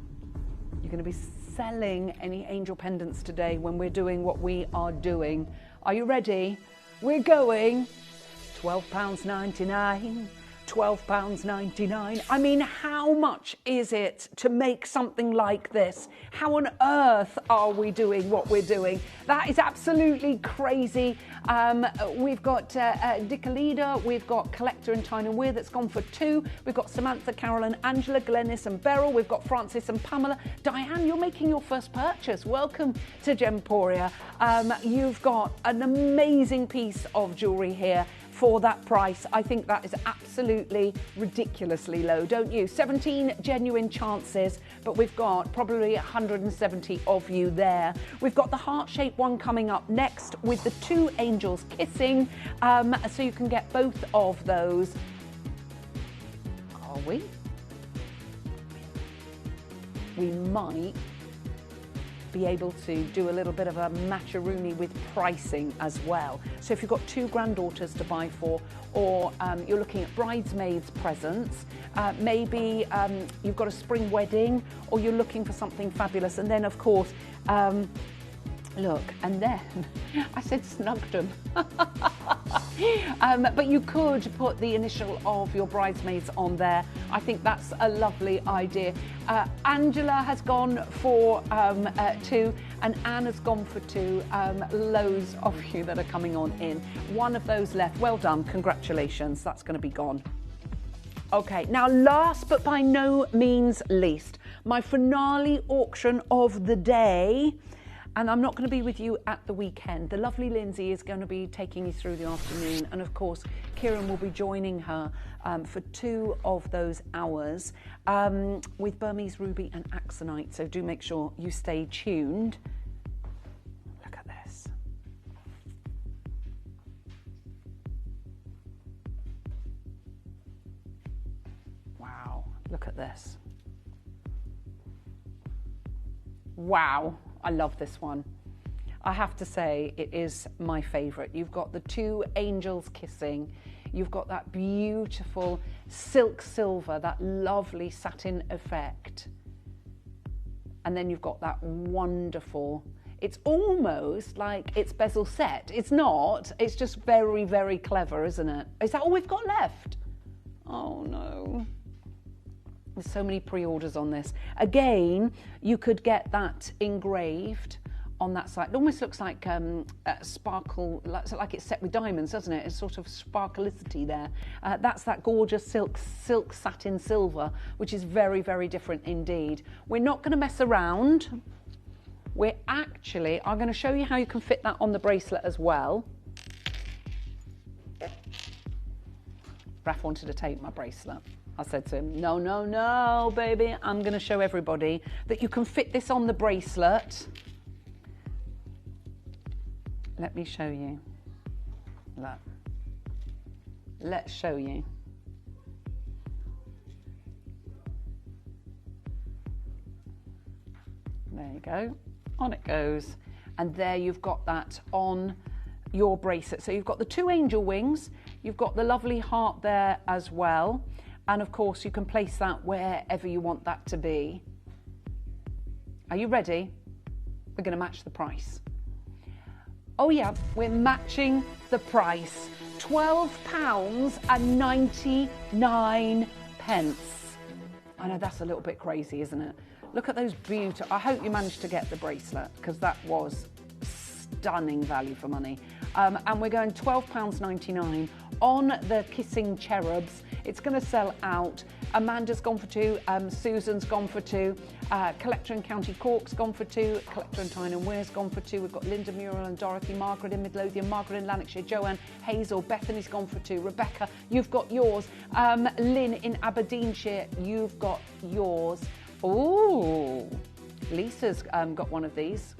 you're going to be selling any angel pendants today when we're doing what we are doing. Are you ready? We're going £12.99. £12.99. I mean, how much is it to make something like this? How on earth are we doing what we're doing? That is absolutely crazy. We've got Dickalida, we've got Collector and Tyne and Weir that's gone for £2. We've got Samantha, Carolyn, Angela, Glennis and Beryl. We've got Francis and Pamela. Diane, you're making your first purchase. Welcome to Gemporia. You've got an amazing piece of jewellery here for that price. I think that is absolutely ridiculously low, don't you? 17 genuine chances, but we've got probably 170 of you there. We've got the heart-shaped one coming up next with the 2 angels kissing, so you can get both of those. Are we? We might be able to do a little bit of a match-a-rooney with pricing as well. So if you've got 2 granddaughters to buy for, or you're looking at bridesmaids presents, maybe you've got a spring wedding, or you're looking for something fabulous, and then of course, look, and then I said snugdom. But you could put the initial of your bridesmaids on there. I think that's a lovely idea. Angela has gone for 2, and Anne has gone for 2. Loads of you that are coming on in. One of those left. Well done. Congratulations. That's going to be gone. Okay, now last but by no means least, my finale auction of the day. And I'm not going to be with you at the weekend. The lovely Lindsay is going to be taking you through the afternoon. And of course, Kieran will be joining her for 2 of those hours with Burmese ruby and axonite. So do make sure you stay tuned. Look at this. Wow, look at this. Wow. I love this one. I have to say it is my favourite. You've got the 2 angels kissing. You've got that beautiful silk silver, that lovely satin effect. And then you've got that wonderful, it's almost like it's bezel set. It's not, it's just very, very clever, isn't it? Is that all we've got left? Oh no. There's so many pre-orders on this. Again, you could get that engraved on that side. It almost looks like sparkle, like it's set with diamonds, doesn't it? It's sort of sparklicity there. That's that gorgeous silk satin silver, which is very, very different indeed. We're not going to mess around. I'm going to show you how you can fit that on the bracelet as well. Raph wanted to take my bracelet. I said to him, no, no, no, baby. I'm going to show everybody that you can fit this on the bracelet. Let me show you. Look. Let's show you. There you go. On it goes. And there you've got that on your bracelet. So you've got the 2 angel wings. You've got the lovely heart there as well. And of course, you can place that wherever you want that to be. Are you ready? We're going to match the price. Oh yeah, we're matching the price. £12.99. I know that's a little bit crazy, isn't it? Look at those beautiful, I hope you managed to get the bracelet because that was stunning value for money. and we're going £12.99 on the Kissing Cherubs. It's going to sell out. Amanda's gone for two, Susan's gone for two, Collector in County Cork's gone for two, Collector in Tyne and Wear's gone for two. We've got Linda Muriel and Dorothy, Margaret in Midlothian, Margaret in Lanarkshire, Joanne, Hazel, Bethany's gone for two, Rebecca, you've got yours, Lynn in Aberdeenshire, you've got yours. Ooh, Lisa's got one of these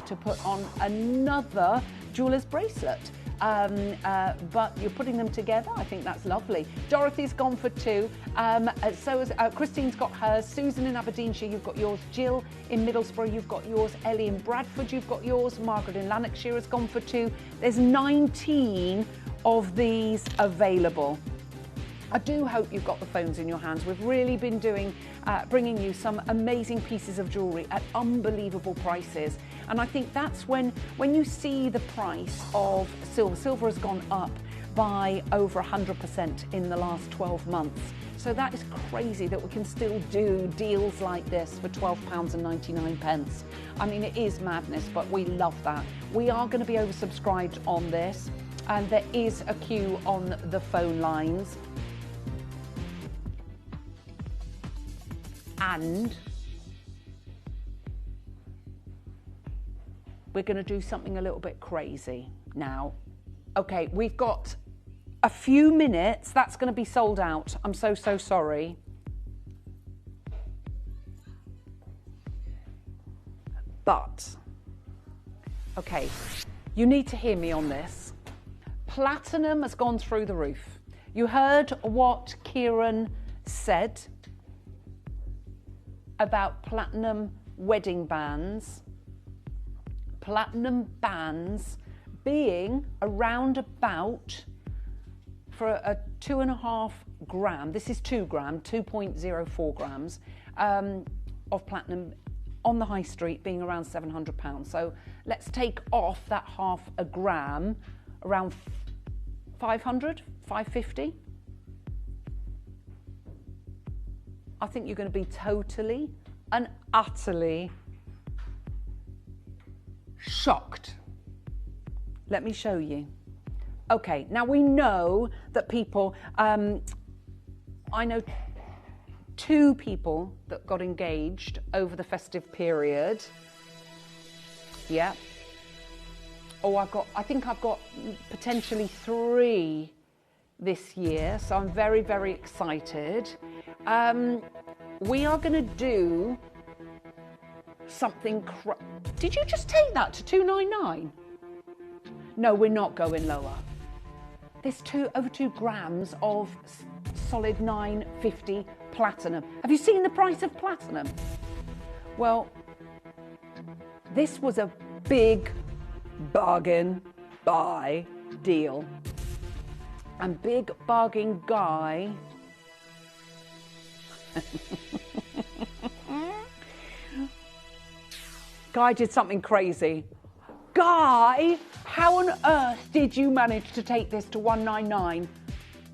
to put on another jeweller's bracelet. But you're putting them together. I think that's lovely. Dorothy's gone for two. So has Christine's got hers. Susan in Aberdeenshire, you've got yours. Jill in Middlesbrough, you've got yours. Ellie in Bradford, you've got yours. Margaret in Lanarkshire has gone for two. There's 19 of these available. I do hope you've got the phones in your hands. We've really been bringing you some amazing pieces of jewellery at unbelievable prices. And I think that's when you see the price of silver. Silver has gone up by over 100% in the last 12 months. So that is crazy that we can still do deals like this for £12.99. I mean, it is madness, but we love that. We are going to be oversubscribed on this, and there is a queue on the phone lines. And we're going to do something a little bit crazy now. Okay, we've got a few minutes. That's going to be sold out. I'm so sorry. But, okay, you need to hear me on this. Platinum has gone through the roof. You heard what Kieran said about platinum wedding bands. Platinum bands being around about, for a 2.5 gram, this is 2 gram, 2.04 grams of platinum on the high street being around £700. So let's take off that half a gram, around 500, 550. I think you're going to be totally and utterly shocked. Let me show you. Okay, now we know that people, I know 2 people that got engaged over the festive period. Yeah. Oh, I think I've got potentially 3 this year, so I'm very, very excited. We are going to do something. Did you just take that to 299? No, we're not going lower. There's over 2 grams of solid 950 platinum. Have you seen the price of platinum? Well, this was a big bargain buy deal. And big bargain guy Guy did something crazy. Guy, how on earth did you manage to take this to 199?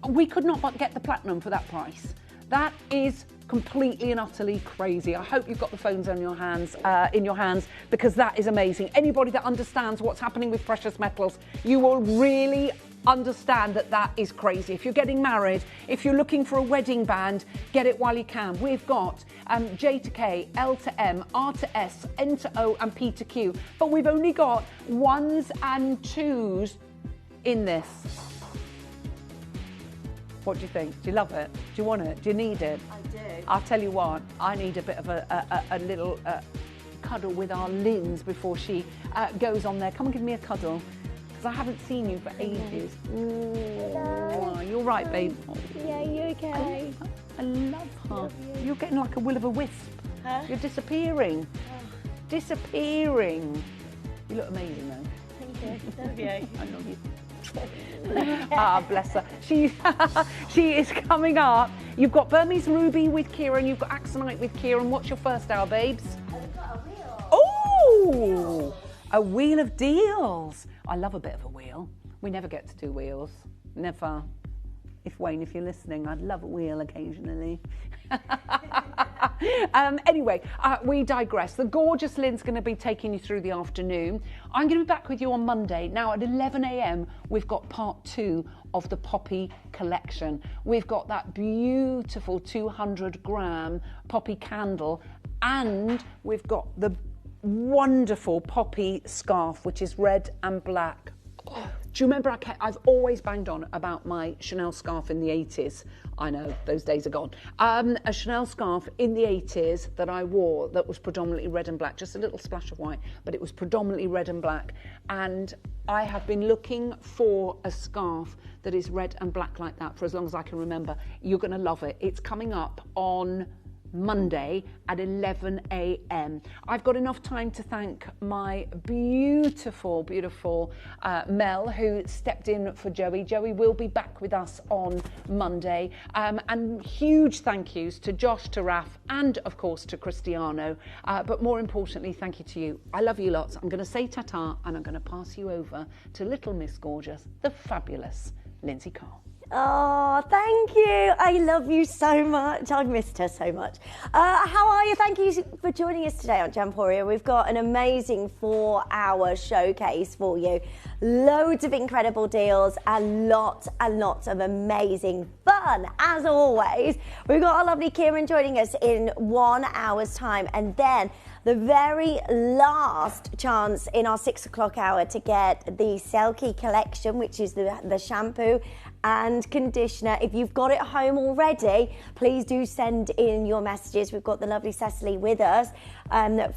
We could not get the platinum for that price. That is completely and utterly crazy. I hope you've got the phones on your hands, in your hands, because that is amazing. Anybody that understands what's happening with precious metals, you will really understand that that is crazy. If you're getting married, if you're looking for a wedding band, get it while you can. We've got J to K, L to M, R to S, N to O and P to Q, but we've only got 1s and 2s in this. What do you think? Do you love it? Do you want it? Do you need it? I do. I'll tell you what, I need a bit of a little cuddle with our Linz before she goes on there. Come and give me a cuddle, because I haven't seen you for ages. Oh, you're right, babe. Yeah, you okay? I love her. You're getting like a will of a wisp. Huh? You're disappearing. Disappearing. You look amazing though. Thank you. Love you. I love you. Ah, bless her. She is coming up. You've got Burmese Ruby with Kieran, you've got Axonite with Kieran. What's your first hour, babes? I've got a wheel. Oh, a wheel of deals. I love a bit of a wheel. We never get to do wheels. Never. If Wayne, if you're listening, I'd love a wheel occasionally. Anyway, we digress. The gorgeous Lynn's going to be taking you through the afternoon. I'm going to be back with you on Monday. Now at 11 a.m. we've got part 2 of the Poppy collection. We've got that beautiful 200-gram poppy candle, and we've got the wonderful poppy scarf, which is red and black. Oh, do you remember I've always banged on about my Chanel scarf in the 80s. I know, those days are gone. A Chanel scarf in the 80s that I wore that was predominantly red and black, just a little splash of white, but it was predominantly red and black. And I have been looking for a scarf that is red and black like that for as long as I can remember. You're going to love it. It's coming up on Monday at 11 a.m. I've got enough time to thank my beautiful, beautiful Mel, who stepped in for Joey. Joey will be back with us on Monday. And huge thank yous to Josh, to Raf, and of course to Cristiano. But more importantly, thank you to you. I love you lots. I'm going to say ta-ta, and I'm going to pass you over to Little Miss Gorgeous, the fabulous Lindsay Carl. Oh, thank you. I love you so much. I've missed her so much. How are you? Thank you for joining us today on Gemporia. We've got an amazing 4-hour showcase for you. Loads of incredible deals and lots of amazing fun. As always, we've got our lovely Kieran joining us in 1 hour's time, and then the very last chance in our 6 o'clock hour to get the Selkie collection, which is the shampoo and conditioner. If you've got it home already, please do send in your messages. We've got the lovely Cecily with us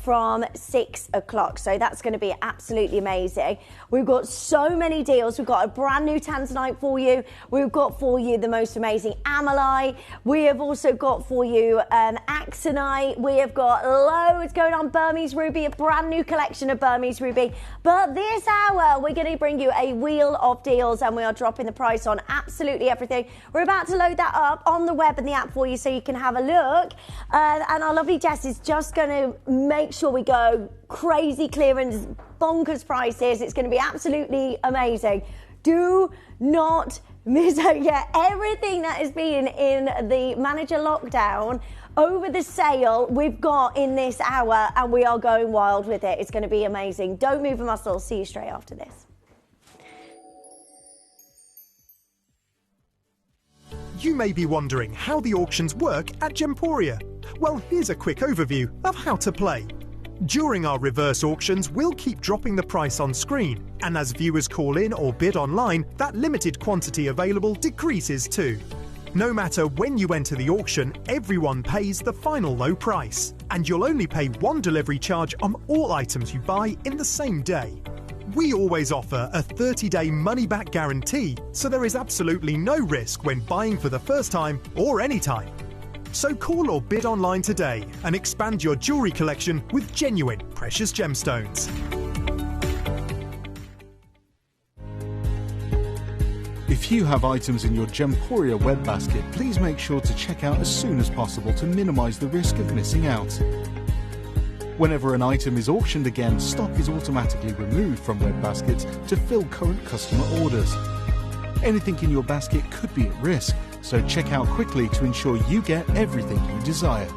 from 6 o'clock. So that's going to be absolutely amazing. We've got so many deals. We've got a brand new Tanzanite for you. We've got for you the most amazing Amalite. We have also got for you Axonite. We have got loads going on. Burmese Ruby, a brand new collection of Burmese Ruby. But this hour, we're going to bring you a wheel of deals, and we are dropping the price on absolutely everything. We're about to load that up on the web and the app for you so you can have a look. And our lovely Jess is just going to make sure we go crazy clearance, bonkers prices. It's going to be absolutely amazing. Do not miss out yet. Everything that has been in the manager lockdown over the sale we've got in this hour, and we are going wild with it. It's going to be amazing. Don't move a muscle. See you straight after this. You may be wondering how the auctions work at Gemporia. Well, here's a quick overview of how to play. During our reverse auctions, we'll keep dropping the price on screen, and as viewers call in or bid online, that limited quantity available decreases too. No matter when you enter the auction, everyone pays the final low price, and you'll only pay one delivery charge on all items you buy in the same day. We always offer a 30-day money-back guarantee, so there is absolutely no risk when buying for the first time or any time. So call or bid online today and expand your jewellery collection with genuine precious gemstones. If you have items in your Gemporia web basket, please make sure to check out as soon as possible to minimise the risk of missing out. Whenever an item is auctioned again, stock is automatically removed from web baskets to fill current customer orders. Anything in your basket could be at risk, so check out quickly to ensure you get everything you desire.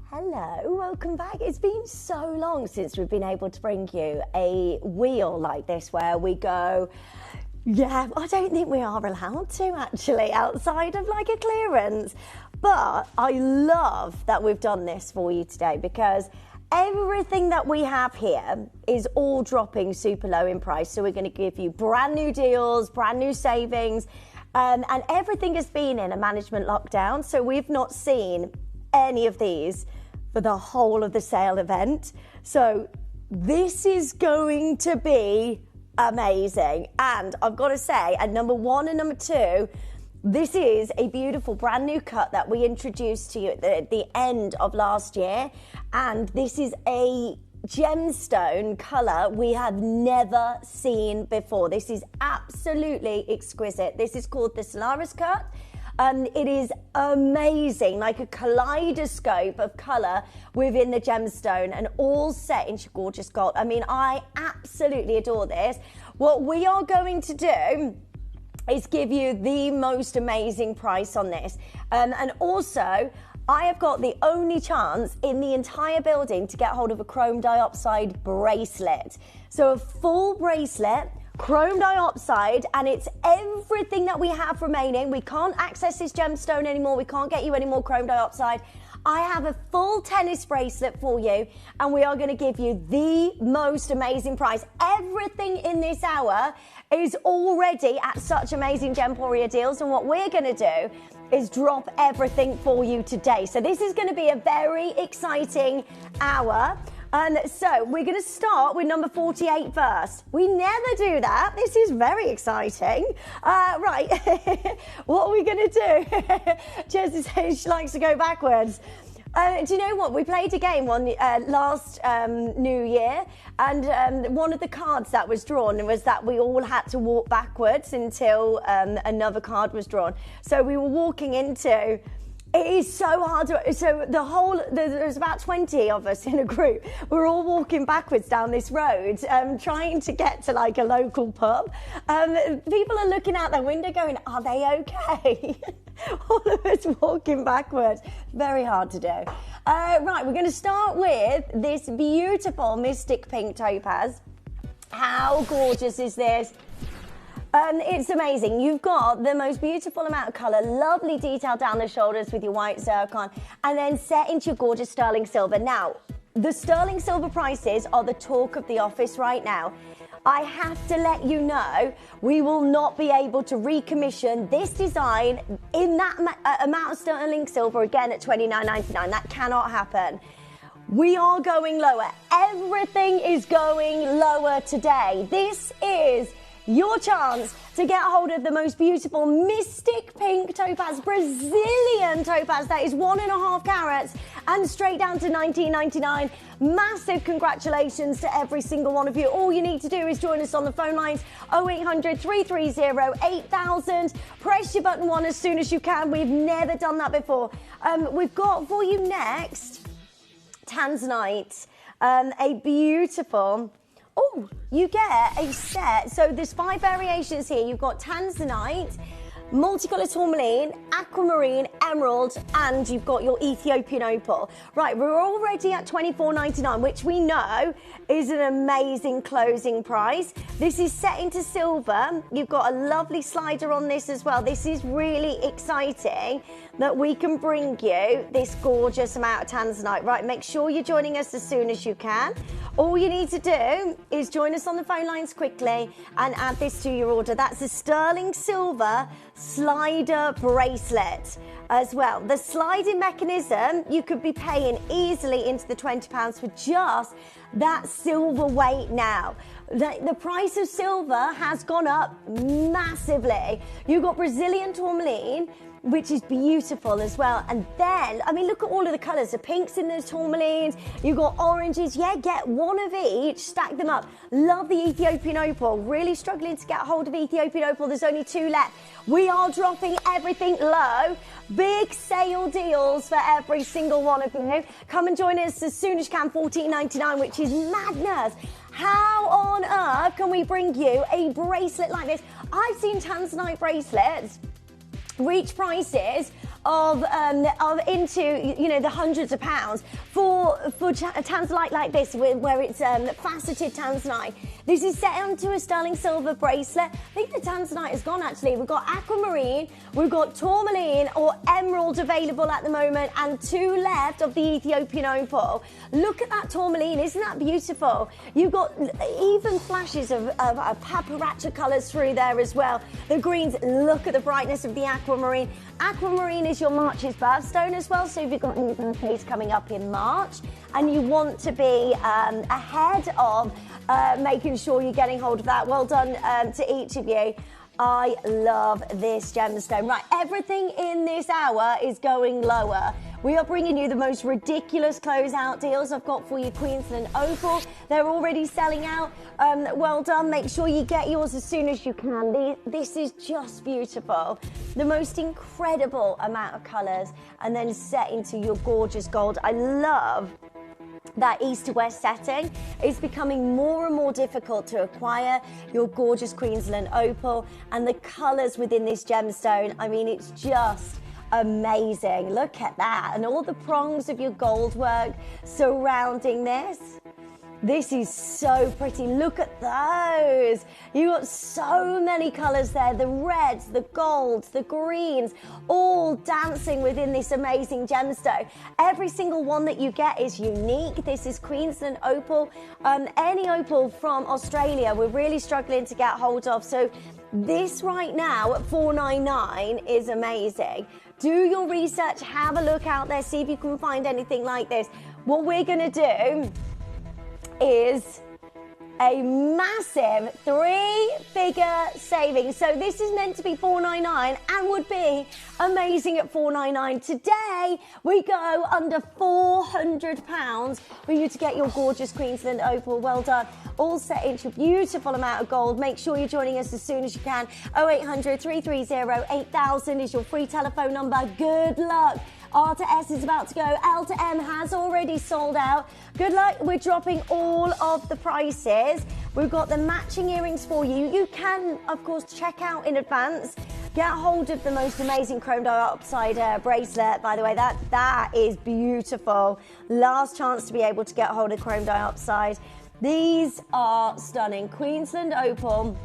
Hello, welcome back. It's been so long since we've been able to bring you a wheel like this where we go, yeah, I don't think we are allowed to actually outside of like a clearance. But I love that we've done this for you today because everything that we have here is all dropping super low in price. So we're going to give you brand new deals, brand new savings, and everything has been in a management lockdown. So we've not seen any of these for the whole of the sale event. So this is going to be amazing. And I've got to say, at number 1 and number 2, this is a beautiful brand new cut that we introduced to you at the end of last year. And this is a gemstone colour we have never seen before. This is absolutely exquisite. This is called the Solaris cut. It is amazing, like a kaleidoscope of colour within the gemstone and all set into gorgeous gold. I mean, I absolutely adore this. What we are going to do is give you the most amazing price on this. And also, I have got the only chance in the entire building to get hold of a chrome dioxide bracelet. So a full bracelet, chrome dioxide, and it's everything that we have remaining. We can't access this gemstone anymore. We can't get you any more chrome dioxide. I have a full tennis bracelet for you, and we are going to give you the most amazing price. Everything in this hour is already at such amazing Gemporia deals, and what we're going to do is drop everything for you today. So this is going to be a very exciting hour. And so we're going to start with number 48 first. We never do that. This is very exciting. Right, what are we going to do? Jess says she likes to go backwards. Do you know what? We played a game on last New Year, and one of the cards that was drawn was that we all had to walk backwards until another card was drawn. So we were walking into... It is so hard to... So there's about 20 of us in a group. We're all walking backwards down this road, trying to get to like a local pub. People are looking out their window going, are they okay? All of us walking backwards. Very hard to do. Right, we're going to start with this beautiful Mystic Pink Topaz. How gorgeous is this? It's amazing. You've got the most beautiful amount of colour, lovely detail down the shoulders with your white zircon, and then set into your gorgeous sterling silver. Now, the sterling silver prices are the talk of the office right now. I have to let you know, we will not be able to recommission this design in that amount of sterling silver again at $29.99. That cannot happen. We are going lower. Everything is going lower today. This is your chance to get hold of the most beautiful Mystic Pink Topaz, Brazilian Topaz that is 1.5 carats and straight down to $19.99. Massive congratulations to every single one of you. All you need to do is join us on the phone lines 0800 330 8000. Press your button 1 as soon as you can. We've never done that before. We've got for you next Tanzanite, a beautiful... Oh, you get a set. So there's 5 variations here. You've got Tanzanite, multicolour tourmaline, aquamarine, emerald, and you've got your Ethiopian opal. Right, we're already at $24.99, which we know is an amazing closing price. This is set into silver. You've got a lovely slider on this as well. This is really exciting that we can bring you this gorgeous amount of Tanzanite. Right, make sure you're joining us as soon as you can. All you need to do is join us on the phone lines quickly and add this to your order. That's a sterling silver slider bracelet as well. The sliding mechanism, you could be paying easily into the £20 for just that silver weight now. The price of silver has gone up massively. You've got Brazilian tourmaline, which is beautiful as well. And then, I mean, look at all of the colours. The pinks in those tourmalines. You've got oranges. Yeah, get one of each. Stack them up. Love the Ethiopian opal. Really struggling to get hold of Ethiopian opal. There's only 2 left. We are dropping everything low. Big sale deals for every single one of you. Come and join us as soon as you can. $14.99, which is madness. How on earth can we bring you a bracelet like this? I've seen Tanzanite bracelets reach prices of into, you know, the hundreds of pounds for tanzanite like this, where it's faceted tanzanite. This is set onto a sterling silver bracelet. I think the tanzanite is gone actually. We've got aquamarine, we've got tourmaline or emerald available at the moment, and 2 left of the Ethiopian opal. Look at that tourmaline, isn't that beautiful? You've got even flashes of paparazzi colours through there as well. The greens, look at the brightness of the aquamarine. Aquamarine is your March's birthstone as well, so if you've got any birthdays coming up in March and you want to be ahead of making sure you're getting hold of that, well done to each of you. I love this gemstone. Right, everything in this hour is going lower. We are bringing you the most ridiculous closeout deals I've got for you, Queensland Opal. They're already selling out. Well done. Make sure you get yours as soon as you can. This is just beautiful. The most incredible amount of colours, and then set into your gorgeous gold. I love that east to west setting. Is becoming more and more difficult to acquire your gorgeous Queensland Opal, and the colours within this gemstone, I mean, it's just amazing. Look at that, and all the prongs of your gold work surrounding this. This is so pretty. Look at those. You've got so many colours there. The reds, the golds, the greens, all dancing within this amazing gemstone. Every single one that you get is unique. This is Queensland Opal. Any opal from Australia, we're really struggling to get hold of. So this right now at $4.99 is amazing. Do your research, have a look out there, see if you can find anything like this. What we're going to do is a massive 3-figure saving. So this is meant to be $4.99 and would be amazing at $4.99. Today we go under £400 for you to get your gorgeous Queensland Opal. Well done. All set into a beautiful amount of gold. Make sure you're joining us as soon as you can. 0800 330 8000 is your free telephone number. Good luck. R to S is about to go. L to M has already sold out. Good luck. We're dropping all of the prices. We've got the matching earrings for you. You can, of course, check out in advance. Get hold of the most amazing chrome dioxide bracelet. By the way, that is beautiful. Last chance to be able to get hold of chrome dioxide. These are stunning. Queensland Opal.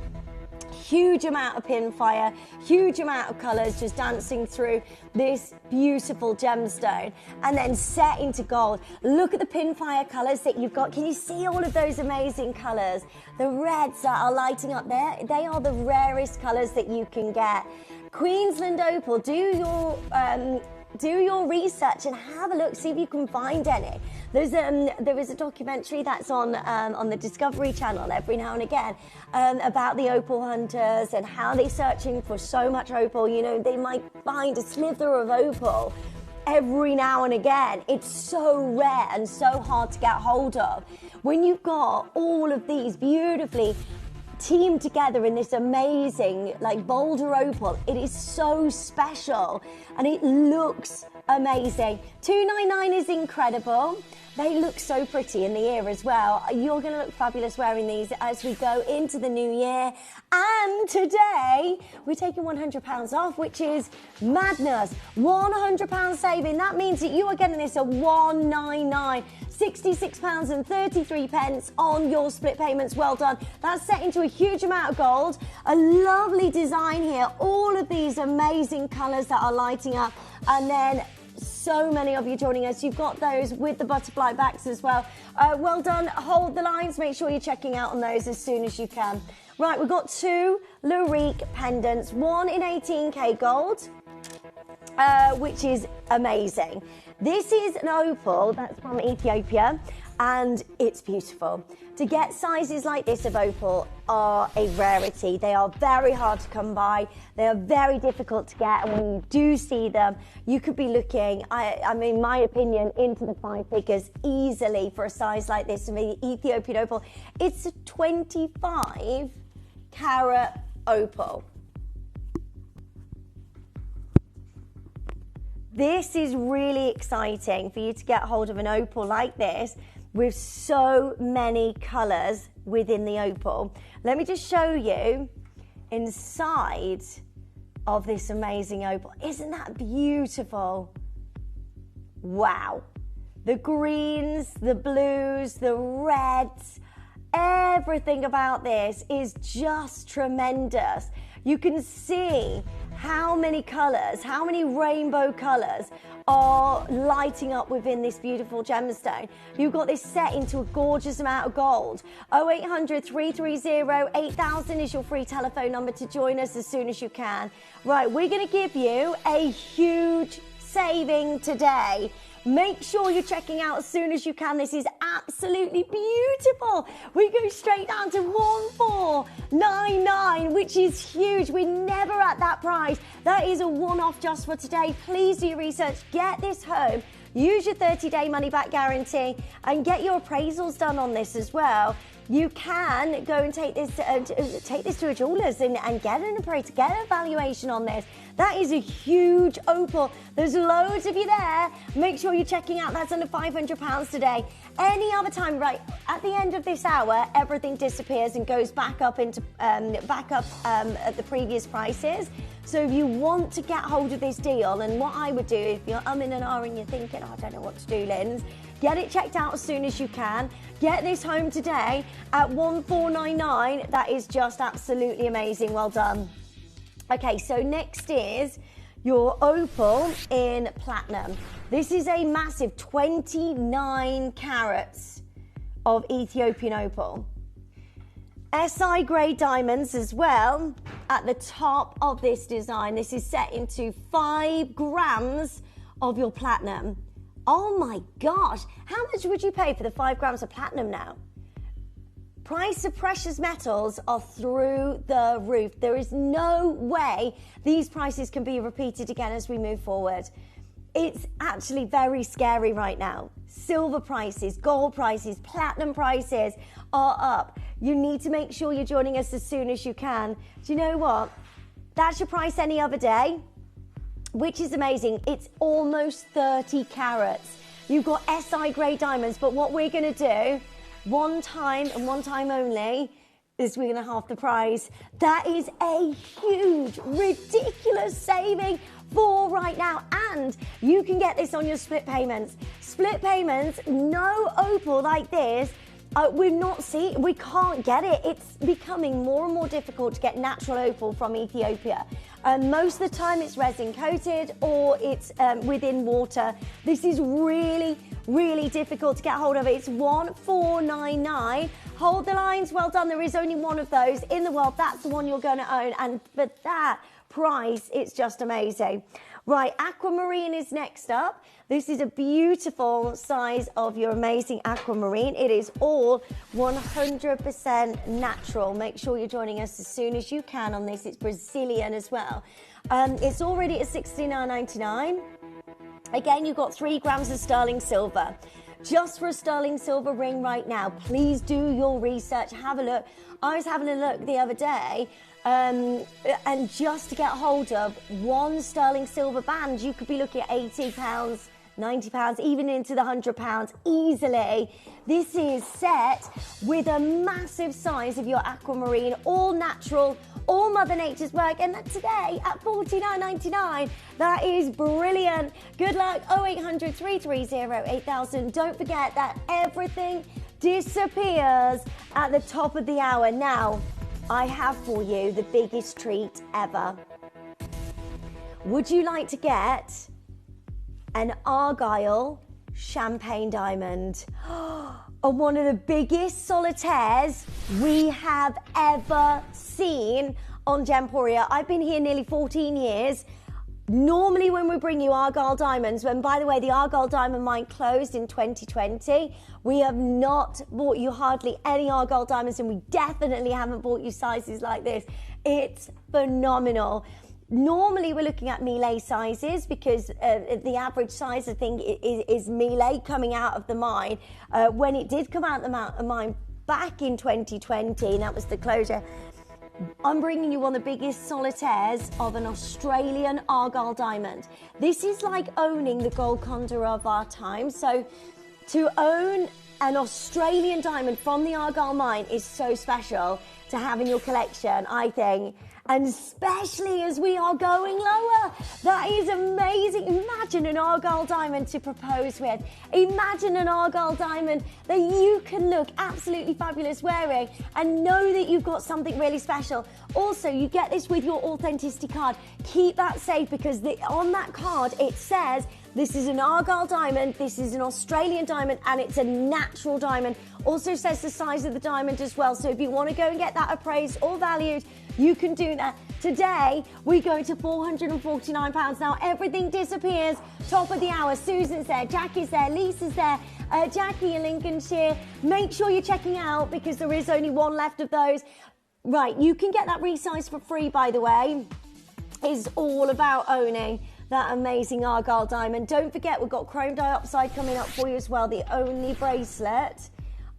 Huge amount of pin fire, huge amount of colours just dancing through this beautiful gemstone, and then set into gold. Look at the pin fire colours that you've got. Can you see all of those amazing colours? The reds that are lighting up there, they are the rarest colours that you can get. Queensland Opal, do your research and have a look, see if you can find any. There is a documentary that's on the Discovery Channel every now and again about the opal hunters and how they're searching for so much opal. You know, they might find a slither of opal every now and again. It's so rare and so hard to get hold of. When you've got all of these beautifully teamed together in this amazing, like, boulder opal, it is so special and it looks amazing. $2.99 is incredible. They look so pretty in the ear as well. You're going to look fabulous wearing these as we go into the new year. And today, we're taking £100 off, which is madness. £100 saving. That means that you are getting this at $199. £66.33 on your split payments. Well done. That's set into a huge amount of gold. A lovely design here. All of these amazing colours that are lighting up. And then so many of you joining us. You've got those with the butterfly backs as well. Well done. Hold the lines. Make sure you're checking out on those as soon as you can. Right, we've got 2 Lurique pendants, one in 18K gold, which is amazing. This is an opal that's from Ethiopia, and it's beautiful. To get sizes like this of opal are a rarity. They are very hard to come by. They are very difficult to get, and when you do see them, you could be looking, I mean, my opinion, into the 5 figures easily for a size like this of the Ethiopian opal. It's a 25 carat opal. This is really exciting for you to get hold of an opal like this with so many colours within the opal. Let me just show you inside of this amazing opal. Isn't that beautiful? Wow. The greens, the blues, the reds, everything about this is just tremendous. You can see how many colours, how many rainbow colours are lighting up within this beautiful gemstone. You've got this set into a gorgeous amount of gold. 0800 330 8000 is your free telephone number to join us as soon as you can. Right, we're going to give you a huge saving today. Make sure you're checking out as soon as you can. This is absolutely absolutely beautiful. We go straight down to 1499, which is huge. We're never at that price. That is a one-off just for today. Please do your research. Get this home. Use your 30-day money-back guarantee and get your appraisals done on this as well. You can go and take this to a jeweller's and get an appraisal, get an evaluation on this. That is a huge opal. There's loads of you there. Make sure you're checking out. That's under £500 today. Any other time, right at the end of this hour, everything disappears and goes back up at the previous prices. So if you want to get hold of this deal, and what I would do if you're umming and ahhing and you're thinking, I don't know what to do, Linz, get it checked out as soon as you can. Get this home today at 1499. That is just absolutely amazing. Well done. Okay, so next is your opal in platinum. This is a massive 29 carats of Ethiopian opal. SI grade diamonds as well at the top of this design. This is set into 5 grams of your platinum. Oh my gosh, how much would you pay for the 5 grams of platinum now? Price of precious metals are through the roof. There is no way these prices can be repeated again as we move forward. It's actually very scary right now. Silver prices, gold prices, platinum prices are up. You need to make sure you're joining us as soon as you can. Do you know what? That's your price any other day, which is amazing. It's almost 30 carats. You've got SI grade diamonds, but what we're going to do, one time and one time only, is we're going to half the price. That is a huge, ridiculous saving for right now. And you can get this on your split payments. Split payments, no opal like this. We can't get it. It's becoming more and more difficult to get natural opal from Ethiopia. Most of the time it's resin coated or it's within water. This is really, really difficult to get hold of. It's 1499. Hold the lines, well done. There is only one of those in the world. That's the one you're going to own. And for that price, it's just amazing. Right, aquamarine is next up. This is a beautiful size of your amazing aquamarine. It is all 100% natural. Make sure you're joining us as soon as you can on this. It's Brazilian as well. It's already at $69.99. Again, you've got 3 grams of sterling silver. Just for a sterling silver ring right now, please do your research. Have a look. I was having a look the other day. And just to get hold of 1 sterling silver band, you could be looking at £80, £90, even into the £100 easily. This is set with a massive size of your aquamarine, all natural, all Mother Nature's work, and that today at $49.99. That is brilliant. Good luck. 0800 330 8000. Don't forget that everything disappears at the top of the hour. Now, I have for you the biggest treat ever. Would you like to get an Argyle champagne diamond? On one of the biggest solitaires we have ever seen on Gemporia. I've been here nearly 14 years. Normally when we bring you Argyle diamonds, when by the way the Argyle diamond mine closed in 2020, we have not bought you hardly any Argyle diamonds, and we definitely haven't bought you sizes like this. It's phenomenal. Normally we're looking at Millet sizes because the average size I think is Millet coming out of the mine. When it did come out of the mine back in 2020, and that was the closure, I'm bringing you one of the biggest solitaires of an Australian Argyle diamond. This is like owning the Golconda of our time. So to own an Australian diamond from the Argyle mine is so special to have in your collection, I think. And especially as we are going lower. That is amazing. Imagine an Argyle diamond to propose with. Imagine an Argyle diamond that you can look absolutely fabulous wearing and know that you've got something really special. Also, you get this with your authenticity card. Keep that safe because on that card it says This is an Argyle diamond, this is an Australian diamond, and it's a natural diamond. Also says the size of the diamond as well. So if you want to go and get that appraised or valued, you can do that. Today, we go to £449. Now, everything disappears. Top of the hour. Susan's there, Jackie's there, Lisa's there, Jackie in Lincolnshire. Make sure you're checking out because there is only one left of those. Right, you can get that resized for free, by the way. It's all about owning that amazing Argyle diamond. Don't forget, we've got chrome dioxide coming up for you as well. The only bracelet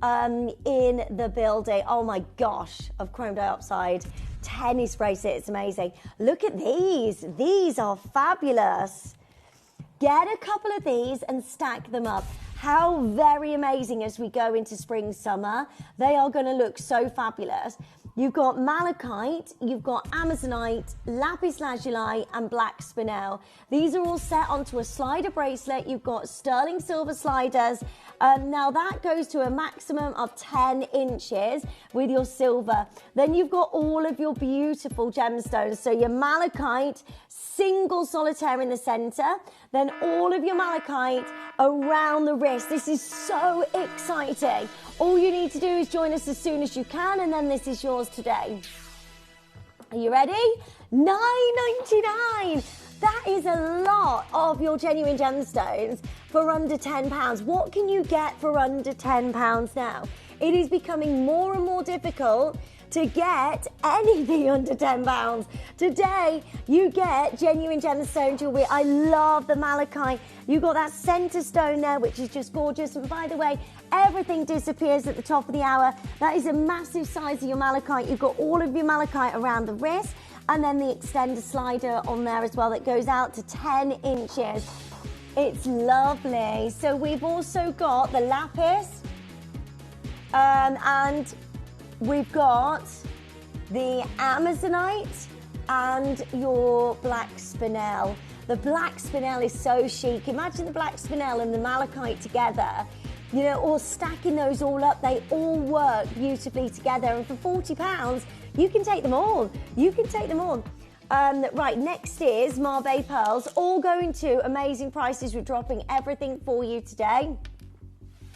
in the building. Oh my gosh, of chrome dioxide. Tennis bracelet, it's amazing. Look at these. These are fabulous. Get a couple of these and stack them up. How very amazing as we go into spring, summer. They are going to look so fabulous. You've got malachite, you've got amazonite, lapis lazuli and black spinel. These are all set onto a slider bracelet. You've got sterling silver sliders. Now that goes to a maximum of 10 inches with your silver. Then you've got all of your beautiful gemstones. So your malachite, single solitaire in the center, then all of your malachite around the wrist. This is so exciting. All you need to do is join us as soon as you can, and then this is yours today. Are you ready? $9.99. That is a lot of your genuine gemstones for under £10. What can you get for under £10 now? It is becoming more and more difficult to get anything under £10. Today, you get genuine gemstone jewellery. I love the malachite. You got that centre stone there, which is just gorgeous. And by the way, everything disappears at the top of the hour. That is a massive size of your malachite. You've got all of your malachite around the wrist, and then the extender slider on there as well that goes out to 10 inches. It's lovely. So we've also got the lapis, and we've got the amazonite and your black spinel. The black spinel is so chic. Imagine the black spinel and the malachite together, you know, or stacking those all up. They all work beautifully together. And for £40, you can take them all. You can take them all. Right, next is Marbet pearls, all going to amazing prices. We're dropping everything for you today.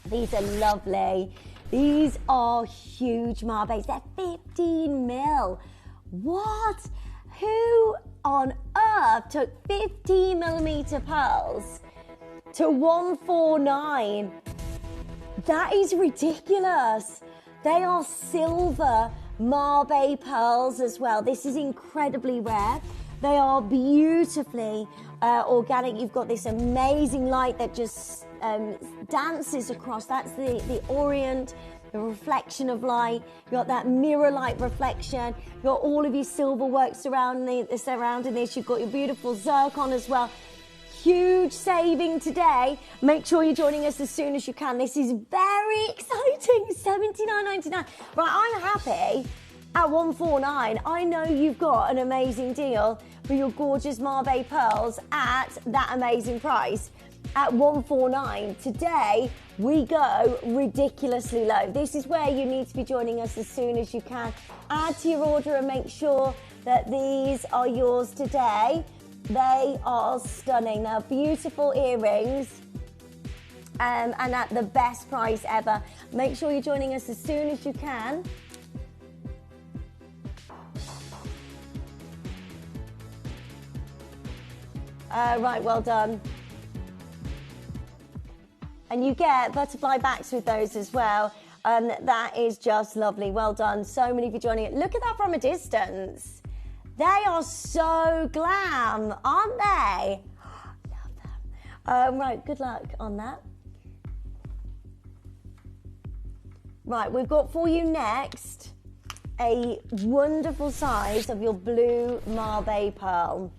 These are lovely. These are huge Marbets. They're 15 mil. What? Who on earth took 15mm pearls to 149? That is ridiculous. They are silver Marbet pearls as well. This is incredibly rare. They are beautifully organic. You've got this amazing light that just dances across. That's the orient, the reflection of light. You've got that mirror light reflection. You've got all of your silver work surrounding this. You've got your beautiful zircon as well. Huge saving today. Make sure you're joining us as soon as you can. This is very exciting. $79.99. Right, I'm happy at $149. I know you've got an amazing deal for your gorgeous Marbet pearls at that amazing price. At $149. Today, we go ridiculously low. This is where you need to be joining us as soon as you can. Add to your order and make sure that these are yours today. They are stunning. They're beautiful earrings and at the best price ever. Make sure you're joining us as soon as you can. Right, well done. And you get butterfly backs with those as well. That is just lovely. Well done. So many of you joining it. Look at that from a distance. They are so glam, aren't they? Love them. Right, good luck on that. Right, we've got for you next a wonderful size of your blue Marbet pearl.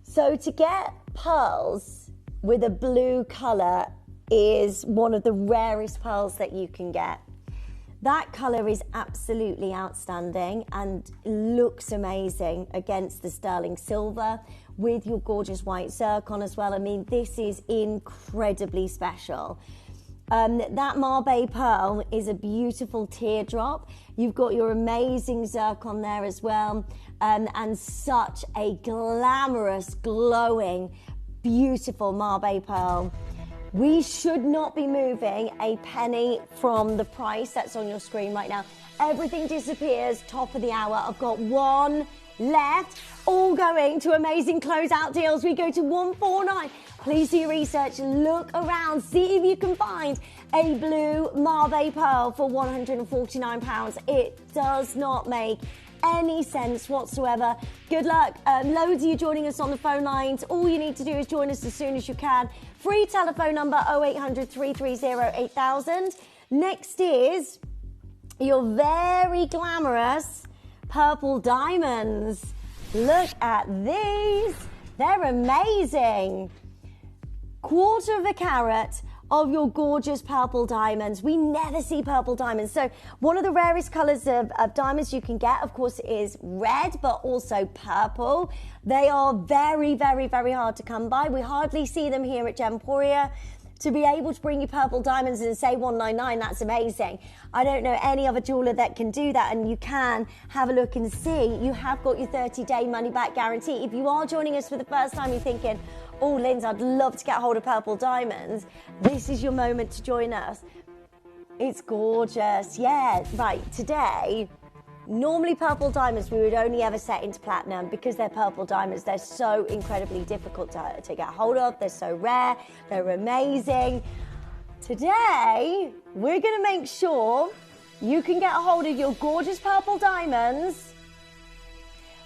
So to get pearls with a blue colour is one of the rarest pearls that you can get. That colour is absolutely outstanding and looks amazing against the sterling silver with your gorgeous white zircon as well. I mean, this is incredibly special. That Marbet pearl is a beautiful teardrop. You've got your amazing zircon there as well, and such a glamorous, glowing beautiful Mabe pearl. We should not be moving a penny from the price that's on your screen right now. Everything disappears, top of the hour. I've got one left, all going to amazing closeout deals. We go to 149. Please do your research, look around, see if you can find a blue Mabe pearl for £149. It does not make any sense whatsoever. Good luck. Loads of you joining us on the phone lines. All you need to do is join us as soon as you can. Free telephone number 0800 330 8000. Next is your very glamorous purple diamonds. Look at these. They're amazing. 1/4 of a carat of your gorgeous purple diamonds. We never see purple diamonds. So one of the rarest colours of diamonds you can get, of course, is red, but also purple. They are very, very, very hard to come by. We hardly see them here at Gemporia. To be able to bring you purple diamonds and say 199, that's amazing. I don't know any other jeweller that can do that, and you can have a look and see. You have got your 30-day money-back guarantee. If you are joining us for the first time, you're thinking, oh, Linz, I'd love to get hold of purple diamonds. This is your moment to join us. It's gorgeous. Yeah, right, today, normally purple diamonds we would only ever set into platinum because they're purple diamonds. They're so incredibly difficult to get hold of. They're so rare. They're amazing. Today, we're going to make sure you can get a hold of your gorgeous purple diamonds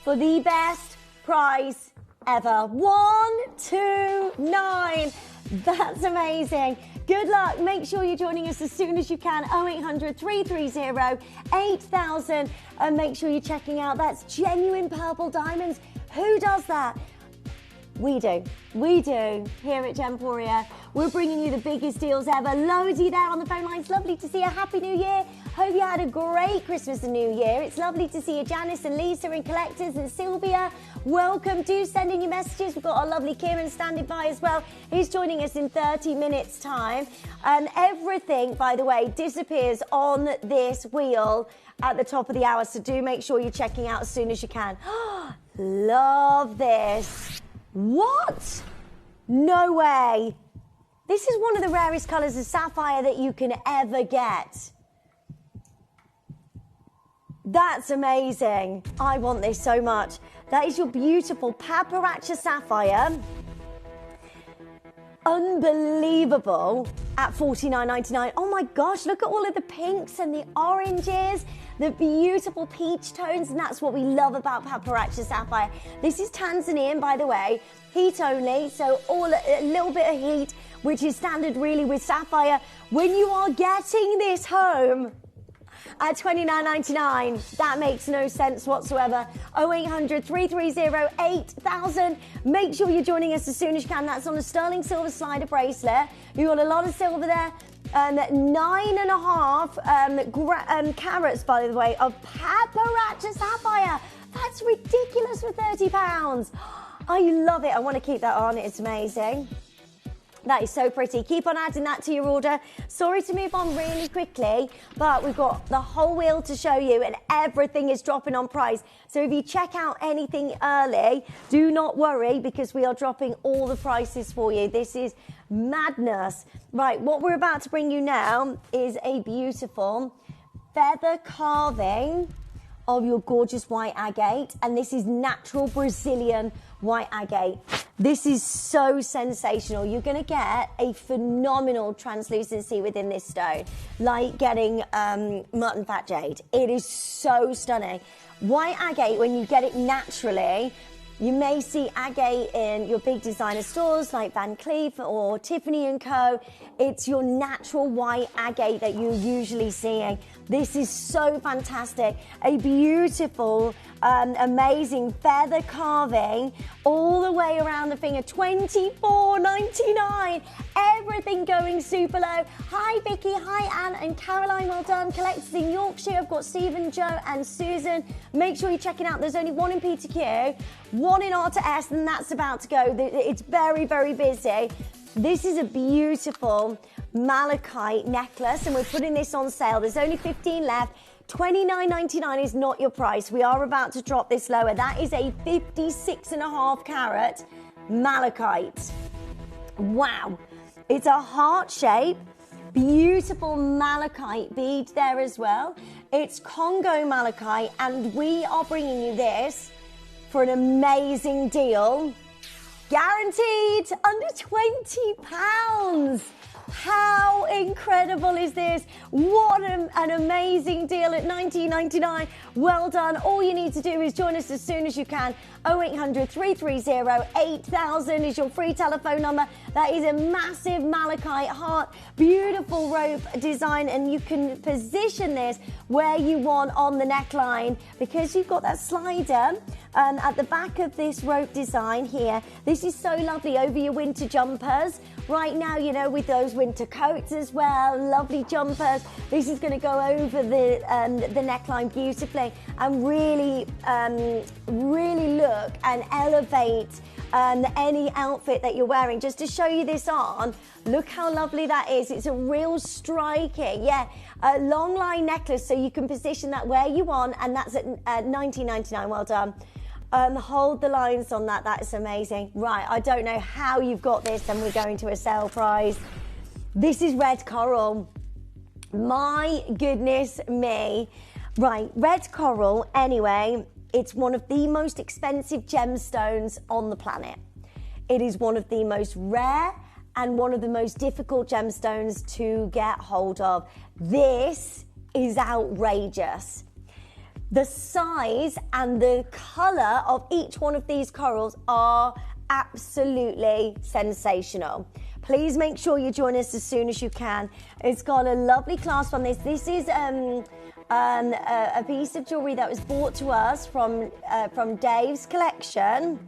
for the best price ever. 129. That's amazing. Good luck. Make sure you're joining us as soon as you can. 0800 330 8000. And make sure you're checking out. That's genuine purple diamonds. Who does that? We do. We do here at Gemporia. We're bringing you the biggest deals ever. Loads of you there on the phone lines. Lovely to see you. Happy New Year. Hope you had a great Christmas and New Year. It's lovely to see you, Janice and Lisa and Collectors and Sylvia. Welcome. Do send in your messages. We've got our lovely Kieran standing by as well. He's joining us in 30 minutes' time. And everything, by the way, disappears on this wheel at the top of the hour. So do make sure you're checking out as soon as you can. Love this. What? No way. This is one of the rarest colours of sapphire that you can ever get. That's amazing. I want this so much. That is your beautiful Paparacha sapphire. Unbelievable at $49.99. Oh my gosh, look at all of the pinks and the oranges, the beautiful peach tones, and that's what we love about Paparacha sapphire. This is Tanzanian, by the way, heat only, so a little bit of heat, which is standard really with sapphire. When you are getting this home at $29.99, that makes no sense whatsoever. 0800 330 8000. Make sure you're joining us as soon as you can. That's on a sterling silver slider bracelet. You've got a lot of silver there. 9.5 carats, by the way, of Paparacha sapphire. That's ridiculous for £30. I love it. I want to keep that on. It's amazing. That is so pretty. Keep on adding that to your order. Sorry to move on really quickly, but we've got the whole wheel to show you and everything is dropping on price. So if you check out anything early, do not worry because we are dropping all the prices for you. This is madness. Right, what we're about to bring you now is a beautiful feather carving of your gorgeous white agate, and this is natural Brazilian white agate. This is so sensational. You're going to get a phenomenal translucency within this stone, like getting mutton fat jade. It is so stunning. White agate, when you get it naturally, you may see agate in your big designer stores like Van Cleef or Tiffany & Co. It's your natural white agate that you're usually seeing. This is so fantastic. A beautiful, amazing feather carving all the way around the finger. $24.99. Everything going super low. Hi, Vicky. Hi, Anne and Caroline. Well done. Collectors in Yorkshire. I've got Stephen, Joe and Susan. Make sure you're checking out. There's only one in P2Q, one in R to S, and that's about to go. It's very, very busy. This is a beautiful malachite necklace, and we're putting this on sale. There's only 15 left. $29.99 is not your price. We are about to drop this lower. That is a 56.5 carat malachite. Wow. It's a heart shape. Beautiful malachite bead there as well. It's Congo malachite, and we are bringing you this for an amazing deal. Guaranteed under £20. How incredible is this? What an amazing deal at $19.99. Well done. All you need to do is join us as soon as you can. 0800 330 8000 is your free telephone number. That is a massive malachite heart, beautiful rope design, and you can position this where you want on the neckline because you've got that slider at the back of this rope design here. This is so lovely over your winter jumpers. Right now, you know, with those winter coats as well, lovely jumpers. This is going to go over the neckline beautifully and really, really look and elevate any outfit that you're wearing. Just to show you this on, look how lovely that is. It's a real striking, a long line necklace, so you can position that where you want, and that's at $19.99. Well done. Hold the lines on that. That is amazing. Right, I don't know how you've got this, and we're going to a sale price. This is red coral. My goodness me. Right, red coral, anyway, it's one of the most expensive gemstones on the planet. It is one of the most rare and one of the most difficult gemstones to get hold of. This is outrageous. The size and the colour of each one of these corals are absolutely sensational. Please make sure you join us as soon as you can. It's got a lovely clasp on this. This is a piece of jewellery that was brought to us from Dave's collection,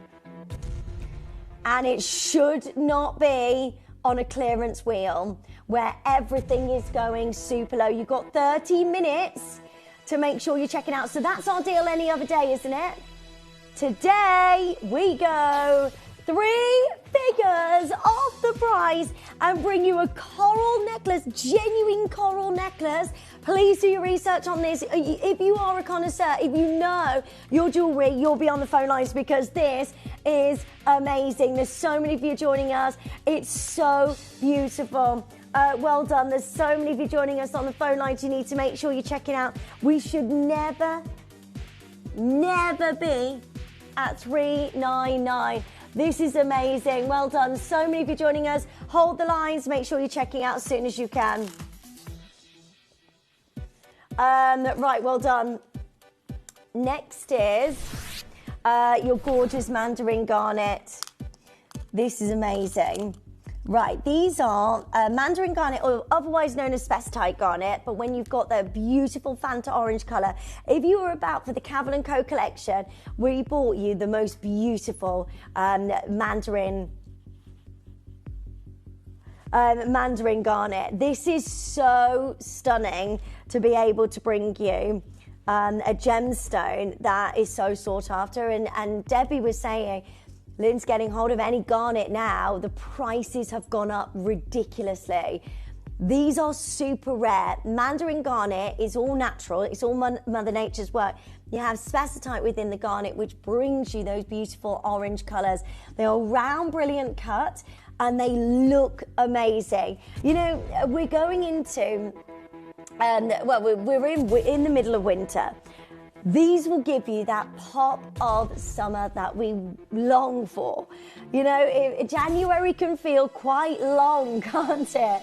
and it should not be on a clearance wheel where everything is going super low. You've got 30 minutes to make sure you're checking out. So that's our deal any other day, isn't it? Today we go 3 figures off the price and bring you a coral necklace, genuine coral necklace. Please do your research on this. If you are a connoisseur, if you know your jewellery, you'll be on the phone lines because this is amazing. There's so many of you joining us. It's so beautiful. Well done. There's so many of you joining us on the phone lines. You need to make sure you're checking out. We should never be at $399. This is amazing. Well done. So many of you joining us. Hold the lines. Make sure you're checking out as soon as you can. Right, well done. Next is your gorgeous mandarin garnet. This is amazing. Right, these are mandarin garnet, or otherwise known as specitite garnet, but when you've got the beautiful Fanta orange colour. If you were about for the Cavell & Co collection, we bought you the most beautiful mandarin garnet. This is so stunning to be able to bring you a gemstone that is so sought after. And Debbie was saying, Lynn's getting hold of any garnet now. The prices have gone up ridiculously. These are super rare. Mandarin garnet is all natural. It's all Mother Nature's work. You have specitite within the garnet, which brings you those beautiful orange colours. They are round, brilliant cut, and they look amazing. You know, we're going into, we're in the middle of winter. These will give you that pop of summer that we long for. You know, January can feel quite long, can't it?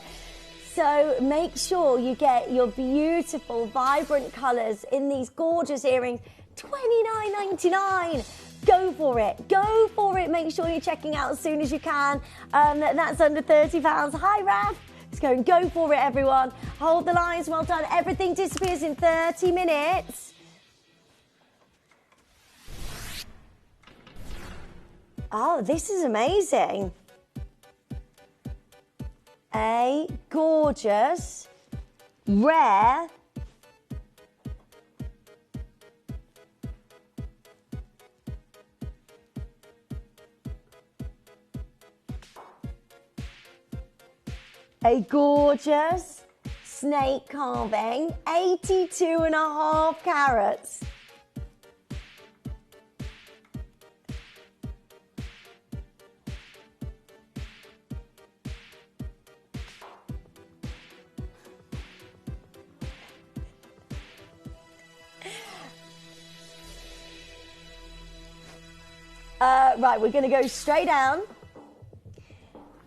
So make sure you get your beautiful, vibrant colours in these gorgeous earrings. $29.99. Go for it. Go for it. Make sure you're checking out as soon as you can. That's under £30. Hi, Raf. It's going, go for it, everyone. Hold the lines. Well done. Everything disappears in 30 minutes. Oh, this is amazing. A gorgeous, rare, snake carving, 82.5 carats. Right, we're going to go straight down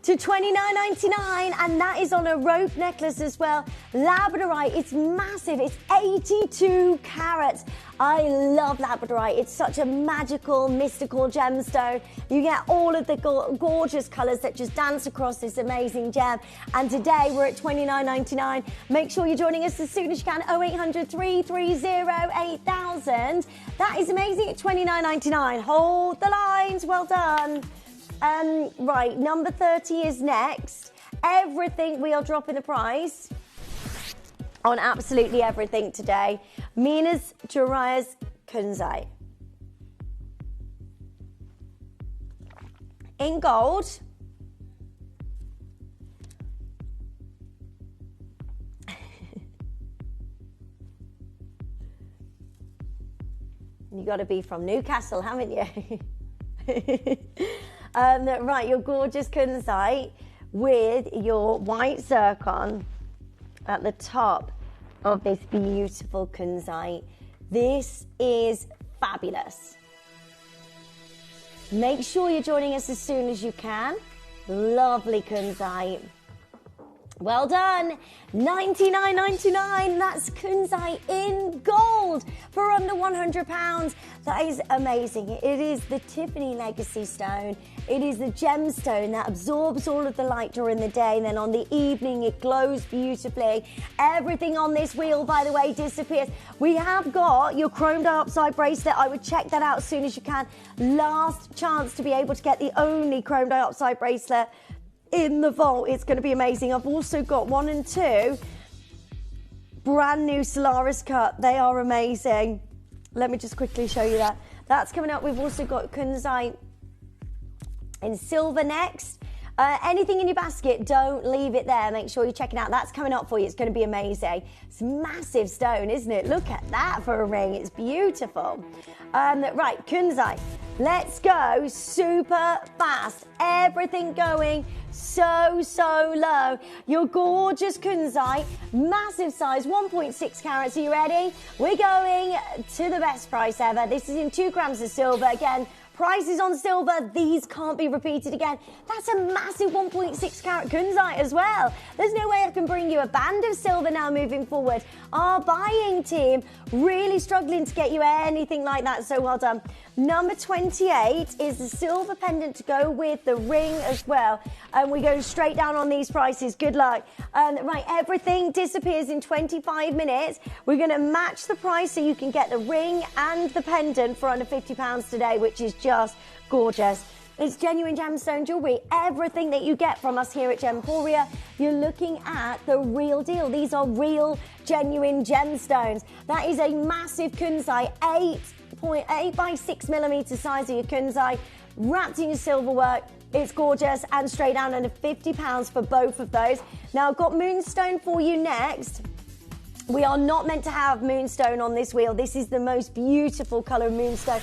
to $29.99, and that is on a rope necklace as well. Labradorite, it's massive. It's 82 carats. I love labradorite. It's such a magical, mystical gemstone. You get all of the gorgeous colours that just dance across this amazing gem. And today we're at $29.99. Make sure you're joining us as soon as you can. 0800 330 8000. That is amazing at $29.99. Hold the lines. Well done. Right, number 30 is next. Everything, we are dropping the price on absolutely everything today. Minas Gerais kunzite. In gold. You got to be from Newcastle, haven't you? Right, your gorgeous kunzite with your white zircon at the top of this beautiful kunzite. This is fabulous. Make sure you're joining us as soon as you can. Lovely kunzite. Well done. $99.99. That's kunzite in gold for under £100. That is amazing. It is the Tiffany Legacy stone. It is the gemstone that absorbs all of the light during the day, and then on the evening it glows beautifully. Everything on this wheel, by the way, disappears. We have got your chrome dioxide bracelet. I would check that out as soon as you can. Last chance to be able to get the only chrome dioxide bracelet in the vault. It's going to be amazing. I've also got 1 and 2 brand new Solaris cut. They are amazing. Let me just quickly show you that. That's coming up. We've also got kunzite in silver next. Anything in your basket, don't leave it there. Make sure you check it out. That's coming up for you. It's going to be amazing. It's a massive stone, isn't it? Look at that for a ring. It's beautiful. Right, kunzite. Let's go super fast. Everything going so low. Your gorgeous kunzite, massive size, 1.6 carats. Are you ready? We're going to the best price ever. This is in 2 grams of silver. Again, prices on silver, these can't be repeated again. That's a massive 1.6 carat kunzite as well. There's no way I can bring you a band of silver now moving forward. Our buying team really struggling to get you anything like that, so well done. Number 28 is the silver pendant to go with the ring as well. And we go straight down on these prices. Good luck. Right, everything disappears in 25 minutes. We're going to match the price so you can get the ring and the pendant for under £50 today, which is just gorgeous. It's genuine gemstone jewellery. Everything that you get from us here at Gemporia, you're looking at the real deal. These are real, genuine gemstones. That is a massive kunzite, 8.8 by 6 millimetre size of your kunzite, wrapped in your silver work. It's gorgeous, and straight down under £50 for both of those. Now, I've got moonstone for you next. We are not meant to have moonstone on this wheel. This is the most beautiful colour of moonstone.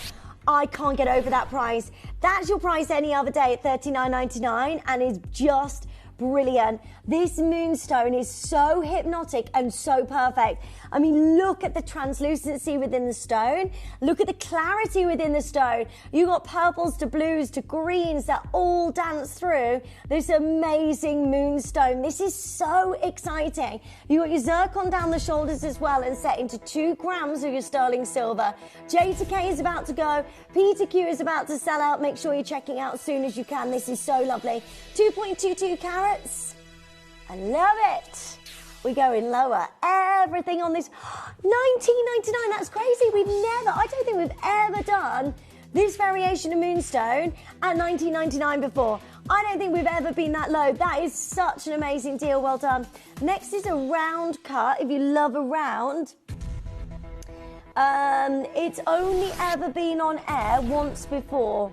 I can't get over that price. That's your price any other day at $39.99, and is just brilliant. This moonstone is so hypnotic and so perfect. I mean, look at the translucency within the stone. Look at the clarity within the stone. You got purples to blues to greens that all dance through this amazing moonstone. This is so exciting. You got your zircon down the shoulders as well, and set into 2 grams of your sterling silver. J to K is about to go. P to Q is about to sell out. Make sure you're checking out as soon as you can. This is so lovely. 2.22 carats. I love it. We're going lower. Everything on this, $19.99. That's crazy. I don't think we've ever done this variation of moonstone at $19.99 before. I don't think we've ever been that low. That is such an amazing deal. Well done. Next is a round cut. If you love a round, it's only ever been on air once before.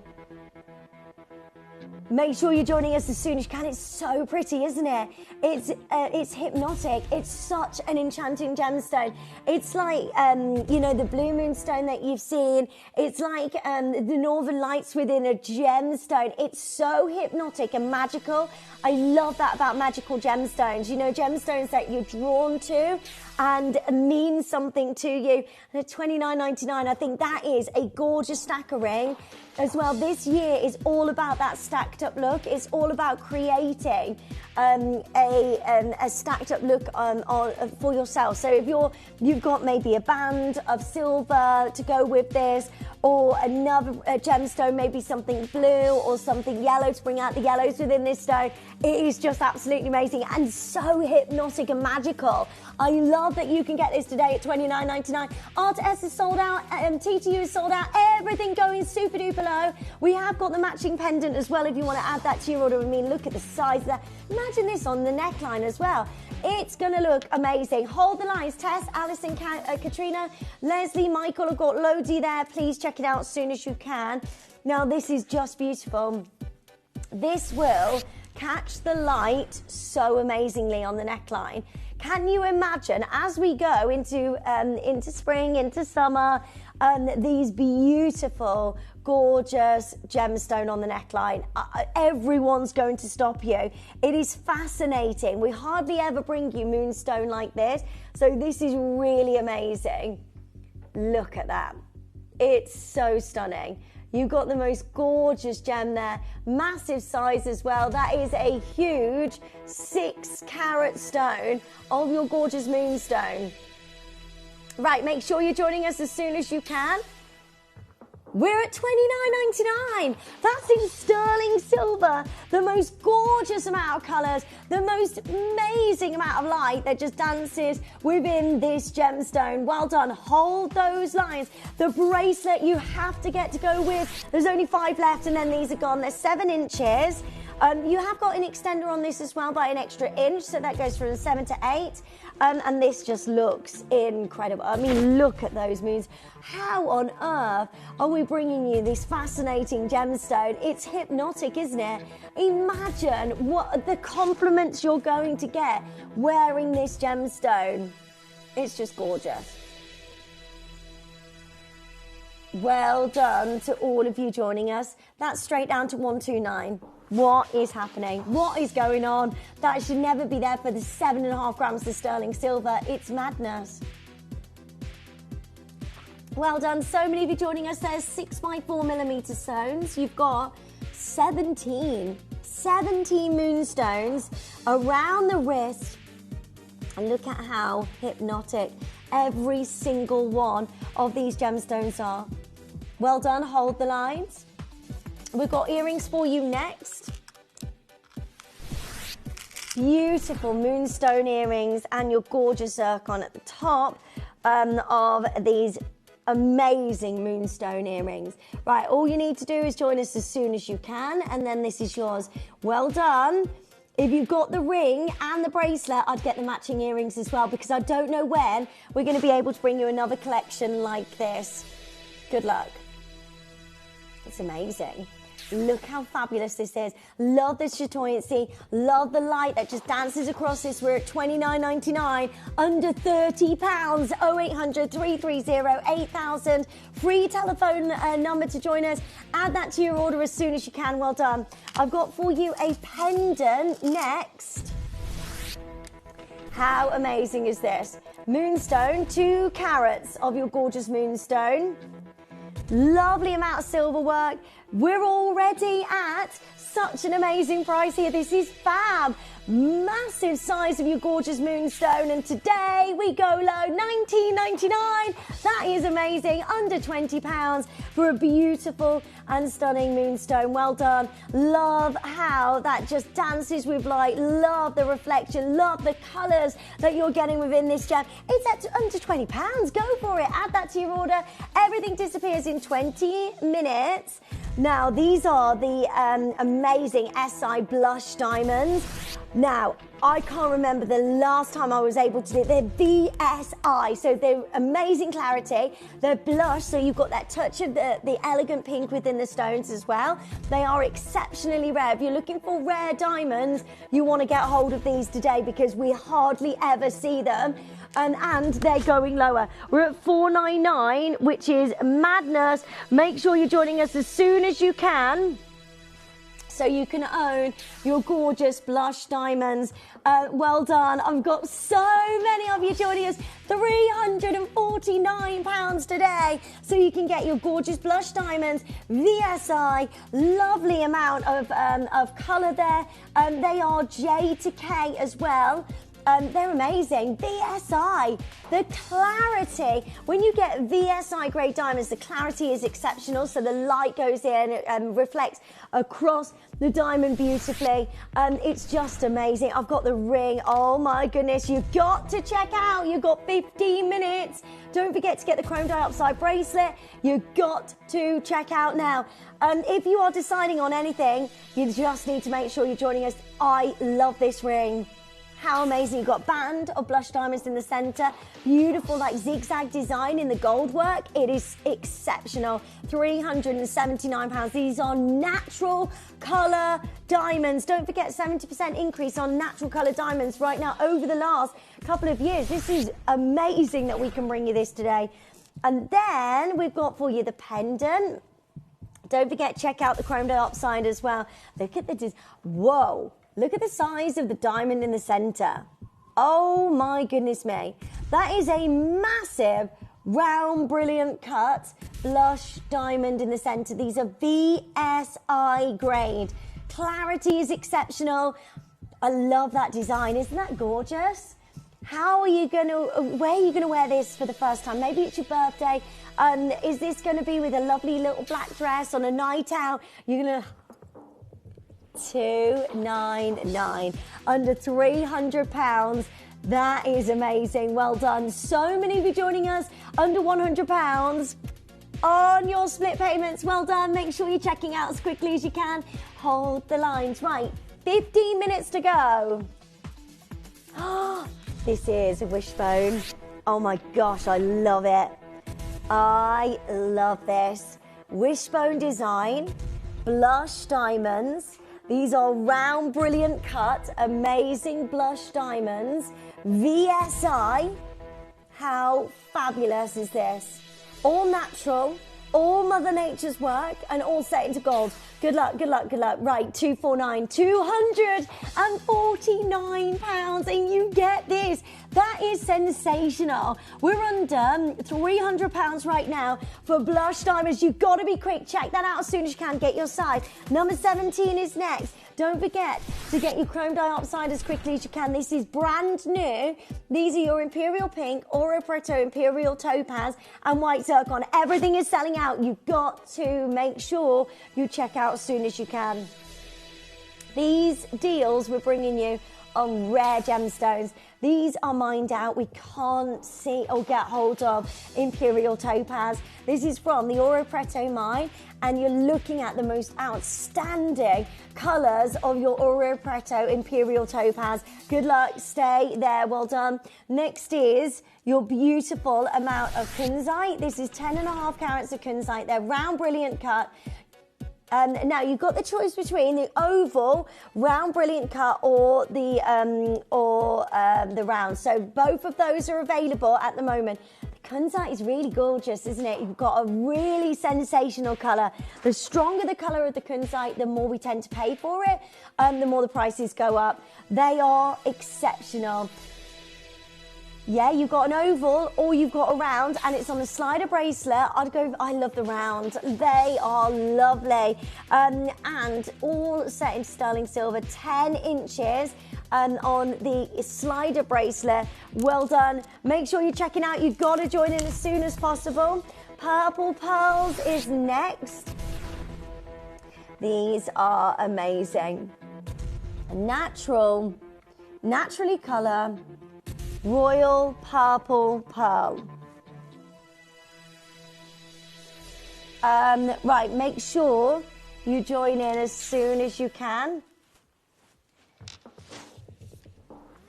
Make sure you're joining us as soon as you can. It's so pretty, isn't it? It's hypnotic. It's such an enchanting gemstone. It's like, the blue moonstone that you've seen. It's like the northern lights within a gemstone. It's so hypnotic and magical. I love that about magical gemstones. You know, gemstones that you're drawn to and means something to you. And at $29.99, I think that is a gorgeous stacker ring as well. This year is all about that stacked up look. It's all about creating a stacked up look for yourself. So if you've got maybe a band of silver to go with this, or another gemstone, maybe something blue or something yellow to bring out the yellows within this stone, it is just absolutely amazing and so hypnotic and magical. I love that you can get this today at $29.99. R2S is sold out, TTU is sold out, everything going super duper low. We have got the matching pendant as well if you want to add that to your order. I mean, look at the size there. Imagine this on the neckline as well. It's going to look amazing. Hold the lines. Tess, Alison, Katrina, Leslie, Michael have got loadsy there. Please check it out as soon as you can. Now, this is just beautiful. This will catch the light so amazingly on the neckline. Can you imagine, as we go into spring, into summer, these beautiful, gorgeous gemstone on the neckline? Everyone's going to stop you. It is fascinating. We hardly ever bring you moonstone like this, so this is really amazing. Look at that. It's so stunning. You've got the most gorgeous gem there, massive size as well. That is a huge 6-carat stone of your gorgeous moonstone. Right, make sure you're joining us as soon as you can. We're at $29.99. That's in sterling silver. The most gorgeous amount of colours, the most amazing amount of light that just dances within this gemstone. Well done. Hold those lines. The bracelet you have to get to go with. There's only 5 left and then these are gone. They're 7 inches. You have got an extender on this as well by an extra inch, so that goes from 7 to 8. And this just looks incredible. I mean, look at those moons. How on earth are we bringing you this fascinating gemstone? It's hypnotic, isn't it? Imagine what the compliments you're going to get wearing this gemstone. It's just gorgeous. Well done to all of you joining us. That's straight down to 129. What is happening? What is going on? That should never be there for the 7.5 grams of sterling silver. It's madness. Well done. So many of you joining us. There's 6x4mm stones. You've got 17 moonstones around the wrist. And look at how hypnotic every single one of these gemstones are. Well done. Hold the lines. We've got earrings for you next. Beautiful moonstone earrings and your gorgeous zircon at the top of these amazing moonstone earrings. Right, all you need to do is join us as soon as you can, and then this is yours. Well done. If you've got the ring and the bracelet, I'd get the matching earrings as well, because I don't know when we're going to be able to bring you another collection like this. Good luck. It's amazing. Look how fabulous this is. Love this chatoyancy. Love the light that just dances across this. We're at $29.99, under £30. 0800 330 8000. Free telephone number to join us. Add that to your order as soon as you can. Well done. I've got for you a pendant next. How amazing is this? Moonstone, 2 carats of your gorgeous moonstone. Lovely amount of silver work. We're already at such an amazing price here. This is fab. Massive size of your gorgeous moonstone, and today we go low, $19.99. That is amazing. Under £20 for a beautiful and stunning moonstone. Well done. Love how that just dances with light. Love the reflection. Love the colours that you're getting within this gem. It's at under £20. Go for it. Add that to your order. Everything disappears in 20 minutes. Now, these are the amazing SI blush diamonds. Now, I can't remember the last time I was able to do it. They're VSI, so they're amazing clarity. They're blush, so you've got that touch of the elegant pink within the stones as well. They are exceptionally rare. If you're looking for rare diamonds, you want to get hold of these today, because we hardly ever see them. And they're going lower. We're at $4.99, which is madness. Make sure you're joining us as soon as you can. so you can own your gorgeous blush diamonds. Well done. I've got so many of you joining us. £349 today. So you can get your gorgeous blush diamonds. VSI, lovely amount of colour there. They are J to K as well. They're amazing. VSI, the clarity. When you get VSI grade diamonds, the clarity is exceptional. So the light goes in and reflects across the diamond beautifully. It's just amazing. I've got the ring. Oh my goodness, you've got to check out. You've got 15 minutes. Don't forget to get the chrome dioxide bracelet. You've got to check out now. If you are deciding on anything, you just need to make sure you're joining us. I love this ring. How amazing. You've got a band of blush diamonds in the centre. Beautiful, like zigzag design in the gold work. It is exceptional. £379. These are natural colour diamonds. Don't forget, 70% increase on natural colour diamonds right now over the last couple of years. This is amazing that we can bring you this today. And then we've got for you the pendant. Don't forget, check out the chrome dioxide as well. Look at the whoa. Look at the size of the diamond in the centre. Oh my goodness me. That is a massive, round, brilliant cut blush diamond in the centre. These are VSI grade. Clarity is exceptional. I love that design. Isn't that gorgeous? How are you going to, where are you going to wear this for the first time? Maybe it's your birthday. Is this going to be with a lovely little black dress on a night out? You're going to... $299, under £300. That is amazing. Well done. So many of you joining us under £100 on your split payments. Well done. Make sure you're checking out as quickly as you can. Hold the lines. Right, 15 minutes to go. This is a wishbone. Oh my gosh, I love it. I love this. Wishbone design, blush diamonds. These are round, brilliant cut, amazing blush diamonds. VSI. How fabulous is this? All natural, all Mother Nature's work, and all set into gold. Good luck, good luck, good luck. Right, 249, £249, and you get this. That is sensational. We're under £300 right now for blush diamonds. You've got to be quick. Check that out as soon as you can. Get your size. Number 17 is next. Don't forget to get your chrome dioxide as quickly as you can. This is brand new. These are your Imperial Pink, Oro Preto, Imperial Topaz, and White Zircon. Everything is selling out. You've got to make sure you check out as soon as you can. These deals we're bringing you on rare gemstones. These are mined out. We can't see or get hold of Imperial Topaz. This is from the Oro Preto mine, and you're looking at the most outstanding colours of your Oro Preto Imperial Topaz. Good luck. Stay there. Well done. Next is your beautiful amount of kunzite. This is 10.5 carats of kunzite. They're round, brilliant cut. Now you've got the choice between the oval, round, brilliant cut, or the round. So both of those are available at the moment. The kunzite is really gorgeous, isn't it? You've got a really sensational colour. The stronger the colour of the kunzite, the more we tend to pay for it, the more the prices go up. They are exceptional. Yeah, you've got an oval or you've got a round, and it's on a slider bracelet. I love the round. They are lovely. And all set in sterling silver, 10 inches on the slider bracelet. Well done. Make sure you're checking out. You've got to join in as soon as possible. Purple pearls is next. These are amazing. Naturally colour. Royal purple pearl. Right, make sure you join in as soon as you can.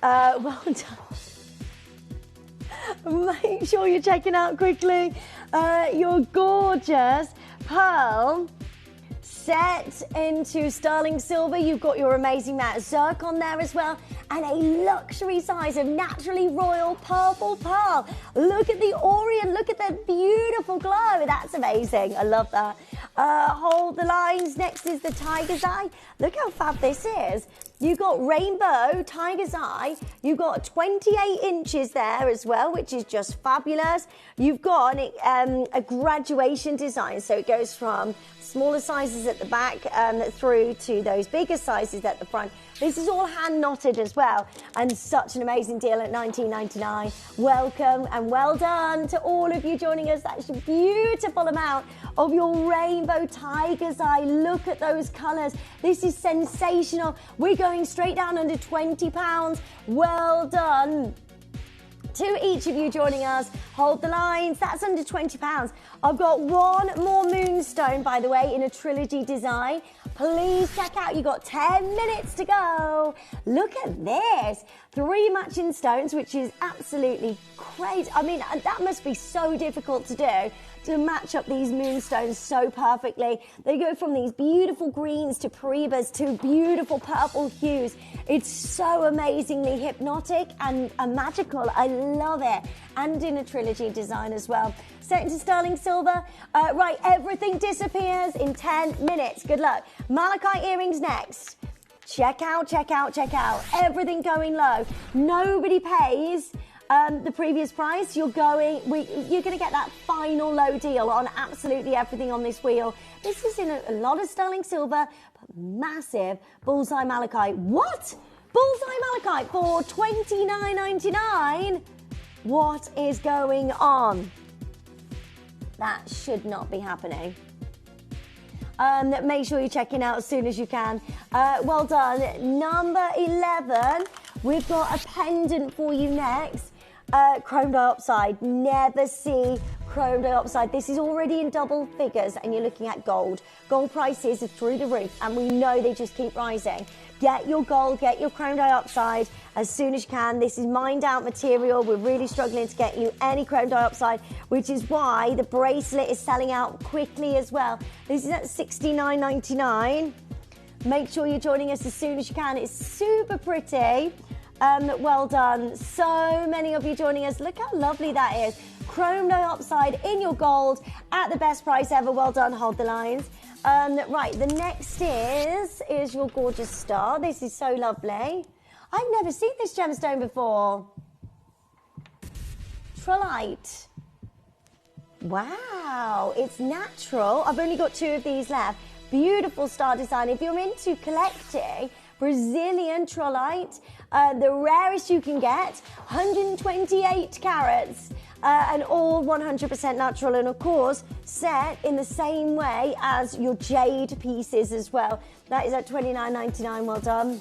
Well done. Make sure you're checking out quickly your gorgeous pearl set into sterling silver. You've got your amazing matte zircon there as well, and a luxury size of naturally royal purple pearl. Look at the Orient, look at the beautiful glow. That's amazing. I love that. Hold the lines. Next is the tiger's eye. Look how fab this is. You've got rainbow tiger's eye. You've got 28 inches there as well, which is just fabulous. You've got a graduation design, so it goes from smaller sizes at the back through to those bigger sizes at the front. This is all hand knotted as well, and such an amazing deal at $19.99. Welcome and well done to all of you joining us. That's a beautiful amount of your rainbow tiger's eye. Look at those colours. This is sensational. We're going straight down under £20. Well done to each of you joining us. Hold the lines. That's under £20. I've got one more moonstone, by the way, in a trilogy design. Please check out. You've got 10 minutes to go. Look at this. 3 matching stones, which is absolutely crazy. I mean, that must be so difficult to do, to match up these moonstones so perfectly. They go from these beautiful greens to Paribas to beautiful purple hues. It's so amazingly hypnotic and magical. I love it. And in a trilogy design as well. Set into sterling silver. Right, everything disappears in 10 minutes. Good luck. Malachite earrings next. Check out, check out, check out. Everything going low. Nobody pays the previous price. You're going to get that final low deal on absolutely everything on this wheel. This is in a lot of sterling silver, but massive bullseye malachite. What? Bullseye malachite for $29.99? What is going on? That should not be happening. Make sure you're checking out as soon as you can. Well done. Number 11, we've got a pendant for you next. Chrome dioxide. Never see chrome dioxide. This is already in double figures, and you're looking at gold. Gold prices are through the roof, and we know they just keep rising. Get your gold, get your chrome dioxide as soon as you can. This is mined out material. We're really struggling to get you any chrome dioxide, which is why the bracelet is selling out quickly as well. This is at $69.99. Make sure you're joining us as soon as you can. It's super pretty. Well done. So many of you joining us. Look how lovely that is. Chrome dioxide in your gold at the best price ever. Well done. Hold the lines. Right, the next is your gorgeous star. This is so lovely. I've never seen this gemstone before. Trillite. Wow, it's natural. I've only got 2 of these left. Beautiful star design. If you're into collecting Brazilian trillite, the rarest you can get, 128 carats, and all 100% natural, and of course set in the same way as your jade pieces as well. That is at $29.99. Well done.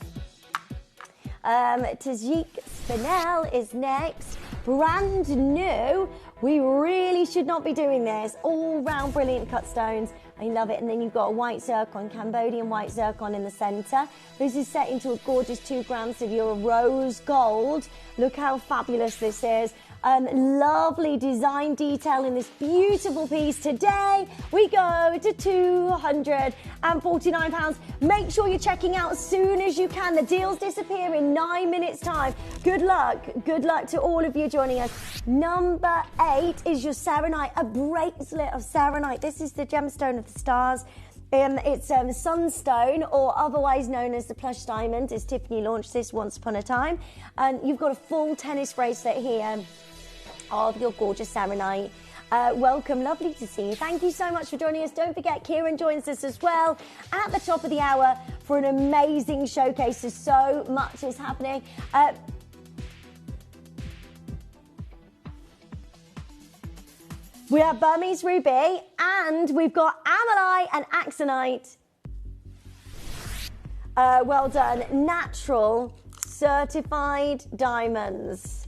Tajik Spinel is next. Brand new. We really should not be doing this. All round brilliant cut stones. I love it. And then you've got a white zircon, Cambodian white zircon in the centre. This is set into a gorgeous 2 grams of your rose gold. Look how fabulous this is. Lovely design detail in this beautiful piece. Today we go to £249. Make sure you're checking out as soon as you can. The deals disappear in 9 minutes time. Good luck to all of you joining us. Number 8 is your serenite, a bracelet of serenite. This is the gemstone of the stars. It's sunstone, or otherwise known as the plush diamond, as Tiffany launched this once upon a time. And you've got a full tennis bracelet here of your gorgeous serenite. Welcome, lovely to see you. Thank you so much for joining us. Don't forget, Kieran joins us as well at the top of the hour for an amazing showcase. There's so much is happening. We have Burmese ruby, and we've got amalite and axonite. Well done. Natural certified diamonds.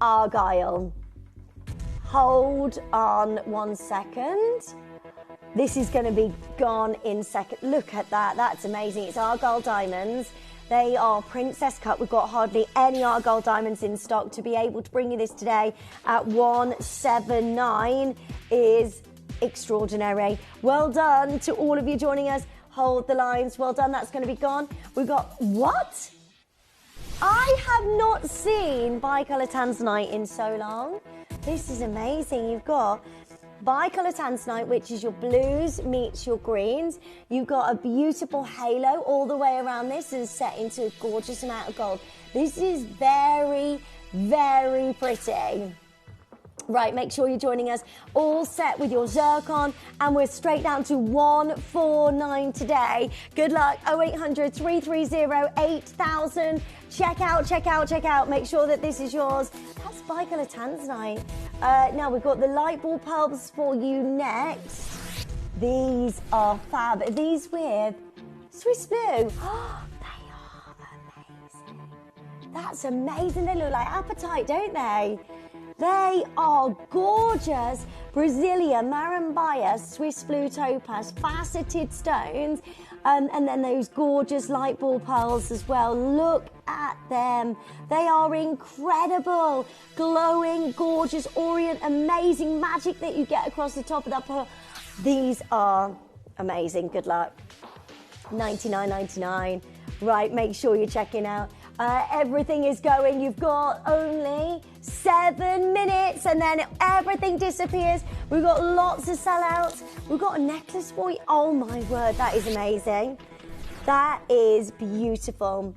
Argyle. Hold on 1 second. This is going to be gone in second. Look at that. That's amazing. It's Argyle diamonds. They are princess cut. We've got hardly any Argyle diamonds in stock. To be able to bring you this today at $179 is extraordinary. Well done to all of you joining us. Hold the lines. Well done. That's going to be gone. We've got what? I have not seen Bicolour Tanzanite in so long. This is amazing. You've got Bicolour Tanzanite, which is your blues meets your greens. You've got a beautiful halo all the way around this and set into a gorgeous amount of gold. This is very, very pretty. Right, make sure you're joining us all set with your zircon, and we're straight down to 149 today. Good luck. 0800 330 8000. Check out. Make sure that this is yours. That's Bicolour Tanzanite. Now we've got the light ball pearls for you next. These are fab. These with Swiss blue. Oh, they are amazing. That's amazing. They look like apatite, don't they? They are gorgeous. Brazilian, Marambaya, Swiss blue topaz, faceted stones, and then those gorgeous light ball pearls as well. Look at them. They are incredible. Glowing, gorgeous, orient, amazing magic that you get across the top of that pearl. These are amazing. Good luck. $99.99. Right, make sure you're checking out. Everything is going. You've got only 7 minutes and then everything disappears. We've got lots of sellouts. We've got a necklace for you. Oh my word, that is amazing. That is beautiful.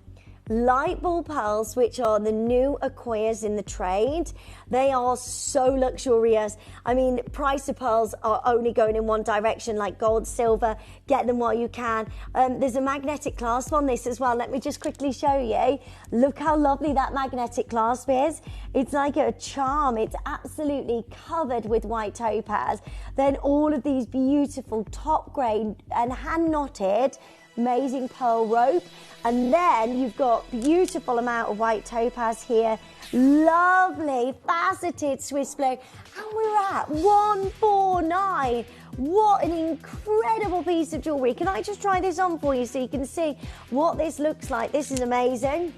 Light ball pearls, which are the new Akoyas in the trade. They are so luxurious. I mean, price of pearls are only going in one direction, like gold, silver. Get them while you can. There's a magnetic clasp on this as well. Let me just quickly show you. Look how lovely that magnetic clasp is. It's like a charm. It's absolutely covered with white topaz. Then all of these beautiful top grade and hand knotted amazing pearl rope, and then you've got beautiful amount of white topaz here, lovely faceted Swiss blue, and we're at 149. What an incredible piece of jewellery. Can I just try this on for you so you can see what this looks like? This is amazing.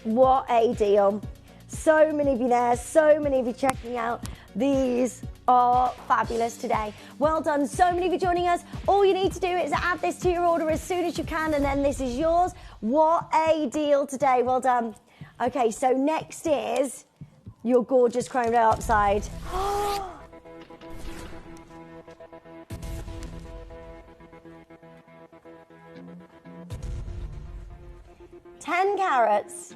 What a deal. So many of you there, so many of you checking out. These are fabulous today. Well done. So many of you joining us. All you need to do is add this to your order as soon as you can, and then this is yours. What a deal today. Well done. Okay, so next is your gorgeous chrome dioxide. 10 carats,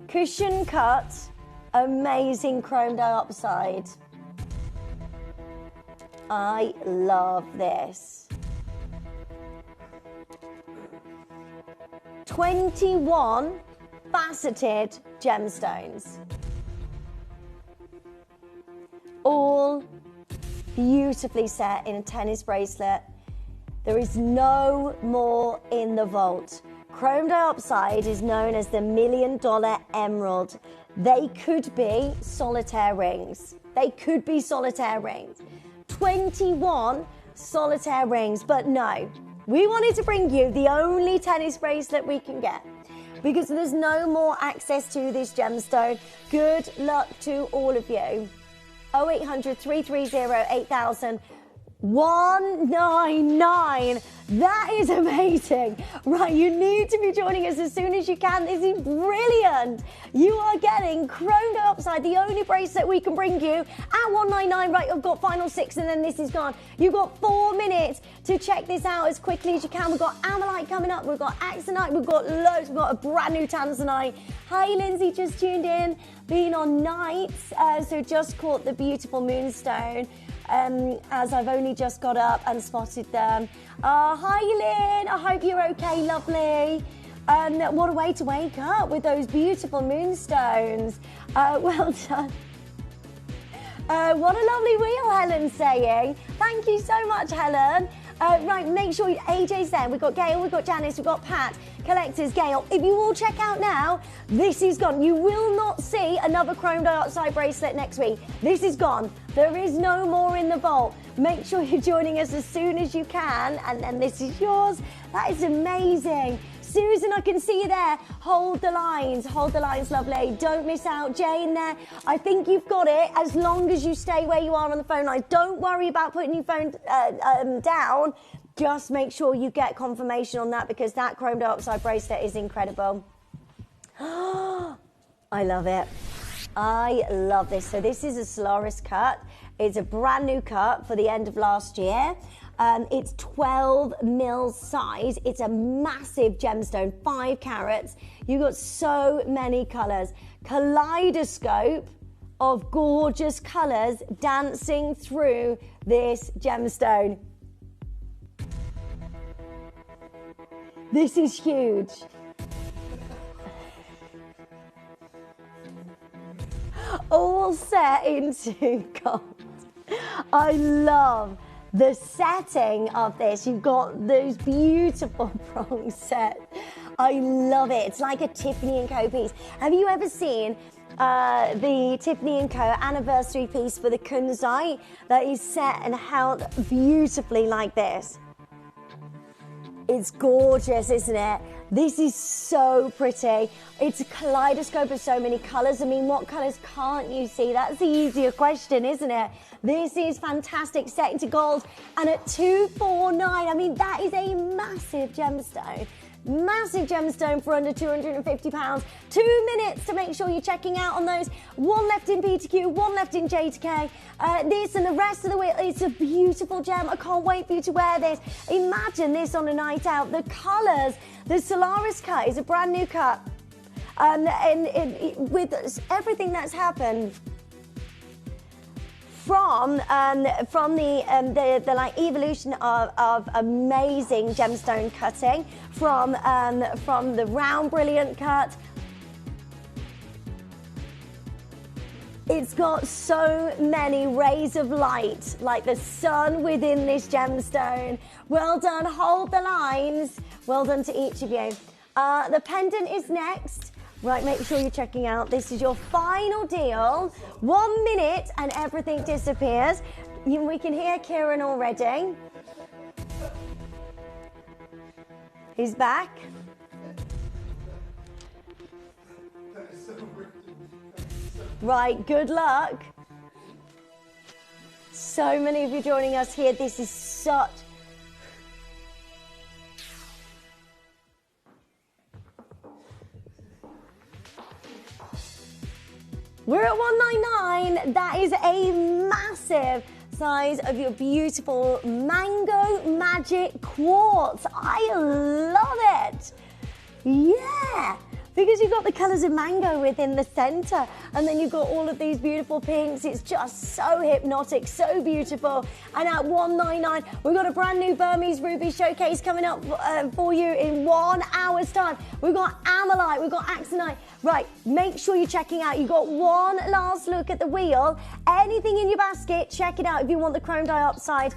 cushion cut, amazing chrome dioxide. I love this. 21 faceted gemstones. All beautifully set in a tennis bracelet. There is no more in the vault. Chrome dioxide is known as the $1 million emerald. They could be solitaire rings. 21 solitaire rings, but no. We wanted to bring you the only tennis bracelet we can get because there's no more access to this gemstone. Good luck to all of you. 0800 330 8000. 199. That is amazing. Right, you need to be joining us as soon as you can. This is brilliant. You are getting chrome dioxide, the only bracelet we can bring you at 199. Right, I've got final 6 and then this is gone. You've got 4 minutes to check this out as quickly as you can. We've got Amalite coming up. We've got Axonite. We've got loads. We've got a brand new Tanzanite. Hi, Lindsay, just tuned in. Been on nights, so just caught the beautiful moonstone. As I've only just got up and spotted them. Hi, Lynn. I hope you're okay, lovely. What a way to wake up with those beautiful moonstones. Well done. What a lovely wheel, Helen's saying. Thank you so much, Helen. Right, make sure AJ's there. We've got Gail, we've got Janice, we've got Pat, Collectors, Gail. If you all check out now, this is gone. You will not see another chrome dioxide bracelet next week. This is gone. There is no more in the vault. Make sure you're joining us as soon as you can, and then this is yours. That is amazing. Susan, I can see you there. Hold the lines, lovely. Don't miss out. Jane there, I think you've got it as long as you stay where you are on the phone line. Don't worry about putting your phone down. Just make sure you get confirmation on that because that chrome dioxide bracelet is incredible. I love it. I love this. So this is a Solaris cut. It's a brand new cut for the end of last year. It's 12 mil size. It's a massive gemstone, 5 carats. You've got so many colours. Kaleidoscope of gorgeous colours dancing through this gemstone. This is huge. All set into gold. I love the setting of this. You've got those beautiful prongs set. I love it. It's like a Tiffany & Co piece. Have you ever seen the Tiffany & Co anniversary piece for the kunzite that is set and held beautifully like this? It's gorgeous, isn't it? This is so pretty. It's a kaleidoscope of so many colours. I mean, what colours can't you see? That's the easier question, isn't it? This is fantastic, set into gold. And at $249, I mean, that is a massive gemstone. Massive gemstone for under £250. 2 minutes to make sure you're checking out on those. 1 left in P to Q, 1 left in J to K. This and the rest of the wheel, it's a beautiful gem. I can't wait for you to wear this. Imagine this on a night out. The colours, the Solaris cut is a brand new cut. And with everything that's happened, from the like evolution of amazing gemstone cutting, from the round brilliant cut. It's got so many rays of light, like the sun within this gemstone. Well done, hold the lines. Well done to each of you. The pendant is next. Right, make sure you're checking out. This is your final deal. 1 minute and everything disappears. We can hear Kieran already. He's back. Right, good luck. So many of you joining us here. This is such... We're at $199. That is a massive size of your beautiful Mango Magic Quartz. I love it. Yeah. Because you've got the colours of mango within the centre and then you've got all of these beautiful pinks. It's just so hypnotic, so beautiful. And at $199, we've got a brand new Burmese Ruby showcase coming up for you in 1 hour's time. We've got Amalite, we've got Axonite. Right, make sure you're checking out. You've got one last look at the wheel. Anything in your basket, check it out. If you want the chrome dioxide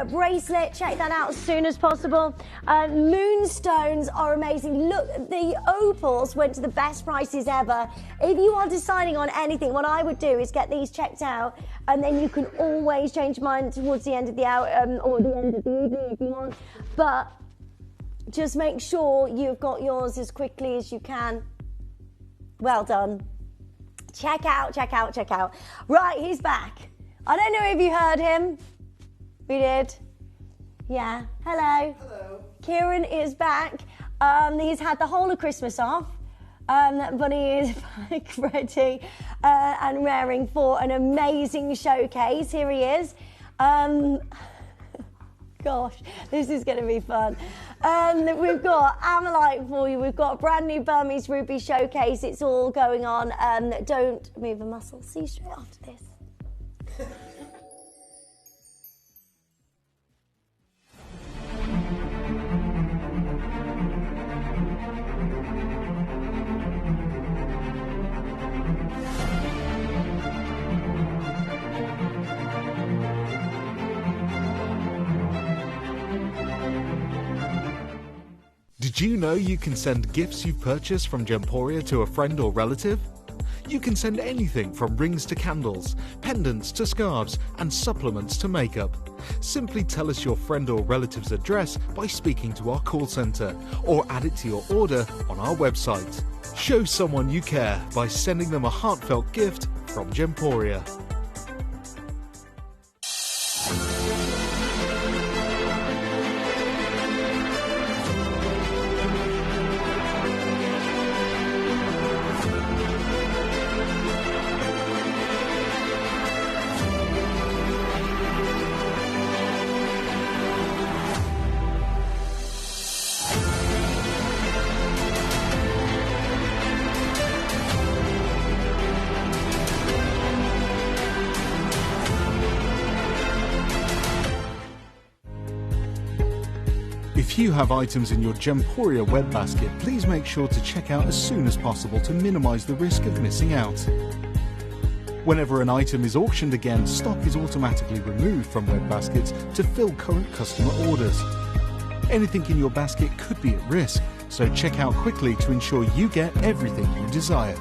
bracelet, check that out as soon as possible. Moonstones are amazing. Look, the opals went to the best prices ever. If you are deciding on anything, what I would do is get these checked out, and then you can always change your mind towards the end of the hour or the end of the evening if you want. But just make sure you've got yours as quickly as you can. Well done. Check out, check out, check out. Right, he's back. I don't know if you heard him. We did. Yeah. Hello. Hello. Kieran is back. He's had the whole of Christmas off. But he is back ready and raring for an amazing showcase. Here he is. Gosh, this is going to be fun. We've got Amalite for you. We've got a brand new Burmese Ruby showcase. It's all going on. Don't move a muscle. See you straight after this. Did you know you can send gifts you've purchased from Gemporia to a friend or relative? You can send anything from rings to candles, pendants to scarves, and supplements to makeup. Simply tell us your friend or relative's address by speaking to our call centre, or add it to your order on our website. Show someone you care by sending them a heartfelt gift from Gemporia. If you have items in your Gemporia web basket, please make sure to check out as soon as possible to minimise the risk of missing out. Whenever an item is auctioned again, stock is automatically removed from web baskets to fill current customer orders. Anything in your basket could be at risk, so check out quickly to ensure you get everything you desire.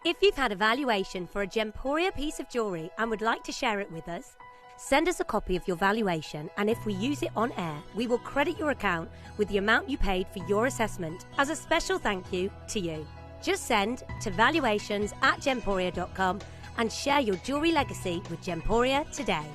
If you've had a valuation for a Gemporia piece of jewellery and would like to share it with us, send us a copy of your valuation, and if we use it on air, we will credit your account with the amount you paid for your assessment as a special thank you to you. Just send to valuations@gemporia.com and share your jewellery legacy with Gemporia today.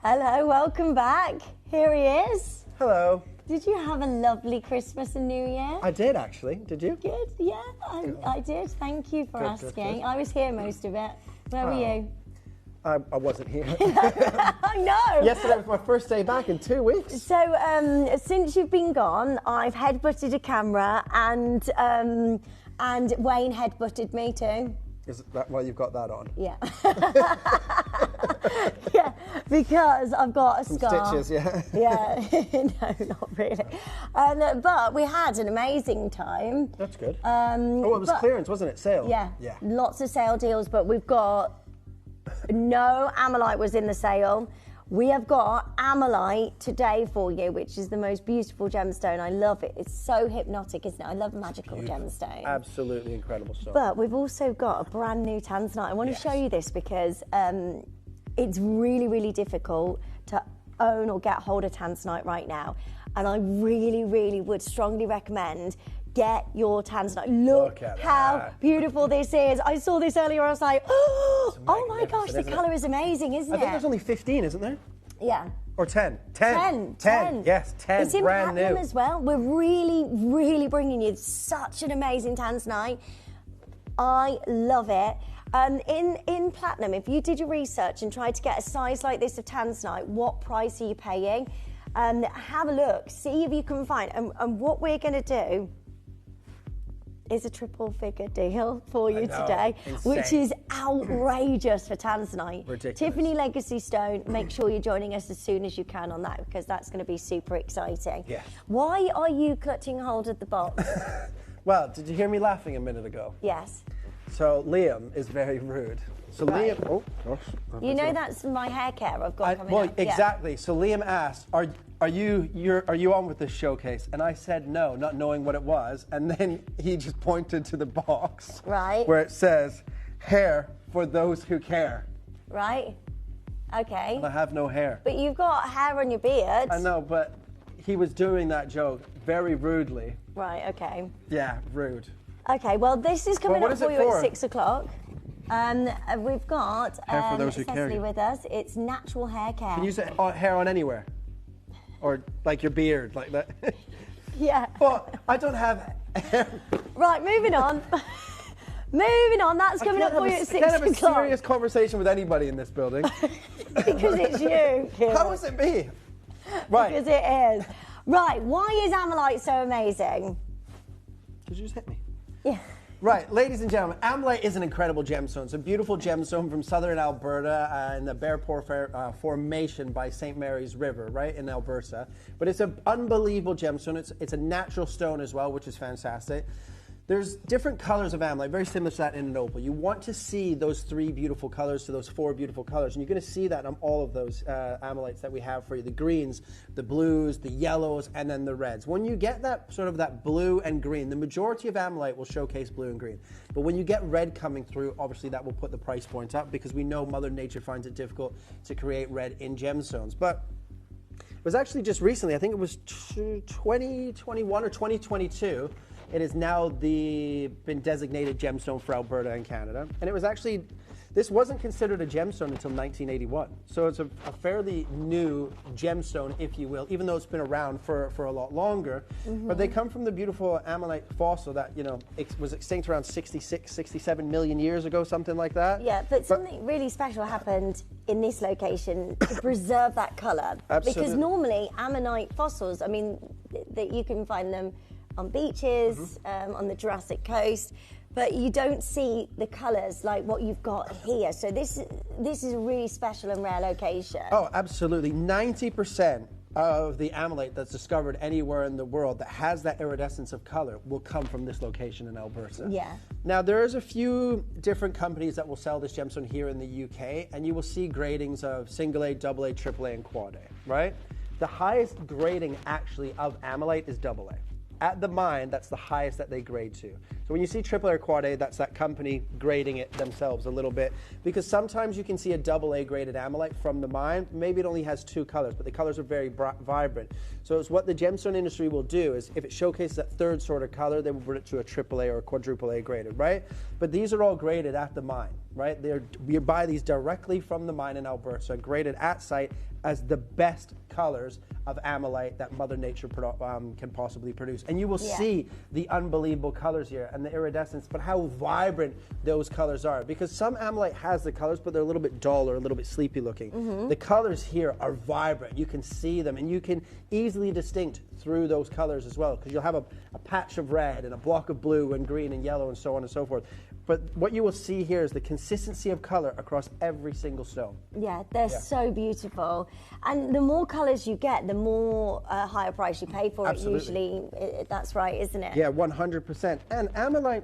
Hello, welcome back. Here he is. Hello. Did you have a lovely Christmas and New Year? I did, actually. Did you? Good, yeah, I did. Thank you for asking. I was here most of it. Where were you? I wasn't here. I know. Yesterday was my first day back in 2 weeks. So, since you've been gone, I've headbutted a camera and Wayne headbutted me too. Is that why you've got that on? Yeah. Yeah, because I've got a scar. Stitches, yeah. Yeah, no, not really. But we had an amazing time. That's good. It was clearance, wasn't it? Sale. Yeah. Lots of sale deals, but we've got no Ammonite was in the sale. We have got Ammonite today for you, which is the most beautiful gemstone. I love it. It's so hypnotic, isn't it? I love magical gemstones. Absolutely incredible stuff. But we've also got a brand new tanzanite. I want to show you this because it's really, really difficult to own or get hold of tanzanite right now. And I really, really would strongly recommend get your tanzanite. Look at how that. beautiful this is. I saw this earlier. I was like, oh my gosh, the colour is amazing, isn't it? I think there's only 15, isn't there? Yeah. Or 10. 10. 10. Yes, 10. It's in brand platinum new. as well. We're really, really bringing you such an amazing tanzanite. I love it. In platinum, if you did your research and tried to get a size like this of tanzanite, what price are you paying? Have a look, see if you can find. And what we're going to do is a triple figure deal for you today, which is outrageous for tanzanite. Ridiculous. Tiffany Legacy Stone, make sure you're joining us as soon as you can on that, because that's going to be super exciting. Yes. Why are you clutching hold of the box? Well, did you hear me laughing a minute ago? Yes. So Liam is very rude. So Right. Liam, oh gosh. You know that's my hair care I've got coming Well, up. Yeah. exactly. So Liam asked, "Are you on with this showcase?" And I said no, not knowing what it was. And then he just pointed to the box, Right. where it says, "Hair for those who care." Right. Okay. And I have no hair. But you've got hair on your beard. I know, but he was doing that joke very rudely. Right. Okay. Yeah, rude. Okay. Well, this is coming Well, what up is for it you for? at 6 o'clock. We've got Hair for those who care. Cecily with us. It's natural hair care. Can you use hair on anywhere? Or like your beard, like that? Yeah. Well, I don't have hair. Right, moving on. Moving on. That's coming up for you at 6 I can't have a o'clock. serious conversation with anybody in this building. Because it's you, Kieran. How is it me? Right. Because it is. Right, why is Ammonite so amazing? Did you just hit me? Yeah. Right, ladies and gentlemen, Ammonite is an incredible gemstone. It's a beautiful gemstone from southern Alberta in the Bearpaw Formation by St. Mary's River, right, in Alberta. But it's an unbelievable gemstone. It's a natural stone as well, which is fantastic. There's different colors of amylite, very similar to that in an opal. You want to see those 3 beautiful colors to those 4 beautiful colors, and you're going to see that on all of those amylites that we have for you, the greens, the blues, the yellows, and then the reds. When you get that sort of that blue and green, the majority of amylite will showcase blue and green. But when you get red coming through, obviously that will put the price point up, because we know Mother Nature finds it difficult to create red in gemstones. But it was actually just recently, I think it was 2021 or 2022, it has now been designated gemstone for Alberta and Canada. And it was actually, this wasn't considered a gemstone until 1981. So it's a fairly new gemstone, if you will, even though it's been around for a lot longer. But they come from the beautiful amylite fossil that, you know, was extinct around 66, 67 million years ago, something like that. Yeah, but something really special happened in this location to preserve that colour. Absolutely. Because normally ammonite fossils, I mean, that you can find them on beaches, on the Jurassic coast, but you don't see the colours like what you've got here. So this is a really special and rare location. Oh, absolutely. 90% of the amylite that's discovered anywhere in the world that has that iridescence of color will come from this location in Alberta. Yeah. Now, there's a few different companies that will sell this gemstone here in the UK, and you will see gradings of single A, double A, triple A, and quad A, right? The highest grading actually of amylite is double A. At the mine, that's the highest that they grade to. So when you see triple A or quad A, that's that company grading it themselves a little bit, because sometimes you can see a double A graded amylite from the mine. Maybe it only has 2 colors, but the colors are very vibrant. So it's what the gemstone industry will do is if it showcases that 3rd sort of color, they will bring it to a triple A or a quadruple A graded, right? But these are all graded at the mine, right? We buy these directly from the mine in Alberta, graded at site as the best colors of amylite that Mother Nature can possibly produce. And you will see the unbelievable colors here and the iridescence, but how vibrant those colors are. Because some amylite has the colors, but they're a little bit dull or a little bit sleepy looking. The colors here are vibrant. You can see them, and you can easily distinct through those colors as well, because you'll have a patch of red and a block of blue and green and yellow and so on and so forth. But what you will see here is the consistency of color across every single stone. Yeah, they're so beautiful. And the more colours you get, the more higher price you pay for it. Usually. That's right, isn't it? Yeah, 100%. And amylite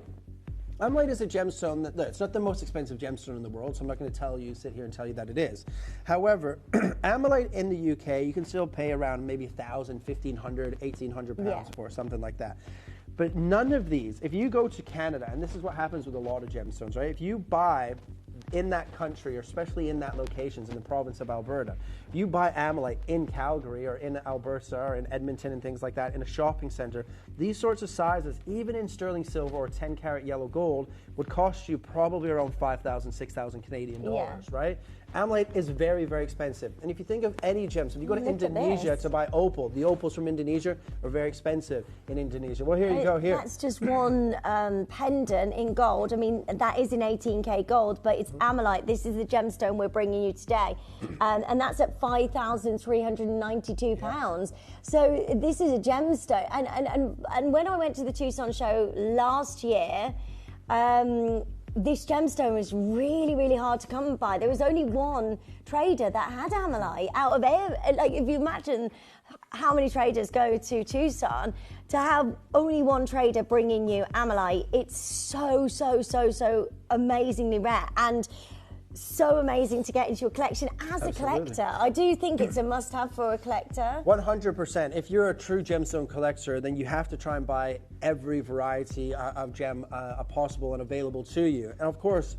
is a gemstone that, it's not the most expensive gemstone in the world, so I'm not going to sit here and tell you that it is. However, amylite in the UK, you can still pay around maybe 1,000, 1,500, 1,800 pounds for, something like that. But none of these, if you go to Canada, and this is what happens with a lot of gemstones, right? If you buy in that country, or especially in that locations in the province of Alberta, if you buy amylite in Calgary or in Alberta or in Edmonton and things like that in a shopping center, these sorts of sizes, even in sterling silver or 10 karat yellow gold, would cost you probably around 5,000, 6,000 Canadian dollars, right? Amylite is very, very expensive. And if you think of any gems, if you go to Indonesia to buy opal, the opals from Indonesia are very expensive in Indonesia. Well, here you go, here. That's just one pendant in gold. I mean, that is in 18K gold, but it's amylite. This is the gemstone we're bringing you today. And that's at £5,392. So this is a gemstone. And when I went to the Tucson show last year, this gemstone was really, really hard to come by. There was only one trader that had amylite out of like, if you imagine how many traders go to Tucson, to have only one trader bringing you amylite, it's so, so, so, so amazingly rare. And so amazing to get into your collection as a collector. I do think it's a must-have for a collector. 100%. If you're a true gemstone collector, then you have to try and buy every variety of gem possible and available to you. And of course,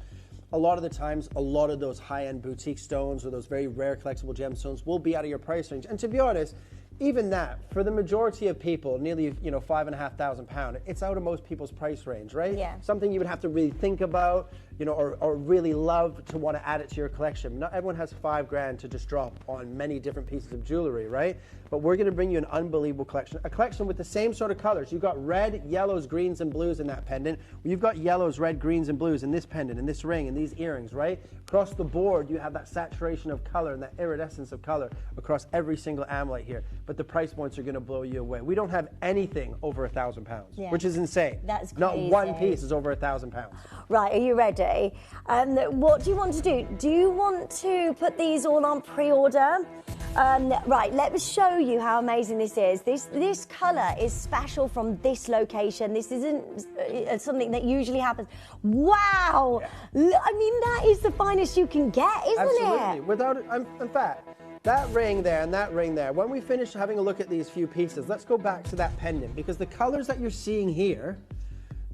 a lot of the times, a lot of those high-end boutique stones or those very rare collectible gemstones will be out of your price range. And to be honest, even that, for the majority of people, nearly £5,500, it's out of most people's price range, right? Yeah. Something you would have to really think about, or really love to want to add it to your collection. Not everyone has $5,000 to just drop on many different pieces of jewelry, right? But we're going to bring you an unbelievable collection, a collection with the same sort of colors. You've got red, yellows, greens, and blues in that pendant. You've got yellows, red, greens, and blues in this pendant, in this ring, in these earrings, right? Across the board, you have that saturation of color and that iridescence of color across every single amylite here. But the price points are going to blow you away. We don't have anything over £1,000, which is insane. That's crazy. Not one piece is over £1,000. Right, are you ready? What do you want to do? Do you want to put these all on pre-order? Right, let me show you how amazing this is. This colour is special from this location. This isn't something that usually happens. Wow! Yeah. I mean, that is the finest you can get, isn't it? Absolutely. Without it, in fact, that ring there and that ring there, when we finish having a look at these few pieces, let's go back to that pendant, because the colours that you're seeing here,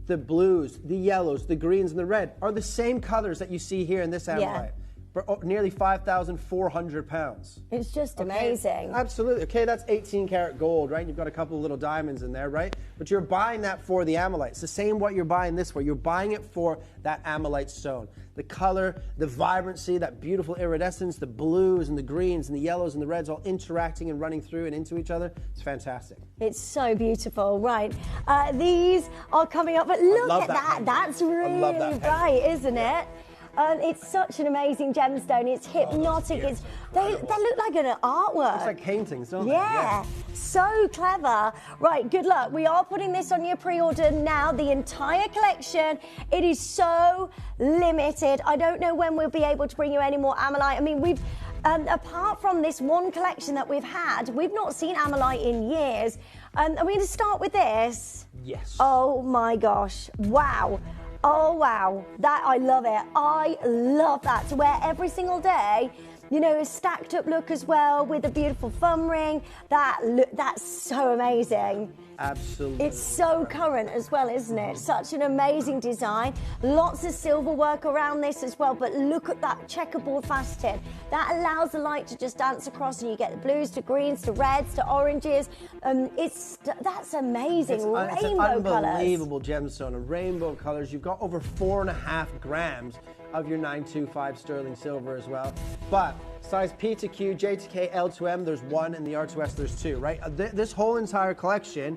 the blues, the yellows, the greens, and the red, are the same colours that you see here in this ammonite. Yeah. For nearly 5,400 pounds. It's just amazing. Absolutely. Okay, that's 18 karat gold, right? You've got a couple of little diamonds in there, right? But you're buying that for the ammonite. It's the same what you're buying this for. You're buying it for that ammonite stone. The color, the vibrancy, that beautiful iridescence, the blues and the greens and the yellows and the reds all interacting and running through and into each other. It's fantastic. It's so beautiful, right? These are coming up, but look at that. That's really bright, isn't it? It's such an amazing gemstone. It's hypnotic. They look like an artwork. It's like paintings, don't they? Yeah, so clever. Right, good luck. We are putting this on your pre-order now, the entire collection. It is so limited. I don't know when we'll be able to bring you any more ammonite. I mean, we've, apart from this one collection that we've had, we've not seen ammonite in years. Are we going to start with this? Yes. Oh my gosh, wow. Oh wow, that I love it. I love that. To wear every single day, you know, a stacked up look as well with a beautiful thumb ring. That's so amazing. Absolutely. It's so current as well, isn't it? Such an amazing design. Lots of silver work around this as well, but look at that checkerboard faceting. That allows the light to just dance across and you get the blues to greens to reds to oranges. That's amazing. It's Rainbow an colours. unbelievable gemstone of rainbow colours. You've got over 4.5 grams of your 925 sterling silver as well. But size P to Q, J to K, L to M, there's 1, and the R to S, there's 2, right? This whole entire collection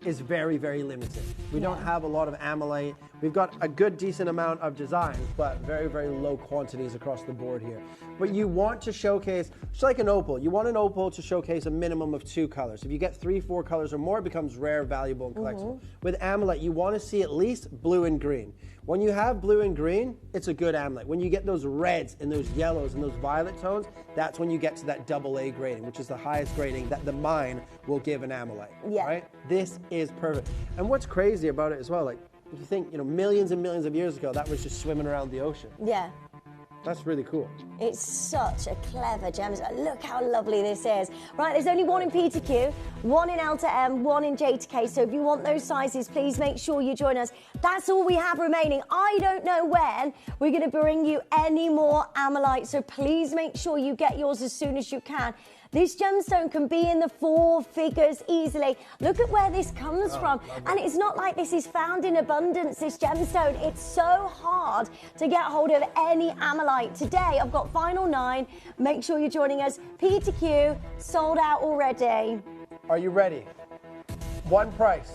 is very, very limited. We don't have a lot of ammonite. We've got a good, decent amount of designs, but very, very low quantities across the board here. But you want to showcase, it's like an opal. You want an opal to showcase a minimum of 2 colors. If you get 3, 4 colors or more, it becomes rare, valuable, and collectible. With ammonite, you want to see at least blue and green. When you have blue and green, it's a good ammonite. When you get those reds and those yellows and those violet tones, that's when you get to that AA grading, which is the highest grading that the mine will give an ammonite. Yeah. Right? This is perfect. And what's crazy about it as well, like, if you think, you know, millions and millions of years ago, that was just swimming around the ocean. Yeah. That's really cool. It's such a clever gemstone. Look how lovely this is. Right, there's only 1 in P to Q, 1 in L to M, 1 in J to K. So if you want those sizes, please make sure you join us. That's all we have remaining. I don't know when we're going to bring you any more ammonite. So please make sure you get yours as soon as you can. This gemstone can be in the 4 figures easily. Look at where this comes from. And it's not like this is found in abundance, this gemstone. It's so hard to get hold of any ammonite. Today, I've got final 9. Make sure you're joining us. P to Q, sold out already. Are you ready? One price.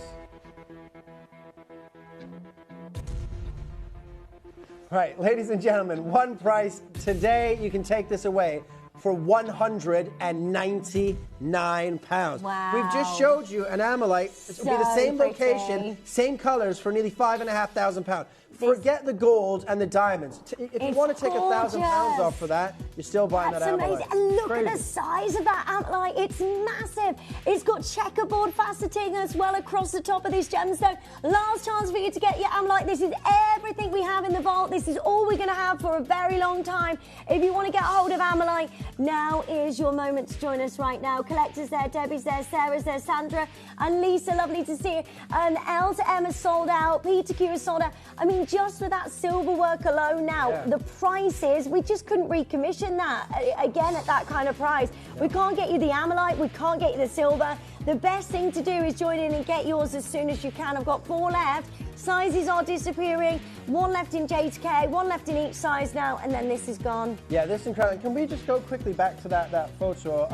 Right, ladies and gentlemen, one price. Today, you can take this away for £199. Wow. We've just showed you an ammonite. It'll be the same location, same colors for nearly £5,500. Forget the gold and the diamonds. If you want to take £1,000 off for that, you're still buying that ammonite. That's amazing. And look at the size of that ammonite. It's massive. It's got checkerboard faceting as well across the top of this gemstone. Last chance for you to get your ammonite. This is everything we have in the vault. This is all we're going to have for a very long time. If you want to get a hold of ammonite, now is your moment to join us right now. Collectors there, Debbie's there, Sarah's there, Sandra and Lisa. Lovely to see you. And L to M is sold out. P to Q is sold out. I mean, just for that silver work alone now, the prices, we just couldn't recommission that again at that kind of price. We can't get you the ammonite, we can't get you the silver. The best thing to do is join in and get yours as soon as you can. I've got 4 left. Sizes are disappearing. 1 left in J to K, 1 left in each size now, and then this is gone. Yeah, this is incredible. Can we just go quickly back to that photo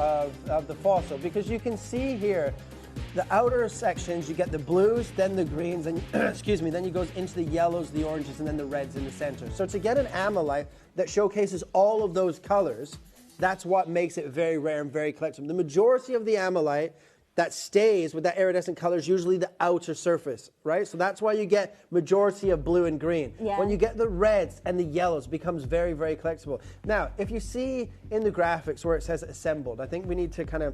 of the fossil? Because you can see here, the outer sections, you get the blues, then the greens, and excuse me, then it goes into the yellows, the oranges, and then the reds in the center. So to get an ammonite that showcases all of those colors, that's what makes it very rare and very collectible. The majority of the ammonite that stays with that iridescent color is usually the outer surface, right? So that's why you get majority of blue and green. Yeah. When you get the reds and the yellows, it becomes very, very collectible. Now, if you see in the graphics where it says assembled, I think we need to kind of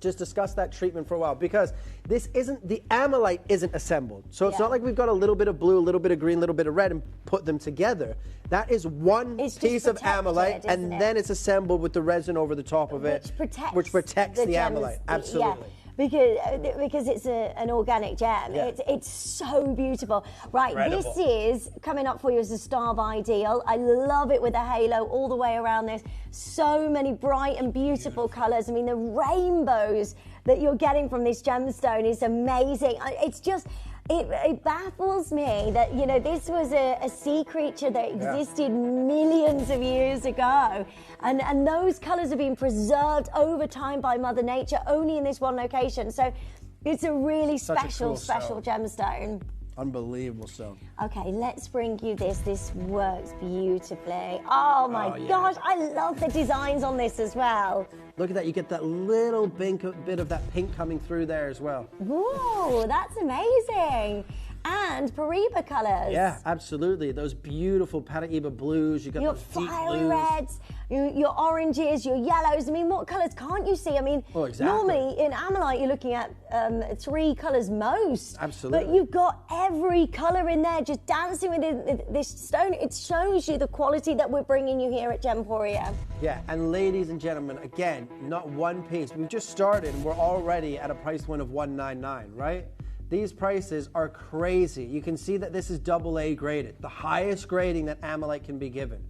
just discuss that treatment for a while, because this isn't, the Amolite isn't assembled. So it's not like we've got a little bit of blue, a little bit of green, a little bit of red and put them together. That is one piece of Amolite, and then it's assembled with the resin over the top of it, which protects the Amolite. Absolutely. Yeah, because it's an organic gem. Yeah. It's so beautiful. Right, Incredible. this is coming up for you as a Star of Ideal. I love it with the halo all the way around this. So many bright and beautiful colours. I mean, the rainbows that you're getting from this gemstone is amazing. It's just... It baffles me that, you know, this was a sea creature that existed millions of years ago. And those colours have been preserved over time by Mother Nature only in this one location. So it's a really special gemstone. Unbelievable stone. Okay, let's bring you this. This works beautifully. Oh my gosh, I love the designs on this as well. Look at that, you get that little bit of that pink coming through there as well. Whoa, that's amazing. And Paraiba colours. Yeah, absolutely. Those beautiful Paraiba blues. You got your those deep fiery blues. reds, your oranges, your yellows. I mean, what colours can't you see? I mean, normally in Amolite you're looking at 3 colours most. Absolutely. But you've got every colour in there just dancing with this stone. It shows you the quality that we're bringing you here at Gemporia. Yeah, and ladies and gentlemen, again, not one piece. We've just started and we're already at a price point of $199, right? These prices are crazy. You can see that this is AA graded, the highest grading that Amolite can be given.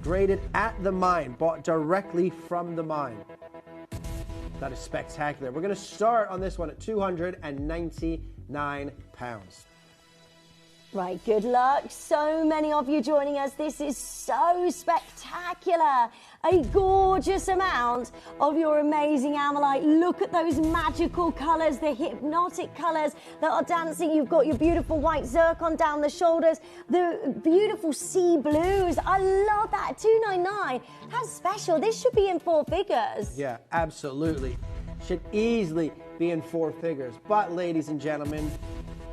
Graded at the mine, bought directly from the mine. That is spectacular. We're going to start on this one at £299. Right, good luck. So many of you joining us. This is so spectacular. A gorgeous amount of your amazing Amolite. Look at those magical colours, the hypnotic colours that are dancing. You've got your beautiful white zircon down the shoulders, the beautiful sea blues. I love that. $299. That's special. This should be in 4 figures. Yeah, absolutely. Should easily be in 4 figures. But ladies and gentlemen,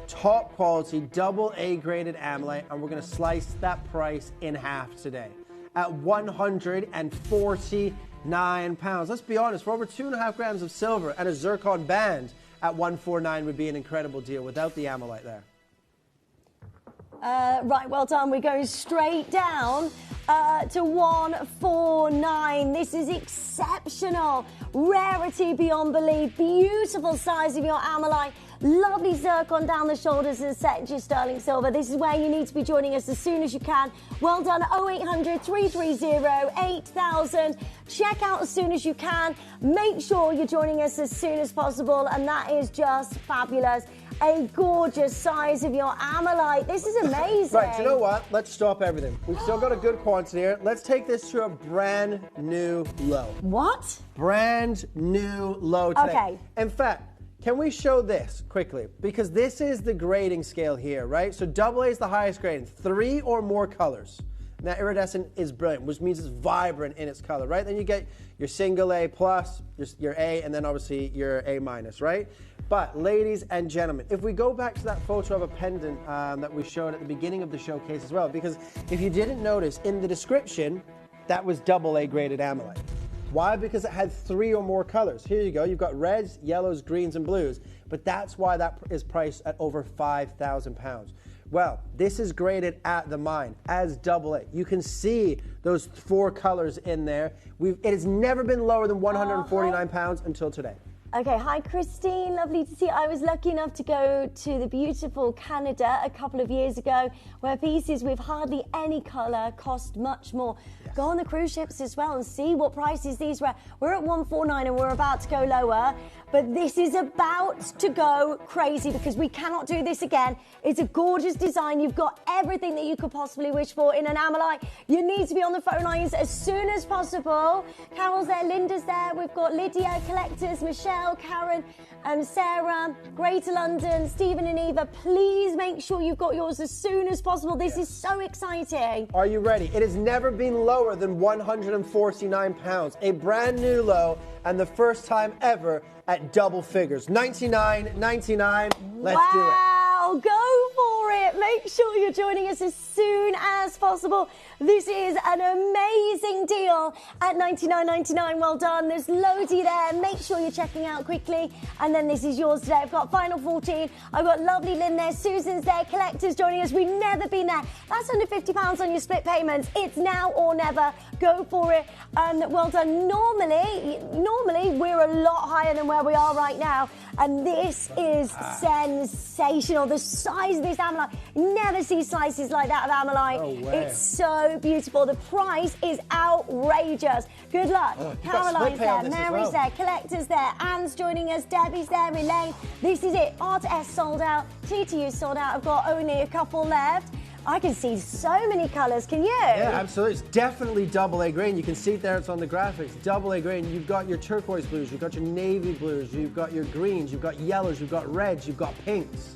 top quality, AA graded Amolite, and we're going to slice that price in half today at £149. Let's be honest, for over 2.5 grams of silver and a zircon band at $149 would be an incredible deal without the Amolite there. Right, well done. We're going straight down to $149. This is exceptional. Rarity beyond belief. Beautiful size of your Amolite. Lovely zircon down the shoulders and set into your sterling silver. This is where you need to be joining us as soon as you can. Well done. 0800 330 8000. Check out as soon as you can. Make sure you're joining us as soon as possible. And that is just fabulous. A gorgeous size of your Amolite. This is amazing. Right, you know what? Let's stop everything. We've still got a good quantity here. Let's take this to a brand new low. What? Brand new low today. Okay. In fact, can we show this quickly? Because this is the grading scale here, right? So AA is the highest grading, 3 or more colors. And that iridescent is brilliant, which means it's vibrant in its color, right? Then you get your single A plus, your A, and then obviously your A minus, right? But ladies and gentlemen, if we go back to that photo of a pendant that we showed at the beginning of the showcase as well, because if you didn't notice, in the description, that was AA graded Amolite. Why? Because it had 3 or more colors. Here you go. You've got reds, yellows, greens, and blues. But that's why that is priced at over £5,000. Well, this is graded at the mine as AA. You can see those 4 colors in there. It has never been lower than £149 until today. Okay, hi Christine, lovely to see you. I was lucky enough to go to the beautiful Canada a couple of years ago, where pieces with hardly any colour cost much more. Yes. Go on the cruise ships as well and see what prices these were. We're at $149 and we're about to go lower, but this is about to go crazy because we cannot do this again. It's a gorgeous design. You've got everything that you could possibly wish for in an Amolite. You need to be on the phone lines as soon as possible. Carol's there, Linda's there, we've got Lydia, collectors, Michelle, Michelle, Karen, Sarah, Greater London, Stephen and Eva, please make sure you've got yours as soon as possible. This is so exciting. Are you ready? It has never been lower than £149. A brand new low and the first time ever at double figures. $99.99. Let's do it. Wow, go for it. Make sure you're joining us as soon as possible. This is an amazing deal at $99.99. Well done. There's loadsy there. Make sure you're checking out quickly. And then this is yours today. I've got Final 14. I've got lovely Lynn there. Susan's there. Collector's joining us. We've never been there. That's under £50 on your split payments. It's now or never. Go for it. Well done. Normally we're a lot higher than where we are right now. And this is sensational. The size of this ammonite. Never see slices like that of ammonite. No way. It's so beautiful. The price is outrageous. Good luck. Caroline's there, Mary's there, Collector's there, Anne's joining us, Debbie's there, Elaine. This is it. R to S sold out, T to U sold out. I've got only a couple left. I can see so many colours, can you? Yeah, absolutely. It's definitely double A green. You can see it there, it's on the graphics. Double A green. You've got your turquoise blues, you've got your navy blues, you've got your greens, you've got yellows, you've got reds, you've got pinks.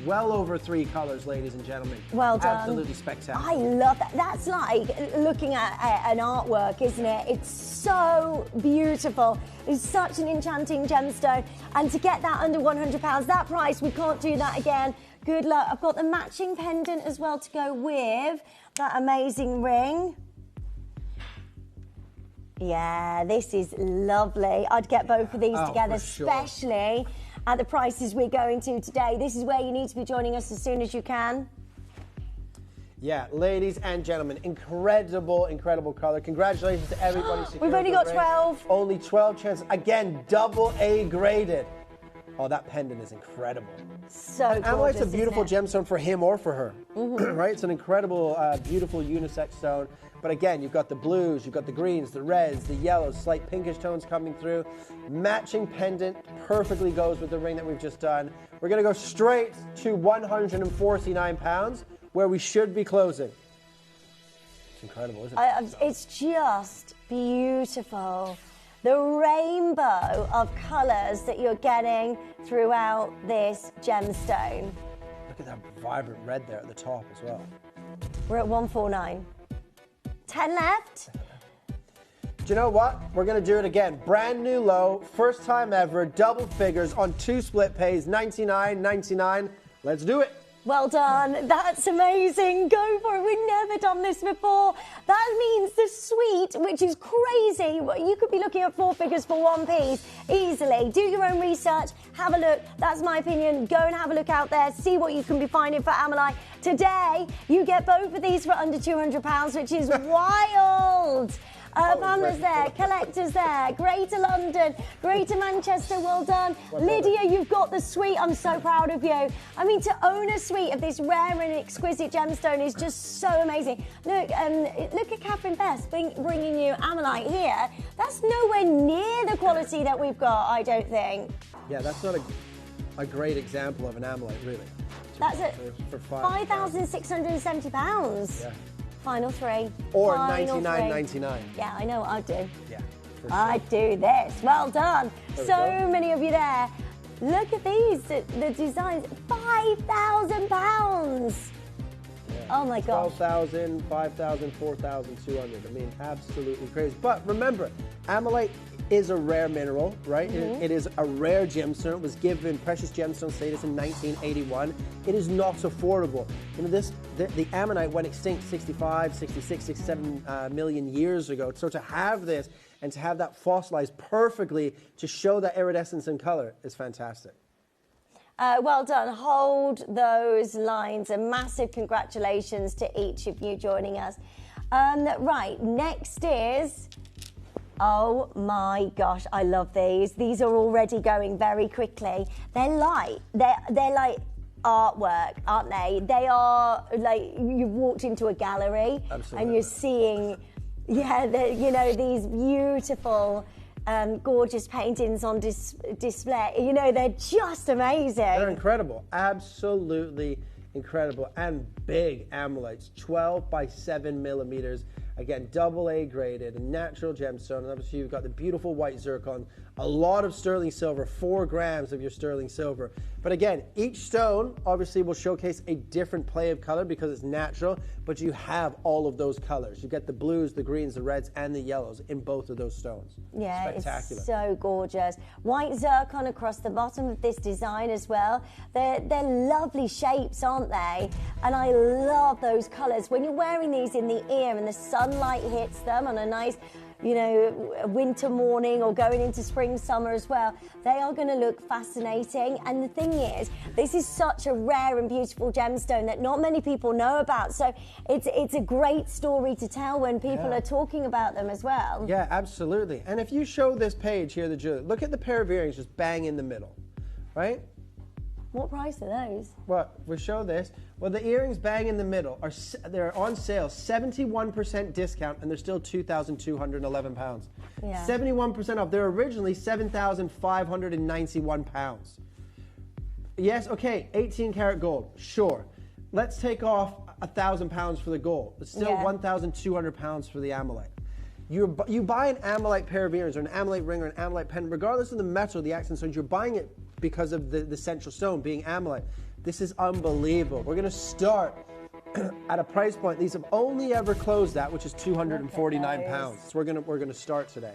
Well over 3 colours, ladies and gentlemen. Well done. Absolutely spectacular. I love that. That's like looking at an artwork, isn't it? It's so beautiful. It's such an enchanting gemstone. And to get that under £100, that price, we can't do that again. Good luck. I've got the matching pendant as well to go with that amazing ring. Yeah, this is lovely. I'd get both of these together, especially at the prices we're going to today. This is where you need to be joining us as soon as you can. Yeah, ladies and gentlemen, incredible, incredible color. Congratulations to everybody. We've only got 12. Only 12 chances. Again, double A graded. Oh, that pendant is incredible. So gorgeous. Ammonite's a beautiful gemstone for him or for her, right? It's an incredible, beautiful unisex stone. But again, you've got the blues, you've got the greens, the reds, the yellows, slight pinkish tones coming through. Matching pendant perfectly goes with the ring that we've just done. We're going to go straight to £149, where we should be closing. It's incredible, isn't it? It's just beautiful. The rainbow of colours that you're getting throughout this gemstone. Look at that vibrant red there at the top as well. We're at 149. 10 left. Do you know what? We're going to do it again. Brand new low, first time ever, double figures on 2 split pays, $99.99. Let's do it. Well done. That's amazing. Go for it. We've never done this before. That means the suite, which is crazy. You could be looking at 4 figures for 1 piece easily. Do your own research. Have a look. That's my opinion. Go and have a look out there. See what you can be finding for ammonite. Today, you get both of these for under £200, which is wild. Pamela's there, Collector's there, Greater London, Greater Manchester, well done. Lydia, you've got the suite. I'm so proud of you. I mean, to own a suite of this rare and exquisite gemstone is just so amazing. Look, look at Catherine Best bringing you ammonite here. That's nowhere near the quality that we've got, I don't think. Yeah, that's not a great example of an ammonite, really. That's it. For £5,670. Yeah. Final 3. Or $99.99. Yeah, I know what I'd do. Yeah. I'd do this. Well done. There we So go. many of you there. Look at these, the designs. £5,000. Oh my gosh. 12,000, 5,000, 4,200. I mean, absolutely crazy. But remember, ammonite is a rare mineral, right? It is a rare gemstone. It was given precious gemstone status in 1981. It is not affordable. You know, the ammonite went extinct 65, 66, 67 million years ago. So to have this and to have that fossilized perfectly to show that iridescence and color is fantastic. Well done. Hold those lines. A massive congratulations to each of you joining us. Right, next is... Oh my gosh, I love these. These are already going very quickly. They're light. They're like artwork, aren't they? They are like you've walked into a gallery. Absolutely. And you're seeing, you know, these beautiful, gorgeous paintings on display. You know, they're just amazing. They're incredible. Absolutely incredible. And big ammoниtes, 12 by 7 millimeters. Again, double A graded, a natural gemstone, and obviously you've got the beautiful white zircon A lot of sterling silver, 4 grams of your sterling silver. But again, each stone obviously will showcase a different play of color because it's natural, but you have all of those colors. You get the blues, the greens, the reds, and the yellows in both of those stones. Yeah, spectacular. It's so gorgeous. White zircon across the bottom of this design as well. They're lovely shapes, aren't they? And I love those colors. When you're wearing these in the ear and the sunlight hits them on a nice, you know, a winter morning or going into spring, summer as well, they are going to look fascinating. And the thing is, this is such a rare and beautiful gemstone that not many people know about. So it's a great story to tell when people are talking about them as well. Yeah, absolutely. And if you show this page here, the jewelry, look at the pair of earrings just bang in the middle, right? What price are those? Well, we show this. Well, the earrings bang in the middle they're on sale, 71% discount, and they're still £2,211. Yeah. 71% off. They're originally £7,591. Yes, okay, 18 karat gold, sure. Let's take off £1,000 for the gold. It's still £1,200 for the amylite. You buy an amylite pair of earrings or an amylite ring or an amylite pendant, regardless of the metal, the accent stones, you're buying it because of the central stone being amylite. This is unbelievable. We're going to start at a price point these have only ever closed at, which is £249. So we're going to start today.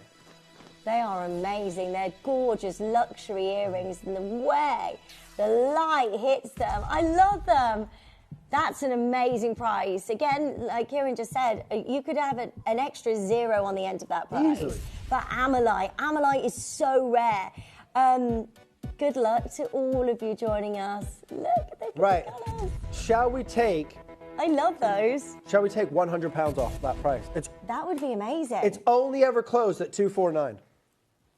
They are amazing. They're gorgeous luxury earrings, and the way the light hits them, I love them. That's an amazing price. Again, like Kieran just said, you could have an extra 0 on the end of that price. Easily. But amylite is so rare. Good luck to all of you joining us. Look at the colours. Shall we take... I love those. Shall we take £100 off that price? That would be amazing. It's only ever closed at $249.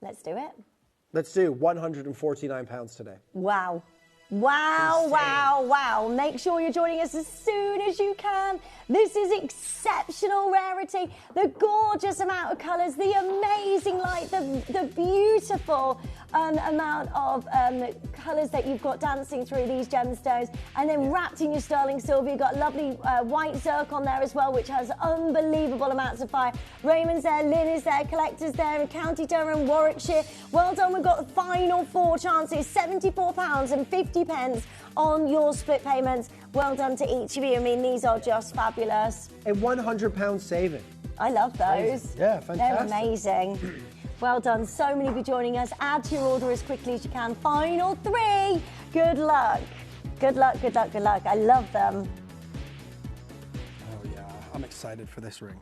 Let's do it. Let's do £149 today. Wow. Wow, wow, wow. Make sure you're joining us as soon as you can. This is exceptional rarity. The gorgeous amount of colours, the amazing light, the beautiful amount of colours that you've got dancing through these gemstones. And then wrapped in your sterling silver, you've got lovely white zircon there as well, which has unbelievable amounts of fire. Raymond's there, Lynn is there, Collector's there, and County Durham, Warwickshire. Well done, we've got the final 4 chances, £74.50 on your split payments. Well done to each of you. I mean, these are just fabulous. A £100 saving. I love those. Yeah, fantastic. They're amazing. Well done. So many of you joining us. Add to your order as quickly as you can. Final 3. Good luck. Good luck, good luck, good luck. I love them. Oh, yeah. I'm excited for this ring.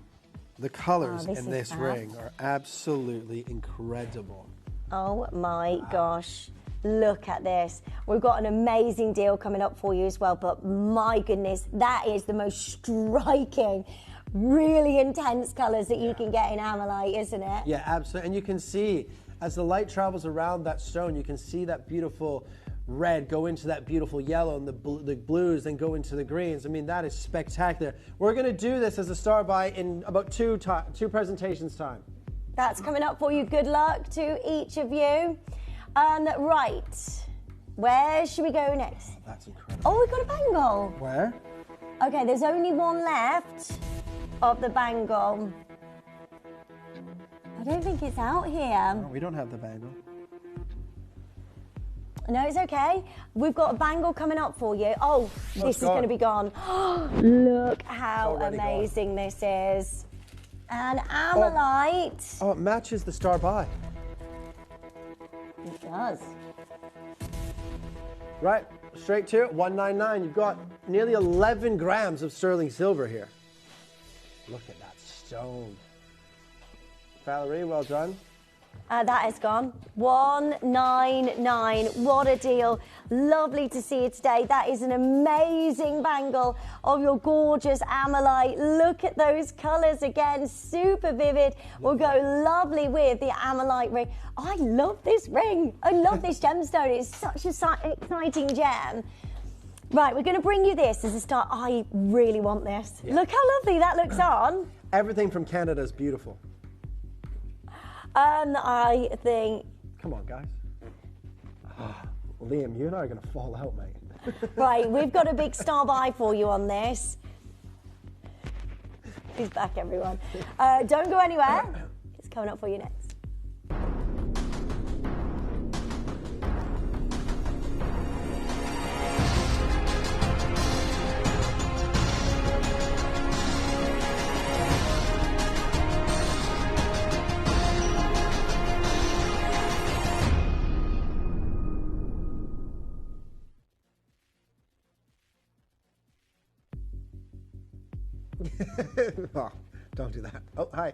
The colours in this ring are absolutely incredible. Oh, my gosh. Look at this. We've got an amazing deal coming up for you as well, but my goodness, that is the most striking, really intense colours that you can get in amylite, isn't it? Yeah, absolutely. And you can see, as the light travels around that stone, you can see that beautiful red go into that beautiful yellow, and the blues then go into the greens. I mean, that is spectacular. We're going to do this as a star buy in about two presentations time. That's coming up for you. Good luck to each of you. Right, where should we go next? Oh, that's incredible. Oh, we've got a bangle. Where? Okay, there's only one left of the bangle. I don't think it's out here. No, we don't have the bangle. No, it's okay. We've got a bangle coming up for you. Oh, this is going to be gone. Look how amazing this is. And amylite. Oh, it matches the star buy. It does. Right, straight to it, 199. You've got nearly 11 grams of sterling silver here. Look at that stone. Valerie, well done. That is gone. 199. What a deal. Lovely to see you today. That is an amazing bangle of your gorgeous amylite. Look at those colours again. Super vivid. Will go lovely with the amylite ring. I love this ring. I love this gemstone. It's such an exciting gem. Right, we're going to bring you this as a start. I really want this. Yeah. Look how lovely that looks on. Everything from Canada is beautiful. I think... Come on, guys. Liam, you and I are going to fall out, mate. Right, we've got a big star buy for you on this. He's back, everyone. Don't go anywhere. It's coming up for you next. Oh, don't do that. Oh, hi.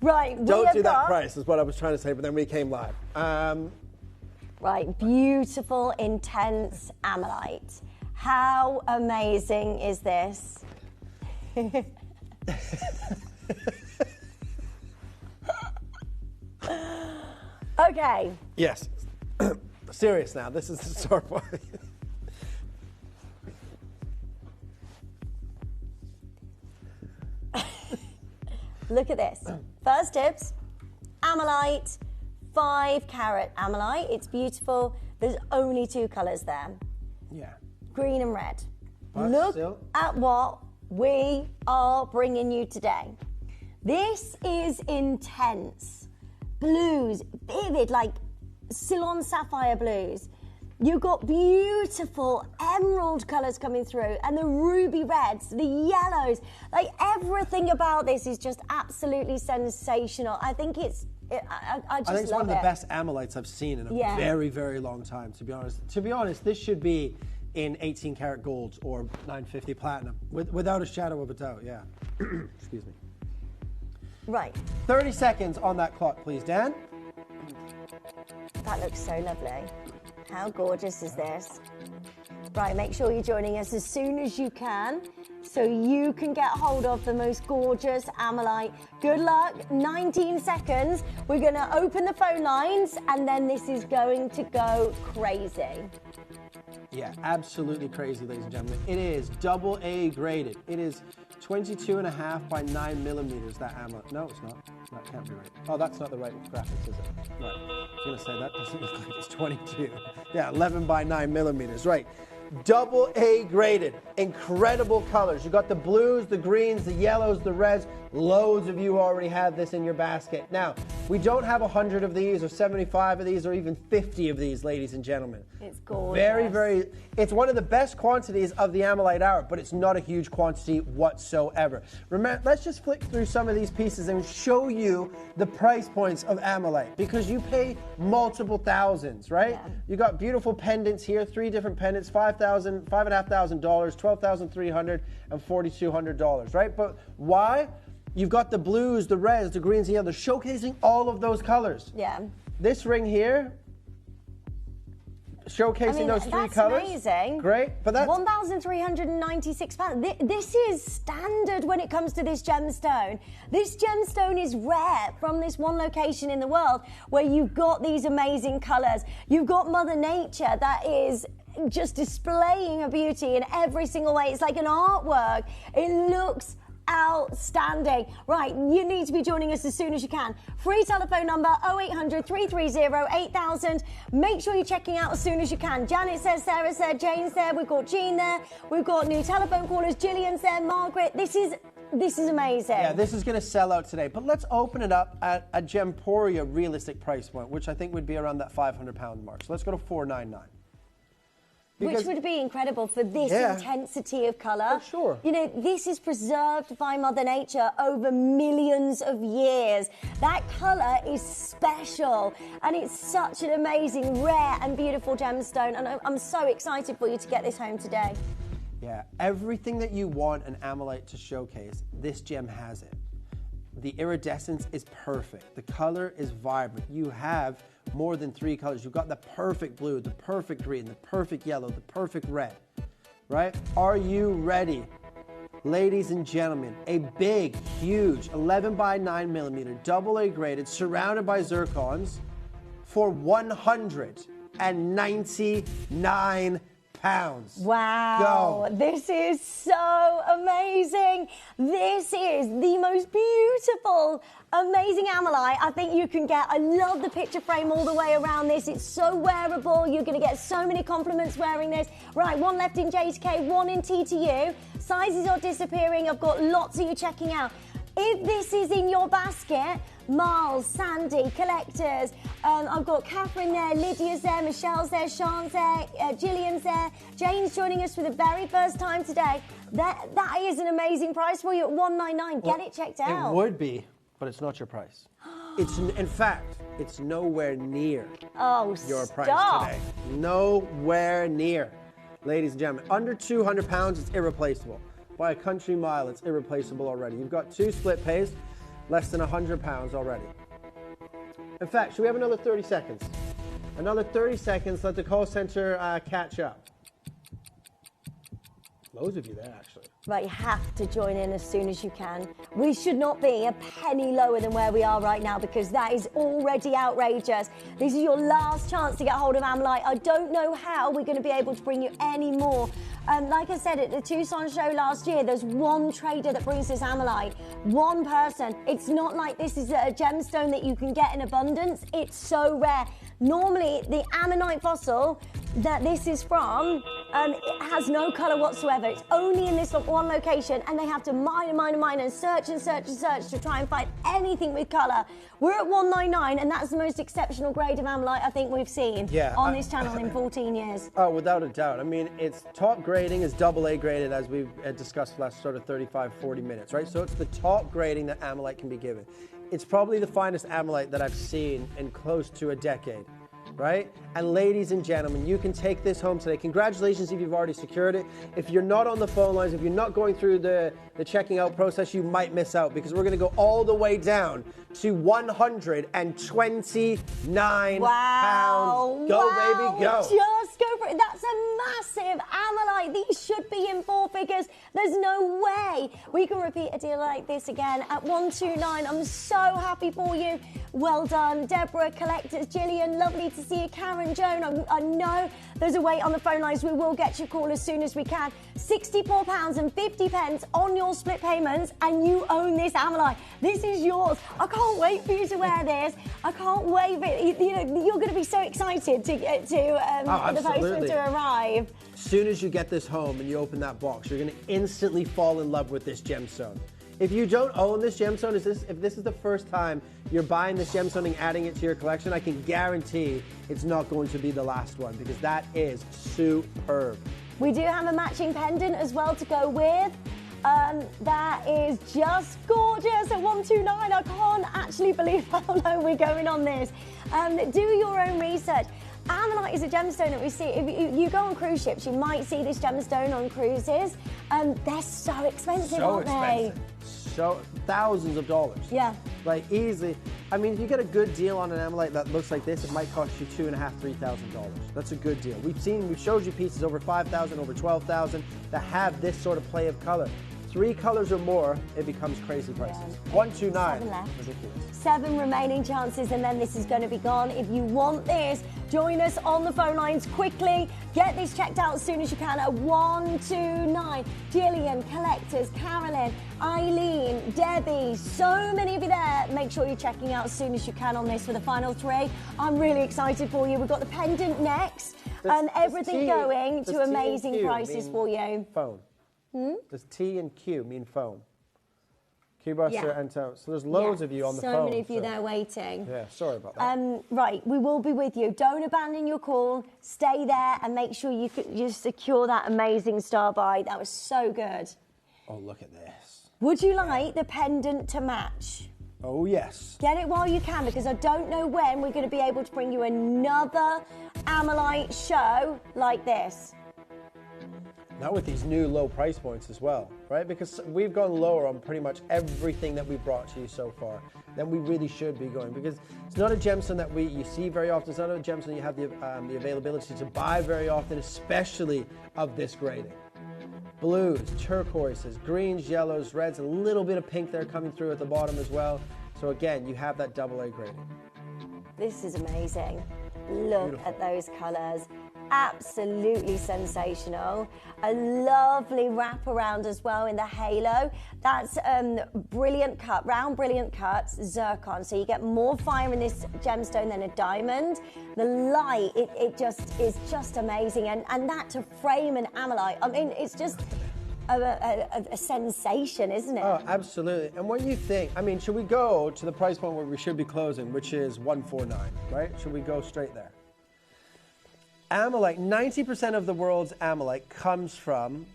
Right, don't do that price is what I was trying to say, but then we came live. Right, beautiful, intense Ammolite. How amazing is this? Okay. Yes. Serious now. This is the story. Look at this. First tips, Ammolite, 5 carat Ammolite. It's beautiful. There's only 2 colours there. Yeah. Green and red. But Look still. at what we are bringing you today. This is intense. Blues, vivid, like Ceylon sapphire blues. You've got beautiful emerald colours coming through and the ruby reds, the yellows. Like everything about this is just absolutely sensational. I think it's, I just I think it's love one of the it. best Ammolites I've seen in a very, very long time, to be honest. To be honest, this should be in 18 karat gold or 950 platinum, without a shadow of a doubt, yeah. Excuse me. Right. 30 seconds on that clock, please, Dan. That looks so lovely. How gorgeous is this? Right, make sure you're joining us as soon as you can so you can get hold of the most gorgeous Ammolite. Good luck, 19 seconds. We're going to open the phone lines and then this is going to go crazy. Yeah, absolutely crazy, ladies and gentlemen. It is AA graded. It is 22.5 by 9 millimeters, that Ammolite. No, it's not. That can't be right. Oh, that's not the right graphics, is it? Right. I was going to say that doesn't look like it's 22. Yeah, 11 by 9 millimeters. Right. AA graded. Incredible colors. You got the blues, the greens, the yellows, the reds. Loads of you already have this in your basket. Now, we don't have 100 of these or 75 of these or even 50 of these, ladies and gentlemen. It's gorgeous. Very, very, it's one of the best quantities of the Ammolite Hour, but it's not a huge quantity whatsoever. Remember, let's just flick through some of these pieces and show you the price points of Ammolite, because you pay multiple thousands, right? Yeah. You got beautiful pendants here, 3 different pendants, $5,500, $12,300, and $4,200, right? But why? You've got the blues, the reds, the greens, and yellows, showcasing all of those colors. Yeah. This ring here, showcasing those 3 colors. That's amazing. Great, but that's £1,396. This is standard when it comes to this gemstone. This gemstone is rare from this one location in the world where you've got these amazing colors. You've got Mother Nature that is just displaying her beauty in every single way. It's like an artwork. It looks outstanding. Right, you need to be joining us as soon as you can. Free telephone number 0800 330 8000. Make sure you're checking out as soon as you can. Janet's there, Sarah's there, Jane's there, we've got Jean there, we've got new telephone callers, Gillian's there, Margaret. This is amazing. Yeah, this is going to sell out today. But let's open it up at a Gemporia realistic price point, which I think would be around that £500 mark. So let's go to $499. Which would be incredible for this intensity of colour. For sure. You know, this is preserved by Mother Nature over millions of years. That colour is special and it's such an amazing, rare and beautiful gemstone. And I'm so excited for you to get this home today. Yeah, everything that you want an Ammolite to showcase, this gem has it. The iridescence is perfect. The color is vibrant. You have more than 3 colors. You've got the perfect blue, the perfect green, the perfect yellow, the perfect red, right? Are you ready? Ladies and gentlemen, a big, huge 11 by 9 millimeter, AA graded, surrounded by zircons for £199. Wow, Go. This is so amazing. This is the most beautiful, amazing Ammolite I think you can get. I love the picture frame all the way around this. It's so wearable. You're going to get so many compliments wearing this. Right, 1 left in J to K, 1 in T to U. Sizes are disappearing. I've got lots of you checking out. If this is in your basket, Miles, Sandy, collectors, I've got Catherine there, Lydia's there, Michelle's there, Sean's there, Gillian's there, Jane's joining us for the very first time today. That is an amazing price for you at $199. Get it checked out. It would be, but it's not your price. In fact, it's nowhere near your price stop. today. Nowhere near. Ladies and gentlemen, under 200 pounds, it's irreplaceable. By a country mile, it's irreplaceable already. You've got 2 split pays, less than 100 pounds already. In fact, should we have another 30 seconds? Another 30 seconds, let the call center catch up. Loads of you there, actually. Right, you have to join in as soon as you can. We should not be a penny lower than where we are right now because that is already outrageous. This is your last chance to get hold of Amylite. I don't know how we're going to be able to bring you any more. Like I said, at the Tucson show last year, there's one trader that brings this Amylite. One person. It's not like this is a gemstone that you can get in abundance. It's so rare. Normally, the ammonite fossil that this is from, it has no colour whatsoever. It's only in this one location, and they have to mine and search to try and find anything with colour. We're at 199, and that's the most exceptional grade of ammonite I think we've seen on this channel in 14 years. Oh, without a doubt. I mean, its top grading is AA graded, as we've discussed for the last sort of 35, 40 minutes, right? So it's the top grading that ammonite can be given. It's probably the finest ammonite that I've seen in close to a decade, right? And ladies and gentlemen, you can take this home today. Congratulations if you've already secured it. If you're not on the phone lines, if you're not going through the checking out process, you might miss out because we're going to go all the way down to 129 pounds. Go, baby, go. Just go for it. That's a massive amylite. These should be in 4 figures. There's no way we can repeat a deal like this again at 129. I'm so happy for you. Well done, Deborah, collectors, Gillian, lovely to see you. Karen, Joan, I know there's a wait on the phone lines. We will get your call as soon as we can. £64.50 on your split payments, and you own this amylite. This is yours. I can't wait for you to wear this. I can't wait for it. You know, you're going to be so excited to get to the postman to arrive. As soon as you get this home and you open that box, you're going to instantly fall in love with this gemstone. If you don't own this gemstone, if this is the first time you're buying this gemstone and adding it to your collection, I can guarantee it's not going to be the last one because that is superb. We do have a matching pendant as well to go with. That is just gorgeous at 129. I can't actually believe how low we're going on this. Do your own research. Ammonite is a gemstone that we see. If you go on cruise ships, you might see this gemstone on cruises. They're so expensive, aren't they? So thousands of dollars. Yeah. Like easily. I mean, if you get a good deal on an amylite that looks like this, it might cost you $2,500, $3,000. That's a good deal. We've showed you pieces over $5,000, over $12,000 that have this sort of play of color. 3 colors or more, it becomes crazy prices. 129. 7 left. Ridiculous. 7 remaining chances, and then this is going to be gone. If you want this, join us on the phone lines quickly. Get this checked out as soon as you can at 129. Gillian, collectors, Carolyn, Eileen, Debbie, so many of you there. Make sure you're checking out as soon as you can on this for the final 3. I'm really excited for you. We've got the pendant next, and everything going to amazing prices for you. Phone. Does T and Q mean phone? Q-Buster and so there's loads of you on the phone. So many of you there waiting. Yeah, sorry about that. Right, we will be with you. Don't abandon your call. Stay there and make sure you secure that amazing star buy. That was so good. Oh, look at this. Would you like the pendant to match? Oh, yes. Get it while you can, because I don't know when we're going to be able to bring you another amylite show like this. Not with these new low price points as well, right? Because we've gone lower on pretty much everything that we've brought to you so far than we really should be going, because it's not a gemstone that you see very often. It's not a gemstone you have the availability to buy very often, especially of this grading. Blues, turquoises, greens, yellows, reds, a little bit of pink there coming through at the bottom as well. So again, you have that AA grading. This is amazing. Look at those colours. Absolutely sensational. A lovely wraparound as well in the halo. That's brilliant cut, round brilliant cuts, zircon. So you get more fire in this gemstone than a diamond. The light, it just is just amazing. And that to frame an amylite, I mean, it's just a sensation, isn't it? Oh, absolutely. And when you think, I mean, should we go to the price point where we should be closing, which is 149, right? Should we go straight there? Amylite, 90% of the world's amylite comes from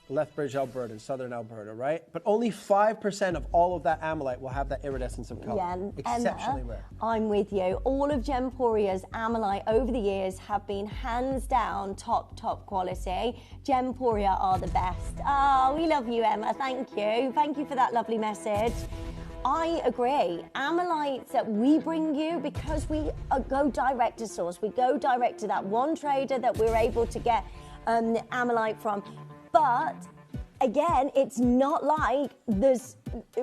Lethbridge, Alberta, in southern Alberta, right? But only 5% of all of that amylite will have that iridescence of color. Yeah, Exceptionally Emma, rare. I'm with you. All of Gemporia's amylite over the years have been hands down top quality. Gemporia are the best. Oh, we love you, Emma. Thank you. Thank you for that lovely message. I agree. Amylites that we bring you, because we go direct to source. We go direct to that one trader that we're able to get the amylite from. But again, it's not like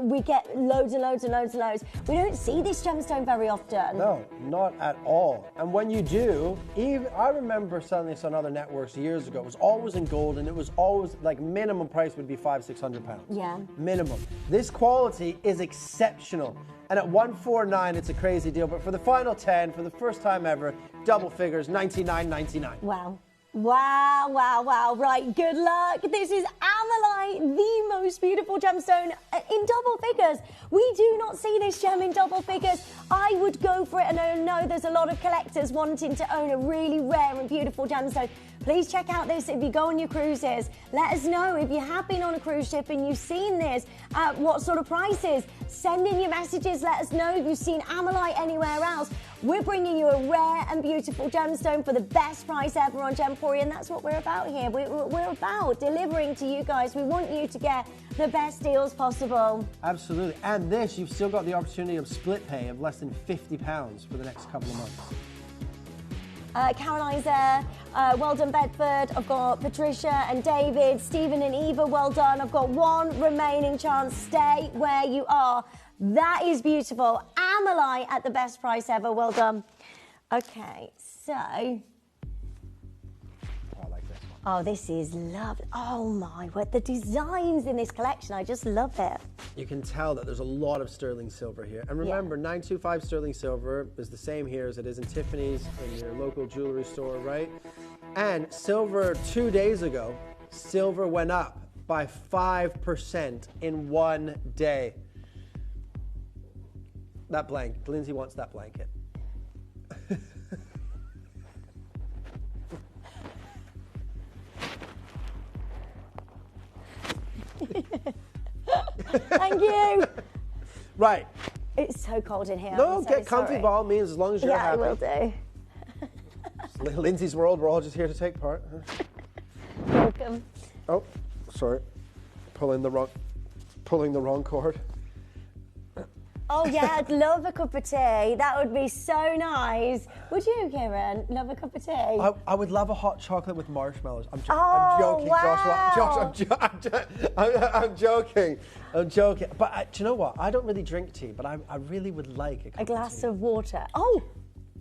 we get loads and loads and loads and loads. We don't see this gemstone very often. No, not at all. And when you do, I remember selling this on other networks years ago. It was always in gold, and it was always like minimum price would be £500-600. Yeah. Minimum. This quality is exceptional. And at 149, it's a crazy deal. But for the final 10, for the first time ever, double figures, $99.99. Wow. Wow, wow, wow. Right, good luck. This is amylite, the most beautiful gemstone in double figures. We do not see this gem in double figures. I would go for it, and I know there's a lot of collectors wanting to own a really rare and beautiful gemstone. Please check out this if you go on your cruises. Let us know if you have been on a cruise ship and you've seen this, what sort of prices. Send in your messages. Let us know if you've seen amylite anywhere else. We're bringing you a rare and beautiful gemstone for the best price ever on Gemporia, and that's what we're about here. We're about delivering to you guys. We want you to get the best deals possible. Absolutely. And this, you've still got the opportunity of split pay of less than £50 for the next couple of months. Caroline's there. Well done, Bedford. I've got Patricia and David, Stephen and Eva, well done. I've got one remaining chance. Stay where you are. That is beautiful. Amylite at the best price ever. Well done. Okay, so... Oh, this is lovely. Oh my word, the designs in this collection, I just love it. You can tell that there's a lot of sterling silver here. And remember, 925 sterling silver is the same here as it is in Tiffany's, in your local jewelry store, right? And silver 2 days ago, silver went up by 5% in 1 day. That blanket, Lindsay wants that blanket. Thank you. Right. It's so cold in here. No, I'm so get comfy, sorry. by all means, as long as you're happy. Yeah, I will do. It's Lindsay's world, we're all just here to take part. Welcome. Oh, sorry. Pulling the wrong cord. Oh yeah, I'd love a cup of tea. That would be so nice. Would you, Kieran? Love a cup of tea? I would love a hot chocolate with marshmallows. I'm joking, wow. Joshua. I'm joking. I'm joking. But do you know what? I don't really drink tea, but I really would like a cup A glass of tea. of water. Oh!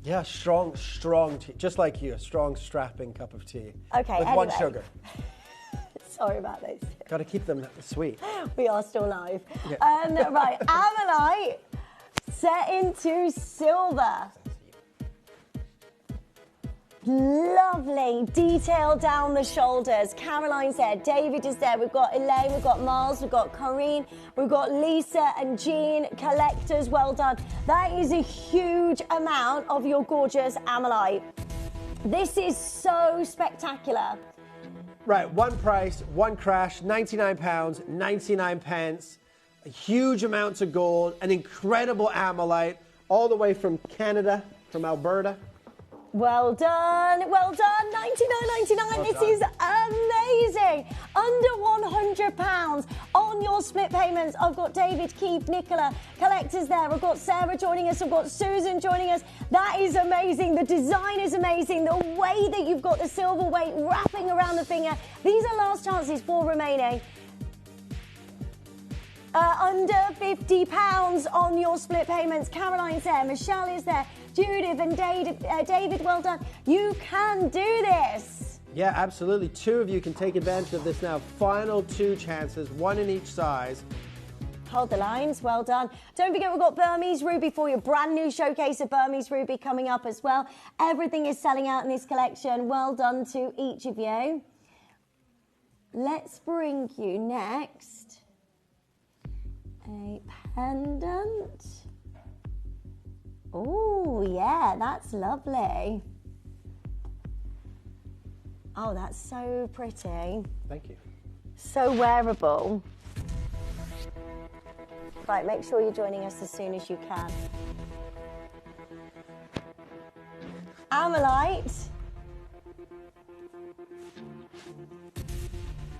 Yeah, strong tea. Just like you, a strong, strapping cup of tea. Okay, with anyway. 1 sugar. Sorry about this. Got to keep them sweet. We are still live. Yeah. Right, amylite set into silver. Lovely detail down the shoulders. Caroline's there, David is there, we've got Elaine, we've got Miles, we've got Corrine, we've got Lisa and Jean, collectors, well done. That is a huge amount of your gorgeous amylite. This is so spectacular. Right, one price, one crash, £99, 99 pence, a huge amounts of gold, an incredible amylite, all the way from Canada, from Alberta. Well done, well done, $99.99. This is amazing. Under £100 on your split payments. I've got David, Keith, Nicola, collectors there. I've got Sarah joining us. I've got Susan joining us. That is amazing. The design is amazing. The way that you've got the silver weight wrapping around the finger. These are last chances, 4 remaining. Under £50 on your split payments. Caroline's there, Michelle is there, Judith and David, well done. You can do this. Yeah, absolutely. 2 of you can take advantage of this now. Final 2 chances, 1 in each size. Hold the lines, well done. Don't forget we've got Burmese Ruby for you. Brand new showcase of Burmese Ruby coming up as well. Everything is selling out in this collection. Well done to each of you. Let's bring you next a pendant. Oh, yeah, that's lovely. Oh, that's so pretty. Thank you. So wearable. Right, make sure you're joining us as soon as you can. Amalite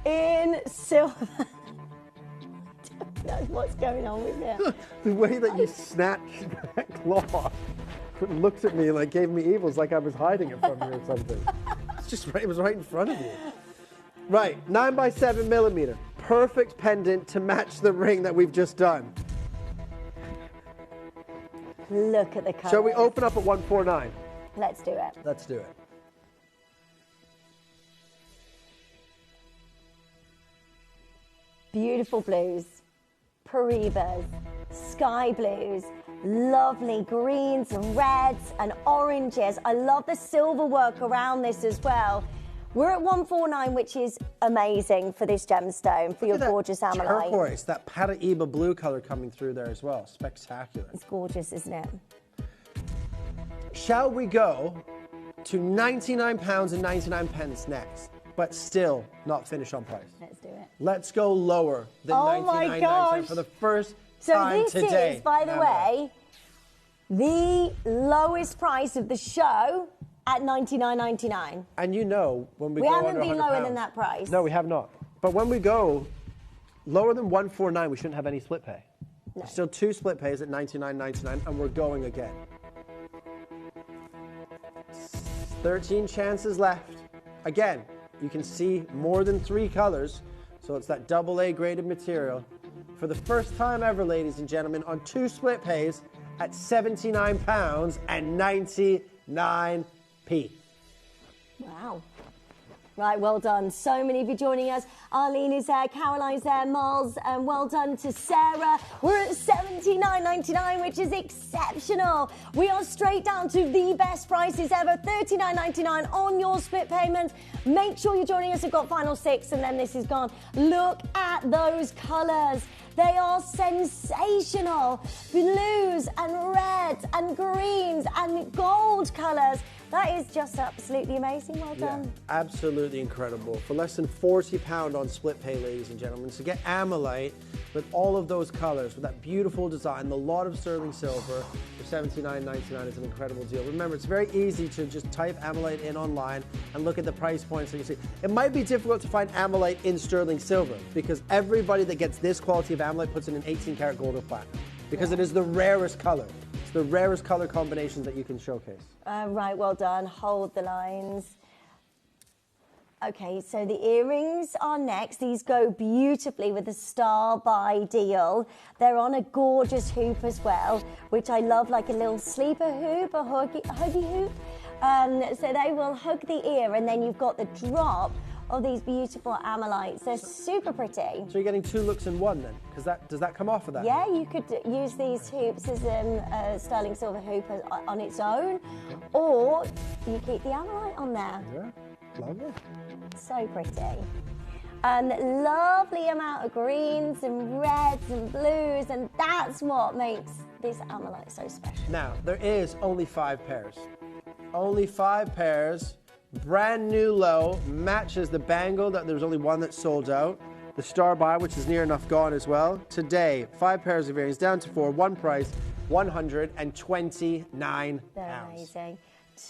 in silver. That's what's going on with it. The way that you snatched that cloth, looked at me like gave me evils, like I was hiding it from you or something. It's just right, it was right in front of you. Right, 9 by 7 millimeter. Perfect pendant to match the ring that we've just done. Look at the colour. Shall we open up at 149? Let's do it. Let's do it. Beautiful blues, Paribas, sky blues, lovely greens and reds and oranges. I love the silver work around this as well. We're at 149, which is amazing for this gemstone, for your gorgeous Amalite. Turquoise, that Paraiba blue color coming through there as well. Spectacular. It's gorgeous, isn't it? Shall we go to £99.99 next, but still not finish on price? Let's do it. Let's go lower than $99.99 for the first time today. So this is, by the way, the lowest price of the show at $99.99. And you know, when we go haven't under been 100 lower pounds, than that price. No, we have not. But when we go lower than 149, we shouldn't have any split pay. No. There's still 2 split pays at $99.99, and we're going again. 13 chances left. Again, you can see more than 3 colors, so it's that AA graded material. For the first time ever, ladies and gentlemen, on 2 split pays at £79.99. Wow. Right, well done. So many of you joining us. Arlene is there, Caroline's there, Miles, and well done to Sarah. We're at $79.99, which is exceptional. We are straight down to the best prices ever, $39.99 on your split payments. Make sure you're joining us. We've got final 6, and then this is gone. Look at those colours. They are sensational. Blues and reds and greens and gold colours. That is just absolutely amazing. Well done. Yeah, absolutely incredible. For less than £40 on split pay, ladies and gentlemen, to get Amalite with all of those colours, with that beautiful design, the lot of sterling silver for $79.99 is an incredible deal. Remember, it's very easy to just type Amalite in online and look at the price points so you see. It might be difficult to find Amalite in sterling silver because everybody that gets this quality of Amalite puts it in 18 karat gold or platinum because it is the rarest color. It's the rarest color combinations that you can showcase. Right, well done. Hold the lines. Okay, so the earrings are next. These go beautifully with the Star by Deal. They're on a gorgeous hoop as well, which I love, like a little sleeper hoop, a huggy hoop. So they will hug the ear, and then you've got the drop of these beautiful Amalites. They're super pretty. So you're getting 2 looks in one then? Because does that come off of that? Yeah, you could use these hoops as a sterling silver hoop on its own, or you keep the Amalite on there. Yeah, lovely. So pretty. Lovely amount of greens and reds and blues, and that's what makes this Amalite so special. Now, there is only 5 pairs. Only 5 pairs. Brand new low, matches the bangle that there's only one that's sold out. The Star by, which is near enough gone as well. Today, 5 pairs of earrings down to 4, one price, £129. They're amazing.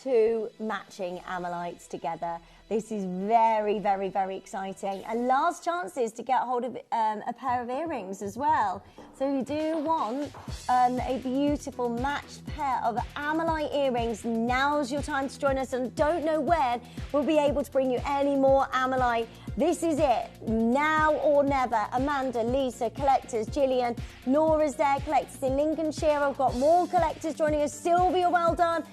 2 matching Amalites together. This is very, very, very exciting. And last chances to get hold of a pair of earrings as well. So you do want a beautiful matched pair of Amalite earrings. Now's your time to join us, and don't know when we'll be able to bring you any more Amalite. This is it, now or never. Amanda, Lisa, collectors, Gillian, Nora's there, collectors in Lincolnshire. I've got more collectors joining us. Sylvia, well done.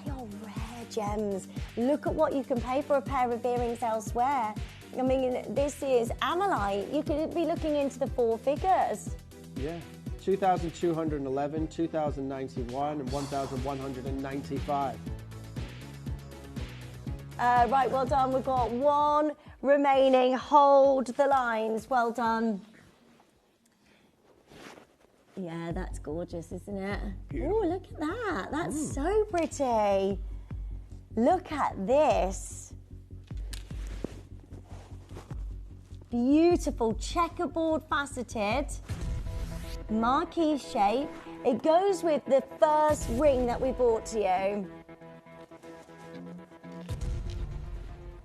They are rare gems. Look at what you can pay for a pair of earrings elsewhere. I mean, this is Amalite. You could be looking into the 4 figures. Yeah, 2,211, 2,091, and 1,195. Right, well done. We've got 1 remaining. Hold the lines. Well done. Yeah, that's gorgeous, isn't it? Oh, look at that. That's so pretty. Look at this. beautiful checkerboard faceted marquee shape. It goes with the first ring that we brought to you.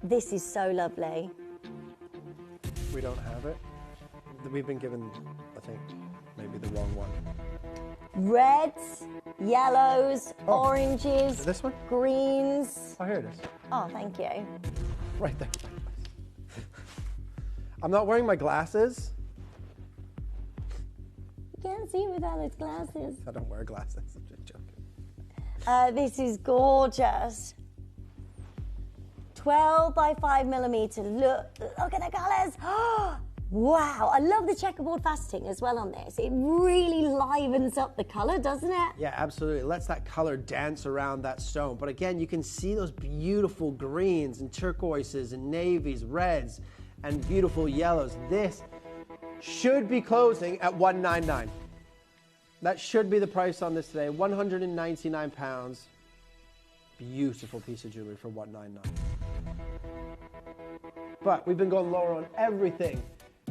This is so lovely. We don't have it. We've been given, I think, maybe the wrong one. Reds, yellows, oranges, this one? greens. Oh, here it is. Oh, thank you. Right there. I'm not wearing my glasses. You can't see without those glasses. I don't wear glasses. I'm just joking. This is gorgeous. 12 by 5 millimeter. Look at the colours. Wow, I love the checkerboard faceting as well on this. It really livens up the colour, doesn't it? Yeah, absolutely. It lets that color dance around that stone. But again, you can see those beautiful greens and turquoises and navies, reds, and beautiful yellows. This should be closing at $199. That should be the price on this today, £199. Beautiful piece of jewelry for $199. But we've been going lower on everything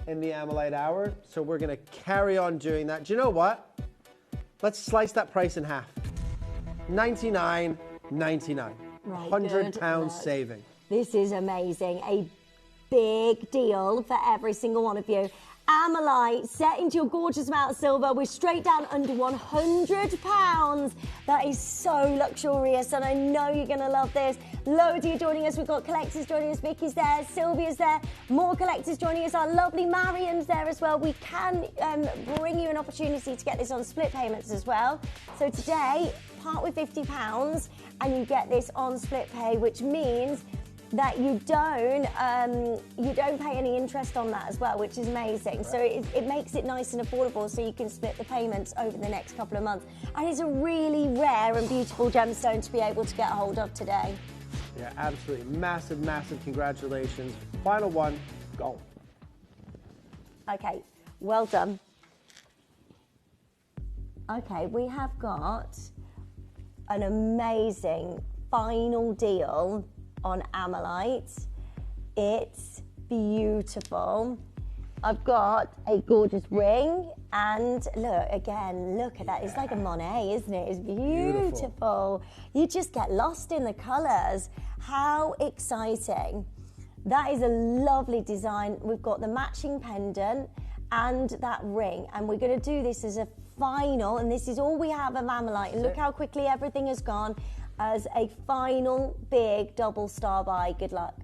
in the Amelite Hour, so we're going to carry on doing that. Do you know what? Let's slice that price in half. $99.99. Right, £100 saving. This is amazing. A big deal for every single one of you. Amelite set into your gorgeous amount of silver. We're straight down under £100. That is so luxurious, and I know you're going to love this. Loads of you joining us. We've got collectors joining us. Vicky's there, Sylvia's there, more collectors joining us. Our lovely Marian's there as well. We can bring you an opportunity to get this on split payments as well. So today, part with £50, and you get this on split pay, which means that you don't pay any interest on that as well, which is amazing. So it makes it nice and affordable, so you can split the payments over the next couple of months. And it's a really rare and beautiful gemstone to be able to get a hold of today. Yeah, absolutely. Massive, massive congratulations. Final one, go. Okay, well done. Okay, we have got an amazing final deal on Amelite. It's beautiful. I've got a gorgeous ring, and look at that. It's like a Monet, isn't it? It's beautiful. You just get lost in the colours. How exciting. That is a lovely design. We've got the matching pendant and that ring, and we're going to do this as a final, and this is all we have of Amelite, and look how quickly everything has gone, as a final big double star buy. Good luck.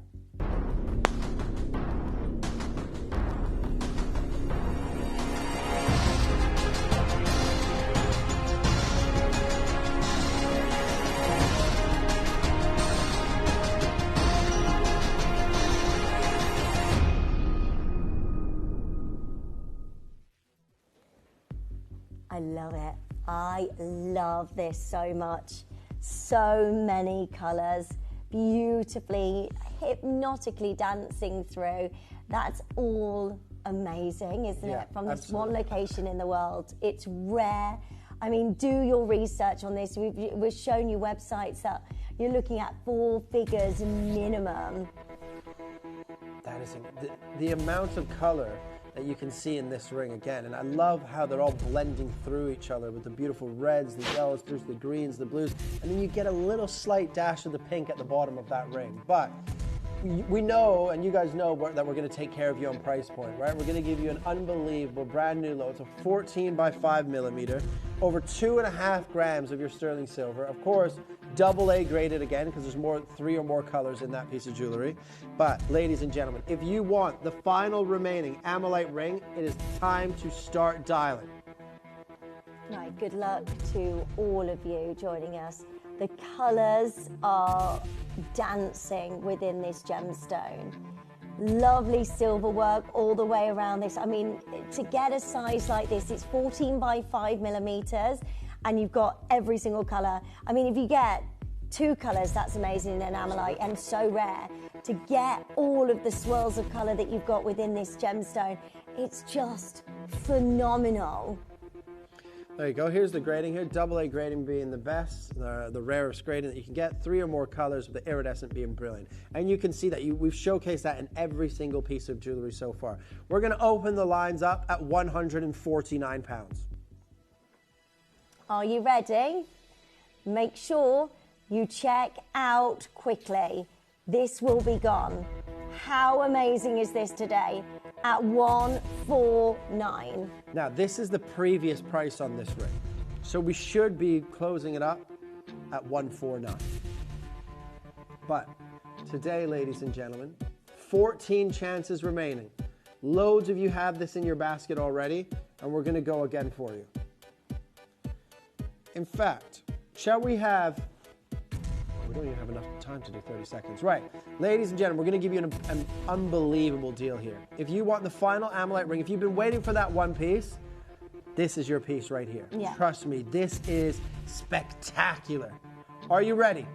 I love it. I love this so much. So many colours, beautifully, hypnotically dancing through. That's all amazing, isn't it? From this one location in the world. It's rare. I mean, do your research on this. We've shown you websites that you're looking at 4 figures minimum. That is the amount of colour that you can see in this ring again, and I love how they're all blending through each other with the beautiful reds, the yellows, through the greens, the blues, and then you get a little slight dash of the pink at the bottom of that ring. But we know, and you guys know, that we're going to take care of you on price point, right? We're going to give you an unbelievable brand new load. It's a 14 by 5 millimeter, over 2.5 grams of your sterling silver. Of course, AA graded again, because there's 3 or more colors in that piece of jewelry. But ladies and gentlemen, if you want the final remaining Amelite ring, it is time to start dialing. Right, good luck to all of you joining us. The colours are dancing within this gemstone. Lovely silver work all the way around this. I mean, to get a size like this, it's 14 by 5 millimeters, and you've got every single colour. I mean, if you get 2 colours, that's amazing in Amelite, and so rare. To get all of the swirls of colour that you've got within this gemstone, it's just phenomenal. There you go. Here's the grading here. AA grading being the best, the rarest grading that you can get. 3 or more colors with the iridescent being brilliant. And you can see that we've showcased that in every single piece of jewelry so far. We're going to open the lines up at £149. Are you ready? Make sure you check out quickly. This will be gone. How amazing is this today? At £149. Now, this is the previous price on this ring. So we should be closing it up at £149. But today, ladies and gentlemen, 14 chances remaining. Loads of you have this in your basket already, and we're going to go again for you. In fact, shall we have... We don't even have enough time to do 30 seconds. Right, ladies and gentlemen, we're going to give you an unbelievable deal here. If you want the final Ammonite ring, if you've been waiting for that one piece, this is your piece right here. Yeah. Trust me, this is spectacular. Are you ready?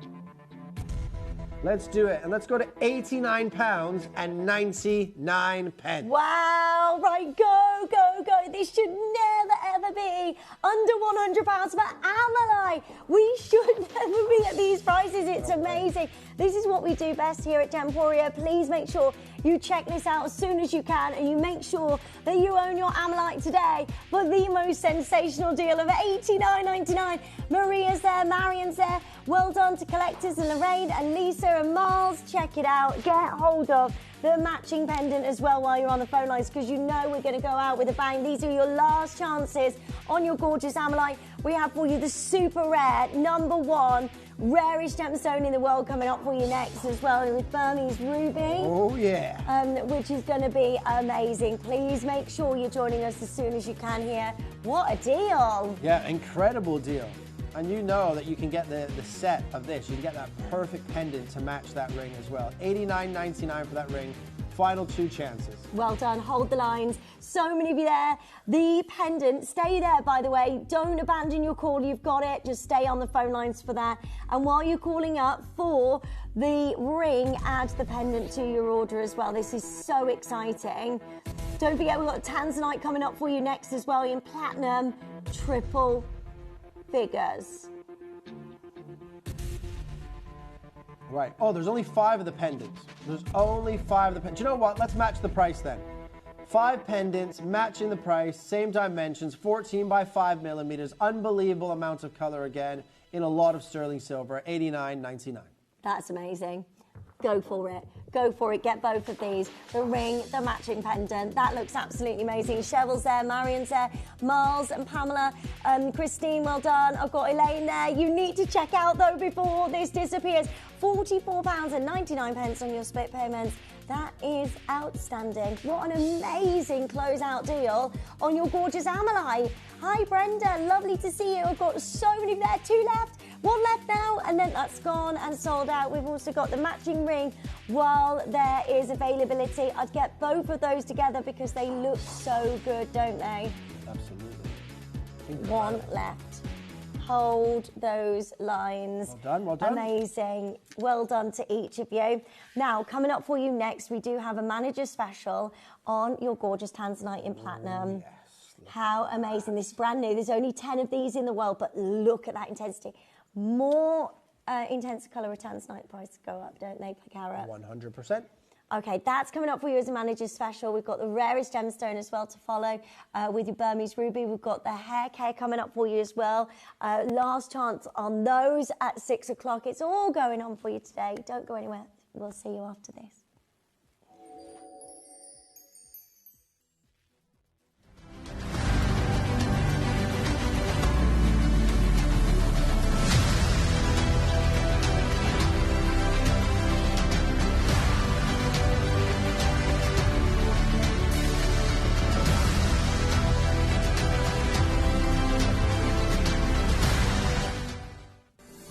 Let's do it. And let's go to £89.99. Wow, right, go, go, go. This should never, ever be under £100 for Amalite. We should never be at these prices. It's amazing. This is what we do best here at Gemporia. Please make sure you check this out as soon as you can, and you make sure that you own your Amalite today for the most sensational deal of $89.99. Maria's there, Marion's there. Well done to collectors and Lorraine and Lisa and Miles. Check it out. Get hold of the matching pendant as well while you're on the phone lines, because you know we're going to go out with a bang. These are your last chances on your gorgeous Amalite. We have for you the super rare #1 rarest gemstone in the world coming up for you next as well, with Burmese ruby. Oh yeah. Which is going to be amazing. Please make sure you're joining us as soon as you can here. What a deal. Yeah, incredible deal. And you know that you can get the set of this. You can get that perfect pendant to match that ring as well. $89.99 for that ring. Final 2 chances. Well done. Hold the lines. So many of you there. The pendant, stay there, by the way. Don't abandon your call. You've got it. Just stay on the phone lines for that. And while you're calling up for the ring, add the pendant to your order as well. This is so exciting. Don't forget, we've got Tanzanite coming up for you next as well in platinum triple figures. Right. Oh, there's only 5 of the pendants. There's only 5 of the pendants. You know what? Let's match the price then. 5 pendants, matching the price, same dimensions, 14 by 5 millimeters. Unbelievable amounts of color again in a lot of sterling silver. $89.99. That's amazing. Go for it. Go for it. Get both of these. The ring, the matching pendant. That looks absolutely amazing. Cheryl's there, Marion's there, Miles and Pamela, Christine, well done. I've got Elaine there. You need to check out, though, before this disappears. £44.99 on your split payments. That is outstanding. What an amazing closeout deal on your gorgeous Amalite. Hi, Brenda. Lovely to see you. I've got so many there. 2 left. 1 left now, and then that's gone and sold out. We've also got the matching ring while there is availability. I'd get both of those together because they look so good, don't they? Absolutely. 1 left. Hold those lines. Well done, well done. Amazing. Well done to each of you. Now, coming up for you next, we do have a manager special on your gorgeous Tanzanite in platinum. Yes. How amazing. This is brand new. There's only 10 of these in the world, but look at that intensity. More intense colour of Tanzanite prices go up, don't they, per carat? 100%. Okay, that's coming up for you as a manager's special. We've got the rarest gemstone as well to follow with your Burmese ruby. We've got the hair care coming up for you as well. Last chance on those at 6 o'clock. It's all going on for you today. Don't go anywhere. We'll see you after this.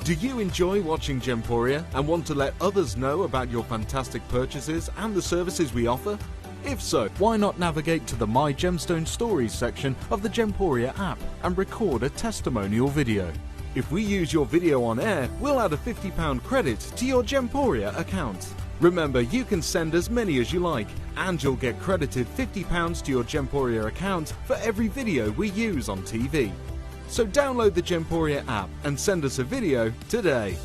Do you enjoy watching Gemporia and want to let others know about your fantastic purchases and the services we offer? If so, why not navigate to the My Gemstone Stories section of the Gemporia app and record a testimonial video. If we use your video on air, we'll add a £50 credit to your Gemporia account. Remember, you can send as many as you like, and you'll get credited £50 to your Gemporia account for every video we use on TV. So download the Gemporia app and send us a video today.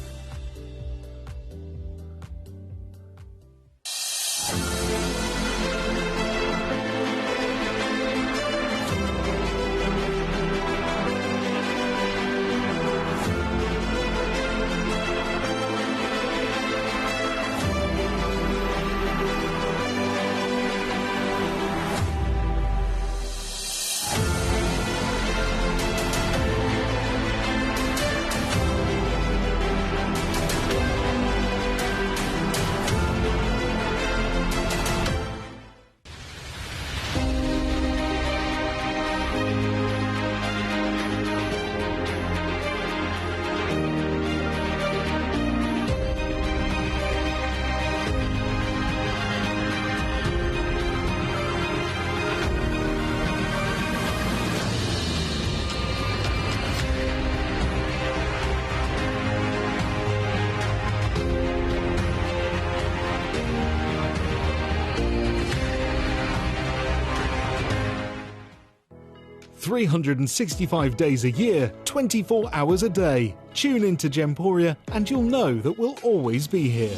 "365 days a year, 24 hours a day. Tune into Gemporia and you'll know that we'll always be here.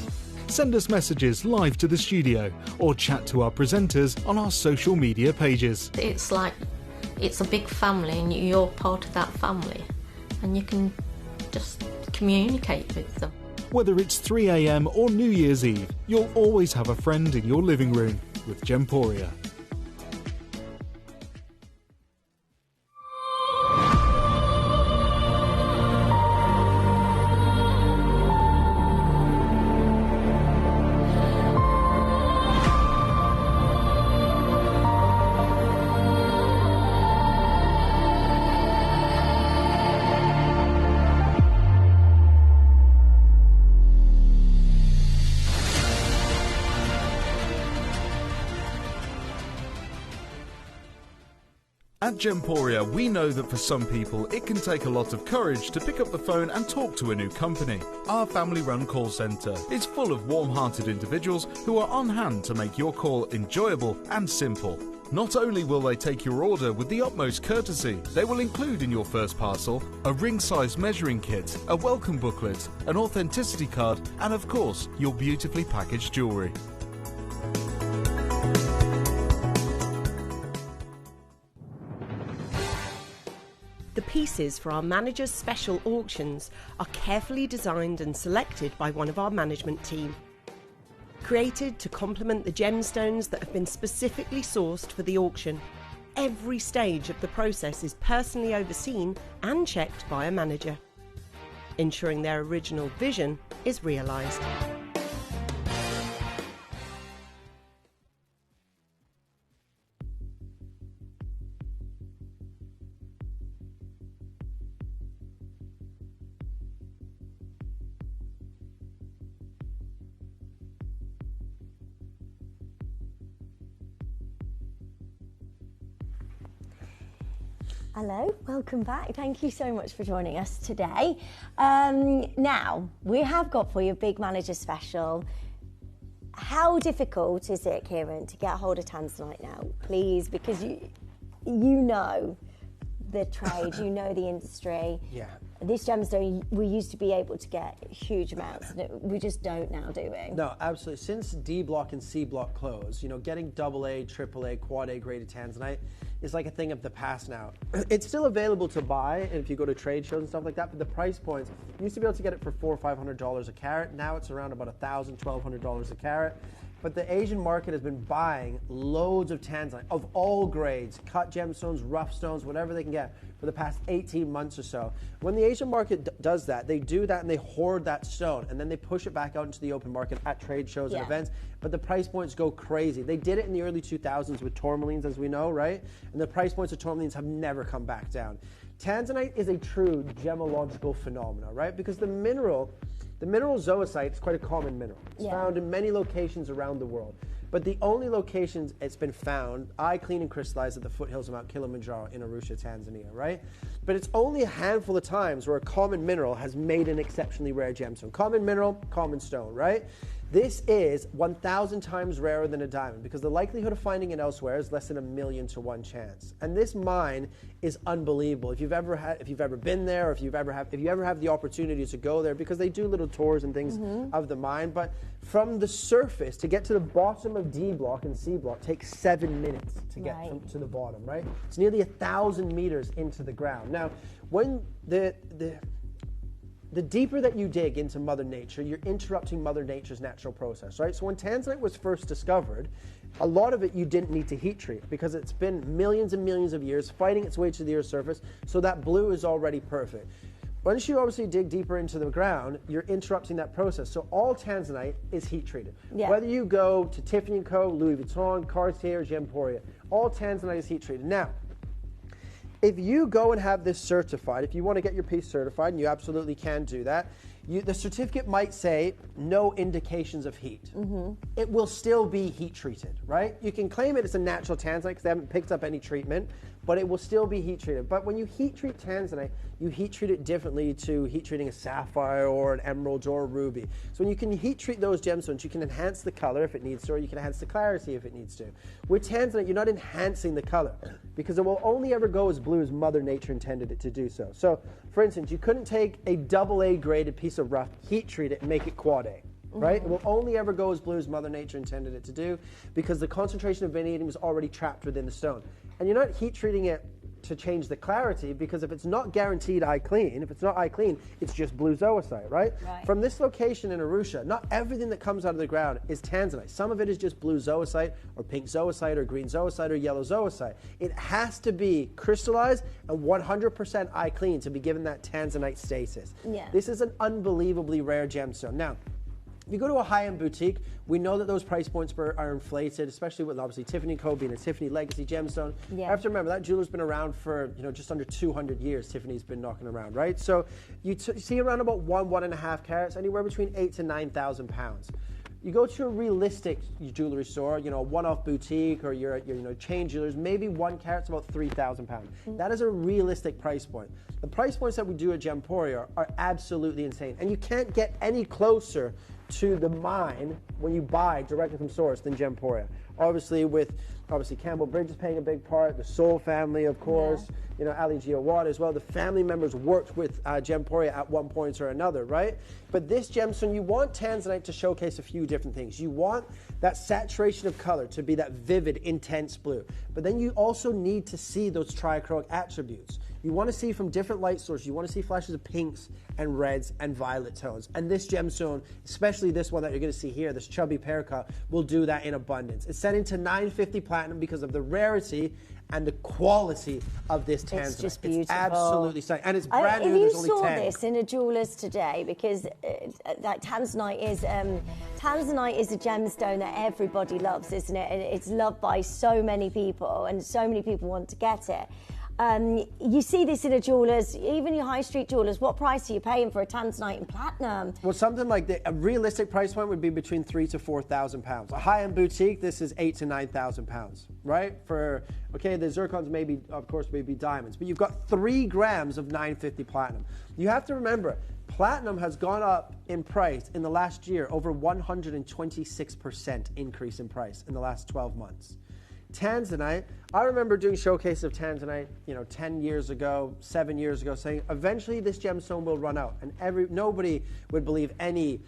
Send us messages live to the studio or chat to our presenters on our social media pages. It's like, it's a big family and you're part of that family and you can just communicate with them. Whether it's 3 a.m. or New Year's Eve, you'll always have a friend in your living room with Gemporia. At Gemporia, we know that for some people it can take a lot of courage to pick up the phone and talk to a new company. Our family-run call centre is full of warm-hearted individuals who are on hand to make your call enjoyable and simple. Not only will they take your order with the utmost courtesy, they will include in your first parcel a ring-size measuring kit, a welcome booklet, an authenticity card, and of course, your beautifully packaged jewellery. The pieces for our managers' special auctions are carefully designed and selected by one of our management team. Created to complement the gemstones that have been specifically sourced for the auction, every stage of the process is personally overseen and checked by a manager, ensuring their original vision is realised. Hello, welcome back. Thank you so much for joining us today. Now, we have got for you a big manager special. How difficult is it, Kieran, to get hold of tanzanite now? Please, because you know the trade, you know the industry. Yeah. This gemstone, we used to be able to get huge amounts. We just don't now, do we? No, absolutely. Since D block and C block closed, you know, getting AA, AAA, quad A graded tanzanite is like a thing of the past now. It's still available to buy if you go to trade shows and stuff like that, but the price points, you used to be able to get it for $400 or $500 a carat. Now it's around about $1,000, $1,200 a carat. But the Asian market has been buying loads of tanzanite of all grades, cut gemstones, rough stones, whatever they can get, for the past 18 months or so. When the Asian market does that, they do that and they hoard that stone, and then they push it back out into the open market at trade shows and events, but the price points go crazy. They did it in the early 2000s with tourmalines, as we know, right? And the price points of tourmalines have never come back down. Tanzanite is a true gemological phenomenon, right? Because the mineral zoisite is quite a common mineral. It's found in many locations around the world. But the only locations it's been found, eye clean and crystallized, at the foothills of Mount Kilimanjaro in Arusha, Tanzania, right? But it's only a handful of times where a common mineral has made an exceptionally rare gemstone. Common mineral, common stone, right? This is 1,000 times rarer than a diamond because the likelihood of finding it elsewhere is less than 1,000,000 to 1 chance. And this mine is unbelievable. If you've ever been there, or if you ever have the opportunity to go there, because they do little tours and things of the mine. But from the surface to get to the bottom of D block and C block takes 7 minutes to get to the bottom. Right? It's nearly 1,000 meters into the ground. Now, when the deeper that you dig into Mother Nature, you're interrupting Mother Nature's natural process, right? So when tanzanite was first discovered, a lot of it you didn't need to heat treat because it's been millions and millions of years fighting its way to the Earth's surface, so that blue is already perfect. Once you obviously dig deeper into the ground, you're interrupting that process. So all tanzanite is heat treated. Yeah. Whether you go to Tiffany & Co., Louis Vuitton, Cartier, or Gemporia, all tanzanite is heat treated. Now, if you go and have this certified, if you want to get your piece certified, and you absolutely can do that, the certificate might say no indications of heat. It will still be heat treated, right? You can claim it as a natural tanzanite because they haven't picked up any treatment, but it will still be heat treated. But when you heat treat tanzanite, you heat treat it differently to heat treating a sapphire or an emerald or a ruby. So when you can heat treat those gemstones, you can enhance the color if it needs to, or you can enhance the clarity if it needs to. With tanzanite, you're not enhancing the color because it will only ever go as blue as Mother Nature intended it to do so. So, for instance, you couldn't take a AA graded piece of rough, heat treat it, and make it quad A. Right? It will only ever go as blue as Mother Nature intended it to do because the concentration of vanadium is already trapped within the stone. And you're not heat treating it to change the clarity because if it's not guaranteed eye clean, if it's not eye clean, it's just blue zoisite, right? From this location in Arusha, not everything that comes out of the ground is tanzanite. Some of it is just blue zoisite or pink zoisite or green zoisite or yellow zoisite. It has to be crystallized and 100% eye clean to be given that tanzanite status. Yeah. This is an unbelievably rare gemstone. Now, if you go to a high-end boutique, we know that those price points are inflated, especially with obviously Tiffany & Co. being a Tiffany legacy gemstone. Yeah. I have to remember that jeweler's been around for just under 200 years. Tiffany's been knocking around, right? So you see around about 1.5 carats, anywhere between 8,000 to 9,000 pounds. You go to a realistic jewelry store, a one-off boutique or your chain jewelers, maybe 1 carat's about 3,000 pounds. That is a realistic price point. The price points that we do at Gemporia are absolutely insane, and you can't get any closer to the mine when you buy directly from source than Gemporia. Obviously Campbell Bridge is playing a big part, the Soul family, of course, Ali Giawad as well. The family members worked with Gemporia at one point or another, right? But this gemstone, you want tanzanite to showcase a few different things. You want that saturation of color to be that vivid, intense blue. But then you also need to see those trichroic attributes. You want to see from different light sources. You want to see flashes of pinks and reds and violet tones. And this gemstone, especially this one that you're going to see here, this chubby pearcut, will do that in abundance. It's set into 950 platinum because of the rarity and the quality of this tanzanite. It's just beautiful. It's absolutely stunning. And it's brand new. If There's you only saw 10. this in a jeweler's today, because tanzanite is a gemstone that everybody loves, isn't it? And it's loved by so many people, and so many people want to get it. You see this in a jeweler's, even your high street jewelers. What price are you paying for a tanzanite in platinum? Well, something like a realistic price point would be between 3,000 to 4,000 pounds. A high-end boutique, this is 8,000 to 9,000 pounds, right? the zircons maybe diamonds, but you've got 3 grams of 950 platinum. You have to remember, platinum has gone up in price in the last year, over 126% increase in price in the last 12 months. Tanzanite, I remember doing showcases of tanzanite, 10 years ago, 7 years ago, saying eventually this gemstone will run out, and nobody would believe any,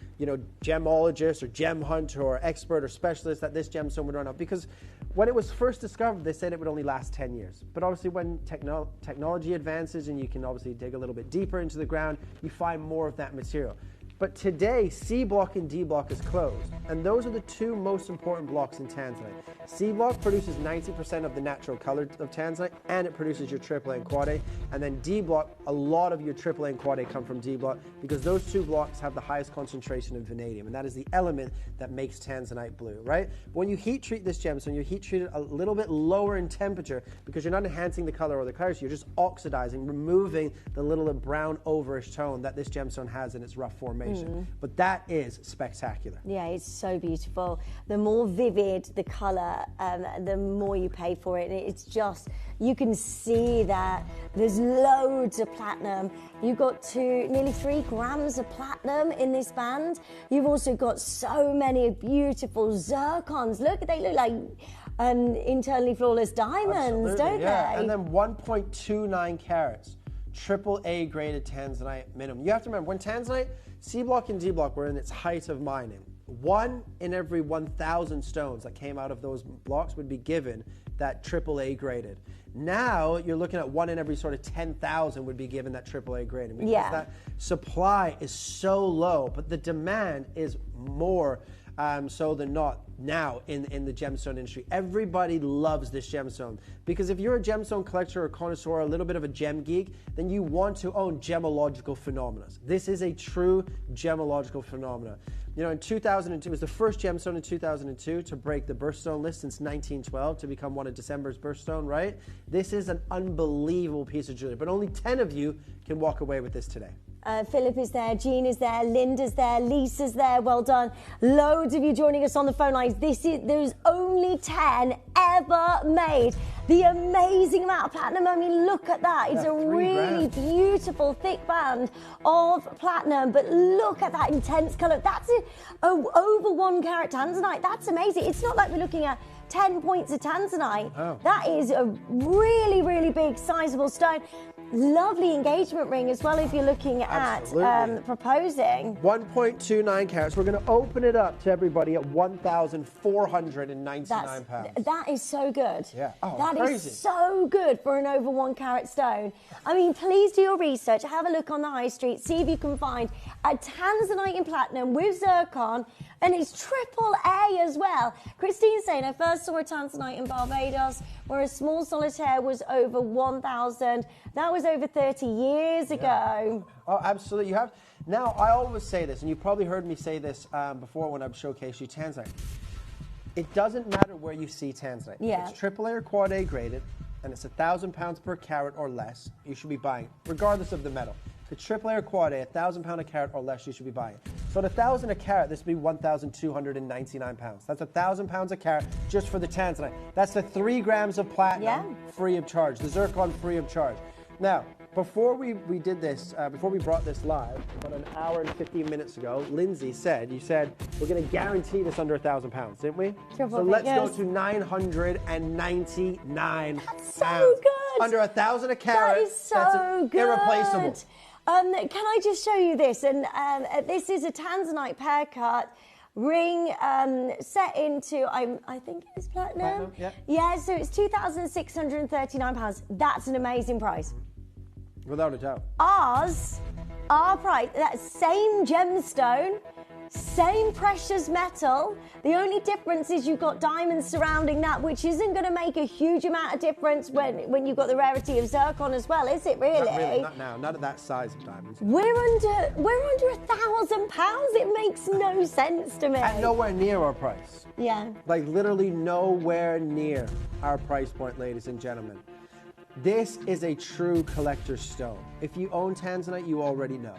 gemologist or gem hunter or expert or specialist that this gemstone would run out, because when it was first discovered, they said it would only last 10 years. But obviously when technology advances and you can obviously dig a little bit deeper into the ground, you find more of that material. But today, C block and D block is closed, and those are the 2 most important blocks in tanzanite. C block produces 90% of the natural color of tanzanite, and it produces your AAA and quad A, and then D block, a lot of your AAA and quad A come from D block because those 2 blocks have the highest concentration of vanadium, and that is the element that makes tanzanite blue, right? When you heat treat this gemstone, you heat treat it a little bit lower in temperature because you're not enhancing the color or the clarity, you're just oxidizing, removing the little brown overish tone that this gemstone has in its rough formation. operation. But that is spectacular. Yeah, it's so beautiful. The more vivid the colour, the more you pay for it. It's just, you can see that there's loads of platinum. You've got nearly 3 grams of platinum in this band. You've also got so many beautiful zircons. Look, they look like internally flawless diamonds, don't they? And then 1.29 carats, triple A graded tanzanite minimum. You have to remember, when tanzanite, C block and D block were in its height of mining, 1 in every 1,000 stones that came out of those blocks would be given that triple A graded. Now you're looking at 1 in every sort of 10,000 would be given that AAA grading, because that supply is so low, but the demand is more so than not now in the gemstone industry. Everybody loves this gemstone, because if you're a gemstone collector or connoisseur, a little bit of a gem geek, then you want to own gemological phenomena. This is a true gemological phenomena. You know, in 2002, it was the first gemstone in 2002 to break the birthstone list since 1912 to become one of December's birthstone, right? This is an unbelievable piece of jewelry, but only 10 of you can walk away with this today. Philip is there, Jean is there, Linda's there, Lisa's there. Well done. Loads of you joining us on the phone lines. There's only 10 ever made. The amazing amount of platinum. I mean, look at that. It's a really beautiful, thick band of platinum. But look at that intense colour. That's over 1 carat tanzanite. That's amazing. It's not like we're looking at 10 points of tanzanite. Oh. That is a really, really big, sizable stone. Lovely engagement ring as well if you're looking at proposing. 1.29 carats. We're going to open it up to everybody at £1,499. That is so good. Yeah. Oh, that crazy. is so good for an over 1 carat stone. I mean, please do your research. Have a look on the high street. See if you can find a tanzanite in platinum with zircon. And it's triple A as well. Christine's saying, I first saw a tanzanite in Barbados where a small solitaire was over 1,000. That was over 30 years ago. Oh, absolutely. You have. Now, I always say this, and you've probably heard me say this before when I've showcased you tanzanite. It doesn't matter where you see tanzanite. Yeah. It's AAA or Quad A graded, and it's 1,000 pounds per carat or less. You should be buying, regardless of the metal. If it's AAA or Quad A, 1,000 pound a carat or less, you should be buying. So at 1,000 a carat, this would be 1,299 pounds. That's 1,000 pounds a carat just for the tanzanite. That's the 3 grams of platinum free of charge. The zircon free of charge. Now, before we did this, before we brought this live, about an hour and 15 minutes ago, Lindsay said, you said, we're going to guarantee this under 1,000 pounds, didn't we? So let's go to 999 That's so good. Under 1,000 a carat. That is so good. Irreplaceable. Can I just show you this? And this is a tanzanite pear cut ring set into, I think it's platinum. Yeah, so it's £2,639. That's an amazing price. Without a doubt. Our price, that same gemstone, same precious metal. The only difference is you've got diamonds surrounding that, which isn't going to make a huge amount of difference when you've got the rarity of zircon as well, is it really? Not really, not now, not at that size of diamonds. We're under £1,000. It makes no sense to me. And nowhere near our price. Yeah. Like literally nowhere near our price point, ladies and gentlemen. This is a true collector's stone. If you own tanzanite, you already know.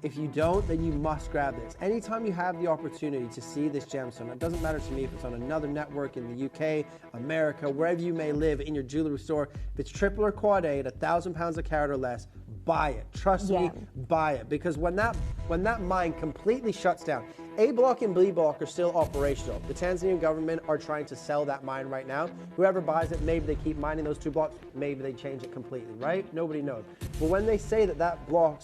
If you don't, then you must grab this. Anytime you have the opportunity to see this gemstone, it doesn't matter to me if it's on another network in the UK, America, wherever you may live, in your jewelry store, if it's triple or quad A at 1,000 pounds a carat or less, buy it. Trust me, buy it. Because when that mine completely shuts down, A block and B block are still operational. The Tanzanian government are trying to sell that mine right now. Whoever buys it, maybe they keep mining those 2 blocks, maybe they change it completely, right? Nobody knows. But when they say that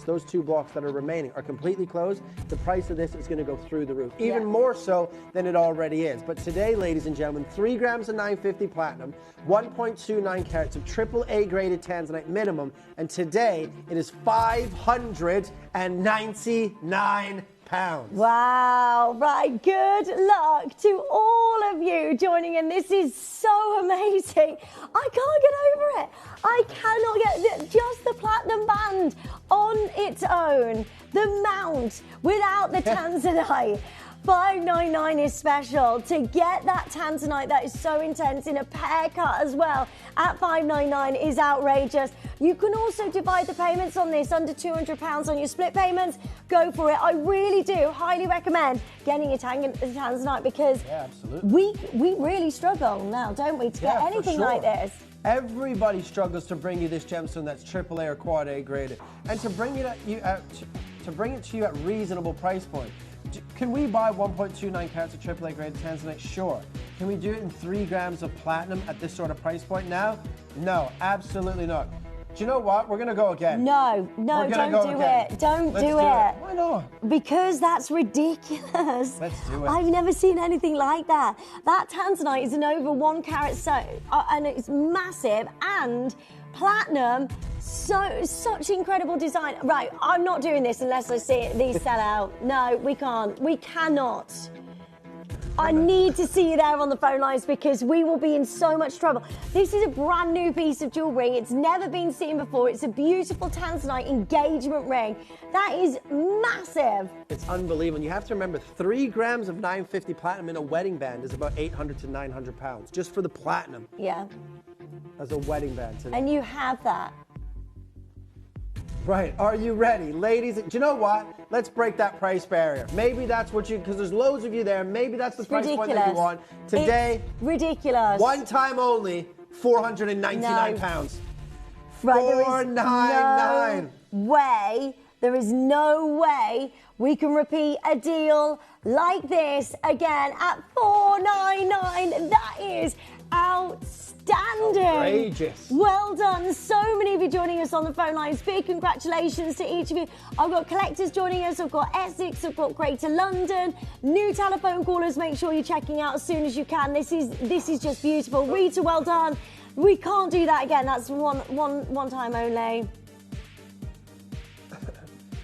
those 2 blocks that are remaining are completely closed, the price of this is going to go through the roof. Even more so than it already is. But today, ladies and gentlemen, 3 grams of 950 platinum, 1.29 carats of AAA graded tanzanite minimum, and today it is £599. Wow, right, good luck to all of you joining in. This is so amazing. I can't get over it. I cannot get just the platinum band on its own, the mount without the tanzanite. $5.99 is special. To get that tanzanite that is so intense in a pear cut as well at $5.99 is outrageous. You can also divide the payments on this under £200 on your split payments. Go for it. I really do highly recommend getting a tanzanite because we really struggle now, don't we, to get anything like this. Everybody struggles to bring you this gemstone that's AAA or Quad A graded, and to bring it to bring it to you at reasonable price point. Can we buy 1.29 carats of AAA graded tanzanite? Sure. Can we do it in 3 grams of platinum at this sort of price point now? No, absolutely not. Do you know what? We're going to go again. No, don't do it. Don't do it. Why not? Because that's ridiculous. Let's do it. I've never seen anything like that. That tanzanite is an over 1 carat and it's massive, and platinum, such incredible design. Right, I'm not doing this unless I see these sell out. No, we can't. We cannot. I need to see you there on the phone lines because we will be in so much trouble. This is a brand new piece of jewellery. It's never been seen before. It's a beautiful tanzanite engagement ring. That is massive. It's unbelievable. You have to remember 3 grams of 950 platinum in a wedding band is about 800 to 900 pounds just for the platinum. Yeah. As a wedding band. And you have that. Right, are you ready? Ladies, do you know what? Let's break that price barrier. Maybe that's what you, because there's loads of you there, maybe that's the price point that you want. Today, it's ridiculous. One time only, £499. Right, $499. Way, there is no way we can repeat a deal like this again at $499. That is outstanding. Outrageous. Well done. So many of you joining us on the phone lines. Big congratulations to each of you. I've got collectors joining us. I've got Essex. I've got Greater London. New telephone callers. Make sure you're checking out as soon as you can. This is just beautiful. Rita, well done. We can't do that again. That's one time only.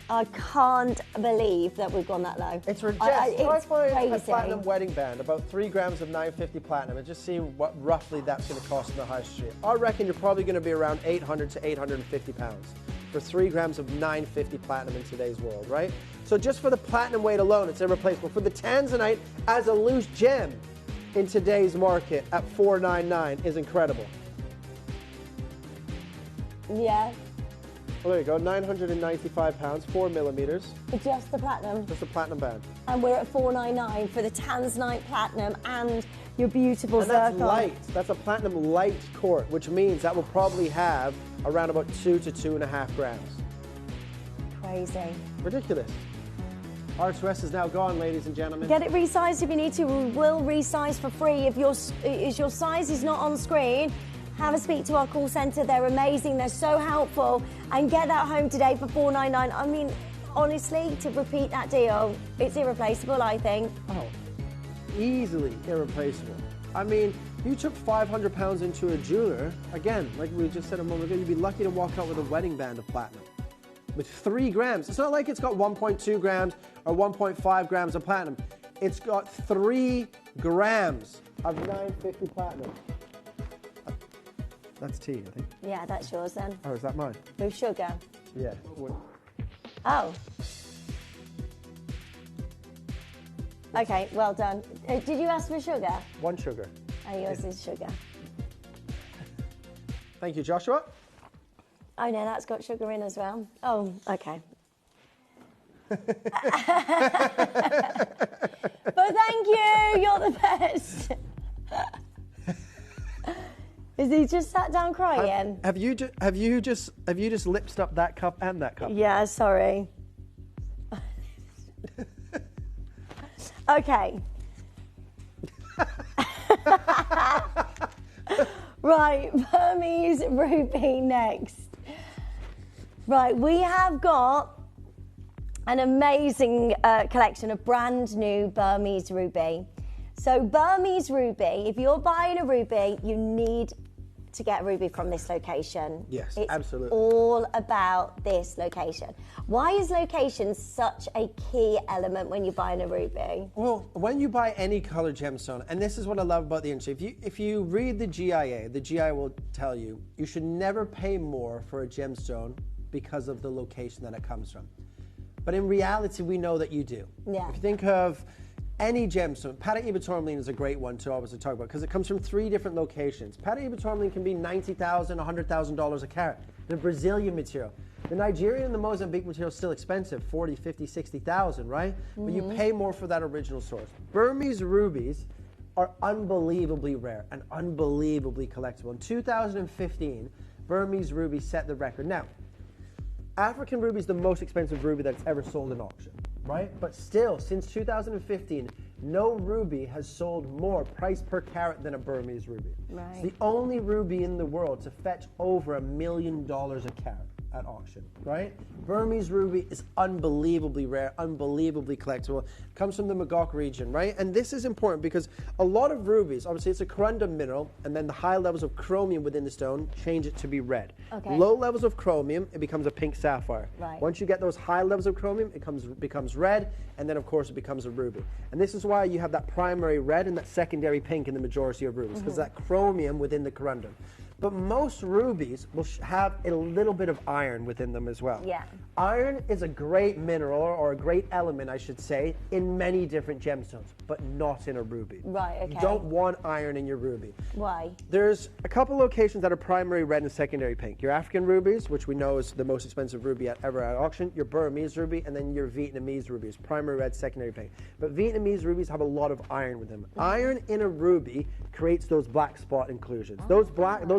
I can't believe that we've gone that low. It's ridiculous. It's crazy. A platinum wedding band, about 3 grams of 950 platinum, and just see what roughly that's going to cost in the high street. I reckon you're probably going to be around 800 to 850 pounds for 3 grams of 950 platinum in today's world, right? So just for the platinum weight alone, it's irreplaceable. For the tanzanite as a loose gem in today's market at $499 is incredible. Yeah. Well, there you go, 995 pounds, 4 millimeters. Just the platinum. Just the platinum band. And we're at $499 for the tanzanite platinum and your beautiful zircon. And that's light. That's a platinum light court, which means that will probably have around about 2 to 2.5 grams. Crazy. Ridiculous. R2S is now gone, ladies and gentlemen. Get it resized if you need to. We will resize for free. If your size is not on screen, have a speak to our call centre. They're amazing. They're so helpful. And get that home today for $499. I mean, honestly, to repeat that deal, it's irreplaceable, I think. Oh, easily irreplaceable. I mean, you took £500 into a jeweler, again, like we just said a moment ago, you'd be lucky to walk out with a wedding band of platinum. With 3 grams. It's not like it's got 1.2 grams or 1.5 grams of platinum. It's got 3 grams of 950 platinum. That's tea, I think. Yeah, that's yours then. Oh, is that mine? With sugar. Yeah. Oh. Okay, well done. Did you ask for sugar? 1 sugar. Oh, yours is sugar. Thank you, Joshua. Oh, no, that's got sugar in as well. Oh, okay. But thank you, you're the best. Is he just sat down crying? Have you just lipsed up that cup and that cup? Yeah, sorry. Okay. Right, Burmese ruby next. Right, we have got an amazing collection of brand new Burmese ruby. So Burmese ruby, if you're buying a ruby, you need to get a ruby from this location. Yes, it's absolutely. All about this location. Why is location such a key element when you're buying a ruby? Well, when you buy any colored gemstone, and this is what I love about the industry, if you read the GIA, the GIA will tell you you should never pay more for a gemstone because of the location that it comes from. But in reality, we know that you do. Yeah. If you think of any gemstone. Patativa tourmaline is a great one to always talk about because it comes from 3 different locations. Patativa tourmaline can be $90,000, $100,000 a carat. The Brazilian material. The Nigerian and the Mozambique material is still expensive, 40, 50, 60,000, right? But you pay more for that original source. Burmese rubies are unbelievably rare and unbelievably collectible. In 2015, Burmese rubies set the record. Now, African ruby is the most expensive ruby that's ever sold in auction, right? But still, since 2015, no ruby has sold more price per carat than a Burmese ruby. Right. It's the only ruby in the world to fetch over $1 million a carat at auction, right? Burmese ruby is unbelievably rare, unbelievably collectible. It comes from the Magog region, right? And this is important because a lot of rubies, obviously it's a corundum mineral, and then the high levels of chromium within the stone change it to be red. Okay. Low levels of chromium, it becomes a pink sapphire. Right. Once you get those high levels of chromium, it becomes red, and then of course it becomes a ruby. And this is why you have that primary red and that secondary pink in the majority of rubies, because that chromium within the corundum. But most rubies will have a little bit of iron within them as well. Yeah. Iron is a great mineral, or a great element, I should say, in many different gemstones, but not in a ruby. Right, okay. You don't want iron in your ruby. Why? There's a couple locations that are primary red and secondary pink. Your African rubies, which we know is the most expensive ruby ever at auction, your Burmese ruby, and then your Vietnamese rubies, primary red, secondary pink. But Vietnamese rubies have a lot of iron with them. Iron in a ruby creates those black spot inclusions. Those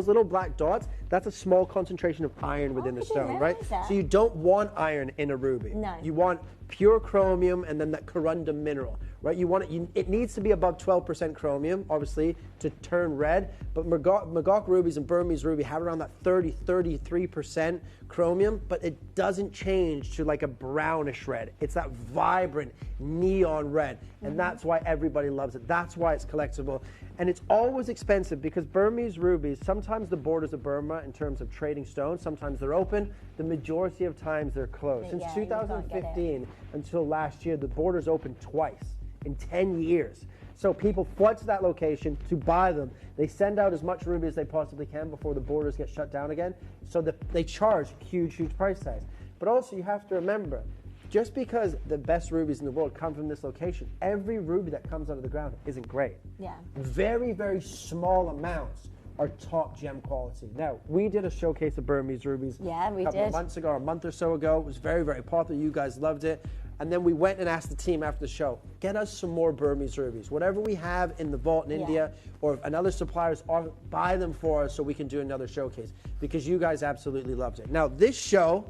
little black dots, that's a small concentration of iron within the stone, right? So you don't want iron in a ruby. No. You want pure chromium and then that corundum mineral, right? You want it. It needs to be above 12% chromium, obviously, to turn red. But Magog rubies and Burmese ruby have around that 33% chromium, but it doesn't change to like a brownish red. It's that vibrant neon red, and that's why everybody loves it. That's why it's collectible. And it's always expensive because Burmese rubies, sometimes the borders of Burma in terms of trading stones, sometimes they're open. The majority of times they're closed. Since 2015 until last year, the borders opened twice in 10 years. So people flood to that location to buy them. They send out as much ruby as they possibly can before the borders get shut down again. So they charge huge price tags. But also you have to remember, just because the best rubies in the world come from this location, every ruby that comes out of the ground isn't great. Yeah. Very, very small amounts are top gem quality. Now, we did a showcase of Burmese rubies a couple of months ago, or a month or so ago. It was very, very popular. You guys loved it. And then we went and asked the team after the show, get us some more Burmese rubies. Whatever we have in the vault in India or another suppliers, buy them for us so we can do another showcase, because you guys absolutely loved it. Now, this show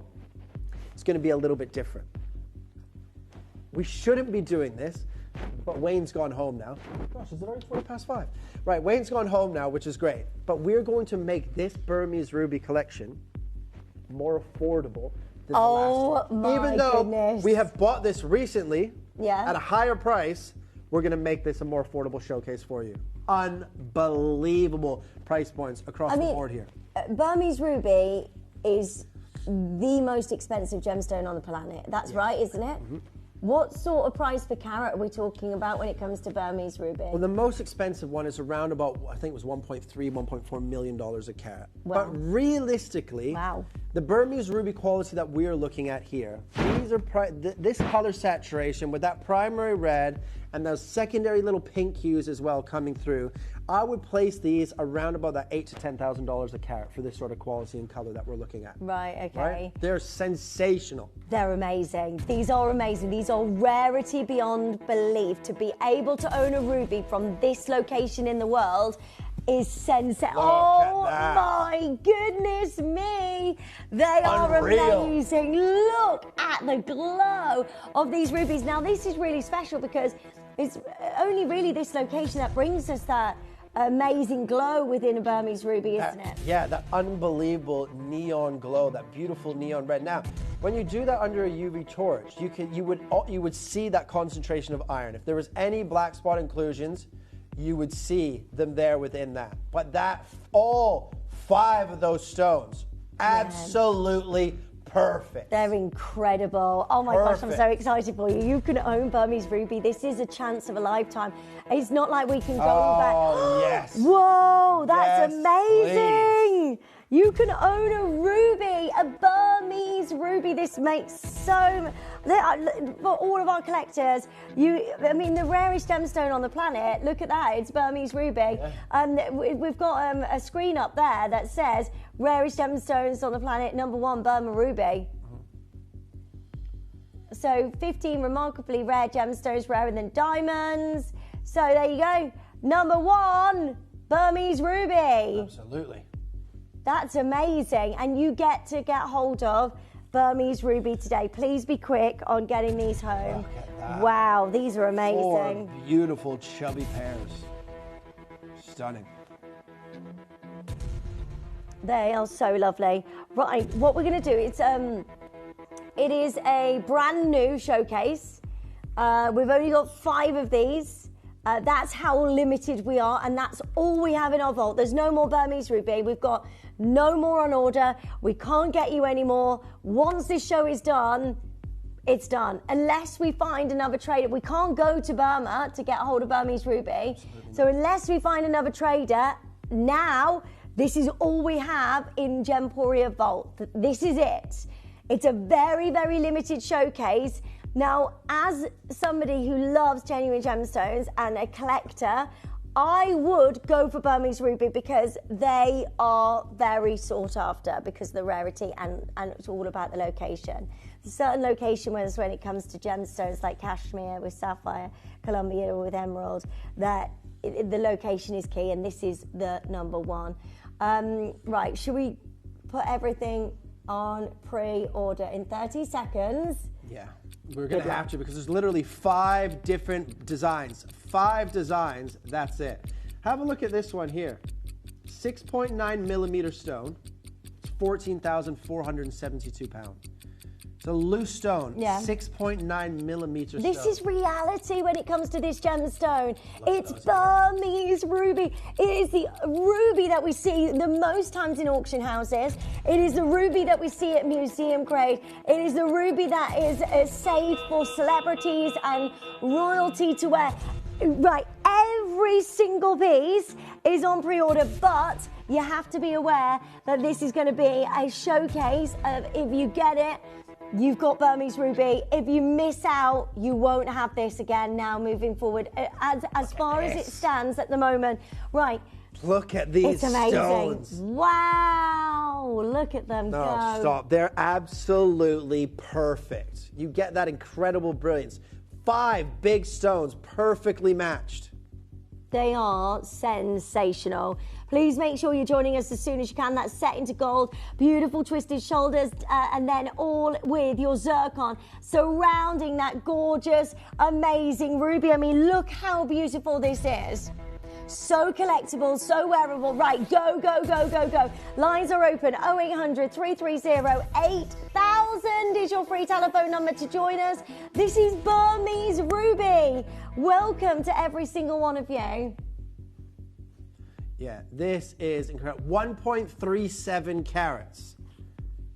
is going to be a little bit different. We shouldn't be doing this, but Wayne's gone home now. Gosh, is it already 5:20? Right, Wayne's gone home now, which is great. But we're going to make this Burmese ruby collection more affordable than the last one. Even though we have bought this recently at a higher price, we're going to make this a more affordable showcase for you. Unbelievable price points across the board here. Burmese ruby is the most expensive gemstone on the planet. That's right, isn't it? What sort of price per carat are we talking about when it comes to Burmese ruby? Well, the most expensive one is around about, I think it was $1.3, $1.4 million a carat. Wow. But realistically, the Burmese ruby quality that we are looking at here, these are this color saturation with that primary red and those secondary little pink hues as well coming through, I would place these around about that $8,000 to $10,000 a carat for this sort of quality and color that we're looking at. Right, okay. Right? They're sensational. They're amazing. These are amazing. These are rarity beyond belief. To be able to own a ruby from this location in the world is sensational. Oh my goodness me. They are amazing. Look at the glow of these rubies. Now this is really special because it's only really this location that brings us that amazing glow within a Burmese ruby, isn't it? Yeah, that unbelievable neon glow, that beautiful neon red. Now, when you do that under a UV torch, you would see that concentration of iron. If there was any black spot inclusions, you would see them there within that. But all 5 of those stones, absolutely perfect. They're incredible. Oh my gosh, I'm so excited for you. You can own Burmese ruby. This is a chance of a lifetime. It's not like we can go back. Oh, yes. Whoa, that's amazing. Please. You can own a ruby, a Burmese ruby. This makes so... For all of our collectors, I mean, the rarest gemstone on the planet, look at that, it's Burmese ruby. Yeah. We've got a screen up there that says, rarest gemstones on the planet, #1, Burma ruby. So 15 remarkably rare gemstones, rarer than diamonds. So there you go. #1, Burmese ruby. Absolutely. That's amazing. And you get hold of Burmese ruby today. Please be quick on getting these home. Look at that. Wow, these are amazing. 4 beautiful chubby pairs. Stunning. They are so lovely. Right, what we're going to do, it is a brand new showcase. We've only got 5 of these. That's how limited we are, and that's all we have in our vault. There's no more Burmese ruby. We've got no more on order. We can't get you any more. Once this show is done, it's done. Unless we find another trader. We can't go to Burma to get a hold of Burmese ruby. So unless we find another trader, now this is all we have in Gemporia Vault. This is it. It's a very, very limited showcase. Now, as somebody who loves genuine gemstones and a collector, I would go for Burmese ruby because they are very sought after because of the rarity and it's all about the location. There's a certain location when it comes to gemstones like Kashmir with sapphire, Colombia with emerald, that the location is key, and this is the #1. Right, should we put everything on pre-order in 30 seconds? Yeah, we're going to have to because there's literally 5 different designs. 5 designs, that's it. Have a look at this one here. 6.9 millimeter stone. It's 14,472 pounds. It's a loose stone, 6.9 millimeter stone. This is reality when it comes to this gemstone. It's Burmese ruby. It is the ruby that we see the most times in auction houses. It is the ruby that we see at museum grade. It is the ruby that is saved for celebrities and royalty to wear. Right, every single piece is on pre-order, but you have to be aware that this is going to be a showcase of, if you get it, you've got Burmese ruby. If you miss out, you won't have this again now moving forward. As far as it stands at the moment. Right. Look at these It's amazing. stones. Wow. Look at them go. No, stop. They're absolutely perfect. You get that incredible brilliance. 5 big stones perfectly matched. They are sensational. Please make sure you're joining us as soon as you can. That's set into gold, beautiful twisted shoulders, and then all with your zircon surrounding that gorgeous, amazing ruby. I mean, look how beautiful this is. So collectible, so wearable. Right, go, go, go, go, go. Lines are open. 0800 330 8000 is your free telephone number to join us. This is Burmese ruby. Welcome to every single one of you. Yeah, this is incredible. 1.37 carats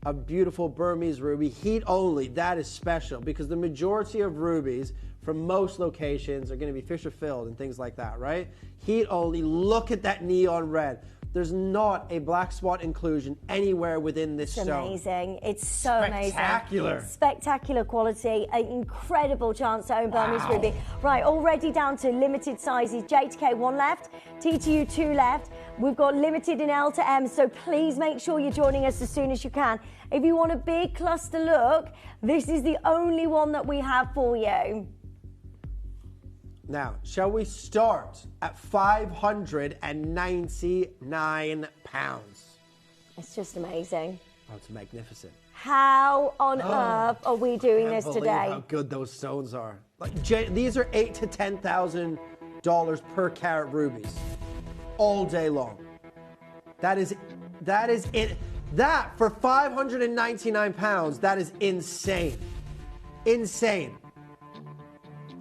of beautiful Burmese ruby, heat only. That is special because the majority of rubies from most locations are going to be Fisher filled and things like that, right? Heat only. Look at that neon red. There's not a black spot inclusion anywhere within this stone. It's amazing. It's so amazing. Spectacular. Spectacular quality. An incredible chance to own Burmese ruby. Right, already down to limited sizes. J to K, 1 left. T to U, 2 left. We've got limited in L to M, so please make sure you're joining us as soon as you can. If you want a big cluster look, this is the only one that we have for you. Now, shall we start at 599 pounds? It's just amazing. Oh, it's magnificent. How on earth are we doing this Can't believe today? how good those stones are. Like, these are $8,000 to $10,000 per carat rubies, all day long. That is it. That for 599 pounds, that is insane. Insane.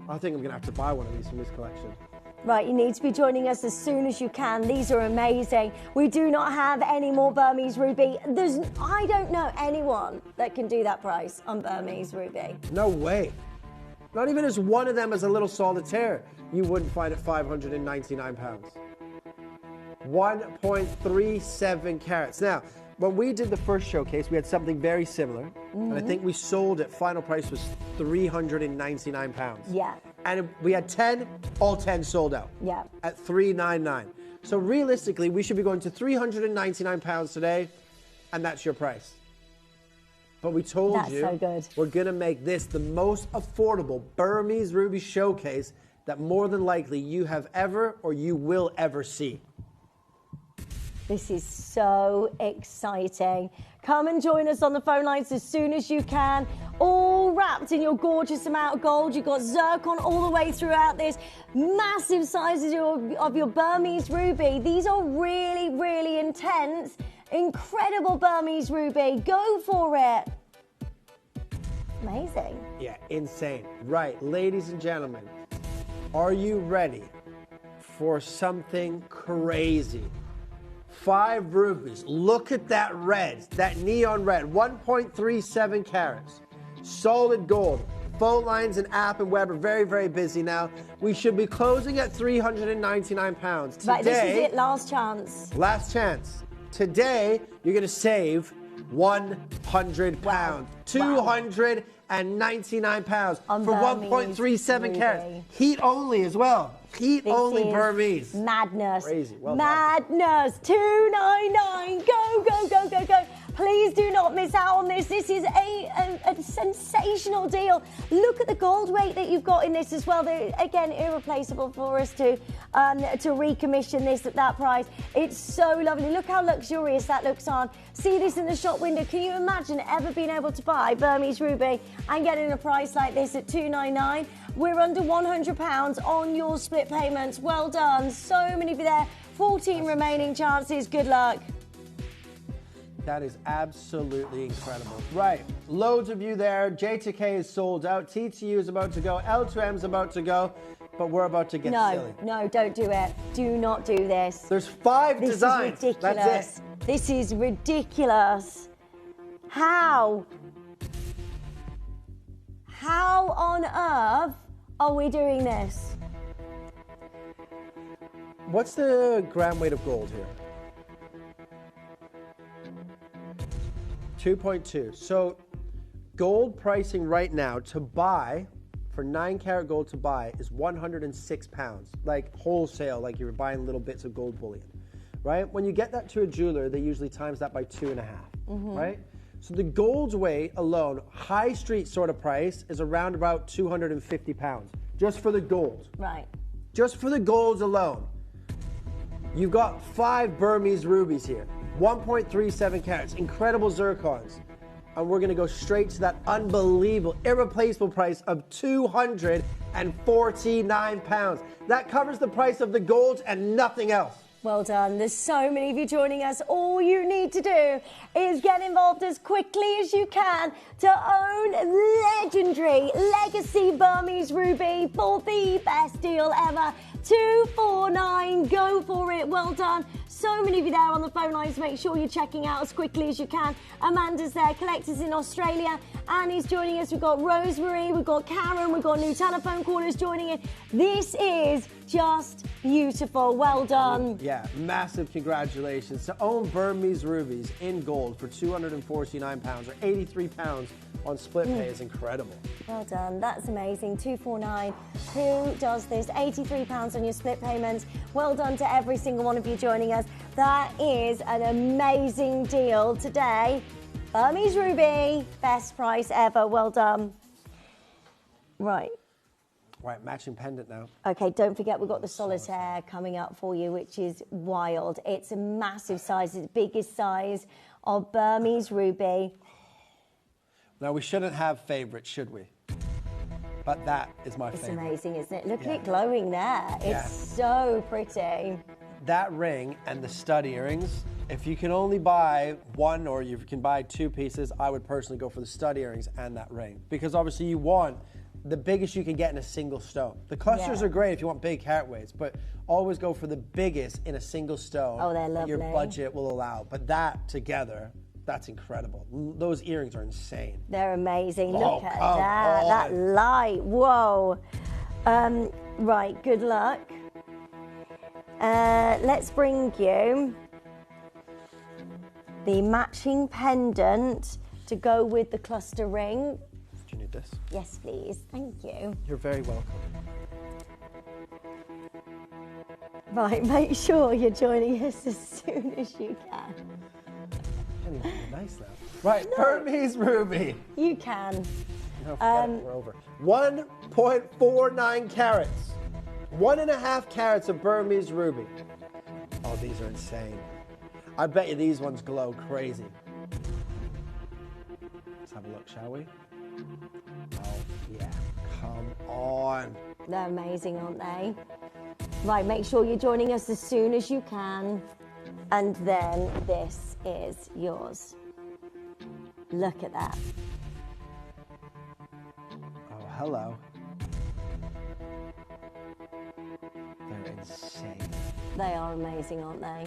I think I'm going to have to buy one of these from this collection. Right, you need to be joining us as soon as you can. These are amazing. We do not have any more Burmese ruby. I don't know anyone that can do that price on Burmese ruby. No way. Not even as one of them as a little solitaire, you wouldn't find it 599 pounds. 1.37 carats. Now, when we did the first showcase, we had something very similar. And I think we sold it, final price was £399. Yeah. And we had 10, all 10 sold out. Yeah. At $399. So realistically, we should be going to £399 today, and that's your price. But we told That's you so good. we're going to make this the most affordable Burmese ruby showcase that more than likely you have ever or you will ever see. This is so exciting. Come and join us on the phone lines as soon as you can. All wrapped in your gorgeous amount of gold. You've got zircon all the way throughout this. Massive sizes of your Burmese ruby. These are really, really intense. Incredible Burmese ruby. Go for it. Amazing. Yeah, insane. Right, ladies and gentlemen, are you ready for something crazy? 5 rubies. Look at that red, that neon red, 1.37 carats. Solid gold. Phone lines and app and web are very, very busy now. We should be closing at £399. Today, Right, this is it. Last chance. Last chance. Today, you're going to save £100. Wow. £299 On for Burmese 1.37 ruby. carats. Heat only as well. Heat This only is Burmese. Madness. Crazy. Well Madness. $299. Go, go, go, go, go. Please do not miss out on this. This is a sensational deal. Look at the gold weight that you've got in this as well. They're, again, irreplaceable for us to recommission this at that price. It's so lovely. Look how luxurious that looks on. See this in the shop window. Can you imagine ever being able to buy Burmese ruby and getting a price like this at $299? We're under £100 on your split payments. Well done. So many of you there. 14 remaining chances. Good luck. That is absolutely incredible. Right, loads of you there. J2K is sold out. TTU is about to go. L2M is about to go. But we're about to get silly. No, don't do it. Do not do this. There's 5 designs. This is ridiculous. That's it. This is ridiculous. How? How on earth are we doing this? What's the gram weight of gold here? 2.2. So gold pricing right now to buy, for 9 karat gold to buy, is 106 pounds. Like wholesale, like you're buying little bits of gold bullion, right? When you get that to a jeweler, they usually times that by 2.5, right? So the gold's weight alone, high street sort of price, is around about 250 pounds, just for the gold. Right. Just for the golds alone. You've got 5 Burmese rubies here, 1.37 carats, incredible zircons. And we're gonna go straight to that unbelievable, irreplaceable price of £249. That covers the price of the gold and nothing else. Well done. There's so many of you joining us. All you need to do is get involved as quickly as you can to own legendary legacy Burmese ruby for the best deal ever. 249. Go for it. Well done. So many of you there on the phone lines. Make sure you're checking out as quickly as you can. Amanda's there, collectors in Australia. Annie's joining us. We've got Rosemary, we've got Karen, we've got new telephone callers joining in. This is just beautiful. Well done. Yeah, massive congratulations. To own Burmese rubies in gold for £249 or £83 on split pay is incredible. Well done. That's amazing. 249. Who does this? £83 on your split payments. Well done to every single one of you joining us. That is an amazing deal today. Burmese ruby, best price ever. Well done. Right. Right, matching pendant now. Okay, don't forget we've got the solitaire coming up for you, which is wild. It's a massive size. It's the biggest size of Burmese ruby. Now, we shouldn't have favorites, should we? But that is my It's favorite. amazing, isn't it? Look at it glowing there. Yeah. It's so pretty. That ring and the stud earrings, if you can only buy one or you can buy 2 pieces, I would personally go for the stud earrings and that ring. Because obviously you want the biggest you can get in a single stone. The clusters Yeah. are great if you want big carat weights, but always go for the biggest in a single stone. Oh, they're that your lovely. budget will allow. But that together, that's incredible. Those earrings are insane. They're amazing. Oh, Look at come that. on. That light. Whoa. Right, good luck. Let's bring you the matching pendant to go with the cluster ring. Do you need this? Yes, please. Thank you. You're very welcome. Right, make sure you're joining us as soon as you can. Nice now. Right, Burmese ruby. You can. No, forget it. We're over. 1.49 carats. 1.5 carats of Burmese ruby. Oh, these are insane. I bet you these ones glow crazy. Let's have a look, shall we? Oh, yeah. Come on. They're amazing, aren't they? Right, make sure you're joining us as soon as you can. And then this is yours. Look at that. Oh, hello. They're insane. They are amazing, aren't they?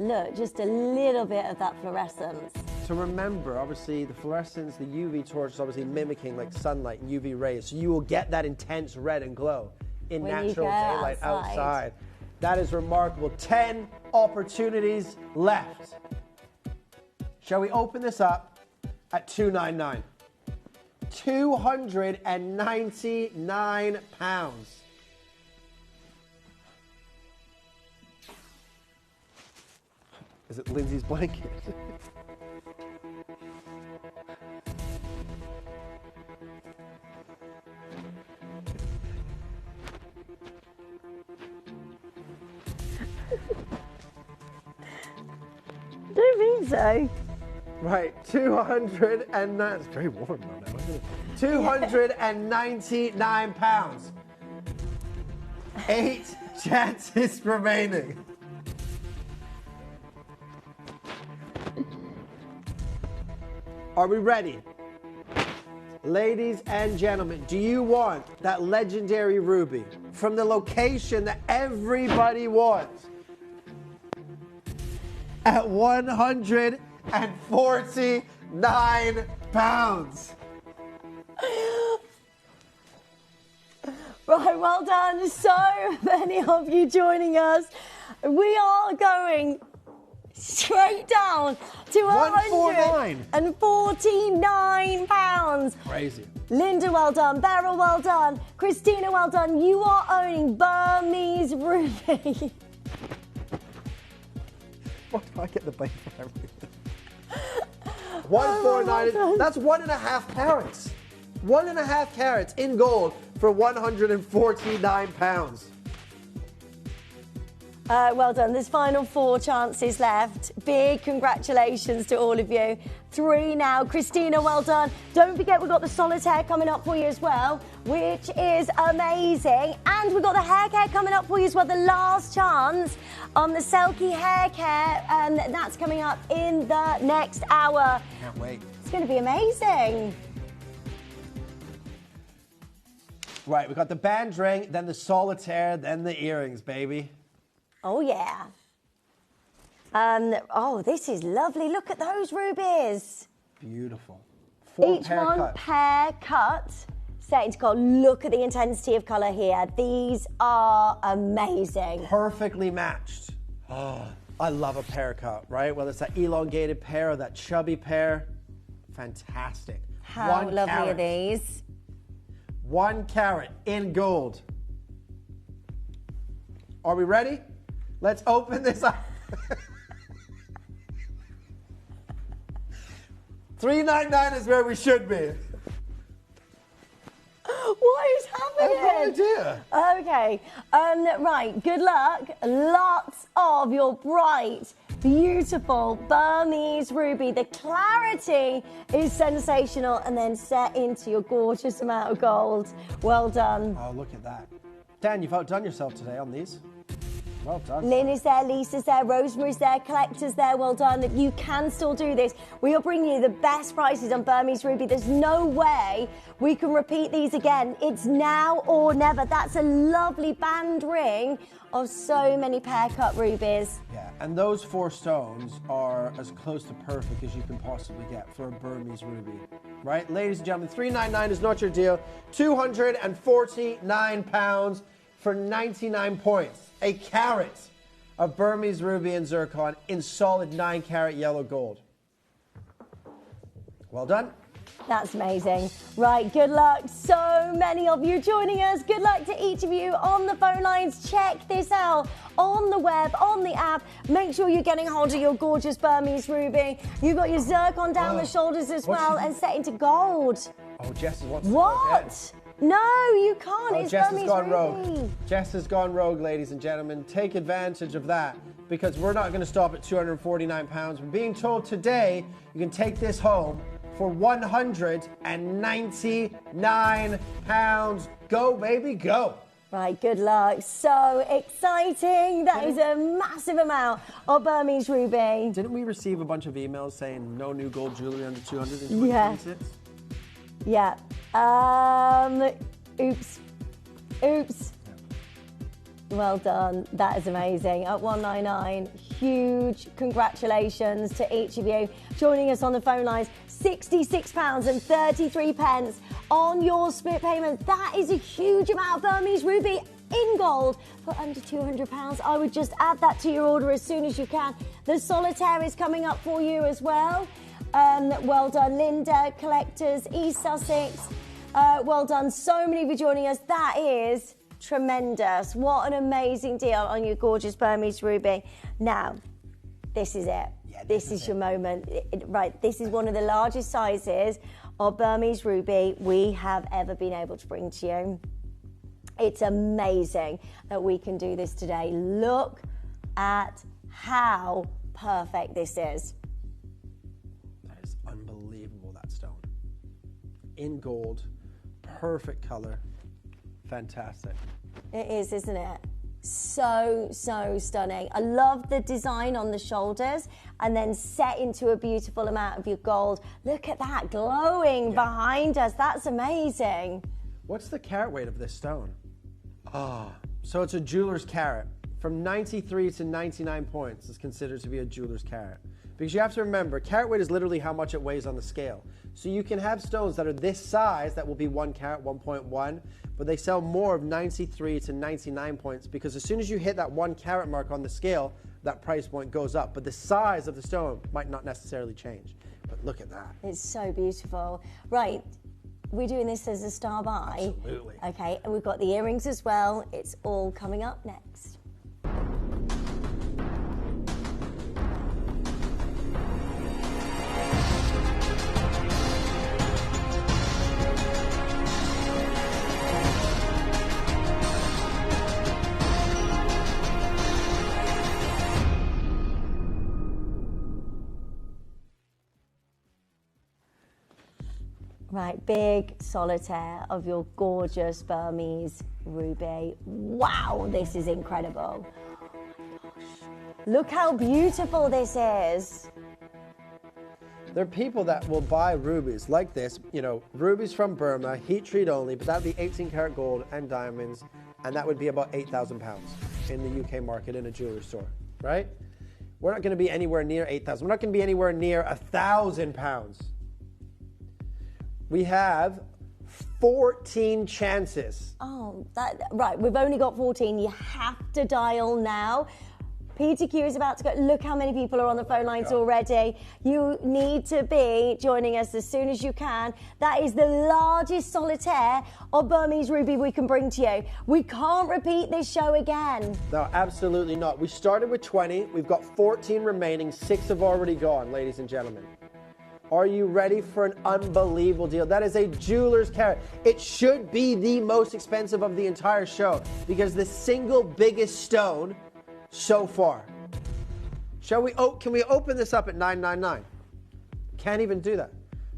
Look, just a little bit of that fluorescence. So remember, obviously, the fluorescence, the UV torch is obviously mimicking like sunlight and UV rays. So you will get that intense red and glow in When you natural go daylight outside. outside. That is remarkable. 10 opportunities left. Shall we open this up at $299? £299. Is it Lindsay's blanket? Don't think so. Right, 209. It's very warm though now, isn't it? £299. 8 chances remaining. Are we ready? Ladies and gentlemen, do you want that legendary ruby from the location that everybody wants? At £149. Right, well done. So many of you joining us. We are going straight down to £149. Crazy. Linda, well done. Beryl, well done. Christina, well done. You are owning Burmese ruby. Why do I get the blame for everything? 149. That's 1.5 carats. 1.5 carats in gold for £149. Well done. There's final 4 chances left. Big congratulations to all of you. 3 now. Christina, well done. Don't forget we've got the solitaire coming up for you as well, which is amazing. And we've got the hair care coming up for you as well. The last chance on the Selkie hair care. That's coming up in the next hour. Can't wait. It's going to be amazing. Right, we got the band ring, then the solitaire, then the earrings, baby. Oh, yeah. Oh, this is lovely. Look at those rubies. Beautiful. 4 Each pair one cut. pair cut. Set into gold. Look at the intensity of colour here. These are amazing. Perfectly matched. Oh, I love a pair cut, right? Whether it's that elongated pair or that chubby pair. Fantastic. How 1 lovely carat. are these? 1 carat in gold. Are we ready? Let's open this up. $399 is where we should be. What is happening? I have no idea. Okay. Right. Good luck. Lots of your bright, beautiful Burmese ruby. The clarity is sensational, and then set into your gorgeous amount of gold. Well done. Oh, look at that. Dan, you've outdone yourself today on these. Well done. Lynn is there, Lisa's there, Rosemary's there, Collector's there. Well done. You can still do this. We are bringing you the best prices on Burmese ruby. There's no way we can repeat these again. It's now or never. That's a lovely band ring of so many pear-cut rubies. Yeah, and those 4 stones are as close to perfect as you can possibly get for a Burmese ruby. Right? Ladies and gentlemen, $399 is not your deal. £249 for 99 points. A carat of Burmese ruby and zircon in solid 9-carat yellow gold. Well done. That's amazing. Right, good luck. So many of you joining us. Good luck to each of you on the phone lines. Check this out on the web, on the app. Make sure you're getting hold of your gorgeous Burmese ruby. You've got your zircon down the shoulders as well and set into gold. Oh, Jess wants to What? No, you can't. Oh, it's Jess Burmese has gone ruby. rogue. Jess has gone rogue, ladies and gentlemen. Take advantage of that because we're not going to stop at £249. We're being told today you can take this home for £199. Go, baby, go. Right, good luck. So exciting. That is a massive amount of Burmese ruby. Didn't we receive a bunch of emails saying no new gold jewelry under 200 in 2026? Yeah. Oops. Well done. That is amazing. At 199, huge congratulations to each of you joining us on the phone lines. £66.33 on your split payment. That is a huge amount of Burmese ruby in gold for under £200. I would just add that to your order as soon as you can. The solitaire is coming up for you as well. Well done, Linda, Collectors, East Sussex. Well done, so many of you joining us. That is tremendous. What an amazing deal on your gorgeous Burmese ruby. Now, this is it. Yeah, this is your moment. Right, this is one of the largest sizes of Burmese ruby we have ever been able to bring to you. It's amazing that we can do this today. Look at how perfect this is. That is unbelievable, that stone. In gold, perfect color, fantastic. It is, isn't it? So stunning. I love the design on the shoulders and then set into a beautiful amount of your gold. Look at that glowing behind us. That's amazing. What's the carat weight of this stone? So it's a jeweler's carat. From 93 to 99 points is considered to be a jeweler's carat. Because you have to remember, carat weight is literally how much it weighs on the scale. So you can have stones that are this size that will be 1 carat, 1.1, but they sell more of 93 to 99 points because as soon as you hit that 1 carat mark on the scale, that price point goes up. But the size of the stone might not necessarily change. But look at that. It's so beautiful. Right, we're doing this as a star buy. Absolutely. Okay, and we've got the earrings as well. It's all coming up next. Right, big solitaire of your gorgeous Burmese ruby. Wow, this is incredible. Look how beautiful this is. There are people that will buy rubies like this, you know, rubies from Burma, heat treat only, but that would be 18 karat gold and diamonds, and that would be about £8,000 in the UK market in a jewelry store, right? We're not going to be anywhere near 8,000. We're not going to be anywhere near £1,000. We have 14 chances. Oh, right, we've only got 14. You have to dial now. PTQ is about to go. Look how many people are on the phone lines already. You need to be joining us as soon as you can. That is the largest solitaire of Burmese ruby we can bring to you. We can't repeat this show again. No, absolutely not. We started with 20. We've got 14 remaining. 6 have already gone, ladies and gentlemen. Are you ready for an unbelievable deal? That is a jeweler's carat. It should be the most expensive of the entire show because the single biggest stone so far. Shall we? Can we open this up at $999? Can't even do that.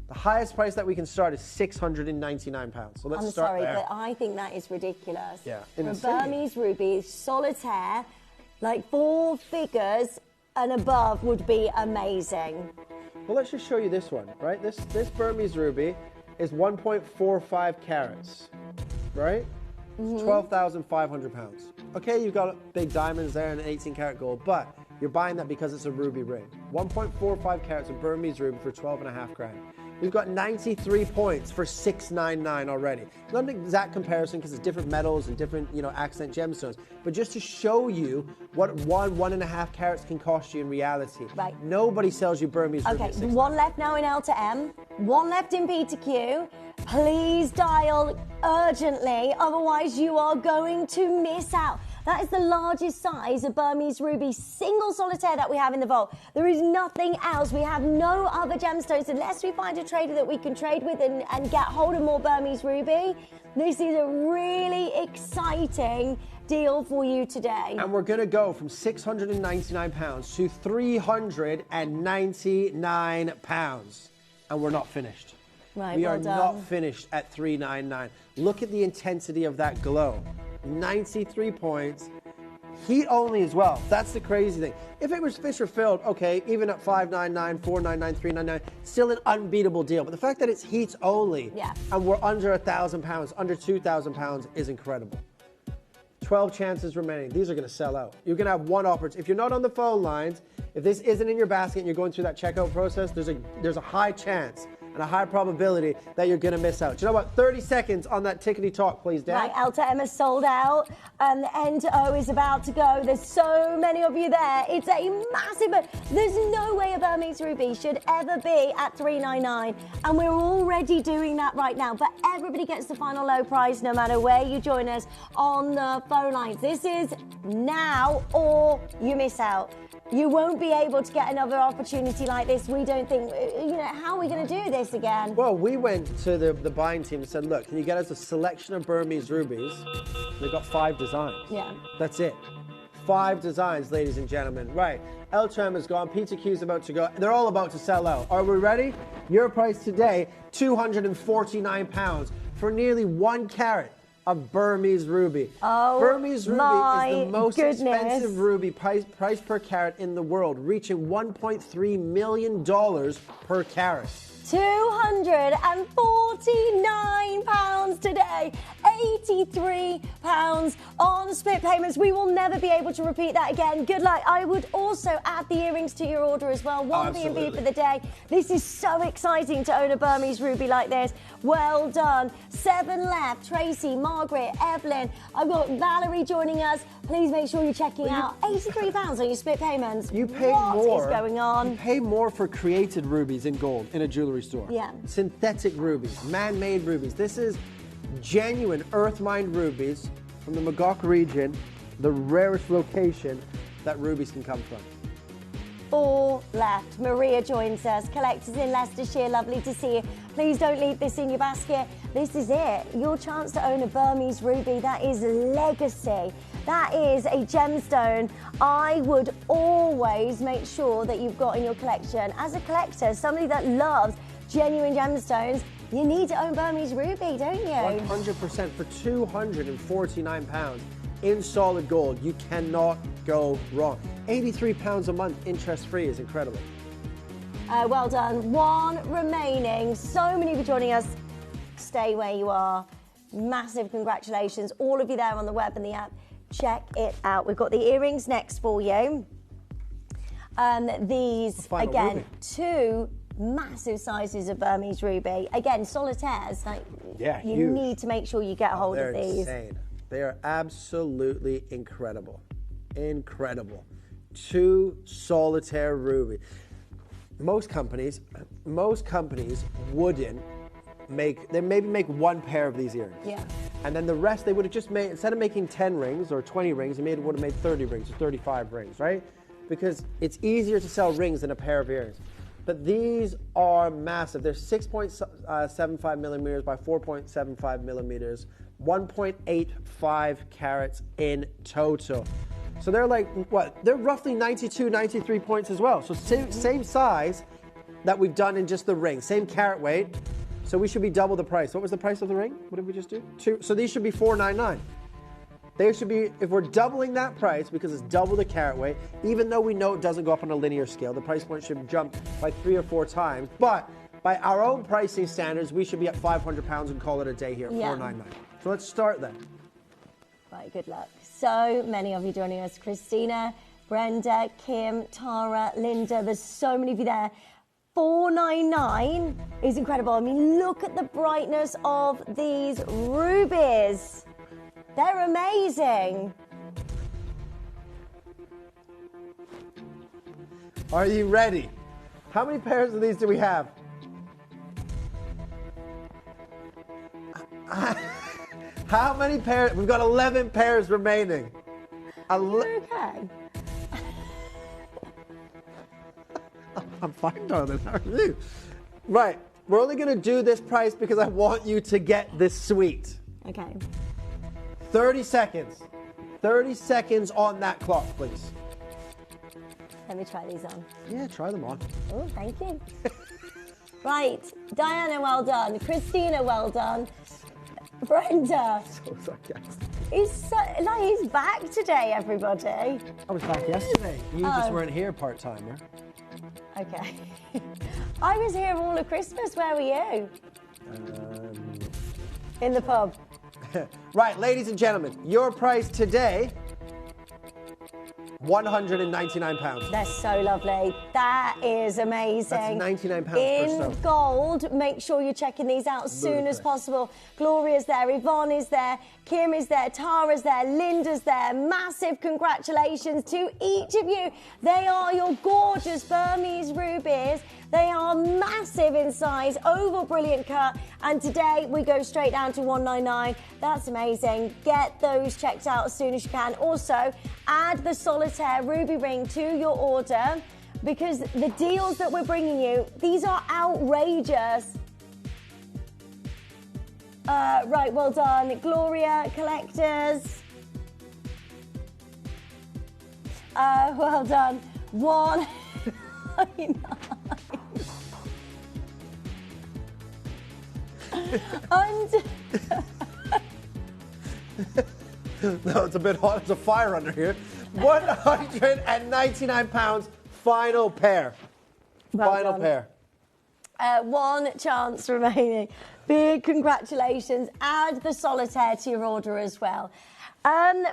The highest price that we can start is £699. So let's start there. But I think that is ridiculous. Yeah, For Burmese ruby, solitaire, like 4 figures and above would be amazing. Well, let's just show you this one, right? This Burmese ruby is 1.45 carats, right? £12,500. Okay, you've got big diamonds there and an 18 karat gold, but you're buying that because it's a ruby ring. 1.45 carats of Burmese ruby for 12.5 grand. We've got 93 points for $6.99 already. Not an exact comparison because it's different metals and different, accent gemstones, but just to show you what 1.5 carats can cost you in reality. Right. Nobody sells you Burmese ruby. Okay, one left now in L to M, one left in P to Q. Please dial urgently, otherwise you are going to miss out. That is the largest size of Burmese ruby single solitaire that we have in the vault. There is nothing else. We have no other gemstones unless we find a trader that we can trade with and get hold of more Burmese ruby. This is a really exciting deal for you today. And we're going to go from £699 to £399. And we're not finished. Right, we well are done. not finished at $399. Look at the intensity of that glow. 93 points. Heat only as well. That's the crazy thing. If it was Fisher filled, okay, even at $599, $499, $399, still an unbeatable deal. But the fact that it's heat only and we're under £1,000, under £2,000 is incredible. 12 chances remaining. These are going to sell out. You're going to have one opportunity. If you're not on the phone lines, if this isn't in your basket and you're going through that checkout process, there's a high chance and a high probability that you're going to miss out. Do you know what? 30 seconds on that tickety talk, please, Dan. Right, L to M is sold out. The N to O is about to go. There's so many of you there. It's a massive... There's no way a Burmese ruby should ever be at $399. And we're already doing that right now. But everybody gets the final low price no matter where you join us on the phone lines. This is now or you miss out. You won't be able to get another opportunity like this. We don't think, how are we going to do this again? Well, we went to the buying team and said, look, can you get us a selection of Burmese rubies? They've got 5 designs. Yeah. That's it. 5 designs, ladies and gentlemen. Right. L2M is gone. P2Q is about to go. They're all about to sell out. Are we ready? Your price today, £249 for nearly 1 carat of Burmese ruby. Oh, Burmese ruby is the most expensive ruby price per carat in the world, reaching $1.3 million per carat. £249 today, £83 on split payments. We will never be able to repeat that again. Good luck. I would also add the earrings to your order as well. One B&B for the day. This is so exciting to own a Burmese ruby like this. Well done. 7 left. Tracy, Margaret, Evelyn. I've got Valerie joining us. Please make sure you're checking out. £83 on your split payments. You pay more. What is going on? You pay more for created rubies in gold in a jewelry store. Yeah. Synthetic rubies, man-made rubies. This is genuine earth-mined rubies from the Magog region, the rarest location that rubies can come from. 4 left. Maria joins us. Collectors in Leicestershire, lovely to see you. Please don't leave this in your basket. This is it. Your chance to own a Burmese ruby. That is legacy. That is a gemstone I would always make sure that you've got in your collection. As a collector, somebody that loves genuine gemstones, you need to own Burmese ruby, don't you? 100% for £249 in solid gold. You cannot go wrong. £83 a month interest-free is incredible. Well done. 1 remaining. So many of you joining us. Stay where you are. Massive congratulations. All of you there on the web and the app. Check it out. We've got the earrings next for you. These, again, ruby. 2 massive sizes of Burmese ruby. Again, solitaires. You huge. need to make sure you get a hold of these. They're insane. They are absolutely incredible. Incredible. 2 solitaire ruby. Most companies wouldn't maybe make 1 pair of these earrings. Yeah. And then the rest they would have just made, instead of making 10 rings or 20 rings, they would have made 30 rings or 35 rings, right? Because it's easier to sell rings than a pair of earrings. But these are massive. They're 6.75 millimeters by 4.75 millimeters, 1.85 carats in total. So they're like, what? They're roughly 92, 93 points as well. So same size that we've done in just the ring, same carat weight. So we should be double the price. What was the price of the ring? What did we just do? 2. So these should be $499. They should be, if we're doubling that price because it's double the carat weight, even though we know it doesn't go up on a linear scale, the price point should jump by 3 or 4 times. But by our own pricing standards, we should be at £500 and call it a day here at $499. So let's start then. Right, good luck. So many of you joining us. Christina, Brenda, Kim, Tara, Linda, there's so many of you there. $4.99 is incredible. I mean, look at the brightness of these rubies. They're amazing. Are you ready? How many pairs of these do we have? How many pairs? We've got 11 pairs remaining. Okay. I'm fine, darling. How are you? Right. We're only going to do this price because I want you to get this sweet. Okay. 30 seconds. 30 seconds on that clock, please. Let me try these on. Yeah, try them on. Oh, thank you. Right. Diana, well done. Christina, well done. Brenda. So sarcastic. He's back today, everybody. I was back yesterday. You just weren't here part-timer. Okay. I was here all of Christmas. Where were you? In the pub. Right, ladies and gentlemen, your price today, £199. They're so lovely. That is amazing. That's £99 per In stone. gold. Make sure you're checking these out as soon as possible. Gloria's there, Yvonne is there, Kim is there, Tara's there, Linda's there. Massive congratulations to each of you. They are your gorgeous Burmese rubies. They are massive in size, oval brilliant cut, and today we go straight down to $199. That's amazing. Get those checked out as soon as you can. Also, add the solitaire ruby ring to your order because the deals that we're bringing you, these are outrageous. Right, well done. Gloria, collectors. Well done. $199. No, it's a bit hot. There's a fire under here. £199, final pair. Final pair. One chance remaining. Big congratulations. Add the solitaire to your order as well.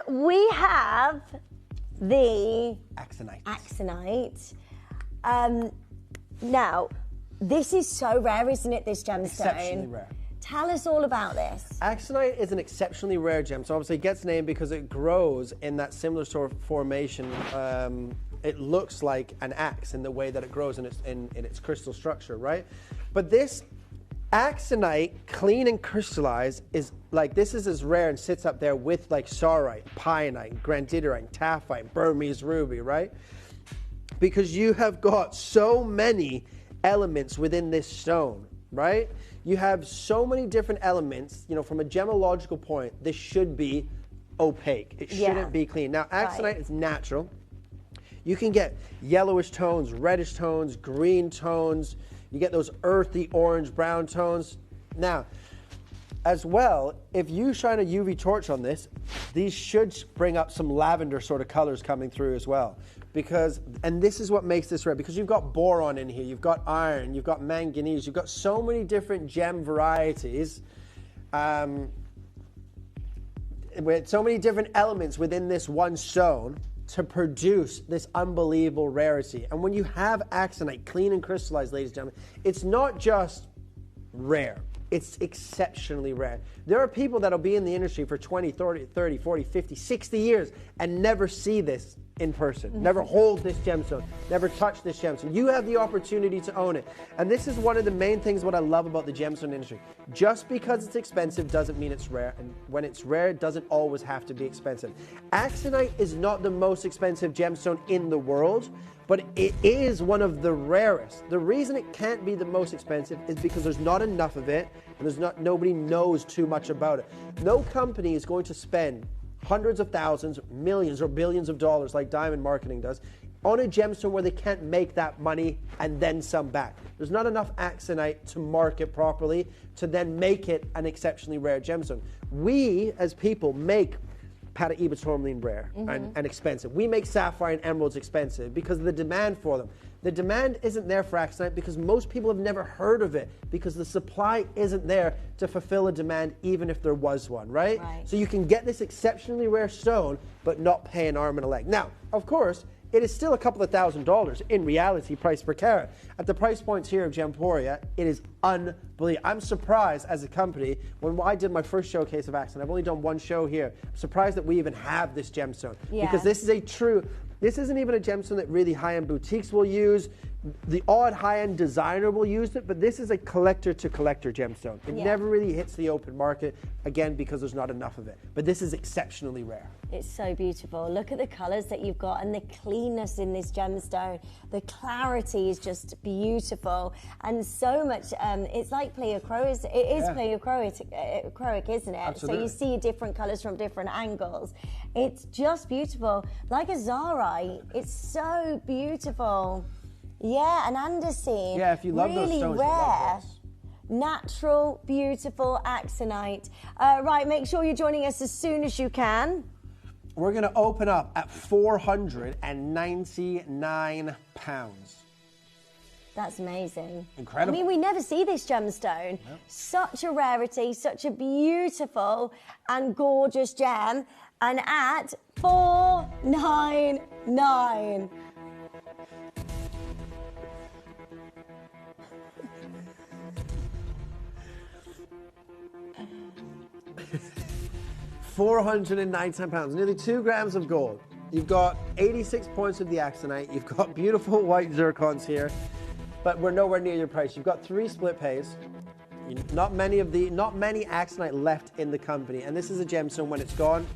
We have the Axonite. Now, this is so rare, isn't it, this gemstone? Exceptionally rare. Tell us all about this. Axonite is an exceptionally rare gem. So obviously it gets named because it grows in that similar sort of formation. It looks like an axe in the way that it grows in its crystal structure, right? But this Axonite, clean and crystallized, is like, this is as rare and sits up there with like saurite, pionite, grandidierite, taphite, Burmese ruby, right? Because you have got so many elements within this stone, right? You have so many different elements, you know, from a gemological point, this should be opaque. It shouldn't be clean. Now, Axonite is natural. You can get yellowish tones, reddish tones, green tones. You get those earthy orange, brown tones. Now, as well, if you shine a UV torch on this, these should bring up some lavender sort of colors coming through as well. Because, and this is what makes this rare, because you've got boron in here, you've got iron, you've got manganese, you've got so many different gem varieties, with so many different elements within this one stone to produce this unbelievable rarity. And when you have Axonite, clean and crystallized, ladies and gentlemen, it's not just rare. It's exceptionally rare. There are people that'll be in the industry for 20, 30, 40, 50, 60 years and never see this in person, never hold this gemstone, never touch this gemstone. You have the opportunity to own it. And this is one of the main things what I love about the gemstone industry. Just because it's expensive doesn't mean it's rare. And when it's rare, it doesn't always have to be expensive. Axonite is not the most expensive gemstone in the world, but it is one of the rarest. The reason it can't be the most expensive is because there's not enough of it, and nobody knows too much about it. No company is going to spend hundreds of thousands, millions, or billions of dollars like diamond marketing does on a gemstone where they can't make that money and then some back. There's not enough Axonite to market properly to then make it an exceptionally rare gemstone. We, as people, make Paraíba tourmaline rare and expensive. We make sapphire and emeralds expensive because of the demand for them. The demand isn't there for Axonite because most people have never heard of it because the supply isn't there to fulfill a demand even if there was one, right? So you can get this exceptionally rare stone but not pay an arm and a leg. Now, of course, it is still a couple of $1,000s in reality, price per carat. At the price points here of Gemporia, it is unbelievable. I'm surprised as a company, when I did my first showcase of Accent, I've only done one show here, I'm surprised that we even have this gemstone. Yeah. Because this is a true, this isn't even a gemstone that really high-end boutiques will use. The odd high-end designer will use it, but this is a collector-to-collector gemstone. It never really hits the open market, again, because there's not enough of it. But this is exceptionally rare. It's so beautiful. Look at the colours that you've got and the cleanness in this gemstone. The clarity is just beautiful. And so much, it's like pleochroic. It is pleochroic, isn't it? Absolutely. So you see different colours from different angles. It's just beautiful. Like a Zarite, it's so beautiful. Yeah, an andesine. Yeah, if you love those really stones, rare. you'll love this. Natural, beautiful Axonite. Right, make sure you're joining us as soon as you can. We're going to open up at £499. That's amazing. Incredible. I mean, we never see this gemstone. No. Such a rarity, such a beautiful and gorgeous gem. And at $499. £499, nearly 2 grams of gold. You've got 86 points of the Axonite. You've got beautiful white zircons here, but we're nowhere near your price. You've got 3 split pays. Not many Axonite left in the company, and this is a gemstone when it's gone.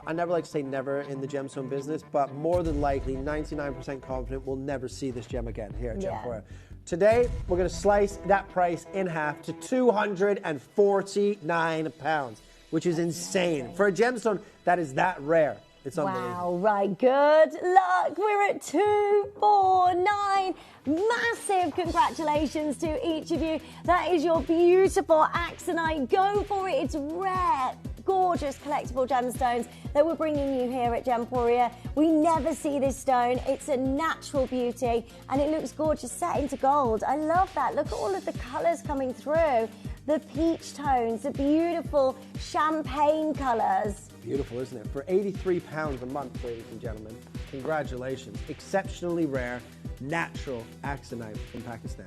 I never like to say never in the gemstone business, but more than likely, 99% confident we'll never see this gem again here at Gemporia. Today, we're going to slice that price in half to £249, which is insane. For a gemstone that is that rare, it's unbelievable. Wow, right, good luck. We're at 249. Massive congratulations to each of you. That is your beautiful Axonite. Go for it. It's rare, gorgeous collectible gemstones that we're bringing you here at Gemporia. We never see this stone. It's a natural beauty and it looks gorgeous set into gold. I love that. Look at all of the colours coming through. The peach tones, the beautiful champagne colours. Beautiful, isn't it? For £83 a month, ladies and gentlemen, congratulations. Exceptionally rare, natural Axonite from Pakistan.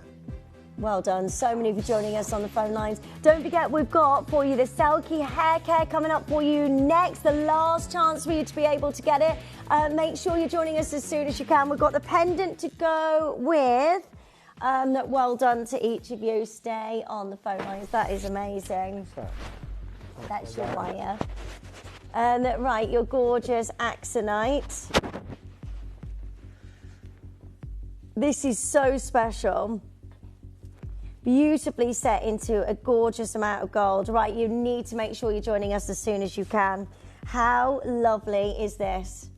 Well done. So many of you joining us on the phone lines. Don't forget, we've got for you the Selkie hair care coming up for you next. The last chance for you to be able to get it. Make sure you're joining us as soon as you can. We've got the pendant to go with. Well done to each of you. Stay on the phone lines. That is amazing. That's your wire. Right, your gorgeous Axonite. This is so special. Beautifully set into a gorgeous amount of gold. Right, you need to make sure you're joining us as soon as you can. How lovely is this?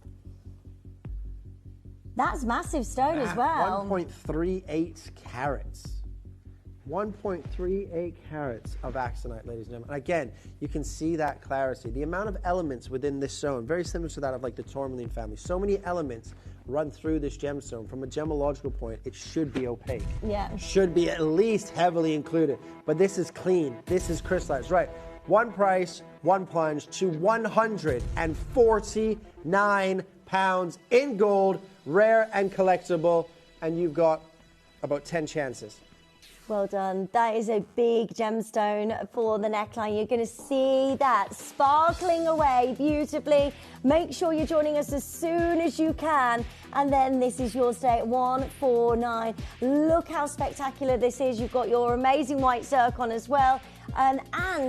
That's massive stone as well. 1.38 carats. 1.38 carats of Axonite, ladies and gentlemen. And again, you can see that clarity. The amount of elements within this stone, very similar to that of like the tourmaline family. So many elements run through this gemstone. From a gemological point, it should be opaque. Yeah. Should be at least heavily included. But this is clean. This is crystallized. Right. One price, one plunge to £149 in gold, rare and collectible. And you've got about 10 chances. Well done. That is a big gemstone for the neckline. You're going to see that sparkling away beautifully. Make sure you're joining us as soon as you can. And then this is yours today at 149. Look how spectacular this is. You've got your amazing white zircon as well. And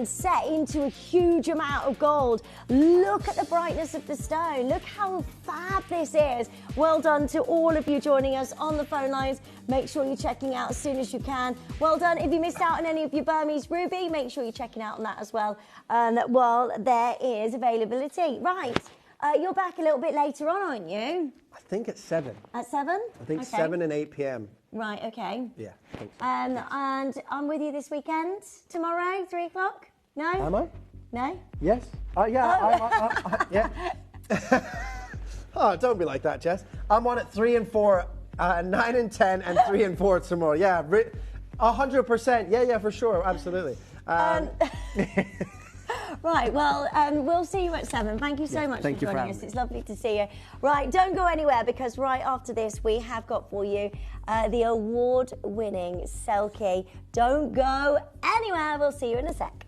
set into a huge amount of gold. Look at the brightness of the stone. Look how fab this is. Well done to all of you joining us on the phone lines. Make sure you're checking out as soon as you can. Well done. If you missed out on any of your Burmese ruby, make sure you're checking out on that as well. Well, there is availability. Right. You're back a little bit later on, aren't you? I think at 7. At 7? I think okay. 7 and 8 p.m. Right, okay. Yeah, I think so. And I'm with you this weekend, tomorrow, 3 o'clock? No? Am I? No? Yes. Yeah. Yeah. Oh, don't be like that, Jess. I'm on at 3 and 4, 9 and 10, and 3 and 4 tomorrow. Yeah, 100%. Yeah, for sure. Absolutely. Right, well, we'll see you at 7. Thank you so much for joining us. It's lovely to see you. Right, don't go anywhere, because right after this, we have got for you the award-winning Selkie. Don't go anywhere. We'll see you in a sec.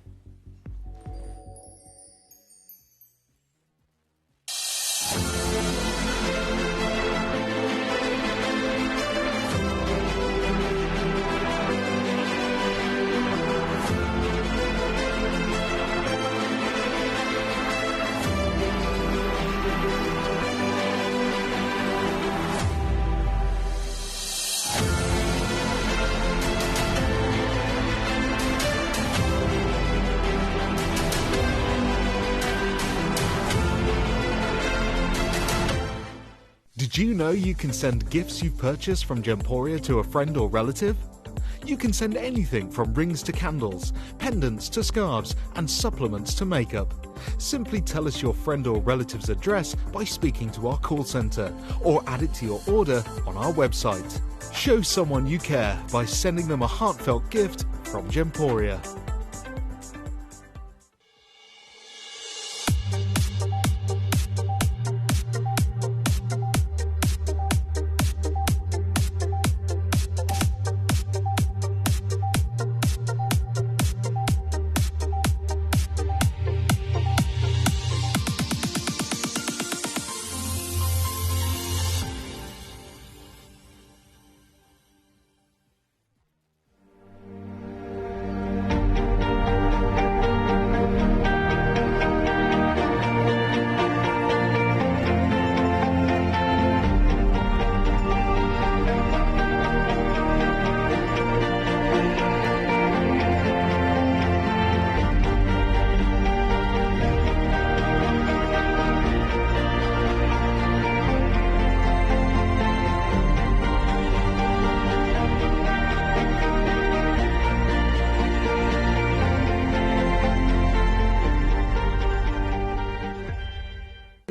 Did you know you can send gifts you've purchased from Gemporia to a friend or relative? You can send anything from rings to candles, pendants to scarves, and supplements to makeup. Simply tell us your friend or relative's address by speaking to our call centre, or add it to your order on our website. Show someone you care by sending them a heartfelt gift from Gemporia.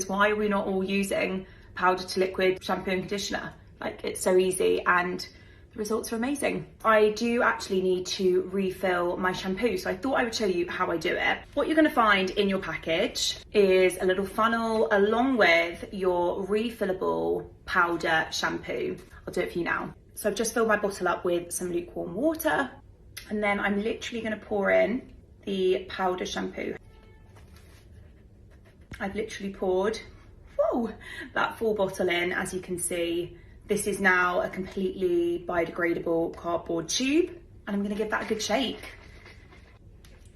Why are we not all using powder to liquid shampoo and conditioner? Like, it's so easy and the results are amazing. I do actually need to refill my shampoo, so I thought I would show you how I do it. What you're going to find in your package is a little funnel along with your refillable powder shampoo. I'll do it for you now. So I've just filled my bottle up with some lukewarm water, and then I'm literally going to pour in the powder shampoo. I've literally poured that full bottle in. As you can see, this is now a completely biodegradable cardboard tube, and I'm going to give that a good shake.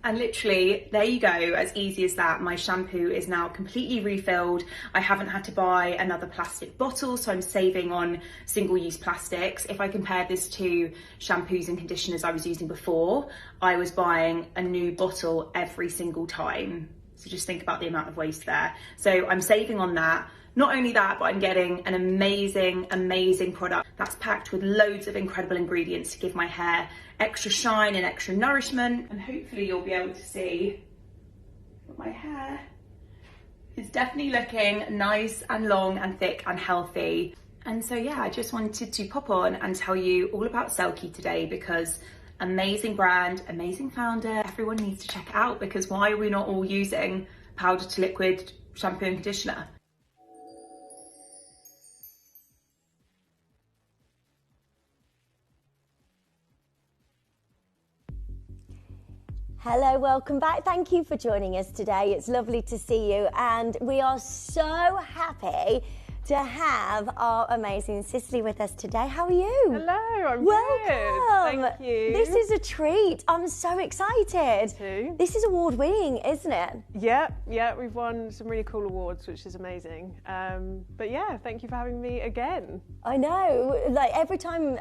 And literally, there you go, as easy as that. My shampoo is now completely refilled. I haven't had to buy another plastic bottle, so I'm saving on single-use plastics. If I compare this to shampoos and conditioners I was using before, I was buying a new bottle every single time. So just think about the amount of waste there. So I'm saving on that. Not only that, but I'm getting an amazing, amazing product that's packed with loads of incredible ingredients to give my hair extra shine and extra nourishment. And hopefully you'll be able to see that my hair is definitely looking nice and long and thick and healthy. And so yeah, I just wanted to pop on and tell you all about Selkie today, because amazing brand, amazing founder. Everyone needs to check it out, because why are we not all using powder to liquid shampoo and conditioner? Hello, welcome back. Thank you for joining us today. It's lovely to see you, and we are so happy to have our amazing Cicely with us today. How are you? Hello, I'm Welcome. good. Thank you. This is a treat. I'm so excited. Me too. This is award-winning, isn't it? Yeah, we've won some really cool awards, which is amazing. But yeah, thank you for having me again. I know, like every time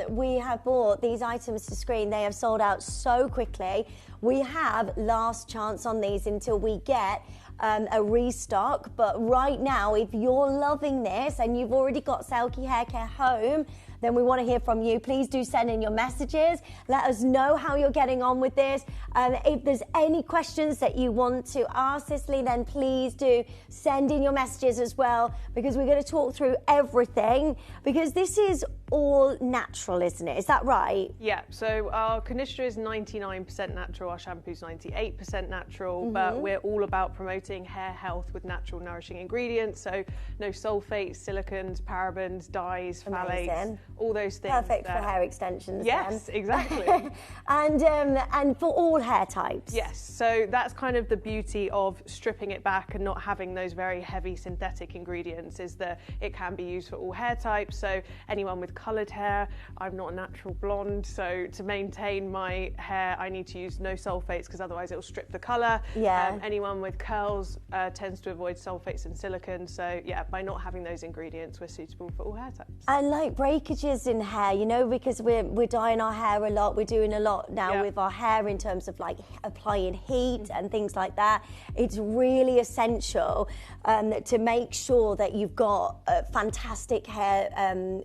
we have brought these items to screen, they have sold out so quickly. We have last chance on these until we get a restock. But right now, if you're loving this and you've already got Selkie Hair Care home, then we want to hear from you. Please do send in your messages. Let us know how you're getting on with this. If there's any questions that you want to ask Cicely, then please do send in your messages as well, because we're going to talk through everything, because this is all natural, isn't it? Is that right? Yeah, so our conditioner is 99% natural, our shampoo's 98% natural, but we're all about promoting hair health with natural nourishing ingredients, so no sulfates, silicons, parabens, dyes, phthalates, all those things. Perfect for hair extensions. Yes, then. exactly. and for all hair types. Yes, so that's kind of the beauty of stripping it back and not having those very heavy synthetic ingredients, is that it can be used for all hair types. So anyone with coloured hair, I'm not a natural blonde, so to maintain my hair I need to use no sulfates, because otherwise it will strip the colour. Yeah. Anyone with curls tends to avoid sulfates and silicone, so yeah, by not having those ingredients we're suitable for all hair types. And like breakages in hair, you know, because we're dyeing our hair a lot, we're doing a lot now with our hair in terms of like applying heat and things like that. It's really essential to make sure that you've got a fantastic hair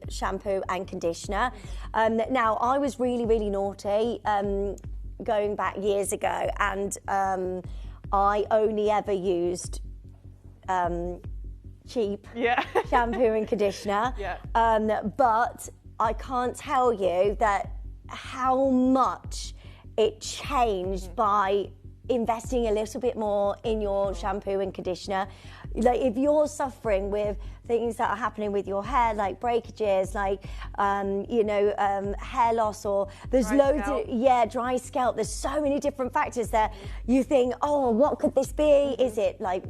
shampoo and conditioner. Now, I was really naughty going back years ago, and I only ever used cheap shampoo and conditioner. But I can't tell you that how much it changed by investing a little bit more in your shampoo and conditioner. Like if you're suffering with things that are happening with your hair, like breakages, like hair loss, or there's loads of dry scalp. There's so many different factors there. You think, oh, what could this be? Is it like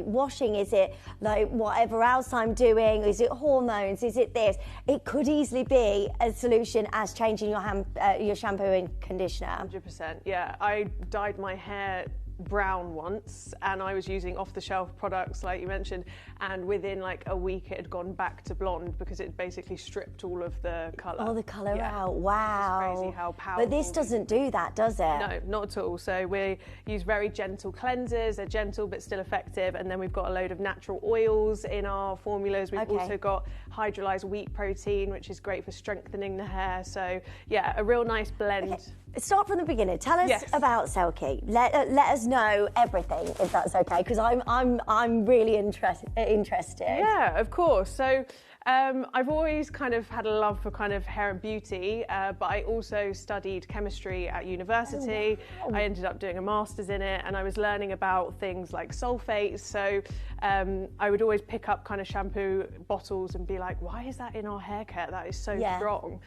washing? Is it like whatever else I'm doing? Is it hormones? Is it this? It could easily be a solution as changing your shampoo and conditioner. 100%. Yeah, I dyed my hair brown once, and I was using off-the-shelf products like you mentioned, and within like a week it had gone back to blonde because it basically stripped all of the colour. All the colour out. Wow. It's crazy how powerful. But this doesn't do that, does it? No, not at all. So we use very gentle cleansers. They're gentle but still effective, and then we've got a load of natural oils in our formulas. We've also got hydrolyzed wheat protein, which is great for strengthening the hair. So yeah, a real nice blend. Okay. Start from the beginning. Tell us about Selkie. Let us know everything, if that's okay, because I'm really interested. Yeah, of course. So I've always kind of had a love for kind of hair and beauty, but I also studied chemistry at university. Oh, wow. I ended up doing a master's in it, and I was learning about things like sulfates. So I would always pick up kind of shampoo bottles and be like, why is that in our hair care? That is so strong.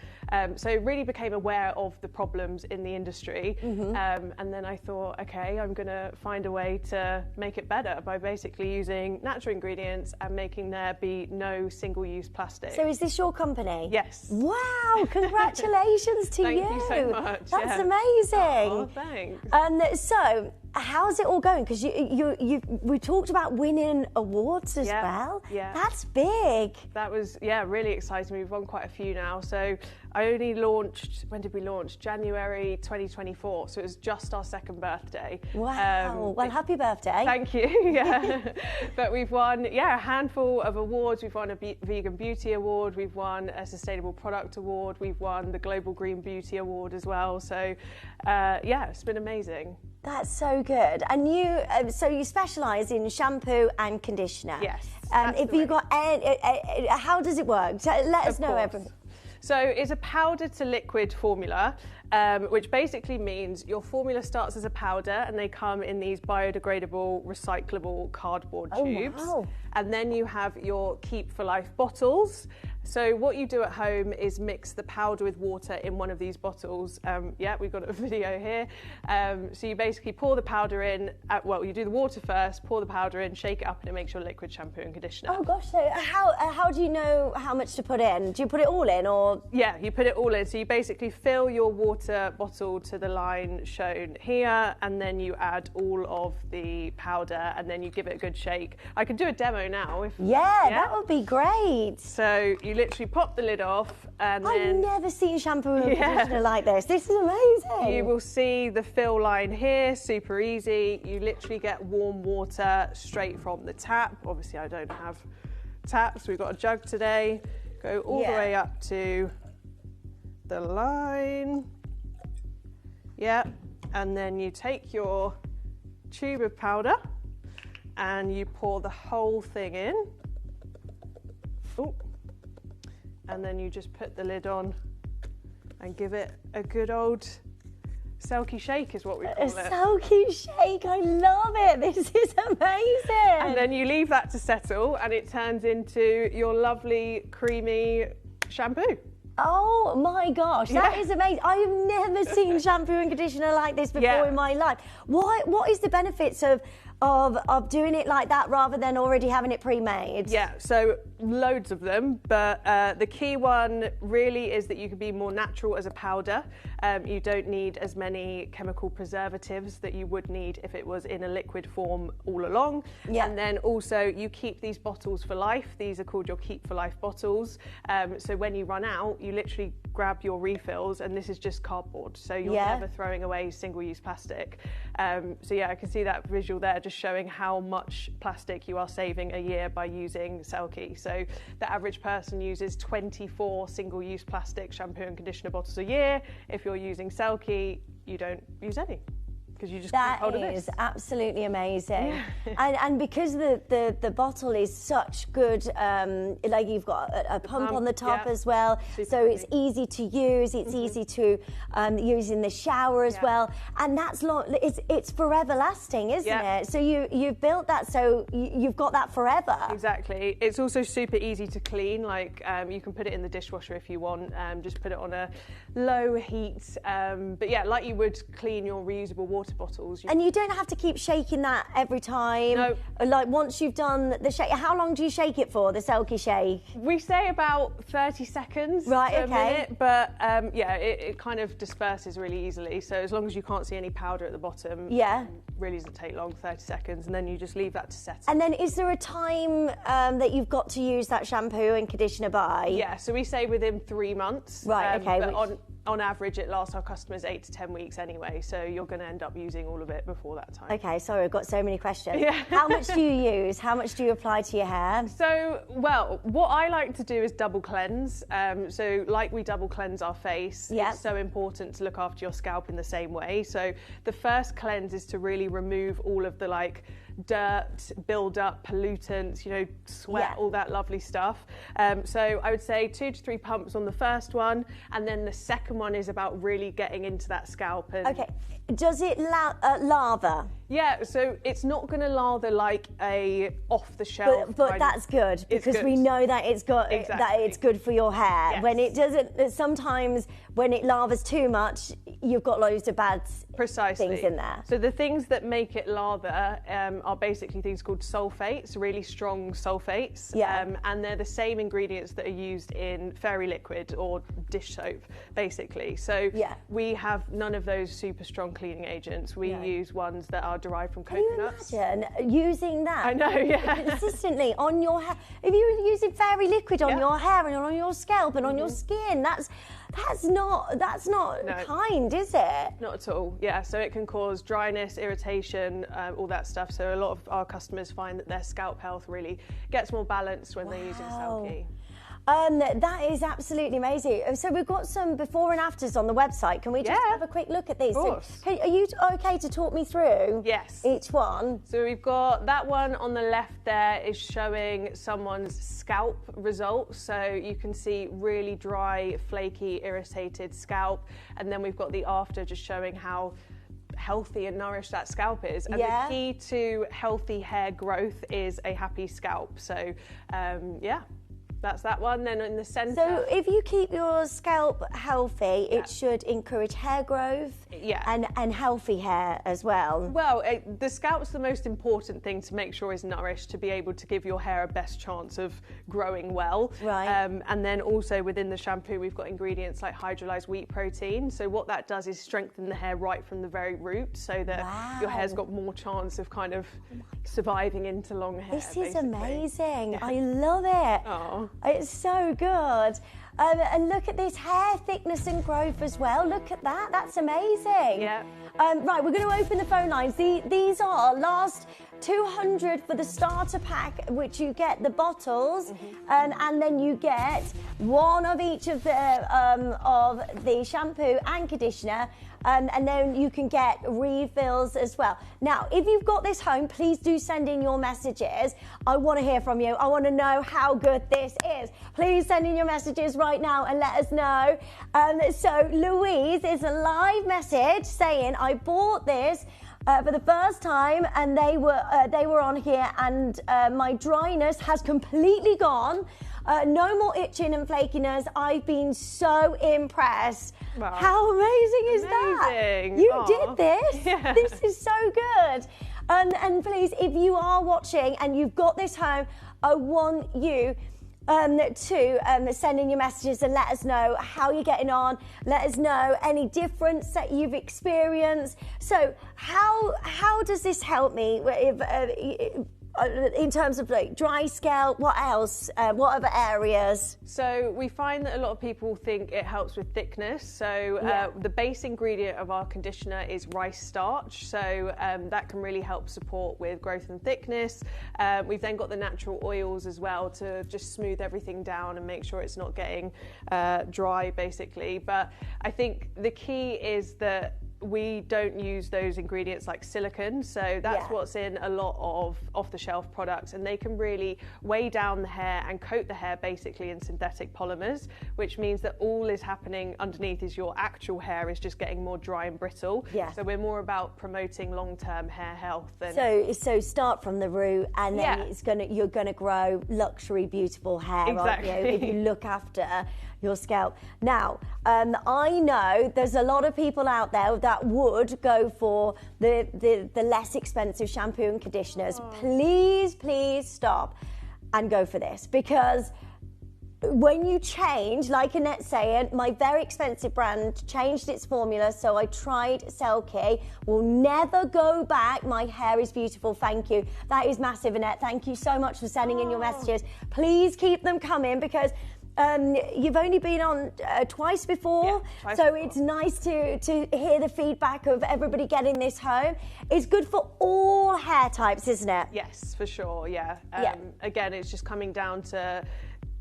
So really became aware of the problems in the industry. And then I thought, okay, I'm going to find a way to make it better by basically using natural ingredients and making there be no single-use plastic. So is this your company? Yes. Wow, congratulations to you. Thank you so much. That's amazing. Oh, thanks. So how's it all going? Because we talked about winning awards as well. Yeah. That's big. That was, really exciting. We've won quite a few now. So I only launched, when did we launch? January 2024. So it was just our second birthday. Wow. Well, happy birthday. Thank you. But we've won, a handful of awards. We've won a Vegan Beauty Award. We've won a Sustainable Product Award. We've won the Global Green Beauty Award as well. So, it's been amazing. That's so good. And you, so you specialise in shampoo and conditioner. Yes. If you got, how does it work? Let us know everything. So it's a powder to liquid formula, which basically means your formula starts as a powder and they come in these biodegradable, recyclable cardboard tubes. Wow. And then you have your Keep for Life bottles. So what you do at home is mix the powder with water in one of these bottles. We've got a video here. So you basically pour the powder in, you do the water first, pour the powder in, shake it up, and it makes your liquid shampoo and conditioner. Oh gosh, so how do you know how much to put in? Do you put it all in, or? Yeah, you put it all in. So you basically fill your water bottle to the line shown here, and then you add all of the powder, and then you give it a good shake. I could do a demo now. That would be great. So you literally pop the lid off, and then... I've never seen shampoo and conditioner like this. This is amazing. You will see the fill line here, super easy. You literally get warm water straight from the tap. Obviously, I don't have taps. We've got a jug today. Go all the way up to the line. Yeah, and then you take your tube of powder and you pour the whole thing in. Ooh. And then you just put the lid on and give it a good old selkie shake is what we call it. A selkie shake, I love it. This is amazing. And then you leave that to settle and it turns into your lovely creamy shampoo. Oh my gosh, that is amazing. I have never seen shampoo and conditioner like this before in my life. What is the benefits of doing it like that rather than already having it pre-made? Yeah, so loads of them, but the key one really is that you can be more natural as a powder. You don't need as many chemical preservatives that you would need if it was in a liquid form all along. Yeah. And then also you keep these bottles for life. These are called your Keep for Life bottles. So when you run out, you literally grab your refills and this is just cardboard. So you're never throwing away single-use plastic. So yeah, I can see that visual there just showing how much plastic you are saving a year by using Selkie. So the average person uses 24 single-use plastic shampoo and conditioner bottles a year. If you're using Selkie, you don't use any. Because you just keep hold of this. That is absolutely amazing. And because the bottle is such good, like you've got a pump on the top as well, so it's easy to use, it's easy to use in the shower as well, and that's it's forever lasting, isn't it? So you've built that so you've got that forever. Exactly. It's also super easy to clean, like you can put it in the dishwasher if you want, just put it on a low heat, but yeah, like you would clean your reusable water bottles. And you don't have to keep shaking that every time. No. Like once you've done the shake, how long do you shake it for, the Selkie shake? We say about 30 seconds a minute, but yeah, it kind of disperses really easily. So as long as you can't see any powder at the bottom, it really doesn't take long, 30 seconds, and then you just leave that to settle. And then is there a time that you've got to use that shampoo and conditioner by? Yeah, so we say within 3 months. Right, okay. But on average, it lasts our customers 8 to 10 weeks anyway, so you're going to end up using all of it before that time. Okay, sorry, I've got so many questions. How much do you use? How much do you apply to your hair? So, well, what I like to do is double cleanse. So, like we double cleanse our face, it's so important to look after your scalp in the same way. So, the first cleanse is to really remove all of the dirt, build up, pollutants, sweat, all that lovely stuff. So I would say 2 to 3 pumps on the first one, and then the second one is about really getting into that scalp. Okay, does it lather? Yeah, so it's not going to lather like a off-the-shelf. But that's good because we know that it's got that it's good for your hair. Yes. When it doesn't, sometimes when it lathers too much, you've got loads of bad things in there. So the things that make it lather are basically things called sulfates, really strong sulfates, and they're the same ingredients that are used in fairy liquid or dish soap, basically. So we have none of those super strong cleaning agents. We use ones that are derived from coconuts. Can you imagine using that? I know, consistently on your hair. If you were using fairy liquid on your hair and on your scalp and on your skin, that's not kind, is it? Not at all. Yeah, so it can cause dryness, irritation, all that stuff. So a lot of our customers find that their scalp health really gets more balanced when they're using Selkie. That is absolutely amazing. So we've got some before and afters on the website. Can we just have a quick look at these? Of course. So, are you okay to talk me through each one? So we've got that one on the left there is showing someone's scalp results. So you can see really dry, flaky, irritated scalp. And then we've got the after just showing how healthy and nourished that scalp is. And the key to healthy hair growth is a happy scalp. So, that's that one. Then in the centre. So if you keep your scalp healthy, it should encourage hair growth and healthy hair as well. Well, the scalp's the most important thing to make sure is nourished to be able to give your hair a best chance of growing well. Right. And then also within the shampoo, we've got ingredients like hydrolyzed wheat protein. So what that does is strengthen the hair right from the very root so that your hair's got more chance of kind of surviving into long hair. This is amazing. I love it. Oh, it's so good. And look at this hair thickness and growth as well. Look at that. That's amazing. Yeah. Right, we're going to open the phone lines. These are last 200 for the starter pack, which you get the bottles, and then you get one of each of the shampoo and conditioner. And then you can get refills as well. Now, if you've got this home, please do send in your messages. I want to hear from you. I want to know how good this is. Please send in your messages right now and let us know. So Louise is a live message saying, I bought this for the first time, and they were on here, and my dryness has completely gone. No more itching and flakiness. I've been so impressed. Wow. How amazing is that? You did this. Yeah. This is so good. And please, if you are watching and you've got this home, I want you to send in your messages and let us know how you're getting on. Let us know any difference that you've experienced. So how does this help me in terms of like dry scalp? What else? What other areas? So we find that a lot of people think it helps with thickness. So the base ingredient of our conditioner is rice starch. So that can really help support with growth and thickness. We've then got the natural oils as well to just smooth everything down and make sure it's not getting dry, basically. But I think the key is that we don't use those ingredients like silicone, so that's what's in a lot of off-the-shelf products, and they can really weigh down the hair and coat the hair basically in synthetic polymers, which means that all is happening underneath is your actual hair is just getting more dry and brittle. So we're more about promoting long-term hair health. So start from the root, and then you're gonna grow luxury, beautiful hair, aren't you? If you look after your scalp. Now, I know there's a lot of people out there that would go for the less expensive shampoo and conditioners. Please stop and go for this, because when you change, like Annette's saying, my very expensive brand changed its formula, so I tried Selkie. Will never go back. My hair is beautiful. Thank you. That is massive, Annette. Thank you so much for sending in your messages. Please keep them coming, because you've only been on twice before, it's nice to hear the feedback of everybody getting this home. It's good for all hair types, isn't it? Yes, for sure, Again, it's just coming down to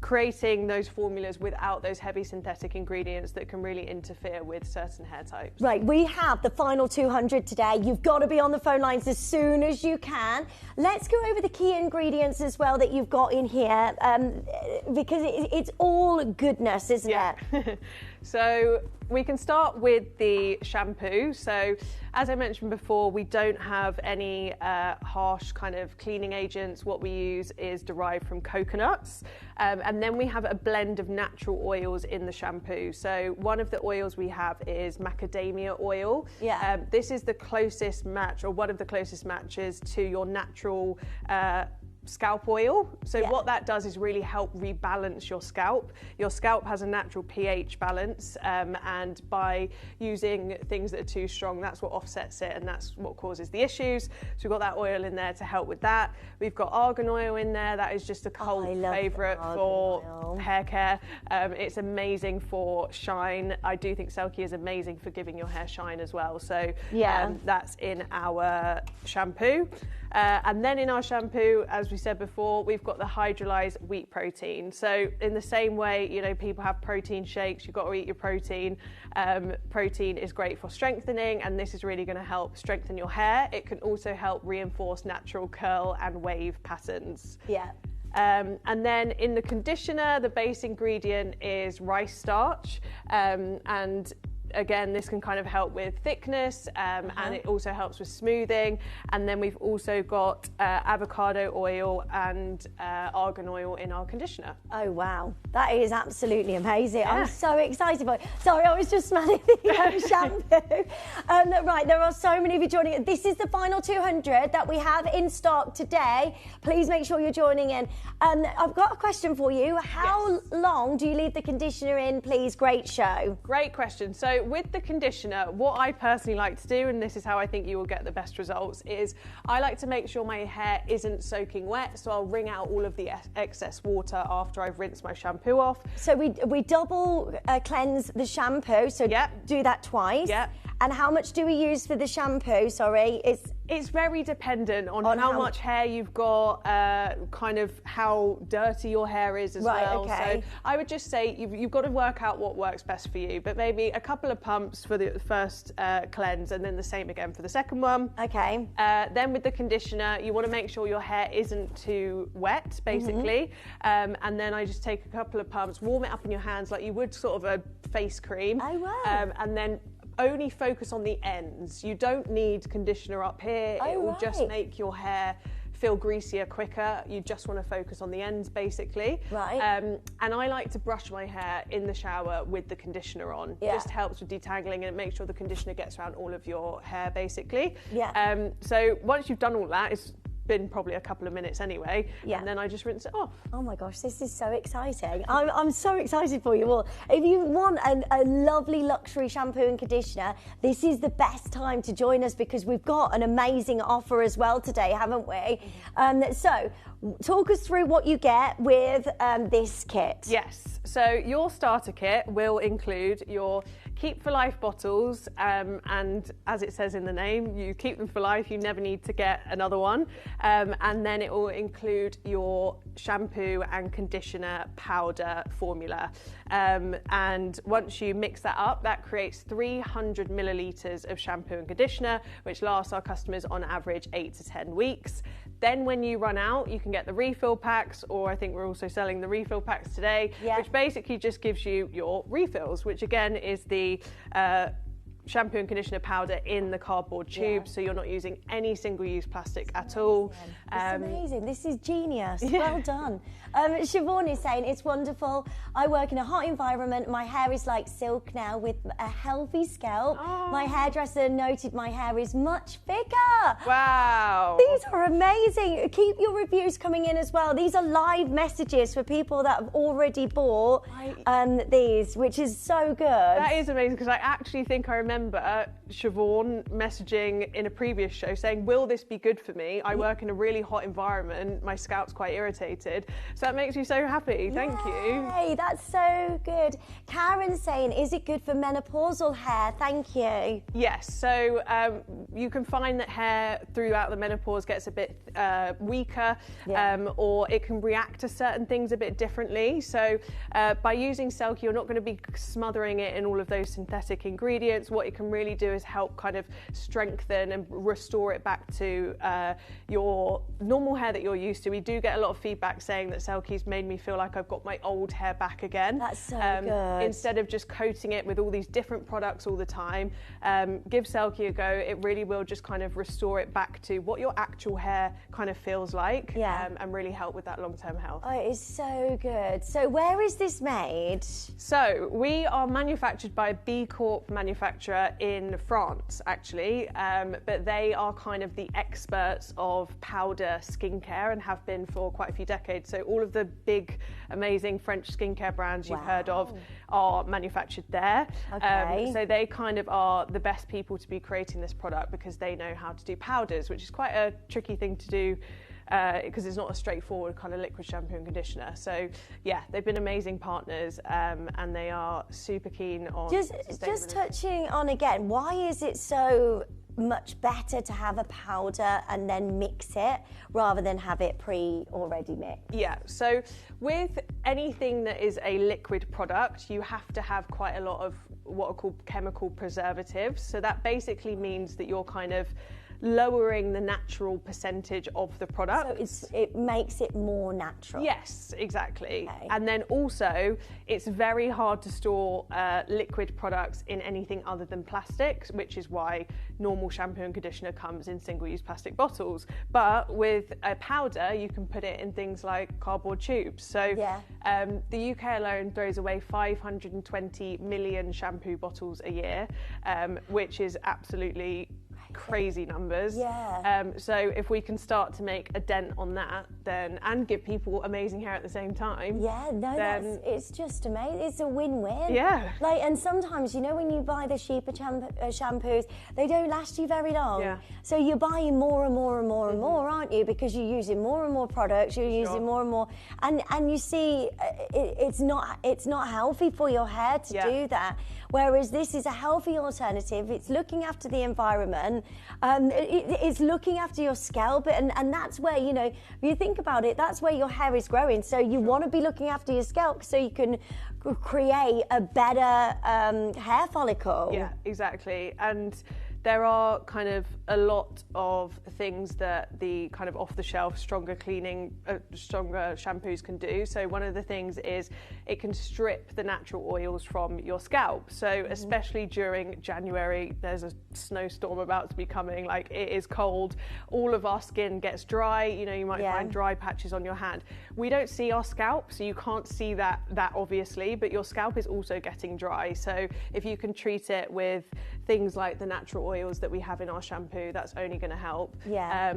creating those formulas without those heavy synthetic ingredients that can really interfere with certain hair types. Right, we have the final 200 today. You've got to be on the phone lines as soon as you can. Let's go over the key ingredients as well that you've got in here, because it's all goodness, isn't it? So we can start with the shampoo. So as I mentioned before, we don't have any harsh kind of cleaning agents. What we use is derived from coconuts. And then we have a blend of natural oils in the shampoo. So one of the oils we have is macadamia oil. This is the closest match, or one of the closest matches to your natural scalp oil. So what that does is really help rebalance your scalp. Your scalp has a natural pH balance, and by using things that are too strong, that's what offsets it, and that's what causes the issues. So we've got that oil in there to help with that. We've got argan oil in there. That is just a cult favourite for hair care. It's amazing for shine. I do think Selkie is amazing for giving your hair shine as well. So that's in our shampoo. And then in our shampoo, as we said before, we've got the hydrolyzed wheat protein. So in the same way, you know, people have protein shakes, you've got to eat your protein. Protein is great for strengthening, and this is really going to help strengthen your hair. It can also help reinforce natural curl and wave patterns. And then in the conditioner, the base ingredient is rice starch, and again, this can kind of help with thickness, and it also helps with smoothing. And then we've also got avocado oil and argan oil in our conditioner. Oh wow, that is absolutely amazing. I'm so excited for it. Sorry, I was just smelling the shampoo. Right, there are so many of you joining. This is the final 200 that we have in stock today. Please make sure you're joining in. I've got a question for you. How long do you leave the conditioner in, please? Great show. Great question. So with the conditioner, what I personally like to do, and this is how I think you will get the best results, is I like to make sure my hair isn't soaking wet, so I'll wring out all of the excess water after I've rinsed my shampoo off. So we double cleanse the shampoo, so do that twice. Yep. And how much do we use for the shampoo? Sorry, it's very dependent on how much hair you've got, kind of how dirty your hair is as well. Okay. So I would just say you've got to work out what works best for you, but maybe a couple of pumps for the first cleanse and then the same again for the second one. Okay. Then with the conditioner, you want to make sure your hair isn't too wet, basically. And then I just take a couple of pumps, warm it up in your hands like you would sort of a face cream. Oh, wow. And then only focus on the ends. You don't need conditioner up here. It will just make your hair feel greasier quicker. You just want to focus on the ends, basically. Right. And I like to brush my hair in the shower with the conditioner on. Yeah. Just helps with detangling and it makes sure the conditioner gets around all of your hair, basically. Yeah. So once you've done all that, it's been probably a couple of minutes anyway, and then I just rinse it off. Oh my gosh, this is so exciting. I'm so excited for you all. If you want a lovely luxury shampoo and conditioner, this is the best time to join us because we've got an amazing offer as well today, haven't we? So talk us through what you get with this kit. Yes, so your starter kit will include your Keep for Life bottles, and as it says in the name, you keep them for life, you never need to get another one. And then it will include your shampoo and conditioner powder formula. And once you mix that up, that creates 300 millilitres of shampoo and conditioner, which lasts our customers on average 8 to 10 weeks. Then when you run out, you can get the refill packs, or I think we're also selling the refill packs today, which basically just gives you your refills, which again is the shampoo and conditioner powder in the cardboard tube, so you're not using any single-use plastic at all. It's amazing. This is genius. Well done. Siobhan is saying, it's wonderful. I work in a hot environment. My hair is like silk now with a healthy scalp. My hairdresser noted my hair is much thicker. Wow. These are amazing. Keep your reviews coming in as well. These are live messages for people that have already bought these, which is so good. That is amazing because I actually think I remember Siobhan messaging in a previous show saying, will this be good for me? I work in a really hot environment. My scalp's quite irritated. So that makes me so happy. Thank you. Hey, that's so good. Karen's saying, is it good for menopausal hair? Thank you. Yes, so you can find that hair throughout the menopause gets a bit weaker, or it can react to certain things a bit differently. So by using Selkie, you're not going to be smothering it in all of those synthetic ingredients. What it can really do is help kind of strengthen and restore it back to your normal hair that you're used to. We do get a lot of feedback saying that Selkie's made me feel like I've got my old hair back again. That's so good. Instead of just coating it with all these different products all the time, give Selkie a go. It really will just kind of restore it back to what your actual hair kind of feels like, and really help with that long-term health. Oh, it is so good. So where is this made? So we are manufactured by a B Corp manufacturer in France, actually, but they are kind of the experts of powder skincare and have been for quite a few decades. So all of the big, amazing French skincare brands you've heard of are manufactured there. Okay. So they kind of are the best people to be creating this product because they know how to do powders, which is quite a tricky thing to do because it's not a straightforward kind of liquid shampoo and conditioner. So yeah, they've been amazing partners, and they are super keen on just touching on again, why is it so much better to have a powder and then mix it rather than have it already mixed? Yeah, so with anything that is a liquid product, you have to have quite a lot of what are called chemical preservatives. So that basically means that you're kind of lowering the natural percentage of the product. So it makes it more natural. Yes, exactly. Okay. And then also, it's very hard to store liquid products in anything other than plastics, which is why normal shampoo and conditioner comes in single-use plastic bottles. But with a powder, you can put it in things like cardboard tubes. So the UK alone throws away 520 million shampoo bottles a year, which is absolutely crazy numbers. Yeah. So if we can start to make a dent on that, then and give people amazing hair at the same time. Yeah, no, then it's just amazing. It's a win-win. Yeah. Like, and sometimes, you know, when you buy the cheaper shampoos, they don't last you very long. Yeah. So you're buying more and more and more and more, aren't you? Because you're using more and more products. You're using more and more, and you see, it's not healthy for your hair to do that. Whereas this is a healthy alternative. It's looking after the environment. It's looking after your scalp, and that's where, you know, if you think about it, that's where your hair is growing. So you want to be looking after your scalp so you can create a better hair follicle. Yeah, exactly. And there are kind of a lot of things that the kind of off-the-shelf, stronger shampoos can do. So one of the things is it can strip the natural oils from your scalp. So especially during January, there's a snowstorm about to be coming, like it is cold, all of our skin gets dry, you know, you might find dry patches on your hand. We don't see our scalp, so you can't see that obviously, but your scalp is also getting dry. So if you can treat it with things like the natural oils that we have in our shampoo, that's only going to help. Yeah.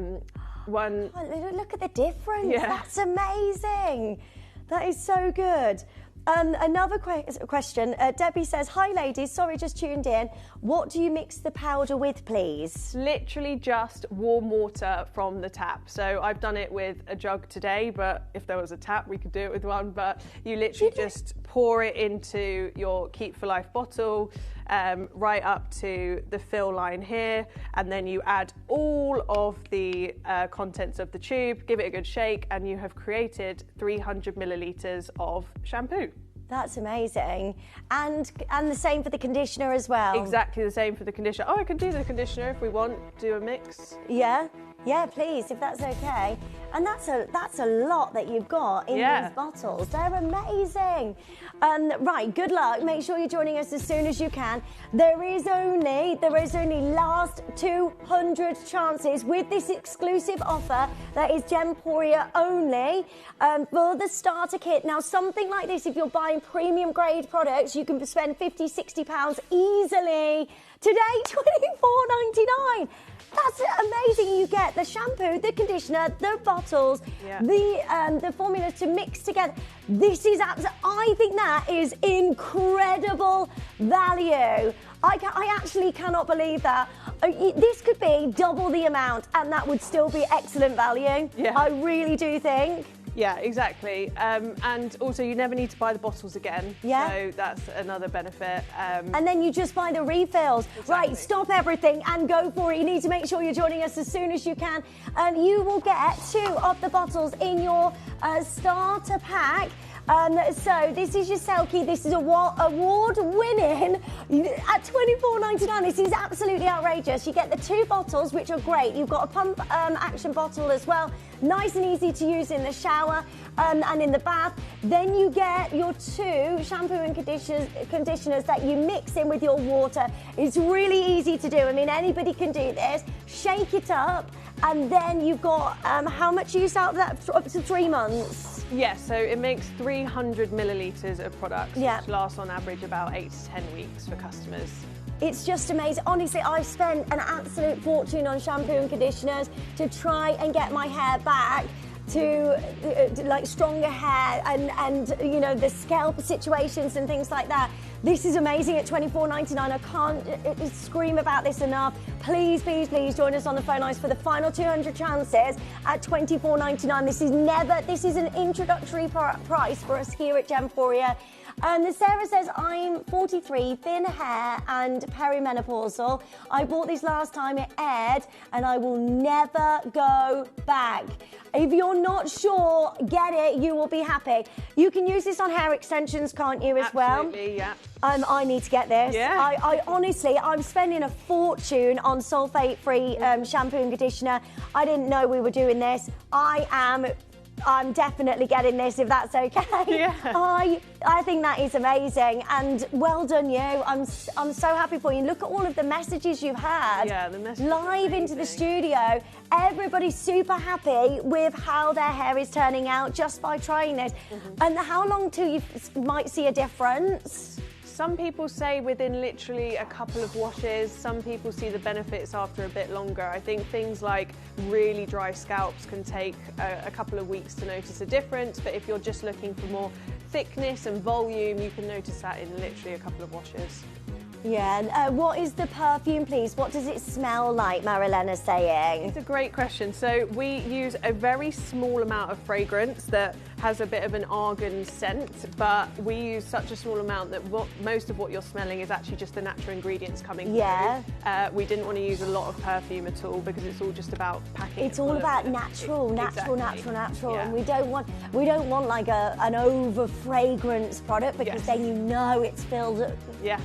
Look at the difference. Yeah. That's amazing. That is so good. Another question. Debbie says, hi ladies, sorry, just tuned in. What do you mix the powder with, please? Literally just warm water from the tap. So I've done it with a jug today, but if there was a tap, we could do it with one. But you literally just pour it into your Keep for Life bottle, right up to the fill line here, and then you add all of the contents of the tube, give it a good shake, and you have created 300 millilitres of shampoo. That's amazing. And the same for the conditioner as well? Exactly the same for the conditioner. Oh, I can do the conditioner if we want, do a mix. Yeah? Yeah, please, if that's okay. And that's a lot that you've got in these bottles. They're amazing. Right, good luck. Make sure you're joining us as soon as you can. There is only last 200 chances with this exclusive offer that is Gemporia only for the starter kit. Now, something like this, if you're buying premium grade products, you can spend £50, £60 easily. Today, £24.99. That's amazing. You get the shampoo, the conditioner, the bottles, the formulas to mix together. This is I think that is incredible value. I actually cannot believe that. This could be double the amount and that would still be excellent value. Yeah. I really do think. Yeah, exactly. And also you never need to buy the bottles again. Yeah. So that's another benefit. And then you just buy the refills. Exactly. Right, stop everything and go for it. You need to make sure you're joining us as soon as you can. And you will get 2 of the bottles in your starter pack. So this is your Selkie. This is award-winning at £24.99. This is absolutely outrageous. You get the 2 bottles, which are great. You've got a pump action bottle as well. Nice and easy to use in the shower and in the bath. Then you get your 2 shampoo and conditioners that you mix in with your water. It's really easy to do. I mean, anybody can do this. Shake it up. And then you've got how much use out of that? Up to 3 months. Yes, so it makes 300 millilitres of products, which lasts on average about 8 to 10 weeks for customers. It's just amazing. Honestly, I've spent an absolute fortune on shampoo and conditioners to try and get my hair back to like stronger hair and you know, the scalp situations and things like that. This is amazing at £24.99. I can't scream about this enough. Please, please, please join us on the phone lines for the final 200 chances at £24.99. This is an introductory price for us here at Gemporia. Sarah says, I'm 43, thin hair and perimenopausal. I bought this last time it aired and I will never go back. If you're not sure, get it, you will be happy. You can use this on hair extensions, can't you, as well? Absolutely, yeah. I need to get this. Yeah. I honestly, I'm spending a fortune on sulfate-free shampoo and conditioner. I didn't know we were doing this. I'm definitely getting this, if that's okay. Yeah. I think that is amazing, and well done you. I'm so happy for you. Look at all of the messages you've had. Yeah, the messages live into the studio. Everybody's super happy with how their hair is turning out just by trying this. And how long till you might see a difference? some people say within literally a couple of washes. Some people see the benefits after a bit longer. I think things like really dry scalps can take a couple of weeks to notice a difference, but if you're just looking for more thickness and volume, you can notice that in literally a couple of washes. Yeah, and what is the perfume, please? What does it smell like, Marilena's saying? It's a great question. So we use a very small amount of fragrance that has a bit of an argan scent, but we use such a small amount that most of what you're smelling is actually just the natural ingredients coming through. We didn't want to use a lot of perfume at all because it's all just about packing. It's all about natural, Yeah. and we don't want like an over fragrance product because then you know it's filled. Yeah.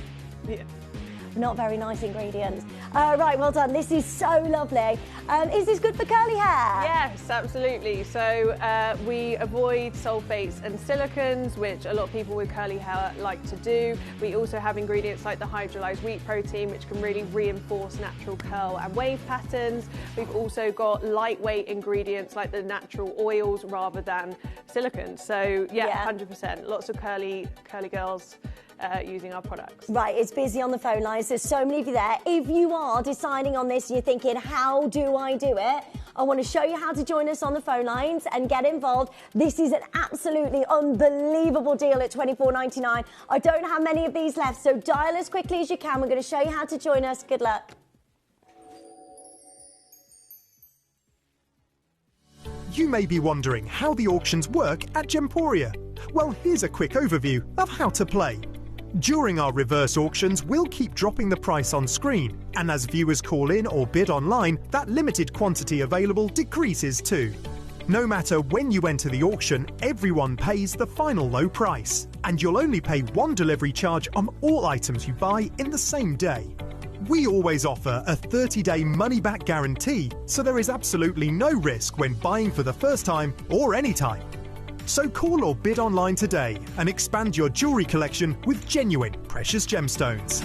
Not very nice ingredients. Right, well done. This is so lovely. Is this good for curly hair? Yes, absolutely. So we avoid sulfates and silicons, which a lot of people with curly hair like to do. We also have ingredients like the hydrolyzed wheat protein, which can really reinforce natural curl and wave patterns. We've also got lightweight ingredients like the natural oils rather than silicone. So yeah, 100%. Lots of curly girls using our products. Right, it's busy on the phone lines. There's so many of you there. If you are deciding on this, you're thinking, how do I do it? I want to show you how to join us on the phone lines and get involved. This is an absolutely unbelievable deal at $24.99. I don't have many of these left, so dial as quickly as you can. We're going to show you how to join us. Good luck. You may be wondering how the auctions work at Gemporia. Well, here's a quick overview of how to play. During our reverse auctions, we'll keep dropping the price on screen, and as viewers call in or bid online, that limited quantity available decreases too. No matter when you enter the auction, everyone pays the final low price, and you'll only pay one delivery charge on all items you buy in the same day. We always offer a 30-day money-back guarantee, so there is absolutely no risk when buying for the first time or any time. So call or bid online today and expand your jewellery collection with genuine precious gemstones.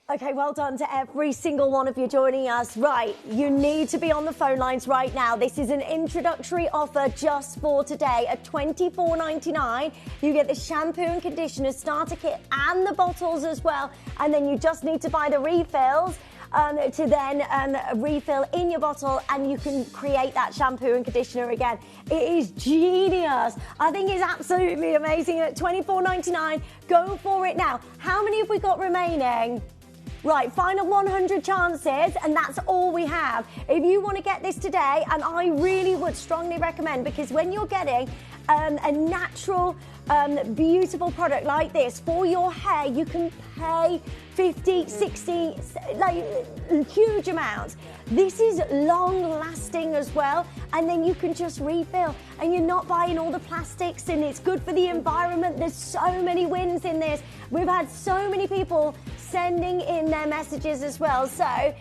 Okay, well done to every single one of you joining us. Right, you need to be on the phone lines right now. This is an introductory offer just for today at $24.99. You get the shampoo and conditioner starter kit and the bottles as well. And then you just need to buy the refills to then refill in your bottle, and you can create that shampoo and conditioner again. It is genius. I think it's absolutely amazing at $24.99. Go for it now. How many have we got remaining? Right, final 100 chances, and that's all we have. If you want to get this today, and I really would strongly recommend, because when you're getting a natural, beautiful product like this for your hair, you can pay 50, 60, like huge amounts. This is long lasting as well, and then you can just refill, and you're not buying all the plastics, and it's good for the environment. There's so many wins in this. We've had so many people sending in their messages as well. So,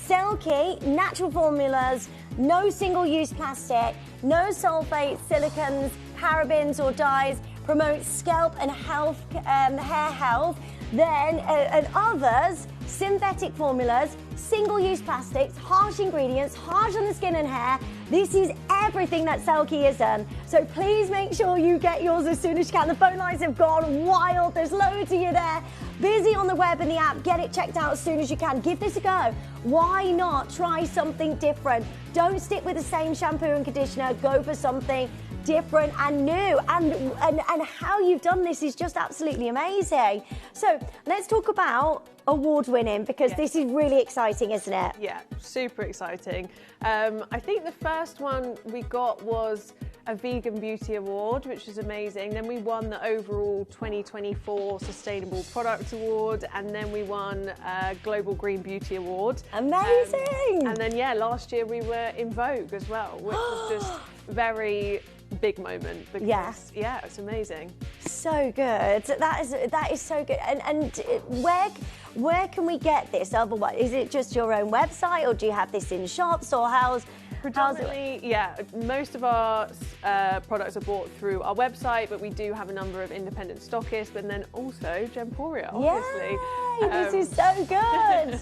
Selkie, natural formulas, no single-use plastic, no sulfates, silicons, parabens or dyes, promotes scalp and health, hair health. Then, and others, synthetic formulas, single-use plastics, harsh ingredients, harsh on the skin and hair. This is everything that Selkie isn't. So please make sure you get yours as soon as you can. The phone lines have gone wild. There's loads of you there. Busy on the web and the app. Get it checked out as soon as you can. Give this a go. Why not try something different? Don't stick with the same shampoo and conditioner. Go for something different and new, and how you've done this is just absolutely amazing. So let's talk about award winning, because this is really exciting, isn't it? Yeah, super exciting. I think the first one we got was a Vegan Beauty Award, which was amazing. Then we won the overall 2024 Sustainable Product Award, and then we won a Global Green Beauty Award. Amazing! And then, yeah, last year we were in Vogue as well, which was just very big moment, because yeah, it's amazing. So good. That is so good. And where can we get this otherwise? Is it just your own website, or do you have this in shops, or Predominantly, yeah. Most of our products are bought through our website, but we do have a number of independent stockists, and then also Gemporia, obviously. Yay, this is so good.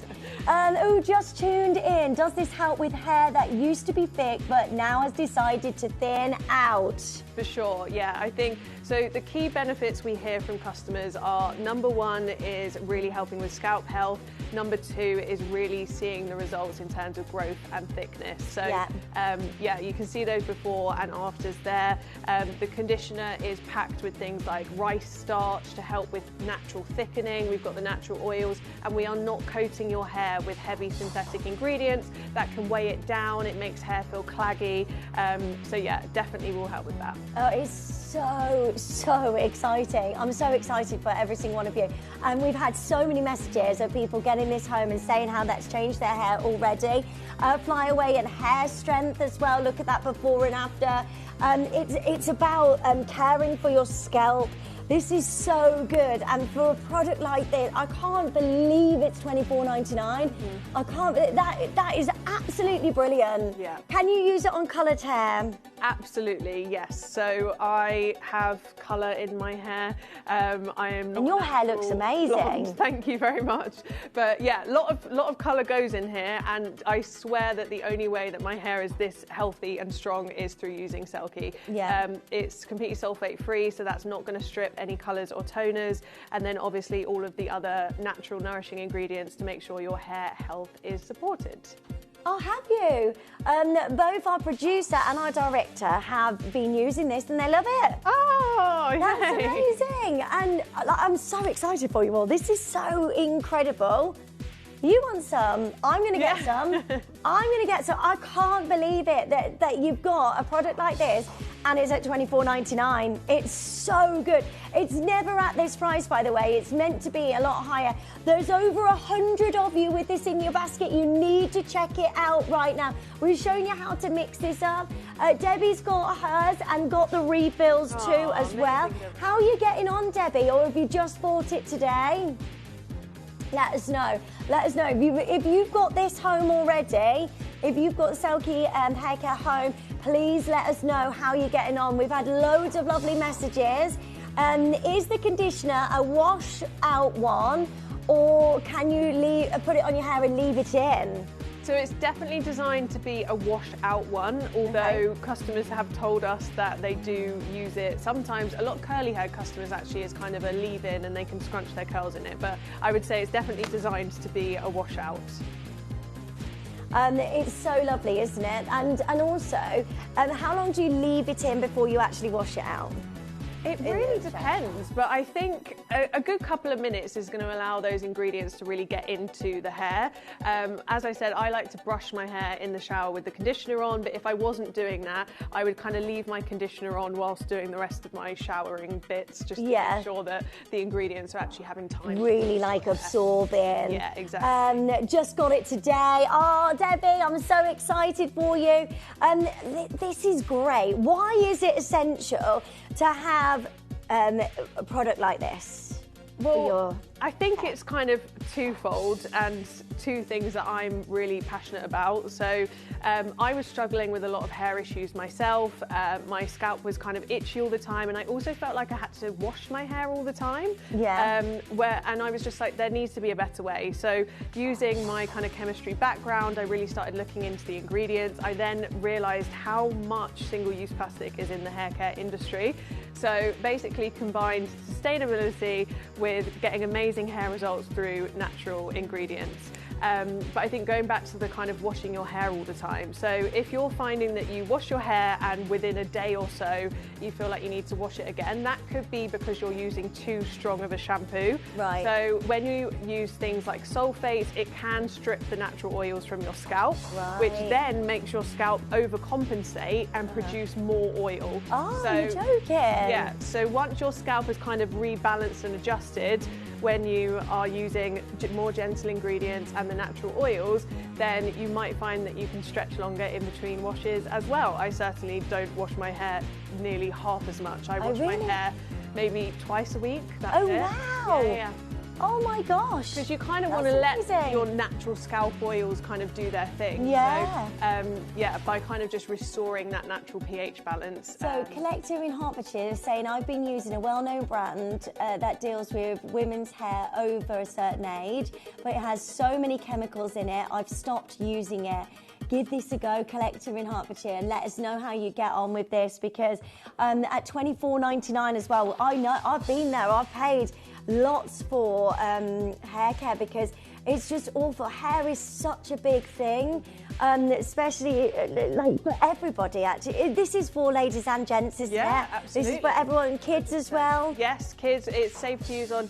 Oh, just tuned in. Does this help with hair that used to be thick but now has decided to thin out? For sure, yeah. I think so. The key benefits we hear from customers are, number one is really helping with scalp health. Number two is really seeing the results in terms of growth and thickness. So yeah, you can see those before and afters there. The conditioner is packed with things like rice starch to help with natural thickening. We've got the natural oils, and we are not coating your hair with heavy synthetic ingredients that can weigh it down. It makes hair feel claggy. So yeah, definitely will help with that. Oh, it's so exciting. I'm so excited for every single one of you. And we've had so many messages of people getting this home and saying how that's changed their hair already. Fly away and hair strength as well. Look at that before and after. It's about caring for your scalp. This is so good, and for a product like this, I can't believe it's $24.99. I can't. That is absolutely brilliant. Yeah. Can you use it on coloured hair? Absolutely, yes. So I have colour in my hair. I am not. And your hair looks amazing. Blonde. Thank you very much. But yeah, lot of colour goes in here, and I swear that the only way that my hair is this healthy and strong is through using Selkie. Yeah. It's completely sulfate free, so that's not going to strip any colours or toners, and then obviously all of the other natural nourishing ingredients to make sure your hair health is supported. Oh, have you? Both our producer and our director have been using this and they love it. Oh, yay. That's amazing. And I'm so excited for you all. This is so incredible. You want some? I'm going to get some. I'm going to get some. I can't believe it that you've got a product like this and it's at $24.99. It's so good. It's never at this price, by the way. It's meant to be a lot higher. There's over 100 of you with this in your basket. You need to check it out right now. We're showing you how to mix this up. Debbie's got hers and got the refills too as well. How are you getting on, Debbie? Or have you just bought it today? Let us know. Let us know. If you've got this home already, if you've got Selkie hair care home, please let us know how you're getting on. We've had loads of lovely messages. Is the conditioner a wash out one, or can you put it on your hair and leave it in? So it's definitely designed to be a wash out one, although customers have told us that they do use it sometimes. A lot of curly haired customers actually is kind of a leave in and they can scrunch their curls in it, but I would say it's definitely designed to be a wash out. It's so lovely, isn't it? And also, how long do you leave it in before you actually wash it out? It really depends, but I think a good couple of minutes is going to allow those ingredients to really get into the hair. As I said, I like to brush my hair in the shower with the conditioner on, but if I wasn't doing that, I would kind of leave my conditioner on whilst doing the rest of my showering bits, just to make sure that the ingredients are actually having time. Really like absorbing. Yeah, exactly. Just got it today. Oh, Debbie, I'm so excited for you. This is great. Why is it essential to have a product like this? Well, I think it's kind of twofold and two things that I'm really passionate about. So I was struggling with a lot of hair issues myself. My scalp was kind of itchy all the time, and I also felt like I had to wash my hair all the time. Yeah. And I was just like, there needs to be a better way. So using my kind of chemistry background, I really started looking into the ingredients. I then realised how much single-use plastic is in the hair care industry. So basically combined sustainability with getting amazing hair results through natural ingredients. But I think going back to the kind of washing your hair all the time. So if you're finding that you wash your hair and within a day or so you feel like you need to wash it again, that could be because you're using too strong of a shampoo. Right. So when you use things like sulfates, it can strip the natural oils from your scalp, which then makes your scalp overcompensate and produce more oil. Oh, so, you're joking. Yeah, so once your scalp is kind of rebalanced and adjusted, when you are using more gentle ingredients and the natural oils, then you might find that you can stretch longer in between washes as well. I certainly don't wash my hair nearly half as much. I wash my hair maybe twice a week. That's it. Wow. Yeah. Oh my gosh. Because you kind of want to let your natural scalp oils kind of do their thing. Yeah. So, yeah, by kind of just restoring that natural pH balance. So Collective in Hertfordshire is saying, I've been using a well-known brand that deals with women's hair over a certain age, but it has so many chemicals in it, I've stopped using it. Give this a go, Collective in Hertfordshire, and let us know how you get on with this, because at $24.99 as well, I know, I've been there, I've paid lots for hair care because it's just awful. Hair is such a big thing, especially like for everybody actually. This is for ladies and gents, isn't it? Absolutely. This is for everyone, kids as well? Yes, kids. It's safe to use on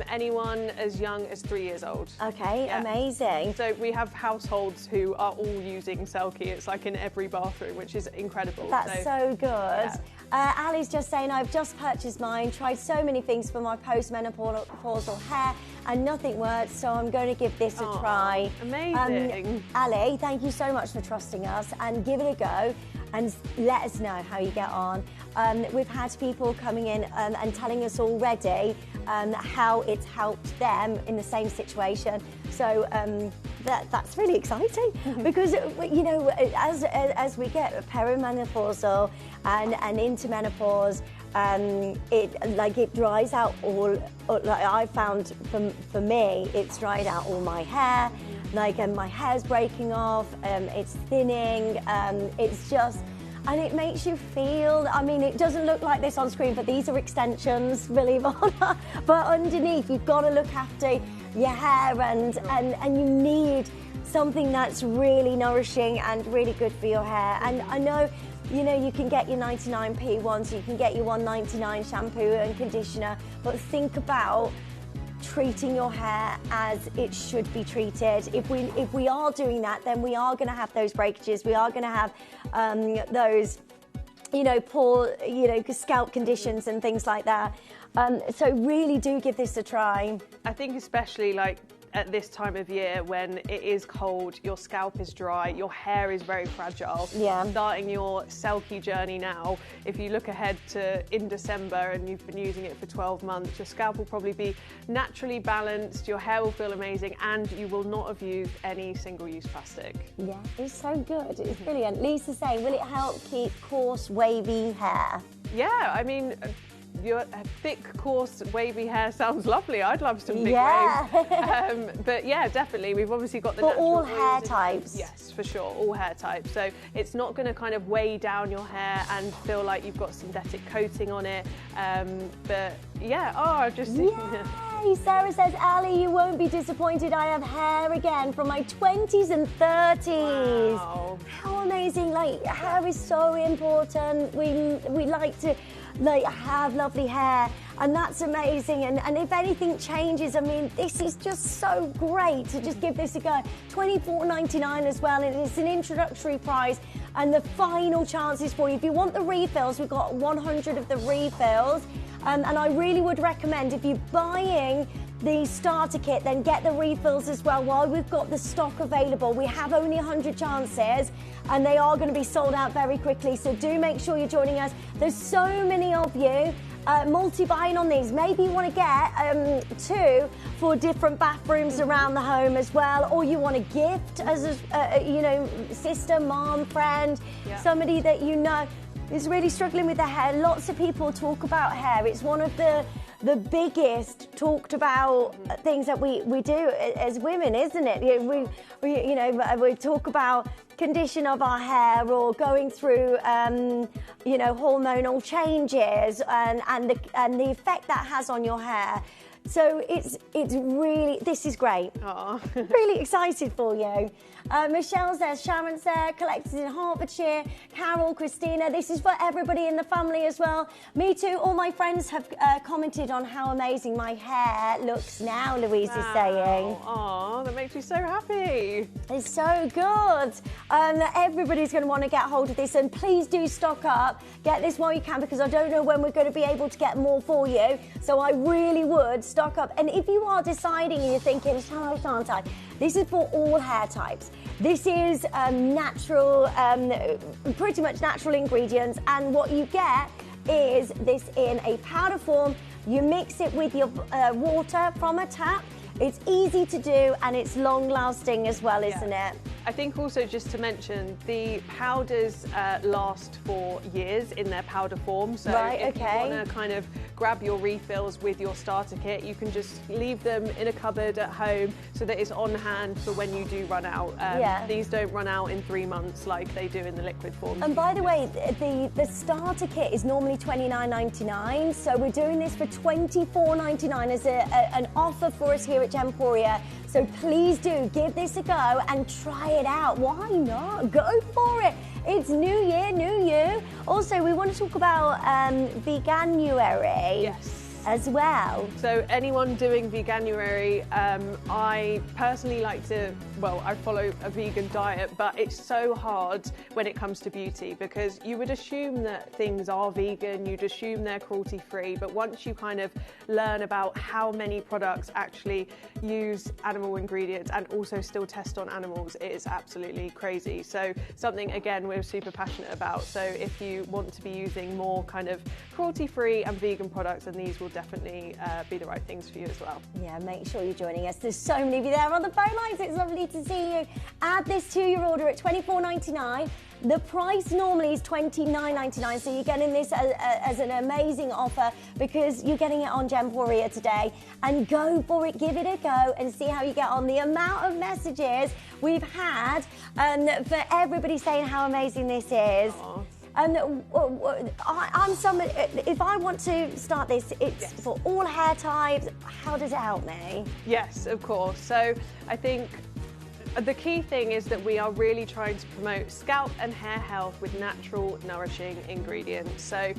anyone as young as 3 years old. Okay, amazing. So we have households who are all using Selkie. It's like in every bathroom, which is incredible. That's so good. Yeah. Ali's just saying, I've just purchased mine, tried so many things for my postmenopausal hair and nothing works, so I'm going to give this a try. Amazing. Ali, thank you so much for trusting us, and give it a go and let us know how you get on. We've had people coming in and telling us already how it's helped them in the same situation. So that's really exciting because, you know, as we get perimenopausal and into menopause, it dries out all. Like I found for me, it's dried out all my hair. And my hair's breaking off. It's thinning. It's just. And it makes you feel, I mean, it doesn't look like this on screen, but these are extensions, believe it or not. But underneath, you've got to look after your hair and you need something that's really nourishing and really good for your hair. And I know, you know, you can get your 99p ones, you can get your $1.99 shampoo and conditioner, but think about treating your hair as it should be treated. If we are doing that, then we are going to have those breakages. We are going to have those, you know, poor, you know, scalp conditions and things like that. So really do give this a try. I think especially like at this time of year when it is cold, your scalp is dry, your hair is very fragile. Yeah. Starting your Selkie journey now, if you look ahead to in December and you've been using it for 12 months, your scalp will probably be naturally balanced, your hair will feel amazing, and you will not have used any single-use plastic. Yeah, it's so good. It's brilliant. Lisa's saying, will it help keep coarse, wavy hair? Yeah, I mean, your thick, coarse, wavy hair sounds lovely. I'd love some big waves. But yeah, definitely. We've obviously got the natural all hair types. Yes, for sure, all hair types. So it's not going to kind of weigh down your hair and feel like you've got synthetic coating on it. But yeah, just... Yay! Sarah says, Ali, you won't be disappointed. I have hair again from my 20s and 30s. Wow. How amazing. Like, hair is so important. We like to have lovely hair, and that's amazing. And if anything changes, I mean, this is just so great to just give this a go. $24.99 as well, and it's an introductory price. And the final chances for you, if you want the refills, we've got 100 of the refills. And I really would recommend, if you're buying the starter kit, then get the refills as well while we've got the stock available. We have only 100 chances and they are going to be sold out very quickly, so do make sure you're joining us. There's so many of you multi-buying on these. Maybe you want to get 2 for different bathrooms around the home as well, or you want to gift as a you know, sister, mom, friend, somebody that you know is really struggling with their hair. Lots of people talk about hair. It's one of the biggest talked about things that we do as women, isn't it? We talk about condition of our hair or going through you know, hormonal changes and the effect that has on your hair. So it's really, this is great. Really excited for you. Michelle says, Sharon's there, Collectors in Hertfordshire, Carol, Christina, this is for everybody in the family as well. Me too, all my friends have commented on how amazing my hair looks now, Louise is saying. Oh, that makes me so happy. It's so good. Everybody's going to want to get hold of this, and please do stock up. Get this while you can, because I don't know when we're going to be able to get more for you. So I really would stock up. And if you are deciding and you're thinking, shall I, shan't I? This is for all hair types. This is natural, pretty much natural ingredients, and what you get is this in a powder form, You mix it with your water from a tap. It's easy to do and it's long lasting as well, isn't it? I think also just to mention, the powders last for years in their powder form. So if you want to kind of grab your refills with your starter kit, you can just leave them in a cupboard at home so that it's on hand for when you do run out. These don't run out in 3 months like they do in the liquid form. And by the way, the starter kit is normally $29.99, so we're doing this for $24.99 as an offer for us here at Gemporia. So please do give this a go and try it out. Why not? Go for it. It's New Year, New You. Also, we want to talk about Veganuary. Yes. As well. So anyone doing Veganuary, I personally like to, well, I follow a vegan diet, but it's so hard when it comes to beauty because you would assume that things are vegan, you'd assume they're cruelty-free, but once you kind of learn about how many products actually use animal ingredients and also still test on animals, it is absolutely crazy. So something, again, we're super passionate about. So if you want to be using more kind of cruelty-free and vegan products, then these will definitely be the right things for you as well. Yeah, make sure you're joining us. There's so many of you there on the phone lines. It's lovely to see you. Add this to your order at $24.99. The price normally is $29.99, so you're getting this as an amazing offer because you're getting it on Gemporia today. And go for it, give it a go and see how you get on. The amount of messages we've had for everybody saying how amazing this is. Aww. And I'm someone, if I want to start this, it's for all hair types. How does it help me? Yes, of course. So I think the key thing is that we are really trying to promote scalp and hair health with natural, nourishing ingredients. So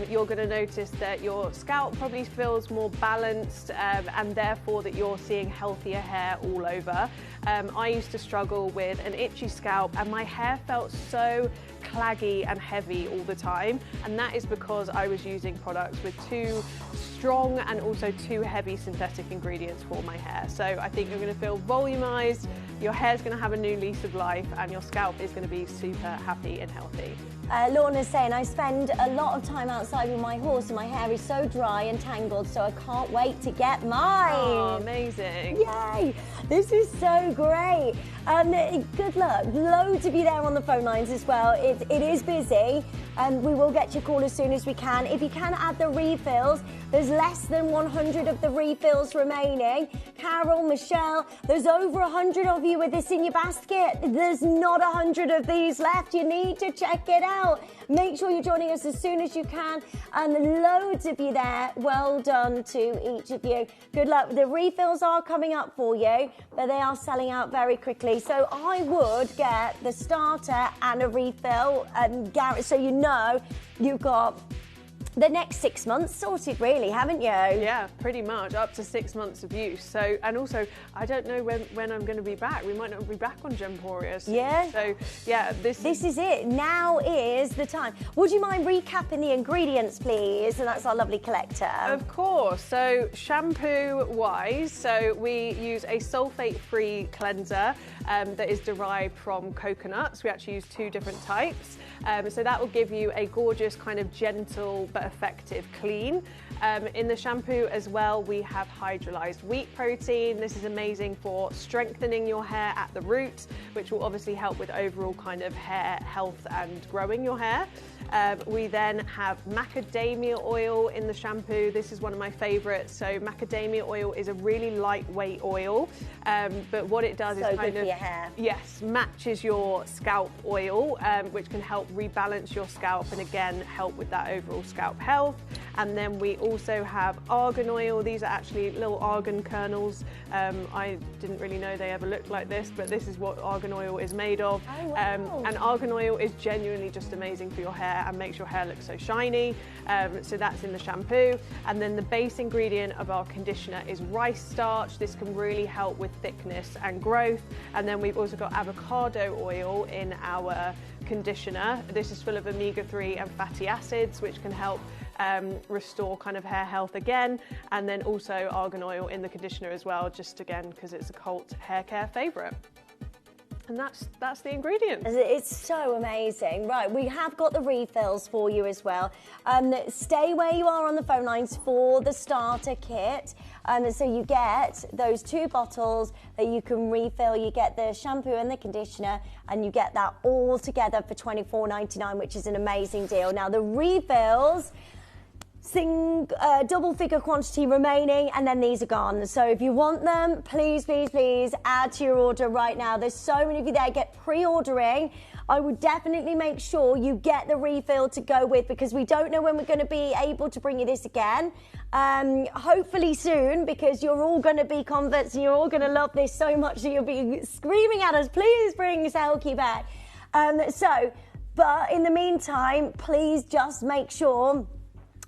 you're going to notice that your scalp probably feels more balanced and therefore that you're seeing healthier hair all over. I used to struggle with an itchy scalp and my hair felt so claggy and heavy all the time, and that is because I was using products with too strong and also too heavy synthetic ingredients for my hair. So I think you're going to feel volumized, your hair's going to have a new lease of life, and your scalp is going to be super happy and healthy. Lorna's saying, I spend a lot of time outside with my horse and my hair is so dry and tangled, so I can't wait to get mine. Oh, amazing. Yay! This is so great. Good luck. Loads of you there on the phone lines as well. It is busy and we will get your call as soon as we can. If you can add the refills, there's less than 100 of the refills remaining. Carol, Michelle, there's over 100 of you with this in your basket. There's not 100 of these left. You need to check it out. Make sure you're joining us as soon as you can. And loads of you there. Well done to each of you. Good luck. The refills are coming up for you, but they are selling out very quickly. So I would get the starter and a refill, so you know you've got the next 6 months sorted, really, haven't you? Yeah, pretty much, up to 6 months of use. So, and also, I don't know when I'm going to be back. We might not be back on Gemporia soon. Yeah. So, yeah, this is it. Now is the time. Would you mind recapping the ingredients, please? And that's our lovely collector. Of course. So, shampoo-wise, so we use a sulfate-free cleanser that is derived from coconuts. We actually use 2 different types. So that will give you a gorgeous kind of gentle but effective clean. In the shampoo as well, we have hydrolyzed wheat protein. This is amazing for strengthening your hair at the root, which will obviously help with overall kind of hair health and growing your hair. We then have macadamia oil in the shampoo. This is one of my favorites. So macadamia oil is a really lightweight oil, but what it does is kind of, your hair. Yes, matches your scalp oil, which can help rebalance your scalp and again help with that overall scalp health. And then we also have argan oil. These are actually little argan kernels. I didn't really know they ever looked like this, but this is what argan oil is made of. Oh, wow. And argan oil is genuinely just amazing for your hair and makes your hair look so shiny. So that's in the shampoo. And then the base ingredient of our conditioner is rice starch. This can really help with thickness and growth. And then we've also got avocado oil in our conditioner. This is full of omega-3 and fatty acids, which can help restore kind of hair health again. And then also argan oil in the conditioner as well, just again because it's a cult hair care favourite. And that's the ingredient. It's so amazing. Right, we have got the refills for you as well. Stay where you are on the phone lines for the starter kit. So you get those 2 bottles that you can refill. You get the shampoo and the conditioner, and you get that all together for $24.99, which is an amazing deal. Now, the refills, double figure quantity remaining, and then these are gone. So if you want them, please, please, please add to your order right now. There's so many of you there. Get pre-ordering. I would definitely make sure you get the refill to go with, because we don't know when we're going to be able to bring you this again. Hopefully soon, because you're all going to be converts and you're all going to love this so much that you'll be screaming at us, please bring Selkie back. But in the meantime, please just make sure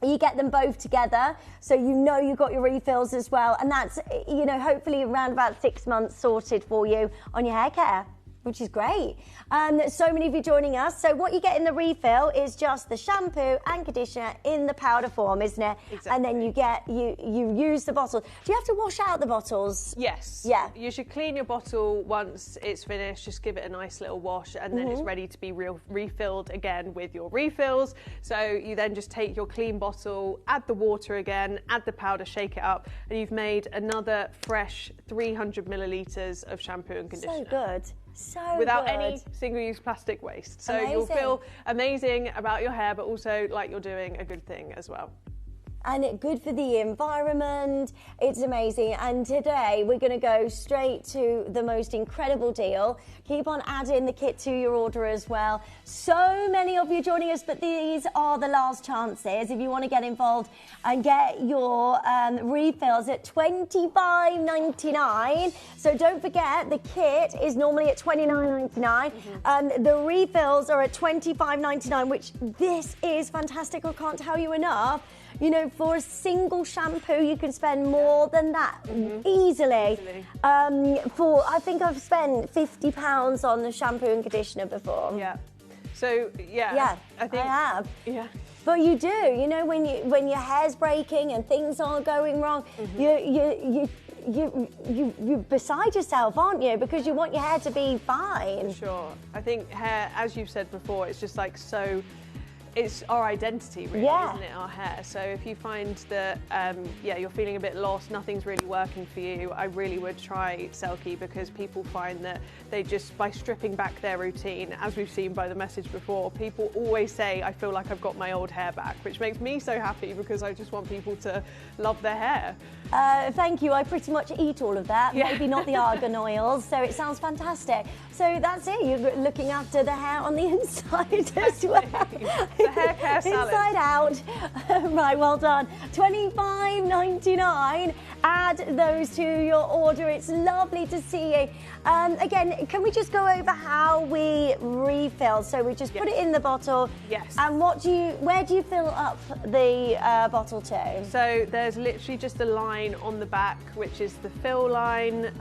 you get them both together, so you know you got your refills as well. And that's, you know, hopefully around about 6 months sorted for you on your hair care, which is great. So many of you joining us. So what you get in the refill is just the shampoo and conditioner in the powder form, isn't it? Exactly. And then you get, you use the bottle. Do you have to wash out the bottles? Yes. Yeah. You should clean your bottle once it's finished. Just give it a nice little wash, and then it's ready to be refilled again with your refills. So you then just take your clean bottle, add the water again, add the powder, shake it up, and you've made another fresh 300 millilitres of shampoo and conditioner. So good. So without good. any single-use plastic waste. So Amazing. you'll feel amazing about your hair, but also like you're doing a good thing as well. And good for the environment. It's amazing. And today we're going to go straight to the most incredible deal. Keep on adding the kit to your order as well. So many of you joining us, but these are the last chances if you want to get involved and get your refills at $25.99. So don't forget, the kit is normally at $29.99. The refills are at $25.99, which this is fantastic. I can't tell you enough. You know, for a single shampoo, you can spend more than that easily. I think I've spent £50 on the shampoo and conditioner before. Yeah. So yeah, I have. Yeah. But you do. You know, when your hair's breaking and things aren't going wrong, you're beside yourself, aren't you? Because you want your hair to be fine. Sure. I think hair, as you've said before, it's just like so. It's our identity, really, isn't it? Our hair. So if you find that, you're feeling a bit lost, nothing's really working for you, I really would try Selkie, because people find that they just, by stripping back their routine, as we've seen by the message before, people always say, I feel like I've got my old hair back, which makes me so happy, because I just want people to love their hair. Thank you. I pretty much eat all of that. Yeah. Maybe not the argan oils, so it sounds fantastic. So that's it. You're looking after the hair on the inside as well. The hair care salad. Inside out. Right, well done. $25.99. Add those to your order. It's lovely to see you. Again, can we just go over how we refill? So we just put it in the bottle. Yes. And where do you fill up the bottle to? So there's literally just a line on the back, which is the fill line,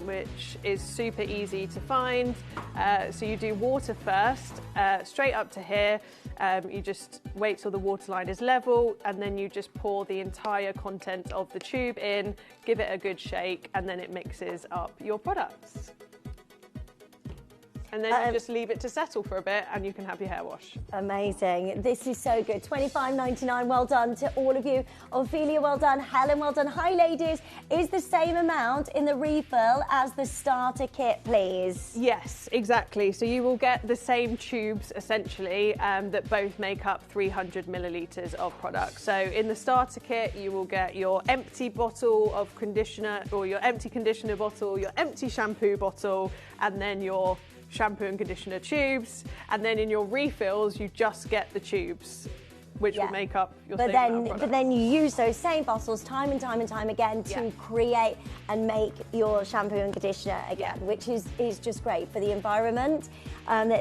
which is super easy to find. So you do water first, straight up to here. You just wait till the water line is level, and then you just pour the entire content of the tube in, give it a good shake, and then it mixes up your products. And then you just leave it to settle for a bit, and you can have your hair wash. Amazing. This is so good. $25.99. Well done to all of you. Ophelia, well done. Helen, well done. Hi, ladies. Is the same amount in the refill as the starter kit, please? Yes, exactly. So you will get the same tubes, essentially, that both make up 300 millilitres of product. So in the starter kit, you will get your empty bottle of conditioner, or your empty conditioner bottle, your empty shampoo bottle, and then your shampoo and conditioner tubes, and then in your refills you just get the tubes, which will make up your same amount of product. But then you use those same bottles time and time and time again to create and make your shampoo and conditioner again, which is just great for the environment.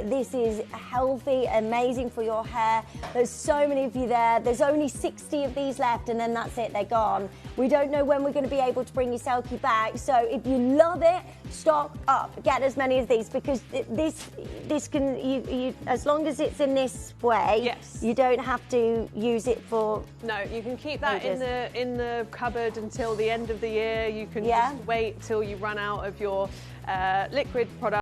This is healthy, amazing for your hair. There's so many of you there. There's only 60 of these left, and then that's it, they're gone. We don't know when we're going to be able to bring you Selkie back, so if you love it, stock up. Get as many of these, because this can, you as long as it's in this way, you don't have to use it for... No, you can keep that in the cupboard until the end of the year. You can just wait till you run out of your liquid product.